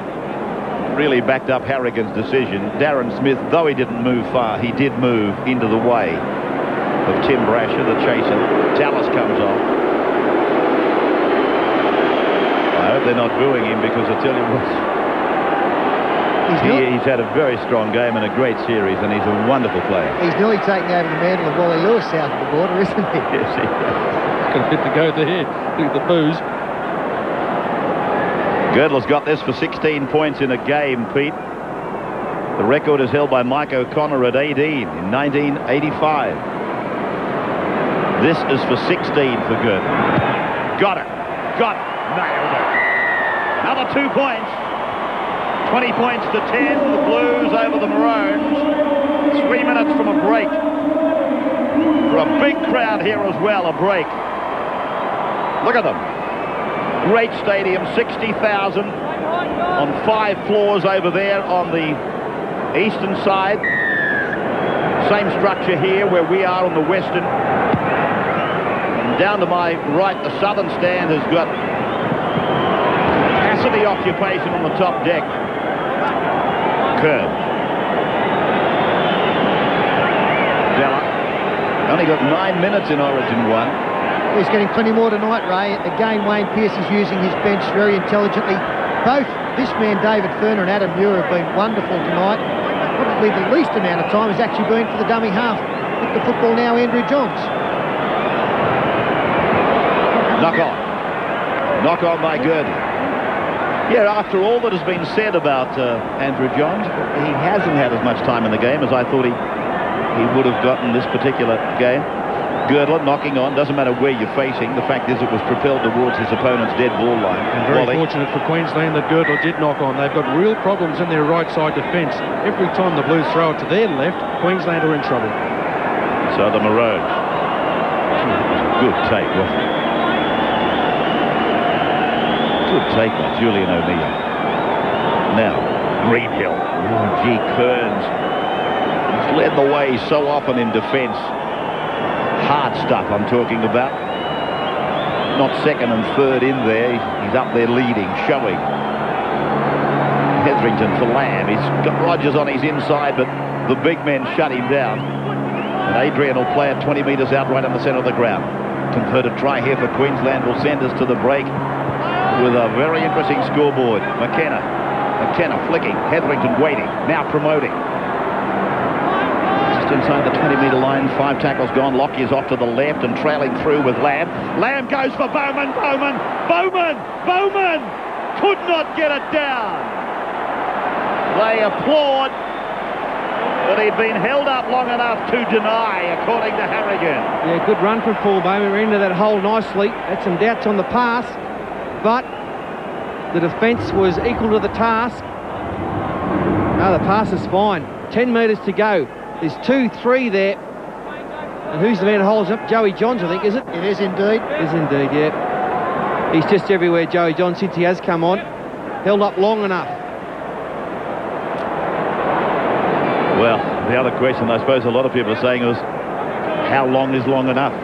really backed up Harrigan's decision. Darren Smith, though he didn't move far, he did move into the way of Tim Brasher, the chaser. Tallis comes off. I hope they're not booing him, because I tell you what, he's had a very strong game and a great series, and he's a wonderful player. He's nearly taking over the mantle of Wally Lewis south of the border, isn't he? Yes, he is. Got a bit to go there. Look at the boos. Girdler's got this for 16 points in a game, Pete. The record is held by Mike O'Connor at 18 in 1985. This is for 16 for Girdler. Got it. Got it. Nailed it. Another 2 points. 20 points to 10. The Blues over the Maroons. 3 minutes from a break. For a big crowd here as well, a break. Look at them. Great stadium, 60,000 on 5 floors over there on the eastern side. Same structure here where we are on the western. And down to my right, the southern stand has got capacity occupation on the top deck. Kearns. Only got 9 minutes in Origin 1. He's getting plenty more tonight, Ray. Again, Wayne Pearce is using his bench very intelligently. Both this man, David Furner, and Adam Muir have been wonderful tonight. Probably the least amount of time has actually been for the dummy half. With the football now, Andrew Johns. Knock on. Knock on by Gurdon. Yeah, after all that has been said about Andrew Johns, he hasn't had as much time in the game as I thought he would have gotten this particular game. Girdler knocking on, doesn't matter where you're facing. The fact is it was propelled towards his opponent's dead ball line. And very fortunate for Queensland that Girdler did knock on. They've got real problems in their right side defence. Every time the Blues throw it to their left, Queensland are in trouble. So the Maroons. Good take, wasn't it? Good take by Julian O'Neill. Now, Greenhill. Gee, Kearns. He's led the way so often in defence. Hard stuff I'm talking about. Not second and third in there. He's up there leading, showing. Hetherington for Lamb. He's got Rogers on his inside, but the big men shut him down. And Adrian will play it 20 metres out right in the centre of the ground. Converted try here for Queensland will send us to the break with a very interesting scoreboard. McKenna flicking. Hetherington waiting. Now promoting. Inside the 20-metre line, 5 tackles gone. Lockie is off to the left and trailing through with Lamb. Lamb goes for Bowman. Bowman could not get it down. They applaud, but he'd been held up long enough to deny, according to Harrigan. Yeah, good run from Paul Bowman. We're into that hole nicely. Had some doubts on the pass, but the defence was equal to the task. No, the pass is fine. 10 metres to go. There's 2-3 there. And who's the man who holds up? Joey Johns, I think, is it? It is indeed. It is indeed, yeah. He's just everywhere, Joey Johns, since he has come on. Held up long enough. Well, the other question I suppose a lot of people are saying is, how long is long enough?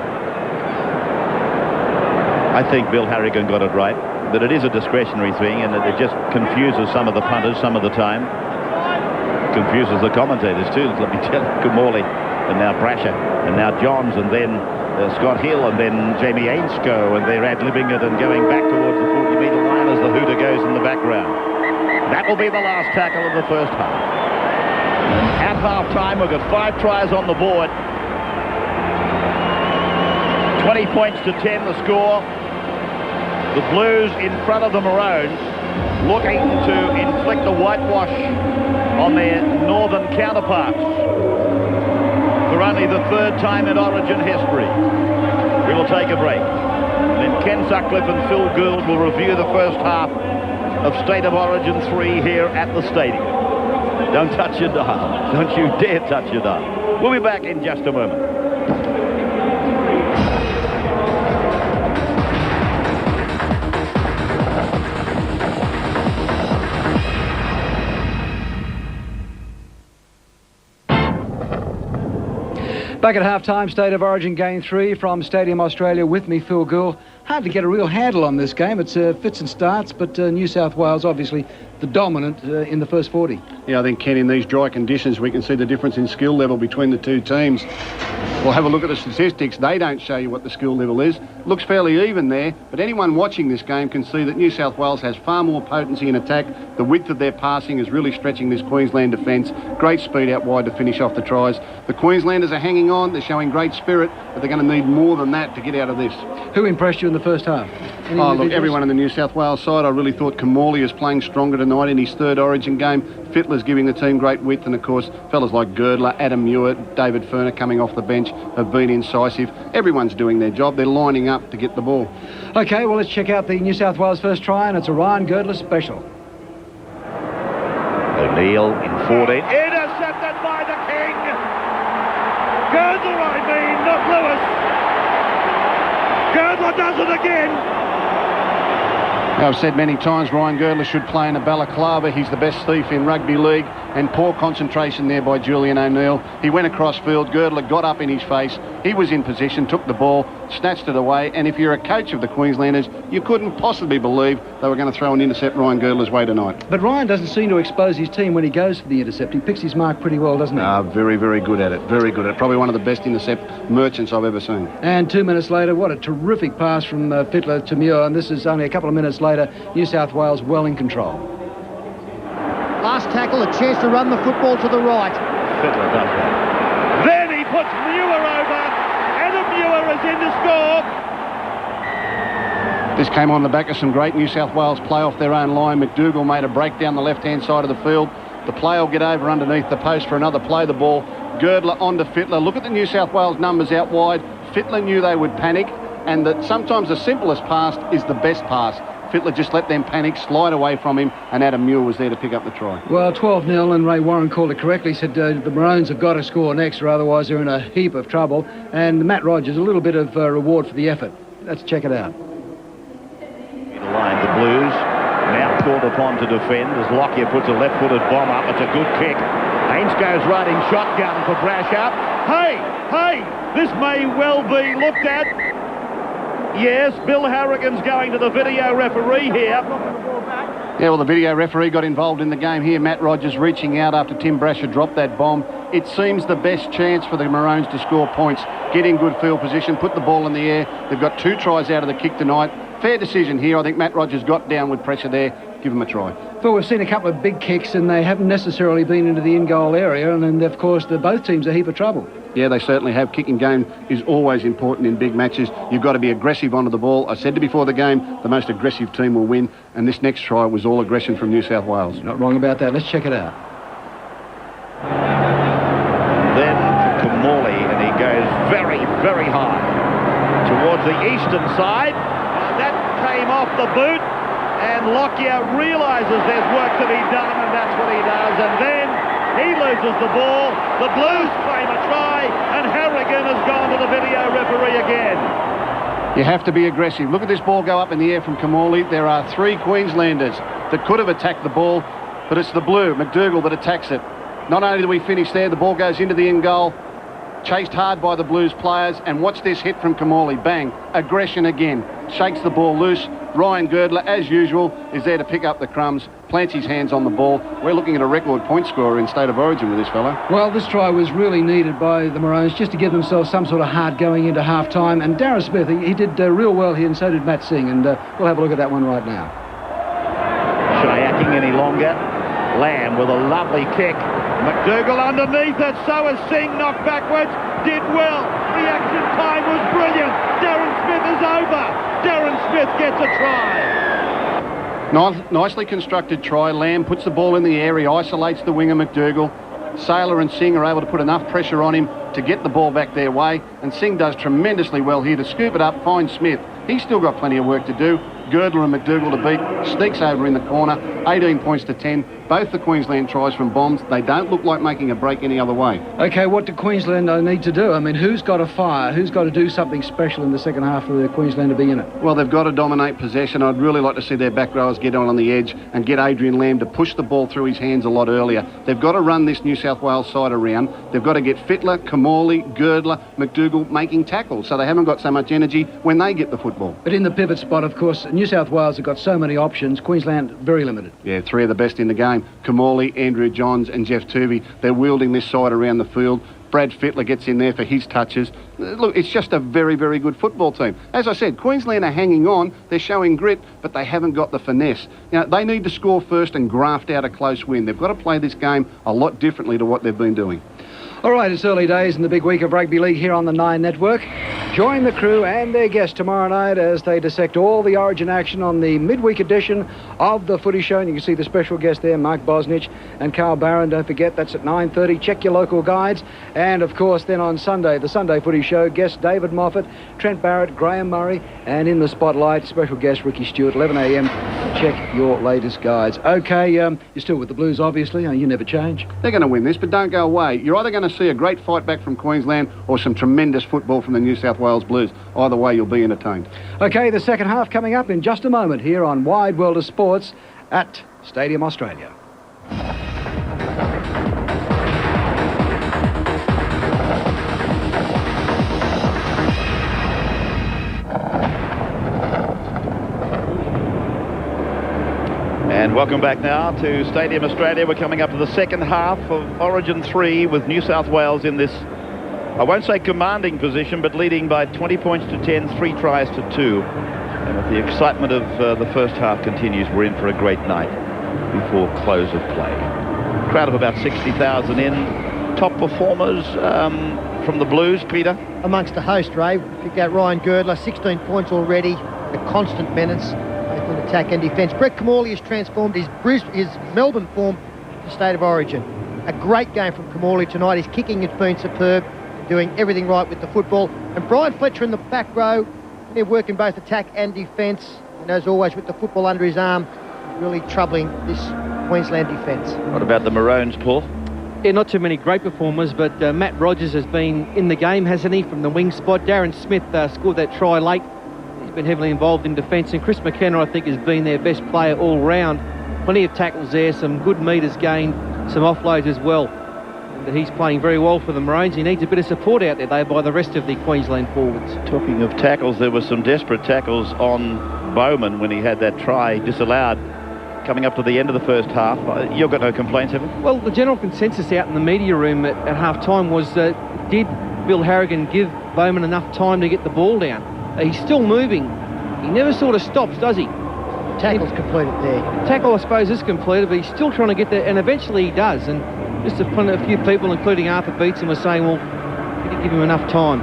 I think Bill Harrigan got it right, that it is a discretionary thing and that it just confuses some of the punters some of the time. Confuses the commentators too. Let me tell you, Kamali, and now Brasher, and now Johns, and then Scott Hill, and then Jamie Ainscough, and they're ad-libbing it and going back towards the 40-metre line as the hooter goes in the background. That will be the last tackle of the first half. And at half-time, we've got 5 tries on the board. 20 points to 10 the score. The Blues in front of the Maroons, looking to inflict a whitewash on their northern counterparts for only the 3rd time in Origin history. We will take a break. Then Ken Sutcliffe and Phil Gould will review the first half of State of Origin 3 here at the stadium. Don't touch your dial. Don't you dare touch your dial. We'll be back in just a moment. Back at half-time, State of Origin Game 3 from Stadium Australia. With me, Phil Gould. Hard to get a real handle on this game. It's fits and starts, but New South Wales obviously the dominant in the first 40. Yeah, I think, Ken, in these dry conditions, we can see the difference in skill level between the two teams. We'll have a look at the statistics. They don't show you what the skill level is. Looks fairly even there, but anyone watching this game can see that New South Wales has far more potency in attack. The width of their passing is really stretching this Queensland defence. Great speed out wide to finish off the tries. The Queenslanders are hanging on. They're showing great spirit, but they're going to need more than that to get out of this. Who impressed you in the first half? Look, everyone in the New South Wales side. I really thought Kamali is playing stronger tonight in his 3rd Origin game. Fittler's giving the team great width, and of course fellas like Girdler, Adam Muir, David Furner coming off the bench have been incisive. Everyone's doing their job. They're lining up to get the ball. Okay, well, let's check out the New South Wales first try, and it's a Ryan Girdler special. O'Neill in 14. Intercepted by the King. Girdler, not Lewis. Girdler does it again. I've said many times Ryan Girdler should play in a balaclava. He's the best thief in rugby league, and poor concentration there by Julian O'Neill. He went across field, Girdler got up in his face, he was in position, took the ball, snatched it away, and if you're a coach of the Queenslanders, you couldn't possibly believe they were going to throw an intercept Ryan Girdler's way tonight. But Ryan doesn't seem to expose his team when he goes for the intercept. He picks his mark pretty well, doesn't he? Very, very good at it, very good at it. Probably one of the best intercept merchants I've ever seen. And 2 minutes later, what a terrific pass from Fittler to Muir, and this is only a couple of minutes later, New South Wales well in control. Last tackle, a chance to run the football to the right. Fittler does that. Then he puts Muir over. Adam Muir is in to score. This came on the back of some great New South Wales play off their own line. McDougall made a break down the left-hand side of the field. The play will get over underneath the post for another play the ball. Girdler onto Fittler. Look at the New South Wales numbers out wide. Fittler knew they would panic, and that sometimes the simplest pass is the best pass. Fittler just let them panic, slide away from him, and Adam Muir was there to pick up the try. Well, 12-0, and Ray Warren called it correctly. He said the Maroons have got to score next, or otherwise they're in a heap of trouble. And Matt Rogers, a little bit of reward for the effort. Let's check it out. Line, the Blues now called upon to defend as Lockyer puts a left-footed bomb up. It's a good kick. Haynes goes riding shotgun for Brashup. Hey, this may well be looked at. Yes, Bill Harrigan's going to the video referee here. Yeah, well, the video referee got involved in the game here. Matt Rogers reaching out after Tim Brasher dropped that bomb. It seems the best chance for the Maroons to score points. Get in good field position, put the ball in the air. They've got 2 tries out of the kick tonight. Fair decision here. I think Matt Rogers got down with pressure there. Give him a try. Well, we've seen a couple of big kicks, and they haven't necessarily been into the in-goal area, and then, of course, both teams are a heap of trouble. Yeah, they certainly have. Kicking game is always important in big matches. You've got to be aggressive onto the ball. I said before the game, the most aggressive team will win, and this next try was all aggression from New South Wales. Not wrong about that. Let's check it out. Then Kamali, and he goes very, very high towards the eastern side. And that came off the boot, and Lockyer realises there's work to be done, and that's what he does. And then he loses the ball. The Blues claim a try, and Harrigan has gone to the video referee again. You have to be aggressive. Look at this ball go up in the air from Kamali. There are 3 Queenslanders that could have attacked the ball, but it's the Blue, McDougall, that attacks it. Not only do we finish there, the ball goes into the end goal, chased hard by the Blues players, and watch this hit from Kamali. Bang, aggression again. Shakes the ball loose. Ryan Girdler, as usual, is there to pick up the crumbs, plants his hands on the ball. We're looking at a record point scorer in State of Origin with this fella. Well, this try was really needed by the Maroons just to give themselves some sort of heart going into half-time. And Darren Smith, he did real well here, and so did Matt Singh. And we'll have a look at that one right now. Shayaking any longer. Lamb with a lovely kick. McDougall underneath it, so is Singh, knocked backwards, did well. Reaction time was brilliant. Darren Smith is over. Darren Smith gets a try. Nicely constructed try. Lamb puts the ball in the air. He isolates the winger, McDougall. Saylor and Singh are able to put enough pressure on him to get the ball back their way, and Singh does tremendously well here to scoop it up, find Smith. He's still got plenty of work to do. Girdler and McDougall to beat, sneaks over in the corner, 18 points to 10. Both the Queensland tries from bombs. They don't look like making a break any other way. OK, what do Queensland need to do? I mean, who's got to fire? Who's got to do something special in the second half for the Queensland to be in it? Well, they've got to dominate possession. I'd really like to see their back rowers get on the edge and get Adrian Lamb to push the ball through his hands a lot earlier. They've got to run this New South Wales side around. They've got to get Fittler, Kamali, Girdler, McDougall making tackles, so they haven't got so much energy when they get the football. But in the pivot spot, of course, New South Wales have got so many options. Queensland, very limited. Yeah, 3 of the best in the game. Kamali, Andrew Johns and Jeff Tuvey. They're wielding this side around the field. Brad Fittler gets in there for his touches. Look, it's just a very, very good football team. As I said, Queensland are hanging on. They're showing grit, but they haven't got the finesse. Now, they need to score first and graft out a close win. They've got to play this game a lot differently to what they've been doing. All right, it's early days in the big week of rugby league here on the Nine Network. Join the crew and their guests tomorrow night as they dissect all the Origin action on the midweek edition of the Footy Show. And you can see the special guest there, Mark Bosnich and Carl Barron. Don't forget, that's at 9:30. Check your local guides. And, of course, then on Sunday, the Sunday Footy Show, guest David Moffat, Trent Barrett, Graham Murray, and in the spotlight, special guest Ricky Stewart, 11 a.m. Check your latest guides. OK, you're still with the Blues, obviously. You never change. They're going to win this, but don't go away. You're either going to to see a great fight back from Queensland or some tremendous football from the New South Wales Blues. Either way, you'll be entertained. OK, the second half coming up in just a moment here on Wide World of Sports at Stadium Australia. And welcome back now to Stadium Australia. We're coming up to the second half of Origin 3 with New South Wales in this, I won't say commanding position, but leading by 20 points to 10, 3 tries to 2. And if the excitement of the first half continues, we're in for a great night before close of play. Crowd of about 60,000 in. Top performers from the Blues, Peter? Amongst the host, Ray, pick out Ryan Girdler, 16 points already, a constant menace. In attack and defence. Brett Kimmorley has transformed his Melbourne form to State of Origin. A great game from Kimmorley tonight. His kicking has been superb, doing everything right with the football. And Brian Fletcher in the back row, they're working both attack and defence. And as always, with the football under his arm, really troubling this Queensland defence. What about the Maroons, Paul? Yeah, not too many great performers, but Matt Rogers has been in the game, hasn't he, from the wing spot. Darren Smith scored that try late. He's been heavily involved in defence, and Chris McKenna, I think, has been their best player all round. Plenty of tackles there, some good metres gained, some offloads as well. And he's playing very well for the Maroons. He needs a bit of support out there, though, by the rest of the Queensland forwards. Talking of tackles, there were some desperate tackles on Bowman when he had that try disallowed coming up to the end of the first half. You've got no complaints, have you? Well, the general consensus out in the media room at half-time was, did Bill Harrigan give Bowman enough time to get the ball down? He's still moving. He never sort of stops, does he? Tackle's completed there. Tackle, I suppose, is completed, but he's still trying to get there, and eventually he does. And just a few people, including Arthur Beetson, were saying, well, did he give him enough time?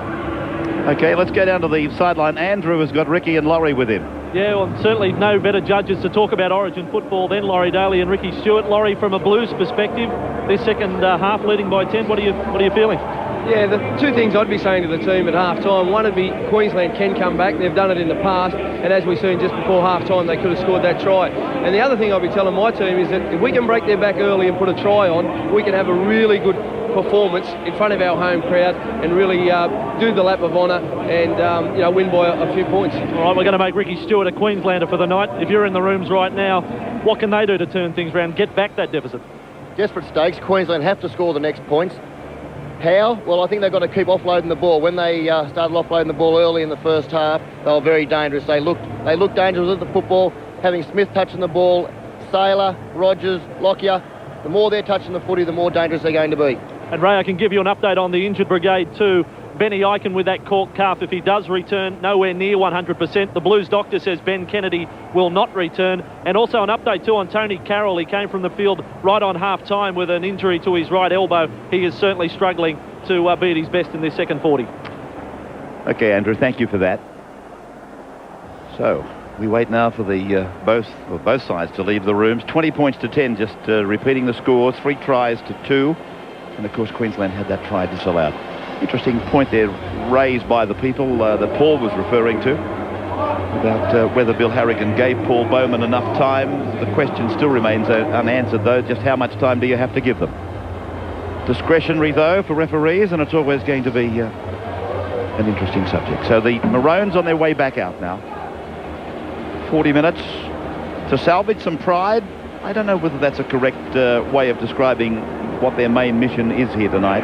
OK, let's go down to the sideline. Andrew has got Ricky and Laurie with him. Yeah, well, certainly no better judges to talk about Origin football than Laurie Daly and Ricky Stewart. Laurie, from a Blues perspective, this second half leading by 10, what are you feeling? Yeah, the two things I'd be saying to the team at half-time, one would be Queensland can come back. They've done it in the past, and as we've seen just before half-time, they could have scored that try. And the other thing I'll be telling my team is that if we can break their back early and put a try on, we can have a really good performance in front of our home crowd and really do the lap of honour and win by a few points. All right, we're going to make Ricky Stewart a Queenslander for the night. If you're in the rooms right now, what can they do to turn things around, get back that deficit? Desperate stakes. Queensland have to score the next points. How? Well, I think they've got to keep offloading the ball. When they started offloading the ball early in the first half, they were very dangerous. They looked dangerous at the football, having Smith touching the ball, Saylor, Rogers, Lockyer. The more they're touching the footy, the more dangerous they're going to be. And Ray, I can give you an update on the injured brigade too. Benny Eichen with that cork calf, if he does return, nowhere near 100%. The Blues doctor says Ben Kennedy will not return. And also an update too on Tony Carroll. He came from the field right on half-time with an injury to his right elbow. He is certainly struggling to be at his best in this second 40. OK, Andrew, thank you for that. So we wait now for the both sides to leave the rooms. 20 points to 10, just repeating the scores, 3 tries to 2. And of course, Queensland had that try disallowed. Interesting point there raised by the people that Paul was referring to about whether Bill Harrigan gave Paul Bowman enough time. The question still remains unanswered, though. Just how much time do you have to give them? Discretionary, though, for referees, and it's always going to be an interesting subject. So the Maroons on their way back out now. 40 minutes to salvage some pride. I don't know whether that's a correct way of describing what their main mission is here tonight.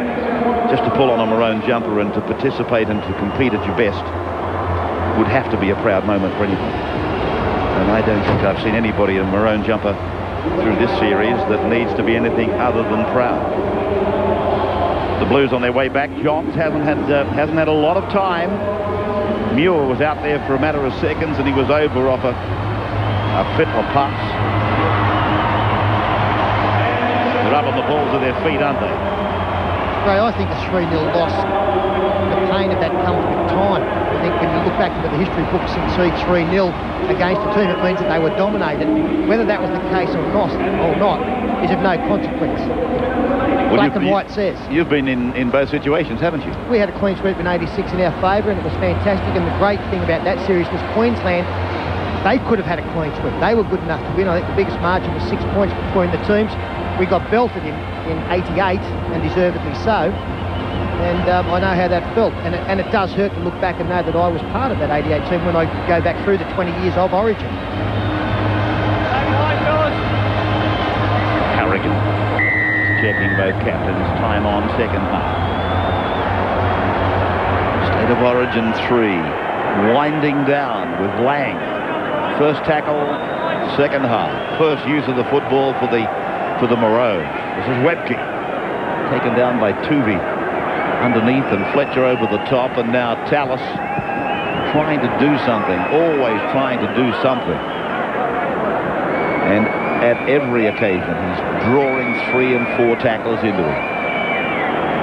Just to pull on a maroon jumper and to participate and to compete at your best would have to be a proud moment for anybody. And I don't think I've seen anybody in a maroon jumper through this series that needs to be anything other than proud. The Blues on their way back. Johns hasn't had a lot of time. Muir was out there for a matter of seconds and he was over off a fit or pass. They're up on the balls of their feet, aren't they? Ray, I think a 3-0 loss, the pain of that comes with time. I think when you look back into the history books and see 3-0 against a team, it means that they were dominated. Whether that was the case or not is of no consequence. Well, Black and white says. You've been in both situations, haven't you? We had a clean sweep in 86 in our favour and it was fantastic. And the great thing about that series was Queensland, they could have had a clean sweep. They were good enough to win. I think the biggest margin was 6 points between the teams. We got belted in 88, and deservedly so. And I know how that felt. And it does hurt to look back and know that I was part of that 88 team when I go back through the 20 years of Origin. Harrigan checking both captains. Time on second half. State of Origin 3. Winding down with Lang. First tackle, second half. First use of the football for the Maroons. This is Webke. Taken down by Tuvey underneath and Fletcher over the top, and now Tallis trying to do something, always trying to do something. And at every occasion he's drawing 3 and 4 tackles into him.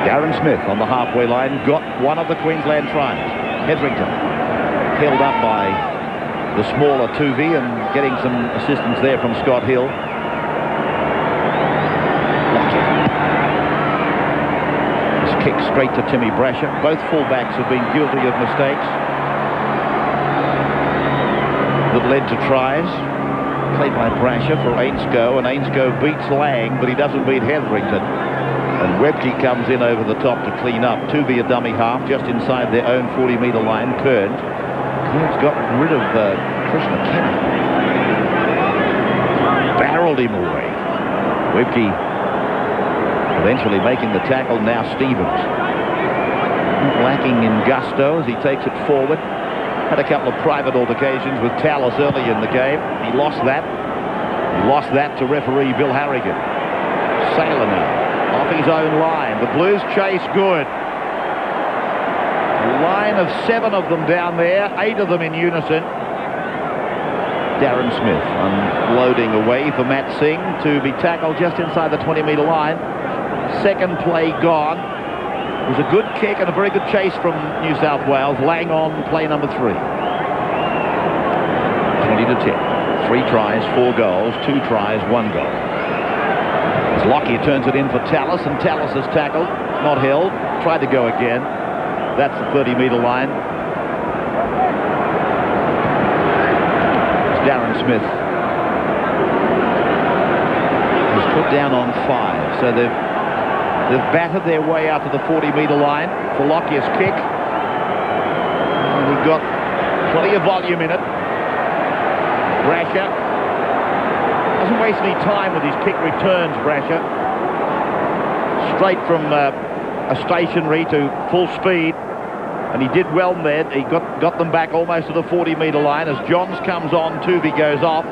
Darren Smith on the halfway line got one of the Queensland tries. Hetherington held up by the smaller Tuvey and getting some assistance there from Scott Hill. Kick straight to Timmy Brasher. Both fullbacks have been guilty of mistakes that led to tries. Played by Brasher for Ainscough, and Ainscough beats Lang, but he doesn't beat Hetherington. And Webke comes in over the top to clean up. Tuvey a dummy half just inside their own 40-metre line. Kearns got rid of Chris McKenna. Barreled him away. Webke eventually making the tackle. Now Stevens lacking in gusto as he takes it forward. Had a couple of private altercations with Tallis early in the game. He lost that. He lost that to referee Bill Harrigan. Sailor now off his own line. The Blues chase good. A line of 7 of them down there, 8 of them in unison. Darren Smith unloading away for Matt Singh to be tackled just inside the 20-metre line. Second play gone. It was a good kick and a very good chase from New South Wales. Lang on play number 3. 20 to 10. 3 tries, 4 goals, 2 tries, 1 goal. As Lockyer turns it in for Tallis, and Tallis is tackled, not held, tried to go again. That's the 30-metre line. It's Darren Smith. He's put down on 5, so they've battered their way out to the 40-metre line for Lockyer's kick. And he got plenty of volume in it. Brasher doesn't waste any time with his kick returns, Brasher. Straight from a stationary to full speed. And he did well there. He got them back almost to the 40-metre line. As Johns comes on, Tuvey goes off.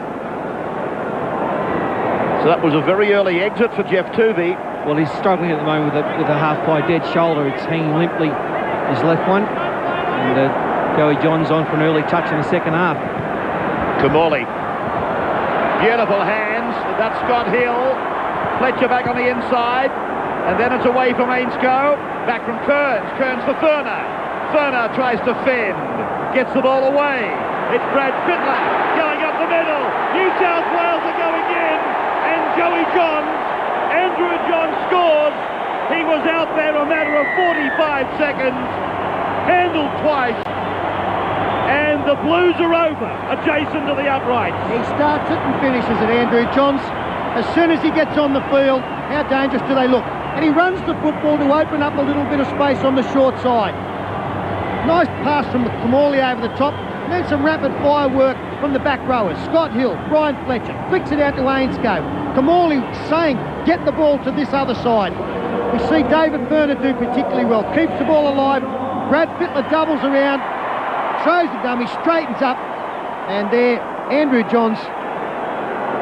So that was a very early exit for Jeff Tuvey. Well, he's struggling at the moment with a half-by dead shoulder. It's hanging limply, his left one. And Joey Johns on for an early touch in the second half. Kamali. Beautiful hands. That's Scott Hill. Fletcher back on the inside. And then it's away from Ainscough. Back from Kearns. Kearns for Furner. Furner tries to fend. Gets the ball away. It's Brad Fittler going up the middle. New South Wales are going in. And Joey Johns, Andrew Johns scores. He was out there a matter of 45 seconds. Handled twice. And the Blues are over, adjacent to the uprights. He starts it and finishes it, Andrew Johns. As soon as he gets on the field, how dangerous do they look? And he runs the football to open up a little bit of space on the short side. Nice pass from Kamali over the top. And then some rapid fire work from the back rowers. Scott Hill, Brian Fletcher, flicks it out to Ainscough. Kamali saying, get the ball to this other side. We see David Furner do particularly well. Keeps the ball alive. Brad Fittler doubles around. Throws the dummy, straightens up. And there, Andrew Johns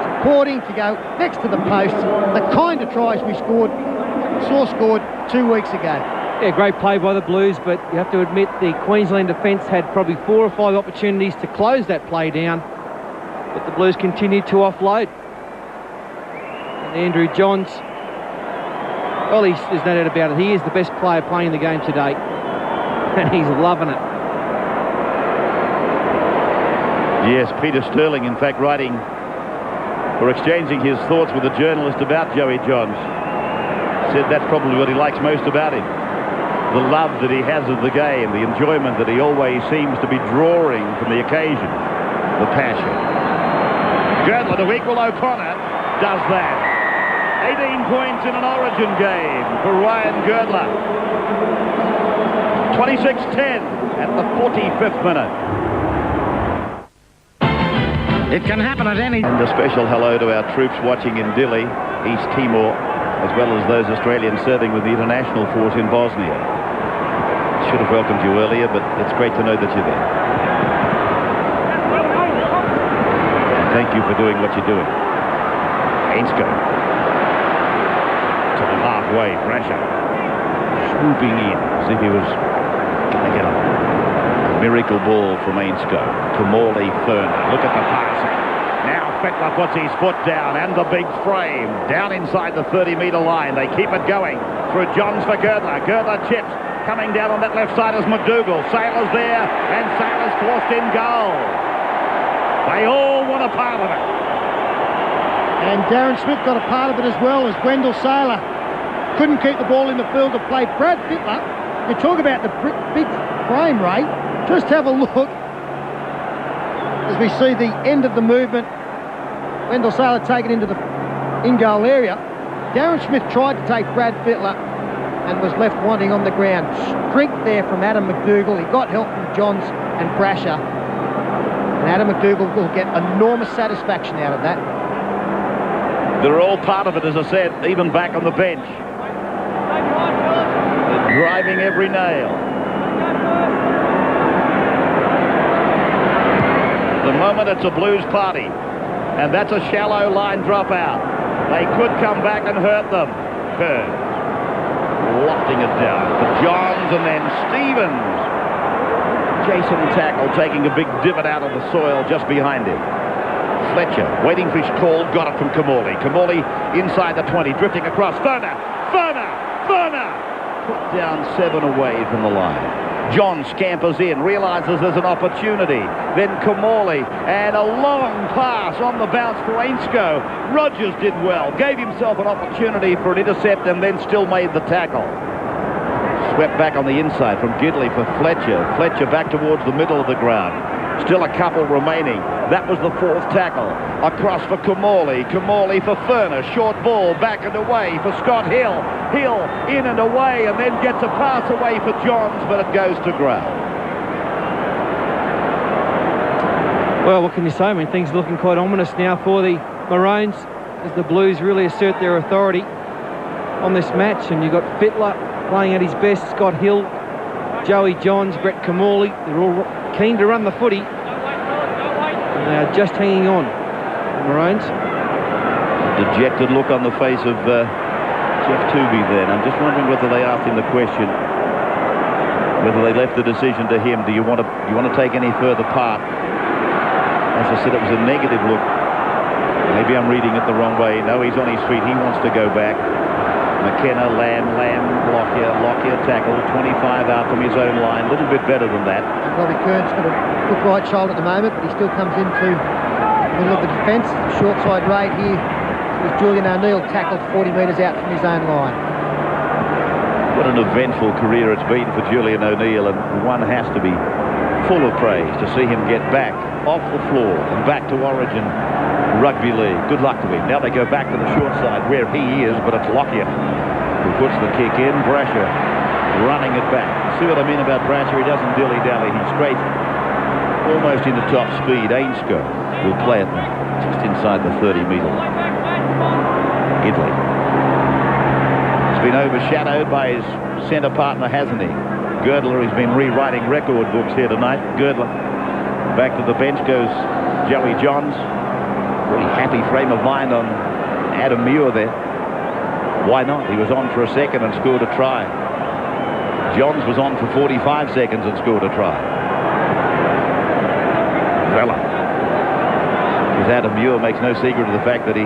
supporting to go next to the post. The kind of tries we scored 2 weeks ago. Yeah, great play by the Blues, but you have to admit the Queensland defence had probably 4 or 5 opportunities to close that play down, but the Blues continued to offload. And Andrew Johns, well, there's no doubt about it, he is the best player playing the game today, and he's loving it. Yes, Peter Sterling, in fact, writing or exchanging his thoughts with a journalist about Joey Johns, said that's probably what he likes most about him. The love that he has of the game, the enjoyment that he always seems to be drawing from the occasion, the passion. Girdler to equal O'Connor does that. 18 points in an Origin game for Ryan Girdler. 26-10 at the 45th minute. It can happen at any... And a special hello to our troops watching in Dili, East Timor, as well as those Australians serving with the international force in Bosnia. Should have welcomed you earlier, but it's great to know that you're there. And thank you for doing what you're doing. Ainsko to the halfway, Brasher swooping in as if he was going to get a miracle ball from Ainsko to Morley Furner. Look at the passing. Now Fittler puts his foot down and the big frame down inside the 30-metre line. They keep it going through Johns for Girdler. Girdler chips. Coming down on that left side is McDougall. Saylor's there, and Saylor's forced in goal. They all want a part of it. And Darren Smith got a part of it as well, as Wendell Saylor couldn't keep the ball in the field to play. Brad Fittler, you talk about the big frame rate. Just have a look as we see the end of the movement. Wendell Saylor taken into the in-goal area. Darren Smith tried to take Brad Fittler and was left wanting on the ground. Strength there from Adam McDougall. He got help from Johns and Brasher. And Adam McDougall will get enormous satisfaction out of that. They're all part of it, as I said, even back on the bench. They're driving every nail. The moment it's a Blues party, and that's a shallow line dropout. They could come back and hurt them. Kerr lofting it down for Johns, and then Stevens. Jason Tackle taking a big divot out of the soil just behind him. Fletcher waiting for his call, got it from Kamali. Kamali inside the 20, drifting across. Furner! Put down 7 away from the line. John scampers in, realises there's an opportunity. Then Kamali, and a long pass on the bounce for Ainsko. Rogers did well, gave himself an opportunity for an intercept, and then still made the tackle. Swept back on the inside from Gidley for Fletcher. Fletcher back towards the middle of the ground. Still a couple remaining. That was the 4th tackle. Across for Kamali. Kamali for Furner. Short ball, back and away for Scott Hill. Hill in and away, and then gets a pass away for Johns, but it goes to ground. Well, what can you say? I mean, things are looking quite ominous now for the Maroons as the Blues really assert their authority on this match. And you've got Fittler playing at his best, Scott Hill, Joey Johns, Brett Kamali. They're all keen to run the footy. And they are just hanging on, the Maroons. Dejected look on the face of Jeff Tooby then. I'm just wondering whether they asked him the question, whether they left the decision to him. Do you want to take any further part? As I said, it was a negative look. Maybe I'm reading it the wrong way. No, he's on his feet. He wants to go back. McKenna, Lamb, Lockyer tackle, 25 out from his own line. A little bit better than that. Robbie Kern's got a hook right shoulder at the moment, but he still comes into the middle of the defence. Short side raid here with Julian O'Neill tackled 40 metres out from his own line. What an eventful career it's been for Julian O'Neill, and one has to be full of praise to see him get back off the floor and back to Origin Rugby League. Good luck to him. Now they go back to the short side where he is, but it's Lockyer who puts the kick in. Brasher running it back. See what I mean about Brasher? He doesn't dilly-dally. He's straight, almost into top speed. Ainsko will play it now, just inside the 30-metre line. Gidley has been overshadowed by his centre partner, hasn't he? Girdler, he's been rewriting record books here tonight. Girdler back to the bench goes Joey Johns. Really happy frame of mind on Adam Muir there. Why not? He was on for a second and scored a try. Johns was on for 45 seconds and scored a try. Vella. Because Adam Muir makes no secret of the fact that he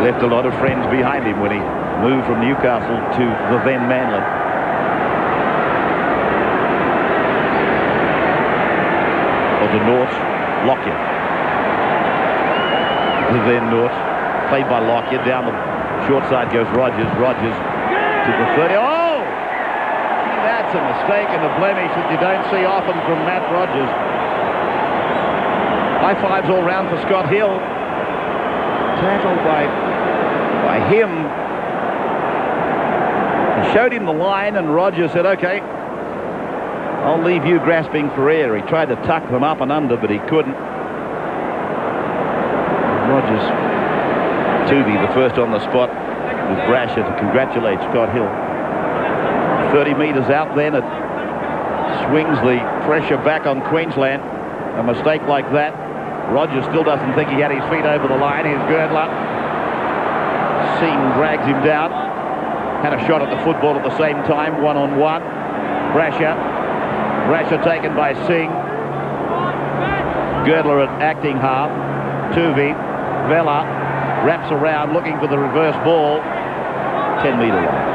left a lot of friends behind him when he moved from Newcastle to the then Manly. Or to North, Lockyer. The then North, played by Lockyer. Down the short side goes Rogers. Rogers to the 30. Oh! That's a mistake and a blemish that you don't see often from Matt Rogers. High fives all round for Scott Hill. Tackled by by him. He showed him the line, and Roger said, OK, I'll leave you grasping for air. He tried to tuck them up and under, but he couldn't. Rogers, Tooby, the first on the spot with Brasher to congratulate Scott Hill. 30 metres out then, it swings the pressure back on Queensland. A mistake like that, Rogers still doesn't think he had his feet over the line. Here's Girdler. Singh drags him down. Had a shot at the football at the same time, one-on-one. Brasher taken by Singh. Girdler at acting half. Tuvey, Vella wraps around looking for the reverse ball. 10-metre line.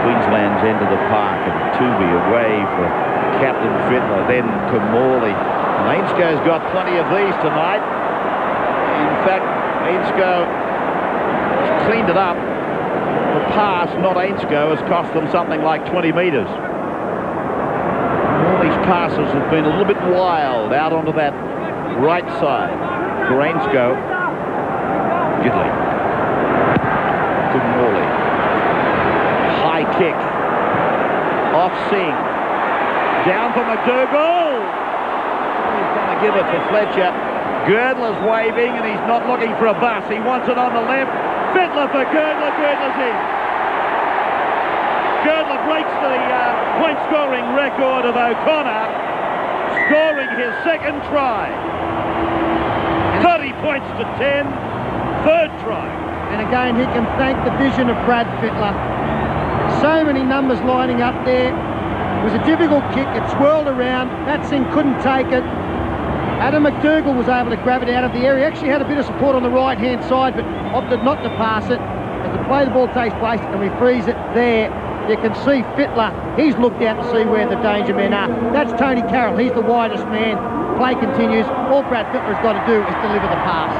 Queensland's end of the park, and Tuvey away for Captain Fittler, then Kamali. And Ainsko's got plenty of these tonight. In fact, Ainsko cleaned it up. The pass, not Ainsko, has cost them something like 20 metres. All these passes have been a little bit wild out onto that right side for Ainsko. Gidley. Kamali. High kick. Off Singh. Down for McDougall. He's going to give it to Fletcher. Girdler's waving, and he's not looking for a bus. He wants it on the left. Fittler for Girdler. Girdler's in. Girdler breaks the point-scoring record of O'Connor, scoring his second try. 30 points to 10. Third try. And again, he can thank the vision of Brad Fittler. So many numbers lining up there. It was a difficult kick. It swirled around. Matsing couldn't take it. Adam McDougall was able to grab it out of the area. He actually had a bit of support on the right-hand side, but opted not to pass it. As the play the ball takes place and we freeze it there, you can see Fittler. He's looked out to see where the danger men are. That's Tony Carroll. He's the widest man. Play continues. All Brad Fittler's got to do is deliver the pass.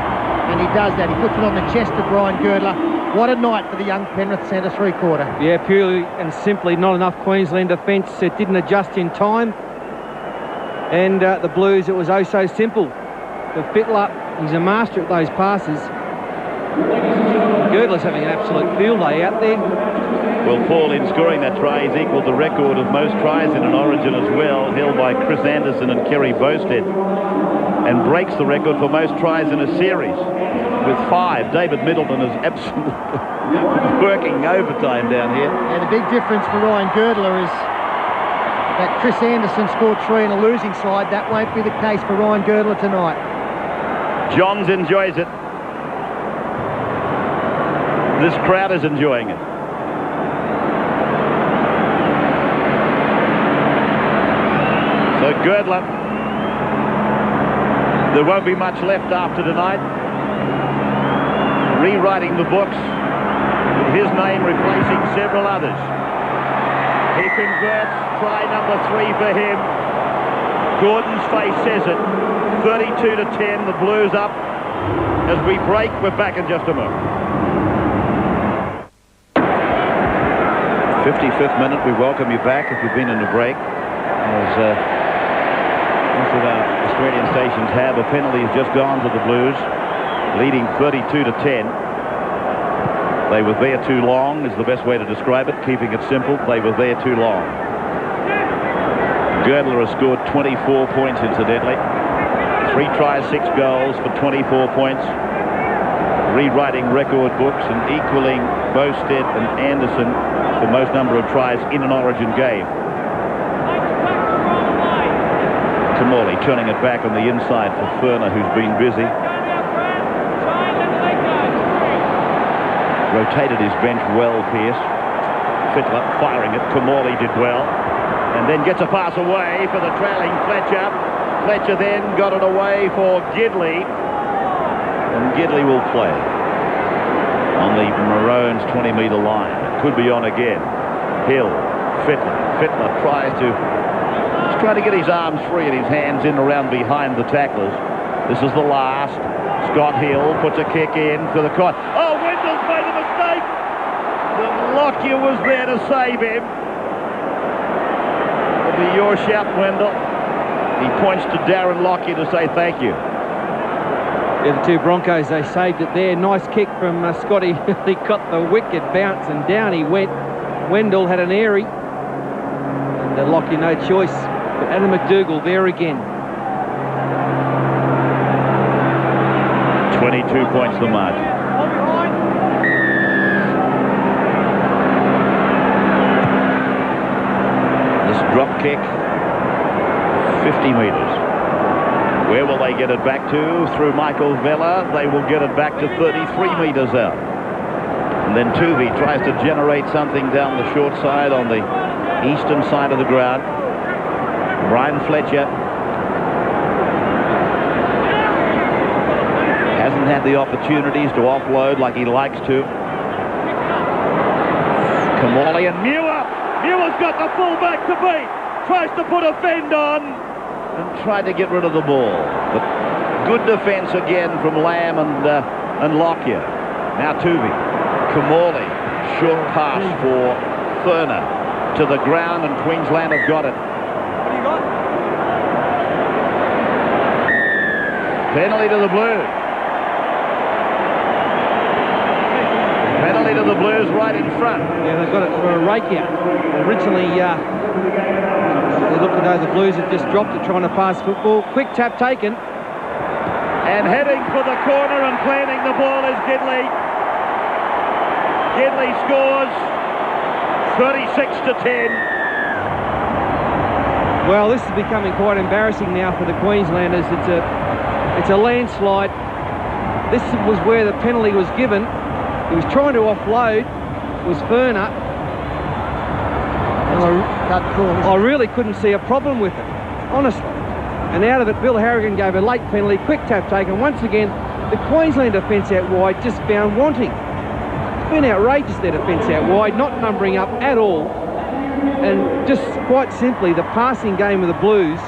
And he does that. He puts it on the chest of Brian Girdler. What a night for the young Penrith centre three-quarter. Yeah, purely and simply not enough Queensland defence. It didn't adjust in time. And the Blues, it was oh so simple. For Fittler, he's a master at those passes. Girdler's having an absolute field day out there. Well, Paul, in scoring that try, he's equalled the record of most tries in an Origin as well, held by Chris Anderson and Kerry Bowstead, and breaks the record for most tries in a series with 5. David Middleton is absolutely working overtime down here. And the big difference for Ryan Girdler is that Chris Anderson scored 3 in a losing side. That won't be the case for Ryan Girdler tonight. Johns enjoys it. This crowd is enjoying it. So Girdler, there won't be much left after tonight. Rewriting the books, with his name replacing several others. He converts, try number 3 for him. Gordon's face says it. 32 to 10, the Blues up. As we break, we're back in just a moment. 55th minute, we welcome you back if you've been in a break. As most of our Australian stations have, a penalty has just gone to the Blues, leading 32 to 10. They were there too long is the best way to describe it, keeping it simple. They were there too long. Girdler has scored 24 points, incidentally. 3 tries, 6 goals for 24 points. Rewriting record books and equaling Bowstead and Anderson for most number of tries in an Origin game. Kamali turning it back on the inside for Furner, who's been busy. Rotated his bench well, Pearce. Fittler firing it. Kamali did well. And then gets a pass away for the trailing Fletcher. Fletcher then got it away for Gidley. And Gidley will play on the Maroons' 20-metre line. It could be on again. Hill, Fittler. Fittler tries to get his arms free and his hands in around behind the tacklers. This is the last. Scott Hill puts a kick in for the corner. Oh, Wendell's made a mistake. The Lockyer was there to save him. It'll be your shout, Wendell. He points to Darren Lockyer to say thank you. Yeah, the two Broncos, they saved it there. Nice kick from Scotty. He got the wicket bounce and down he went. Wendell had an airy. And Lockie no choice. But Adam McDougall there again. 22 points the margin. This drop kick, 50 metres. Where will they get it back to? Through Michael Vella. They will get it back to 33 metres out. And then Tuvey tries to generate something down the short side on the eastern side of the ground. Brian Fletcher hasn't had the opportunities to offload like he likes to. Kamali and Muir. Muir's got the full back to beat. Tries to put a fend on and tried to get rid of the ball. But good defence again from Lamb and Lockyer. Now Tuvey. Kamali. Short pass for Furner to the ground, and Queensland have got it. What do you got? Penalty to the Blues. Penalty to the Blues right in front. Yeah, they've got it for a rake out. Originally, they looked as though the Blues had just dropped it trying to pass football. Quick tap taken. And heading for the corner and planting the ball is Gidley. Gidley scores 36-10. Well, this is becoming quite embarrassing now for the Queenslanders. It's a landslide. This was where the penalty was given. He was trying to offload. It was Furner. I really couldn't see a problem with it, honestly. And out of it, Bill Harrigan gave a late penalty, quick tap taken. Once again, the Queensland defence out wide just found wanting. It's been outrageous, their defence out wide, not numbering up at all. And just quite simply, the passing game of the Blues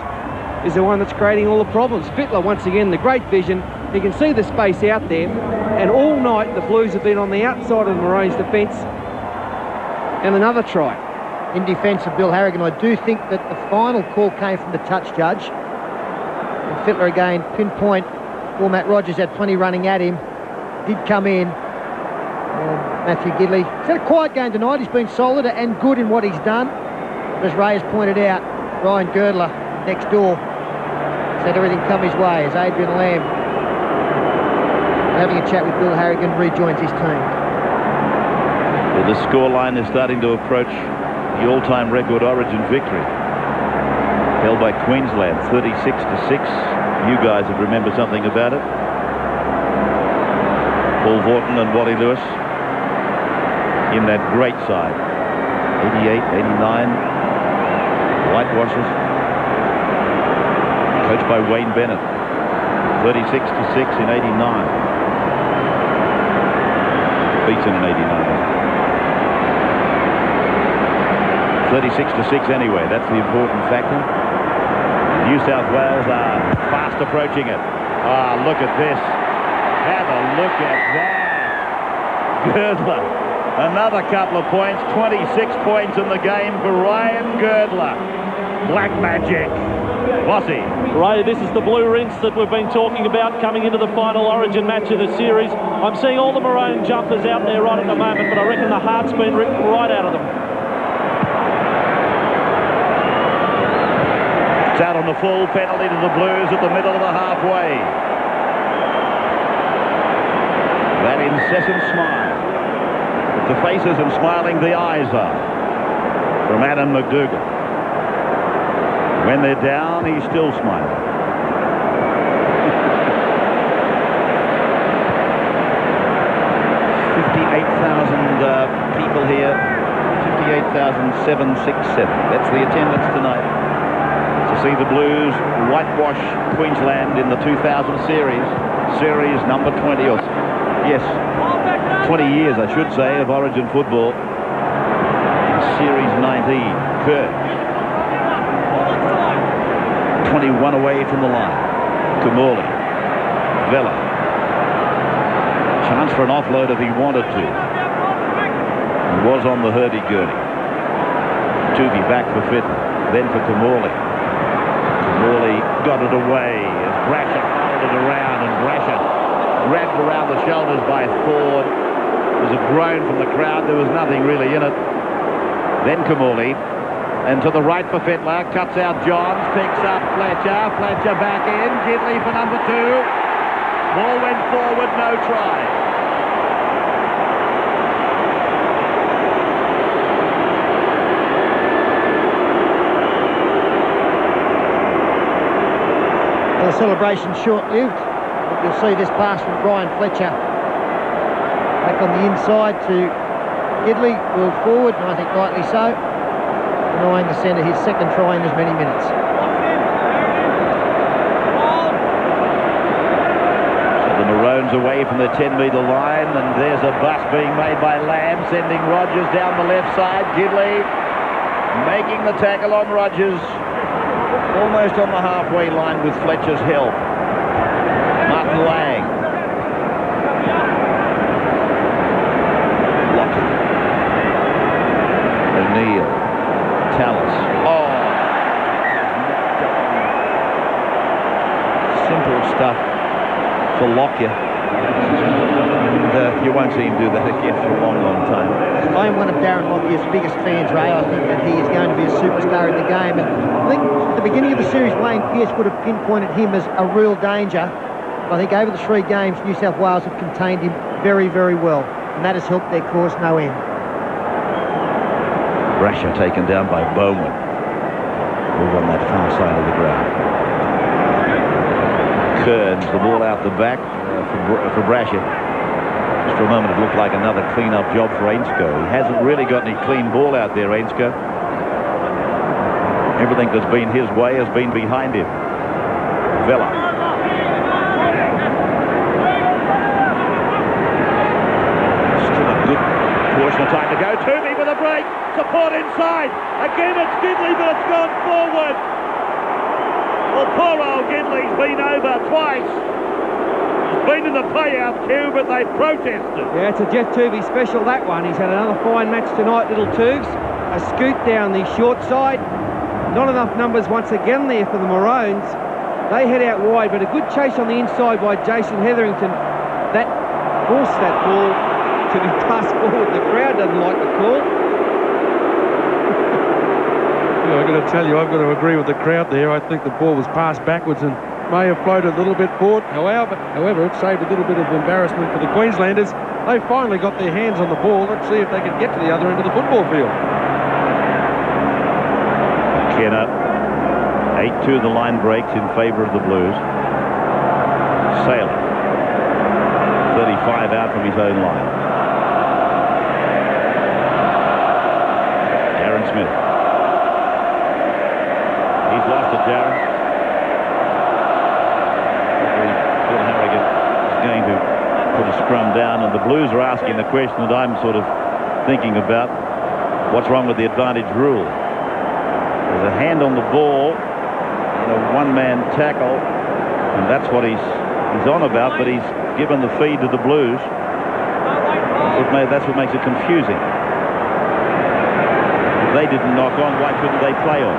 is the one that's creating all the problems. Fittler, once again, the great vision. You can see the space out there. And all night, the Blues have been on the outside of the Maroons' defence. And another try. In defence of Bill Harrigan, I do think that the final call came from the touch judge. And Fittler again, pinpoint. Well, Matt Rogers had plenty running at him. Did come in. Matthew Gidley. He's had a quiet game tonight. He's been solid and good in what he's done. As Ray has pointed out, Ryan Girdler next door said everything come his way as Adrian Lamb, having a chat with Bill Harrigan, rejoins his team. Well, the scoreline is starting to approach the all-time record Origin victory, held by Queensland, 36-6. You guys would remember something about it. Paul Vorton and Wally Lewis in that great side. 88, 89, whitewashes. Coached by Wayne Bennett. 36-6 in 89. Beaten in 89. 36-6 anyway, that's the important factor. New South Wales are fast approaching it. Ah, look at this. Have a look at that. Girdler. Another couple of points. 26 points in the game for Ryan Girdler. Black magic. Bossy. Ray, this is the blue rinse that we've been talking about coming into the final Origin match of the series. I'm seeing all the maroon jumpers out there right at the moment, but I reckon the heart's been ripped right out of them. It's out on the full. Penalty to the Blues at the middle of the halfway. That incessant smile. The faces and smiling the eyes are from Adam McDougall. When they're down, he's still smiling. 58,000 people here. 58,767. That's the attendance tonight. To see the Blues whitewash Queensland in the 2000 series number 20. Or yes, 20 years, I should say, of Origin football. Series 19. Kerr. 21 away from the line. Kamali. Vella. Chance for an offload if he wanted to. He was on the hurdy-gurdy. Tuvey back for Fittler. Then for Kamali. Kamali got it away as Brasher followed it around, and Brasher grabbed around the shoulders by Ford. There was a groan from the crowd. There was nothing really in it. Then Kamali. And to the right for Fittler. Cuts out Johns. Picks up Fletcher. Fletcher back in. Gidley for number 2. Ball went forward. No try. The celebration short-lived. You'll see this pass from Brian Fletcher. Back on the inside to Gidley, wheeled forward, and I think rightly so. Denying the centre his second try in as many minutes. So the Maroons away from the 10-metre line, and there's a bust being made by Lamb, sending Rogers down the left side. Gidley making the tackle on Rogers. Almost on the halfway line with Fletcher's help. Martin Lang. Lockie. O'Neill. Tallis. Oh. Simple stuff for Lockyer. And you won't see him do that again for a long, long time. I am one of Darren Lockyer's biggest fans, Ray. I think that he is going to be a superstar in the game. And I think at the beginning of the series, Wayne Pearce would have pinpointed him as a real danger. But I think over the 3 games, New South Wales have contained him very, very well. And that has helped their cause no end. Brasher taken down by Bowman. Move on that far side of the ground. Kearns, the ball out the back for Brasher. Just for a moment, it looked like another clean-up job for Ainscough. He hasn't really got any clean ball out there, Ainscough. Everything that's been his way has been behind him. Vella. Still a good portion of time to go. Toomey with a break. Support inside. Again, it's Gidley, but it's gone forward. Well, poor old Gidley's been over twice. Been in the payout queue, but they protested. Yeah, it's a Jeff Toovey special, that one. He's had another fine match tonight, little Tooves. A scoot down the short side. Not enough numbers once again there for the Maroons. They head out wide, but a good chase on the inside by Jason Hetherington. That forced that ball to be passed forward. The crowd doesn't like the call. Yeah, I've got to tell you, I've got to agree with the crowd there. I think the ball was passed backwards and may have floated a little bit forward. However, it saved a little bit of embarrassment for the Queenslanders. They finally got their hands on the ball. Let's see if they can get to the other end of the football field. Kenner, 8-2 the line breaks in favour of the Blues. Saylor, 35 out from his own line. Aaron Smith. He's lost it, Darren. Phil Harrigan is going to put a scrum down, and the Blues are asking the question that I'm sort of thinking about. What's wrong with the advantage rule? There's a hand on the ball and a one-man tackle, and that's what he's on about, but he's given the feed to the Blues. That's what makes it confusing. If they didn't knock on, why couldn't they play on?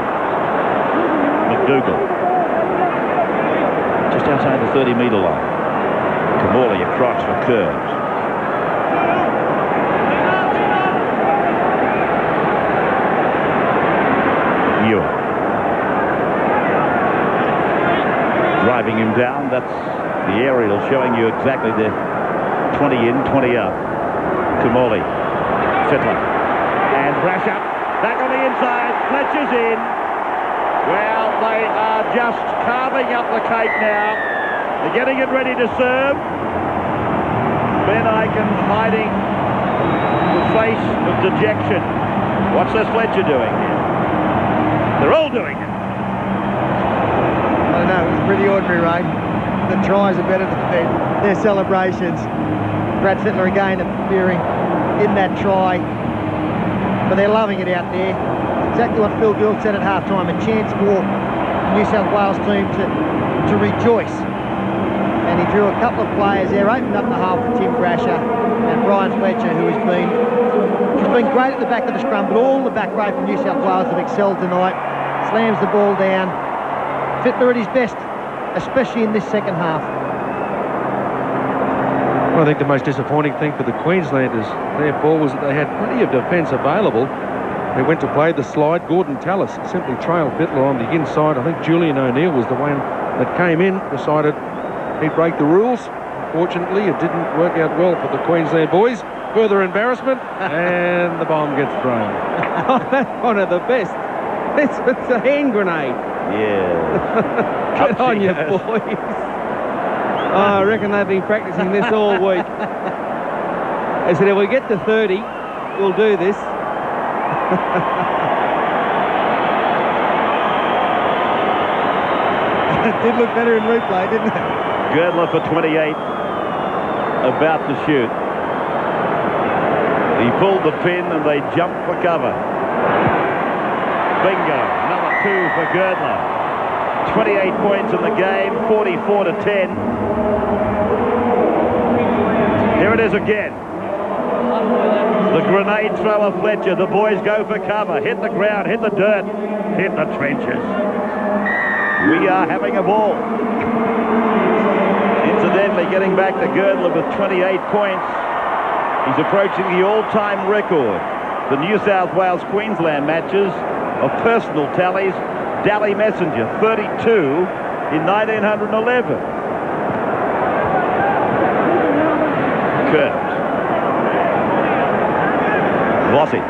McDougall. Just outside the 30-metre line. Kamali across for Kearns. Ewan. Driving him down. That's the aerial showing you exactly the 20 in, 20 out. Kamali. Fittler. And Brasher. Back on the inside. Fletcher's in. Well, they are just carving up the cake now. They're getting it ready to serve. Ben Aiken hiding the face of dejection. What's this Fletcher doing? They're all doing it. I don't know, it's pretty ordinary, Ray. The tries are better than their celebrations. Brad Fittler again appearing in that try. But they're loving it out there. Exactly what Phil Gould said at halftime, a chance for the New South Wales team to rejoice. And he drew a couple of players there, opened up the hole for Tim Brasher and Brian Fletcher, who has been great at the back of the scrum, but all the back row from New South Wales have excelled tonight. Slams the ball down. Fittler at his best, especially in this second half. Well, I think the most disappointing thing for the Queenslanders, therefore, was that they had plenty of defence available. They went to play the slide. Gordon Tallis simply trailed Fittler on the inside. I think Julian O'Neill was the one that came in, decided he'd break the rules. Fortunately, it didn't work out well for the Queensland boys. Further embarrassment, and the bomb gets thrown. That's one of the best. It's a hand grenade. Yeah. Good on you, boys. Oh, I reckon they've been practicing this all week. They said, if we get to 30, we'll do this. It did look better in replay, didn't it? Girdler for 28, about to shoot. He pulled the pin and they jumped for cover. Bingo, number 2 for Girdler. 28 points in the game, 44-10. Here it is again. The grenade thrower Fletcher. The boys go for cover. Hit the ground, hit the dirt, hit the trenches. We are having a ball. Incidentally, getting back to Girdler with 28 points. He's approaching the all-time record. The New South Wales-Queensland matches of personal tallies. Dally Messenger, 32 in 1911. Kurt. Vossi.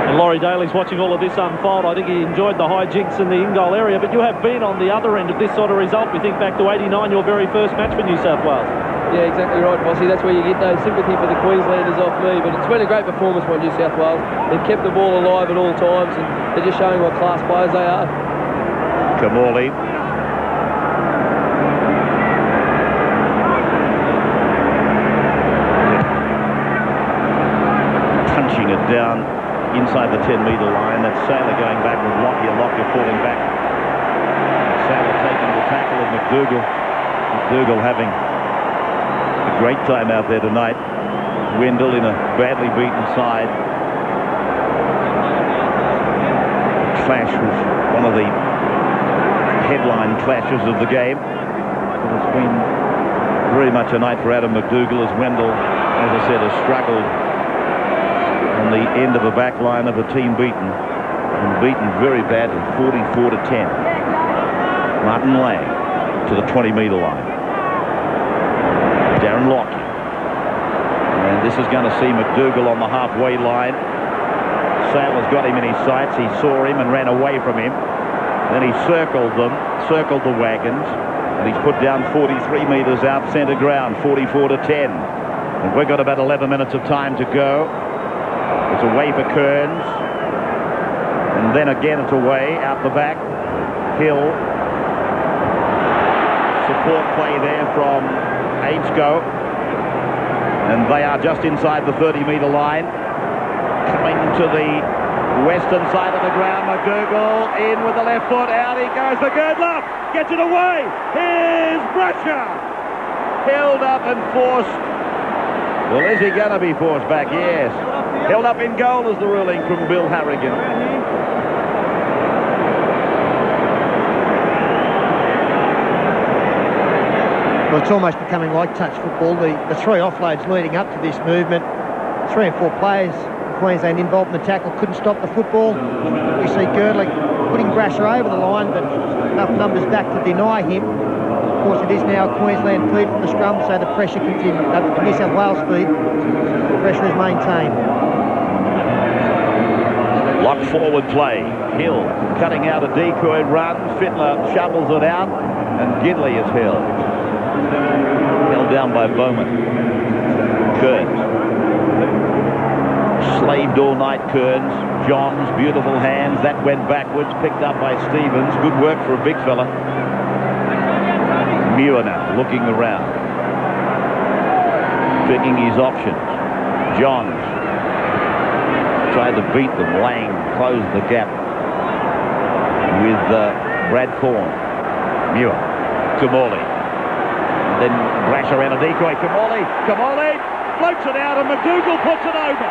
And Laurie Daly's watching all of this unfold. I think he enjoyed the hijinks in the in-goal area, but you have been on the other end of this sort of result. We think back to 89, your very first match for New South Wales. Yeah, exactly right, Bossy. That's where you get no sympathy for the Queenslanders off me, but it's been a great performance by New South Wales. They've kept the ball alive at all times, and they're just showing what class players they are. Kamali. Punching it down inside the 10-metre line. That's Saylor going back with Lockyer. Lockyer falling back. Saylor taking the tackle of McDougall. McDougall having a great time out there tonight. Wendell in a badly beaten side. Clash was one of the headline clashes of the game. But it's been very much a night for Adam McDougall as Wendell, as I said, has struggled on the end of a back line of a team beaten, and beaten very badly, 44-10. Martin Lang to the 20-metre line. Darren Lockyer. And this is going to see McDougall on the halfway line. Saylor's got him in his sights. He saw him and ran away from him. Then he circled them, circled the wagons, and he's put down 43 metres out centre ground, 44-10. And we've got about 11 minutes of time to go. It's away for Kearns. And then again it's away out the back. Hill. Support play there from Ainscough. And they are just inside the 30-metre line. Coming to the western side of the ground. McDougall in with the left foot. Out he goes for Girdler. Gets it away. Here's Brasher. Held up and forced. Well, is he going to be forced back? Yes. Held up in goal is the ruling from Bill Harrigan. Well, it's almost becoming like touch football. The three offloads leading up to this movement, 3 and 4 players in Queensland involved in the tackle couldn't stop the football. We see Girdler putting Brasher over the line, but enough numbers back to deny him. Of course, it is now Queensland feed from the scrum, so the pressure continues. New South Wales feed. The pressure is maintained. Lock forward play. Hill cutting out a decoy run. Fittler shovels it out, and Gidley is held. Held down by Bowman. Kearns. Slaved all night, Kearns. Johns, beautiful hands. That went backwards, picked up by Stevens. Good work for a big fella. Muir now looking around. Picking his options. Johns tried to beat them. Lang closed the gap with Brad Corn. Muir. Kamali. Then Brasher ran a decoy. Kamali floats it out and McDougall puts it over.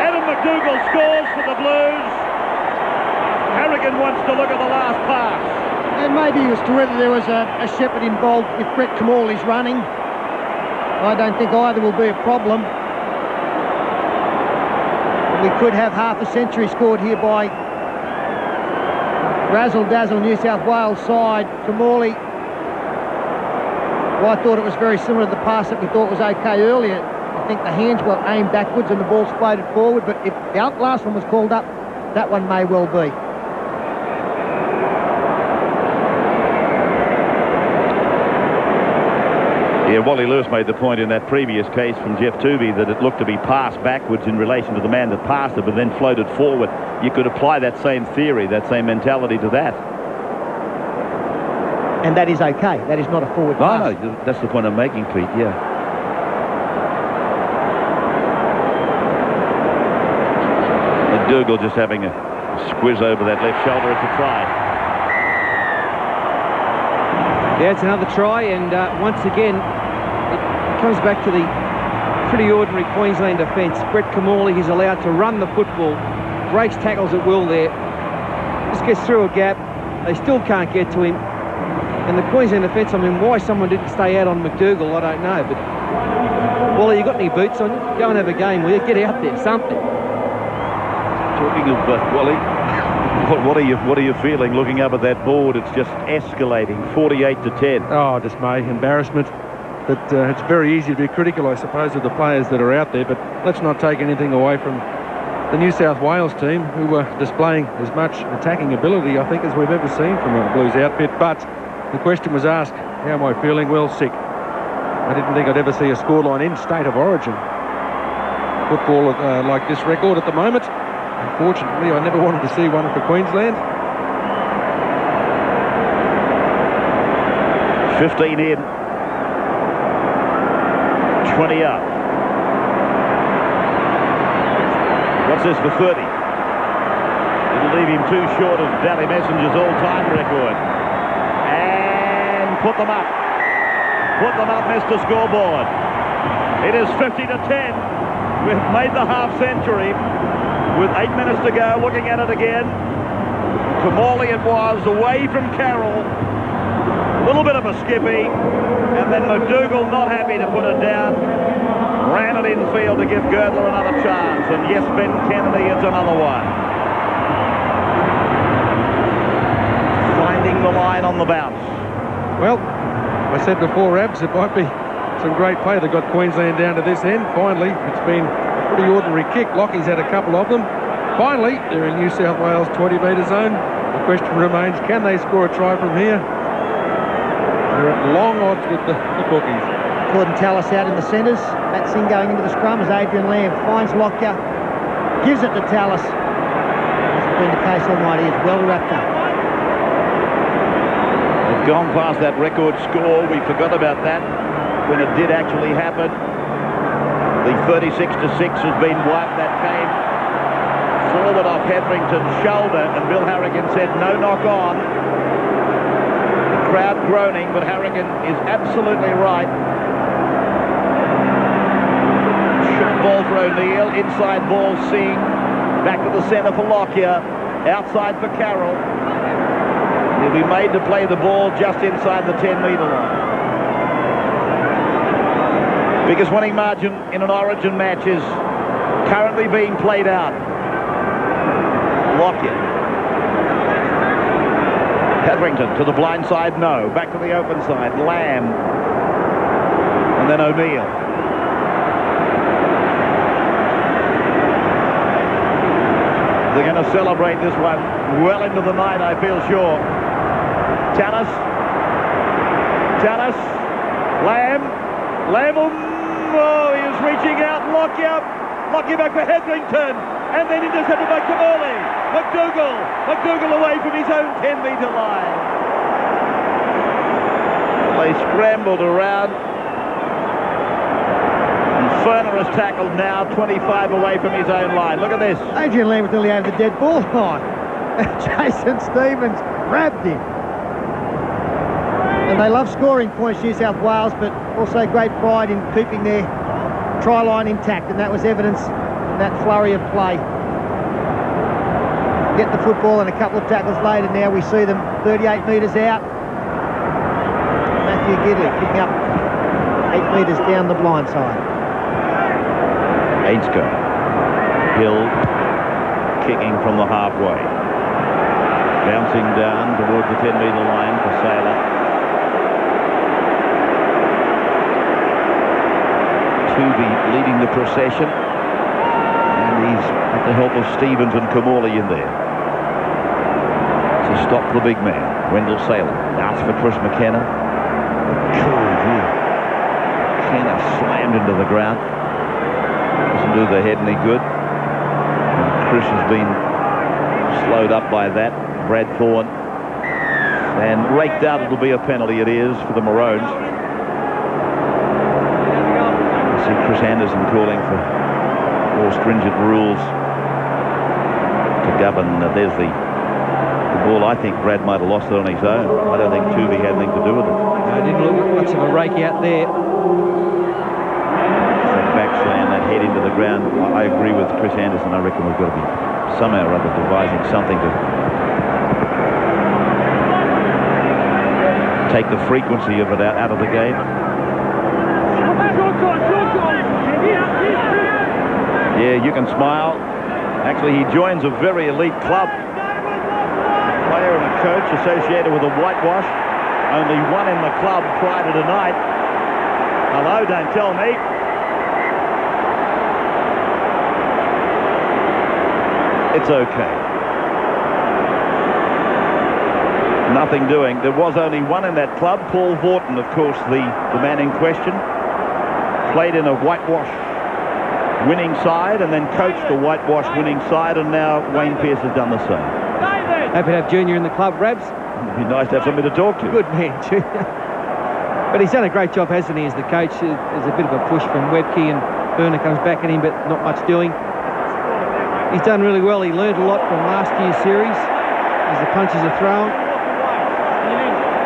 Adam McDougall scores for the Blues. Harrigan wants to look at the last pass. And maybe as to whether there was a shepherd involved with Brett Kamali's running. I don't think either will be a problem. We could have half a century scored here by razzle-dazzle New South Wales side. Kamali, well, I thought it was very similar to the pass that we thought was okay earlier. I think the hands were aimed backwards and the ball's floated forward, but if the last one was called up, that one may well be. Yeah, Wally Lewis made the point in that previous case from Jeff Tooby that it looked to be passed backwards in relation to the man that passed it, but then floated forward. You could apply that same theory, that same mentality to that. And that is okay. That is not a forward pass. No, that's the point I'm making, Pete, yeah. And Dougal just having a squiz over that left shoulder. It's a try. Yeah, it's another try, and once again, it comes back to the pretty ordinary Queensland defence. Brett Kamali is allowed to run the football, breaks tackles at will there, just gets through a gap. They still can't get to him. And the Queensland defence, I mean, why someone didn't stay out on McDougall, I don't know. But, Wally, you got any boots on you? Go and have a game, will you? Get out there, something. Talking of Wally, what are you feeling looking up at that board? It's just escalating, 48-10. Oh, dismay, embarrassment. But it's very easy to be critical, I suppose, of the players that are out there. But let's not take anything away from the New South Wales team, who were displaying as much attacking ability, I think, as we've ever seen from a Blues outfit. But the question was asked, how am I feeling? Well, sick. I didn't think I'd ever see a scoreline in State of Origin football like this record at the moment. Unfortunately, I never wanted to see one for Queensland. 15 in. 20 up. What's this for 30? It'll leave him too short of Daly Messenger's all-time record. And put them up. Put them up, Mr. Scoreboard. It is 50-10. We've made the half century. With 8 minutes to go, looking at it again. Kamali it was, away from Carroll. A little bit of a skippy. And then McDougall, not happy to put it down. Ran it infield to give Girdler another chance. And yes, Ben Kennedy, it's another one. Finding the line on the bounce. Well, I said before, Abs, it might be some great play that got Queensland down to this end. Finally, it's been pretty ordinary kick. Lockie's had a couple of them. Finally, they're in New South Wales 20-metre zone. The question remains, can they score a try from here? They're at long odds with the bookies. Gordon Tallis out in the centres. Matt Singh going into the scrum as Adrian Lamb finds Lockyer, gives it to Tallis. Hasn't been the case all night. He is well wrapped up. They've gone past that record score. We forgot about that when it did actually happen. The 36-6 has been wiped, that game. Forward off Hetherington's shoulder, and Bill Harrigan said no knock on. The crowd groaning, but Harrigan is absolutely right. Short ball for O'Neill, inside ball Singh, back to the centre for Lockyer, outside for Carroll. He'll be made to play the ball just inside the 10-metre line. Biggest winning margin in an Origin match is currently being played out. Lockyer. Hetherington to the blind side, no. Back to the open side, Lamb. And then O'Neill. They're going to celebrate this one well into the night, I feel sure. Tallis. Lamb. Oh, he is reaching out. Lockyer back for Hetherington. And then intercepted by Kamali. McDougall away from his own 10-metre line. They scrambled around. And Ferner is tackled now, 25 away from his own line. Look at this. Adrian Lamb was nearly over the dead ball line. Jason Stevens grabbed him. And they love scoring points, New South Wales, but also great pride in keeping their try line intact, and that was evidence in that flurry of play. get the football, and a couple of tackles later now we see them 38 metres out. Matthew Gidley picking up 8 metres down the blind side. Ainscough. Hill kicking from the halfway. Bouncing down towards the 10-metre line for Saylor. Tooby leading the procession. And he's got the help of Stevens and Kamali in there to stop the big man. Wendell Saylor asks for Chris McKenna. McKenna slammed into the ground. Doesn't do the head any good. And Chris has been slowed up by that. Brad Thorne. And raked out. It'll be a penalty. It is for the Maroons. I see Chris Anderson calling for more stringent rules to govern. There's the ball. I think Brad might have lost it on his own. I don't think Tooby had anything to do with it. No, didn't look much of a rake out there. That back slam, that head into the ground. I agree with Chris Anderson. I reckon we've got to be somehow or other devising something to take the frequency of it out of the game. Yeah, you can smile. Actually, he joins a very elite club. A player and a coach associated with a whitewash. Only one in the club prior to tonight. Hello, don't tell me. It's okay. Nothing doing. There was only one in that club. Paul Horton, of course, the man in question. Played in a whitewash winning side and then coached a whitewash winning side, and now Wayne Pearce has done the same. Happy to have Junior in the club, Rabs. It'd be nice to have somebody to talk to. Good man, Junior. But he's done a great job, hasn't he, as the coach? There's a bit of a push from Webke, and Burner comes back at him, but not much doing. He's done really well. He learned a lot from last year's series as the punches are thrown.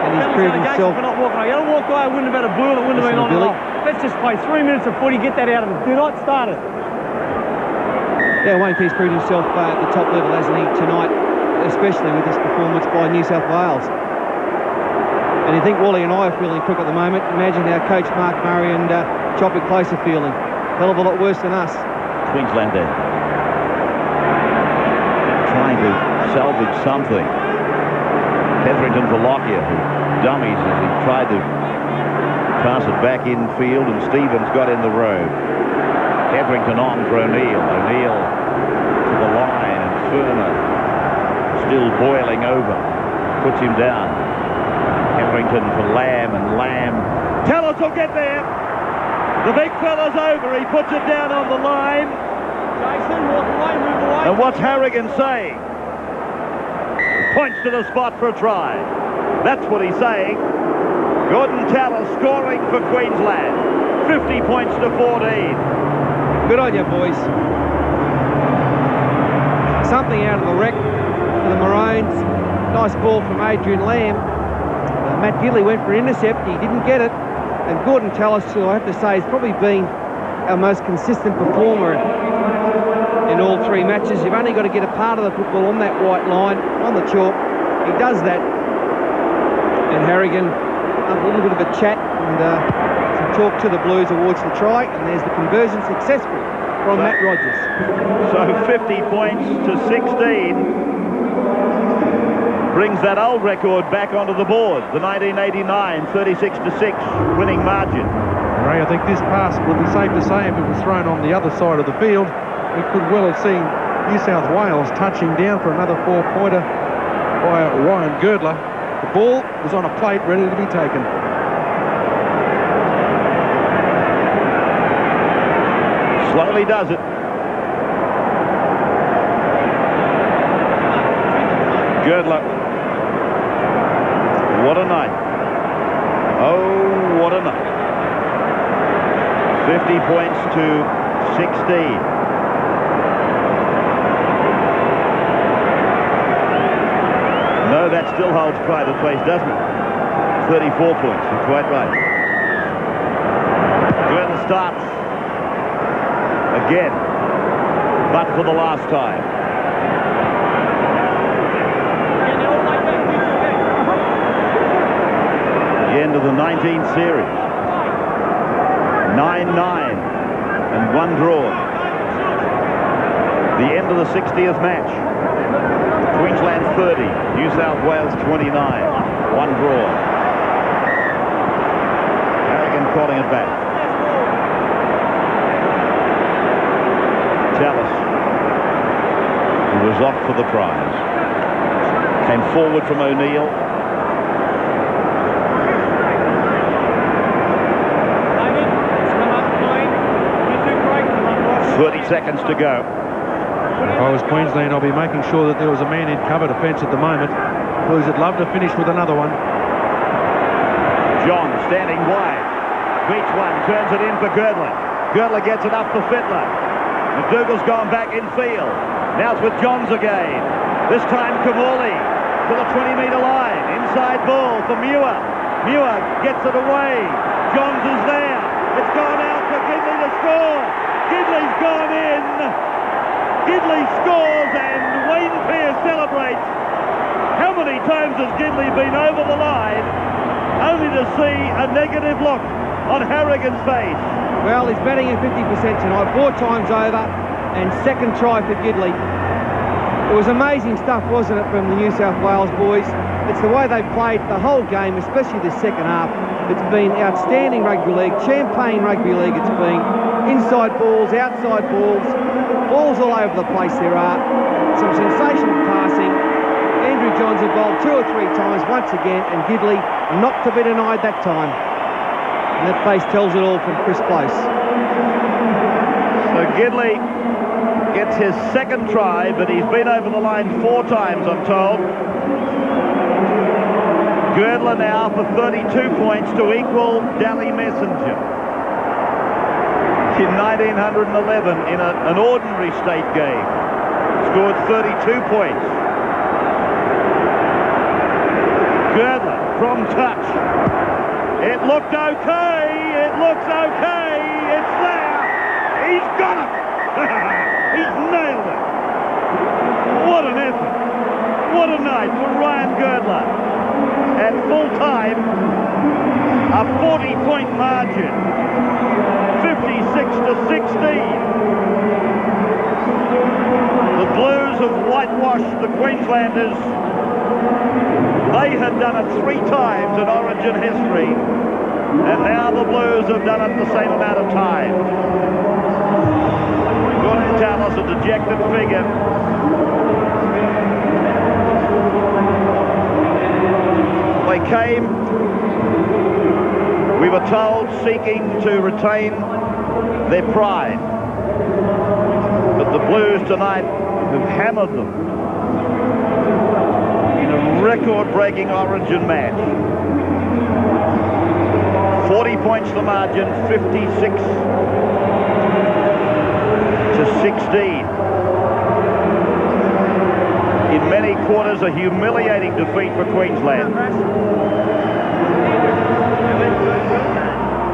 And he's proved himself. You don't walk away, it wouldn't have been a blue, it wouldn't have been on the line. Let's just play 3 minutes of footy, get that out of it. Do not start it. Yeah, Wayne Pearce proved himself at the top level, hasn't he, tonight, especially with this performance by New South Wales. And you think Wally and I are feeling crook at the moment. Imagine how Coach Mark Murray and Choppy Close are feeling. Hell of a lot worse than us. Queensland there. Trying to salvage something. Hetherington for Lockyer, who dummies as he tried to pass it back infield, and Stevens got in the road. Hetherington on for O'Neill. O'Neill to the line, and Firma still boiling over. Puts him down. Hetherington for Lamb, and Lamb. Tallis will get there. The big fella's over. He puts it down on the line. Jason, walk away, move away. And what's Harrigan saying? Points to the spot for a try. That's what he's saying. Gordon Tallis scoring for Queensland. 50 points to 14. Good on you, boys. Something out of the wreck for the Maroons. Nice ball from Adrian Lamb. Matt Gidley went for an intercept. He didn't get it. And Gordon Tallis, who I have to say, has probably been our most consistent performer in all 3 matches. You've only got to get a part of the football on that white line, on the chalk. He does that. And Harrigan, a little bit of a chat and some talk to the Blues towards the try. And there's the conversion successful from Matt Rogers. So 50 points to 16 brings that old record back onto the board. The 1989 36-6 winning margin. Ray, I think this pass would be safe to say if it was thrown on the other side of the field, we could well have seen New South Wales touching down for another 4-pointer by Ryan Girdler. The ball was on a plate ready to be taken. Slowly does it. Girdler. What a night. Oh, what a night. 50 points to 16. No, that still holds pride of place, doesn't it? 34 points, you're quite right. Girdler starts again, but for the last time. 19th series. 9-9 and 1 draw. The end of the 60th match. Queensland 30, New South Wales 29, 1 draw. Harrigan calling it back. Tallis, who was off for the prize, came forward from O'Neill. 30 seconds to go. If I was Queensland, I'll be making sure that there was a man in cover defence at the moment. Blues would love to finish with another one. John standing wide. Beats one, turns it in for Girdler. Girdler gets it up for Fittler. McDougall's gone back in field. Now it's with Johns again. This time Kamali to the 20-metre line. Inside ball for Muir. Muir gets it away. Johns is there. It's gone out for Gidley to score. Gidley's gone in. Gidley scores and Wayne Pearce celebrates. How many times has Gidley been over the line only to see a negative look on Harrigan's face? Well, he's batting at 50% tonight, 4 times over, and second try for Gidley. It was amazing stuff, wasn't it, from the New South Wales boys? It's the way they played the whole game, especially the second half. It's been outstanding rugby league, champagne rugby league it's been. Inside balls, outside balls, balls all over the place there are. Some sensational passing. Andrew Johns involved 2 or 3 times once again, and Gidley not to be denied that time. And that face tells it all from Chris Place. So Gidley gets his second try, but he's been over the line 4 times, I'm told. Girdler now for 32 points to equal Dally Messenger. In 1911, in an ordinary state game, scored 32 points. Girdler from touch. It looked okay. It looks okay. It's there. He's got it. He's nailed it. What an effort. What a night for Ryan Girdler. At full time, a 40-point margin. 56-16. The Blues have whitewashed the Queenslanders. They had done it 3 times in Origin history, and now the Blues have done it the same amount of times. Gordon Tallis, a dejected figure. They came, we were told, seeking to retain their pride. But the Blues tonight have hammered them in a record-breaking Origin match. 40 points the margin, 56 to 16. In many quarters, a humiliating defeat for Queensland.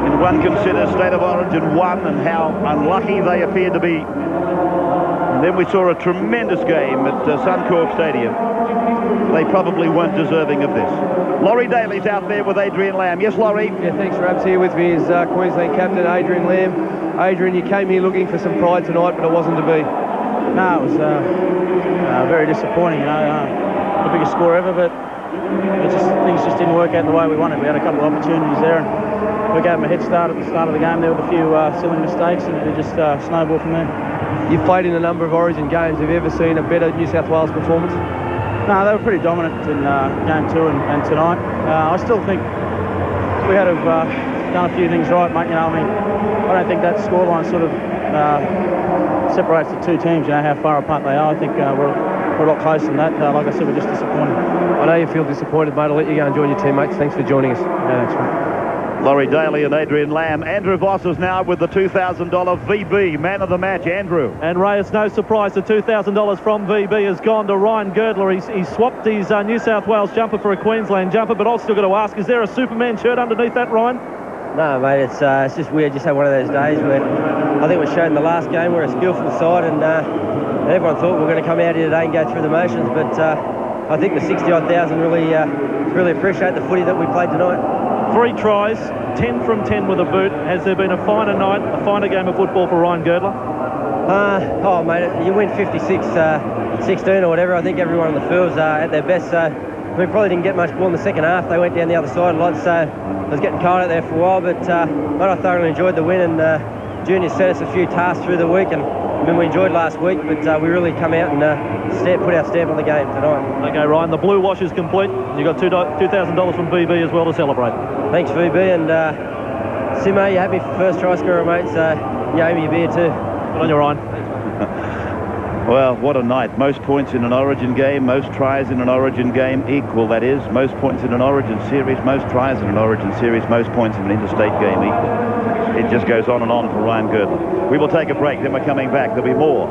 And one considers State of Origin 1 and how unlucky they appeared to be. And then we saw a tremendous game at Suncorp Stadium. They probably weren't deserving of this. Laurie Daly's out there with Adrian Lamb. Yes, Laurie? Yeah, thanks, Rabs. Here with me is Queensland captain Adrian Lamb. Adrian, you came here looking for some pride tonight, but it wasn't to be. No, it was very disappointing, you know. The biggest score ever, but things just didn't work out the way we wanted. We had a couple of opportunities there, and we gave them a head start at the start of the game there with a few silly mistakes, and it just snowballed from there. You've played in a number of Origin games. Have you ever seen a better New South Wales performance? No, they were pretty dominant in game 2 and tonight. I still think we had to have done a few things right, mate. You know, I mean, I don't think that scoreline sort of separates the 2 teams, you know, how far apart they are. I think we're a lot closer than that. Like I said, we're just disappointed. I know you feel disappointed, mate. I'll let you go and join your teammates. Thanks for joining us. Yeah, thanks, mate. Laurie Daly and Adrian Lamb. Andrew Voss is now with the $2,000 VB man of the match. Andrew. And Ray, it's no surprise the $2,000 from VB has gone to Ryan Girdler. He's swapped his New South Wales jumper for a Queensland jumper, but I've still got to ask, is there a Superman shirt underneath that, Ryan? No, mate, it's just weird. Just had one of those days where I think we showed in the last game we're a skillful side, and everyone thought we were going to come out here today and go through the motions, but I think the 60-odd thousand really appreciate the footy that we played tonight. 3 tries, 10 from 10 with a boot. Has there been a finer night, a finer game of football for Ryan Girdler? Oh, mate, you win 56-16 or whatever. I think everyone on the field's at their best. We probably didn't get much ball in the second half. They went down the other side a lot, so it was getting cold out there for a while. But I thoroughly enjoyed the win, and Junior set us a few tasks through the week, and I mean, we enjoyed last week, but we really come out and put our stamp on the game tonight. Okay, Ryan, the blue wash is complete. You got $2,000 from VB as well to celebrate. Thanks, VB, and Simo, you had me for first try scorer, mate, so you owe me a beer too. Good on you, Ryan. Well, what a night. Most points in an Origin game, most tries in an Origin game, equal, that is. Most points in an Origin series, most tries in an Origin series, most points in an interstate game, equal. It just goes on and on for Ryan Girdler. We will take a break, then we're coming back. There'll be more.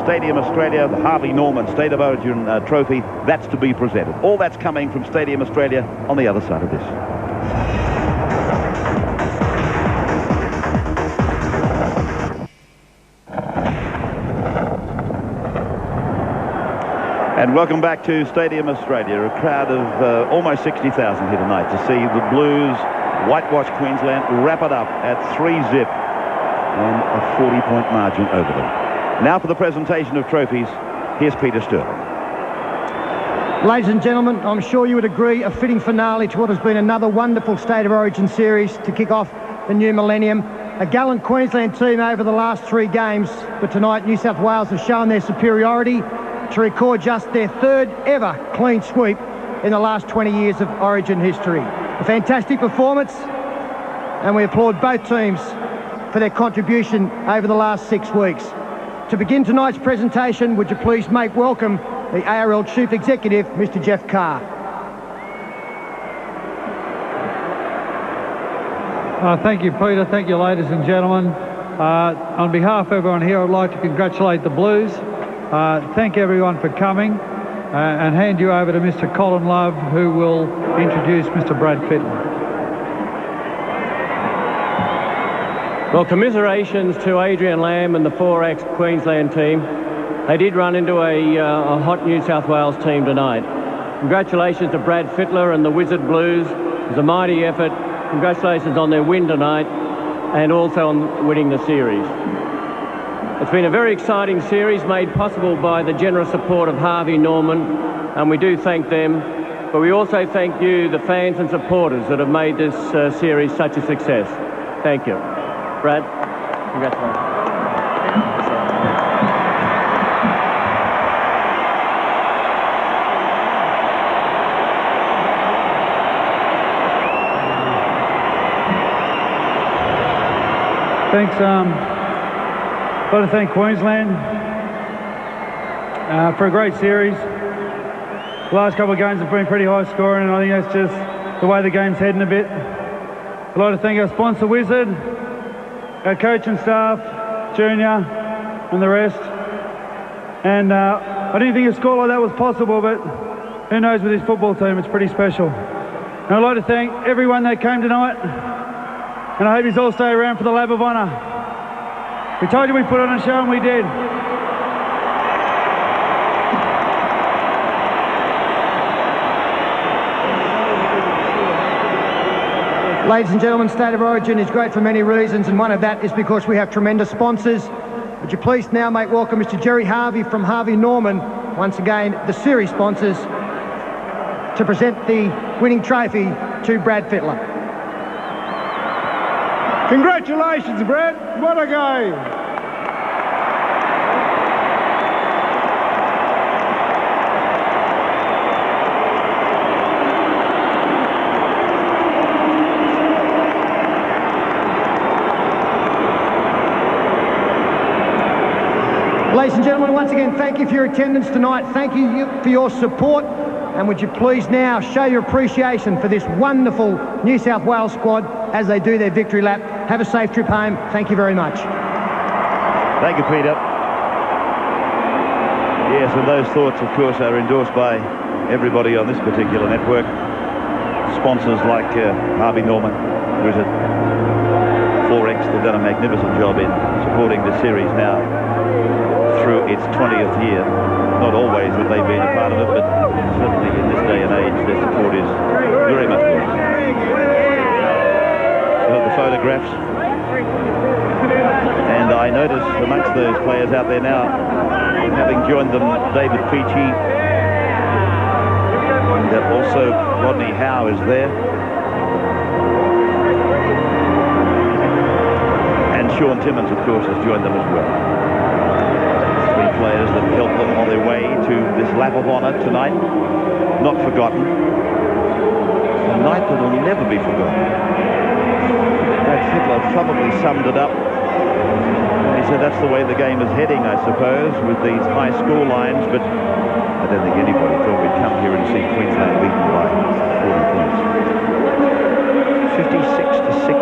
Stadium Australia, the Harvey Norman State of Origin trophy, that's to be presented. All that's coming from Stadium Australia on the other side of this. And welcome back to Stadium Australia, a crowd of almost 60,000 here tonight to see the Blues whitewash Queensland, wrap it up at 3-zip and a 40-point margin over them. Now for the presentation of trophies, here's Peter Sterling. Ladies and gentlemen, I'm sure you would agree, a fitting finale to what has been another wonderful State of Origin series to kick off the new millennium. A gallant Queensland team over the last 3 games, but tonight New South Wales have shown their superiority to record just their 3rd ever clean sweep in the last 20 years of Origin history. A fantastic performance, and we applaud both teams for their contribution over the last 6 weeks. To begin tonight's presentation, would you please make welcome the ARL Chief Executive, Mr. Jeff Carr. Thank you, Peter. Thank you, ladies and gentlemen. On behalf of everyone here, I'd like to congratulate the Blues. Thank everyone for coming, and hand you over to Mr. Colin Love, who will introduce Mr. Brad Fittler. Well, commiserations to Adrian Lamb and the 4X Queensland team. They did run into a hot New South Wales team tonight. Congratulations to Brad Fittler and the Wizard Blues. It was a mighty effort. Congratulations on their win tonight, and also on winning the series. It's been a very exciting series made possible by the generous support of Harvey Norman, and we do thank them. But we also thank you, the fans and supporters, that have made this series such a success. Thank you. Brad, congratulations. Thanks. I'd like to thank Queensland for a great series. The last couple of games have been pretty high scoring, and I think that's just the way the game's heading a bit. I'd like to thank our sponsor, Wizard, our coach and staff, Junior, and the rest. And I didn't think a score like that was possible, but who knows, with this football team, it's pretty special. And I'd like to thank everyone that came tonight, and I hope you all stay around for the Lab of Honour. We told you we'd put on a show, and we did. Ladies and gentlemen, State of Origin is great for many reasons, and one of that is because we have tremendous sponsors. Would you please now make welcome Mr. Jerry Harvey from Harvey Norman, once again the series sponsors, to present the winning trophy to Brad Fittler. Congratulations, Brad. What a game. Ladies and gentlemen, once again, thank you for your attendance tonight. Thank you for your support. And would you please now show your appreciation for this wonderful New South Wales squad as they do their victory lap. Have a safe trip home. Thank you very much. Thank you, Peter. Yes, and those thoughts, of course, are endorsed by everybody on this particular network. Sponsors like Harvey Norman, Wizard, 4X, they've done a magnificent job in supporting the series now through its 20th year. Not always have they been a part of it, but certainly in this day and age, their support is very much welcome. photographs. And I notice amongst those players out there now, having joined them, David Peachey, and also Rodney Howe is there. And Sean Timmins, of course, has joined them as well. Three players that helped them on their way to this lap of honour tonight. Not forgotten. A night that will never be forgotten. Brad Fittler probably summed it up. He said that's the way the game is heading, I suppose, with these high score lines, but I don't think anybody thought we'd come here and see Queensland beaten by 40 points.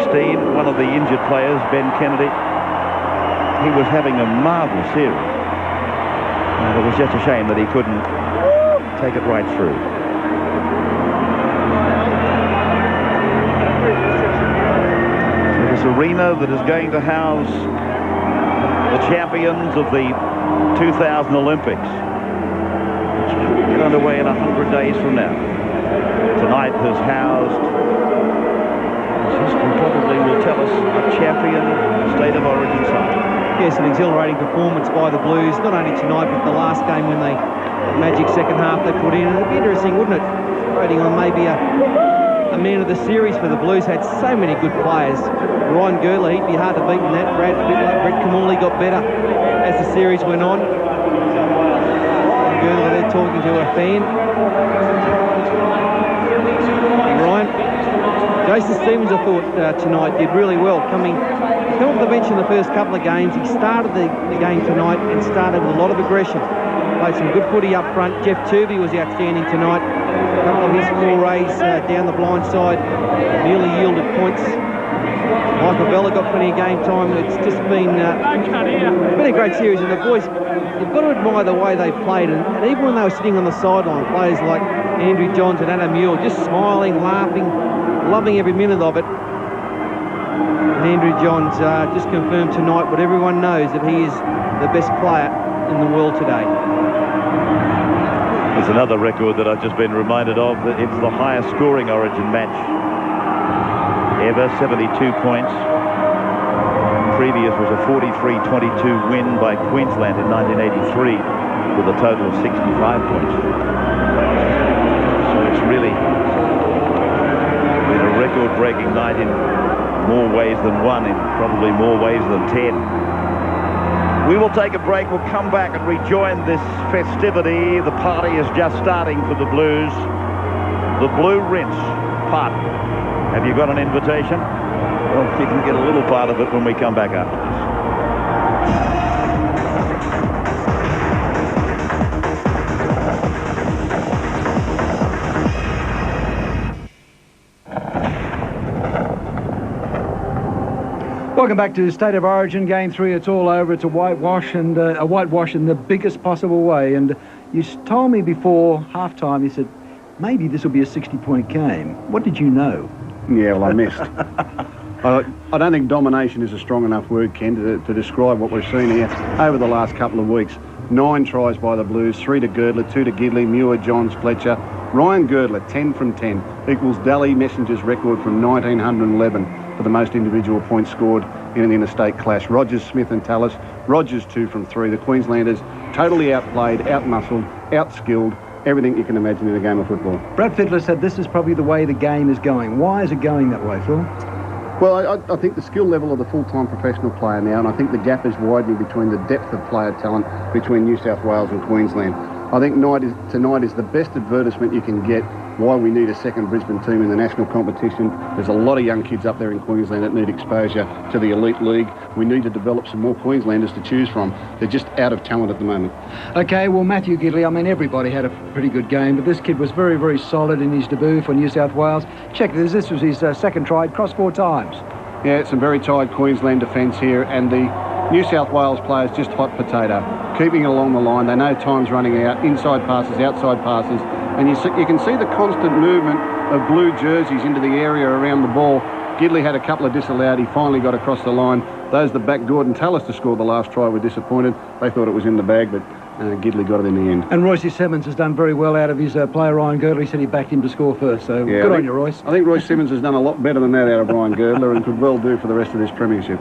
56-16, one of the injured players, Ben Kennedy, he was having a marvellous series. And it was just a shame that he couldn't take it right through. So this arena that is going to house the champions of the 2000 Olympics, which will get underway in 100 days from now. Tonight has housed, as history probably will tell us, a champion state of origin side. Yes, an exhilarating performance by the Blues, not only tonight but the last game when they magic second half they put in. And it'd be interesting, wouldn't it, rating on maybe a man of the series for the Blues. Had so many good players. Ryan Girdler, he'd be hard to beat in that. Brad Fittler, Brett Kamali got better as the series went on. Girdler there talking to a fan. Ryan, Jason Stevens, I thought tonight did really well. Coming off the bench in the first couple of games, he started the game tonight and started with a lot of aggression. Played some good footy up front. Jeff Turvey was outstanding tonight. A couple of his forays down the blind side nearly yielded points. Michael Bella got plenty of game time. It's just been a great series, and the boys, you've got to admire the way they played. And even when they were sitting on the sideline, players like Andrew Johns and Adam Muir just smiling, laughing, loving every minute of it. And Andrew Johns just confirmed tonight what everyone knows, that he is the best player in the world today. There's another record that I've just been reminded of, that it's the highest scoring Origin match ever, 72 points. Previous was a 43-22 win by Queensland in 1983 with a total of 65 points. So it's really been a record-breaking night in more ways than one, in probably more ways than 10. We will take a break. We'll come back and rejoin this festivity. The party is just starting for the Blues. The Blue Rinse party. Have you got an invitation? Well, you can get a little part of it when we come back after this. Welcome back to State of Origin, Game 3. It's all over. It's a whitewash, and a whitewash in the biggest possible way. And you told me before half-time, you said, maybe this will be a 60-point game. What did you know? Yeah, well, I missed. I don't think domination is a strong enough word, Ken, to describe what we've seen here over the last couple of weeks. 9 tries by the Blues, 3 to Girdler, 2 to Gidley, Muir, Johns, Fletcher. Ryan Girdler, 10 from 10, equals Dally Messenger's record from 1911 for the most individual points scored in an interstate clash. Rogers, Smith and Tallis. Rogers 2 from 3. The Queenslanders totally outplayed, outmuscled, outskilled, everything you can imagine in a game of football. Brad Fittler said this is probably the way the game is going. Why is it going that way, Phil? Well, I think the skill level of the full-time professional player now, and I think the gap is widening between the depth of player talent between New South Wales and Queensland. I think tonight is the best advertisement you can get why we need a second Brisbane team in the national competition. There's a lot of young kids up there in Queensland that need exposure to the elite league. We need to develop some more Queenslanders to choose from. They're just out of talent at the moment. Okay, well, Matthew Gidley, I mean, everybody had a pretty good game, but this kid was very, very solid in his debut for New South Wales. Check this. This was his second try. Crossed 4 times. Yeah, some very tired Queensland defence here, and the New South Wales players just hot potato, keeping along the line. They know time's running out, inside passes, outside passes, and you can see the constant movement of blue jerseys into the area around the ball. Gidley had a couple of disallowed. He finally got across the line. Those that backed Gordon Tallis to score the last try were disappointed. They thought it was in the bag, but Gidley got it in the end. And Royce Simmons has done very well out of his player Ryan Girdler. He said he backed him to score first, so Yeah, good on you, Royce. I think Royce Simmons has done a lot better than that out of Ryan Girdler and could well do for the rest of this premiership.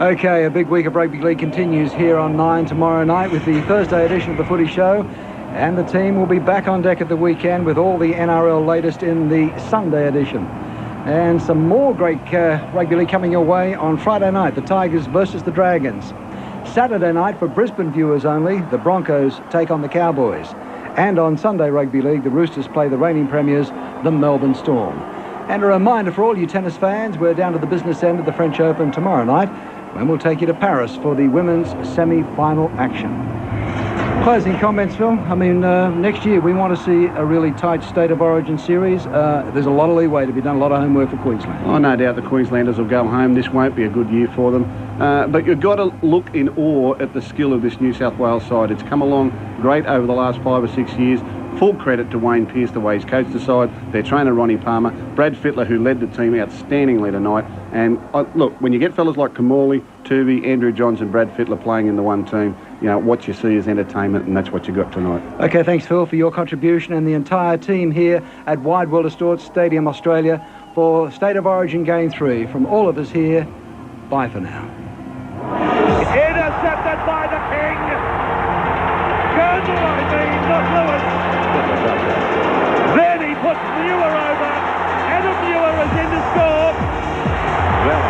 Okay, a big week of rugby league continues here on 9 tomorrow night with the Thursday edition of the Footy Show. And the team will be back on deck at the weekend with all the NRL latest in the Sunday edition. And some more great rugby league coming your way on Friday night, the Tigers versus the Dragons. Saturday night, for Brisbane viewers only, the Broncos take on the Cowboys. And on Sunday Rugby League, the Roosters play the reigning premiers, the Melbourne Storm. And a reminder for all you tennis fans, we're down to the business end of the French Open tomorrow night, when we'll take you to Paris for the women's semi-final action. Closing comments, Phil. I mean, next year we want to see a really tight State of Origin series. There's a lot of leeway to be done, a lot of homework for Queensland. Oh, no doubt the Queenslanders will go home. This won't be a good year for them. But you've got to look in awe at the skill of this New South Wales side. It's come along great over the last 5 or 6 years. Full credit to Wayne Pearce, the way he's coached the side, their trainer Ronnie Palmer, Brad Fittler, who led the team outstandingly tonight. And look, when you get fellas like Kamali, Tooby, Andrew Johns and Brad Fittler playing in the one team, you know, what you see is entertainment, and that's what you got tonight. Okay, thanks, Phil, for your contribution and the entire team here at Wide World of Sports Stadium, Australia, for State of Origin Game 3. From all of us here, bye for now. Intercepted by the King. Girdle, not Lewis. Then he puts Muir over. Adam Muir is in to score. Well,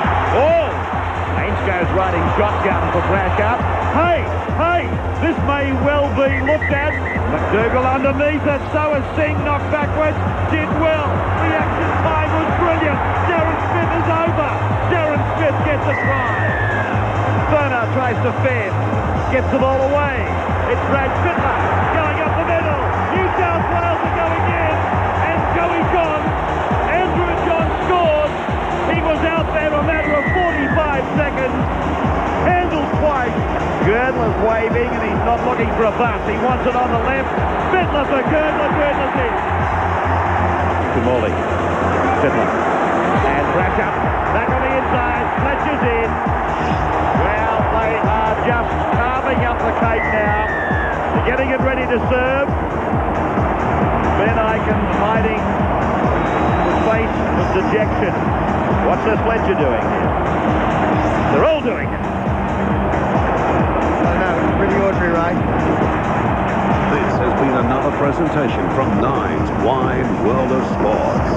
Ainge goes riding shotgun for Brashup. Hey, this may well be looked at. McDougall underneath it, so is Singh knocked backwards. Did well. Reaction time was brilliant. Darren Smith is over. Darren Smith gets a try. Bernard tries to fend. Gets the ball away. It's Brad Fittler going up the middle. New South Wales are going in. And Joey John, Andrew John scores. He was out there a matter of 45 seconds. Handled twice. Girdler's waving and he's not looking for a bus. He wants it on the left. Fittler for Girdler. Girdler's in. Kamali. Fittler. And Brashup back on the inside. Fletcher's in. Well, they are just carving up the cake now. They're getting it ready to serve. Ben Aiken hiding the face of dejection. What's this Fletcher doing here? They're all doing it. I know, it's pretty ordinary, Ray. This has been another presentation from Nine's Wide World of Sports.